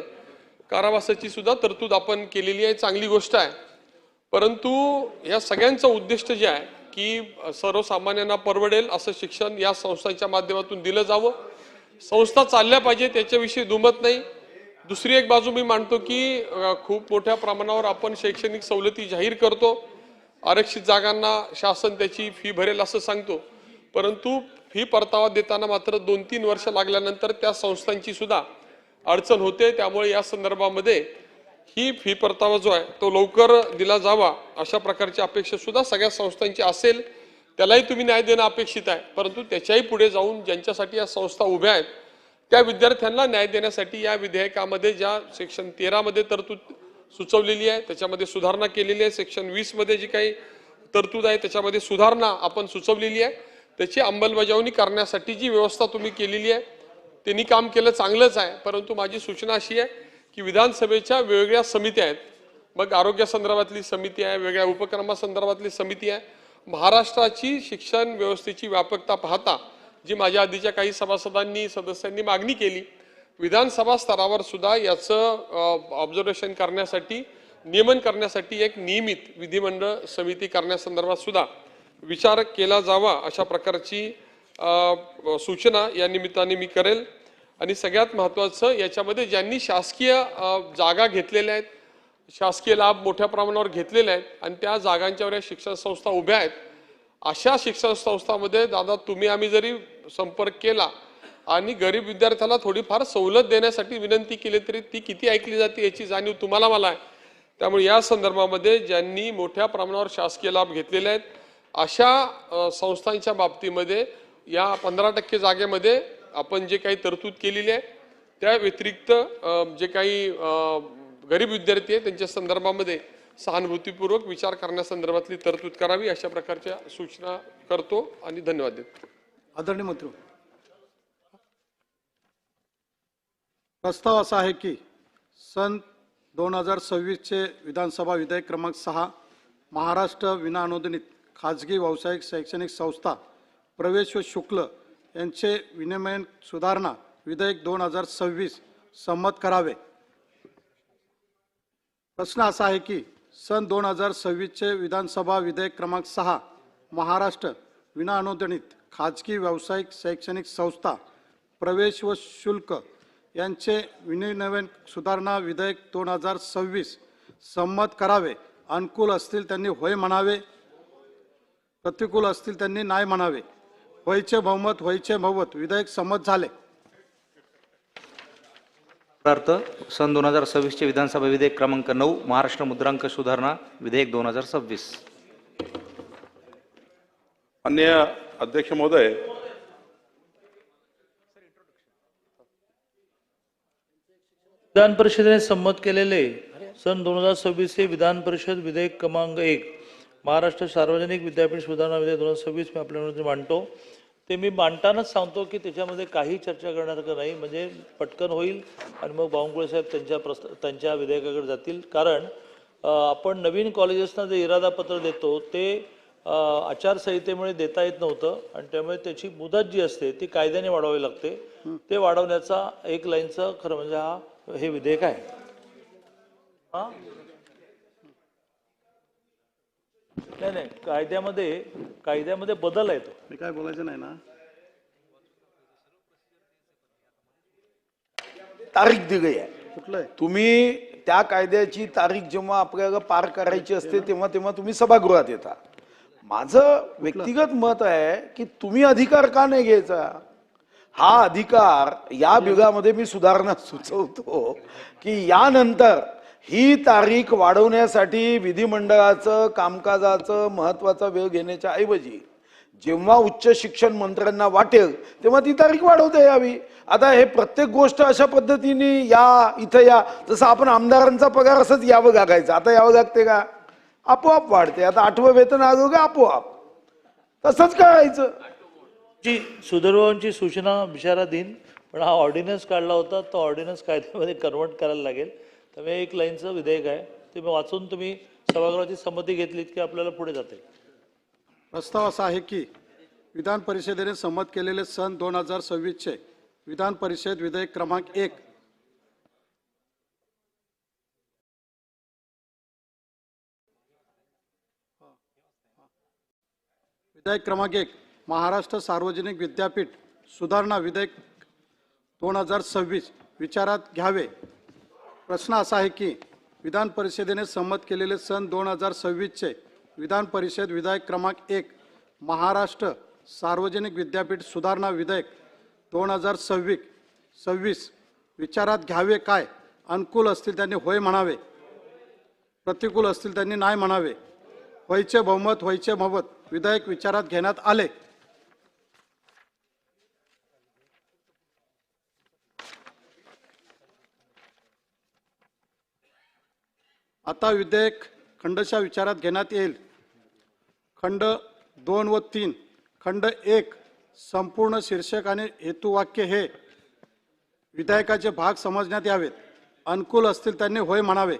कारावासाची सुद्धा तरतूद आपण केलेली आहे. चांगली गोष्ट आहे. परंतु या सगळ्यांचं उद्दिष्ट जे आहे की सर्वसामान्यांना परवडेल असं शिक्षण या संस्थांच्या माध्यमातून दिलं जावं, संस्था चालल्या पाहिजे त्याच्याविषयी दुमत नाही. दुसरी एक बाजू मी मांडतो की खूप मोठ्या प्रमाणावर आपण शैक्षणिक सवलती जाहीर करतो, आरक्षित जागांना शासन त्याची फी भरेल असं सांगतो, परंतु फी परतावा देताना मात्र 2-3 वर्ष लागल्यानंतर त्या संस्थांची सुद्धा अडचण होते. त्यामुळे या संदर्भामध्ये ही फी परतावा जो आहे तो लवकर दिला जावा अशा प्रकारची अपेक्षा सुद्धा सगळ्या संस्थांची असेल. त्यालाही तुम्ही न्याय देणं अपेक्षित आहे. परंतु त्याच्याही पुढे जाऊन ज्यांच्यासाठी या संस्था उभ्या आहेत त्या विद्यार्थ्यांना न्याय देण्यासाठी या विधेयकामध्ये ज्या सेक्शन 13 मध्ये तरतूद सुचवलेली आहे त्याच्यामध्ये सुधारणा केलेली आहे. सेक्शन 20 मध्ये जी काही तरतूद आहे त्याच्यामध्ये सुधारणा आपण सुचवलेली आहे. त्याची अंमलबजावणी करण्यासाठी जी व्यवस्था तुम्ही केलेली आहे त्यांनी काम केलं चांगलंच आहे. परंतु माझी सूचना अशी आहे की विधानसभेच्या वेगवेगळ्या समित्या आहेत, मग आरोग्य संदर्भातली समिती आहे, वेगळ्या उपक्रमासंदर्भातली समिती आहे. महाराष्ट्राची शिक्षण व्यवस्थेची व्यापकता पाहता जी माझ्या आधीच्या काही सदस्यांनी मागणी केली, विधानसभा स्तरावर सुद्धा याचं ऑब्झर्वेशन करण्यासाठी, नियमन करण्यासाठी एक नियमित विधिमंडळ समिती करण्यासंदर्भात सुद्धा विचार केला जावा अशा प्रकारची सूचना या निमित्ताने मी करेल. आणि सगळ्यात महत्त्वाचं याच्यामध्ये ज्यांनी शासकीय जागा घेतलेल्या आहेत, शासकीय लाभ मोठ्या प्रमाणावर घेतलेले आहेत आणि त्या जागांच्यावर या शिक्षण संस्था उभ्या आहेत, अशा शिक्षण संस्थांमध्ये दादा तुम्ही आम्ही जरी संपर्क केला आणि गरीब विद्यार्थ्याला थोडीफार सवलत देण्यासाठी विनंती केली तरी ती किती ऐकली जाते याची जाणीव तुम्हाला मला आहे. त्यामुळे या संदर्भामध्ये ज्यांनी मोठ्या प्रमाणावर शासकीय लाभ घेतलेले आहेत अशा संस्थांच्या बाबतीमध्ये या 15% जागेमध्ये आपण जे काही तरतूद केलेली आहे त्या व्यतिरिक्त जे काही गरीब विद्यार्थी आहेत त्यांच्या संदर्भामध्ये सहानुभूतीपूर्वक विचार करण्यासंदर्भातली तरतूद करावी अशा प्रकारच्या सूचना करतो आणि धन्यवाद देतो. आदरणीय मंत्री, प्रस्ताव असा आहे की सन 2026चे विधानसभा विधेयक क्रमांक 6 महाराष्ट्र विनाअनुदानित खाजगी व्यावसायिक शैक्षणिक संस्था प्रवेश व शुल्क यांचे विनिमयन सुधारणा विधेयक 2026 संमत करावे. प्रश्न असा आहे की सन 2026चे विधानसभा विधेयक क्रमांक 6 महाराष्ट्र विनाअनुदानित खाजगी व्यावसायिक शैक्षणिक संस्था प्रवेश व शुल्क यांचे विनिमयन सुधारणा विधेयक 2026 संमत करावे. अनुकूल असतील त्यांनी होय म्हणावे, प्रतिकूल असतील त्यांनी नाही म्हणावे. होयचे बहुमत, होयचे बहुमत. विधेयक संमत झाले. अर्थ सन 2026चे विधानसभा विधेयक क्रमांक 9 महाराष्ट्र मुद्रांक सुधारणा विधेयक 2026. माननीय अध्यक्ष महोदय, विधान परिषदेने संमत केलेले सन 2026 हे विधान परिषद विधेयक क्रमांक 1 महाराष्ट्र सार्वजनिक विद्यापीठ सुधारणा विधेयक 2026 मी आपल्यामध्ये मांडतो. ते मी मांडतानाच सांगतो की त्याच्यामध्ये काही चर्चा करण्यासारखं नाही, म्हणजे पटकन होईल आणि मग बावनकुळे साहेब त्यांच्या विधेयकाकडे जातील. कारण आपण नवीन कॉलेजेसना जे इरादा पत्र देतो ते आचारसंहितेमुळे देता येत नव्हतं आणि त्यामुळे त्याची मुदत जी असते ती कायद्याने वाढवावी लागते. ते वाढवण्याचा एक लाईनचं खरं म्हणजे हे विधेयक आहे. हा नाही कायद्यामध्ये बदल आहे. तो मी काय बोलायचं नाही ना. तारीख दिली आहे. कुठलं तुम्ही त्या कायद्याची तारीख जेव्हा आपल्याला पार करायची असते तेव्हा तुम्ही सभागृहात येता. माझं व्यक्तिगत मत आहे की तुम्ही अधिकार का नाही घ्यायचा. हा अधिकार या बिलामध्ये मी सुधारणा सुचवतो की यानंतर ही तारीख वाढवण्यासाठी विधिमंडळाचं कामकाजाचं महत्वाचा वेळ घेण्याच्या ऐवजी जेव्हा उच्च शिक्षण मंत्र्यांना वाटेल तेव्हा ती तारीख वाढवता यावी. आता हे प्रत्येक गोष्ट अशा पद्धतीने इथं या जसं आपण आमदारांचा पगार असंच यावं लागायचं. आता यावं लागते का. आपोआप वाढते. आता 8वं वेतन आलं का आपोआप तसंच करायचं. जी सुदैवांची सूचना बिचारा दिन पण हा ऑर्डिनन्स काढला होता तो ऑर्डिनन्स कायद्यामध्ये कन्वर्ट करायला लागेल. त्यामुळे एक लाईनचं विधेयक आहे ते वाचून तुम्ही सभागृहाची संमती घेतलीत की आपल्याला पुढे जाते. प्रस्ताव असा आहे की विधान परिषदेने संमत केलेले सन 2026चे विधान परिषद विधेयक क्रमांक 1 विधेयक क्रमांक 1 महाराष्ट्र सार्वजनिक विद्यापीठ सुधारणा विधेयक 2026 विचारात घ्यावे. प्रश्न असा आहे की विधान परिषदेने संमत केलेले सन 2026चे विधान परिषद विधेयक क्रमांक 1 महाराष्ट्र सार्वजनिक विद्यापीठ सुधारणा विधेयक 2026 विचारात घ्यावे काय. अनुकूल असतील त्यांनी होय म्हणावे. प्रतिकूल असतील त्यांनी नाही म्हणावे. होयचे बहुमत विधेयक विचारात घेण्यात आले. आता विधेयक खंडशः विचारात घेण्यात येईल. खंड 2 व 3 खंड 1 संपूर्ण शीर्षक आणि हेतुवाक्य हे विधेयकाचे भाग समजण्यात यावेत. अनुकूल असतील त्यांनी होय म्हणावे.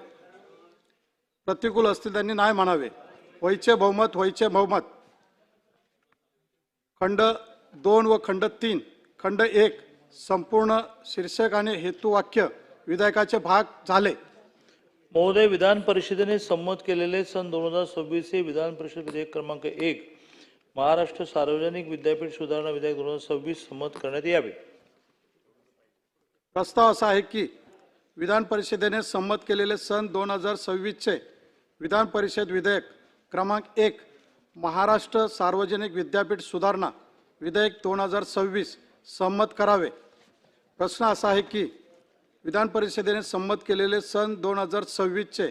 प्रतिकूल असतील त्यांनी नाही म्हणावे. होयचे बहुमत खंड 2 व खंड 3 खंड 1 संपूर्ण शीर्षक आणि हेतुवाक्य विधेयकाचे भाग झाले. महोदय, विधान परिषदेने संमत केलेले सन 2026 हे विधान परिषद विधेयक क्रमांक 1 महाराष्ट्र सार्वजनिक विद्यापीठ सुधारणा विधेयक 2026 संमत करण्यात यावे. प्रस्ताव असा आहे की विधान परिषदेने संमत केलेले सन 2026चे विधान परिषद विधेयक क्रमांक 1 महाराष्ट्र सार्वजनिक विद्यापीठ सुधारणा विधेयक 2026 संमत करावे. प्रश्न असा आहे की विधान परिषदेने संमत केलेले सन 2026चे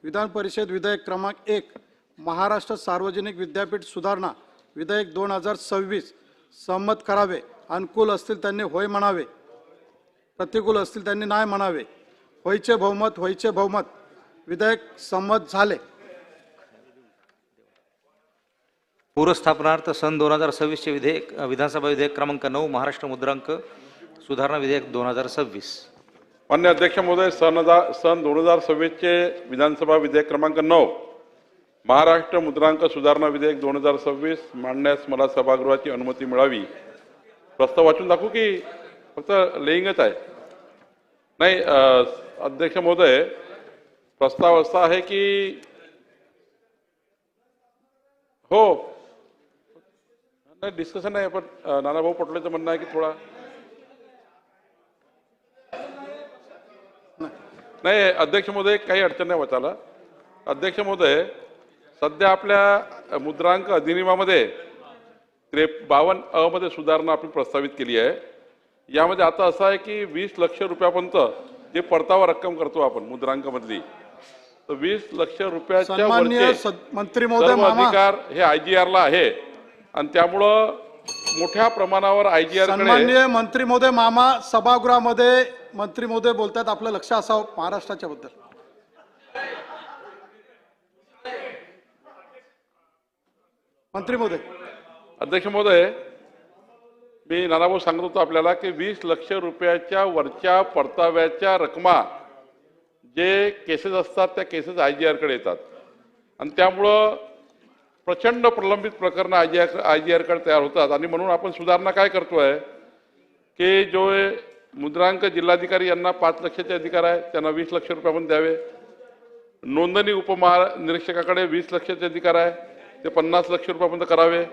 विधान परिषद विधेयक क्रमांक 1 महाराष्ट्र सार्वजनिक विद्यापीठ सुधारणा विधेयक 2026 संमत करावे. अनुकूल असतील त्यांनी होय म्हणावे. प्रतिकूल असतील त्यांनी नाही म्हणावे. होयचे बहुमत विधेयक संमत झाले. पूरस्थापनार्थ सन 2026चे विधेयक विधानसभा विधेयक क्रमांक 9 महाराष्ट्र मुद्रांक सुधारणा विधेयक 2026. मान्य अध्यक्ष महोदय, सन 2026चे विधानसभा विधेयक क्रमांक 9 महाराष्ट्र मुद्रांक सुधारणा विधेयक 2026 मांडण्यास मला सभागृहाची अनुमती मिळावी. प्रस्ताव वाचून दाखवू की फक्त लेईंगच आहे. नाही अध्यक्ष महोदय, प्रस्ताव असा आहे की हो नाही डिस्कशन आहे पण नानाभाऊ पटोलेचं म्हणणं आहे की थोडा नाही अध्यक्ष महोदय काही अडचण नाही वाचायला. अध्यक्ष महोदय, सध्या आपल्या मुद्रांक अधिनियमामध्ये 52 मध्ये सुधारणा आपण प्रस्तावित केली आहे. यामध्ये आता असं आहे की 20 लाख रुपयापर्यंत जे परतावा रक्कम करतो आपण मुद्रांकामधली तर 20 लाख रुपयाच्या वरचे मंत्री महोदय अधिकार हे IGR ला आहे आणि त्यामुळं मोठ्या प्रमाणावर IGR सन्माननीय मंत्री महोदय मामा सभागृहामध्ये मंत्री महोदय बोलतात. आपलं लक्ष असावं महाराष्ट्राच्या बद्दल. मंत्री महोदय. अध्यक्ष महोदय, मी नानाभाऊ सांगत होतो आपल्याला की 20 लाख रुपयाच्या वरच्या परताव्याच्या रकमा जे केसेस असतात त्या केसेस IGR-कडे येतात आणि त्यामुळं प्रचंड प्रलंबित प्रकरणं IGR-कडे तयार होतात. आणि म्हणून आपण सुधारणा काय करतोय की जो मुद्रांक जिल्हाधिकारी यांना 5 लाखाचे अधिकार आहे त्यांना 20 लाख रुपयापर्यंत द्यावे. नोंदणी उपमहानिरीक्षकाकडे 20 लाखाचे अधिकार आहे ते 50 लाख रुपयापर्यंत करावे.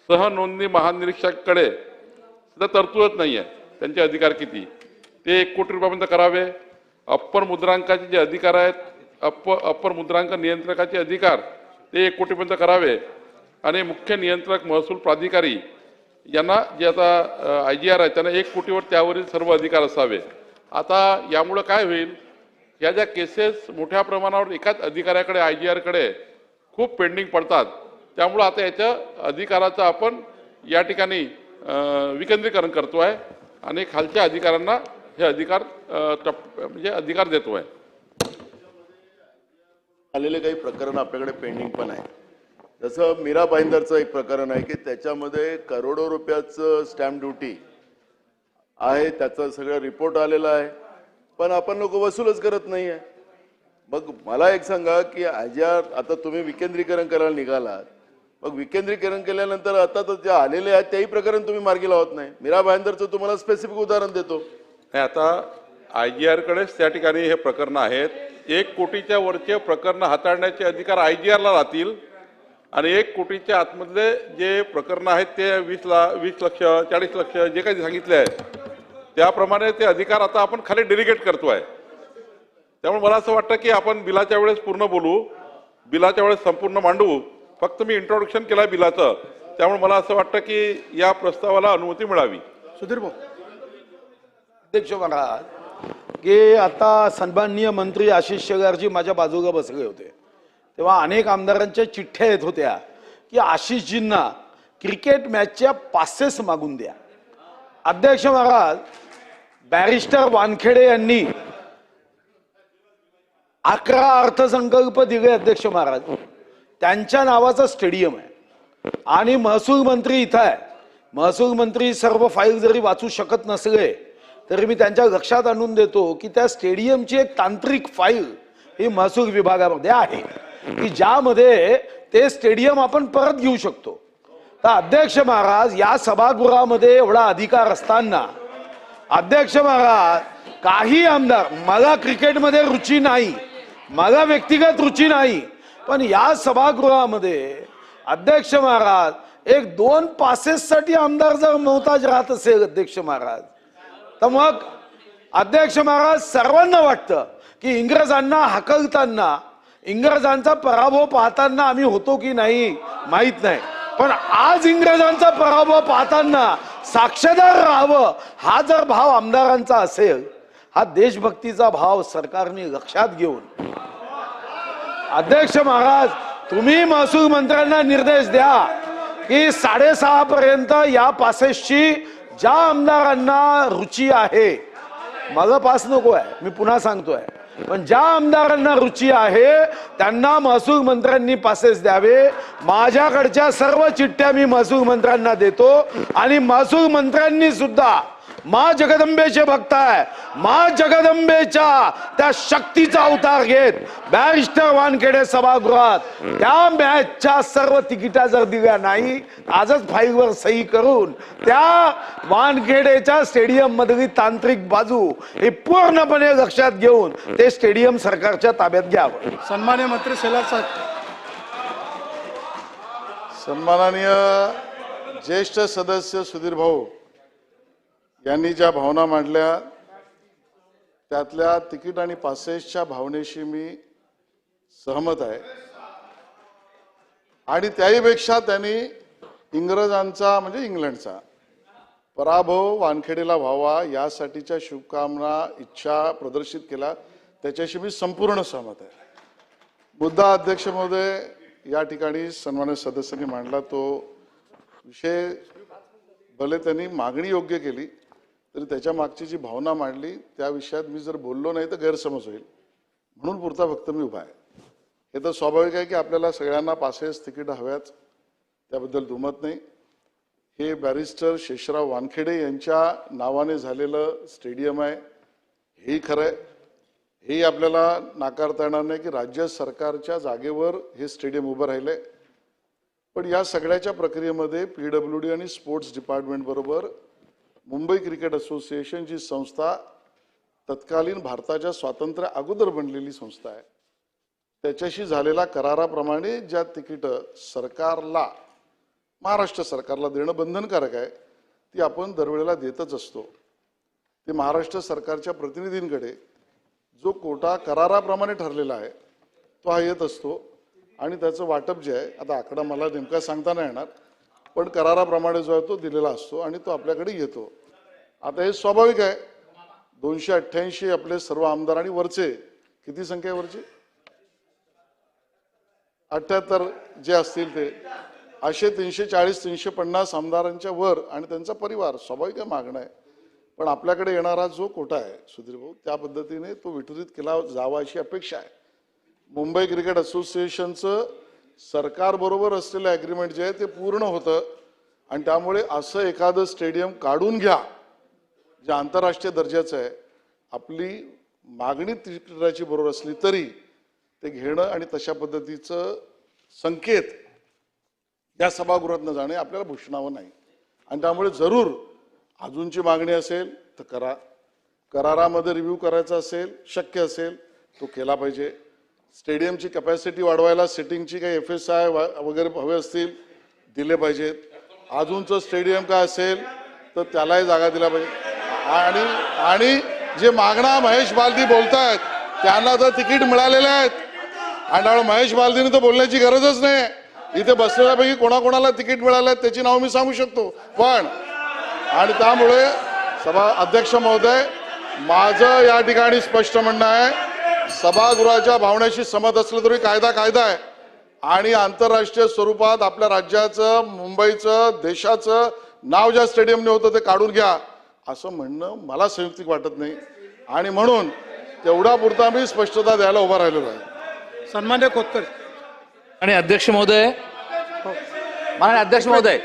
सहनोंदणी महानिरीक्षकाकडे सुद्धा तरतूदच नाही आहे त्यांचे अधिकार किती ते 1 कोटी रुपयापर्यंत करावे. अप्पर मुद्रांकाचे जे अधिकार आहेत अप्पर मुद्रांक नियंत्रकाचे अधिकार ते 1 कोटीपर्यंत करावे. आणि मुख्य नियंत्रक महसूल प्राधिकारी यांना जे आता IGR आहे त्यांना 1 कोटीवर त्यावरील सर्व अधिकार असावे. आता यामुळं काय होईल, या ज्या केसेस मोठ्या प्रमाणावर एकाच अधिकाऱ्याकडे IGR-कडे खूप पेंडिंग पडतात त्यामुळं आता याच्या अधिकाराचं आपण या ठिकाणी विकेंद्रीकरण करतो आहे आणि खालच्या अधिकाऱ्यांना हे अधिकार म्हणजे अधिकार देतो आहे. आलेले काही प्रकरण आपल्याकडे पेंडिंग पण आहे. जसं मीरा भाईंदरचं एक प्रकरण आहे की त्याच्यामध्ये करोडो रुपयाचं स्टॅम्प ड्युटी आहे, त्याचा सगळं रिपोर्ट आलेला आहे, पण आपण लोक वसूलच करत नाही आहे. मग मला एक सांगा की IGR आता तुम्ही विकेंद्रीकरण करायला निघालात, मग विकेंद्रीकरण केल्यानंतर आता तर जे आलेले आहेत तेही प्रकरण तुम्ही मार्गी लावत नाही. मीरा भाईंदरचं तुम्हाला स्पेसिफिक उदाहरण देतो. आता IGR-कडेच त्या ठिकाणी हे प्रकरण आहेत. 1 कोटीच्या वरचे प्रकरण हाताळण्याचे अधिकार IGR-ला राहतील आणि 1 कोटीच्या आतमधले जे प्रकरण आहेत ते 20 लक्ष 40 लक्ष जे काही सांगितले आहे त्याप्रमाणे ते अधिकार आता आपण खाली डेलिगेट करतो आहे. त्यामुळे मला असं वाटतं की आपण बिलाच्या वेळेस पूर्ण बोलू, बिलाच्या वेळेस संपूर्ण मांडू. फक्त मी इंट्रोडक्शन केलं आहे बिलाचं, त्यामुळे मला असं वाटतं की या प्रस्तावाला अनुमती मिळावी. सुधीर भाऊ. अध्यक्ष महाराज की आता सन्माननीय मंत्री आशिष शेलारजी माझ्या बाजूला बसले होते तेव्हा अनेक आमदारांच्या चिठ्ठ्या येत होत्या की आशिषजींना क्रिकेट मॅचच्या पासेस मागून द्या. अध्यक्ष महाराज बॅरिस्टर वानखेडे यांनी 11 अर्थसंकल्प दिले. अध्यक्ष महाराज त्यांच्या नावाचं स्टेडियम आहे आणि महसूल मंत्री इथं आहे. महसूल मंत्री सर्व फाईल जरी वाचू शकत नसले तरी मी त्यांच्या लक्षात आणून देतो की त्या स्टेडियमची एक तांत्रिक फाईल ही महसूल विभागामध्ये आहे की ज्यामध्ये ते स्टेडियम आपण परत घेऊ शकतो. तर अध्यक्ष महाराज या सभागृहामध्ये एवढा अधिकार असताना अध्यक्ष महाराज काही आमदार, मला क्रिकेटमध्ये रुची नाही, मला व्यक्तिगत रुची नाही, पण या सभागृहामध्ये अध्यक्ष महाराज 1-2 पासेससाठी आमदार जर मोहताज राहत असेल अध्यक्ष महाराज तर मग अध्यक्ष महाराज सर्वांना वाटतं की इंग्रजांना हाकलताना इंग्रजांचा पराभव पाहताना आम्ही होतो की नाही माहित नाही, पण आज इंग्रजांचा पराभव पाहताना साक्षीदार राहावं हा जर भाव आमदारांचा असेल, हा देशभक्तीचा भाव सरकारने लक्षात घेऊन अध्यक्ष महाराज तुम्ही महसूल मंत्र्यांना निर्देश द्या की 6:30 पर्यंत या पासेसची ज्या आमदारांना रुची आहे, मला पास नको आहे मी पुन्हा सांगतोय, पण ज्या आमदारांना रुची आहे त्यांना महसूल मंत्र्यांनी पासेस द्यावे. माझ्याकडच्या सर्व चिठ्ठ्या मी महसूल मंत्र्यांना देतो आणि महसूल मंत्र्यांनी सुद्धा माँ जगदंबेचे भक्त आहे, माँ जगदंबेच्या त्या शक्तीचा अवतार घेत बॅरिस्टर वानखेडे सभागृहात त्या मॅचच्या सर्व तिकिटा जर दिल्या नाही, आजच फाईलवर सही करून त्या वानखेडेच्या स्टेडियम मधली तांत्रिक बाजू हे पूर्णपणे लक्षात घेऊन ते स्टेडियम सरकारच्या ताब्यात घ्यावं. सन्मान्य मंत्री शेलार साहेब. सन्माननीय ज्येष्ठ सदस्य सुधीर भाऊ यांनी ज्या भावना मांडल्या त्यातल्या तिकीट आणि पासेसच्या भावनेशी मी सहमत आहे आणि त्याहीपेक्षा त्यांनी इंग्रजांचा म्हणजे इंग्लंडचा पराभव वानखेडेला व्हावा यासाठीच्या शुभकामना इच्छा प्रदर्शित केला, त्याच्याशी मी संपूर्ण सहमत आहे. मुद्दा अध्यक्ष महोदय या ठिकाणी सन्मान्य सदस्यांनी मांडला तो विषय भले त्यांनी मागणी योग्य केली तरी त्याच्या मागची जी भावना मांडली त्या विषयात मी जर बोललो नाही तर गैरसमज होईल, म्हणून पुरता फक्त मी उभा आहे. हे तर स्वाभाविक आहे की आपल्याला सगळ्यांना पासेस तिकीट हव्याच, त्याबद्दल दुमत नाही. हे बॅरिस्टर शेषराव वानखेडे यांच्या नावाने झालेलं स्टेडियम आहे, हेही खरं आहे. हेही आपल्याला नाकारता येणार नाही की राज्य सरकारच्या जागेवर हे स्टेडियम उभं राहिलंय. पण या सगळ्याच्या प्रक्रियेमध्ये PWD आणि स्पोर्ट्स डिपार्टमेंट बरोबर मुंबई क्रिकेट असोसिएशन जी संस्था तत्कालीन भारताच्या स्वातंत्र्य अगोदर बनलेली संस्था आहे, त्याच्याशी झालेल्या कराराप्रमाणे ज्या तिकीटं सरकारला, महाराष्ट्र सरकारला देणं बंधनकारक आहे, ती आपण दरवेळेला देतच असतो. ते महाराष्ट्र सरकारच्या प्रतिनिधींकडे जो कोटा कराराप्रमाणे ठरलेला आहे तो हा येत असतो आणि त्याचं वाटप जे आहे, आता आकडा मला नेमका सांगता नाही येणार, पण कराराप्रमाणे जो आहे तो दिलेला असतो आणि तो आपल्याकडे येतो. आता हे स्वाभाविक आहे. 288 आपले सर्व आमदार आणि वरचे किती संख्या आहे वरची 78 जे असतील ते असे 340-350 आमदारांच्या वर आणि त्यांचा परिवार स्वाभाविक मागणं आहे. पण आपल्याकडे येणारा जो कोटा आहे सुधीर भाऊ, त्या पद्धतीने तो वितरित केला जावा अशी अपेक्षा आहे. मुंबई क्रिकेट असोसिएशनचं सरकारबरोबर असलेलं ॲग्रीमेंट जे आहे ते पूर्ण होतं आणि त्यामुळे असं एखादं स्टेडियम काढून घ्या जे आंतरराष्ट्रीय दर्जाचं आहे, आपली मागणी तिकिटाची बरोबर असली तरी ते घेणं आणि तशा पद्धतीचं संकेत या सभागृहातनं जाणे आपल्याला भूषणावं नाही. आणि त्यामुळे जरूर अजूनची मागणी असेल तर करा, करारामध्ये रिव्ह्यू करायचा असेल, शक्य असेल तो केला पाहिजे. स्टेडियमची कॅपॅसिटी वाढवायला सिटिंगची काही FSI वगैरे हवे असतील दिले पाहिजेत. अजूनचं स्टेडियम काय असेल तर त्यालाही जागा दिला पाहिजे. आणि जे मागणा महेश बालदी बोलतायत त्यांना तर तिकीट मिळालेले आहेत आणि त्यामुळे महेश बालदीने तर बोलण्याची गरजच नाही. इथे बसलेल्यापैकी कोणाकोणाला तिकीट मिळालं आहे त्याची नाव मी सांगू शकतो. पण आणि त्यामुळे सभा अध्यक्ष महोदय, माझं या ठिकाणी स्पष्ट म्हणणं आहे, सभागृहाच्या भावनेशी सहमत असलं तरी कायदा कायदा आहे आणि आंतरराष्ट्रीय स्वरूपात आपल्या राज्याचं, मुंबईचं, देशाचं नाव ज्या स्टेडियमने होतं ते काढून घ्या असं म्हणणं मला संयुक्तिक वाटत नाही आणि म्हणून तेवढा पुरता मी स्पष्टता द्यायला उभा राहिलेलो आहे. सन्मान्य खोतकर आणि अध्यक्ष महोदय, माननीय अध्यक्ष महोदय,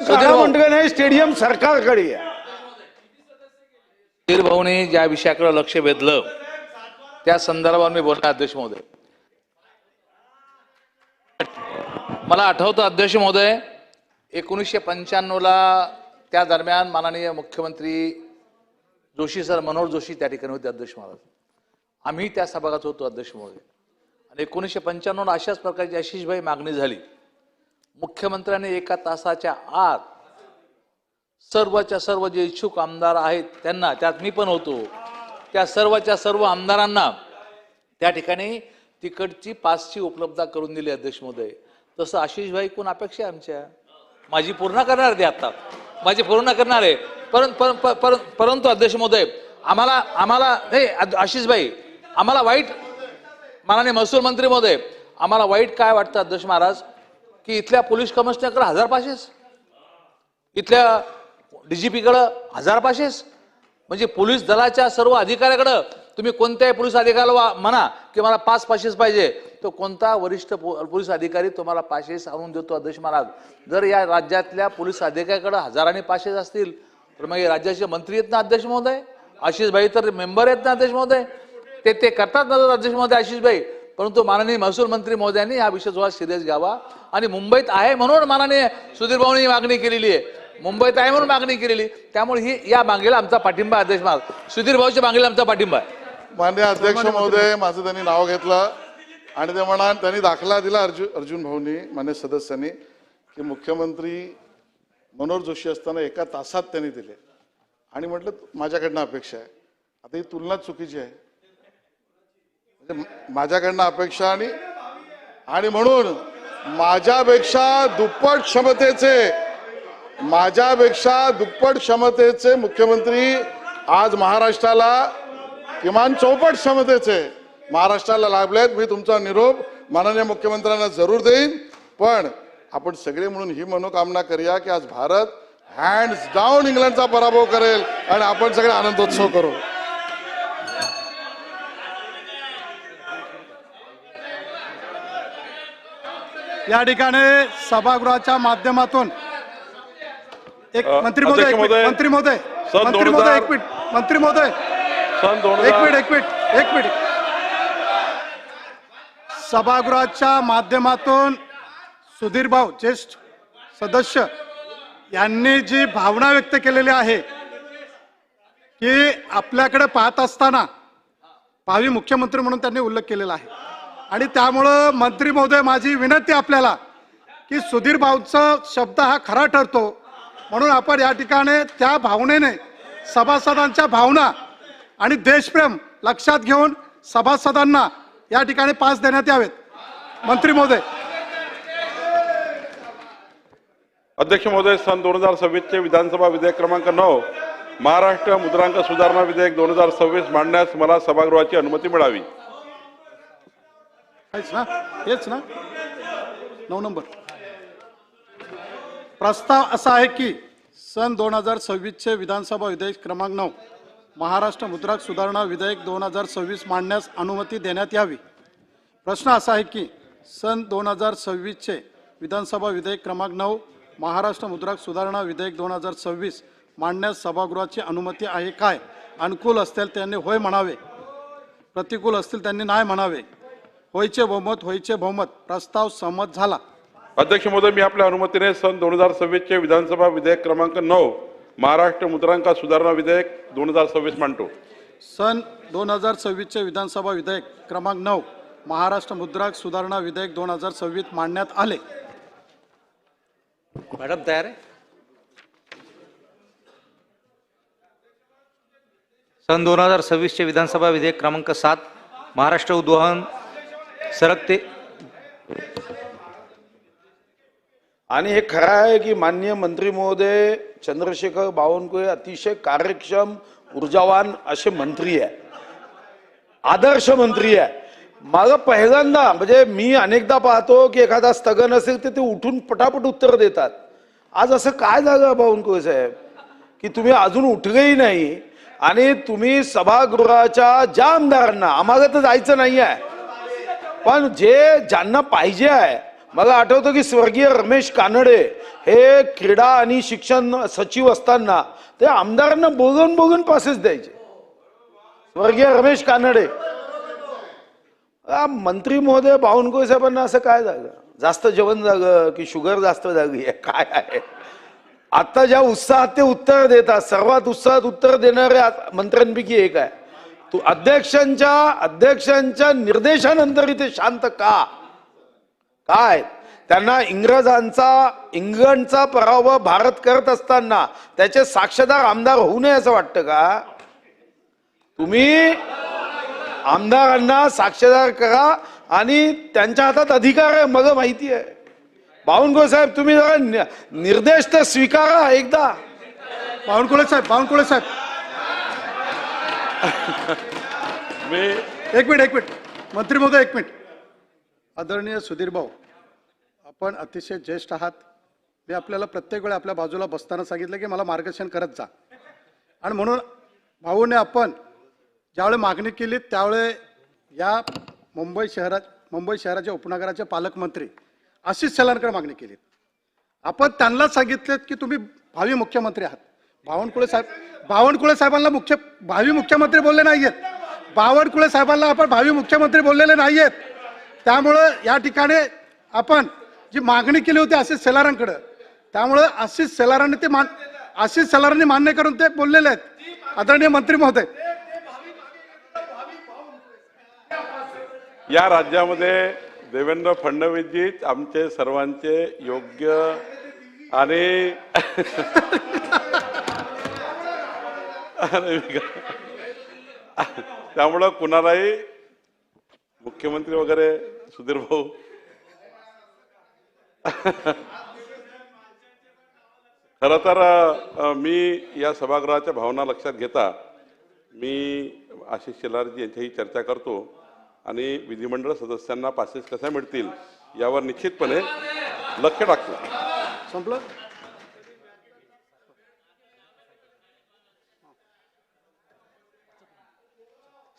म्हणतो नाही स्टेडियम सरकारकडे आहे. सुधीर भाऊने ज्या विषयाकडे लक्ष वेधलं त्या संदर्भात मी बोलणार. अध्यक्ष महोदय, मला आठवतं अध्यक्ष महोदय 1995ला त्या दरम्यान माननीय मुख्यमंत्री जोशी सर, मनोहर जोशी त्या ठिकाणी होते. अध्यक्ष महाराज, आम्ही त्या सभागृहात होतो. अध्यक्ष महोदय, आणि 1995 अशाच प्रकारची आशिषभाई मागणी झाली. मुख्यमंत्र्यांनी 1 तासाच्या आत सर्वच्या सर्व जे इच्छुक आमदार आहेत त्यांना, त्यात मी पण होतो, त्या सर्वच्या सर्व आमदारांना त्या ठिकाणी तिकडची पासची उपलब्धता करून दिली. अध्यक्ष महोदय, तसं आशिषभाई कोण अपेक्षा आहे आमच्या, माझी पूर्ण करणार ते आता, माझी पूर्ण करणार आहे. परंतु अध्यक्ष महोदय, आम्हाला हे आशिषभाई, आम्हाला वाईट, माननीय महसूल मंत्री महोदय, आम्हाला वाईट काय वाटतं अध्यक्ष महाराज की इथल्या पोलीस कमिशनरकडे 1000 पासेस, इथल्या DGPकडे 1000 पासेस, म्हणजे पोलीस दलाच्या सर्व अधिकाऱ्याकडे तुम्ही कोणत्याही पोलीस अधिकाऱ्याला म्हणा की मला 5 पासेस पाहिजे, तो कोणता वरिष्ठ पोलीस अधिकारी तुम्हाला पासेस आणून देतो. अध्यक्ष महाराज, जर या राज्यातल्या पोलीस अधिकाऱ्याकडे हजारांनी पासेस असतील तर मग राज्याचे मंत्री आहेत ना अध्यक्ष महोदय, आशिषभाई तर मेंबर आहेत ना अध्यक्ष महोदय, ते करतात ना अध्यक्ष महोदय आशिषभाई. परंतु माननीय महसूल मंत्री महोदयांनी हा विषय थोडा सिरियस घ्यावा आणि मुंबईत आहे म्हणून माननीय सुधीर भाऊंनी मागणी केलेली आहे, मुंबईत आहे म्हणून मागणी केलेली, त्यामुळे ही या मागणीला आमचा पाठिंबा. अध्यक्ष महाराज, सुधीर भाऊच्या मागणीला आमचा पाठिंबा आहे. माननीय अध्यक्ष महोदय, माझं त्यांनी नाव घेतलं आणि ते म्हणा, त्यांनी दाखला दिला अर्जुन भाऊंनी, मान्य सदस्यांनी, की मुख्यमंत्री मनोहर जोशी असताना 1 तासात त्यांनी दिले आणि म्हटलं माझ्याकडनं अपेक्षा आहे. आता ही तुलना चुकीची आहे, म्हणजे माझ्याकडनं अपेक्षा आणि म्हणून माझ्यापेक्षा दुप्पट क्षमतेचे मुख्यमंत्री आज महाराष्ट्राला, किमान 4पट क्षमतेचे महाराष्ट्राला लाभलेत. मी तुमचा निरोप माननीय मुख्यमंत्र्यांना जरूर देईन, पण आपण सगळे म्हणून ही मनोकामना करूया की आज भारत हँड्स डाऊन इंग्लंडचा पराभव करेल आणि आपण सगळे आनंदोत्सव करू. या ठिकाणी सभागृहाच्या माध्यमातून एक मंत्री महोदय एक मिनिट सभागृहाच्या माध्यमातून सुधीर भाऊ ज्येष्ठ सदस्य यांनी जी भावना व्यक्त केलेली आहे की आपल्याकडे पाहत असताना भावी मुख्यमंत्री म्हणून त्यांनी उल्लेख केलेला आहे आणि त्यामुळं मंत्री महोदय माझी विनंती आपल्याला की सुधीर भाऊचा शब्द हा खरा ठरतो म्हणून आपण या ठिकाणी त्या भावनेने सभासदांच्या भावना आणि देशप्रेम लक्षात घेऊन सभासदांना या ठिकाणी पास देण्यात यावेत। मंत्री महोदय। अध्यक्ष महोदय, सन 2026 चे विधानसभा विधेयक क्रमांक 9 महाराष्ट्र मुद्रांक सुधारणा विधेयक 2026 मांडण्यास मला सभागृहाची अनुमती मिळावी। हेच ना 9 नंबर प्रस्ताव असा आहे की सन 2026 चे विधानसभा विधेयक क्रमांक 9 महाराष्ट्र मुद्रांक सुधारणा विधेयक 2026 मांडण्यास अनुमती देण्यात यावी। प्रश्न असा आहे की सन 2026 चे विधानसभा विधेयक क्रमांक 9 महाराष्ट्र मुद्रांक सुधारणा विधेयक 2026 मांडण्यास सभागृहाची अनुमती आहे काय? अनुकूल असतील त्यांनी होय म्हणावे, प्रतिकूल असतील त्यांनी नाही म्हणावे। होयचे बहुमत प्रस्ताव संमत झाला। अध्यक्ष महोदय, मी आपल्या अनुमतीने सन 2026 चे विधानसभा विधेयक क्रमांक 9 महाराष्ट्र मुद्रांक सुधारणा विधेयक 2026 मांडतो। सन 2026 चे विधानसभा विधेयक क्रमांक 9 महाराष्ट्र मुद्रांक सुधारणा विधेयक 2026 मांडण्यात आले। मॅडम तयार आहे? सन 2026 चे विधानसभा विधेयक क्रमांक 7 महाराष्ट्र उद्वहन सरकते। आणि हे खरं आहे की माननीय मंत्री महोदय चंद्रशेखर बावनकुळे अतिशय कार्यक्षम ऊर्जावान असे मंत्री आहे, आदर्श मंत्री आहे। मला पहिल्यांदा म्हणजे मी अनेकदा पाहतो की एखादा स्थगन असेल तर ते उठून पटापट उत्तर देतात। आज असं काय झालं बावनकुळे साहेब की तुम्ही अजून उठलेही नाही आणि तुम्ही सभागृहाच्या ज्या आमदारांना, आम्हाला तर जायचं नाही आहे पण ज्यांना पाहिजे आहे, मला आठवतं की स्वर्गीय रमेश कानडे हे क्रीडा आणि शिक्षण सचिव असताना ते आमदारांना बोलून पासेस द्यायचे। स्वर्गीय रमेश कानडे। मंत्री महोदय बावनकुळे साहेबांना असं काय झालं? जास्त जेवण झालं की शुगर जास्त झाली आहे काय आहे? आता ज्या उत्साहात ते उत्तर देतात, सर्वात उत्साहात उत्तर देणाऱ्या मंत्र्यांपैकी एक आहे तू। अध्यक्षांच्या निर्देशानंतर इथे शांत का? काय त्यांना इंग्लंडचा पराभव भारत करत असताना त्याचे साक्षीदार आमदार होऊ नये असं वाटतं का? तुम्ही आमदारांना साक्षीदार करा आणि त्यांच्या हातात अधिकार आहे, मला माहिती आहे। बावनकुळे साहेब तुम्ही जरा निर्देश तर स्वीकारा एकदा। बावनकुळे साहेब एक मिनिट मंत्री महोदय एक मिनिट। आदरणीय सुधीर भाऊ, आपण अतिशय ज्येष्ठ आहात। मी आपल्याला प्रत्येक वेळी आपल्या बाजूला बसताना सांगितलं की मला मार्गदर्शन करत जा आणि म्हणून भाऊने आपण ज्यावेळी मागणी केली त्यावेळी या मुंबई शहराच्या उपनगराचे पालकमंत्री आशिष शेलारकडे मागणी केली। आपण त्यांना सांगितले की तुम्ही भावी मुख्यमंत्री आहात। बावनकुळे साहेबांना भावी मुख्यमंत्री बोलले नाहीयेत। बावनकुळे साहेबांना आपण भावी मुख्यमंत्री बोललेले नाहीयेत। त्यामुळे या ठिकाणी आपण जी मागणी केली होती आशिष शेलारांकडे, त्यामुळे आशिष शेलारांनी मान्य करून ते बोललेले आहेत। आदरणीय मंत्री महोदय, या राज्यामध्ये देवेंद्र फडणवीसजीच आमचे सर्वांचे योग्य आणि त्यामुळं कुणालाही मुख्यमंत्री वगैरे सुधीर भाऊ खरं तर मी या सभागृहाच्या भावना लक्षात घेता मी आशिष शेलारजी यांच्याही चर्चा करतो आणि विधिमंडळ सदस्यांना पासेस कशा मिळतील यावर निश्चितपणे लक्ष टाकतो। संपलं?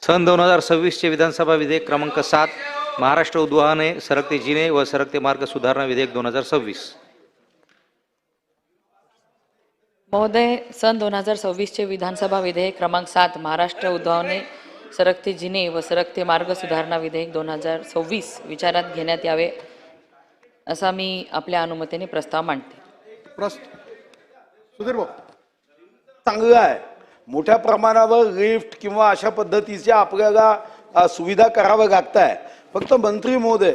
सन 2026 चे विधानसभा विधेयक क्रमांक 7 महाराष्ट्र उद्वहने सरकते जिने व सरकते मार्ग सुधारणा विधेयक 2026। महोदय, सन 2026 चे विधानसभा विधेयक क्रमांक 7 महाराष्ट्र उद्वहने सरकते जिने व सरकते मार्ग सुधारणा विधेयक 2026 विचारात घेण्यात यावे असा मी आपल्या अनुमतीने प्रस्ताव मांडते. सुधीर भाऊ, चांगलं आहे. मोठ्या प्रमाणावर लिफ्ट किंवा अशा पद्धतीच्या आपल्याला सुविधा कराव्या लागत आहे. फक्त मंत्री महोदय,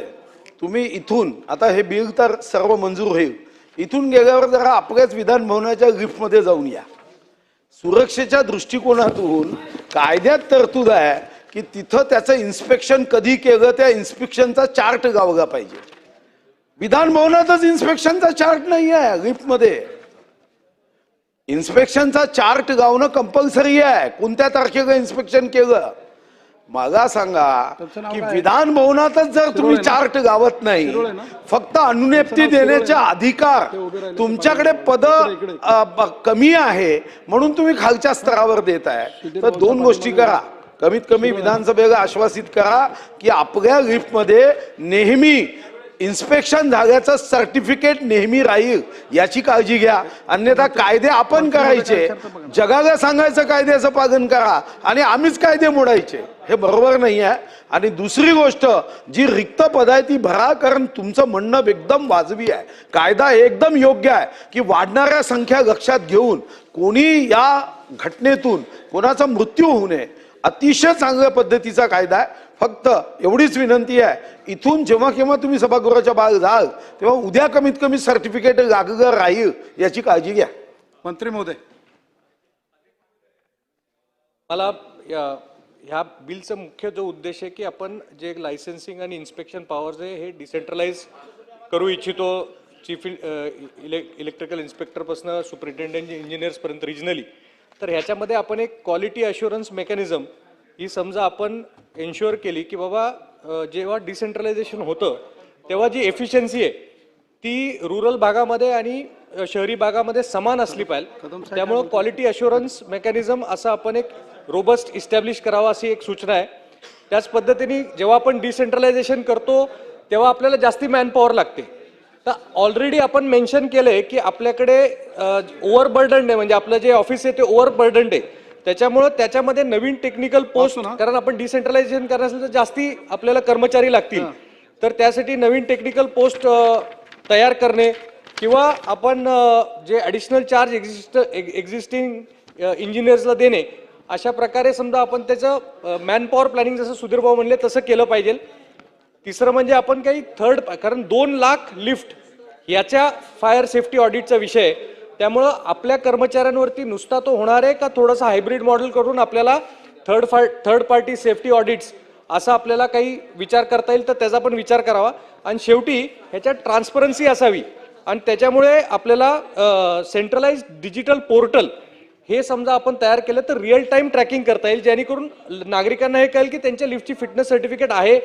तुम्ही इथून आता हे बिल तर सर्व मंजूर होईल, इथून गेल्यावर जरा आपल्याच विधान भवनाच्या लिफ्टमध्ये जाऊन या. सुरक्षेच्या दृष्टिकोनातून कायद्यात तरतूद आहे की तिथं त्याचं इन्स्पेक्शन कधी केलं त्या इन्स्पेक्शनचा चार्ट गावला पाहिजे. विधान भवनातच इन्स्पेक्शनचा चार्ट नाही आहे. लिफ्टमध्ये इन्स्पेक्शनचा चार्ट गावणं कंपल्सरी आहे. कोणत्या तारखेला इन्स्पेक्शन केलं मला सांगा की विधान भवनातच जर तुम्ही चार्ट गावत नाही, फक्त अनुज्ञप्ती देण्याचा अधिकार तुमच्याकडे पद कमी आहे म्हणून तुम्ही खालच्या स्तरावर देत आहे. तर दोन गोष्टी करा. कमीत कमी विधानसभेला आश्वासित करा की आपल्या लिफ्टमध्ये नेहमी इन्स्पेक्शन झाल्याचं सर्टिफिकेट नेहमी राहील याची काळजी घ्या. अन्यथा कायदे आपण करायचे, जगाला सांगायचं कायद्याचं पालन करा आणि आम्हीच कायदे मोडायचे, हे बरोबर नाही आहे. आणि दुसरी गोष्ट, जी रिक्त पद आहे ती भरा, कारण तुमचं म्हणणं एकदम वाजवी आहे. कायदा एकदम योग्य आहे की वाढणाऱ्या संख्या लक्षात घेऊन कोणी या घटनेतून कोणाचा मृत्यू होऊ नये. अतिशय चांगल्या पद्धतीचा कायदा आहे. फक्त एवढीच विनंती आहे, इथून जेव्हा केव्हा तुम्ही सभागृहाच्या बाहेर जाल तेव्हा उद्या कमीत कमी सर्टिफिकेट लागलं राहील याची काळजी घ्या. मंत्री महोदय, मला ह्या बिलचा मुख्य जो उद्देश आहे की आपण जे लायसन्सिंग आणि इन्स्पेक्शन पॉवर्स आहे हे डिसेंट्रलाइज करू इच्छितो. चीफ इलेक्ट्रिकल इन्स्पेक्टरपासून सुपरिटेंडेंट इंजिनियर्सपर्यंत रिजनली. तर ह्याच्यामध्ये आपण एक क्वालिटी अश्युरन्स मेकॅनिझम ही समजा आपण एन्श्युअर केली की बाबा जेव्हा डिसेंट्रलायझेशन होतं तेव्हा जी एफिशियन्सी आहे ती रुरल भागामध्ये आणि शहरी भागामध्ये समान असली पाहिजे. त्यामुळं क्वालिटी अश्युरन्स मेकॅनिझम असं आपण एक रोबस्ट इस्टॅब्लिश करावा अशी एक सूचना आहे. त्याच पद्धतीने जेव्हा आपण डिसेंट्रलायझेशन करतो तेव्हा आपल्याला जास्ती मॅनपॉवर लागते. तर ऑलरेडी आपण मेन्शन केलंय की आपल्याकडे ओव्हरबर्डन्ड आहे, म्हणजे आपलं जे ऑफिस आहे ते ओव्हरबर्डन्ड आहे. त्याच्यामुळं त्याच्यामध्ये नवीन टेक्निकल पोस्ट, कारण आपण डिसेंट्रलायझेशन करणार असेल तर जास्ती आपल्याला कर्मचारी लागतील, तर त्यासाठी नवीन टेक्निकल पोस्ट तयार करणे किंवा आपण जे ॲडिशनल चार्ज एक्झिस्टिंग इंजिनियर्सला देणे, अशा प्रकारे समजा आपण त्याचं मॅनपॉवर प्लॅनिंग जसं सुधीर भाऊ म्हणले तसं केलं पाहिजे. तिसरं म्हणजे आपण काही थर्ड, कारण 2 लाख लिफ्ट याच्या फायर सेफ्टी ऑडिटचा विषय आहे. त्यामुळं आपल्या कर्मचाऱ्यांवरती नुसता तो होणार आहे का थोडंसं हायब्रिड मॉडेल करून आपल्याला थर्ड पार्टी सेफ्टी ऑडिट्स असा आपल्याला काही विचार करता येईल तर त्याचा पण विचार करावा. आणि शेवटी ह्याच्यात ट्रान्सपरन्सी असावी आणि त्याच्यामुळे आपल्याला सेंट्रलाइज डिजिटल पोर्टल हे समजा आपण तयार केलं तर रिअल टाइम ट्रॅकिंग करता येईल, जेणेकरून नागरिकांना हे कळेल की त्यांच्या लिफ्टची फिटनेस सर्टिफिकेट आहे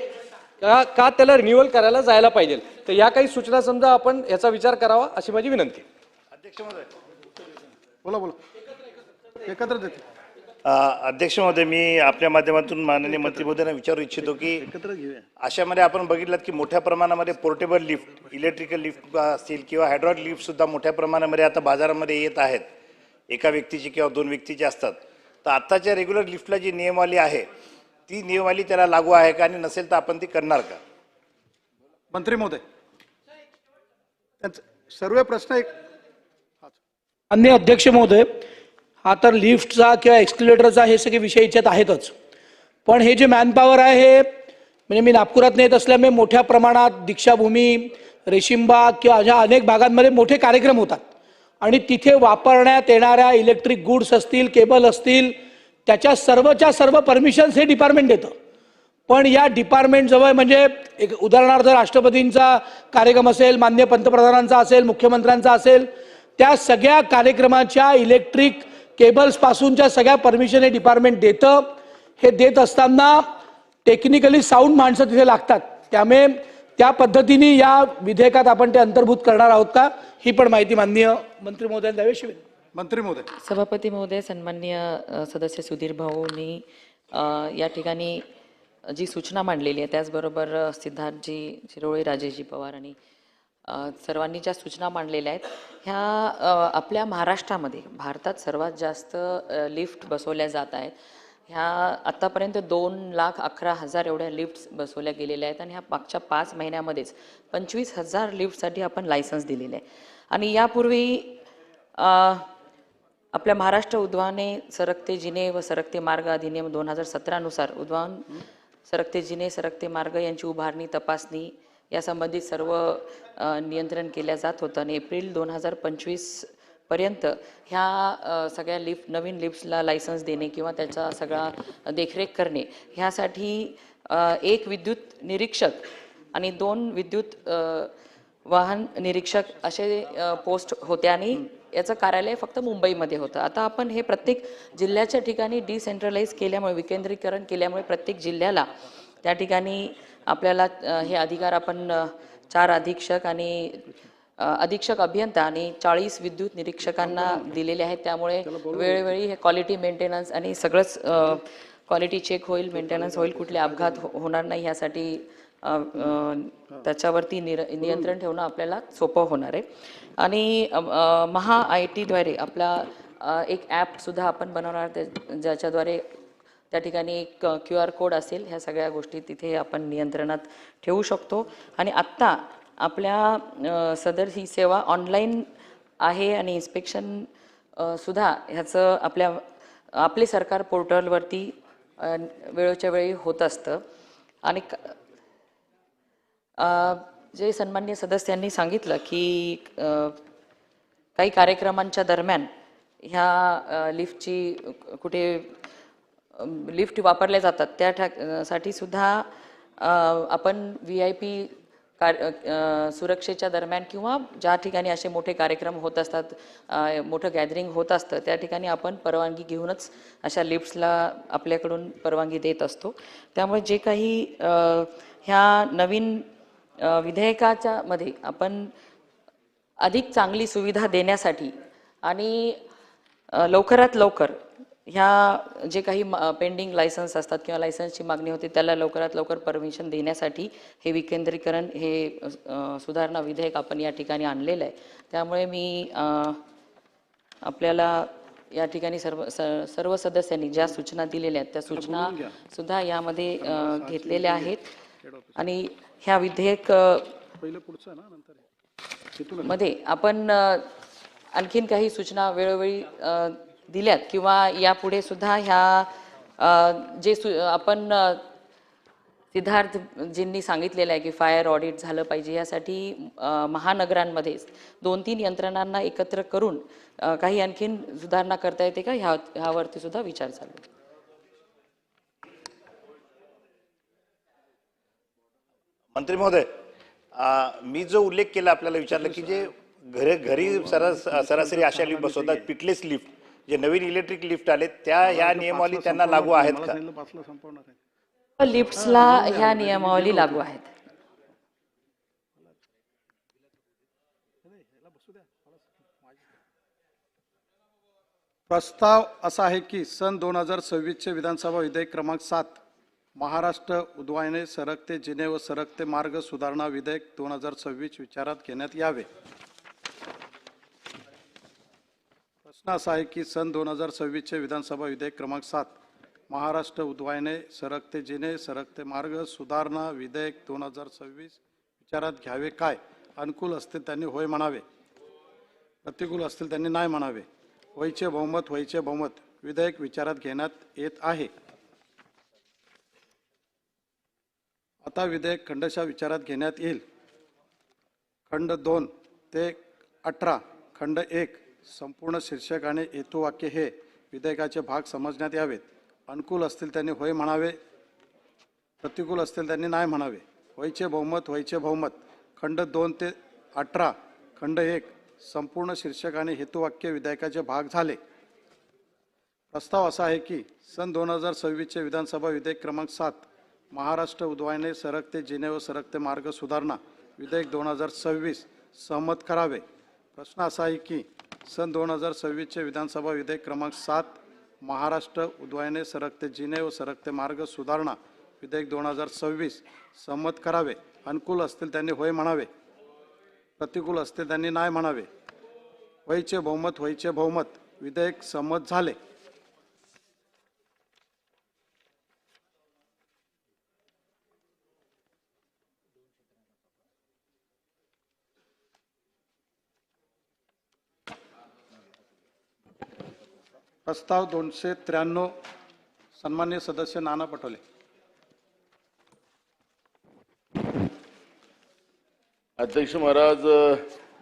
का त्याला रिन्युअल करायला जायला पाहिजे. तर या काही सूचना समजा आपण याचा विचार करावा अशी माझी विनंती. अध्यक्ष महोदय, बोला एकत्र देते. अध्यक्ष महोदय, मी आपल्या माध्यमातून माननीय मंत्री महोदयांना विचारू इच्छितो की अशामध्ये आपण बघितलं की मोठ्या प्रमाणामध्ये पोर्टेबल लिफ्ट, इलेक्ट्रिकल लिफ्ट असतील किंवा हायड्रॉलिक लिफ्ट सुद्धा मोठ्या प्रमाणामध्ये आता बाजारामध्ये येत आहेत. एका व्यक्तीची किंवा 2 व्यक्तीची असतात. तर आत्ताच्या रेग्युलर लिफ्टला जी नियमावली आहे ती नियमावली त्याला लागू आहे का, आणि नसेल तर आपण ती करणार का? मंत्री महोदय, सर्व प्रश्न एक. अन्य अध्यक्ष महोदय, हा तर लिफ्टचा किंवा एक्सक्युलेटरचा हे सगळे विषय याच्यात आहेतच, पण हे जे मॅनपॉवर आहे हे म्हणजे मी नागपुरात नेत असल्यामुळे मोठ्या प्रमाणात दीक्षाभूमी, रेशीमबाग किंवा अशा अनेक भागांमध्ये मोठे कार्यक्रम होतात आणि तिथे वापरण्यात येणाऱ्या इलेक्ट्रिक गुड्स असतील, केबल असतील, त्याच्या सर्वच्या सर्व परमिशन्स हे डिपार्टमेंट देतं. पण या डिपार्टमेंटजवळ म्हणजे एक उदाहरणार्थ राष्ट्रपतींचा कार्यक्रम असेल, माननीय पंतप्रधानांचा असेल, मुख्यमंत्र्यांचा असेल, त्या सगळ्या कार्यक्रमाच्या इलेक्ट्रिक केबल्सपासूनच्या सगळ्या परमिशन हे डिपार्टमेंट देतं. हे देत असताना टेक्निकली साऊंड माणसं तिथे लागतात. त्यामुळे त्या पद्धतीने या विधेयकात आपण ते अंतर्भूत करणार आहोत का, ही पण माहिती माननीय मंत्री महोदयांना द्यावी. मंत्री महोदय. सभापती महोदय, सन्माननीय सदस्य सुधीर भाऊंनी या ठिकाणी जी सूचना मांडलेली आहे, त्याचबरोबर सिद्धार्थजी शिरोळे, राजेशजी पवार आणि सर्वांनी ज्या सूचना मांडलेल्या आहेत ह्या आपल्या महाराष्ट्रामध्ये, भारतात सर्वात जास्त लिफ्ट बसवल्या जात आहेत. ह्या आत्तापर्यंत 2,11,000 एवढ्या लिफ्ट्स बसवल्या गेलेल्या आहेत आणि ह्या मागच्या 5 महिन्यामध्येच 25,000 लिफ्टसाठी आपण लायसन्स दिलेले आहे. आणि यापूर्वी आपल्या महाराष्ट्र उद्वाने सरकते जिने व सरकते मार्ग अधिनियम 2017 नुसार उद्वान सरकते जिने सरकते मार्ग यांची उभारणी तपासणी यासंबंधित सर्व नियंत्रण केल्या जात होतं आणि एप्रिल 2025 पर्यंत ह्या सगळ्या नवीन लिफ्ट्सला लायसन्स देणे किंवा त्याचा सगळा देखरेख करणे ह्यासाठी 1 विद्युत निरीक्षक आणि 2 विद्युत वाहन निरीक्षक असे पोस्ट होते आणि याचं कार्यालय फक्त मुंबईमध्ये होतं. आता आपण हे प्रत्येक जिल्ह्याच्या ठिकाणी डिसेंट्रलाइज केल्यामुळे विकेंद्रीकरण केल्यामुळे प्रत्येक जिल्ह्याला त्या ठिकाणी आपल्याला हे अधिकार आपण 4 अधीक्षक आणि अधीक्षक अभियंता आणि 40 विद्युत निरीक्षकांना दिलेले आहेत. त्यामुळे वेळोवेळी हे क्वालिटी मेंटेनन्स आणि सगळंच क्वालिटी चेक होईल, मेंटेनन्स होईल, कुठले अपघात होणार नाही यासाठी त्याच्यावरती नियंत्रण ठेवणं आपल्याला सोपं होणार आहे. आणि महा ITद्वारे आपला एक ॲपसुद्धा आपण बनवणार ज्याच्याद्वारे त्या ठिकाणी एक QR कोड असेल. ह्या सगळ्या गोष्टी तिथे आपण नियंत्रणात ठेवू शकतो. आणि आत्ता आपल्या सदर ही सेवा ऑनलाईन आहे आणि इन्स्पेक्शन सुद्धा ह्याचं आपले सरकार पोर्टलवरती वेळोच्या वेळी होत असतं. आणि जे सन्माननीय सदस्यांनी सांगितलं की काही कार्यक्रमांच्या दरम्यान ह्या लिफ्टची कुठे लिफ्ट वापरल्या जातात त्यासाठी सुद्धा आपण VIP सुरक्षेच्या दरम्यान किंवा ज्या ठिकाणी असे मोठे कार्यक्रम होत असतात, मोठं गॅदरिंग होत असतं त्या ठिकाणी आपण परवानगी घेऊनच अशा लिफ्ट्सला आपल्याकडून परवानगी देत असतो. त्यामुळे जे काही ह्या नवीन विधेयकाच्या मध्ये आपण अधिक चांगली सुविधा देण्यासाठी आणि लवकरात लवकर ह्या जे काही पेंडिंग लायसन्स असतात किंवा लायसन्सची मागणी होते त्याला लवकरात लवकर परमिशन देण्यासाठी हे विकेंद्रीकरण हे सुधारणा विधेयक आपण या ठिकाणी आणलेलं आहे. त्यामुळे मी आपल्याला या ठिकाणी सर्व सदस्यांनी ज्या सूचना दिलेल्या आहेत त्या सूचना सुद्धा यामध्ये घेतलेल्या आहेत. आणि ह्या विधेयक मध्ये आपण आणखीन काही सूचना वेळोवेळी दिल्यात किंवा यापुढे सुद्धा ह्या जे आपण सिद्धार्थजींनी सांगितलेलं आहे की फायर ऑडिट झालं पाहिजे यासाठी महानगरांमध्ये 2-3 यंत्रणांना एकत्र करून काही आणखीन सुधारणा करता येते का ह्यावरती सुद्धा विचार चालू आहे. मंत्री महोदय, मी जो उल्लेख केला आपल्याला विचारलं की जे घरी सरासरी अशा लिफ्ट बसवतात पिटलेस लिफ्ट जे नवीन इलेक्ट्रिक लिफ्ट आले त्या ह्या नियमावली त्यांना लागू आहेत का? लिफ्ट्सला ह्या नियमावली लागू आहेत. प्रस्ताव असा आहे की सन 2026चे विधानसभा विधेयक क्रमांक 7 महाराष्ट्र उद्वाने सरकते जिने व सरकते मार्ग सुधारणा विधेयक 2026 विचारात घेण्यात यावे. प्रश्न असा आहे की सन 2026चे विधानसभा विधेयक क्रमांक 7 महाराष्ट्र उद्वाने सरकते जिने सरकते मार्ग सुधारणा विधेयक 2026 विचारात घ्यावे काय? अनुकूल असतील त्यांनी होय म्हणावे, प्रतिकूल असतील त्यांनी नाही म्हणावे. होयचे बहुमत विधेयक विचारात घेण्यात येत आहे. आता विधेयक खंडशः विचारात घेण्यात येईल. खंड 2 ते 18 खंड 1 संपूर्ण शीर्षक आणि हेतुवाक्य हे विधेयकाचे भाग समजण्यात यावेत. अनुकूल असतील त्यांनी होय म्हणावे, प्रतिकूल असतील त्यांनी नाही म्हणावे. होयचे बहुमत खंड 2 ते 18 खंड 1 संपूर्ण शीर्षक आणि हेतुवाक्य विधेयकाचे भाग झाले. प्रस्ताव असा आहे की सन 2026चे विधानसभा विधेयक क्रमांक 7 महाराष्ट्र उद्वाने सरकते जिने व सरकते मार्ग सुधारणा विधेयक 2026 सहमत करावे. प्रश्न असा आहे की सन 2026चे विधानसभा विधेयक क्रमांक 7 महाराष्ट्र उद्वाने सरकते जिने व सरकते मार्ग सुधारणा विधेयक 2026 सहमत करावे. अनुकूल असतील त्यांनी होय म्हणावे, प्रतिकूल असतील त्यांनी नाही म्हणावे. होयचे बहुमत विधेयक संमत झाले. प्रस्ताव 293 सन्मान्य सदस्य नाना पटोले. अध्यक्ष महाराज,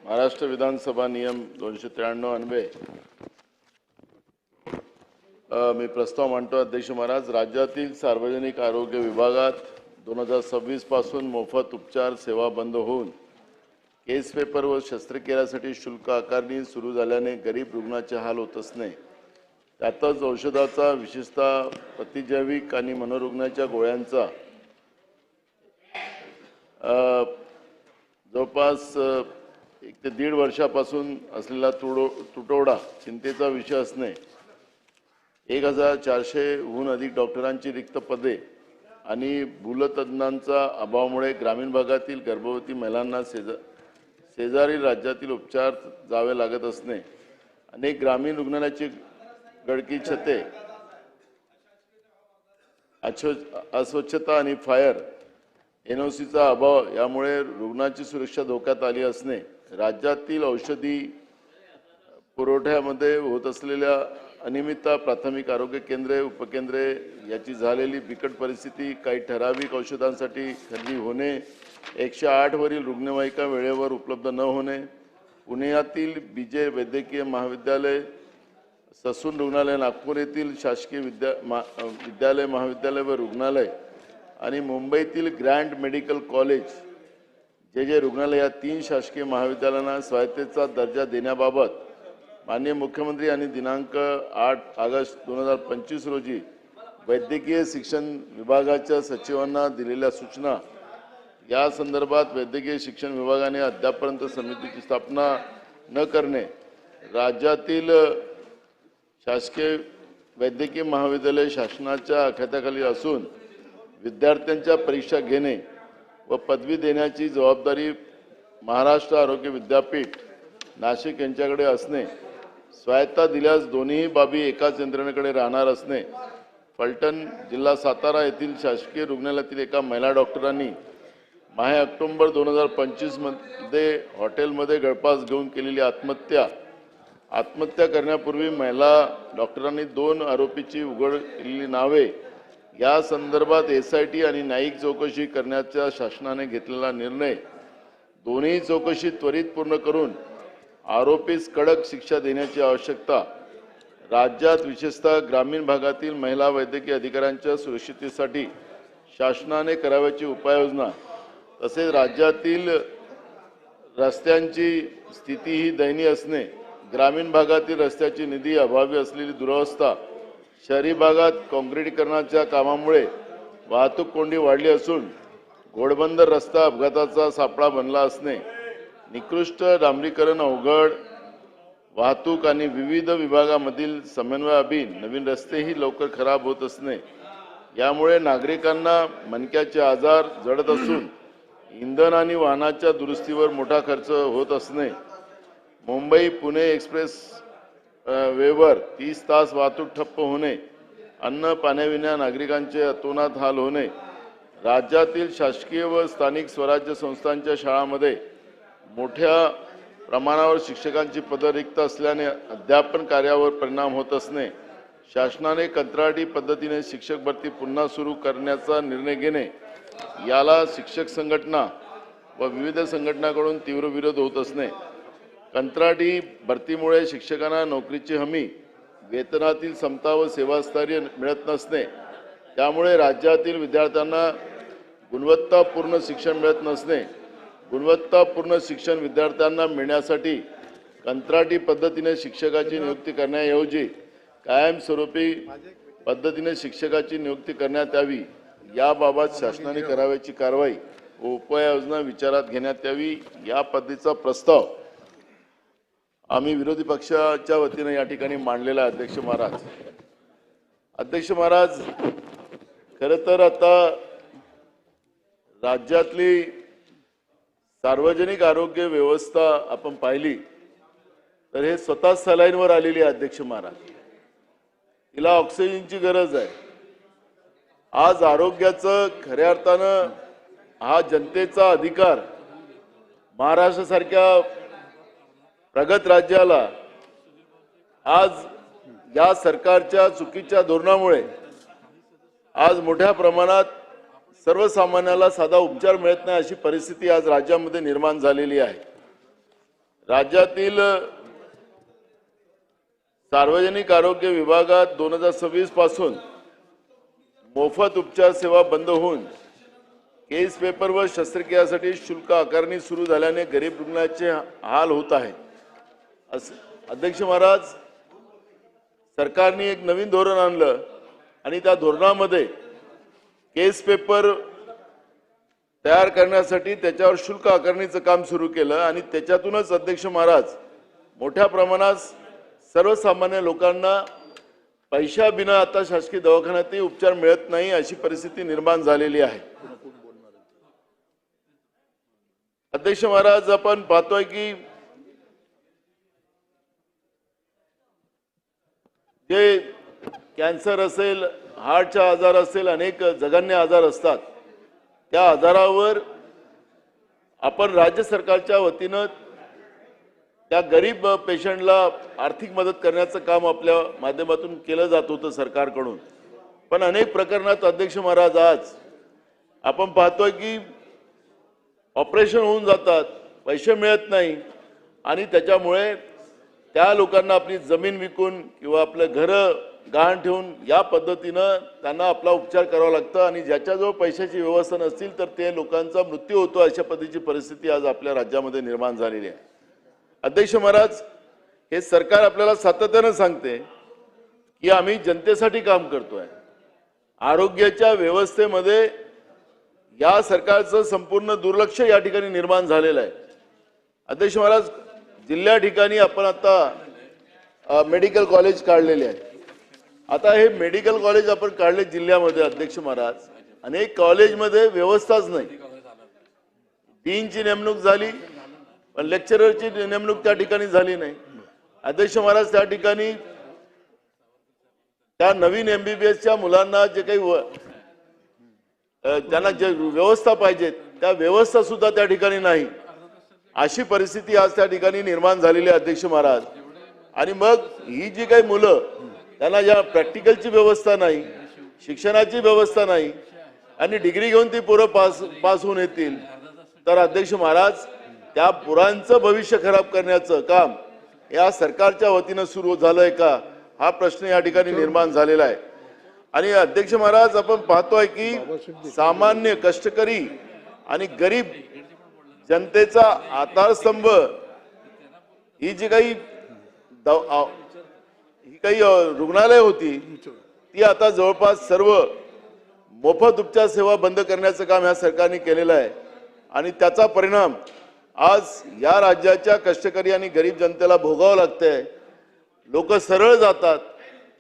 महाराष्ट्र विधानसभा नियम 293 अन्वये मी प्रस्ताव मांडतो. अध्यक्ष महाराज, राज्यातील सार्वजनिक आरोग्य विभागात 2026 पासून मोफत उपचार सेवा बंद होऊन केस पेपर व शस्त्रक्रियासाठी शुल्क आकारणी सुरू झाल्याने गरीब रुग्णाचे हाल होत असणे, त्यातच औषधाचा विशेषतः प्रतिजैविक आणि मनोरुग्णाच्या गोळ्यांचा जवळपास 1 ते 1.5 वर्षापासून असलेला तुटवडा चिंतेचा विषय असणे, 1400हून अधिक डॉक्टरांची रिक्त पदे आणि भूलतज्ञांचा अभावामुळे ग्रामीण भागातील गर्भवती महिलांना शेजारील राज्यातील उपचार जावे लागत असणे, अनेक ग्रामीण रुग्णालयाची गळती छते, अस्वच्छता आणि फायर NOCचा अभाव यामुळे रुग्णाची सुरक्षा धोक्यात आली असणे, राज्यातील औषधी पुरवठ्यामध्ये होत असलेल्या अनियमितता, प्राथमिक आरोग्य केंद्रे, उपकेंद्रे याची झालेली बिकट परिस्थिती, काही ठराविक औषधांसाठी खरेदी होणे, 108 वरील रुग्णवाहिका वेळेवर उपलब्ध न होणे, पुण्यातील BJ वैद्यकीय महाविद्यालय, ससून रुग्णालय, नागपूर येथील शासकीय विद्यालय, महाविद्यालय व रुग्णालय आणि मुंबईतील ग्रँड मेडिकल कॉलेज जे रुग्णालय या 3 शासकीय महाविद्यालयांना स्वायत्ततेचा दर्जा देण्याबाबत माननीय मुख्यमंत्री यांनी दिनांक 8 ऑगस्ट 2025 रोजी वैद्यकीय शिक्षण विभागाच्या सचिवांना दिलेल्या सूचना, या संदर्भात वैद्यकीय शिक्षण विभागाने अद्यापर्यंत समितीची स्थापना न करणे, राज्यातील शासकीय वैद्यकीय महाविद्यालय शासनाच्या अखत्याखाली असून विद्यार्थ्यांच्या परीक्षा घेणे व पदवी देण्याची जबाबदारी महाराष्ट्र आरोग्य विद्यापीठ नाशिक यांच्याकडे असणे, स्वायत्ता दिल्यास दोन्ही बाबी एकाच यंत्रणेकडे राहणार असणे, फलटण जिल्हा सातारा येथील शासकीय रुग्णालयातील एका महिला डॉक्टरांनी माहे ऑक्टोबर 2025 मध्ये हॉटेलमध्ये गळफास घेऊन केलेली आत्महत्या करण्यापूर्वी महिला डॉक्टरांनी 2 आरोपीची उघड केलेली नावे या संदर्भात SIT आणि न्यायिक चौकशी करण्याचा शासनाने घेतलेला निर्णय, दोन्ही चौकशी त्वरित पूर्ण करून आरोपीस कडक शिक्षा देण्याची आवश्यकता, राज्यात विशेषतः ग्रामीण भागातील महिला वैद्यकीय अधिकाऱ्यांच्या सुरक्षिततेसाठी शासनाने करावयाची उपाययोजना, तसेच राज्यातील रस्त्यांची स्थिती ही दयनीय असणे, ग्रामीण भागातील रस्त्याची निधी अभावी असलेली दुरवस्था, शहरी भागात काँक्रिटीकरणाच्या कामामुळे वाहतूक कोंडी वाढली असून घोडबंदर रस्ता अपघाताचा सापळा बनला असणे, निकृष्ट डांबरीकरण, अवघड वाहतूक आणि विविध विभागामधील समन्वयाअभावी नवीन रस्तेही लवकर खराब होत असणे, यामुळे नागरिकांना मणक्याचे आजार जडत असून इंधन आणि वाहनाच्या दुरुस्तीवर मोठा खर्च होत असणे, मुंबई पुणे एक्सप्रेस वेवर 30 तास वाहतूक ठप्प होणे, अन्न पाण्याविना नागरिकांचे अतोनात हाल होणे, राज्यातील शासकीय व स्थानिक स्वराज्य संस्थांच्या शाळांमध्ये मोठ्या प्रमाणावर शिक्षकांची पदं रिक्त असल्याने अध्यापन कार्यावर परिणाम होत असणे, शासनाने कंत्राटी पद्धतीने शिक्षक भरती पुन्हा सुरू करण्याचा निर्णय घेणे, याला शिक्षक संघटना व विविध संघटनांकडून तीव्र विरोध होत असणे, कंत्राटी भरतीमुळे शिक्षकांना नोकरीची हमी, वेतनातील समता व सेवास्थैर्य मिळत नसणे, त्यामुळे राज्यातील विद्यार्थ्यांना गुणवत्तापूर्ण शिक्षण मिळत नसणे, गुणवत्तापूर्ण शिक्षण विद्यार्थ्यांना मिळण्यासाठी कंत्राटी पद्धतीने शिक्षकाची नियुक्ती करण्याऐवजी कायमस्वरूपी पद्धतीने शिक्षकाची नियुक्ती करण्यात यावी, याबाबत शासनाने करावयाची कारवाई व उपाययोजना विचारात घेण्यात यावी, या पद्धतीचा प्रस्ताव आम्ही विरोधी पक्षाच्या वतीने या ठिकाणी मांडलेला आहे. अध्यक्ष महाराज, खरं तर आता राज्यातली सार्वजनिक आरोग्य व्यवस्था आपण पाहिली तर हे स्वतः सलाईनवर आलेली आहे. अध्यक्ष महाराज, तिला ऑक्सिजनची गरज आहे. आज आरोग्याचं खऱ्या अर्थानं हा जनतेचा अधिकार महाराष्ट्रासारख्या प्रगत राज्याला आज या सरकारच्या चुकीच्या धोरणामुळे आज मोठ्या प्रमाणात सर्वसामान्याला साधा उपचार मिळत नाही अशी परिस्थिती आज राज्यामध्ये निर्माण झालेली आहे. राज्यातील सार्वजनिक आरोग्य विभागात 2026 पासून मोफत उपचार सेवा बंद होऊन केस पेपर व शस्त्रक्रियासाठी शुल्क आकारणी सुरू झाल्याने गरीब रुग्णाचे हाल होत आहे. अध्यक्ष महाराज, सरकारने एक नवीन धोरण आणलं आणि त्या धोरणामध्ये केस पेपर तयार करण्यासाठी त्याच्यावर शुल्क आकारणीचं काम सुरू केलं आणि त्याच्यातूनच अध्यक्ष महाराज मोठ्या प्रमाणात सर्वसामान्य लोकांना पैशाबिना आता शासकीय दवाखान्यातही उपचार मिळत नाही अशी परिस्थिती निर्माण झालेली आहे. अध्यक्ष महाराज, आपण पाहतोय की जे कॅन्सर असेल, हार्टचा आजार असेल, अनेक जघन्य आजार असतात, त्या आजारावर आपण राज्य सरकारच्या वतीनं त्या गरीब पेशंटला आर्थिक मदत करण्याचं काम आपल्या माध्यमातून केलं जात होतं सरकारकडून. पण अनेक प्रकरणात अध्यक्ष महाराज आज आपण पाहतोय की ऑपरेशन होऊन जातात, पैसे मिळत नाही आणि त्याच्यामुळे त्या लोकांना आपली जमीन विकून किंवा आपलं घरं गहाण ठेवून या पद्धतीनं त्यांना आपला उपचार करावा लागतं आणि ज्याच्याजवळ पैशाची व्यवस्था नसतील तर ते लोकांचा मृत्यू होतो. अशा पद्धतीची परिस्थिती आज आपल्या राज्यामध्ये निर्माण झालेली आहे. अध्यक्ष महाराज, हे सरकार आपल्याला सातत्यानं सांगते की आम्ही जनतेसाठी काम करतोय. आरोग्याच्या व्यवस्थेमध्ये या सरकारचं संपूर्ण दुर्लक्ष या ठिकाणी निर्माण झालेलं आहे. अध्यक्ष महाराज, जिल्ह्या ठिकाणी आपण आता मेडिकल कॉलेज काढलेले आहे. आता हे मेडिकल कॉलेज आपण काढले जिल्ह्यामध्ये अध्यक्ष महाराज, अनेक कॉलेजमध्ये व्यवस्थाच नाही. डीनची नेमणूक झाली पण लेक्चररची नेमणूक त्या ठिकाणी झाली नाही. अध्यक्ष महाराज, त्या ठिकाणी त्या नवीन MBBSच्या मुलांना जे काही त्यांना जे व्यवस्था पाहिजे त्या व्यवस्था सुद्धा त्या ठिकाणी नाही. अशी परिस्थिती आज त्या ठिकाणी निर्माण झालेली आहे अध्यक्ष महाराज. आणि मग ही जी काही मुलं त्यांना या प्रॅक्टिकलची व्यवस्था नाही, शिक्षणाची व्यवस्था नाही आणि डिग्री घेऊन ती पोरं पास होऊन येतील तर अध्यक्ष महाराज त्या पोरांचं भविष्य खराब करण्याचं काम या सरकारच्या वतीनं सुरू झालंय का, हा प्रश्न या ठिकाणी निर्माण झालेला आहे. आणि अध्यक्ष महाराज, आपण पाहतोय की सामान्य कष्टकरी आणि गरीब जनतेचा आधारस्तंभ ही जी काही रुग्णालय होती ती आता जवळपास सर्व मोफत उपचार सेवा बंद करण्याचं काम या सरकारने केलेलं आहे. आणि त्याचा परिणाम आज या राज्याच्या कष्टकरी आणि गरीब जनतेला भोगावं लागतंय. लोक सरळ जातात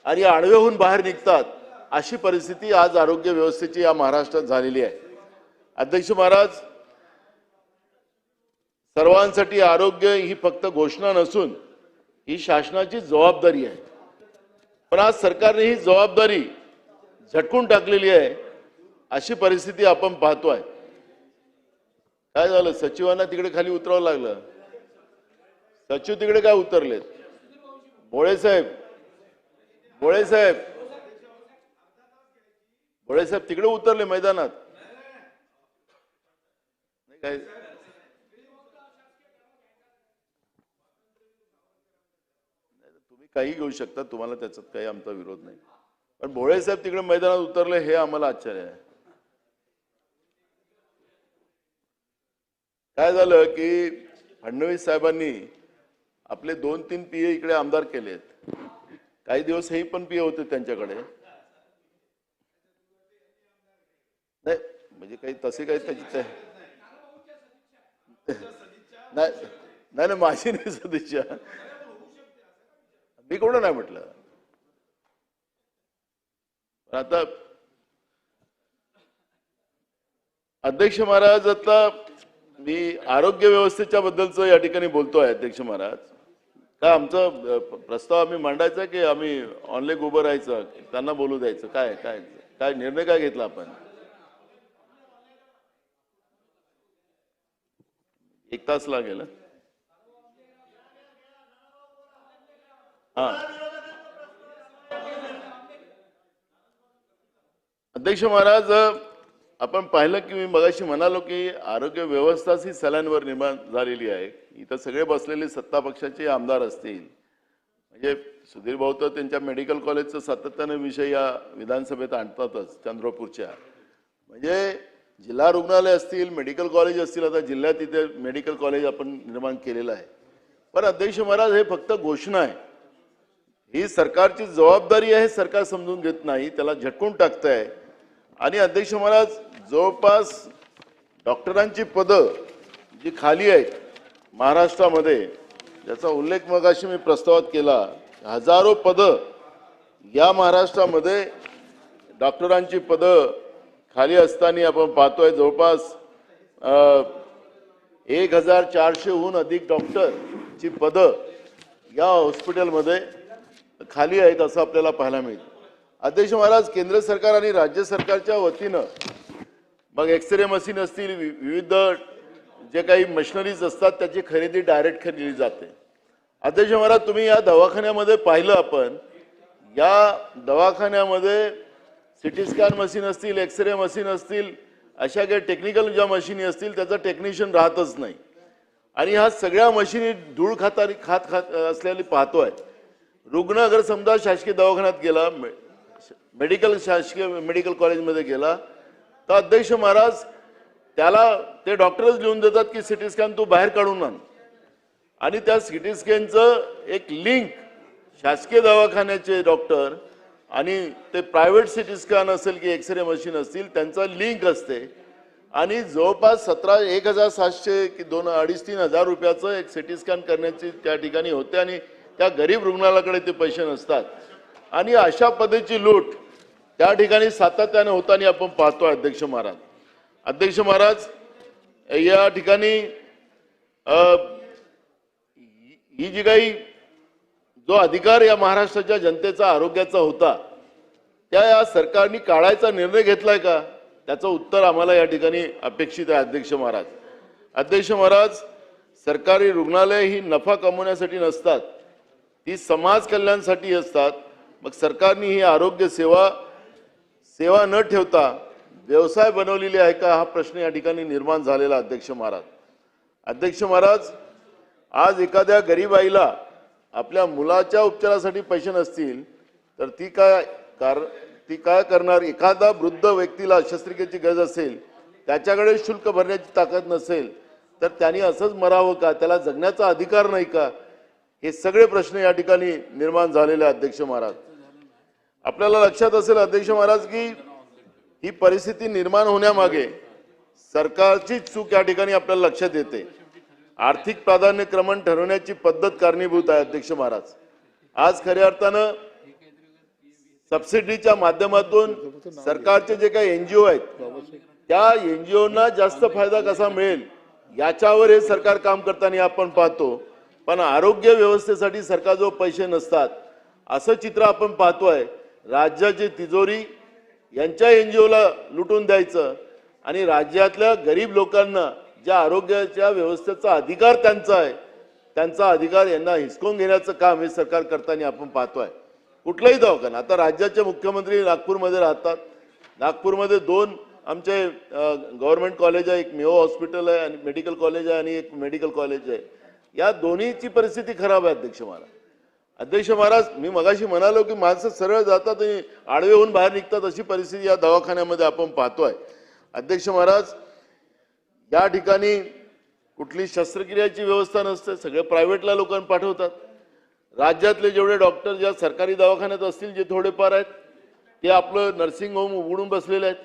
आणि आडवे होऊन बाहेर निघतात. अशी परिस्थिती आज आरोग्य व्यवस्थेची या महाराष्ट्रात झालेली आहे. अध्यक्ष महाराज, सर्वांसाठी आरोग्य ही फक्त घोषणा नसून ही शासनाची जबाबदारी आहे. पण आज सरकारने ही जबाबदारी झटकून टाकलेली आहे. अशी परिस्थिती आपण पाहतोय. काय झालं, सचिवांना तिकडे खाली उतरावं लागलं. सचिव तिकडे काय उतरलेत? भोळे साहेब तिकडे उतरले मैदानात. काय तुम्ही काही घेऊ शकता, तुम्हाला त्याच्यात काही आमचा विरोध नाही. पण भोळे साहेब तिकडे मैदानात उतरले हे आम्हाला आश्चर्य आहे. काय झालं की फडणवीस साहेबांनी आपले 2-3 PA इकडे आमदार केलेत. काही दिवस हे पण PA होते त्यांच्याकडे. नाही म्हणजे काही तसे काही त्याची नाही माझी नाही सदिच्छा. मी कोण नाही म्हटलं. आता अध्यक्ष महाराज, आता मी आरोग्य व्यवस्थेच्या बद्दलचं या ठिकाणी बोलतोय. अध्यक्ष महाराज, काय आमचा प्रस्ताव आम्ही मांडायचा की आम्ही ऑनलाईन उभं राहायचं, त्यांना बोलू द्यायचं, काय काय काय निर्णय काय घेतला आपण? 1 तास लागेल. हा अध्यक्ष महाराज, आपण पाहिलं की मी मगाशी म्हणालो की आरोग्य व्यवस्थाच ही सलांवर निर्माण झालेली आहे. इथं सगळे बसलेले सत्ता पक्षाचे आमदार असतील, म्हणजे सुधीर भाऊ तर त्यांच्या मेडिकल कॉलेजचं सातत्याने विषय या विधानसभेत आणतातच चंद्रपूरच्या. म्हणजे जिल्हा रुग्णालय असतील, मेडिकल कॉलेज असतील, आता जिल्ह्यात इथे मेडिकल कॉलेज आपण निर्माण केलेलं आहे. पण अध्यक्ष महाराज, हे फक्त घोषणा आहे, ही सरकारची जबाबदारी आहे. सरकार समजून घेत नाही, त्याला झटकून टाकत आहे. आणि अध्यक्ष महाराज, जवळपास डॉक्टरांची पदं जी खाली आहेत महाराष्ट्रामध्ये, ज्याचा उल्लेख मगाशी मी प्रस्तावात केला, हजारो पदं या महाराष्ट्रामध्ये डॉक्टरांची पदं खाली असताना आपण पाहतोय जवळपास 1400हून अधिक डॉक्टरची पदं या हॉस्पिटलमध्ये खाली आहेत असं आपल्याला पाहायला मिळतं. अध्यक्ष महाराज, केंद्र सरकार आणि राज्य सरकारच्या वतीनं मग एक्सरे मशीन असतील, विविध जे काही मशिनरीज असतात त्याची खरेदी डायरेक्ट केली जाते. अध्यक्ष महाराज, तुम्ही या दवाखान्यामध्ये पाहिलं, आपण या दवाखान्यामध्ये सिटी स्कॅन मशीन असतील, एक्सरे मशीन असतील, अशा काही टेक्निकल ज्या मशिनी असतील त्याचा टेक्निशियन राहतच नाही. आणि ह्या सगळ्या मशिनी धूळ खात असलेली पाहतोय. रुग्ण अगर समजा शासकीय दवाखान्यात गेला, शासकीय मेडिकल कॉलेजमध्ये गेला, तर अध्यक्ष महाराज त्याला ते डॉक्टरच लिहून देतात की सिटी स्कॅन तू बाहेर काढून आण. आणि त्या सिटी स्कॅनचं एक लिंक शासकीय दवाखान्याचे डॉक्टर आणि ते प्रायव्हेट सिटी स्कॅन असेल की एक्सरे मशीन असतील त्यांचा लिंक असते. आणि जवळपास 17,700 की 2,500-3,000 रुपयाचं एक सिटी स्कॅन करण्याची त्या ठिकाणी होते. आणि त्या गरीब रुग्णालयाकडे ते पैसे नसतात. आणि अशा पद्धतीची लूट त्या ठिकाणी सातत्याने होताना आपण पाहतो. अध्यक्ष महाराज, या ठिकाणी ही जी काही जो अधिकार या महाराष्ट्राच्या जनतेचा आरोग्याचा होता त्या या सरकारने काढायचा निर्णय घेतलाय का, त्याचं उत्तर आम्हाला या ठिकाणी अपेक्षित आहे. अध्यक्ष महाराज, सरकारी रुग्णालय ही नफा कमवण्यासाठी नसतात, ती समाज कल्याणासाठी असतात. मग सरकारने ही आरोग्य सेवा न ठेवता व्यवसाय बनवलेली आहे का, हा प्रश्न या ठिकाणी निर्माण झालेला. अध्यक्ष महाराज, आज एखाद्या गरीब आईला आपल्या मुलाच्या उपचारासाठी पैसे नसतील तर ती काय करणार. एखादा वृद्ध व्यक्तीला शस्त्रक्रियेची गरज असेल, त्याच्याकडे शुल्क भरण्याची ताकद नसेल तर त्यांनी असंच मरावं का, त्याला जगण्याचा अधिकार नाही का, हे सगळे प्रश्न या ठिकाणी निर्माण झालेले. अध्यक्ष महाराज, आपल्याला लक्षात असेल अध्यक्ष महाराज की ही परिस्थिती निर्माण होण्यामागे सरकारची चूक या ठिकाणी आपल्याला लक्षात येते. आर्थिक प्राधान्यक्रमण ठरवण्याची पद्धत कारणीभूत आहे. अध्यक्ष महाराज, आज खऱ्या अर्थानं सबसिडीच्या माध्यमातून सरकारचे जे काही एनजीओ आहेत त्या एनजीओना जास्त फायदा कसा मिळेल याच्यावर हे सरकार काम करताना आपण पाहतो. पण आरोग्य व्यवस्थेसाठी सरकारजवळ पैसे नसतात असं चित्र आपण पाहतोय. राज्याची तिजोरी यांच्या एनजीओला लुटून द्यायचं आणि राज्यातल्या गरीब लोकांना ज्या आरोग्याच्या व्यवस्थेचा अधिकार त्यांचा आहे त्यांचा अधिकार यांना हिसकावून घेण्याचं काम हे सरकार करताना आपण पाहतोय. कुठलाही दवाखाना, आता राज्याचे मुख्यमंत्री नागपूरमध्ये राहतात, नागपूरमध्ये 2 आमचे गव्हर्नमेंट कॉलेज आहे, एक मेयो हॉस्पिटल आहे आणि मेडिकल कॉलेज आहे आणि एक मेडिकल कॉलेज आहे. या दोन्हीची परिस्थिती खराब आहे. अध्यक्ष महाराज, मी मगाशी म्हणालो की माणसं सरळ जातात आणि आडवे होऊन बाहेर निघतात अशी परिस्थिती या दवाखान्यामध्ये आपण पाहतोय. अध्यक्ष महाराज, या ठिकाणी कुठली शस्त्रक्रियाची व्यवस्था नसते, सगळे प्रायव्हेटला लोकांना पाठवतात. राज्यातले जेवढे डॉक्टर ज्या सरकारी दवाखान्यात असतील जे थोडेफार आहेत ते आपलं नर्सिंग होम उघडून बसलेले आहेत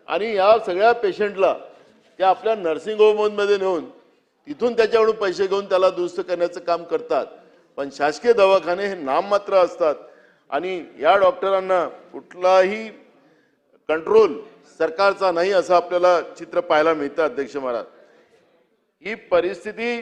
आणि या सगळ्या पेशंटला त्या आपल्या नर्सिंग होममध्ये नेऊन तिथून त्याच्याकडून पैसे घेऊन त्याला दुरुस्त करण्याचं काम करतात. पण शासकीय दवाखाने हे नाममात्र असतात आणि या डॉक्टरांना कुठलाही कंट्रोल सरकारचा नाही असं आपल्याला चित्र पाहायला मिळतं. अध्यक्ष महाराज, ही परिस्थिती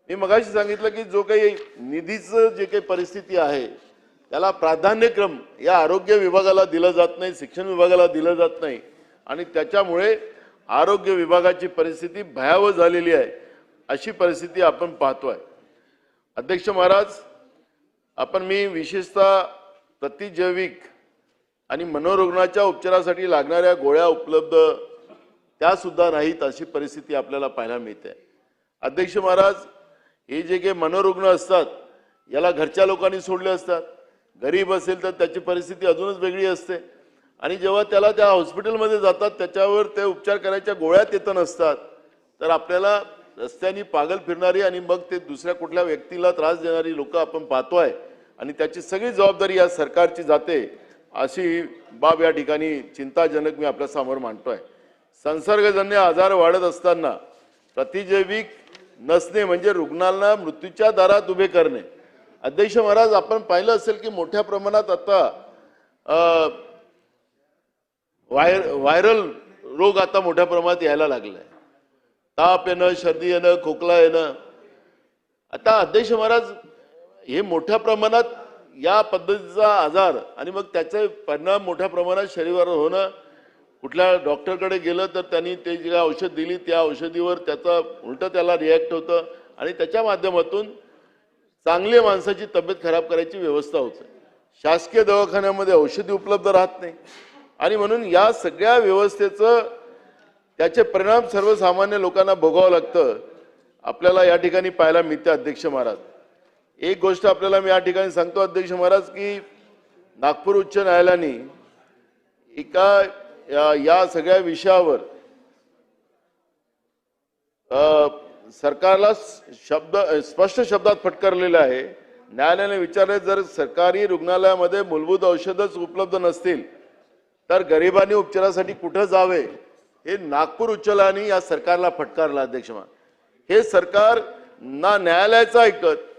मी मगाशी सांगितलं की जो काही निधीचं जे काही परिस्थिती आहे त्याला प्राधान्यक्रम या आरोग्य विभागाला दिलं जात नाही, शिक्षण विभागाला दिलं जात नाही आणि त्याच्यामुळे आरोग्य विभागाची परिस्थिती भयावह झालेली आहे अशी परिस्थिती आपण पाहतोय. अध्यक्ष महाराज, मी विशेषतः प्रतिजैविक आणि मनोरुग्णाच्या उपचारासाठी लागणाऱ्या गोळ्या उपलब्ध त्या सुद्धा नाहीत, अशी परिस्थिती आपल्याला पाहायला मिळते. अध्यक्ष महाराज, हे जे काही मनोरुग्ण असतात याला घरच्या लोकांनी सोडले असतात. गरीब असेल तर त्याची परिस्थिती अजूनच वेगळी असते आणि जेव्हा त्याला त्या हॉस्पिटलमध्ये जातात त्याच्यावर ते उपचार करायच्या गोळ्या तिथं नसतात, तर आपल्याला रस्त्यानी पागल फिरणारी आणि मग ते दुसऱ्या कुठल्या व्यक्तीला त्रास देणारी लोक आपण पाहतोय आणि त्याची सगळी जबाबदारी या सरकारची जाते, अशी बाब या ठिकाणी चिंताजनक मी आपल्या समोर मांडतोय. संसर्गजन्य आजार वाढत असताना प्रतिजैविक नसणे म्हणजे रुग्णांना मृत्यूच्या दारात उभे करणे. अध्यक्ष महाराज, आपण पाहिलं असेल की मोठ्या प्रमाणात आता व्हायरल रोग आता मोठ्या प्रमाणात यायला लागलाय. ताप येणं, सर्दी येणं, खोकला येणं. आता अध्यक्ष महाराज, हे मोठ्या प्रमाणात या पद्धतीचा आजार आणि मग त्याचे परिणाम मोठ्या प्रमाणात शरीरावर होणं. कुठल्या डॉक्टरकडे गेलं तर त्यांनी ते जे औषध दिली त्या औषधीवर त्याचा उलट त्याला रिॲक्ट होतं आणि त्याच्या माध्यमातून चांगल्या माणसाची तब्येत खराब करायची व्यवस्था होते. शासकीय दवाखान्यामध्ये औषधी उपलब्ध राहत नाही आणि म्हणून या सगळ्या व्यवस्थेचं त्याचे परिणाम सर्वसामान्य लोकांना भोगावं लागतं, आपल्याला या ठिकाणी पाहायला मिळते. अध्यक्ष महाराज, एक गोष्ट आपल्याला मी या ठिकाणी सांगतो अध्यक्ष महाराज, की नागपूर उच्च न्यायालयाने एका या सगळ्या विषयावर सरकारला स्पष्ट शब्दात फटकारलेलं आहे. न्यायालयाने विचारले, जर सरकारी रुग्णालयामध्ये मूलभूत औषधच उपलब्ध नसतील तर गरिबांनी उपचारासाठी कुठं जावे, हे नागपूर उच्च न्यायालयाने या सरकारला फटकारलं. अध्यक्ष महाराज, हे सरकार ना न्यायालयाचं ऐकत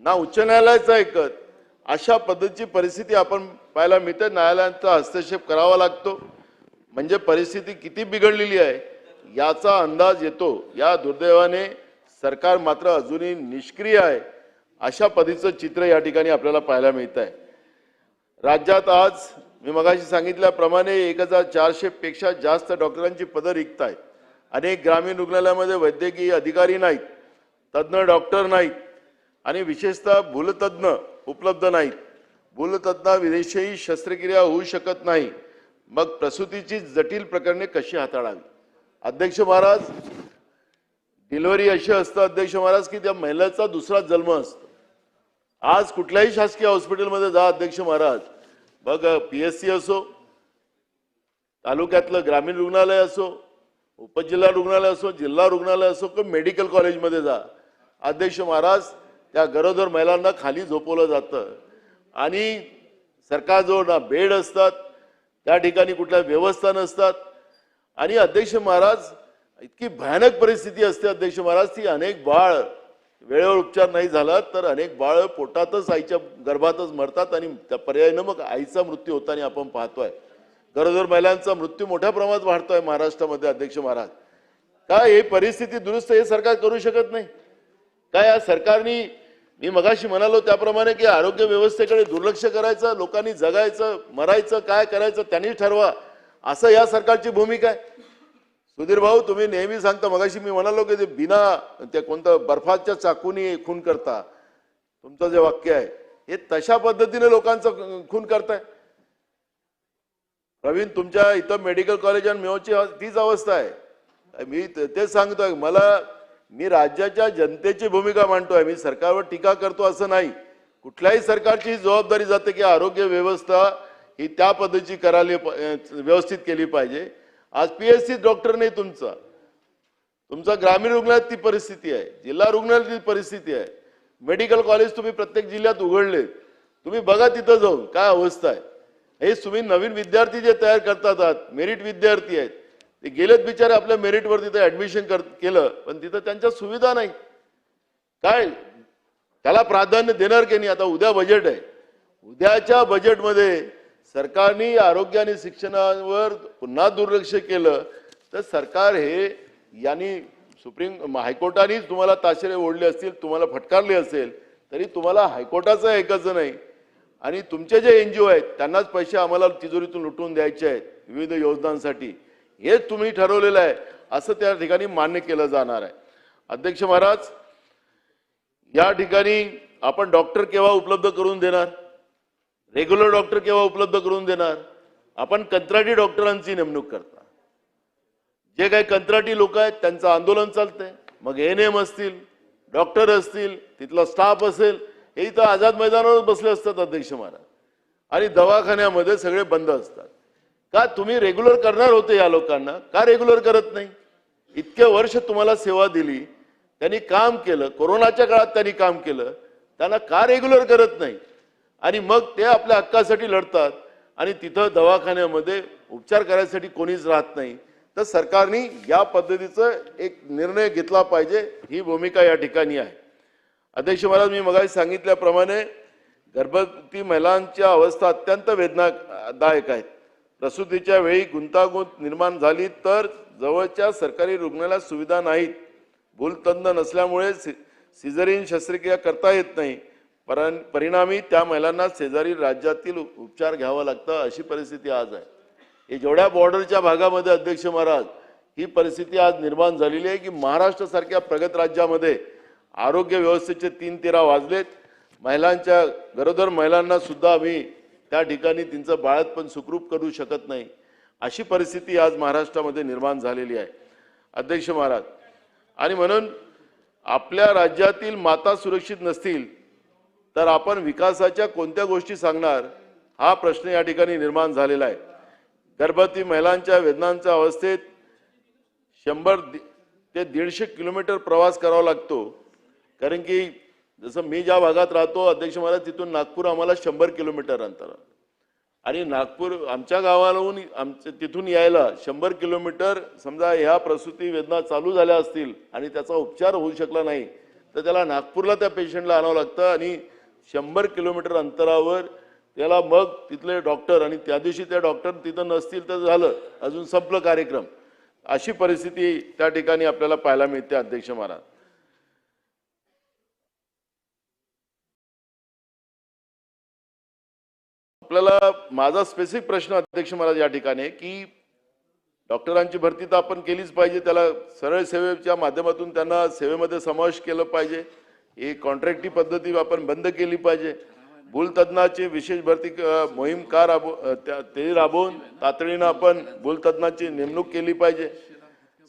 ना उच्च न्यायालयाचं ऐकत, अशा पद्धतीची परिस्थिती आपण पाहायला मिळते. न्यायालयांचा हस्तक्षेप करावा लागतो म्हणजे परिस्थिती किती बिघडलेली आहे याचा अंदाज येतो. या दुर्दैवाने सरकार मात्र अजूनही निष्क्रिय आहे, अशा पद्धतीचं चित्र या ठिकाणी आपल्याला पाहायला मिळत आहे. राज्यात आज मी मगाशी सांगितल्याप्रमाणे 1400 पेक्षा जास्त डॉक्टरांची पदं रिक्त आहेत. अनेक ग्रामीण रुग्णालयामध्ये वैद्यकीय अधिकारी नाहीत, तज्ज्ञ डॉक्टर नाहीत आणि विशेषतः भूलतज्ज्ञ उपलब्ध नाहीत. भूलतज्ज्ञाविषयी शस्त्रक्रिया होऊ शकत नाही, मग प्रसूतीची जटिल प्रकरणे कशी हाताळावी. अध्यक्ष महाराज, डिलिव्हरी अशी असतं अध्यक्ष महाराज की त्या महिलेचा दुसरा जन्म असतो. आज कुठल्याही शासकीय हॉस्पिटलमध्ये जा अध्यक्ष महाराज, मग PSC असो, तालुक्यातलं ग्रामीण रुग्णालय असो, उपजिल्हा रुग्णालय असो, जिल्हा रुग्णालय असो किंवा मेडिकल कॉलेजमध्ये जा अध्यक्ष महाराज, त्या गरोदर महिलांना खाली झोपवलं जातं आणि सरकारजवळ ना बेड असतात, त्या ठिकाणी कुठल्या व्यवस्था नसतात आणि अध्यक्ष महाराज इतकी भयानक परिस्थिती असते अध्यक्ष महाराज, ती अनेक बाळ वेळेवर उपचार नाही झाला तर अनेक बाळ पोटातच आईच्या गर्भातच मरतात आणि त्या पर्यायानं मग आईचा मृत्यू होताना आपण पाहतोय. गरोदर महिलांचा मृत्यू मोठ्या प्रमाणात वाढतोय महाराष्ट्रामध्ये. अध्यक्ष महाराज, काय हे परिस्थिती दुरुस्त हे सरकार करू शकत नाही काय? या सरकारने मी मगाशी म्हणालो त्याप्रमाणे की आरोग्य व्यवस्थेकडे दुर्लक्ष करायचं, लोकांनी जगायचं मरायचं काय करायचं त्यांनी ठरवा, असं या सरकारची भूमिका आहे. सुधीर भाऊ, तुम्ही नेहमी सांगता, मगाशी मी म्हणालो की ते बिना ते कोणतं बर्फाच्या चाकूनी खून करता, तुमचं जे वाक्य आहे हे तशा पद्धतीने लोकांचं खून करताय. प्रवीण, तुमच्या इथं मेडिकल कॉलेज आणि मेयोची तीच अवस्था आहे. मी तेच सांगतोय, मी राज्याच्या जनतेची भूमिका मांडतोय, मी सरकारवर टीका करतो असं नाही. कुठल्याही सरकारची जबाबदारी जाते की आरोग्य व्यवस्था ही त्या पद्धतीची करायला व्यवस्थित केली पाहिजे. आज PSC डॉक्टर नाही तुमचा ग्रामीण रुग्णालयात ती परिस्थिती आहे, जिल्हा रुग्णालयात ती परिस्थिती आहे, मेडिकल कॉलेज तुम्ही प्रत्येक जिल्ह्यात उघडले, तुम्ही बघा तिथं जाऊन काय अवस्था आहे. हे तुम्ही नवीन विद्यार्थी जे तयार करतात, मेरिट विद्यार्थी आहेत, ते गेलेत बिचारे आपल्या मेरिटवर तिथे ऍडमिशन केलं पण तिथं त्यांच्या सुविधा नाही. काय त्याला प्राधान्य देणार की नाही? आता उद्या बजेट आहे, उद्याच्या बजेटमध्ये सरकारने आरोग्य आणि शिक्षणावर पुन्हा दुर्लक्ष केलं तर सरकार हे यांनी हायकोर्टाने तुम्हाला ताशेरे ओढले असतील, तुम्हाला फटकारले असेल तरी तुम्हाला हायकोर्टाचं ऐकायचं नाही आणि तुमचे जे NGO आहेत त्यांनाच पैसे आम्हाला तिजोरीतून लुटून द्यायचे आहेत विविध योजनांसाठी, हेच तुम्ही ठरवलेलं आहे असं त्या ठिकाणी मान्य केलं जाणार आहे. अध्यक्ष महाराज, या ठिकाणी आपण डॉक्टर केव्हा उपलब्ध करून देणार, रेग्युलर डॉक्टर केव्हा उपलब्ध करून देणार? आपण कंत्राटी डॉक्टरांची नेमणूक करता. जे काही कंत्राटी लोक आहेत त्यांचं आंदोलन चालतंय. मग एएनएम असतील, डॉक्टर असतील, तिथला स्टाफ असेल, हे इथं आझाद मैदानावर बसले असतात अध्यक्ष महाराज, आणि दवाखान्यामध्ये सगळे बंद असतात. का तुम्ही रेग्युलर करणार होते या लोकांना, का रेग्युलर करत नाही? इतके वर्ष तुम्हाला सेवा दिली, त्यांनी काम केलं, कोरोनाच्या काळात त्यांनी काम केलं, त्यांना का रेग्युलर करत नाही? आणि मग ते आपल्या हक्कासाठी लढतात आणि तिथं दवाखान्यामध्ये उपचार करायसाठी कोणीच राहत नाही. तर सरकारने या पद्धतीचा एक निर्णय घेतला पाहिजे, ही भूमिका या ठिकाणी आहे. अध्यक्ष महाराज, मी मगाशी सांगितल्याप्रमाणे गर्भवती महिलांच्या अवस्था अत्यंत वेदनादायक आहेत. प्रसूतीच्या वेळी गुंतागुंत निर्माण झाली तर जवळच्या सरकारी रुग्णालयात सुविधा नाहीत. भूलतज्ञ नसल्यामुळे सिझेरियन शस्त्रक्रिया करता येत नाही. परिणामी त्या महिलांना शेजारी राज्यातील उपचार घ्यावा लागतं, अशी परिस्थिती आज आहे. हे जेवढ्या बॉर्डरच्या भागामध्ये अध्यक्ष महाराज ही परिस्थिती आज निर्माण झालेली आहे की महाराष्ट्रासारख्या प्रगत राज्यामध्ये आरोग्य व्यवस्थेचे 3 तेरा वाजलेत. महिलांच्या गरोदर महिलांना सुद्धा आम्ही त्या ठिकाणी त्यांचं बाळंतपण सुखरूप करू शकत नाही, अशी परिस्थिती आज महाराष्ट्रामध्ये निर्माण झालेली आहे अध्यक्ष महाराज. आणि म्हणून आपल्या राज्यातील माता सुरक्षित नसतील तर आपण विकासाच्या कोणत्या गोष्टी सांगणार, हा प्रश्न या ठिकाणी निर्माण झालेला आहे. गर्भवती महिलांच्या वेदनांच्या अवस्थेत 100 ते 150 किलोमीटर प्रवास करावा लागतो. कारण की जसं मी ज्या भागात राहतो अध्यक्ष महाराज, तिथून नागपूर आम्हाला 100 किलोमीटर अंतर, आणि नागपूर आमच्या गावालाहून तिथून यायला 100 किलोमीटर. समजा ह्या प्रसूती वेदना चालू झाल्या असतील आणि त्याचा उपचार होऊ शकला नाही तर त्याला नागपूरला त्या पेशंटला आणावं लागतं, आणि 100 किलोमीटर अंतरावर त्याला मग तिथले डॉक्टर, आणि त्या दिवशी त्या डॉक्टर तिथं नसतील तर झालं, अजून संपलं कार्यक्रम. अशी परिस्थिती त्या ठिकाणी आपल्याला पाहायला मिळते अध्यक्ष महाराज. आपल्याला माझा स्पेसिफिक प्रश्न अध्यक्ष महाराज या ठिकाणी की डॉक्टरांची भरती तर आपण केलीच पाहिजे, त्याला सरळ सेवेच्या माध्यमातून त्यांना सेवेमध्ये समावेश केलं पाहिजे. ही कॉन्ट्रॅक्टी पद्धती आपण बंद केली पाहिजे. भूलतज्ञाची विशेष भरती मोहीम ते राबवून तातडीनं आपण भूलतज्ञाची नेमणूक केली पाहिजे.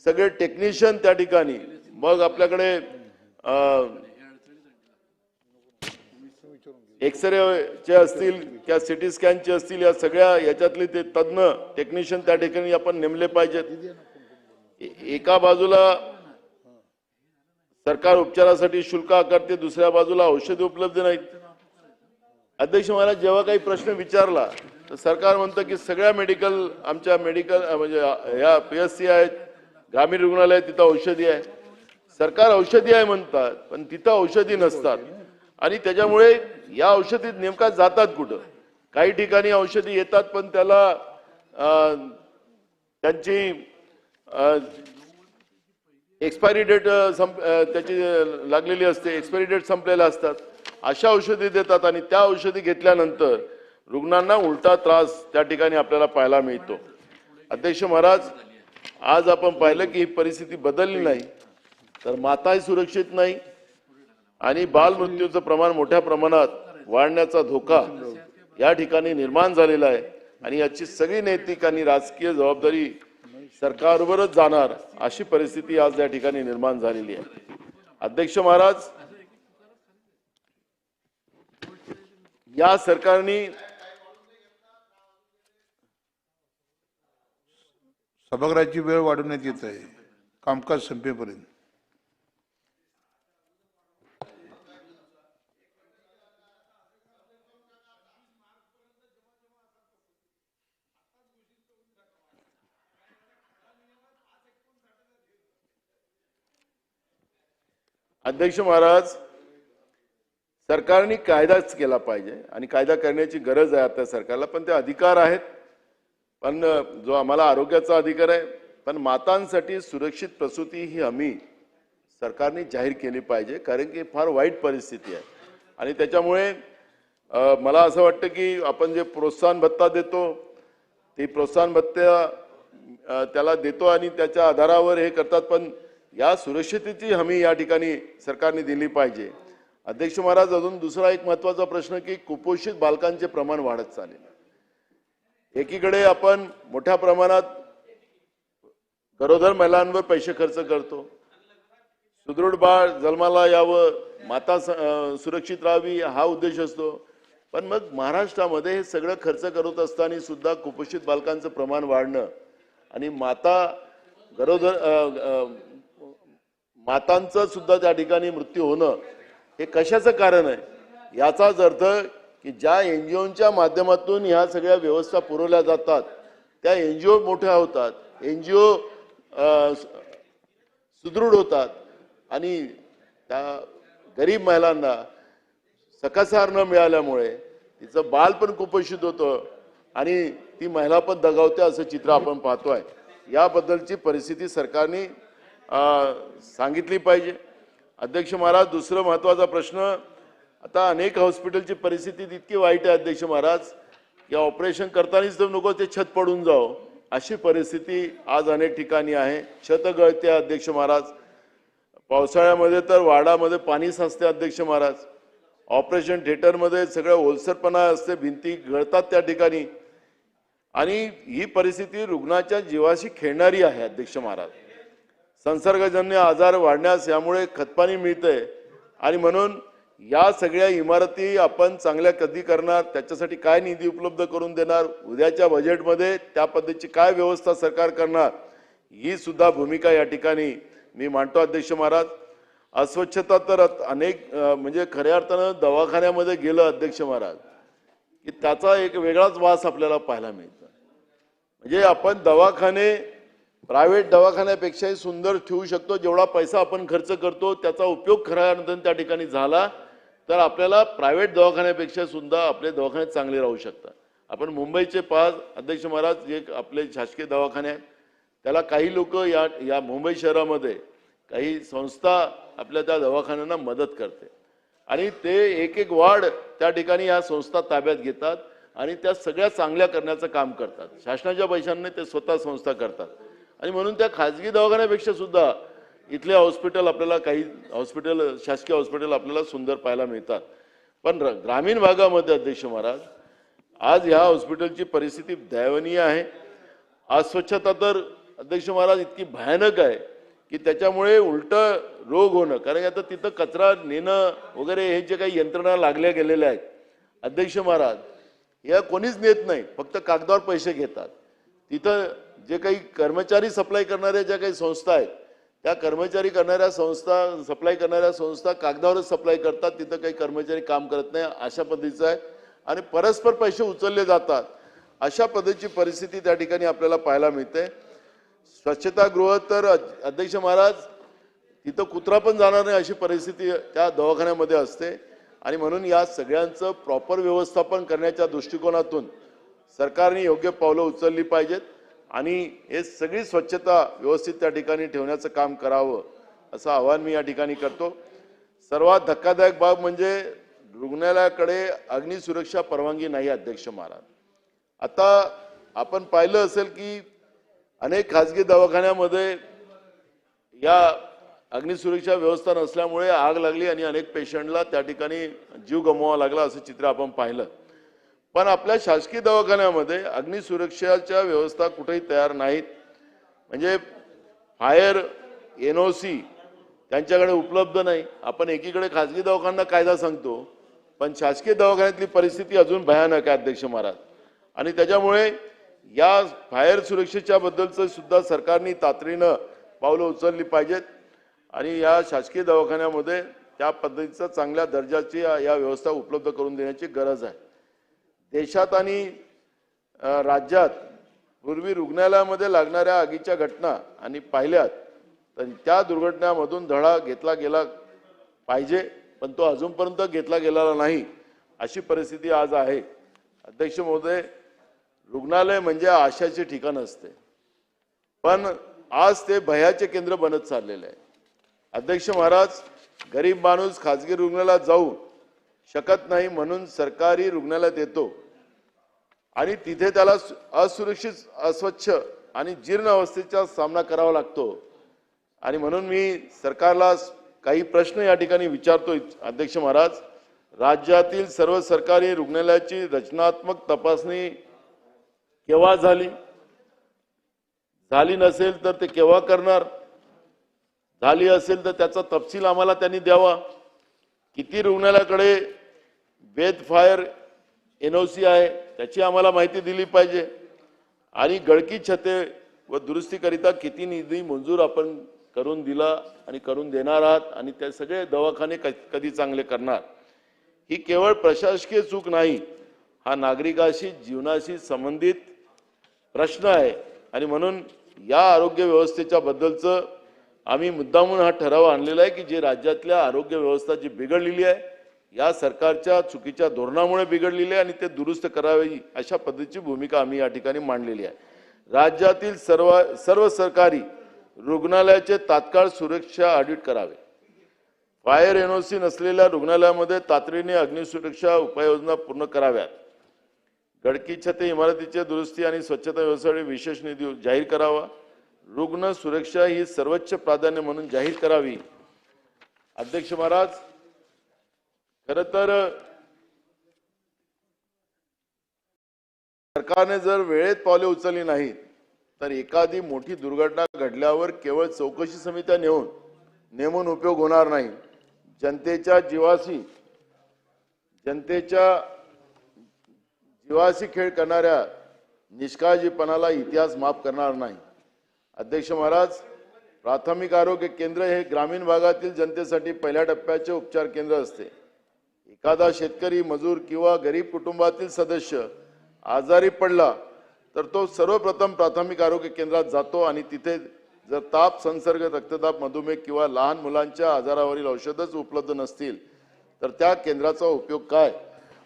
सगळे टेक्निशियन त्या ठिकाणी, मग आपल्याकडे एक्सरेचे असतील किंवा सिटी स्कॅनचे असतील, या सगळ्या याच्यातले ते तज्ञ टेक्निशियन त्या ठिकाणी आपण नेमले पाहिजेत. एका बाजूला सरकार उपचारासाठी शुल्क आकारते, दुसऱ्या बाजूला औषधे उपलब्ध नाहीत. अध्यक्ष महाराज, जेव्हा काही प्रश्न विचारला तर सरकार म्हणतं की सगळ्या आमच्या मेडिकल म्हणजे ह्या PSC आहेत, ग्रामीण रुग्णालय, तिथं औषधी आहे. सरकार औषधी आहे म्हणतात पण तिथं औषधी नसतात, आणि त्याच्यामुळे या औषधी नेमका जातात कुठं? काही ठिकाणी औषधी येतात पण त्याला त्यांची एक्सपायरी डेट त्याची लागलेली असते, एक्सपायरी डेट संपलेल्या असतात. अशा औषधी देतात आणि त्या औषधी घेतल्यानंतर रुग्णांना उलटा त्रास त्या ठिकाणी आपल्याला पाहायला मिळतो. अध्यक्ष महाराज, आज आपण पाहिलं की ही परिस्थिती बदलली नाही तर माताही सुरक्षित नाही, आणि बालमृत्यूचं प्रमाण मोठ्या प्रमाणात वाढण्याचा धोका या ठिकाणी निर्माण झालेला आहे. आणि याची सगळी नैतिक आणि राजकीय जबाबदारी सरकारवरच जाणार, अशी परिस्थिती आज या ठिकाणी निर्माण झालेली आहे. अध्यक्ष महाराज, या सरकारने सभागृहाची वेळ वाढवण्यात येत आहे कामकाज संपेपर्यंत. अध्यक्ष महाराज, सरकारने कायदाच केला पाहिजे आणि कायदा करण्याची गरज आहे आता सरकारला, पण ते अधिकार आहेत. पण जो आम्हाला आरोग्याचा अधिकार आहे, पण मातांसाठी सुरक्षित प्रसूती ही हमी सरकारने जाहीर केली पाहिजे, कारण की फार वाईट परिस्थिती आहे. आणि त्याच्यामुळे मला असं वाटतं की आपण जे प्रोत्साहन भत्ता देतो ते प्रोत्साहन भत्ता त्याला देतो आणि त्याच्या आधारावर हे करतात, पण या सुरक्षिततेची हमी या ठिकाणी सरकारने दिली पाहिजे. अध्यक्ष महाराज, अजून दुसरा एक महत्त्वाचा प्रश्न की कुपोषित बालकांचे प्रमाण वाढत चालले. एकीकडे आपण मोठ्या प्रमाणात गरोदर महिलांवर पैसे खर्च करतो, सुदृढ बाळ जन्माला यावं, माता सुरक्षित राहावी हा उद्देश असतो. पण मग महाराष्ट्रामध्ये हे सगळं खर्च करत असताना सुद्धा कुपोषित बालकांचं प्रमाण वाढणं आणि मातांचं सुद्धा त्या ठिकाणी मृत्यू होणं हे कशाचं कारण आहे? याचाच अर्थ की ज्या NGOच्या माध्यमातून ह्या सगळ्या व्यवस्था पुरवल्या जातात त्या NGO मोठ्या होतात, NGO सुदृढ होतात आणि त्या गरीब महिलांना सकसार न मिळाल्यामुळे तिचं बाल पण कुपोषित होतं आणि ती महिला पण दगावते असं चित्र आपण पाहतोय. याबद्दलची परिस्थिती सरकारने सांगितली पाहिजे. अध्यक्ष महाराज, दुसरं महत्त्वाचा प्रश्न, आता अनेक हॉस्पिटलची परिस्थिती इतकी वाईट आहे अध्यक्ष महाराज की ऑपरेशन करतानाच तर नको ते छत पडून जावं अशी परिस्थिती आज अनेक ठिकाणी आहे. छत गळते अध्यक्ष महाराज, पावसाळ्यामध्ये तर वाडामध्ये पाणी साचते अध्यक्ष महाराज, ऑपरेशन थिएटरमध्ये सगळं ओलसरपणा असते, भिंती गळतात त्या ठिकाणी आणि ही परिस्थिती रुग्णाच्या जीवाशी खेळणारी आहे अध्यक्ष महाराज. संसर्गजन्य आजार वाढण्यास यामुळे खतपाणी मिळतंय आणि म्हणून या सगळ्या इमारती आपण चांगल्या कधी करणार, त्याच्यासाठी काय निधी उपलब्ध करून देणार, उद्याच्या बजेटमध्ये त्या पद्धतीची काय व्यवस्था सरकार करणार, ही सुद्धा भूमिका या ठिकाणी मी मांडतो अध्यक्ष महाराज. अस्वच्छता तर अनेक म्हणजे खऱ्या अर्थानं दवाखान्यामध्ये गेलं अध्यक्ष महाराज की त्याचा एक वेगळाच वास आपल्याला पाहायला मिळतो. म्हणजे आपण दवाखाने प्रायव्हेट दवाखान्यापेक्षाही सुंदर ठेवू शकतो. जेवढा पैसा आपण खर्च करतो त्याचा उपयोग खऱ्या अर्थानं त्या ठिकाणी झाला तर आपल्याला प्रायव्हेट दवाखान्यापेक्षा सुद्धा आपले दवाखाने चांगले राहू शकतात. आपण मुंबईचे पाच अध्यक्ष महाराज जे आपले शासकीय दवाखाने आहेत त्याला काही लोक या मुंबई शहरामध्ये काही संस्था आपल्या त्या दवाखान्यांना मदत करते आणि ते एक वार्ड त्या ठिकाणी या संस्था ताब्यात घेतात आणि त्या सगळ्या चांगल्या करण्याचं काम करतात. शासनाच्या पैशांनी ते स्वतः संस्था करतात आणि म्हणून त्या खाजगी दवाखान्यापेक्षा सुद्धा इथले हॉस्पिटल आपल्याला काही हॉस्पिटल शासकीय हॉस्पिटल आपल्याला सुंदर पाहायला मिळतात. पण ग्रामीण भागामध्ये अध्यक्ष महाराज आज ह्या हॉस्पिटलची परिस्थिती दयनीय आहे. अस्वच्छता तर अध्यक्ष महाराज इतकी भयानक आहे की त्याच्यामुळे उलट रोग होणं, कारण आता तिथं कचरा नेणं वगैरे हे जे काही यंत्रणा लागल्या गेलेल्या आहेत अध्यक्ष महाराज या कोणीच नेत नाही, फक्त कागदावर पैसे घेतात. तिथं जे काही कर्मचारी सप्लाय करणाऱ्या ज्या काही संस्था आहेत त्या कर्मचारी करणाऱ्या संस्था सप्लाय करणाऱ्या संस्था कागदावरच सप्लाय करतात, तिथं काही कर्मचारी काम करत नाही अशा पद्धतीचं आहे आणि परस्पर पैसे उचलले जातात. अशा पद्धतीची परिस्थिती त्या ठिकाणी आपल्याला पाहायला मिळते. स्वच्छतागृह तर अध्यक्ष महाराज तिथं कुत्रा पण जाणार नाही अशी परिस्थिती त्या दवाखान्यामध्ये असते आणि म्हणून या सगळ्यांचं प्रॉपर व्यवस्थापन करण्याच्या दृष्टिकोनातून सरकारने योग्य पावलं उचलली पाहिजेत आणि हे सगळी स्वच्छता व्यवस्थित त्या ठिकाणी ठेवण्याचं काम करावं असं आवाहन मी या ठिकाणी करतो. सर्वात धक्कादायक बाब म्हणजे रुग्णालयाकडे अग्निसुरक्षा परवानगी नाही अध्यक्ष महाराज. आता आपण पाहिलं असेल की अनेक खाजगी दवाखान्यामध्ये या अग्निसुरक्षा व्यवस्था नसल्यामुळे आग लागली आणि अनेक पेशंटला त्या ठिकाणी जीव गमवावा लागला असं चित्र आपण पाहिलं. पण आपल्या शासकीय दवाखान्यामध्ये अग्निसुरक्षाच्या व्यवस्था कुठेही तयार नाहीत. म्हणजे फायर NOC त्यांच्याकडे उपलब्ध नाही. आपण एकीकडे खाजगी दवाखान्यांना कायदा सांगतो पण शासकीय दवाखान्यातली परिस्थिती अजून भयानक आहे अध्यक्ष महाराज आणि त्याच्यामुळे या फायर सुरक्षेच्या बद्दलचं सुद्धा सरकारने तातडीनं पावलं उचलली पाहिजेत आणि या शासकीय दवाखान्यामध्ये त्या पद्धतीचं चांगल्या दर्जाची या व्यवस्था उपलब्ध करून देण्याची गरज आहे. देशात आणि राज्यात पूर्वी रुग्णालयामध्ये लागणाऱ्या आगीच्या घटना आणि पाहिल्यात तर त्या दुर्घटनांमधून धडा घेतला गेला पाहिजे पण तो अजूनपर्यंत घेतला गेलेला नाही अशी परिस्थिती आज आहे. अध्यक्ष महोदय, रुग्णालय म्हणजे आशाचे ठिकाण असते पण आज ते भयाचे केंद्र बनत चाललेले आहे. अध्यक्ष महाराज, गरीब माणूस खाजगी रुग्णालयात जाऊ शकत नाही म्हणून सरकारी रुग्णालयात येतो आणि तिथे त्याला असुरक्षित, अस्वच्छ आणि जीर्ण अवस्थेचा सामना करावा लागतो आणि म्हणून मी सरकारला काही प्रश्न या ठिकाणी विचारतो. अध्यक्ष महाराज, राज्यातील सर्व सरकारी रुग्णालयाची रचनात्मक तपासणी केव्हा झाली नसेल तर ते केव्हा करणार, झाली असेल तर त्याचा तपशील आम्हाला त्यांनी द्यावा. किती रुग्णालयाकडे वेद फायर NOC आहे त्याची आम्हाला माहिती दिली पाहिजे. आणि गळकी छते व दुरुस्तीकरिता किती निधी मंजूर आपण करून दिला आणि करून देणार आहात आणि ते सगळे दवाखाने कधी चांगले करणार. ही केवळ प्रशासकीय चूक नाही, हा नागरिकाशी जीवनाशी संबंधित प्रश्न आहे. आणि म्हणून या आरोग्य व्यवस्थेच्या बद्दलचं आम्ही मुद्दामून हा ठराव आणलेला आहे की जे राज्यातल्या आरोग्य व्यवस्था जी बिघडलेली आहे या सरकारच्या चुकीच्या धोरणामुळे बिघडलेली आहे आणि ते दुरुस्त करावी अशा पद्धतीची भूमिका आम्ही या ठिकाणी मांडलेली आहे. राज्यातील सर्व सरकारी रुग्णालयाचे तात्काळ सुरक्षा ऑडिट करावे. फायर NOC नसलेल्या रुग्णालयामध्ये तातडीने अग्निसुरक्षा उपाययोजना पूर्ण कराव्यात. गळकी छते इमारतीचे दुरुस्ती आणि स्वच्छता व्यवस्थेसाठी विशेष निधी जाहीर करावा. रुग्ण सुरक्षा ही सर्वोच्च प्राधान्य म्हणून जाहीर करावी. अध्यक्ष महाराज, खरं तर सरकारने जर वेळेत पावले उचलली नाहीत तर एखादी मोठी दुर्घटना घडल्यावर केवळ चौकशी समित्या नेमून उपयोग होणार नाही. जनतेच्या जीवाशी खेळ करणाऱ्या निष्काळजीपणाला इतिहास माफ करणार नाही. अध्यक्ष महाराज, प्राथमिक आरोग्य केंद्र हे ग्रामीण भागातील जनतेसाठी पहिल्या टप्प्याचे उपचार केंद्र असते. एखादा शेतकरी, मजूर किंवा गरीब कुटुंबातील सदस्य आजारी पडला तर तो सर्वप्रथम प्राथमिक आरोग्य केंद्रात जातो आणि तिथे जर ताप, संसर्ग, रक्तदाब, मधुमेह किंवा लहान मुलांच्या आजारावरील औषधच उपलब्ध नसतील तर त्या केंद्राचा उपयोग काय,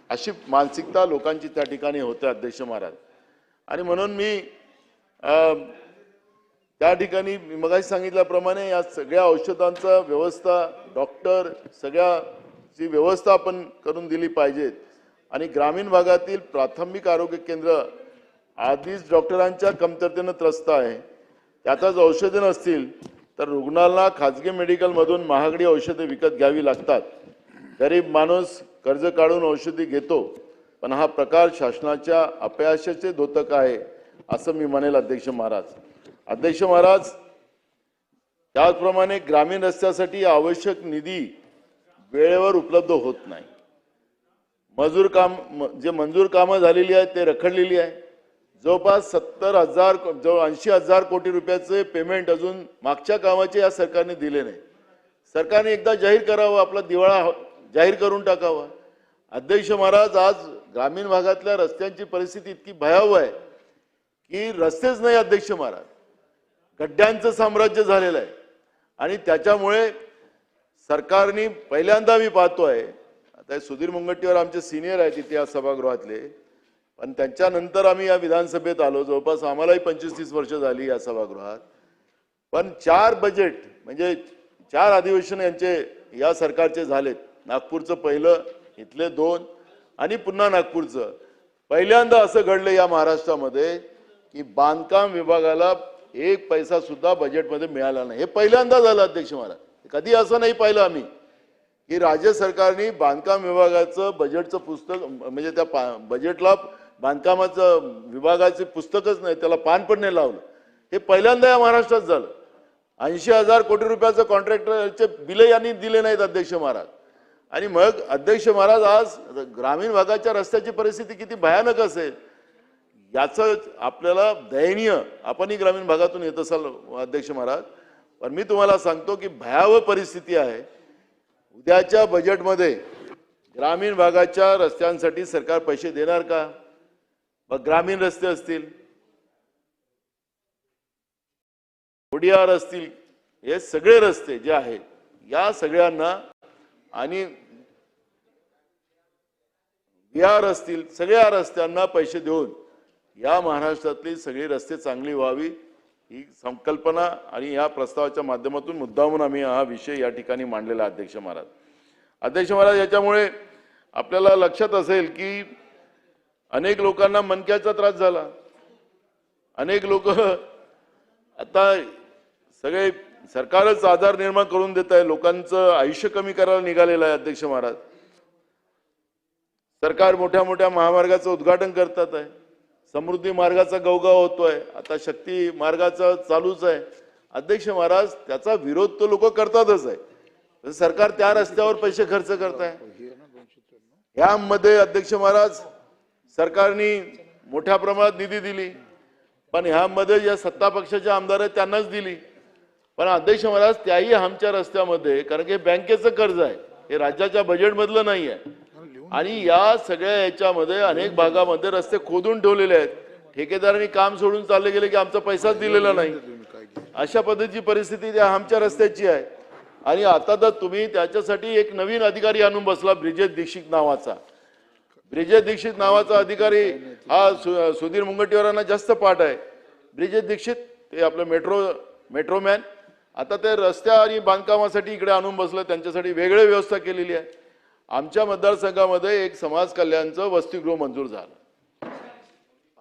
अशी मानसिकता लोकांची त्या ठिकाणी होते. अध्यक्ष महाराज, आणि म्हणून मी त्या ठिकाणी मगाशी सांगितल्याप्रमाणे या सगळ्या औषधांचा व्यवस्था, डॉक्टर, सगळ्याची व्यवस्था आपण करून दिली पाहिजेत. आणि ग्रामीण भागातील प्राथमिक आरोग्य केंद्र आधीच डॉक्टरांच्या कमतरतेनं त्रस्त आहे. त्यातच औषधे नसतील तर रुग्णांना खाजगी मेडिकलमधून महागडी औषधे विकत घ्यावी लागतात. गरीब माणूस कर्ज काढून औषधी घेतो, पण हा प्रकार शासनाच्या अपयशाचे द्योतक आहे असं मी म्हणेल. अध्यक्ष महाराज, त्याचप्रमाणे ग्रामीण रस्त्यासाठी आवश्यक निधी वेळेवर उपलब्ध होत नाही. मंजूर कामं झालेली आहेत ते रखडलेली आहे. जवळपास 80,000 कोटी रुपयाचे पेमेंट अजून मागच्या कामाचे या सरकारने दिले नाही. सरकारने एकदा जाहीर करावं, आपला दिवाळा जाहीर करून टाकावा. अध्यक्ष महाराज, आज ग्रामीण भागातल्या रस्त्यांची परिस्थिती इतकी भयावह आहे की रस्तेच नाही. अध्यक्ष महाराज, गड्ड्यांचं साम्राज्य झालेलं आहे आणि त्याच्यामुळे सरकारने पहिल्यांदा मी पाहतोय, आता सुधीर मुनगंटीवार आमचे सिनियर आहेत इथे या सभागृहातले, पण त्यांच्यानंतर आम्ही या विधानसभेत आलो. जवळपास आम्हालाही 25-30 वर्ष झाली या सभागृहात. पण 4 बजेट म्हणजे 4 अधिवेशन यांचे या सरकारचे झालेत. नागपूरचं पहिलं, इथले 2 आणि पुन्हा नागपूरचं. पहिल्यांदा असं घडलं या महाराष्ट्रामध्ये की बांधकाम विभागाला 1 पैसा सुद्धा बजेटमध्ये मिळाला नाही. हे पहिल्यांदा झालं. अध्यक्ष महाराज, कधी असं नाही पाहिलं आम्ही की राज्य सरकारने बांधकाम विभागाचं बजेटचं पुस्तक म्हणजे त्या बजेटला बांधकामाचं विभागाचे पुस्तकच नाही, त्याला पान पण नाही लावलं. हे पहिल्यांदा या महाराष्ट्रात झालं. 80,000 कोटी रुपयाचं कॉन्ट्रॅक्टरचे बिल यांनी दिले नाहीत. अध्यक्ष महाराज, आणि मग अध्यक्ष महाराज, आज ग्रामीण भागाच्या रस्त्याची परिस्थिती किती भयानक असेल याचं आपल्याला दयनीय, आपणही ग्रामीण भागातून येत असाल अध्यक्ष महाराज, पण मी तुम्हाला सांगतो की भयावह परिस्थिती आहे. उद्याच्या बजेटमध्ये ग्रामीण भागाच्या रस्त्यांसाठी सरकार पैसे देणार का? मग ग्रामीण रस्ते असतील, ODR असतील, हे सगळे रस्ते जे आहेत या सगळ्यांना आणि VR असतील, सगळ्या रस्त्यांना पैसे देऊन या महाराष्ट्रातली सगळी रस्ते चांगली व्हावी ही संकल्पना आणि या प्रस्तावाच्या माध्यमातून मुद्दामून आम्ही हा विषय या ठिकाणी मांडलेला. अध्यक्ष महाराज, याच्यामुळे आपल्याला लक्षात असेल की अनेक लोकांना मणक्याचा त्रास झाला. अनेक लोक आता सगळे सरकारच आजार निर्माण करून देत आहे, लोकांचं आयुष्य कमी करायला निघालेलं आहे. अध्यक्ष महाराज, सरकार मोठ्या मोठ्या महामार्गाचं उद्घाटन करतात आहे, समृद्धी मार्गाचा गवगाव होतोय, आता शक्ती मार्गाचा चालूच आहे. अध्यक्ष महाराज, त्याचा विरोध तो लोक करतातच आहे. सरकार त्या रस्त्यावर पैसे खर्च करत आहे. यामध्ये अध्यक्ष महाराज, सरकारने मोठ्या प्रमाणात निधी दिली, पण ह्यामध्ये ज्या सत्ता पक्षाचे आमदार आहेत त्यांनाच दिली. पण अध्यक्ष महाराज, त्याही आमच्या रस्त्यामध्ये, कारण की बँकेचं कर्ज आहे, हे राज्याच्या बजेटमधलं नाही आहे. आणि या सगळ्या याच्यामध्ये अनेक भागामध्ये रस्ते खोदून ठेवलेले आहेत. ठेकेदारांनी काम सोडून चालले गेले की आमचा पैसाच दिलेला नाही. अशा पद्धतीची परिस्थिती त्या आमच्या रस्त्याची आहे. आणि आता तर तुम्ही त्याच्यासाठी एक नवीन अधिकारी आणून बसला, ब्रिजेश दीक्षित नावाचा. ब्रिजेश दीक्षित नावाचा अधिकारी हा सुधीर मुनगंटीवारांना जास्त पाठ आहे. ब्रिजेश दीक्षित ते आपलं मेट्रोमॅन, आता ते रस्त्या आणि बांधकामासाठी इकडे आणून बसलं. त्यांच्यासाठी वेगळी व्यवस्था केलेली आहे. आमच्या मतदारसंघामध्ये एक समाज कल्याणचं वसतिगृह मंजूर झालं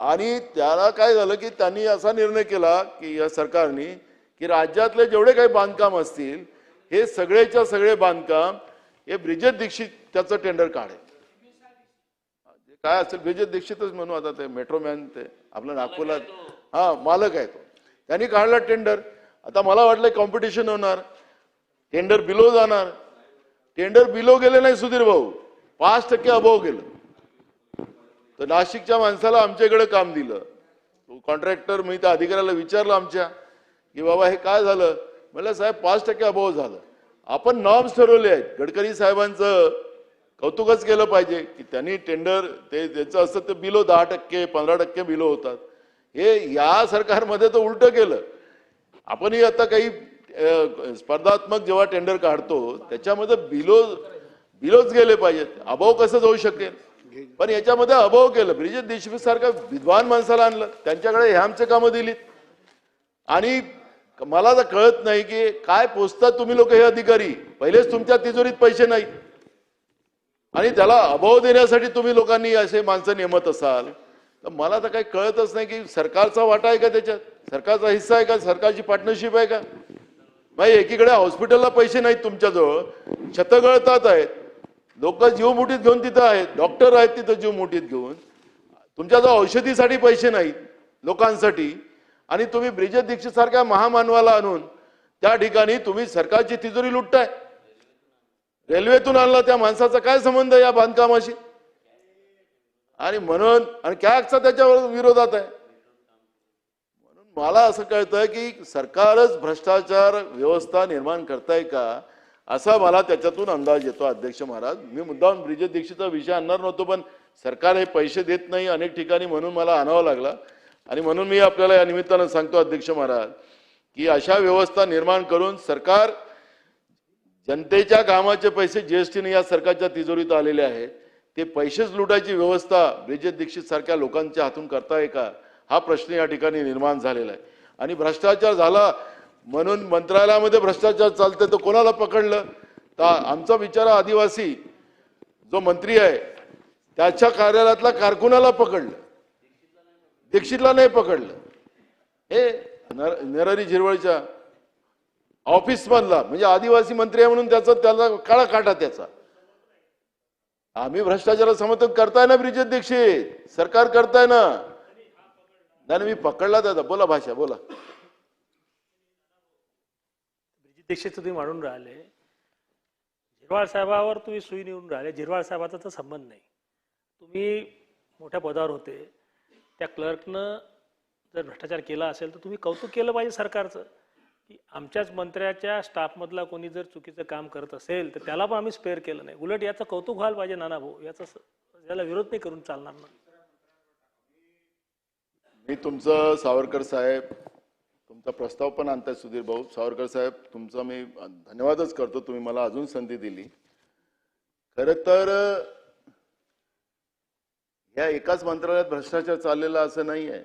आणि त्याला काय झालं की त्यांनी असा निर्णय केला की या सरकारने की राज्यातले जेवढे काही बांधकाम असतील हे सगळेच्या सगळे बांधकाम हे ब्रिजेश दीक्षित त्याचं टेंडर काढेल. काय असेल ब्रिजेश दीक्षितच म्हणू, आता ते मेट्रोमॅन ते आपलं नागपूरला मालक आहे तो, त्यांनी काढला टेंडर. आता मला वाटलं कॉम्पिटिशन होणार, टेंडर बिलो जाणार. टेंडर बिलो गेले नाही सुधीर भाऊ, 5% अभाव गेलं. तर नाशिकच्या माणसाला आमच्याकडे काम दिलं. कॉन्ट्रॅक्टर मी त्या अधिकाऱ्याला विचारलं आमच्या की बाबा हे काय झालं. म्हणलं साहेब 5% अभाव झालं. आपण नॉर्म्स ठरवले आहेत. गडकरी साहेबांचं कौतुकच केलं पाहिजे की त्यांनी टेंडर ते त्याचं असतं ते बिलो 10%, 15% बिलो होतात. हे या सरकारमध्ये तर उलटं केलं. आपणही आता काही स्पर्धात्मक जेव्हा टेंडर काढतो त्याच्यामध्ये बिलोच गेले पाहिजेत. अभाव कसं जाऊ शकेल, पण याच्यामध्ये अभाव केलं. ब्रिजेश दीक्षित सारखा विद्वान माणसाला आणलं, त्यांच्याकडे हे आमचे कामं दिलीत. आणि मला तर कळत नाही की काय पोचतात तुम्ही लोक. हे अधिकारी पहिलेच तुमच्या तिजोरीत पैसे नाहीत आणि त्याला अभाव देण्यासाठी तुम्ही लोकांनी असे माणसं नेमत असाल तर मला तर काही कळतच नाही की सरकारचा वाटा आहे का त्याच्यात, सरकारचा हिस्सा आहे का, सरकारची पार्टनरशिप आहे का. म्हणजे एकीकडे हॉस्पिटलला पैसे नाहीत तुमच्याजवळ, छतं गळतात आहेत, लोक जीव मुठीत घेऊन तिथं आहेत, डॉक्टर आहेत तिथं जीव मुठीत घेऊन, तुमच्याजवळ औषधीसाठी पैसे नाहीत लोकांसाठी, आणि तुम्ही ब्रिजेश दीक्षित सारख्या महामानवाला आणून त्या ठिकाणी तुम्ही सरकारची तिजोरी लुटताय. रेल्वेतून आणला त्या माणसाचा काय संबंध या बांधकामाशी. आणि म्हणून आणि कॅगचा त्याच्यावर विरोधात आहे. म्हणून मला असं कळतं की सरकारच भ्रष्टाचार व्यवस्था निर्माण करताय का असा मला त्याच्यातून अंदाज येतो. अध्यक्ष महाराज, मी मुद्दाम ब्रिजेश दीक्षितचा विषय आणणार नव्हतो, पण सरकार हे पैसे देत नाही अनेक ठिकाणी म्हणून मला आणावं लागला. आणि म्हणून मी आपल्याला या निमित्तानं सांगतो अध्यक्ष महाराज की अशा व्यवस्था निर्माण करून सरकार जनतेच्या कामाचे पैसे जीएसटीने या सरकारच्या तिजोरीत आलेले आहेत, ते पैसेच लुटायची व्यवस्था ब्रिजेश दीक्षित सारख्या लोकांच्या हातून करताय का हा प्रश्न या ठिकाणी निर्माण झालेला आहे. आणि भ्रष्टाचार झाला म्हणून मंत्रालयामध्ये भ्रष्टाचार चालते तर कोणाला पकडलं तर आमचा बिचारा आदिवासी जो मंत्री आहे त्याच्या कार्यालयातला कारकुनाला पकडलं, दीक्षितला नाही पकडलं. हे नरहरी झिरवळच्या ऑफिस मधला म्हणजे आदिवासी मंत्री आहे म्हणून त्याला काळा काटा त्याचा. आम्ही भ्रष्टाचाराला समर्थन करताय ना ब्रिजेश दीक्षित, सरकार करताय ना. नाही मी पकडला दादा, बोला भाषा बोला. ब्रिजेश दीक्षित तुम्ही म्हणून राहिले, झिरवाळ साहेबावर तुम्ही सुई निवडून राहिले. झिरवाळ साहेबाचा तर संबंध नाही. तुम्ही मोठ्या पदावर होते, त्या क्लर्कनं जर भ्रष्टाचार केला असेल तर तुम्ही कौतुक केलं पाहिजे सरकारचं की आमच्याच मंत्र्याच्या स्टाफमधला कोणी जर चुकीचं काम करत असेल तर त्याला पण आम्ही स्पेअर केलं नाही. उलट याचं कौतुक व्हायला पाहिजे नाना भाऊ, याला विरोध नाही करून चालणार ना. मी तुमचं सावरकर साहेब तुमचा प्रस्ताव पण आणताय सुधीर भाऊ. सावरकर साहेब तुमचा मी धन्यवादच करतो, तुम्ही मला अजून संधी दिली. खरं तर या एकाच मंत्रालयात भ्रष्टाचार चाललेला असं नाही आहे.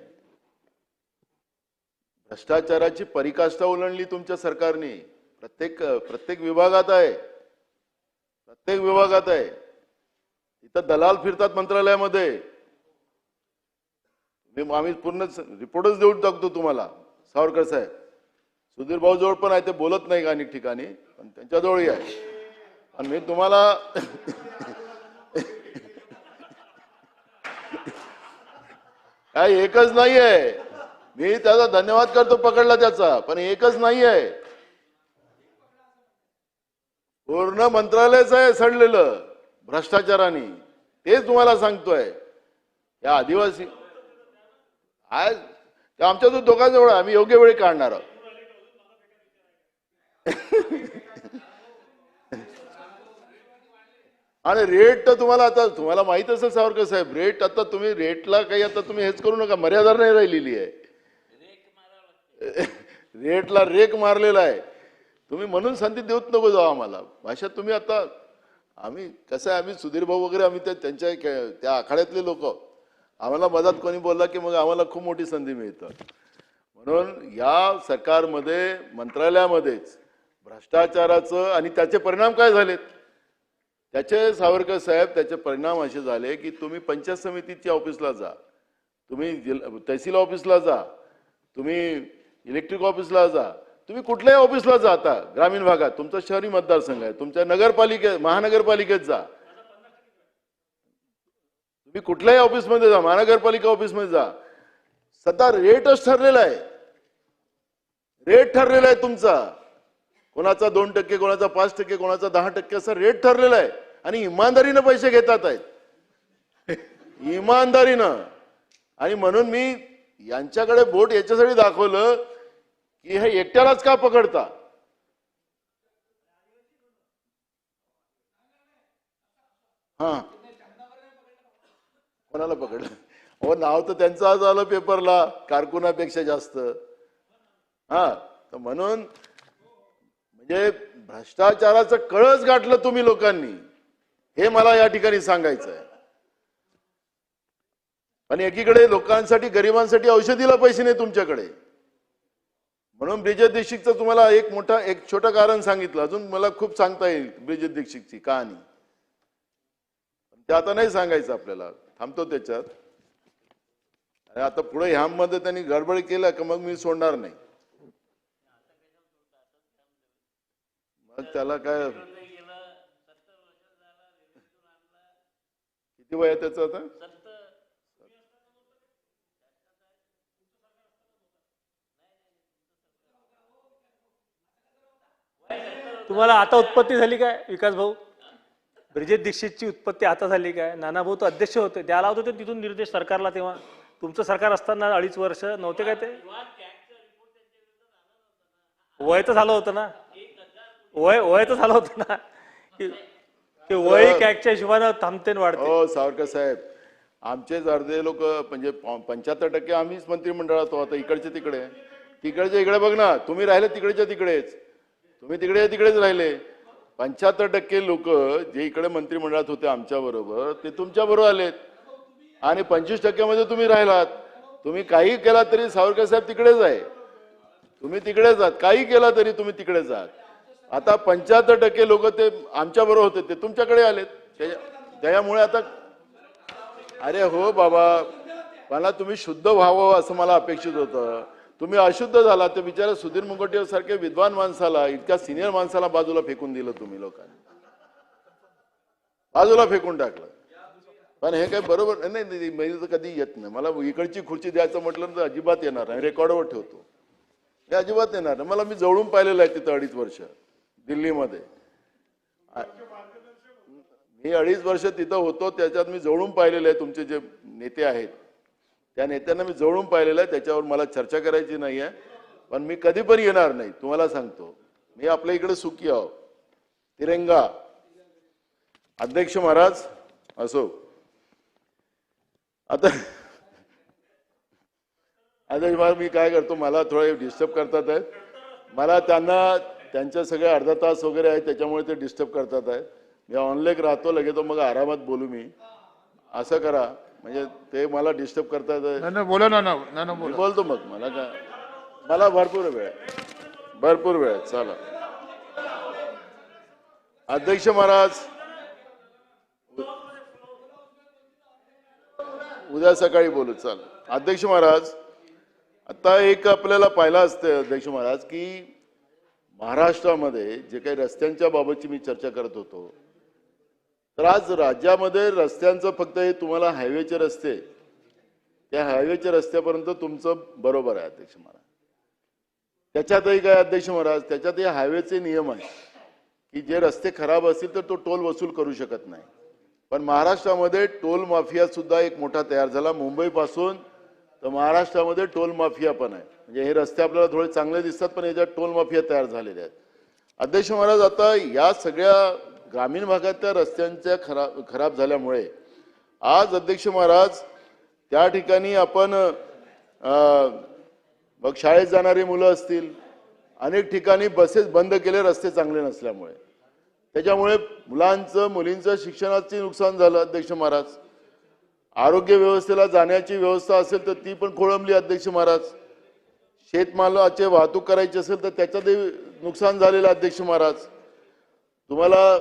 भ्रष्टाचाराची पराकाष्ठा ओलांडली तुमच्या सरकारने. प्रत्येक विभागात आहे, प्रत्येक विभागात आहे. इथं दलाल फिरतात मंत्रालयामध्ये. आम्ही पूर्ण रिपोर्टच देऊन टाकतो तुम्हाला सावरकर साहेब. सुधीर भाऊ जवळ पण आहे, ते बोलत नाही अनेक ठिकाणी, पण त्यांच्याजवळही आहे. आणि मी तुम्हाला काय एकच नाही आहे. मी त्याचा धन्यवाद करतो, पकडला त्याचा, पण एकच नाही आहे. पूर्ण मंत्रालयच आहे सडलेलं भ्रष्टाचाराने. तेच तुम्हाला सांगतोय. या आदिवासी आज आमच्या तो दोघांजवळ आम्ही योग्य वेळी काढणार आहोत. आणि रेट तर तुम्हाला माहित असेल सावरकर साहेब, रेट आता तुम्ही रेटला काही आता तुम्ही हेच करू नका. मर्यादा नाही राहिलेली आहे. रेटला रेक मारलेला आहे तुम्ही. म्हणून संधी देऊच नको जाऊ आम्हाला. भाषा तुम्ही आता आम्ही कसं आहे, आम्ही सुधीर भाऊ वगैरे आम्ही त्यांच्या त्या आखाड्यातले लोक, आम्हाला मदत कोणी बोलला की मग आम्हाला खूप मोठी संधी मिळतं. म्हणून या सरकारमध्ये मंत्रालयामध्येच भ्रष्टाचाराचं आणि त्याचे परिणाम काय झालेत त्याचे सावरकर साहेब, त्याचे परिणाम असे झाले की तुम्ही पंचायत समितीच्या ऑफिसला जा, तुम्ही तहसील ऑफिसला जा, तुम्ही इलेक्ट्रिक ऑफिसला जा, तुम्ही कुठल्याही ऑफिसला जा. आता ग्रामीण भागात तुमचा शहरी मतदारसंघ आहे, तुमच्या महानगरपालिकेत जा, तुम्ही कुठल्याही ऑफिसमध्ये जा, महानगरपालिका ऑफिसमध्ये जा, सध्या रेटच ठरलेला आहे. रेट ठरलेला आहे तुमचा. कोणाचा 2%, कोणाचा 5%, कोणाचा 10% असा रेट ठरलेला आहे. आणि इमानदारीनं पैसे घेतात आहेत, इमानदारीनं. आणि म्हणून मी यांच्याकडे बोट याच्यासाठी दाखवलं की हे एकट्यालाच का पकडता. हा, कोणाला पकडलं? हो, नाव तर त्यांचं आज आलं पेपरला कारकुनापेक्षा जास्त. हा, तर म्हणून म्हणजे भ्रष्टाचाराचं कळस गाठलं तुम्ही लोकांनी, हे मला या ठिकाणी सांगायचं आहे. आणि एकीकडे लोकांसाठी, गरिबांसाठी औषधीला पैसे नाही तुमच्याकडे. म्हणून ब्रिजेश दीक्षितचं तुम्हाला एक छोटं कारण सांगितलं. अजून मला खूप सांगता येईल ब्रिजेश दीक्षितची कहाणी, ते आता नाही सांगायचं आपल्याला, थांबतो त्याच्यात. आणि आता पुढे ह्यामध्ये त्यांनी गडबड केलं का मग मी सोडणार नाही. मग त्याला काय, किती वय आहे त्याचं आता? तुम्हाला आता उत्पत्ती झाली काय विकास भाऊ? ब्रिजेश दीक्षितची उत्पत्ती आता झाली काय? नाना भाऊ तो अध्यक्ष होते, द्यायला होते तिथून निर्देश सरकारला. तेव्हा तुमचं सरकार असताना 2.5 वर्ष नव्हते काय? ते वय तर झालं होतं ना, वय तर झालं होतं ना की वय कॅगच्या हिशोबानं थांबते वाढते. हो सावरकर साहेब, आमचेच अर्धे लोक म्हणजे 75% आम्हीच मंत्रिमंडळात आहोत. आता इकडचे तिकडे, तिकडचे इकडे बघ ना, तुम्ही राहिले तिकडेच्या तिकडेच, तुम्ही तिकडेच राहिले. 75% लोक जे इकडे मंत्रिमंडळात होते आमच्या बरोबर, ते तुमच्या बरोबर आलेत. आणि 25% मध्ये तुम्ही राहिलात. तुम्ही काही केला तरी सावरकर साहेब तिकडेच आहे, तुम्ही तिकडेच आहात. काही केला तरी तुम्ही तिकडेच आहात. आता 75% लोक ते आमच्या बरोबर होते, ते तुमच्याकडे आलेत. त्यामुळे आता अरे हो बाबा, मला तुम्ही शुद्ध व्हावं असं मला अपेक्षित होतं. तुम्ही अशुद्ध झाला. ते बिचारा सुधीर मुनगंटीवार सारखे विद्वान माणसाला, इतक्या सिनियर माणसाला बाजूला फेकून दिलं तुम्ही लोकांनी, बाजूला फेकून टाकलं. पण हे काही बरोबर नाही. मी तर कधी येत नाही. मला इकडची खुर्ची द्यायचं म्हटलं तर अजिबात येणार नाही. रेकॉर्डवर ठेवतो, हे अजिबात येणार नाही. मला मी जवळून पाहिलेलं आहे तिथं 2.5 वर्ष दिल्लीमध्ये. मी 2.5 वर्ष तिथं होतो, त्याच्यात मी जवळून पाहिलेलं आहे. तुमचे जे नेते आहेत त्या नेत्यांना मी जवळून पाहिलेलं आहे. त्याच्यावर मला चर्चा करायची नाही आहे, पण मी कधी पण येणार नाही, तुम्हाला सांगतो. मी आपल्या इकडे सुखी आहो. तिरंगा अध्यक्ष महाराज असो. आता अध्यक्ष महाराज मी काय करतो, मला थोडे डिस्टर्ब करतात आहेत. मला त्यांच्या सगळे अर्धा तास वगैरे आहेत, त्याच्यामुळे ते डिस्टर्ब करतात आहेत. मी ऑनलाईन राहतो, लगेच तो मग आरामात बोलू. मी असं करा, म्हणजे ते मला डिस्टर्ब करतात. बोला ना, बोलतो मग. मला काय, मला भरपूर वेळ आहे. चला अध्यक्ष महाराज, उद्या सकाळी बोलू. चाल अध्यक्ष महाराज, आता एक आपल्याला पाहिलं असतं अध्यक्ष महाराज की महाराष्ट्रामध्ये जे काही रस्त्यांच्या बाबतची मी चर्चा करत होतो, तर आज राज्यामध्ये रस्त्यांचं फक्त हे तुम्हाला हायवेचे रस्ते त्या हायवेच्या रस्त्यापर्यंत तुमचं बरोबर आहे अध्यक्ष महाराज. त्याच्यातही काय अध्यक्ष महाराज, त्याच्यातही हायवेचे नियम आहे की जे रस्ते खराब असतील तर तो टोल वसूल करू शकत नाही. पण महाराष्ट्रामध्ये टोल माफिया सुद्धा एक मोठा तयार झाला. मुंबईपासून तर महाराष्ट्रामध्ये टोल माफिया पण आहे. म्हणजे हे रस्ते आपल्याला थोडे चांगले दिसतात पण याच्यात टोल माफिया तयार झालेले आहेत. अध्यक्ष महाराज, आता या सगळ्या ग्रामीण भागातल्या रस्त्यांच्या खराब झाल्यामुळे आज अध्यक्ष महाराज त्या ठिकाणी आपण मग शाळेत जाणारी मुलं असतील, अनेक ठिकाणी बसेस बंद केले रस्ते चांगले नसल्यामुळे. त्याच्यामुळे मुलांचं मुलींचं शिक्षणाचे नुकसान झालं अध्यक्ष महाराज. आरोग्य व्यवस्थेला जाण्याची व्यवस्था असेल तर ती पण खोळंबली अध्यक्ष महाराज. शेतमालाचे वाहतूक करायची असेल तर त्याच्यातही नुकसान झालेलं अध्यक्ष महाराज. तुम्हाला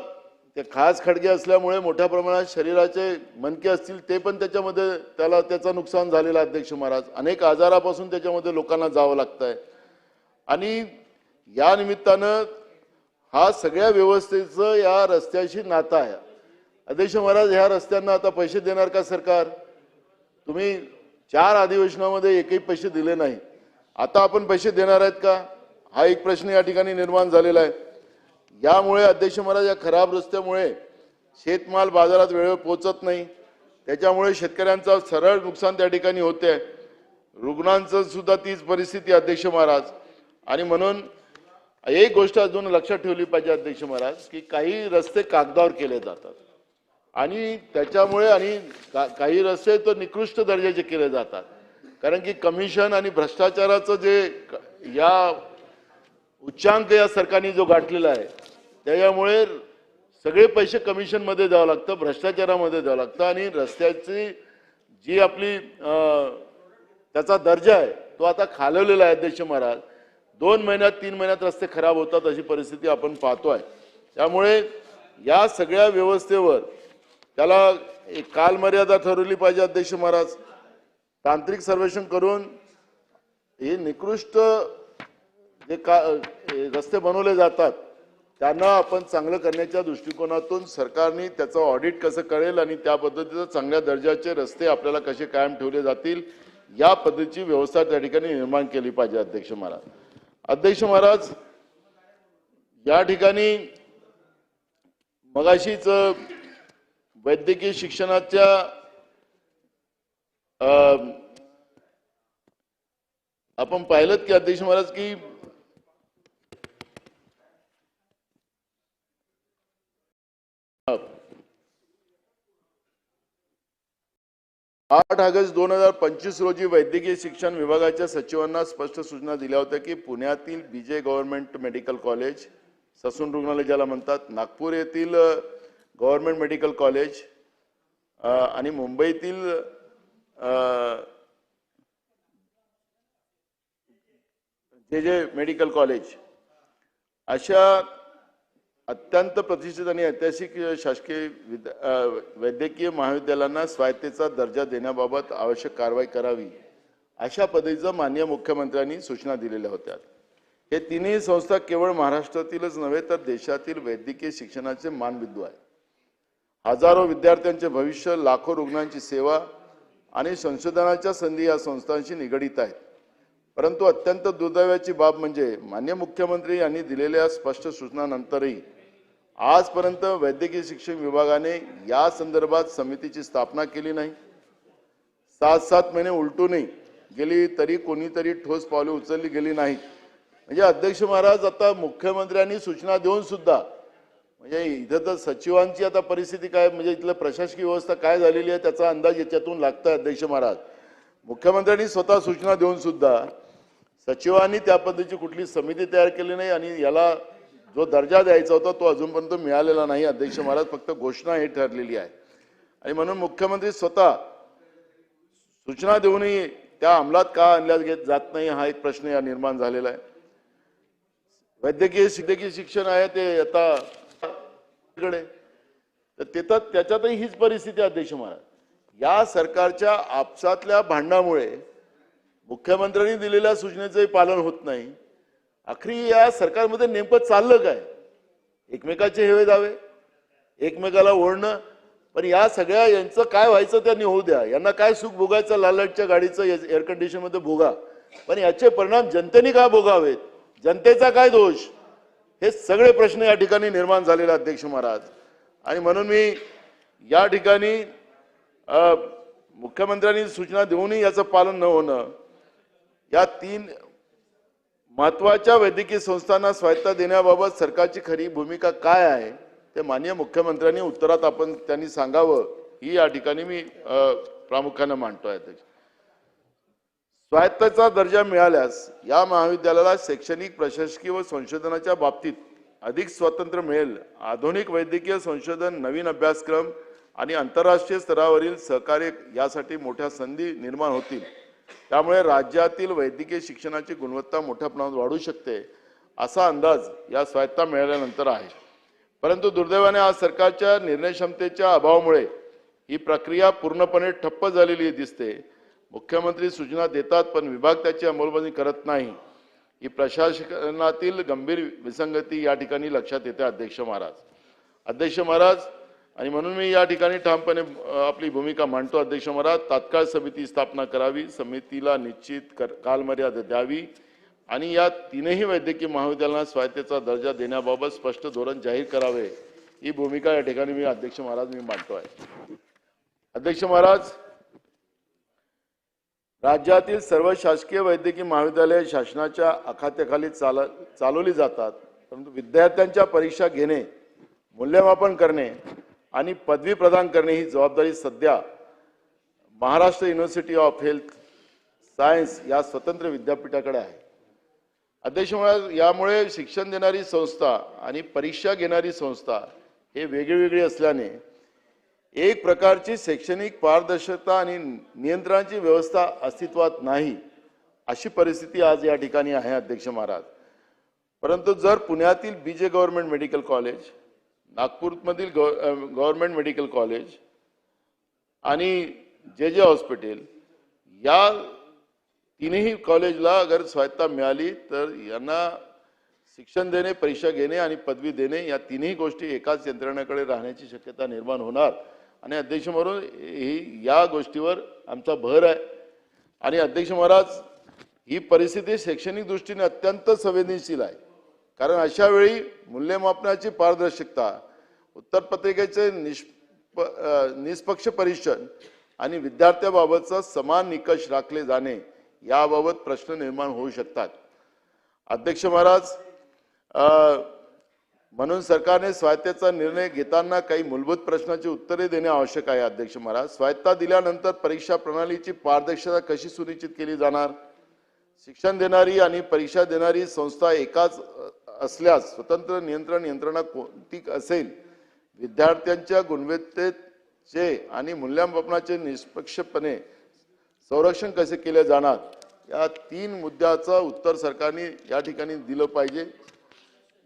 ते खास खडगे असल्यामुळे मोठ्या प्रमाणात शरीराचे मणके असतील ते पण त्याच्यामध्ये त्याचं नुकसान झालेलं अध्यक्ष महाराज. अनेक आजारापासून त्याच्यामध्ये लोकांना जावं लागतंय. आणि या निमित्तानं हा सगळ्या व्यवस्थेचं या रस्त्याशी नातं आहे. अध्यक्ष महाराज, ह्या रस्त्यांना आता पैसे देणार का सरकार? तुम्ही 4 अधिवेशनामध्ये एकही पैसे दिले नाही. आता आपण पैसे देणार आहेत का? हा एक प्रश्न या ठिकाणी निर्माण झालेला आहे. यामुळे अध्यक्ष महाराज या खराब रस्त्यामुळे शेतमाल बाजारात वेळेवर पोहोचत नाही. त्याच्यामुळे शेतकऱ्यांचं सरळ नुकसान त्या ठिकाणी होते. रुग्णांचं सुद्धा तीच परिस्थिती अध्यक्ष महाराज. आणि म्हणून एक गोष्ट अजून लक्षात ठेवली पाहिजे अध्यक्ष महाराज की काही रस्ते कागदावर केले जातात आणि त्याच्यामुळे आणि काही रस्ते तर निकृष्ट दर्जाचे केले जातात. कारण की कमिशन आणि भ्रष्टाचाराचं जे या उच्चांक या सरकारने जो गाठलेला आहे त्याच्यामुळे सगळे पैसे कमिशनमध्ये द्यावं लागतं, भ्रष्टाचारामध्ये द्यावं लागतं. आणि रस्त्याची जी आपली त्याचा दर्जा आहे तो आता खालवलेला आहे अध्यक्ष महाराज. 2 महिन्यात 3 महिन्यात रस्ते खराब होतात अशी परिस्थिती आपण पाहतोय. त्यामुळे या सगळ्या व्यवस्थेवर त्याला एक कालमर्यादा ठरवली पाहिजे अध्यक्ष महाराज. तांत्रिक सर्वेक्षण करून हे निकृष्ट जे रस्ते बनवले जातात त्यांना आपण चांगलं करण्याच्या दृष्टिकोनातून सरकारने त्याचं ऑडिट कसं करेल आणि त्या पद्धतीचं चांगल्या दर्जाचे रस्ते आपल्याला कसे कायम ठेवले जातील या पद्धतीची व्यवस्था त्या ठिकाणी निर्माण केली पाहिजे अध्यक्ष महाराज. अध्यक्ष महाराज, या ठिकाणी मगाशीच वैद्यकीय शिक्षणाच्या आपण पाहिलं की अध्यक्ष महाराज की 8 ऑगस्ट 2025 रोजी वैद्यकीय शिक्षण विभागाच्या सचिवांना स्पष्ट सूचना दिल्या होत्या की पुण्यातील बीजे गव्हर्नमेंट मेडिकल कॉलेज, ससून रुग्णालय ज्याला म्हणतात, नागपूर येथील गव्हर्नमेंट मेडिकल कॉलेज आणि मुंबईतील जे मेडिकल कॉलेज अशा अत्यंत प्रतिष्ठित आणि ऐतिहासिक शासकीय वैद्यकीय महाविद्यालयांना स्वायत्तेचा दर्जा देण्याबाबत आवश्यक कारवाई करावी अशा पद्धतीचं माननीय मुख्यमंत्र्यांनी सूचना दिलेल्या होत्या. हे तिन्ही संस्था केवळ महाराष्ट्रातीलच नव्हे तर देशातील वैद्यकीय शिक्षणाचे मानबिंदू आहे. हजारो विद्यार्थ्यांचे भविष्य, लाखो रुग्णांची सेवा आणि संशोधनाच्या संधी या संस्थांशी निगडित आहेत. परंतु अत्यंत दुर्दैवाची बाब म्हणजे माननीय मुख्यमंत्री यांनी दिलेल्या स्पष्ट सूचनांनंतरही आजपर्यंत वैद्यकीय शिक्षण विभागाने या संदर्भात समितीची स्थापना केली नाही. 7 महिने उलटूनही गेली तरी कोणीतरी ठोस पावले उचलली गेली नाहीत. म्हणजे अध्यक्ष महाराज, आता मुख्यमंत्र्यांनी सूचना देऊन सुद्धा म्हणजे इथं तर सचिवांची आता परिस्थिती काय, म्हणजे इथलं प्रशासकीय व्यवस्था काय झालेली आहे त्याचा अंदाज याच्यातून लागतोय अध्यक्ष महाराज. मुख्यमंत्र्यांनी स्वतः सूचना देऊन सुद्धा सचिवांनी त्या पद्धतीची कुठली समिती तयार केली नाही आणि याला जो दर्जा द्यायचा होता तो अजूनपर्यंत मिळालेला नाही अध्यक्ष महाराज. फक्त घोषणा ही ठरलेली आहे आणि म्हणून मुख्यमंत्री स्वतः सूचना देऊनही त्या अंमलात का आणल्या जात नाही हा एक प्रश्न या निर्माण झालेला आहे. वैद्यकीय शिक्षण आहे ते आता तर त्याच्यातही हीच परिस्थिती अध्यक्ष महाराज. या सरकारच्या आपसातल्या भांडणामुळे मुख्यमंत्र्यांनी दिलेल्या सूचनेचंही पालन होत नाही. अखेरी या सरकारमध्ये नेमकं चाललं काय? एकमेकाचे हेवे दावे, एकमेकाला ओढणं पण या सगळ्या यांचं काय व्हायचं त्यांनी होऊ द्या, यांना काय सुख भोगायचं लालटच्या गाडीचं एअर कंडिशन मध्ये भोगा, पण याचे परिणाम जनतेने काय भोगावेत, जनतेचा काय दोष, हे सगळे प्रश्न या ठिकाणी निर्माण झालेले अध्यक्ष महाराज. आणि म्हणून मी या ठिकाणी मुख्यमंत्र्यांनी सूचना देऊनही याचं पालन न होणं, या 3 महत्वाच्या वैद्यकीय संस्थांना स्वायत्ता देण्याबाबत सरकारची खरी भूमिका काय आहे ते माननीय मुख्यमंत्र्यांनी उत्तरात त्यांनी सांगावं, ही या ठिकाणी मी प्रामुख्याने मांडतोय अध्यक्ष. स्वायत्ताचा दर्जा मिळाल्यास या महाविद्यालयाला शैक्षणिक, प्रशासकीय व संशोधनाच्या बाबतीत अधिक स्वातंत्र्य मिळेल. आधुनिक वैद्यकीय संशोधन, नवीन अभ्यासक्रम आणि आंतरराष्ट्रीय स्तरावरील सहकार्य यासाठी मोठ्या संधी निर्माण होतील. त्यामुळे राज्यातील वैद्यकीय शिक्षणाची गुणवत्ता मोठ्या प्रमाणात वाढू शकते, असा अंदाज या स्वायत्ता मिळाल्यानंतर आहे. परंतु दुर्दैवाने आज सरकारच्या निर्णय क्षमतेच्या अभावामुळे ही प्रक्रिया पूर्णपणे ठप्प झालेली दिसते. मुख्यमंत्री सूचना देतात पण विभाग त्याची अंमलबजावणी करत नाही. ही प्रशासनातील गंभीर विसंगती या ठिकाणी लक्षात येते अध्यक्ष महाराज. आणि म्हणून मी या ठिकाणी ठामपणे आपली भूमिका मांडतो अध्यक्ष महाराज. तात्काळ समिती स्थापना करावी, समितीला निश्चित कालमर्यादा द्यावी आणि या 3ही वैद्यकीय महाविद्यालयांना स्वायत्तेचा दर्जा देण्याबाबत स्पष्ट धोरण जाहीर करावे, ही भूमिका या ठिकाणी मी अध्यक्ष महाराज मांडतो आहे. अध्यक्ष महाराज, राज्यातील सर्व शासकीय वैद्यकीय महाविद्यालये शासनाच्या अखात्याखाली चालवली जातात, परंतु विद्यार्थ्यांच्या परीक्षा घेणे, मूल्यमापन करणे आणि पदवी प्रदान करणे ही जबाबदारी सध्या Maharashtra university of health science या स्वतंत्र विद्यापीठाकडे आहे. अध्यक्ष महाराज, यामुळे शिक्षण देणारी संस्था आणि परीक्षा घेणारी संस्था हे वेगळी असल्याने एक प्रकारची शैक्षणिक पारदर्शकता आणि नियंत्रणाची व्यवस्था अस्तित्वात नाही, अशी परिस्थिती आज या ठिकाणी आहे अध्यक्ष महाराज. परंतु जर पुण्यातील BJ गव्हर्नमेंट मेडिकल कॉलेज, नागपूरमधील गव्हर्नमेंट मेडिकल कॉलेज आणि JJ हॉस्पिटल या 3ही कॉलेजला अगर स्वायत्ता मिळाली तर यांना शिक्षण देणे, परीक्षा घेणे आणि पदवी देणे या 3ही गोष्टी एकाच यंत्रणेकडे राहण्याची शक्यता निर्माण होणार. आणि अध्यक्ष महाराज, ही या गोष्टीवर आमचा भर आहे. आणि अध्यक्ष महाराज, ही परिस्थिती शैक्षणिक दृष्टीने अत्यंत संवेदनशील आहे, कारण अशा वेळी मूल्यमापनाची पारदर्शकता, उत्तरपत्रिकेचे निष्पक्ष परीक्षण आणि विद्यार्थ्याबाबतचा समान निकष राखले जाणे याबाबत प्रश्न निर्माण होऊ शकतात. अध्यक्ष महाराज, म्हणून सरकारने स्वायत्तेचा निर्णय घेताना काही मूलभूत प्रश्नाची उत्तरे देणे आवश्यक आहे. अध्यक्ष महाराज, स्वायत्ता दिल्यानंतर परीक्षा प्रणालीची पारदर्शकता कशी सुनिश्चित केली जाणार? शिक्षण देणारी आणि परीक्षा देणारी संस्था एकाच असल्यास स्वतंत्र नियंत्रण यंत्रणा कोणती असेल? विद्यार्थ्यांच्या गुणवत्तेचे आणि मूल्यमापनाचे निष्पक्षपणे संरक्षण कसे केले जाणार? या 3 मुद्द्याचं उत्तर सरकारने या ठिकाणी दिलं पाहिजे.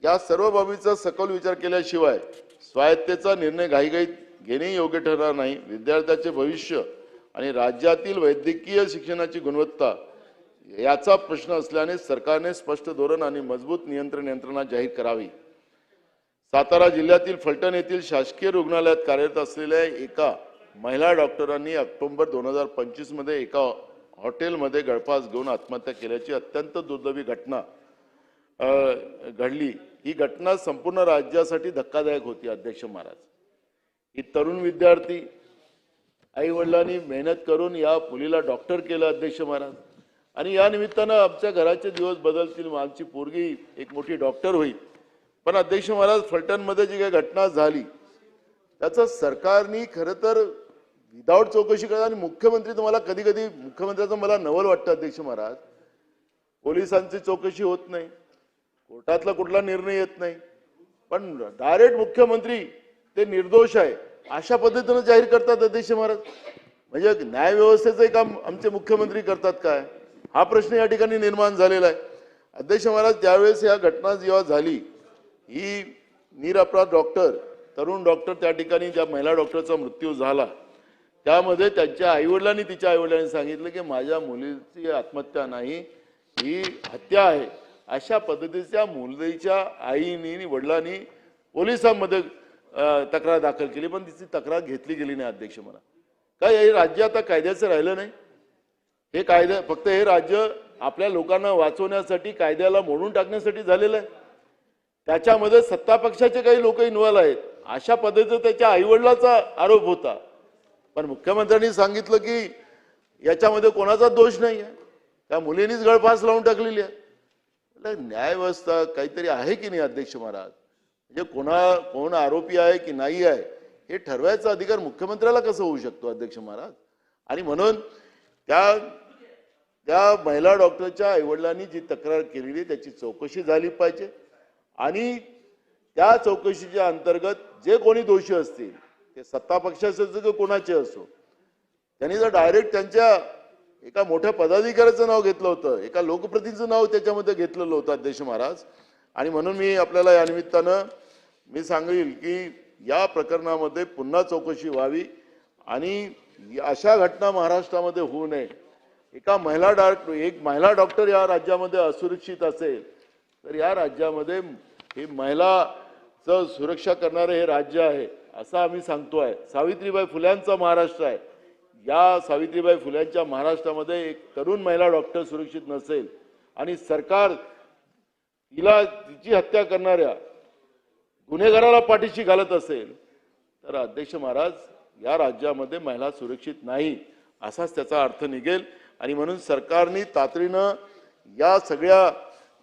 या सर्व बाबीचा सखोल विचार केल्याशिवाय स्वायत्तेचा निर्णय घाईघाईत घेणे योग्य ठरणार नाही. विद्यार्थ्याचे भविष्य आणि राज्यातील वैद्यकीय शिक्षणाची गुणवत्ता याचा प्रश्न असल्याने सरकारने स्पष्ट धोरण आणि मजबूत नियंत्रण यंत्रणा जाहीर करावी. सातारा जिल्ह्यातील फलटण येथील शासकीय रुग्णालयात कार्यरत असलेल्या एका महिला डॉक्टरांनी ऑक्टोबर 2025 मध्ये एका हॉटेलमध्ये गळफास घेऊन आत्महत्या केल्याची अत्यंत दुर्दैवी घटना घडली. ही घटना संपूर्ण राज्यासाठी धक्कादायक होती. अध्यक्ष महाराज, ही तरुण विद्यार्थी आई वडिलांनी मेहनत करून या मुलीला डॉक्टर केलं अध्यक्ष महाराज, आणि या निमित्तानं आमच्या घराचे दिवस बदलतील, आमची पोरगी एक मोठी डॉक्टर होईल. पण अध्यक्ष महाराज, फलटणमध्ये जी काही घटना झाली त्याचं सरकारने खरं तर विदाऊट चौकशी करत, आणि मुख्यमंत्री तुम्हाला कधी कधी मुख्यमंत्र्याचं मला नवल वाटतं अध्यक्ष महाराज, पोलिसांची चौकशी होत नाही, कोर्टातला कुठला निर्णय येत नाही, पण डायरेक्ट मुख्यमंत्री ते निर्दोष आहे अशा पद्धतीनं जाहीर करतात अध्यक्ष महाराज. म्हणजे न्याय व्यवस्थेचं काम आमचे मुख्यमंत्री करतात काय, हा प्रश्न या ठिकाणी निर्माण झालेला आहे. अध्यक्ष महाराज, ज्यावेळेस या घटना जेव्हा झाली, ही निरपराध डॉक्टर, तरुण डॉक्टर, त्या ठिकाणी ज्या महिला डॉक्टरचा मृत्यू झाला त्यामध्ये त्यांच्या आईवडिलांनी, तिच्या आईवडिलांनी सांगितलं की माझ्या मुलीची आत्महत्या नाही, ही हत्या आहे. अशा पद्धतीच्या मुलीच्या आईनी वडिलांनी पोलिसांमध्ये तक्रार दाखल केली, पण तिची तक्रार घेतली गेली नाही अध्यक्ष. मला काय हे राज्य आता कायद्याचं राहिलं नाही. हे कायदा फक्त हे राज्य आपल्या लोकांना वाचवण्यासाठी, कायद्याला मोडून टाकण्यासाठी झालेलं आहे. त्याच्यामध्ये सत्ता पक्षाचे काही लोक इन्व्हॉल्व आहेत अशा पद्धतीचा त्याच्या आईवडिलाचा आरोप होता. पण मुख्यमंत्र्यांनी सांगितलं की याच्यामध्ये कोणाचा दोष नाही आहे, त्या मुलींनीच गळफास लावून टाकलेली आहे. न्याय व्यवस्था काहीतरी आहे की नाही अध्यक्ष महाराज? म्हणजे कोण आरोपी आहे की नाही आहे हे ठरवायचा अधिकार मुख्यमंत्र्याला कसं होऊ शकतो अध्यक्ष महाराज? आणि म्हणून त्या महिला डॉक्टरच्या आईवडिलांनी जी तक्रार केलेली त्याची चौकशी झाली पाहिजे आणि त्या चौकशीच्या अंतर्गत जे कोणी दोषी असतील ते सत्ता पक्षाचे असो कोणाचे असो, त्यांनी जर डायरेक्ट त्यांच्या एका मोठ्या पदाधिकाऱ्याचं नाव घेतलं होतं, एका लोकप्रतिनिधीचं नाव त्याच्यामध्ये घेतलेलं होतं अध्यक्ष महाराज. आणि म्हणून मी आपल्याला या निमित्तानं मी सांगेल की या प्रकरणामध्ये पुन्हा चौकशी व्हावी आणि अशा घटना महाराष्ट्रामध्ये होऊ नये. एक महिला डॉक्टर या राज्यामध्ये असुरक्षित असेल तर या राज्यामध्ये हे महिलाचं सुरक्षा करणारे हे राज्य आहे असं आम्ही सांगतोय. सावित्रीबाई फुल्यांचा महाराष्ट्र आहे. या सावित्रीबाई फुल्यांच्या महाराष्ट्रामध्ये एक तरुण महिला डॉक्टर सुरक्षित नसेल आणि सरकार तिची हत्या करणाऱ्या गुन्हेगाराला पाठीशी घालत असेल तर अध्यक्ष महाराज या राज्यामध्ये महिला सुरक्षित नाही असाच त्याचा अर्थ निघेल. आणि म्हणून सरकारने तातडीनं या सगळ्या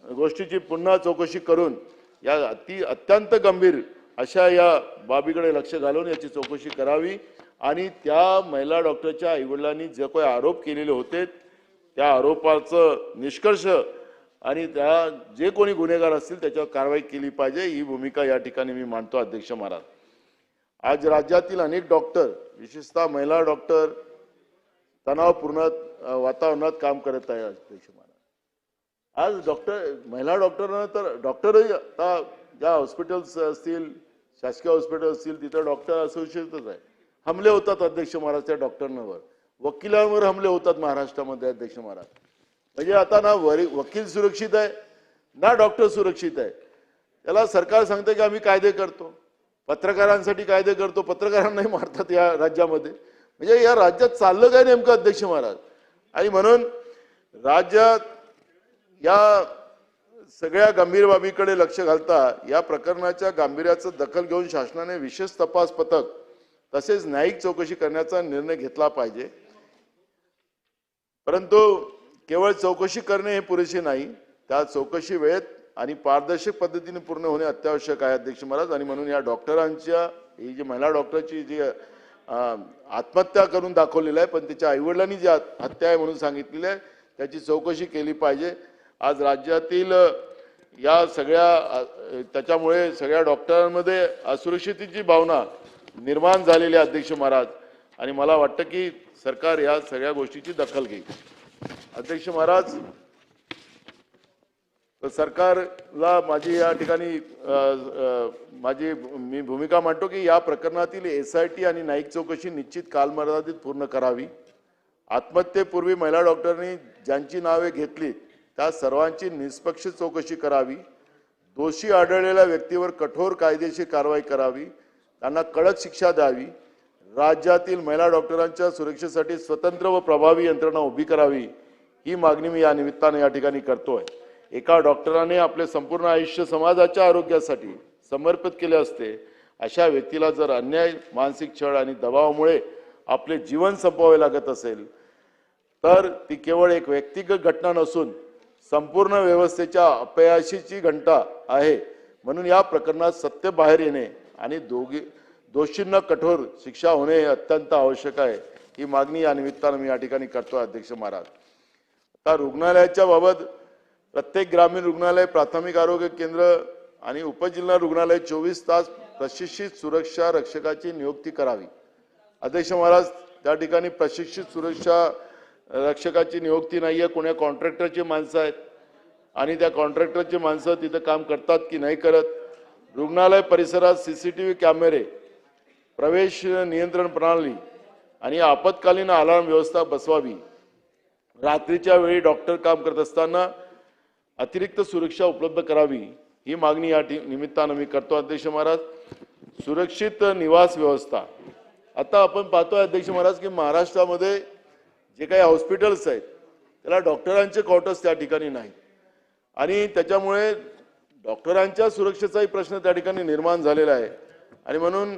गोष्टीची पुन्हा चौकशी करून या अत्यंत गंभीर अशा या बाबीकडे लक्ष घालून याची चौकशी करावी आणि त्या महिला डॉक्टरच्या आईवडिलांनी जे काही आरोप केलेले होते त्या आरोपाचं निष्कर्ष आणि त्या जे कोणी गुन्हेगार असतील त्याच्यावर कारवाई केली पाहिजे ही भूमिका या ठिकाणी मी मांडतो अध्यक्ष महाराज. आज राज्यातील अनेक डॉक्टर विशेषतः महिला डॉक्टर तणावपूर्ण वातावरणात काम करत आहे अध्यक्ष महाराज. आज महिला डॉक्टरांना तर डॉक्टरही आता ज्या हॉस्पिटल्स असतील शासकीय हॉस्पिटल असतील तिथं डॉक्टर असोसिएशनच आहे. हमले होतात अध्यक्ष महाराज त्या डॉक्टरांवर, वकिलांवर हमले होतात महाराष्ट्रामध्ये अध्यक्ष महाराज. म्हणजे आता ना वकील सुरक्षित आहे ना डॉक्टर सुरक्षित आहे. त्याला सरकार सांगते की आम्ही कायदे करतो, पत्रकारांसाठी कायदे करतो, पत्रकारांनाही मारतात या राज्यामध्ये. म्हणजे या राज्यात चाललं काय नेमकं अध्यक्ष महाराज? आणि म्हणून राज्यात या सगळ्या गंभीर बाबीकडे लक्ष घालता या प्रकरणाच्या गांभीर्याचं दखल घेऊन शासनाने विशेष तपास पथक तसेच न्यायिक चौकशी करण्याचा निर्णय घेतला पाहिजे. परंतु केवळ चौकशी करणे हे पुरेसे नाही, त्या चौकशी वेळेत आणि पारदर्शक पद्धतीने पूर्ण होणे अत्यावश्यक आहे अध्यक्ष महाराज. आणि म्हणून या डॉक्टरांच्या ही जी महिला डॉक्टरची जी आत्महत्या करून दाखवलेलं आहे पण त्याच्या आईवडिलांनी जी हत्या आहे म्हणून सांगितलेली आहे त्याची चौकशी केली पाहिजे. आज राज्यातील या सगळ्या त्याच्यामुळे सगळ्या डॉक्टरांमध्ये असुरक्षिततेची भावना निर्माण झालेली आहे अध्यक्ष महाराज. आणि मला वाटतं की सरकार या सगळ्या गोष्टीची दखल घेईल अध्यक्ष महाराज. सरकारला माझी या ठिकाणी मी भूमिका मांडतो की या प्रकरणातील SIT आणि न्यायिक चौकशी निश्चित कालमर्यादित पूर्ण करावी. आत्महत्येपूर्वी महिला डॉक्टरांनी ज्यांची नावे घेतली त्या सर्वांची निष्पक्ष चौकशी करावी. दोषी आढळलेल्या व्यक्तीवर कठोर कायदेशीर कारवाई करावी, त्यांना कडक शिक्षा द्यावी. राज्यातील महिला डॉक्टरांच्या सुरक्षेसाठी स्वतंत्र व प्रभावी यंत्रणा उभी करावी ही मागणी मी या निमित्ताने या ठिकाणी करतोय. एका डॉक्टराने आपले संपूर्ण आयुष्य समाजाच्या आरोग्यासाठी समर्पित केले असते. अशा व्यक्तीला जर अन्याय, मानसिक छळ आणि दबावामुळे आपले जीवन संपवावे लागत असेल तर ती केवळ एक व्यक्तिगत घटना नसून संपूर्ण व्यवस्थेच्या अपयशाची घंटा आहे. म्हणून या प्रकरणात सत्य बाहेर येणे आणि दोषींना कठोर शिक्षा होणे हे अत्यंत आवश्यक आहे ही मागणी या निमित्तानं मी या ठिकाणी करतो अध्यक्ष महाराज. आता रुग्णालयाच्या बाबत प्रत्येक ग्रामीण रुग्णालय, प्राथमिक आरोग्य केंद्र आणि उपजिल्हा रुग्णालय 24 तास प्रशिक्षित सुरक्षा रक्षकाची नियुक्ती करावी. अध्यक्ष महाराज त्या ठिकाणी प्रशिक्षित सुरक्षा रक्षकाची नियुक्ती नाहीये, कोण्या कॉन्ट्रॅक्टरची माणसं आहेत आणि त्या कॉन्ट्रॅक्टरची माणसं तिथं काम करतात की नाही करत. रुग्णालय परिसरात CCTV कॅमेरे, प्रवेश नियंत्रण प्रणाली आणि आपत्कालीन अलार्म व्यवस्था बसवावी. रात्रीच्या वेळी डॉक्टर काम करत असताना अतिरिक्त सुरक्षा उपलब्ध करावी ही मागणी या निमित्तानं मी करतो अध्यक्ष महाराज. सुरक्षित निवास व्यवस्था. आता आपण पाहतोय अध्यक्ष महाराज की महाराष्ट्रामध्ये जे काही हॉस्पिटल्स आहेत त्याला डॉक्टरांचे क्वार्टर्स त्या ठिकाणी नाही आणि त्याच्यामुळे डॉक्टरांच्या सुरक्षेचाही प्रश्न त्या ठिकाणी निर्माण झालेला आहे. आणि म्हणून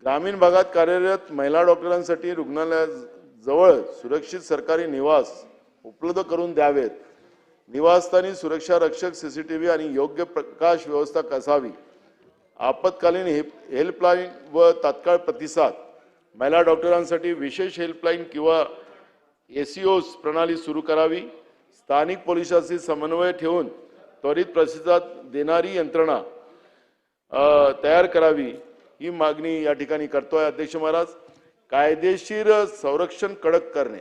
ग्रामीण भागात कार्यरत महिला डॉक्टरांसाठी रुग्णालयाजवळ सुरक्षित सरकारी निवास उपलब्ध करून द्यावेत. निवासस्थानी सुरक्षा रक्षक, सीसीटीव्ही आणि योग्य प्रकाश व्यवस्था कसावी. आपत्कालीन हेल्पलाईन व तात्काळ प्रतिसाद. महिला डॉक्टरांसाठी विशेष हेल्पलाईन किंवा एसीओस प्रणाली सुरू करावी. स्थानिक पोलिसांशी समन्वय ठेवून त्वरित प्रतिसाद देणारी यंत्रणा तयार करावी, ही मागणी या ठिकाणी करतोय अध्यक्ष महाराज. कायदेशीर संरक्षण कडक करणे.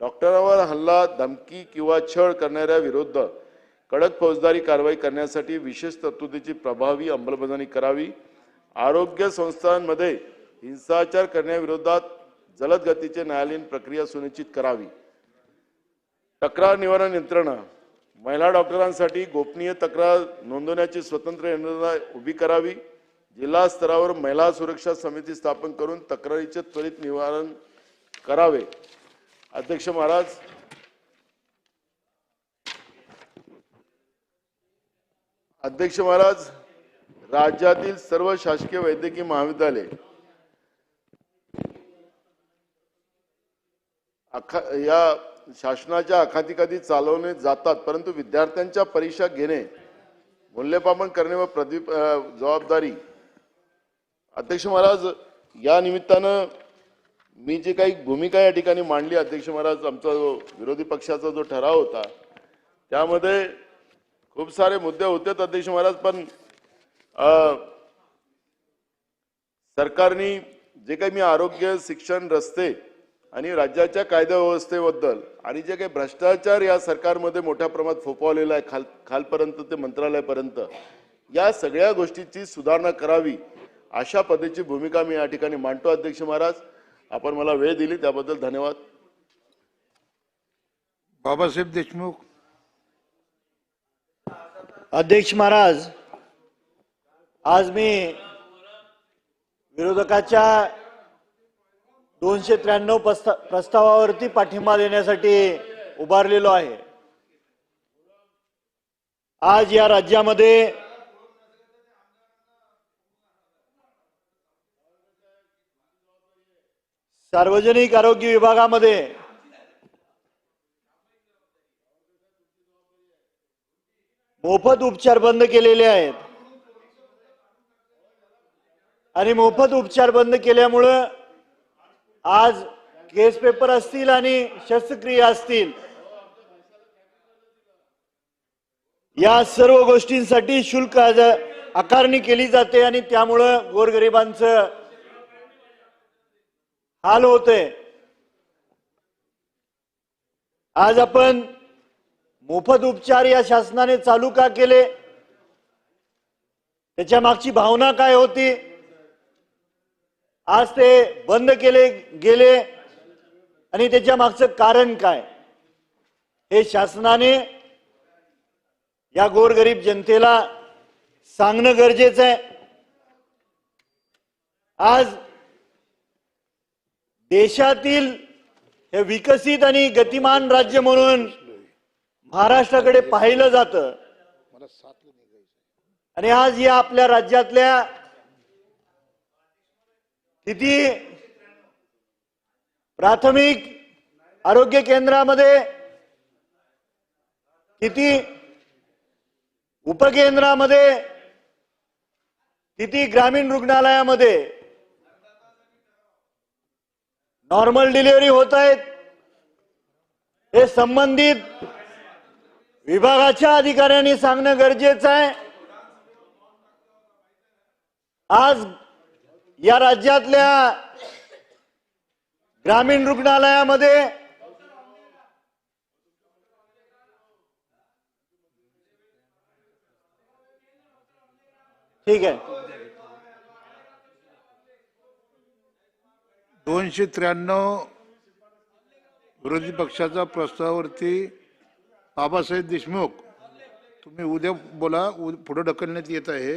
डॉक्टरांवर हल्ला, धमकी किंवा छळ करणाऱ्या विरुद्ध कडक फौजदारी कारवाई करण्यासाठी विशेष तरतुदीची प्रभावी अंमलबजावणी करावी. आरोग्य संस्थांमध्ये हिंसाचार करण्याविरोधात जलद गतीचे न्यायालयीन प्रक्रिया सुनिश्चित करावी. तक्रार निवारण यंत्रणा. महिला डॉक्टरांसाठी गोपनीय तक्रार नोंदवण्याची स्वतंत्र यंत्रणा उभी करावी. जिल्हा स्तरावर महिला सुरक्षा समिती स्थापन करून तक्रारीचे त्वरित निवारण करावे. अध्यक्ष महाराज, राज्यातील सर्व शासकीय वैद्यकीय महाविद्यालय या शासनाच्या अखातीखाती चालवले जातात, परंतु विद्यार्थ्यांच्या परीक्षा घेणे, मूल्यमापन करणे व जबाबदारी. अध्यक्ष महाराज, या निमित्तानं मी जे काही भूमिका या ठिकाणी मांडली अध्यक्ष महाराज, आमचा जो विरोधी पक्षाचा जो ठराव होता त्यामध्ये खूप सारे मुद्दे होते अध्यक्ष महाराज, पण सरकारने जे काही मी आरोग्य, शिक्षण, रस्ते आणि राज्याच्या कायदा व्यवस्थेबद्दल आणि जे काही भ्रष्टाचार या सरकारमध्ये मोठ्या प्रमाणात फोफावलेला आहे खालपर्यंत ते मंत्रालयापर्यंत, या सगळ्या गोष्टीची सुधारणा करावी अशा पद्धतीची भूमिका मी या ठिकाणी मांडतो अध्यक्ष महाराज. आपण मला वेळ दिली त्याबद्दल धन्यवाद. बाबासाहेब देशमुख. अध्यक्ष महाराज, आज मी विरोधकाच्या 293 प्रस्तावावरती पाठिंबा देण्यासाठी उभारलेलो आहे. आज या राज्यामध्ये सार्वजनिक आरोग्य विभागामध्ये मोफत उपचार बंद केलेले आहेत आणि मोफत उपचार बंद केल्यामुळं आज केस पेपर असतील आणि शस्त्रक्रिया असतील, या सर्व गोष्टींसाठी शुल्क आकारणी केली जाते आणि त्यामुळं गोरगरिबांचं हाल होते. आज आपण मोफत उपचार या शासनाने चालू का केले, त्याच्या मागची भावना काय होती, आज ते बंद केले गेले आणि त्याच्या मागचं कारण काय, हे शासनाने या गोरगरीब जनतेला सांगणं गरजेचं आहे. आज देशातील हे विकसित आणि गतिमान राज्य म्हणून महाराष्ट्राकडे पाहिलं जातं आणि आज या आपल्या राज्यातल्या किती प्राथमिक आरोग्य केंद्रामध्ये, किती उपकेंद्रामध्ये, किती ग्रामीण रुग्णालयामध्ये नॉर्मल डिलिव्हरी होत आहेत, हे संबंधित विभागाच्या अधिकाऱ्यांनी सांगणं गरजेचं आहे. आज या राज्यातल्या ग्रामीण रुग्णालयामध्ये ठीक आहे 293 विरोधी पक्षाच्या प्रस्तावावरती बाबासाहेब देशमुख, तुम्ही उद्या बोला, पुढे ढकलण्यात येत आहे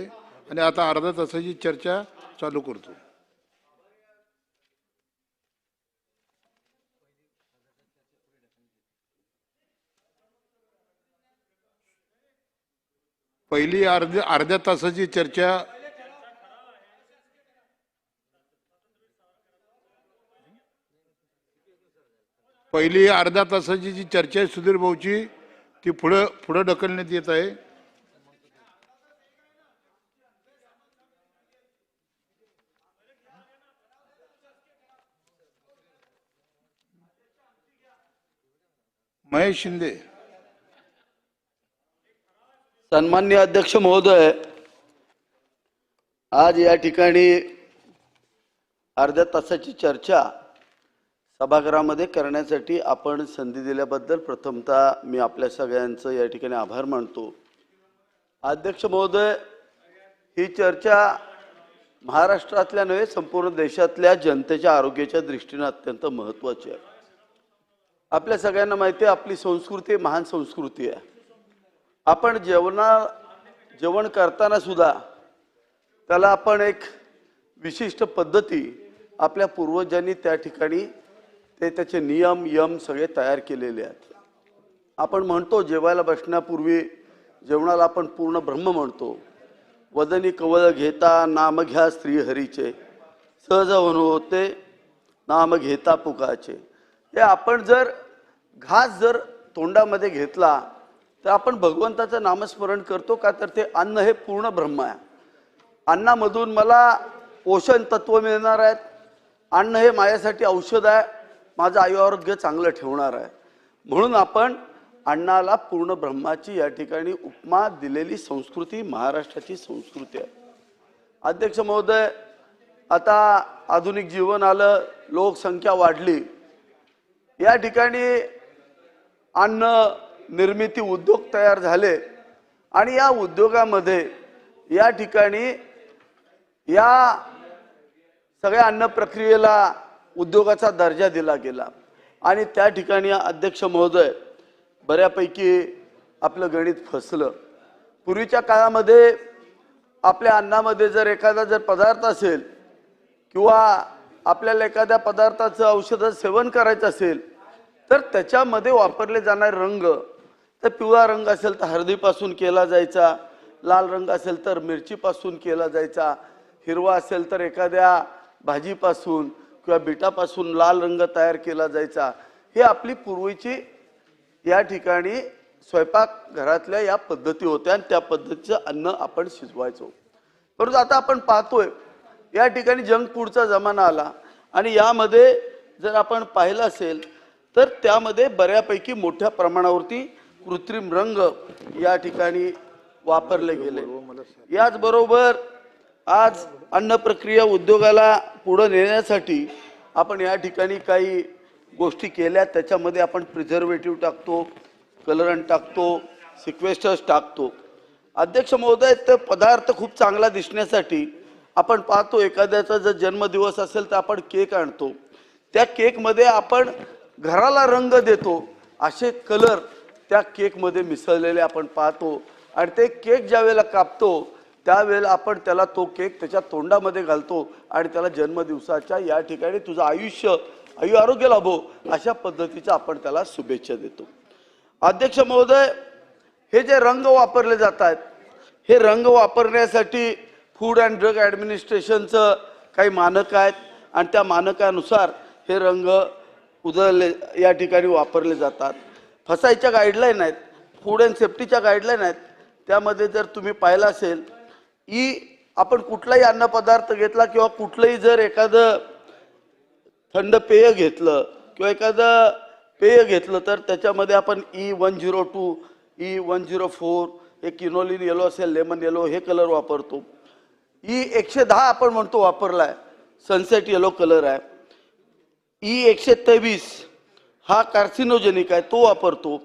आणि आता अर्धा तासाची चर्चा चालू करतो. पहिली अर्ध्या तासाची चर्चा अर्ध्या तासाची जी चर्चा आहे सुधीर भाऊची ती पुढे ढकलण्यात येत आहे. महेश शिंदे. सन्मान्य अध्यक्ष महोदय, आज या ठिकाणी अर्ध्या तासाची चर्चा सभागृहामध्ये करण्यासाठी आपण संधी दिल्याबद्दल प्रथमतः मी आपल्या सगळ्यांचं या ठिकाणी आभार मानतो. अध्यक्ष महोदय, ही चर्चा महाराष्ट्रातल्या नव्हे संपूर्ण देशातल्या जनतेच्या आरोग्याच्या दृष्टीने अत्यंत महत्त्वाची आहे. आपल्या सगळ्यांना माहिती आहे आपली संस्कृती महान संस्कृती आहे. आपण जेवण करताना सुद्धा त्याला आपण एक विशिष्ट पद्धती आपल्या पूर्वजांनी त्या ठिकाणी त्याचे नियम यम सगळे तयार केलेले आहेत. आपण म्हणतो जेवायला बसण्यापूर्वी जेवणाला आपण पूर्ण ब्रह्म म्हणतो. वदनी कवळ घेता नाम घ्या श्रीहरीचे, सहज होते नाम घेता पुकाचे. हे आपण जर घास जर तोंडामध्ये घेतला तर आपण भगवंताचं नामस्मरण करतो का, तर ते अन्न हे पूर्ण ब्रह्म आहे. अन्नामधून मला पोषण तत्व मिळणार आहेत. अन्न हे माझ्यासाठी औषध आहे, माझं आरोग्य चांगलं ठेवणार आहे. म्हणून आपण अन्नाला पूर्ण ब्रह्माची या ठिकाणी उपमा दिलेली संस्कृती महाराष्ट्राची संस्कृती आहे. अध्यक्ष महोदय, आता आधुनिक जीवन आलं, लोकसंख्या वाढली, या ठिकाणी अन्न निर्मिती उद्योग तयार झाले आणि या उद्योगामध्ये या ठिकाणी या सगळ्या अन्न प्रक्रियेला उद्योगाचा दर्जा दिला गेला आणि त्या ठिकाणी अध्यक्ष महोदय बऱ्यापैकी आपलं गणित फसलं. पूर्वीच्या काळामध्ये आपल्या अन्नामध्ये जर एखादा जर पदार्थ असेल किंवा आपल्याला एखाद्या पदार्थाचं औषधाचं सेवन करायचं असेल तर त्याच्यामध्ये वापरले जाणारे रंग, तर पिवळा रंग असेल तर हळदीपासून केला जायचा, लाल रंग असेल तर मिरचीपासून केला जायचा, हिरवा असेल तर एखाद्या भाजीपासून किंवा बीटापासून लाल रंग तयार केला जायचा. हे आपली पूर्वीची या ठिकाणी स्वयंपाकघरातल्या या पद्धती होत्या आणि त्या पद्धतीचं अन्न आपण शिजवायचो. परंतु आता आपण पाहतोय या ठिकाणी जंक फूडचा जमाना आला आणि यामध्ये जर आपण पाहिलं असेल तर त्यामध्ये बऱ्यापैकी मोठ्या प्रमाणावरती कृत्रिम रंग या ठिकाणी वापरले गेले. याचबरोबर आज अन्न प्रक्रिया उद्योगाला पुढे नेण्यासाठी आपण या ठिकाणी काही गोष्टी केल्या. त्याच्यामध्ये आपण प्रिझर्वेटिव्ह टाकतो, कलरंट टाकतो, सिक्वेस्टर्स टाकतो. अध्यक्ष महोदय, ते पदार्थ खूप चांगला दिसण्यासाठी आपण पाहतो एखाद्याचा जर जन्मदिवस असेल तर आपण केक आणतो, त्या केकमध्ये आपण घराला रंग देतो, असे कलर त्या केकमध्ये मिसळलेले आपण पाहतो आणि ते केक ज्या वेळेला कापतो त्यावेळेला आपण त्याला तो केक त्याच्या तोंडामध्ये घालतो आणि त्याला जन्मदिवसाच्या या ठिकाणी तुझं आरोग्य लाभो अशा पद्धतीचा आपण त्याला शुभेच्छा देतो. अध्यक्ष महोदय, हे जे रंग वापरले जात आहेत हे रंग वापरण्यासाठी फूड अँड ड्रग ॲडमिनिस्ट्रेशनचं काही मानक आहेत आणि त्या मानकानुसार हे रंग उधळले या ठिकाणी वापरले जातात. फसाईच्या गाईडलाईन आहेत, फूड अँड सेफ्टीच्या गाईडलाईन आहेत. त्यामध्ये जर तुम्ही पाहिलं असेल आपण कुठलाही अन्नपदार्थ घेतला किंवा कुठलंही जर एखादं थंड पेय घेतलं किंवा एखादं पेय घेतलं तर त्याच्यामध्ये आपण E102, E104 हे किनोलिन येलो असेल, लेमन येलो हे कलर वापरतो. E110 आपण म्हणतो वापरलाय, सनसेट येलो कलर आहे. E123 हा कार्सिनोजेनिक आहे, तो वापरतो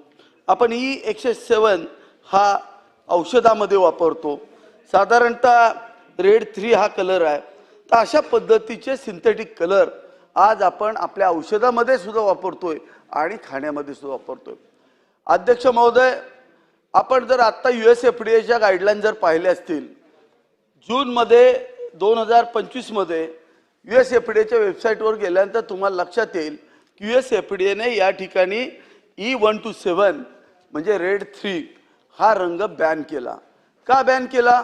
आपण. E107 हा औषधामध्ये वापरतो. साधारणतः रेड 3 हा कलर आहे. तर अशा पद्धतीचे सिंथेटिक कलर आज आपण आपल्या औषधामध्ये सुद्धा वापरतोय आणि खाण्यामध्ये सुद्धा वापरतोय. अध्यक्ष महोदय, आपण जर आता USFDAच्या गाईडलाईन जर पाहिले असतील, जूनमध्ये 2025 मध्ये USFDAच्या वेबसाईटवर गेल्यानंतर तुम्हाला लक्षात येईल की USFDAने या ठिकाणी E127 म्हणजे रेड 3 हा रंग बॅन केला. का बॅन केला?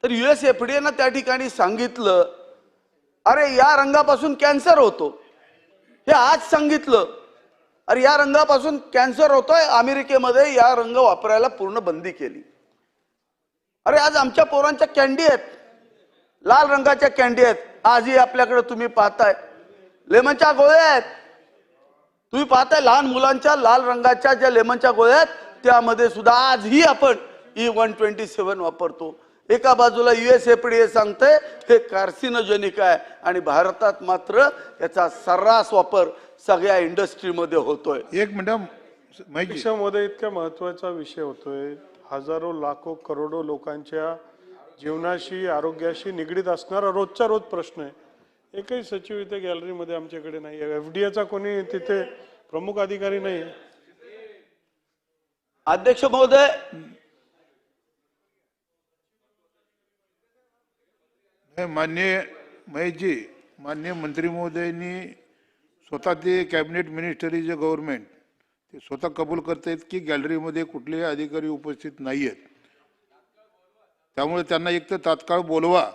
तर USFDAनं त्या ठिकाणी सांगितलं, अरे या रंगापासून कॅन्सर होतो. हे आज सांगितलं, अरे या रंगापासून कॅन्सर होतोय. अमेरिकेमध्ये या रंग वापरायला पूर्ण बंदी केली. अरे आज आमच्या पोरांच्या कॅन्डी आहेत, लाल रंगाच्या कॅन्डी आहेत. आजही आपल्याकडे तुम्ही पाहताय लेमनच्या गोळ्या आहेत. तुम्ही पाहताय लहान मुलांच्या लाल रंगाच्या ज्या लेमनच्या गोळ्या आहेत त्यामध्ये सुद्धा आजही आपण E127 वापरतो. एका बाजूला USFDA सांगते हे कार्सिनोजेनिक आहे आणि भारतात मात्र याचा सर्रास वापर सगळ्या इंडस्ट्रीमध्ये होतोय. एक मिनिट मध्ये इतक्या महत्वाचा विषय होतोय. हजारो लाखो करोडो लोकांच्या जीवनाशी आरोग्याशी निगडीत असणारा रोजचा रोज प्रश्न आहे. एकही सचिव इथे गॅलरीमध्ये आमच्याकडे नाही आहे. FDAचा कोणी तिथे प्रमुख अधिकारी नाही. अध्यक्ष महोदय, माननीय महेशजी, माननीय मंत्री महोदयांनी स्वतः ते cabinet minister is a government ते स्वतः कबूल करतायत की गॅलरीमध्ये कुठलेही अधिकारी उपस्थित नाही आहेत. त्यामुळे त्यांना एक तर तात्काळ बोलवा.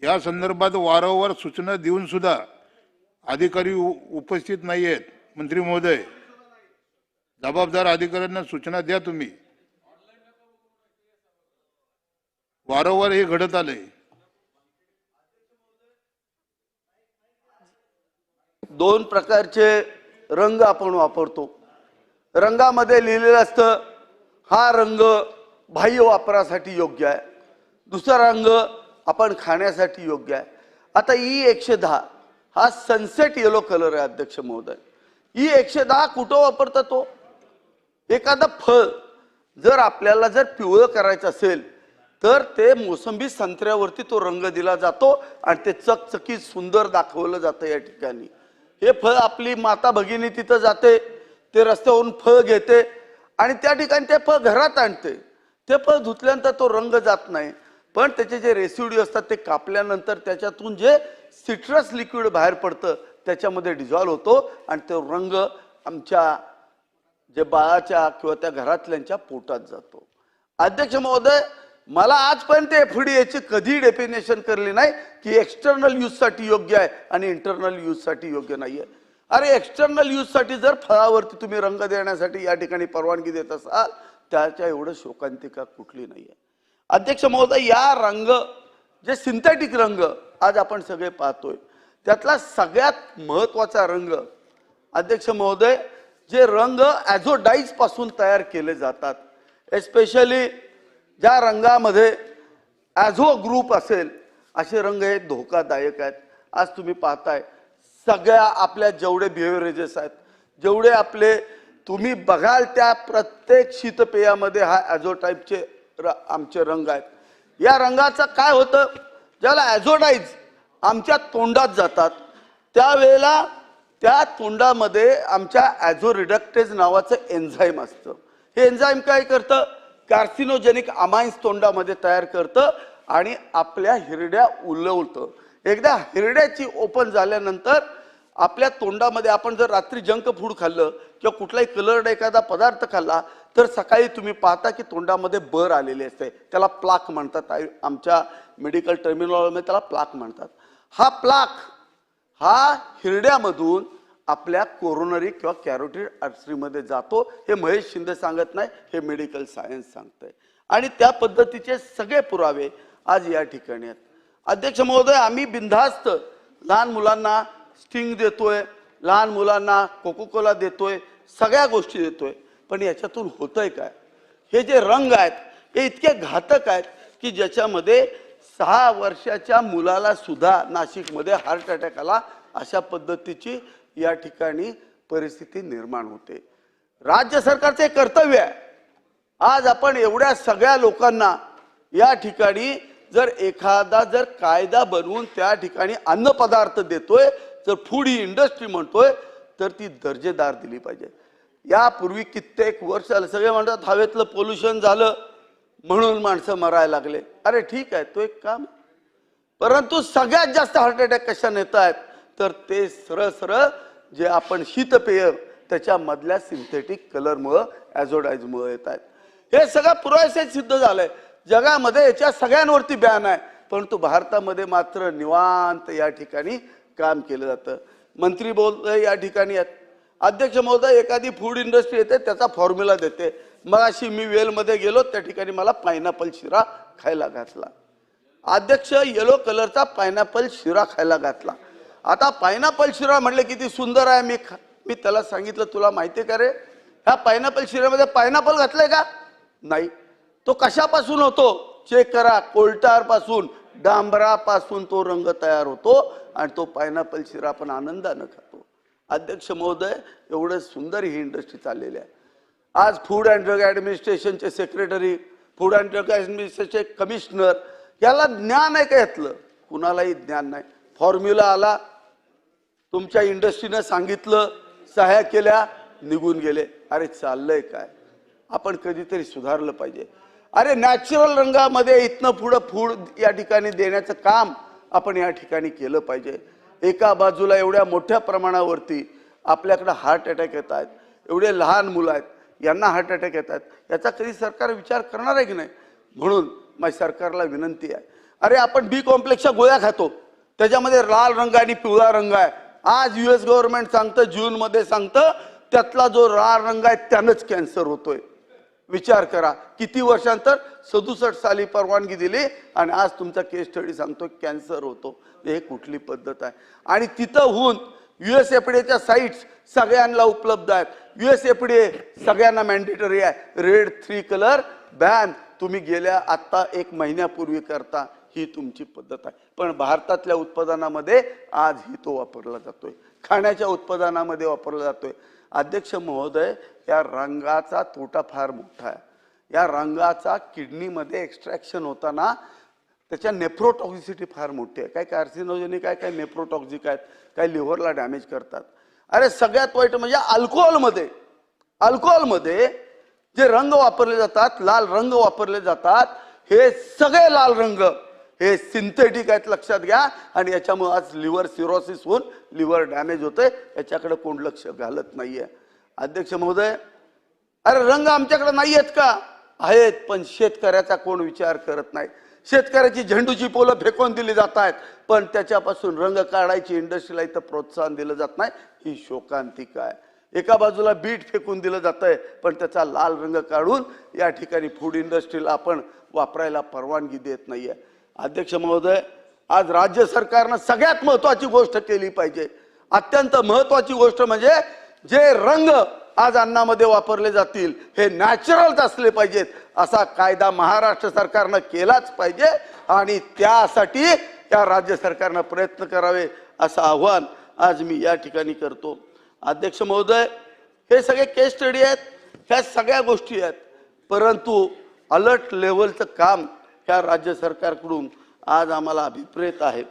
या संदर्भात वारंवार सूचना देऊन सुद्धा अधिकारी उपस्थित नाही आहेत. मंत्री महोदय, जबाबदार अधिकाऱ्यांना सूचना द्या. तुम्ही वारंवार हे घडत आलंय. दोन प्रकारचे रंग आपण वापरतो. रंगामध्ये लिहिलेलं असतं हा रंग बाह्य वापरासाठी योग्य आहे, दुसरा रंग आपण खाण्यासाठी योग्य आहे. आता E110 हा सनसेट येलो कलर आहे. अध्यक्ष महोदय, E110 कुठं वापरता? तो एखादं फळ जर आपल्याला जर पिवळं करायचं असेल तर ते मोसंबी संत्र्यावरती तो रंग दिला जातो आणि ते चकचकीत सुंदर दाखवलं जातं. या ठिकाणी हे फळ आपली माता भगिनी तिथं जाते, ते रस्त्यावरून फळ घेते आणि त्या ठिकाणी ते फळ घरात आणते. ते फळ धुतल्यानंतर तो रंग जात नाही, पण त्याचे जे रेसिड्यू असतात ते कापल्यानंतर त्याच्यातून जे सिट्रस लिक्विड बाहेर पडतं त्याच्यामध्ये डिझॉल्व्ह होतो आणि तो रंग आमच्या जे बाळाच्या किंवा त्या घरातल्यांच्या पोटात जातो. अध्यक्ष महोदय, मला आजपर्यंत FDAची कधी डेफिनेशन करली नाही की एक्सटर्नल यूज साठी योग्य आहे आणि इंटरनल यूज साठी योग्य नाहीये. अरे एक्सटर्नल यूज साठी जर फळावरती तुम्ही रंग देण्यासाठी या ठिकाणी परवानगी देत असाल त्याच्या एवढं शोकांतिका कुठली नाहीये. अध्यक्ष महोदय, या रंग जे सिंथेटिक रंग आज आपण सगळे पाहतोय त्यातला सगळ्यात महत्वाचा रंग अध्यक्ष महोदय, जे रंग ॲझोडाईज पासून तयार केले जातात, एस्पेशली ज्या रंगामध्ये ॲझो ग्रुप असेल असे रंग हे धोकादायक आहेत. आज तुम्ही पाहताय सगळ्या आपल्या जेवढे बिहेवियरेजेस आहेत, जेवढे आपले तुम्ही बघाल त्या प्रत्येक शीतपेयामध्ये हा ॲझो टाईपचे आमचे रंग आहेत. या रंगाचं काय होतं, ज्याला ॲझोडाईज आमच्या तोंडात जातात त्यावेळेला त्या तोंडामध्ये आमच्या ॲझो रिडक्टेज नावाचं एन्झाईम असतं. हे एन्झाईम काय करतं, कार्सिनोजेनिक अमाइन्स तोंडामध्ये तयार करतं आणि आपल्या हिरड्या उलवतं. एकदा हिरड्याची ओपन झाल्यानंतर आपल्या तोंडामध्ये आपण जर रात्री जंक फूड खाल्लं किंवा कुठलाही कलर्ड एखादा पदार्थ खाल्ला तर सकाळी तुम्ही पाहता की तोंडामध्ये बर आलेली असते. त्याला प्लाक म्हणतात. आमच्या मेडिकल टर्मिनॉलॉजीमध्ये त्याला प्लाक म्हणतात. हा प्लाक हा हिरड्यामधून आपल्या कोरोनरी किंवा कॅरोटिड आर्टरीमध्ये जातो. हे महेश शिंदे सांगत नाही, हे मेडिकल सायन्स सांगतंय आणि त्या पद्धतीचे सगळे पुरावे आज या ठिकाणी आहेत. अध्यक्ष महोदय, आम्ही बिनधास्त लहान मुलांना स्टिंग देतोय, लहान मुलांना कोकोकोला देतोय, सगळ्या गोष्टी देतोय, पण याच्यातून होतंय काय? हे जे रंग आहेत हे इतके घातक आहेत की ज्याच्यामध्ये 6 वर्षाच्या मुलाला सुद्धा नाशिकमध्ये हार्ट अटॅक आला. अशा पद्धतीची या ठिकाणी परिस्थिती निर्माण होते. राज्य सरकारचे कर्तव्य आहे, आज आपण एवढ्या सगळ्या लोकांना या ठिकाणी जर एखादा जर कायदा बनवून त्या ठिकाणी अन्नपदार्थ देतोय, जर फूड ही इंडस्ट्री म्हणतोय तर ती दर्जेदार दिली पाहिजे. यापूर्वी कित्येक वर्ष झालं सगळे म्हणतात हवेतलं पोल्युशन झालं, म्हणून माणसं मरायला लागले. अरे ठीक आहे, तो एक काम आहे. परंतु सगळ्यात जास्त हार्ट अटॅक कशाने येत आहेत तर ते सरळ सरळ जे आपण शीतपेय त्याच्यामधल्या सिंथेटिक कलरमुळं ॲझोडाईजमुळं येत आहेत. हे सगळं पुरावे सिद्ध झालंय. जगामध्ये याच्या सगळ्यांवरती बॅन आहे, परंतु भारतामध्ये मात्र निवांत या ठिकाणी काम केलं जातं. मंत्री बोलतोय या ठिकाणी आहेत. अध्यक्ष महोदय, एखादी फूड इंडस्ट्री येते त्याचा फॉर्म्युला देते. मग अशी मी वेलमध्ये गेलो, त्या ठिकाणी मला पायनॅपल शिरा खायला घातला. अध्यक्ष येलो कलरचा पायनॅपल शिरा खायला घातला. आता पायनॅपल शिरा म्हणले किती सुंदर आहे. मी त्याला सांगितलं, तुला माहिती आहे का रे, ह्या पायनॅपल शिऱ्यामध्ये पायनॅपल घातलंय का? नाही. तो कशापासून होतो चेक करा. कोल्टार पासून, डांबरापासून तो रंग तयार होतो आणि तो पायनॅपल शिरा आपण आनंदानं खातो. अध्यक्ष महोदय, एवढं सुंदर ही इंडस्ट्री चाललेली आहे. आज फूड अँड ड्रग ॲडमिनिस्ट्रेशनचे सेक्रेटरी, फूड अँड ड्रग ॲडमिनिस्ट्रेशनचे कमिशनर, याला ज्ञान आहे का यातलं? कुणालाही ज्ञान नाही. फॉर्म्युला आला, तुमच्या इंडस्ट्रीनं सांगितलं, सह्या केल्या, निघून गेले. अरे चाललंय काय? आपण कधीतरी सुधारलं पाहिजे. अरे नॅचरल रंगामध्ये इथनं पुढं फूड या ठिकाणी देण्याचं काम आपण या ठिकाणी केलं पाहिजे. एका बाजूला एवढ्या मोठ्या प्रमाणावरती आपल्याकडे हार्ट अटॅक येत आहेत, एवढे लहान मुलं आहेत, यांना हार्ट अटॅक येत आहेत, याचा कधी सरकार विचार करणार आहे की नाही? म्हणून माझी सरकारला विनंती आहे. अरे आपण बी कॉम्प्लेक्सच्या गोळ्या खातो, त्याच्यामध्ये लाल रंग आणि पिवळा रंग आहे. आज US गव्हर्नमेंट सांगतं, जूनमध्ये सांगतं, त्यातला जो लाल रंग आहे त्यानंच कॅन्सर होतोय. विचार करा, किती वर्षांतर 67 साली परवानगी दिली आणि आज तुमचा केस स्टडी सांगतो कॅन्सर होतो. हे कुठली पद्धत आहे? आणि तिथं होऊन US FDAच्या साईट्स सगळ्यांना उपलब्ध आहेत. US FDA सगळ्यांना मॅन्डेटरी आहे. रेड 3 कलर बॅन तुम्ही गेल्या आता 1 महिन्यापूर्वी करता, ही तुमची पद्धत आहे. पण भारतातल्या उत्पादनामध्ये आजही तो वापरला जातोय, खाण्याच्या उत्पादनामध्ये वापरला जातोय. अध्यक्ष महोदय, या रंगाचा तोटा फार मोठा आहे. या रंगाचा किडनीमध्ये एक्स्ट्रॅक्शन होताना त्याच्या नेफ्रोटॉक्सिसिटी फार मोठी आहे. काय कार्सिनोजेनिक आहे, काय नेफ्रोटॉक्सिक आहेत, काय लिव्हरला डॅमेज करतात. अरे सगळ्यात वाईट म्हणजे अल्कोहोलमध्ये जे रंग वापरले जातात, लाल रंग वापरले जातात, हे सगळे लाल रंग हे सिंथेटिक आहेत, लक्षात घ्या. आणि याच्यामुळे आज लिव्हर सिरोसिस होऊन लिव्हर डॅमेज होतंय. याच्याकडे कोण लक्ष घालत नाहीये. अध्यक्ष महोदय, अरे रंग आमच्याकडे नाही आहेत का? आहेत, पण शेतकऱ्याचा कोण विचार करत नाही. शेतकऱ्याची झेंडूची पोलं फेकून दिली जात आहेत, पण त्याच्यापासून रंग काढायची इंडस्ट्रीला इथं प्रोत्साहन दिलं जात नाही. ही शोकांतिका आहे. एका बाजूला बीट फेकून दिलं जात आहे, पण त्याचा लाल रंग काढून या ठिकाणी फूड इंडस्ट्रीला आपण वापरायला परवानगी देत नाहीये. अध्यक्ष महोदय, आज राज्य सरकारनं सगळ्यात महत्वाची गोष्ट केली पाहिजे. अत्यंत महत्वाची गोष्ट म्हणजे जे रंग आज अन्नामध्ये वापरले जातील हे नॅचरल असले पाहिजेत, असा कायदा महाराष्ट्र सरकारनं केलाच पाहिजे. आणि त्यासाठी या राज्य सरकारनं प्रयत्न करावे असं आव्हान आज मी या ठिकाणी करतो. अध्यक्ष महोदय, हे सगळे केस स्टडी आहेत, ह्या सगळ्या गोष्टी आहेत, परंतु अलर्ट लेवलचं काम ह्या राज्य सरकारकडून आज आम्हाला अभिप्रेत आहे.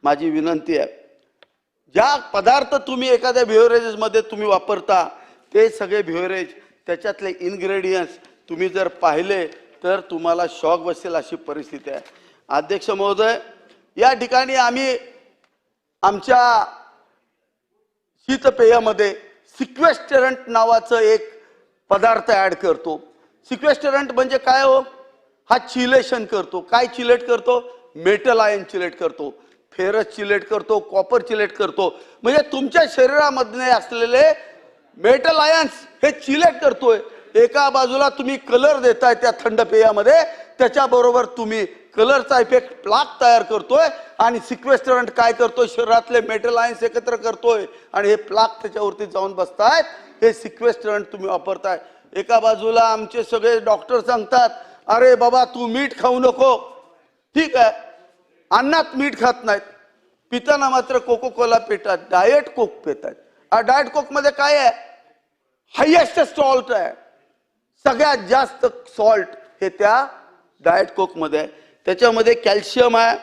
माझी विनंती आहे, ज्या पदार्थ तुम्ही एखाद्या बिव्हरेजेसमध्ये तुम्ही वापरता ते सगळे बिव्हरेज, त्याच्यातले इन्ग्रेडियंट्स तुम्ही जर पाहिले तर तुम्हाला शॉक बसेल अशी परिस्थिती आहे. अध्यक्ष महोदय, या ठिकाणी आम्ही आमच्या शीतपेयामध्ये सिक्वेस्टरंट नावाचं एक पदार्थ ऍड करतो. सिक्वेस्टरंट म्हणजे काय हो? हा चिलेशन करतो. काय चिलेट करतो? मेटल आयन चिलेट करतो, फेरस चिलेट करतो, कॉपर चिलेट करतो. म्हणजे तुमच्या शरीरामध्ये असलेले मेटल आयन्स हे चिलेट करतोय. एका बाजूला तुम्ही कलर देताय त्या थंड पेयामध्ये, त्याच्याबरोबर तुम्ही कलरचा इफेक्ट प्लाक तयार करतोय. आणि सिक्वेस्टरंट काय करतोय? शरीरातले मेटल आयन्स एकत्र करतोय आणि हे प्लाक त्याच्यावरती जाऊन बसतायत. हे सिक्वेस्टरंट तुम्ही वापरताय. एका बाजूला आमचे सगळे डॉक्टर सांगतात, अरे बाबा तू मीठ खाऊ नको. ठीक आहे, अन्नात मीठ खात नाहीत, पिताना मात्र कोको कोला पितात, डाएट कोक पितात. डाएट कोक मध्ये काय आहे? हायेस्ट सॉल्ट आहे. सगळ्यात जास्त सॉल्ट हे त्या डाएट कोक मध्ये आहे. त्याच्यामध्ये कॅल्शियम आहे,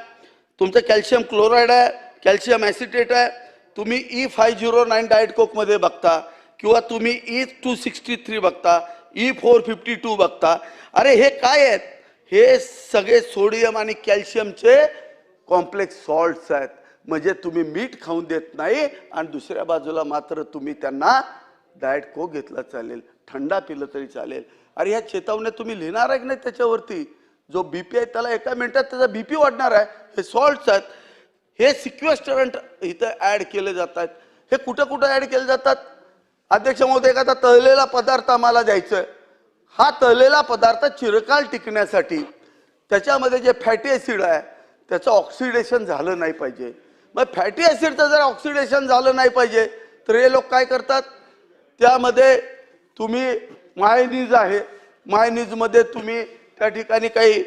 तुमचं कॅल्शियम क्लोराईड आहे, कॅल्शियम ॲसिटेट आहे. तुम्ही E509 डाएट कोक मध्ये बघता किंवा तुम्ही E263 बघता, E452 बघता. अरे हे काय आहेत? हे सगळे सोडियम आणि कॅल्शियमचे कॉम्प्लेक्स सॉल्ट्स आहेत. म्हणजे तुम्ही मीठ खाऊन देत नाही आणि दुसऱ्या बाजूला मात्र तुम्ही त्यांना डाएट कोक घेतला चालेल, थंडा पिलं तरी चालेल. अरे ह्या चेतावण्या तुम्ही लिहिणार आहे की नाही त्याच्यावरती? जो बीपी आहे त्याला एका मिनिटात त्याचा बीपी वाढणार आहे. हे सॉल्ट्स आहेत, हे सिक्वेस्टरंट इथं ऍड केले जातात. हे कुठं कुठं ऍड केले जातात? अध्यक्ष महोदय, एखादा तळलेला पदार्थ आम्हाला द्यायचा आहे. हा तळलेला पदार्थ चिरकाल टिकण्यासाठी त्याच्यामध्ये जे फॅटी ऍसिड आहे त्याचं ऑक्सिडेशन झालं नाही पाहिजे. मग फॅटी ऍसिडचं जर ऑक्सिडेशन झालं नाही पाहिजे तर हे लोक काय करतात? त्यामध्ये तुम्ही मायोनीज आहे, मायोनीजमध्ये तुम्ही त्या ठिकाणी काही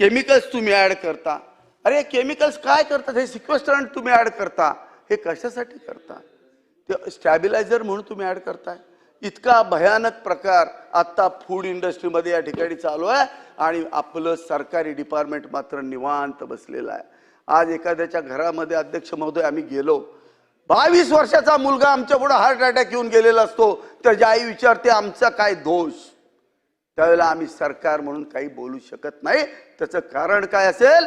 केमिकल्स तुम्ही ऍड करता. अरे केमिकल्स काय करतात? हे सिक्वेस्टरंट तुम्ही ऍड करता. हे कशासाठी करता? ते स्टॅबिलायझर म्हणून तुम्ही ऍड करताय. इतका भयानक प्रकार आता फूड इंडस्ट्रीमध्ये या ठिकाणी चालू आहे आणि आपलं सरकारी डिपार्टमेंट मात्र निवांत बसलेलं आहे. आज एखाद्याच्या घरामध्ये अध्यक्ष महोदय आम्ही गेलो, 22 वर्षाचा मुलगा आमच्या पुढे हार्ट अटॅक येऊन गेलेला असतो. त्याची आई विचारते आमचा काय दोष? त्यावेळेला आम्ही सरकार म्हणून काही बोलू शकत नाही. त्याचं कारण काय असेल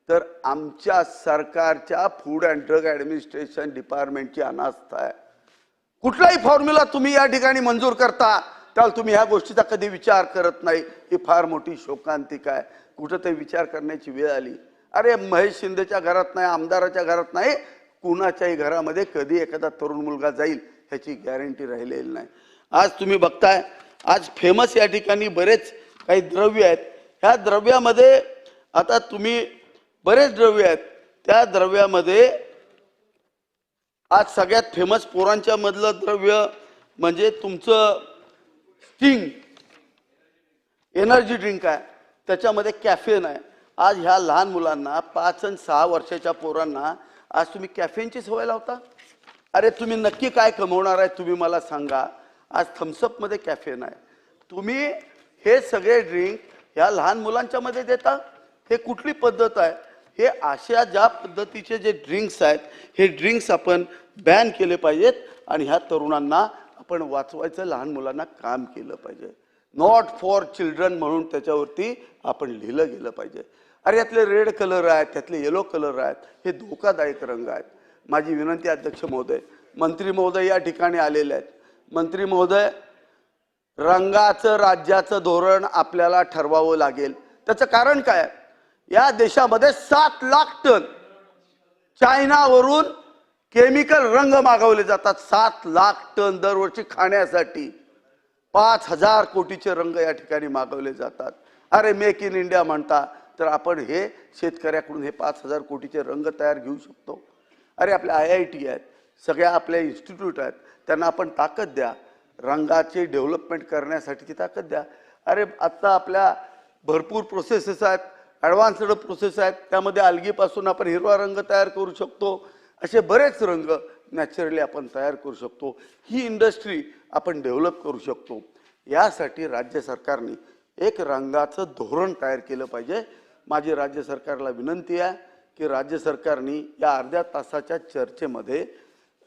तर आमच्या सरकारच्या फूड अँड ड्रग ऍडमिनिस्ट्रेशन डिपार्टमेंटची अनास्था आहे. कुठलाही फॉर्म्युला तुम्ही या ठिकाणी मंजूर करता त्याला तुम्ही ह्या गोष्टीचा कधी विचार करत नाही. ही फार मोठी शोकांतिका आहे. कुठं ते विचार करण्याची वेळ आली. अरे महेश शिंदेच्या घरात नाही, आमदाराच्या घरात नाही, कुणाच्याही घरामध्ये कधी एखादा तरुण मुलगा जाईल ह्याची गॅरंटी राहिलेली नाही. आज तुम्ही बघताय, आज फेमस या ठिकाणी बरेच काही द्रव्य आहेत. ह्या द्रव्यामध्ये आता तुम्ही बरेच द्रव्य आहेत. त्या द्रव्यामध्ये आज सगळ्यात फेमस पोरांच्या मधलं द्रव्य म्हणजे तुमचं स्टिंग एनर्जी ड्रिंक आहे. त्याच्यामध्ये कॅफेन आहे. आज ह्या लहान मुलांना 5 आणि 6 वर्षाच्या पोरांना आज तुम्ही कॅफेनची सवय लावता. अरे तुम्ही नक्की काय कमवणार आहे तुम्ही मला सांगा. आज थम्सअपमध्ये कॅफेन आहे. तुम्ही हे सगळे ड्रिंक ह्या लहान मुलांच्या मध्ये देता. हे कुठली पद्धत आहे? हे अशा ज्या पद्धतीचे जे ड्रिंक्स आहेत हे ड्रिंक्स आपण बॅन केले पाहिजेत आणि ह्या तरुणांना आपण वाचवायचं, लहान मुलांना काम केलं पाहिजे. नॉट फॉर चिल्ड्रन म्हणून त्याच्यावरती आपण लिहिलं गेलं पाहिजे. अरे यातले रेड कलर आहेत, त्यातले येलो कलर आहेत, हे धोकादायक रंग आहेत. माझी विनंती अध्यक्ष महोदय, मंत्री महोदय या ठिकाणी आलेले आहेत. मंत्री महोदय, रंगाचं राज्याचं धोरण आपल्याला ठरवावं लागेल. त्याचं कारण काय? या देशामध्ये 7 लाख टन चायनावरून केमिकल रंग मागवले जातात. 7 लाख टन दरवर्षी खाण्यासाठी 5,000 कोटीचे रंग या ठिकाणी मागवले जातात. अरे मेक इन इंडिया म्हणता तर आपण हे शेतकऱ्याकडून हे 5,000 कोटीचे रंग तयार घेऊ शकतो. अरे आपल्या IIT आहेत, सगळ्या आपल्या इन्स्टिट्यूट आहेत, त्यांना आपण ताकद द्या. रंगाची डेव्हलपमेंट करण्यासाठीची ताकद द्या. अरे आत्ता आपल्या भरपूर प्रोसेसेस आहेत, ॲडव्हान्स्ड प्रोसेस आहेत. त्यामध्ये अलगीपासून आपण हिरवा रंग तयार करू शकतो. असे बरेच रंग नॅचरली आपण तयार करू शकतो. ही इंडस्ट्री आपण डेव्हलप करू शकतो. यासाठी राज्य सरकारने एक रंगाचं धोरण तयार केलं पाहिजे. माझी राज्य सरकारला विनंती आहे की राज्य सरकारने या अर्ध्या तासाच्या चर्चेमध्ये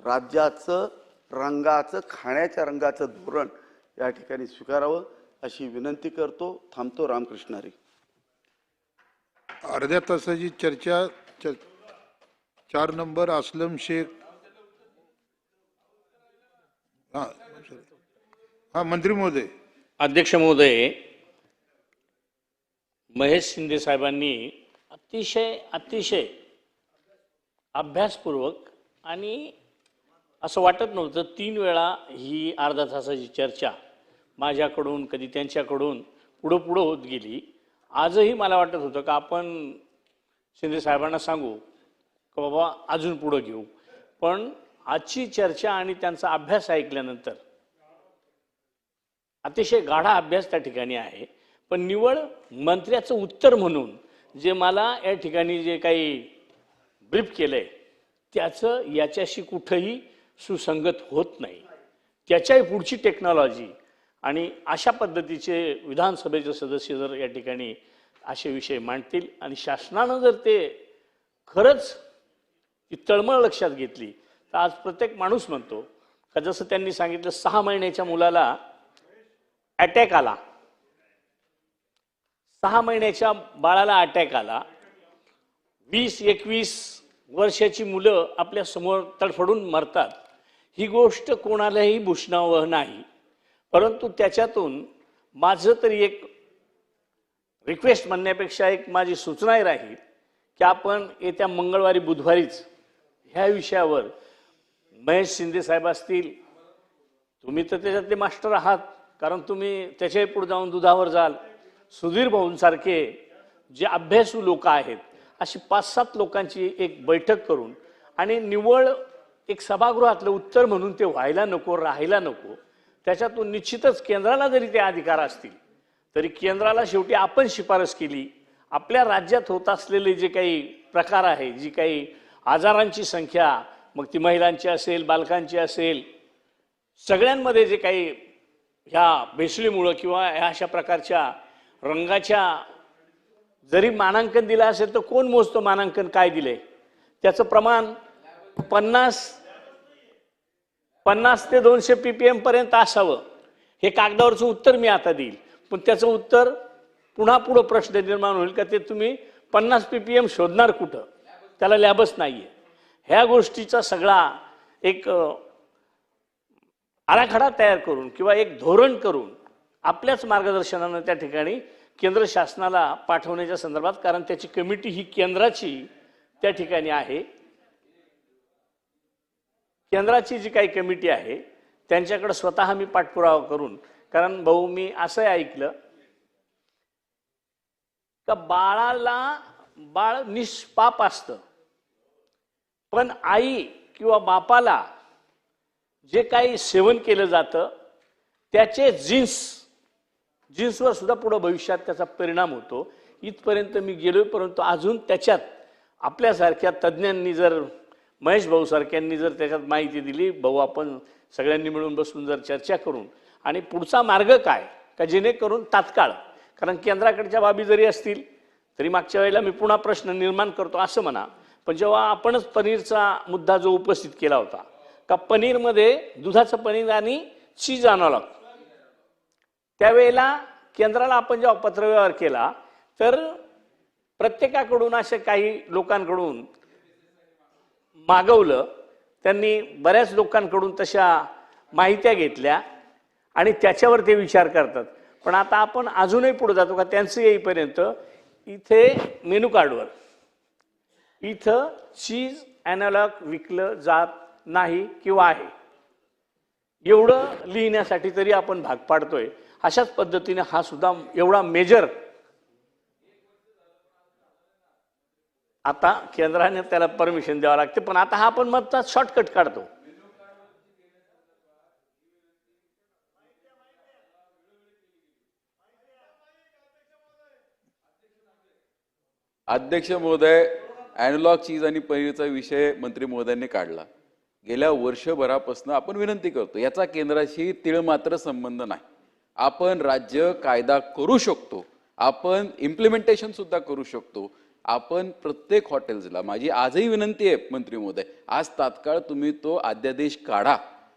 राज्याचं रंगाचं, खाण्याच्या रंगाचं धोरण या ठिकाणी स्वीकारावं अशी विनंती करतो. थांबतो. रामकृष्ण हरी. अर्ध्या तासाची चर्चा 4 नंबर असलम शेख. हा मंत्री महोदय. अध्यक्ष महोदय, महेश शिंदे साहेबांनी अतिशय अभ्यासपूर्वक आणि असं वाटत नव्हतं 3 वेळा ही अर्धा तासाची चर्चा माझ्याकडून कधी त्यांच्याकडून पुढं होत गेली. आजही मला वाटत होतं का आपण शिंदे साहेबांना सांगू की बाबा अजून पुढं घेऊ. पण आजची चर्चा आणि त्यांचा अभ्यास ऐकल्यानंतर अतिशय गाढा अभ्यास त्या ठिकाणी आहे. पण निवड मंत्र्याचं उत्तर म्हणून जे मला या ठिकाणी जे काही ब्रीफ केलंय त्याचं याच्याशी कुठंही सुसंगत होत नाही. त्याच्याही पुढची टेक्नॉलॉजी आणि अशा पद्धतीचे विधानसभेचे सदस्य जर या ठिकाणी असे विषय मांडतील आणि शासनानं जर ते खरंच ती तळमळ लक्षात घेतली तर आज प्रत्येक माणूस म्हणतो का जसं त्यांनी सांगितलं 6 महिन्याच्या मुलाला अटॅक आला, 6 महिन्याच्या बाळाला अटॅक आला, 20-21 वर्षाची मुलं आपल्या समोर तडफडून मरतात, ही गोष्ट कोणालाही भूषणावह नाही. परंतु त्याच्यातून माझं तरी एक रिक्वेस्ट म्हणण्यापेक्षा एक माझी सूचनाही राहील की आपण येत्या मंगळवारी बुधवारीच ह्या विषयावर महेश शिंदे साहेब असतील, तुम्ही तर त्याच्यातले मास्टर आहात कारण तुम्ही त्याच्याही पुढे जाऊन दुधावर जाल, सुधीर भाऊंसारखे जे अभ्यासू लोक आहेत, अशी 5-7 लोकांची एक बैठक करून आणि निव्वळ एक सभागृहातलं उत्तर म्हणून ते व्हायला नको, राहायला नको. त्याच्यातून निश्चितच केंद्राला जरी ते अधिकार असतील तरी केंद्राला शेवटी आपण शिफारस केली. आपल्या राज्यात होत असलेले जे काही प्रकार आहे, जी काही आजारांची संख्या, मग ती महिलांची असेल, बालकांची असेल, सगळ्यांमध्ये जे काही ह्या भेसळीमुळं किंवा ह्या अशा प्रकारच्या रंगाच्या जरी मानांकन दिलं असेल तर कोण मोजतो मानांकन काय दिलंय? त्याचं प्रमाण 50 ते 200 ppm पर्यंत असावं. हे कागदावरचं उत्तर मी आता देईल, पण त्याचं उत्तर पुन्हा पुढं प्रश्न निर्माण होईल का ते तुम्ही 50 ppm शोधणार कुठं? त्याला लॅबच नाहीये. ह्या गोष्टीचा सगळा एक आराखडा तयार करून किंवा एक धोरण करून आपल्याच मार्गदर्शनानं त्या ठिकाणी केंद्र शासनाला पाठवण्याच्या संदर्भात, कारण त्याची कमिटी ही केंद्राची त्या ठिकाणी आहे, केंद्राची जी काही कमिटी आहे त्यांच्याकडे स्वतः मी पाठपुरावा करून, कारण भाऊ मी असं ऐकलं का बाळ निष्पाप असतं, पण आई किंवा बापाला जे काही सेवन केलं जातं त्याचे जीन्सवर सुद्धा पुढे भविष्यात त्याचा परिणाम होतो. इथपर्यंत मी गेलोय, परंतु अजून त्याच्यात आपल्यासारख्या तज्ज्ञांनी जर, महेश भाऊ सारख्यांनी जर त्याच्यात माहिती दिली, भाऊ आपण सगळ्यांनी मिळून बसून जर चर्चा करून आणि पुढचा मार्ग काय का जेणेकरून तात्काळ, कारण केंद्राकडच्या बाबी जरी असतील तरी मागच्या वेळेला मी पुन्हा प्रश्न निर्माण करतो असं म्हणा, पण जेव्हा आपणच पनीरचा मुद्दा जो उपस्थित केला होता का पनीरमध्ये दुधाचं पनीर आणि चीज आणावं लागतं, त्यावेळेला केंद्राला आपण जेव्हा पत्रव्यवहार केला तर प्रत्येकाकडून असे काही लोकांकडून मागवलं, त्यांनी बऱ्याच लोकांकडून तशा माहित्या घेतल्या आणि त्याच्यावर ते विचार करतात. पण आता आपण अजूनही पुढे जातो का त्यांचं येईपर्यंत इथे मेनू कार्डवर इथं चीज ॲनालॉग विकलं जात नाही किंवा आहे एवढं लिहिण्यासाठी तरी आपण भाग पाडतोय. अशाच पद्धतीने हा सुद्धा एवढा मेजर आता केंद्राने त्याला परमिशन द्यावं लागते, पण आता हा आपण मत शॉर्टकट काढतो. अध्यक्ष महोदय, ॲनालॉग चीज आणि पनीरचा विषय मंत्री महोदयांनी काढला. गेल्या वर्षभरापासून आपण विनंती करतो, याचा केंद्राशी तीळ मात्र संबंध नाही. आपण राज्य कायदा करू शकतो, आपण इम्प्लिमेंटेशन सुद्धा करू शकतो. आपण प्रत्येक हॉटेल्सला, माझी आजही विनंती आहे मंत्री महोदय, आज तात्काळ तुम्ही तो अध्यादेश काढा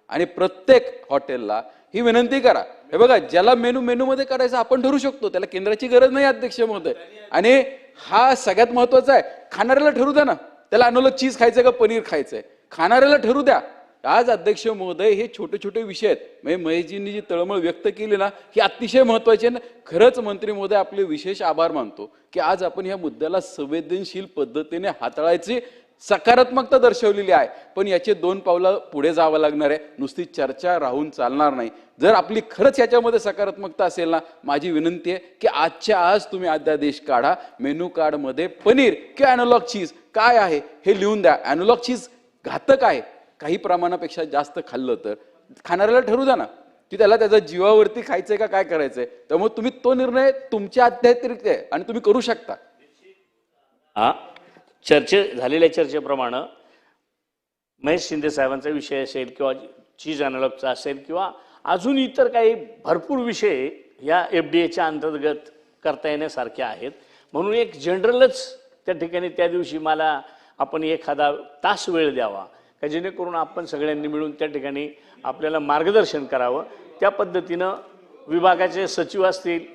आणि प्रत्येक हॉटेलला ही विनंती करा. हे बघा, ज्याला मेनूमध्ये करायचं आपण ठरवू शकतो, त्याला केंद्राची गरज नाही अध्यक्ष महोदय. आणि हा सगळ्यात महत्वाचा आहे, खाणाऱ्याला ठरू द्या ना, त्याला ॲनालॉग चीज खायचंय का पनीर खायचंय, खाणाऱ्याला ठरू द्या. आज अध्यक्ष महोदय हे छोटे छोटे विषय आहेत, म्हणजे महेशजींनी जी तळमळ व्यक्त केली ना ही अतिशय महत्वाची आहे. खरंच मंत्री महोदय आपले विशेष आभार मानतो की आज आपण या मुद्द्याला संवेदनशील पद्धतीने हाताळायची सकारात्मकता दर्शवलेली आहे. पण याचे 2 पावलं पुढे जावं लागणार आहे, नुसती चर्चा राहून चालणार नाही. जर आपली खरंच याच्यामध्ये सकारात्मकता असेल ना, माझी विनंती आहे की आजच्या आज तुम्ही अध्यादेश काढा, मेनू कार्डमध्ये पनीर किंवा ॲनालॉग चीज काय आहे हे लिहून द्या. ॲनालॉग चीज घातक आहे, काही प्रमाणापेक्षा जास्त खाल्लं तर खाणाऱ्याला ठरू द्या ना की त्याला त्याच्या जीवावरती खायचंय का काय करायचंय. त्यामुळे तुम्ही तो निर्णय तुमच्या अध्यात्मिक आहे आणि तुम्ही करू शकता. झालेल्या चर्चेप्रमाणे महेश शिंदे साहेबांचा विषय असेल किंवा चीज ॲनालॉगचा असेल किंवा अजून इतर काही भरपूर विषय या FDAच्या अंतर्गत करता येण्यासारखे आहेत. म्हणून एक जनरलच त्या ठिकाणी त्या दिवशी मला आपण एखादा तास वेळ द्यावा का जेणेकरून आपण सगळ्यांनी मिळून त्या ठिकाणी आपल्याला मार्गदर्शन करावं. त्या पद्धतीनं विभागाचे सचिव असतील,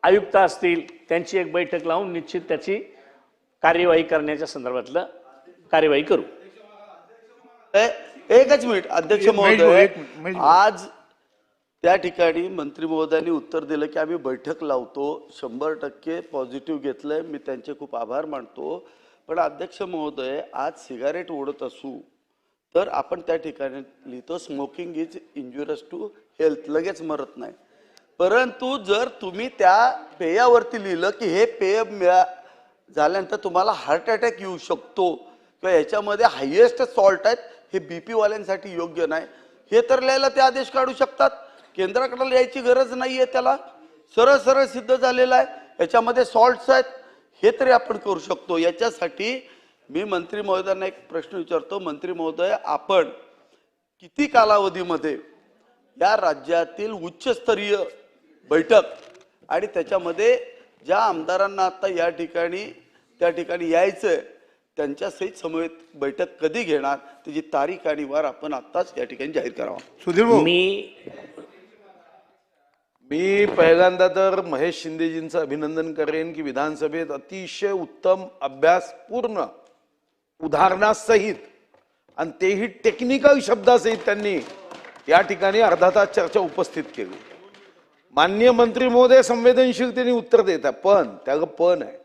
आयुक्त असतील त्यांची एक बैठक लावून निश्चित त्याची कार्यवाही करण्याच्या संदर्भातलं कार्यवाही करू. एकच मिनिट अध्यक्ष महोदय, आज त्या ठिकाणी मंत्री महोदयांनी उत्तर दिलं की आम्ही बैठक लावतो, 100% पॉझिटिव्ह घेतलंय, मी त्यांचे खूप आभार मानतो. पण अध्यक्ष महोदय, आज सिगारेट ओढत असू तर आपण त्या ठिकाणी लिहितो smoking is injurious to health, लगेच मरत नाही. परंतु जर तुम्ही त्या पेयावरती लिहिलं की हे पेय झाल्यानंतर तुम्हाला हार्ट अटॅक येऊ शकतो किंवा याच्यामध्ये हायेस्ट सॉल्ट आहेत, हे बीपी वाल्यांसाठी योग्य नाही, हे तर लिहायला ते आदेश काढू शकतात. केंद्राकडे यायची गरज नाहीये, त्याला सरळ सरळ सिद्ध झालेलं आहे, याच्यामध्ये सॉल्ट्स आहेत, हे तरी आपण करू शकतो. याच्यासाठी मी मंत्री महोदयांना एक प्रश्न विचारतो. मंत्री महोदय, आपण किती कालावधीमध्ये या राज्यातील उच्चस्तरीय बैठक आणि त्याच्यामध्ये ज्या आमदारांना आता या ठिकाणी त्या ठिकाणी यायचंय त्यांच्यासहित समवेत बैठक कधी घेणार, त्याची तारीख आणि वार आपण आत्ताच या ठिकाणी जाहीर करावा. सुधीर भाऊ, मी पहिल्यांदा तर महेश शिंदेजींचं अभिनंदन करेन की विधानसभेत अतिशय उत्तम अभ्यासपूर्ण उदाहरणासहित आणि तेही टेक्निकल शब्दासहित त्यांनी या ठिकाणी अर्धा तास चर्चा उपस्थित केली. माननीय मंत्री महोदय संवेदनशीलतेने उत्तर देत आहे, पण त्याला पण आहे.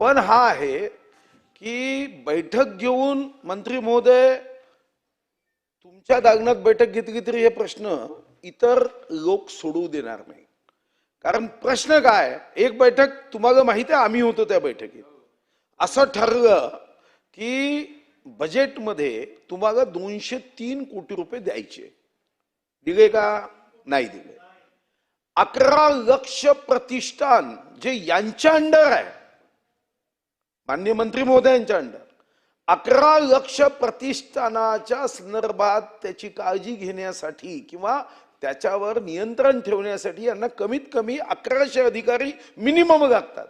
पण हा आहे की बैठक घेऊन मंत्री महोदय तुमच्या दालनात बैठक घेतली तरी हे प्रश्न इतर लोक सोडवू देणार नाही. कारण प्रश्न काय, एक बैठक तुम्हाला माहिती आहे, आम्ही होतो त्या बैठकीत, असं ठरलं की बजेटमध्ये तुम्हाला 203 कोटी रुपये द्यायचे. दिले का? नाही दिले. 11 लक्ष प्रतिष्ठान जे यांच्या अंडर आहे, माननीय मंत्री महोदयांच्या अंडर, 11 लक्ष प्रतिष्ठानाच्या संदर्भात त्याची काळजी घेण्यासाठी किंवा त्याच्यावर नियंत्रण ठेवण्यासाठी यांना कमीत कमी 1100 अधिकारी मिनिमम लागतात.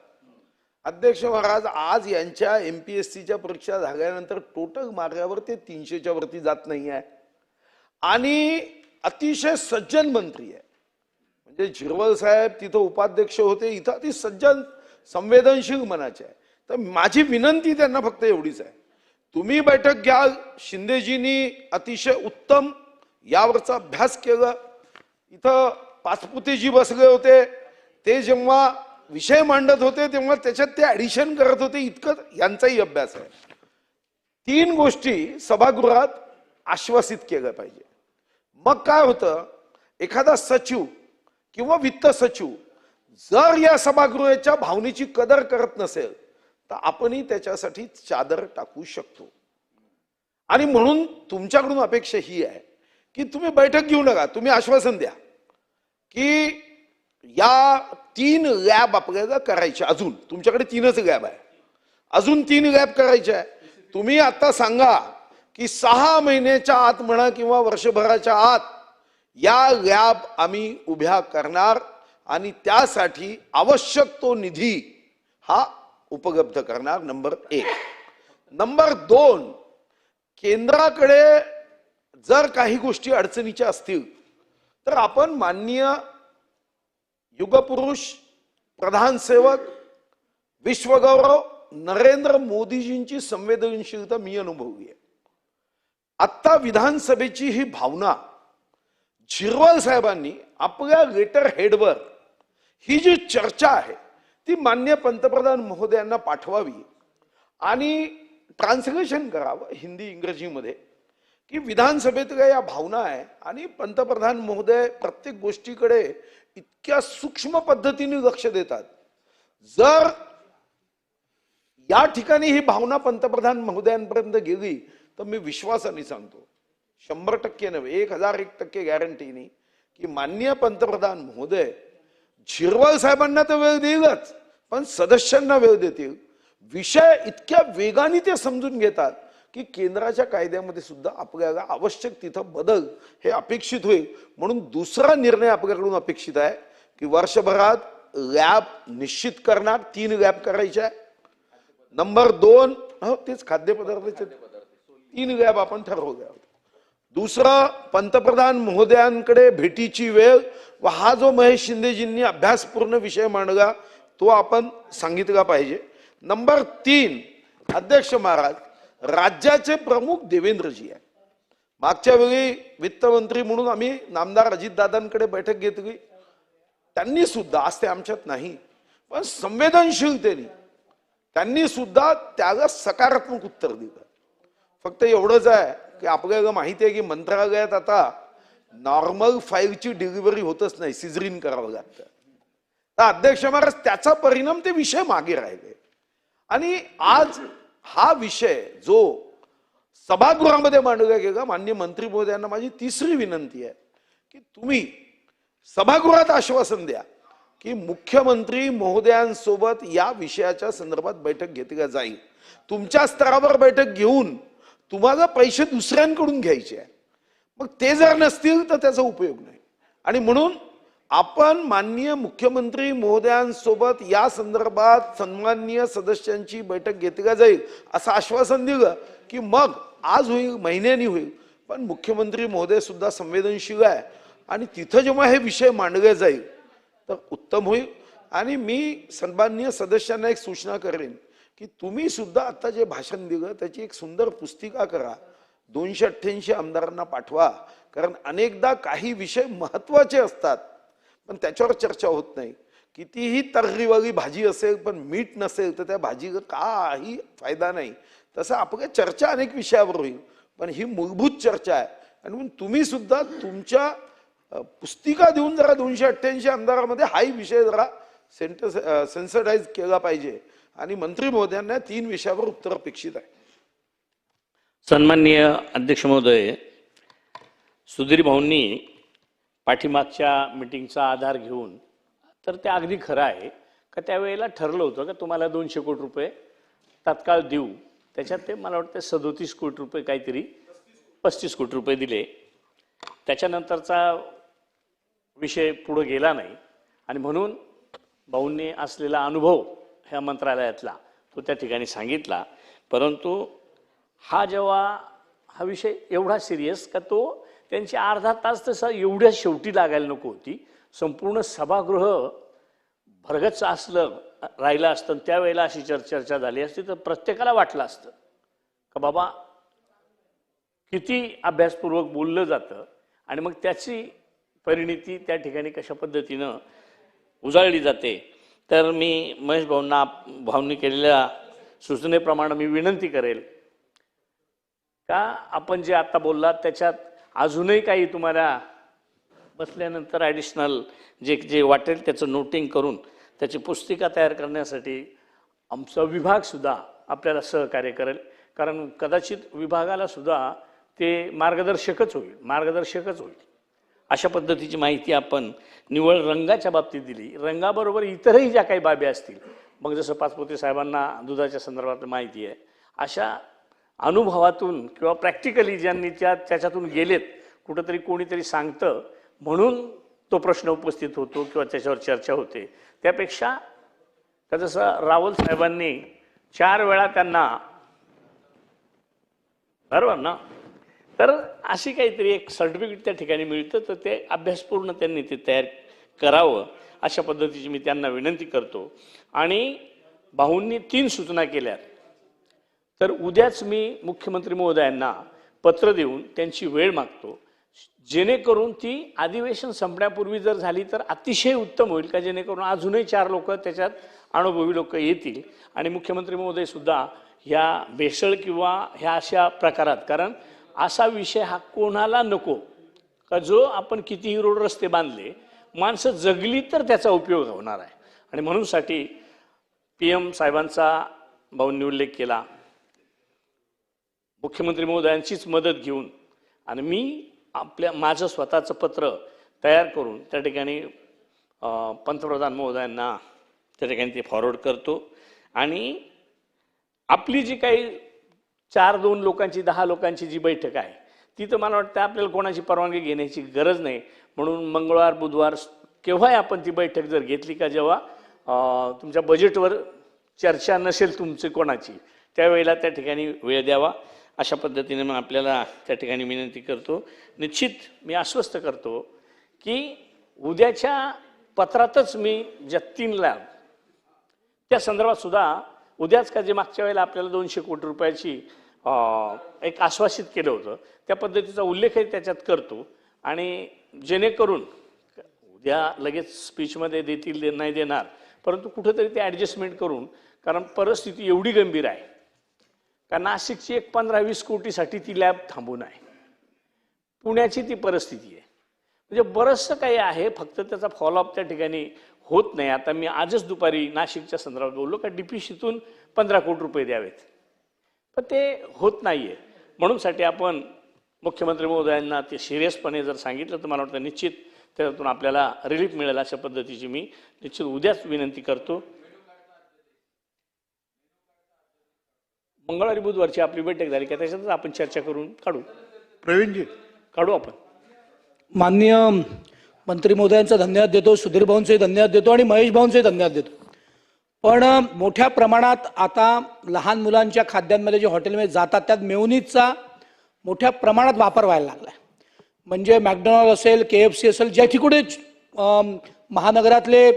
अध्यक्ष महाराज, आज यांच्या MPSCच्या परीक्षा झाल्यानंतर टोटल मार्गावर ते 300च्या वरती जात नाही आहे आणि अतिशय सज्जन मंत्री आहे. म्हणजे झिरवळ साहेब तिथं उपाध्यक्ष होते, इथं अति सज्जन संवेदनशील मनाचे आहे. तर माझी विनंती त्यांना फक्त एवढीच आहे, तुम्ही बैठक घ्या. शिंदेजींनी अतिशय उत्तम यावरचा अभ्यास केला. इथं पाचपुतेजी बसले होते, ते जेव्हा विषय मांडत होते तेव्हा त्याच्यात ते ऍडिशन करत होते, इतकं यांचाही अभ्यास आहे. 3 गोष्टी सभागृहात आश्वासित केल्या पाहिजे. मग काय होतं, एखादा सचिव किंवा वित्त सचिव जर या सभागृहाच्या भावनेची कदर करत नसेल तर आपणही त्याच्यासाठी चादर टाकू शकतो. आणि म्हणून तुमच्याकडून अपेक्षा ही आहे की तुम्ही बैठक घेऊ नका, तुम्ही आश्वासन द्या की या 3 लॅब आपल्याला करायचे. अजून तुमच्याकडे 3च लॅब आहे, अजून 3 लॅब करायचे आहे. तुम्ही आता सांगा की 6 महिन्याच्या आत म्हणा किंवा वर्षभराच्या आत या लॅब आम्ही उभ्या करणार आणि त्यासाठी आवश्यक तो निधी हा उपलब्ध करणार. नंबर 1. नंबर 2, केंद्राकडे जर काही गोष्टी अडचणीच्या असतील तर आपण माननीय युगपुरुष प्रधान सेवक विश्वगौरव नरेंद्र मोदीजींची संवेदनशीलता मी अनुभवली आहे. आता विधानसभेची ही भावना झिरवळ साहेबांनी आपल्या लेटर हेडवर ही जी चर्चा आहे ती माननीय पंतप्रधान महोदयांना पाठवावी आणि ट्रान्सलेशन करावं हिंदी इंग्रजीमध्ये की विधानसभेतल्या या भावना आहे आणि पंतप्रधान महोदय प्रत्येक गोष्टीकडे इतक्या सूक्ष्म पद्धतीने लक्ष देतात. जर या ठिकाणी ही भावना पंतप्रधान महोदयांपर्यंत गेली तर मी विश्वासाने सांगतो, 100% नव्हे 1001% गॅरंटीनी की माननीय पंतप्रधान महोदय झिरवळ साहेबांना तर वेळ देईलच पण सदस्यांना वेळ देतील. विषय इतक्या वेगाने ते समजून घेतात की केंद्राच्या कायद्यामध्ये सुद्धा आपल्याला आवश्यक तिथं बदल हे अपेक्षित होईल. म्हणून दुसरा निर्णय आपल्याकडून अपेक्षित आहे की वर्षभरात लॅब निश्चित करणार, 3 लॅब करायच्या. नंबर 2, तेच खाद्यपदार्थाचे 3 लॅब आपण ठरवल्या. दुसरं, पंतप्रधान महोदयांकडे भेटीची वेळ व हा जो महेश शिंदेजींनी अभ्यासपूर्ण विषय मांडला तो आपण सांगितला पाहिजे. नंबर 3, अध्यक्ष महाराज, राज्याचे प्रमुख देवेंद्रजी आहे. मागच्या वेळी वित्तमंत्री म्हणून आम्ही नामदार अजितदादांकडे बैठक घेतली. त्यांनी सुद्धा, आज ते आमच्यात नाही, पण संवेदनशीलतेने त्यांनी सुद्धा त्याला सकारात्मक उत्तर दिलं. फक्त एवढंच आहे की आपल्याला माहिती आहे की मंत्रालयात आता नॉर्मल फाईलची डिलिव्हरी होतच नाही, सिझरिन करावं लागतं. तर अध्यक्ष महाराज, त्याचा परिणाम ते विषय मागे राहिले. आणि आज हा विषय जो सभागृहामध्ये मांडला गेला, माननीय मंत्री महोदयांना माझी तिसरी विनंती आहे की तुम्ही सभागृहात आश्वासन द्या की मुख्यमंत्री महोदयांसोबत या विषयाच्या संदर्भात बैठक घेतली जाईल. तुमच्या स्तरावर बैठक घेऊन तुम्हाला पैसे दुसऱ्यांकडून घ्यायचे आहे, मग ते जर नसतील तर त्याचा उपयोग नाही. आणि म्हणून आपण माननीय मुख्यमंत्री महोदयांसोबत या संदर्भात सन्माननीय सदस्यांची बैठक घेतली जाईल असं आश्वासन दिलं की मग आज होईल, महिन्यांनी होईल, पण मुख्यमंत्री महोदय सुद्धा संवेदनशील आहे आणि तिथं जेव्हा हे विषय मांडले जाईल तर उत्तम होईल. आणि मी सन्माननीय सदस्यांना एक सूचना करेन की तुम्ही सुद्धा आता जे भाषण दिलं त्याची एक सुंदर पुस्तिका करा, 288 आमदारांना पाठवा. कारण अनेकदा काही विषय महत्वाचे असतात पण त्याच्यावर चर्चा होत नाही. कितीही तर्रीवाली भाजी असेल पण मीठ नसेल तर त्या भाजीला काही फायदा नाही. तसं आपल्या चर्चा अनेक विषयावर होईल, पण ही मूलभूत चर्चा आहे. आणि म्हणून तुम्ही सुद्धा तुमच्या पुस्तिका देऊन जरा 288 आमदारामध्ये हाही विषय जरा सेन्सिटाईज केला पाहिजे. आणि मंत्री महोदयांना 3 विषयावर उत्तर अपेक्षित आहे. सन्माननीय अध्यक्ष महोदय, सुधीर भाऊंनी पाठीमागच्या मीटिंगचा आधार घेऊन, तर ते अगदी खरं आहे का त्यावेळेला ठरलं होतं का तुम्हाला 200 कोटी रुपये तात्काळ देऊ. त्याच्यात ते मला वाटतं 37 कोटी रुपये काहीतरी 35 कोटी रुपये दिले. त्याच्यानंतरचा विषय पुढे गेला नाही आणि म्हणून भाऊंनी असलेला अनुभव ह्या मंत्रालयातला तो त्या ठिकाणी सांगितला. परंतु हा जेव्हा हा विषय एवढा सिरियस का तो त्यांची अर्धा तास तसा एवढ्या शेवटी लागायला नको होती. संपूर्ण सभागृह भरगच्च असलं राहिलं असतं त्यावेळेला अशी चर्चा झाली असती तर प्रत्येकाला वाटलं असतं का बाबा किती अभ्यासपूर्वक बोललं जातं आणि मग त्याची परिणिती त्या ठिकाणी कशा पद्धतीनं उजाळली जाते. तर मी महेश भाऊंनी केलेल्या सूचनेप्रमाणे मी विनंती करेल का आपण जे आता बोललात त्याच्यात अजूनही काही तुम्हाला बसल्यानंतर ॲडिशनल जे वाटेल त्याचं नोटिंग करून त्याची पुस्तिका तयार करण्यासाठी आमचा विभागसुद्धा आपल्याला सहकार्य करेल. कारण कदाचित विभागाला सुद्धा ते मार्गदर्शकच होईल. अशा पद्धतीची माहिती आपण निव्वळ रंगाच्या बाबतीत दिली. रंगाबरोबर इतरही ज्या काही बाबी असतील, मग जसं पाचपुते साहेबांना दुधाच्या संदर्भात माहिती आहे, अशा अनुभवातून किंवा प्रॅक्टिकली ज्यांनी त्याच्यातून गेलेत, कुठंतरी कोणीतरी सांगतं म्हणून तो प्रश्न उपस्थित होतो किंवा त्याच्यावर चर्चा होते. त्यापेक्षा जसं रावल साहेबांनी 4 वेळा त्यांना, बरोबर ना, तर अशी काहीतरी एक सर्टिफिकेट त्या ठिकाणी मिळतं तर ते अभ्यासपूर्ण त्यांनी ते तयार करावं अशा पद्धतीची मी त्यांना विनंती करतो. आणि भाऊंनी 3 सूचना केल्या, तर उद्याच मी मुख्यमंत्री महोदयांना पत्र देऊन त्यांची वेळ मागतो, जेणेकरून ती अधिवेशन संपण्यापूर्वी जर झाली तर अतिशय उत्तम होईल का, जेणेकरून अजूनही 4 लोक त्याच्यात अनुभवी लोक येतील आणि मुख्यमंत्री महोदय सुद्धा ह्या भेसळ किंवा ह्या अशा प्रकारात, कारण असा विषय हा कोणाला नको का जो आपण कितीही रोड रस्ते बांधले, माणसं जगली तर त्याचा उपयोग होणार आहे. आणि म्हणून साठी PM साहेबांचा भाऊंनी उल्लेख केला, मुख्यमंत्री महोदयांचीच मदत घेऊन आणि मी माझं स्वतःचं पत्र तयार करून त्या ठिकाणी पंतप्रधान महोदयांना त्या ठिकाणी ते फॉरवर्ड करतो. आणि आपली जी काही 4-2 लोकांची 10 लोकांची जी बैठक आहे ती तर मला वाटतं आपल्याला कोणाची परवानगी घेण्याची गरज नाही. म्हणून मंगळवार बुधवार केव्हाही आपण ती बैठक जर घेतली का जेव्हा तुमच्या बजेटवर चर्चा नसेल तुमची कोणाची, त्यावेळेला त्या ठिकाणी वेळ द्यावा. अशा पद्धतीने मग आपल्याला त्या ठिकाणी विनंती करतो. निश्चित मी आश्वस्त करतो की उद्याच्या पत्रातच मी ज्या 3 लॅब त्या संदर्भात सुद्धा उद्याच का जे मागच्या वेळेला आपल्याला 200 कोटी रुपयाची एक आश्वासित केलं होतं त्या पद्धतीचा उल्लेखही त्याच्यात करतो. आणि जेणेकरून उद्या लगेच स्पीचमध्ये देतील नाही देणार, परंतु कुठंतरी ते ॲडजस्टमेंट करून, कारण परिस्थिती एवढी गंभीर आहे का नाशिकची एक 15-20 कोटीसाठी ती लॅब थांबून आहे. पुण्याची ती परिस्थिती आहे. म्हणजे बरंचसं काही आहे, फक्त त्याचा फॉलोअप त्या ठिकाणी होत नाही. आता मी आजच दुपारी नाशिकच्या संदर्भात बोललो का DPCतून 15 कोटी रुपये द्यावेत, पण ते होत नाही आहे. म्हणूनसाठी आपण मुख्यमंत्री महोदयांना ते सिरियसपणे जर सांगितलं तर मला वाटतं निश्चित त्यातून आपल्याला रिलीफ मिळेल. अशा पद्धतीची मी निश्चित उद्याच विनंती करतो. मंगळवारी बुधवारची आपली बैठक झाली की त्याच्यातच आपण चर्चा करून काढू. प्रवीणजी काढू आपण. माननीय मंत्री महोदयांचा धन्यवाद देतो, सुधीर भाऊंचे धन्यवाद देतो आणि महेश भाऊंचे धन्यवाद देतो. पण मोठ्या प्रमाणात आता लहान मुलांच्या खाद्यांमध्ये जे हॉटेलमध्ये जातात त्यात मेयोनीजचा मोठ्या प्रमाणात वापर व्हायला लागला आहे. म्हणजे मॅकडॉनल्ड असेल, KFC असेल, ज्या ठिकाणी महानगरातले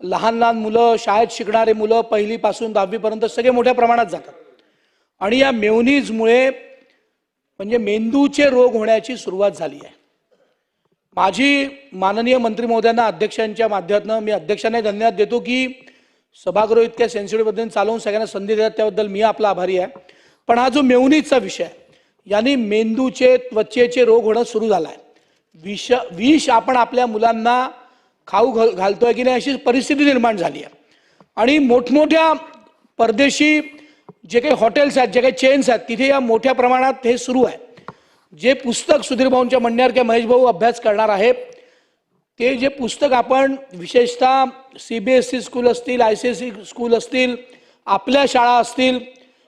लहान लहान मुलं, शाळेत शिकणारे मुलं 1ली पासून 10वी पर्यंत सगळे मोठ्या प्रमाणात जातात. आणि या मेयोनीजमुळे म्हणजे मेंदूचे रोग होण्याची सुरुवात झाली आहे. माझी माननीय मंत्री महोदयांना अध्यक्षांच्या माध्यमातून मी अध्यक्षांना धन्यवाद देतो की सभागृह इतक्या सेन्सिटिव्ह पद्धतीने चालवून सगळ्यांना संधी देतात, त्याबद्दल मी आपला आभारी आहे. पण हा जो मेयोनीजचा विषय आहे, यानी मेंदूचे त्वचेचे रोग होणं सुरू झालं आहे. विष आपण आपल्या मुलांना खाऊ घालतोय की नाही अशी परिस्थिती निर्माण झाली आहे. आणि मोठमोठ्या परदेशी जे काही हॉटेल्स आहेत, जे काही चेन्स आहेत, तिथे या मोठ्या प्रमाणात हे सुरू आहे. जे पुस्तक सुधीर भाऊंच्या म्हणण्यावर किंवा महेश भाऊ अभ्यास करणार आहे, ते जे पुस्तक आपण विशेषतः CBSE स्कूल असतील, ICSE स्कूल असतील, आपल्या शाळा असतील,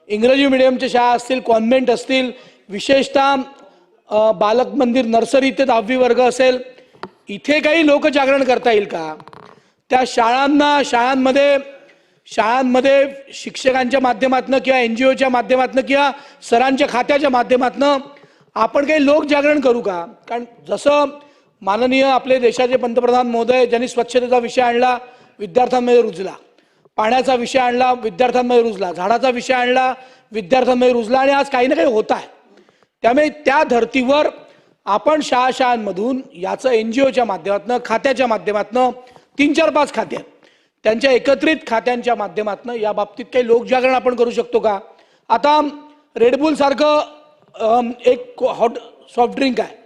इंग्रजी मिडियमच्या शाळा असतील, कॉन्व्हेंट असतील, विशेषतः बालक मंदिर नर्सरी ते 10वी वर्ग असेल, इथे काही लोकजागरण करता येईल का? त्या शाळांमध्ये शिक्षकांच्या माध्यमातून किंवा NGOच्या माध्यमातून किंवा सरांच्या खात्याच्या माध्यमातून आपण काही लोकजागरण करू का? कारण जसं माननीय आपले देशाचे पंतप्रधान महोदय ज्यांनी स्वच्छतेचा विषय आणला, विद्यार्थ्यांमध्ये रुजला, पाण्याचा विषय आणला, विद्यार्थ्यांमध्ये रुजला, झाडाचा विषय आणला, विद्यार्थ्यांमध्ये रुजला, आणि आज काही ना काही होत आहे. त्यामुळे त्या धर्तीवर आपण शाळांमधून याचं NGOच्या माध्यमातून, खात्याच्या माध्यमातून 3-4-5 खाते त्यांच्या एकत्रित खात्यांच्या माध्यमातून या बाबतीत काही लोकजागरण आपण करू शकतो का? आता रेडबुल सारखं एक हॉट सॉफ्ट ड्रिंक आहे,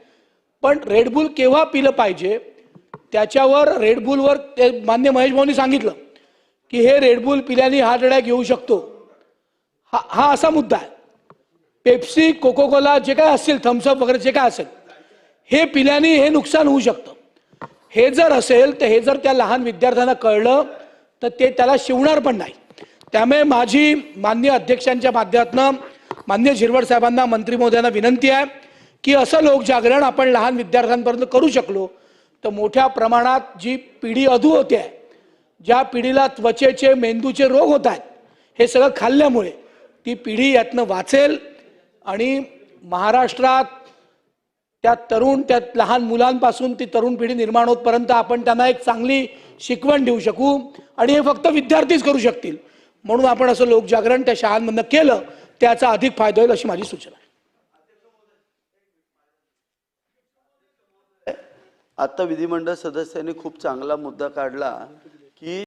पण रेडबुल केव्हा पिलं पाहिजे त्याच्यावर रेडबुलवर ते मान्य महेश भाऊंनी सांगितलं की हे रेडबुल पिल्याने हार्ट अटॅक येऊ शकतो. हा असा मुद्दा आहे. पेप्सी, कोकोकोला जे काय असेल, थम्सअप वगैरे जे काय असेल, हे पिल्याने हे नुकसान होऊ शकतं. हे जर असेल तर हे जर त्या लहान विद्यार्थ्यांना कळलं तर ते त्याला शिवणार पण नाही. त्यामुळे माझी मान्य अध्यक्षांच्या माध्यमातून मान्य झिरवळ साहेबांना, मंत्री महोदयांना विनंती आहे की असं लोकजागरण आपण लहान विद्यार्थ्यांपर्यंत करू शकलो तर मोठ्या प्रमाणात जी पिढी अधू होते आहे, ज्या पिढीला त्वचेचे, मेंदूचे रोग होत आहेत, हे सगळं खाल्ल्यामुळे ती पिढी यातनं वाचेल आणि महाराष्ट्रात त्या लहान मुलांपासून ती तरुण पिढी निर्माण होतपर्यंत आपण त्यांना एक चांगली शिकवण देऊ शकू. आणि हे फक्त विद्यार्थीच करू शकतील. म्हणून आपण असं लोकजागरण त्या शाळांमधनं केलं त्याचा अधिक फायदा होईल अशी माझी सूचना आहे. आता विधिमंडळ सदस्यांनी खूप चांगला मुद्दा काढला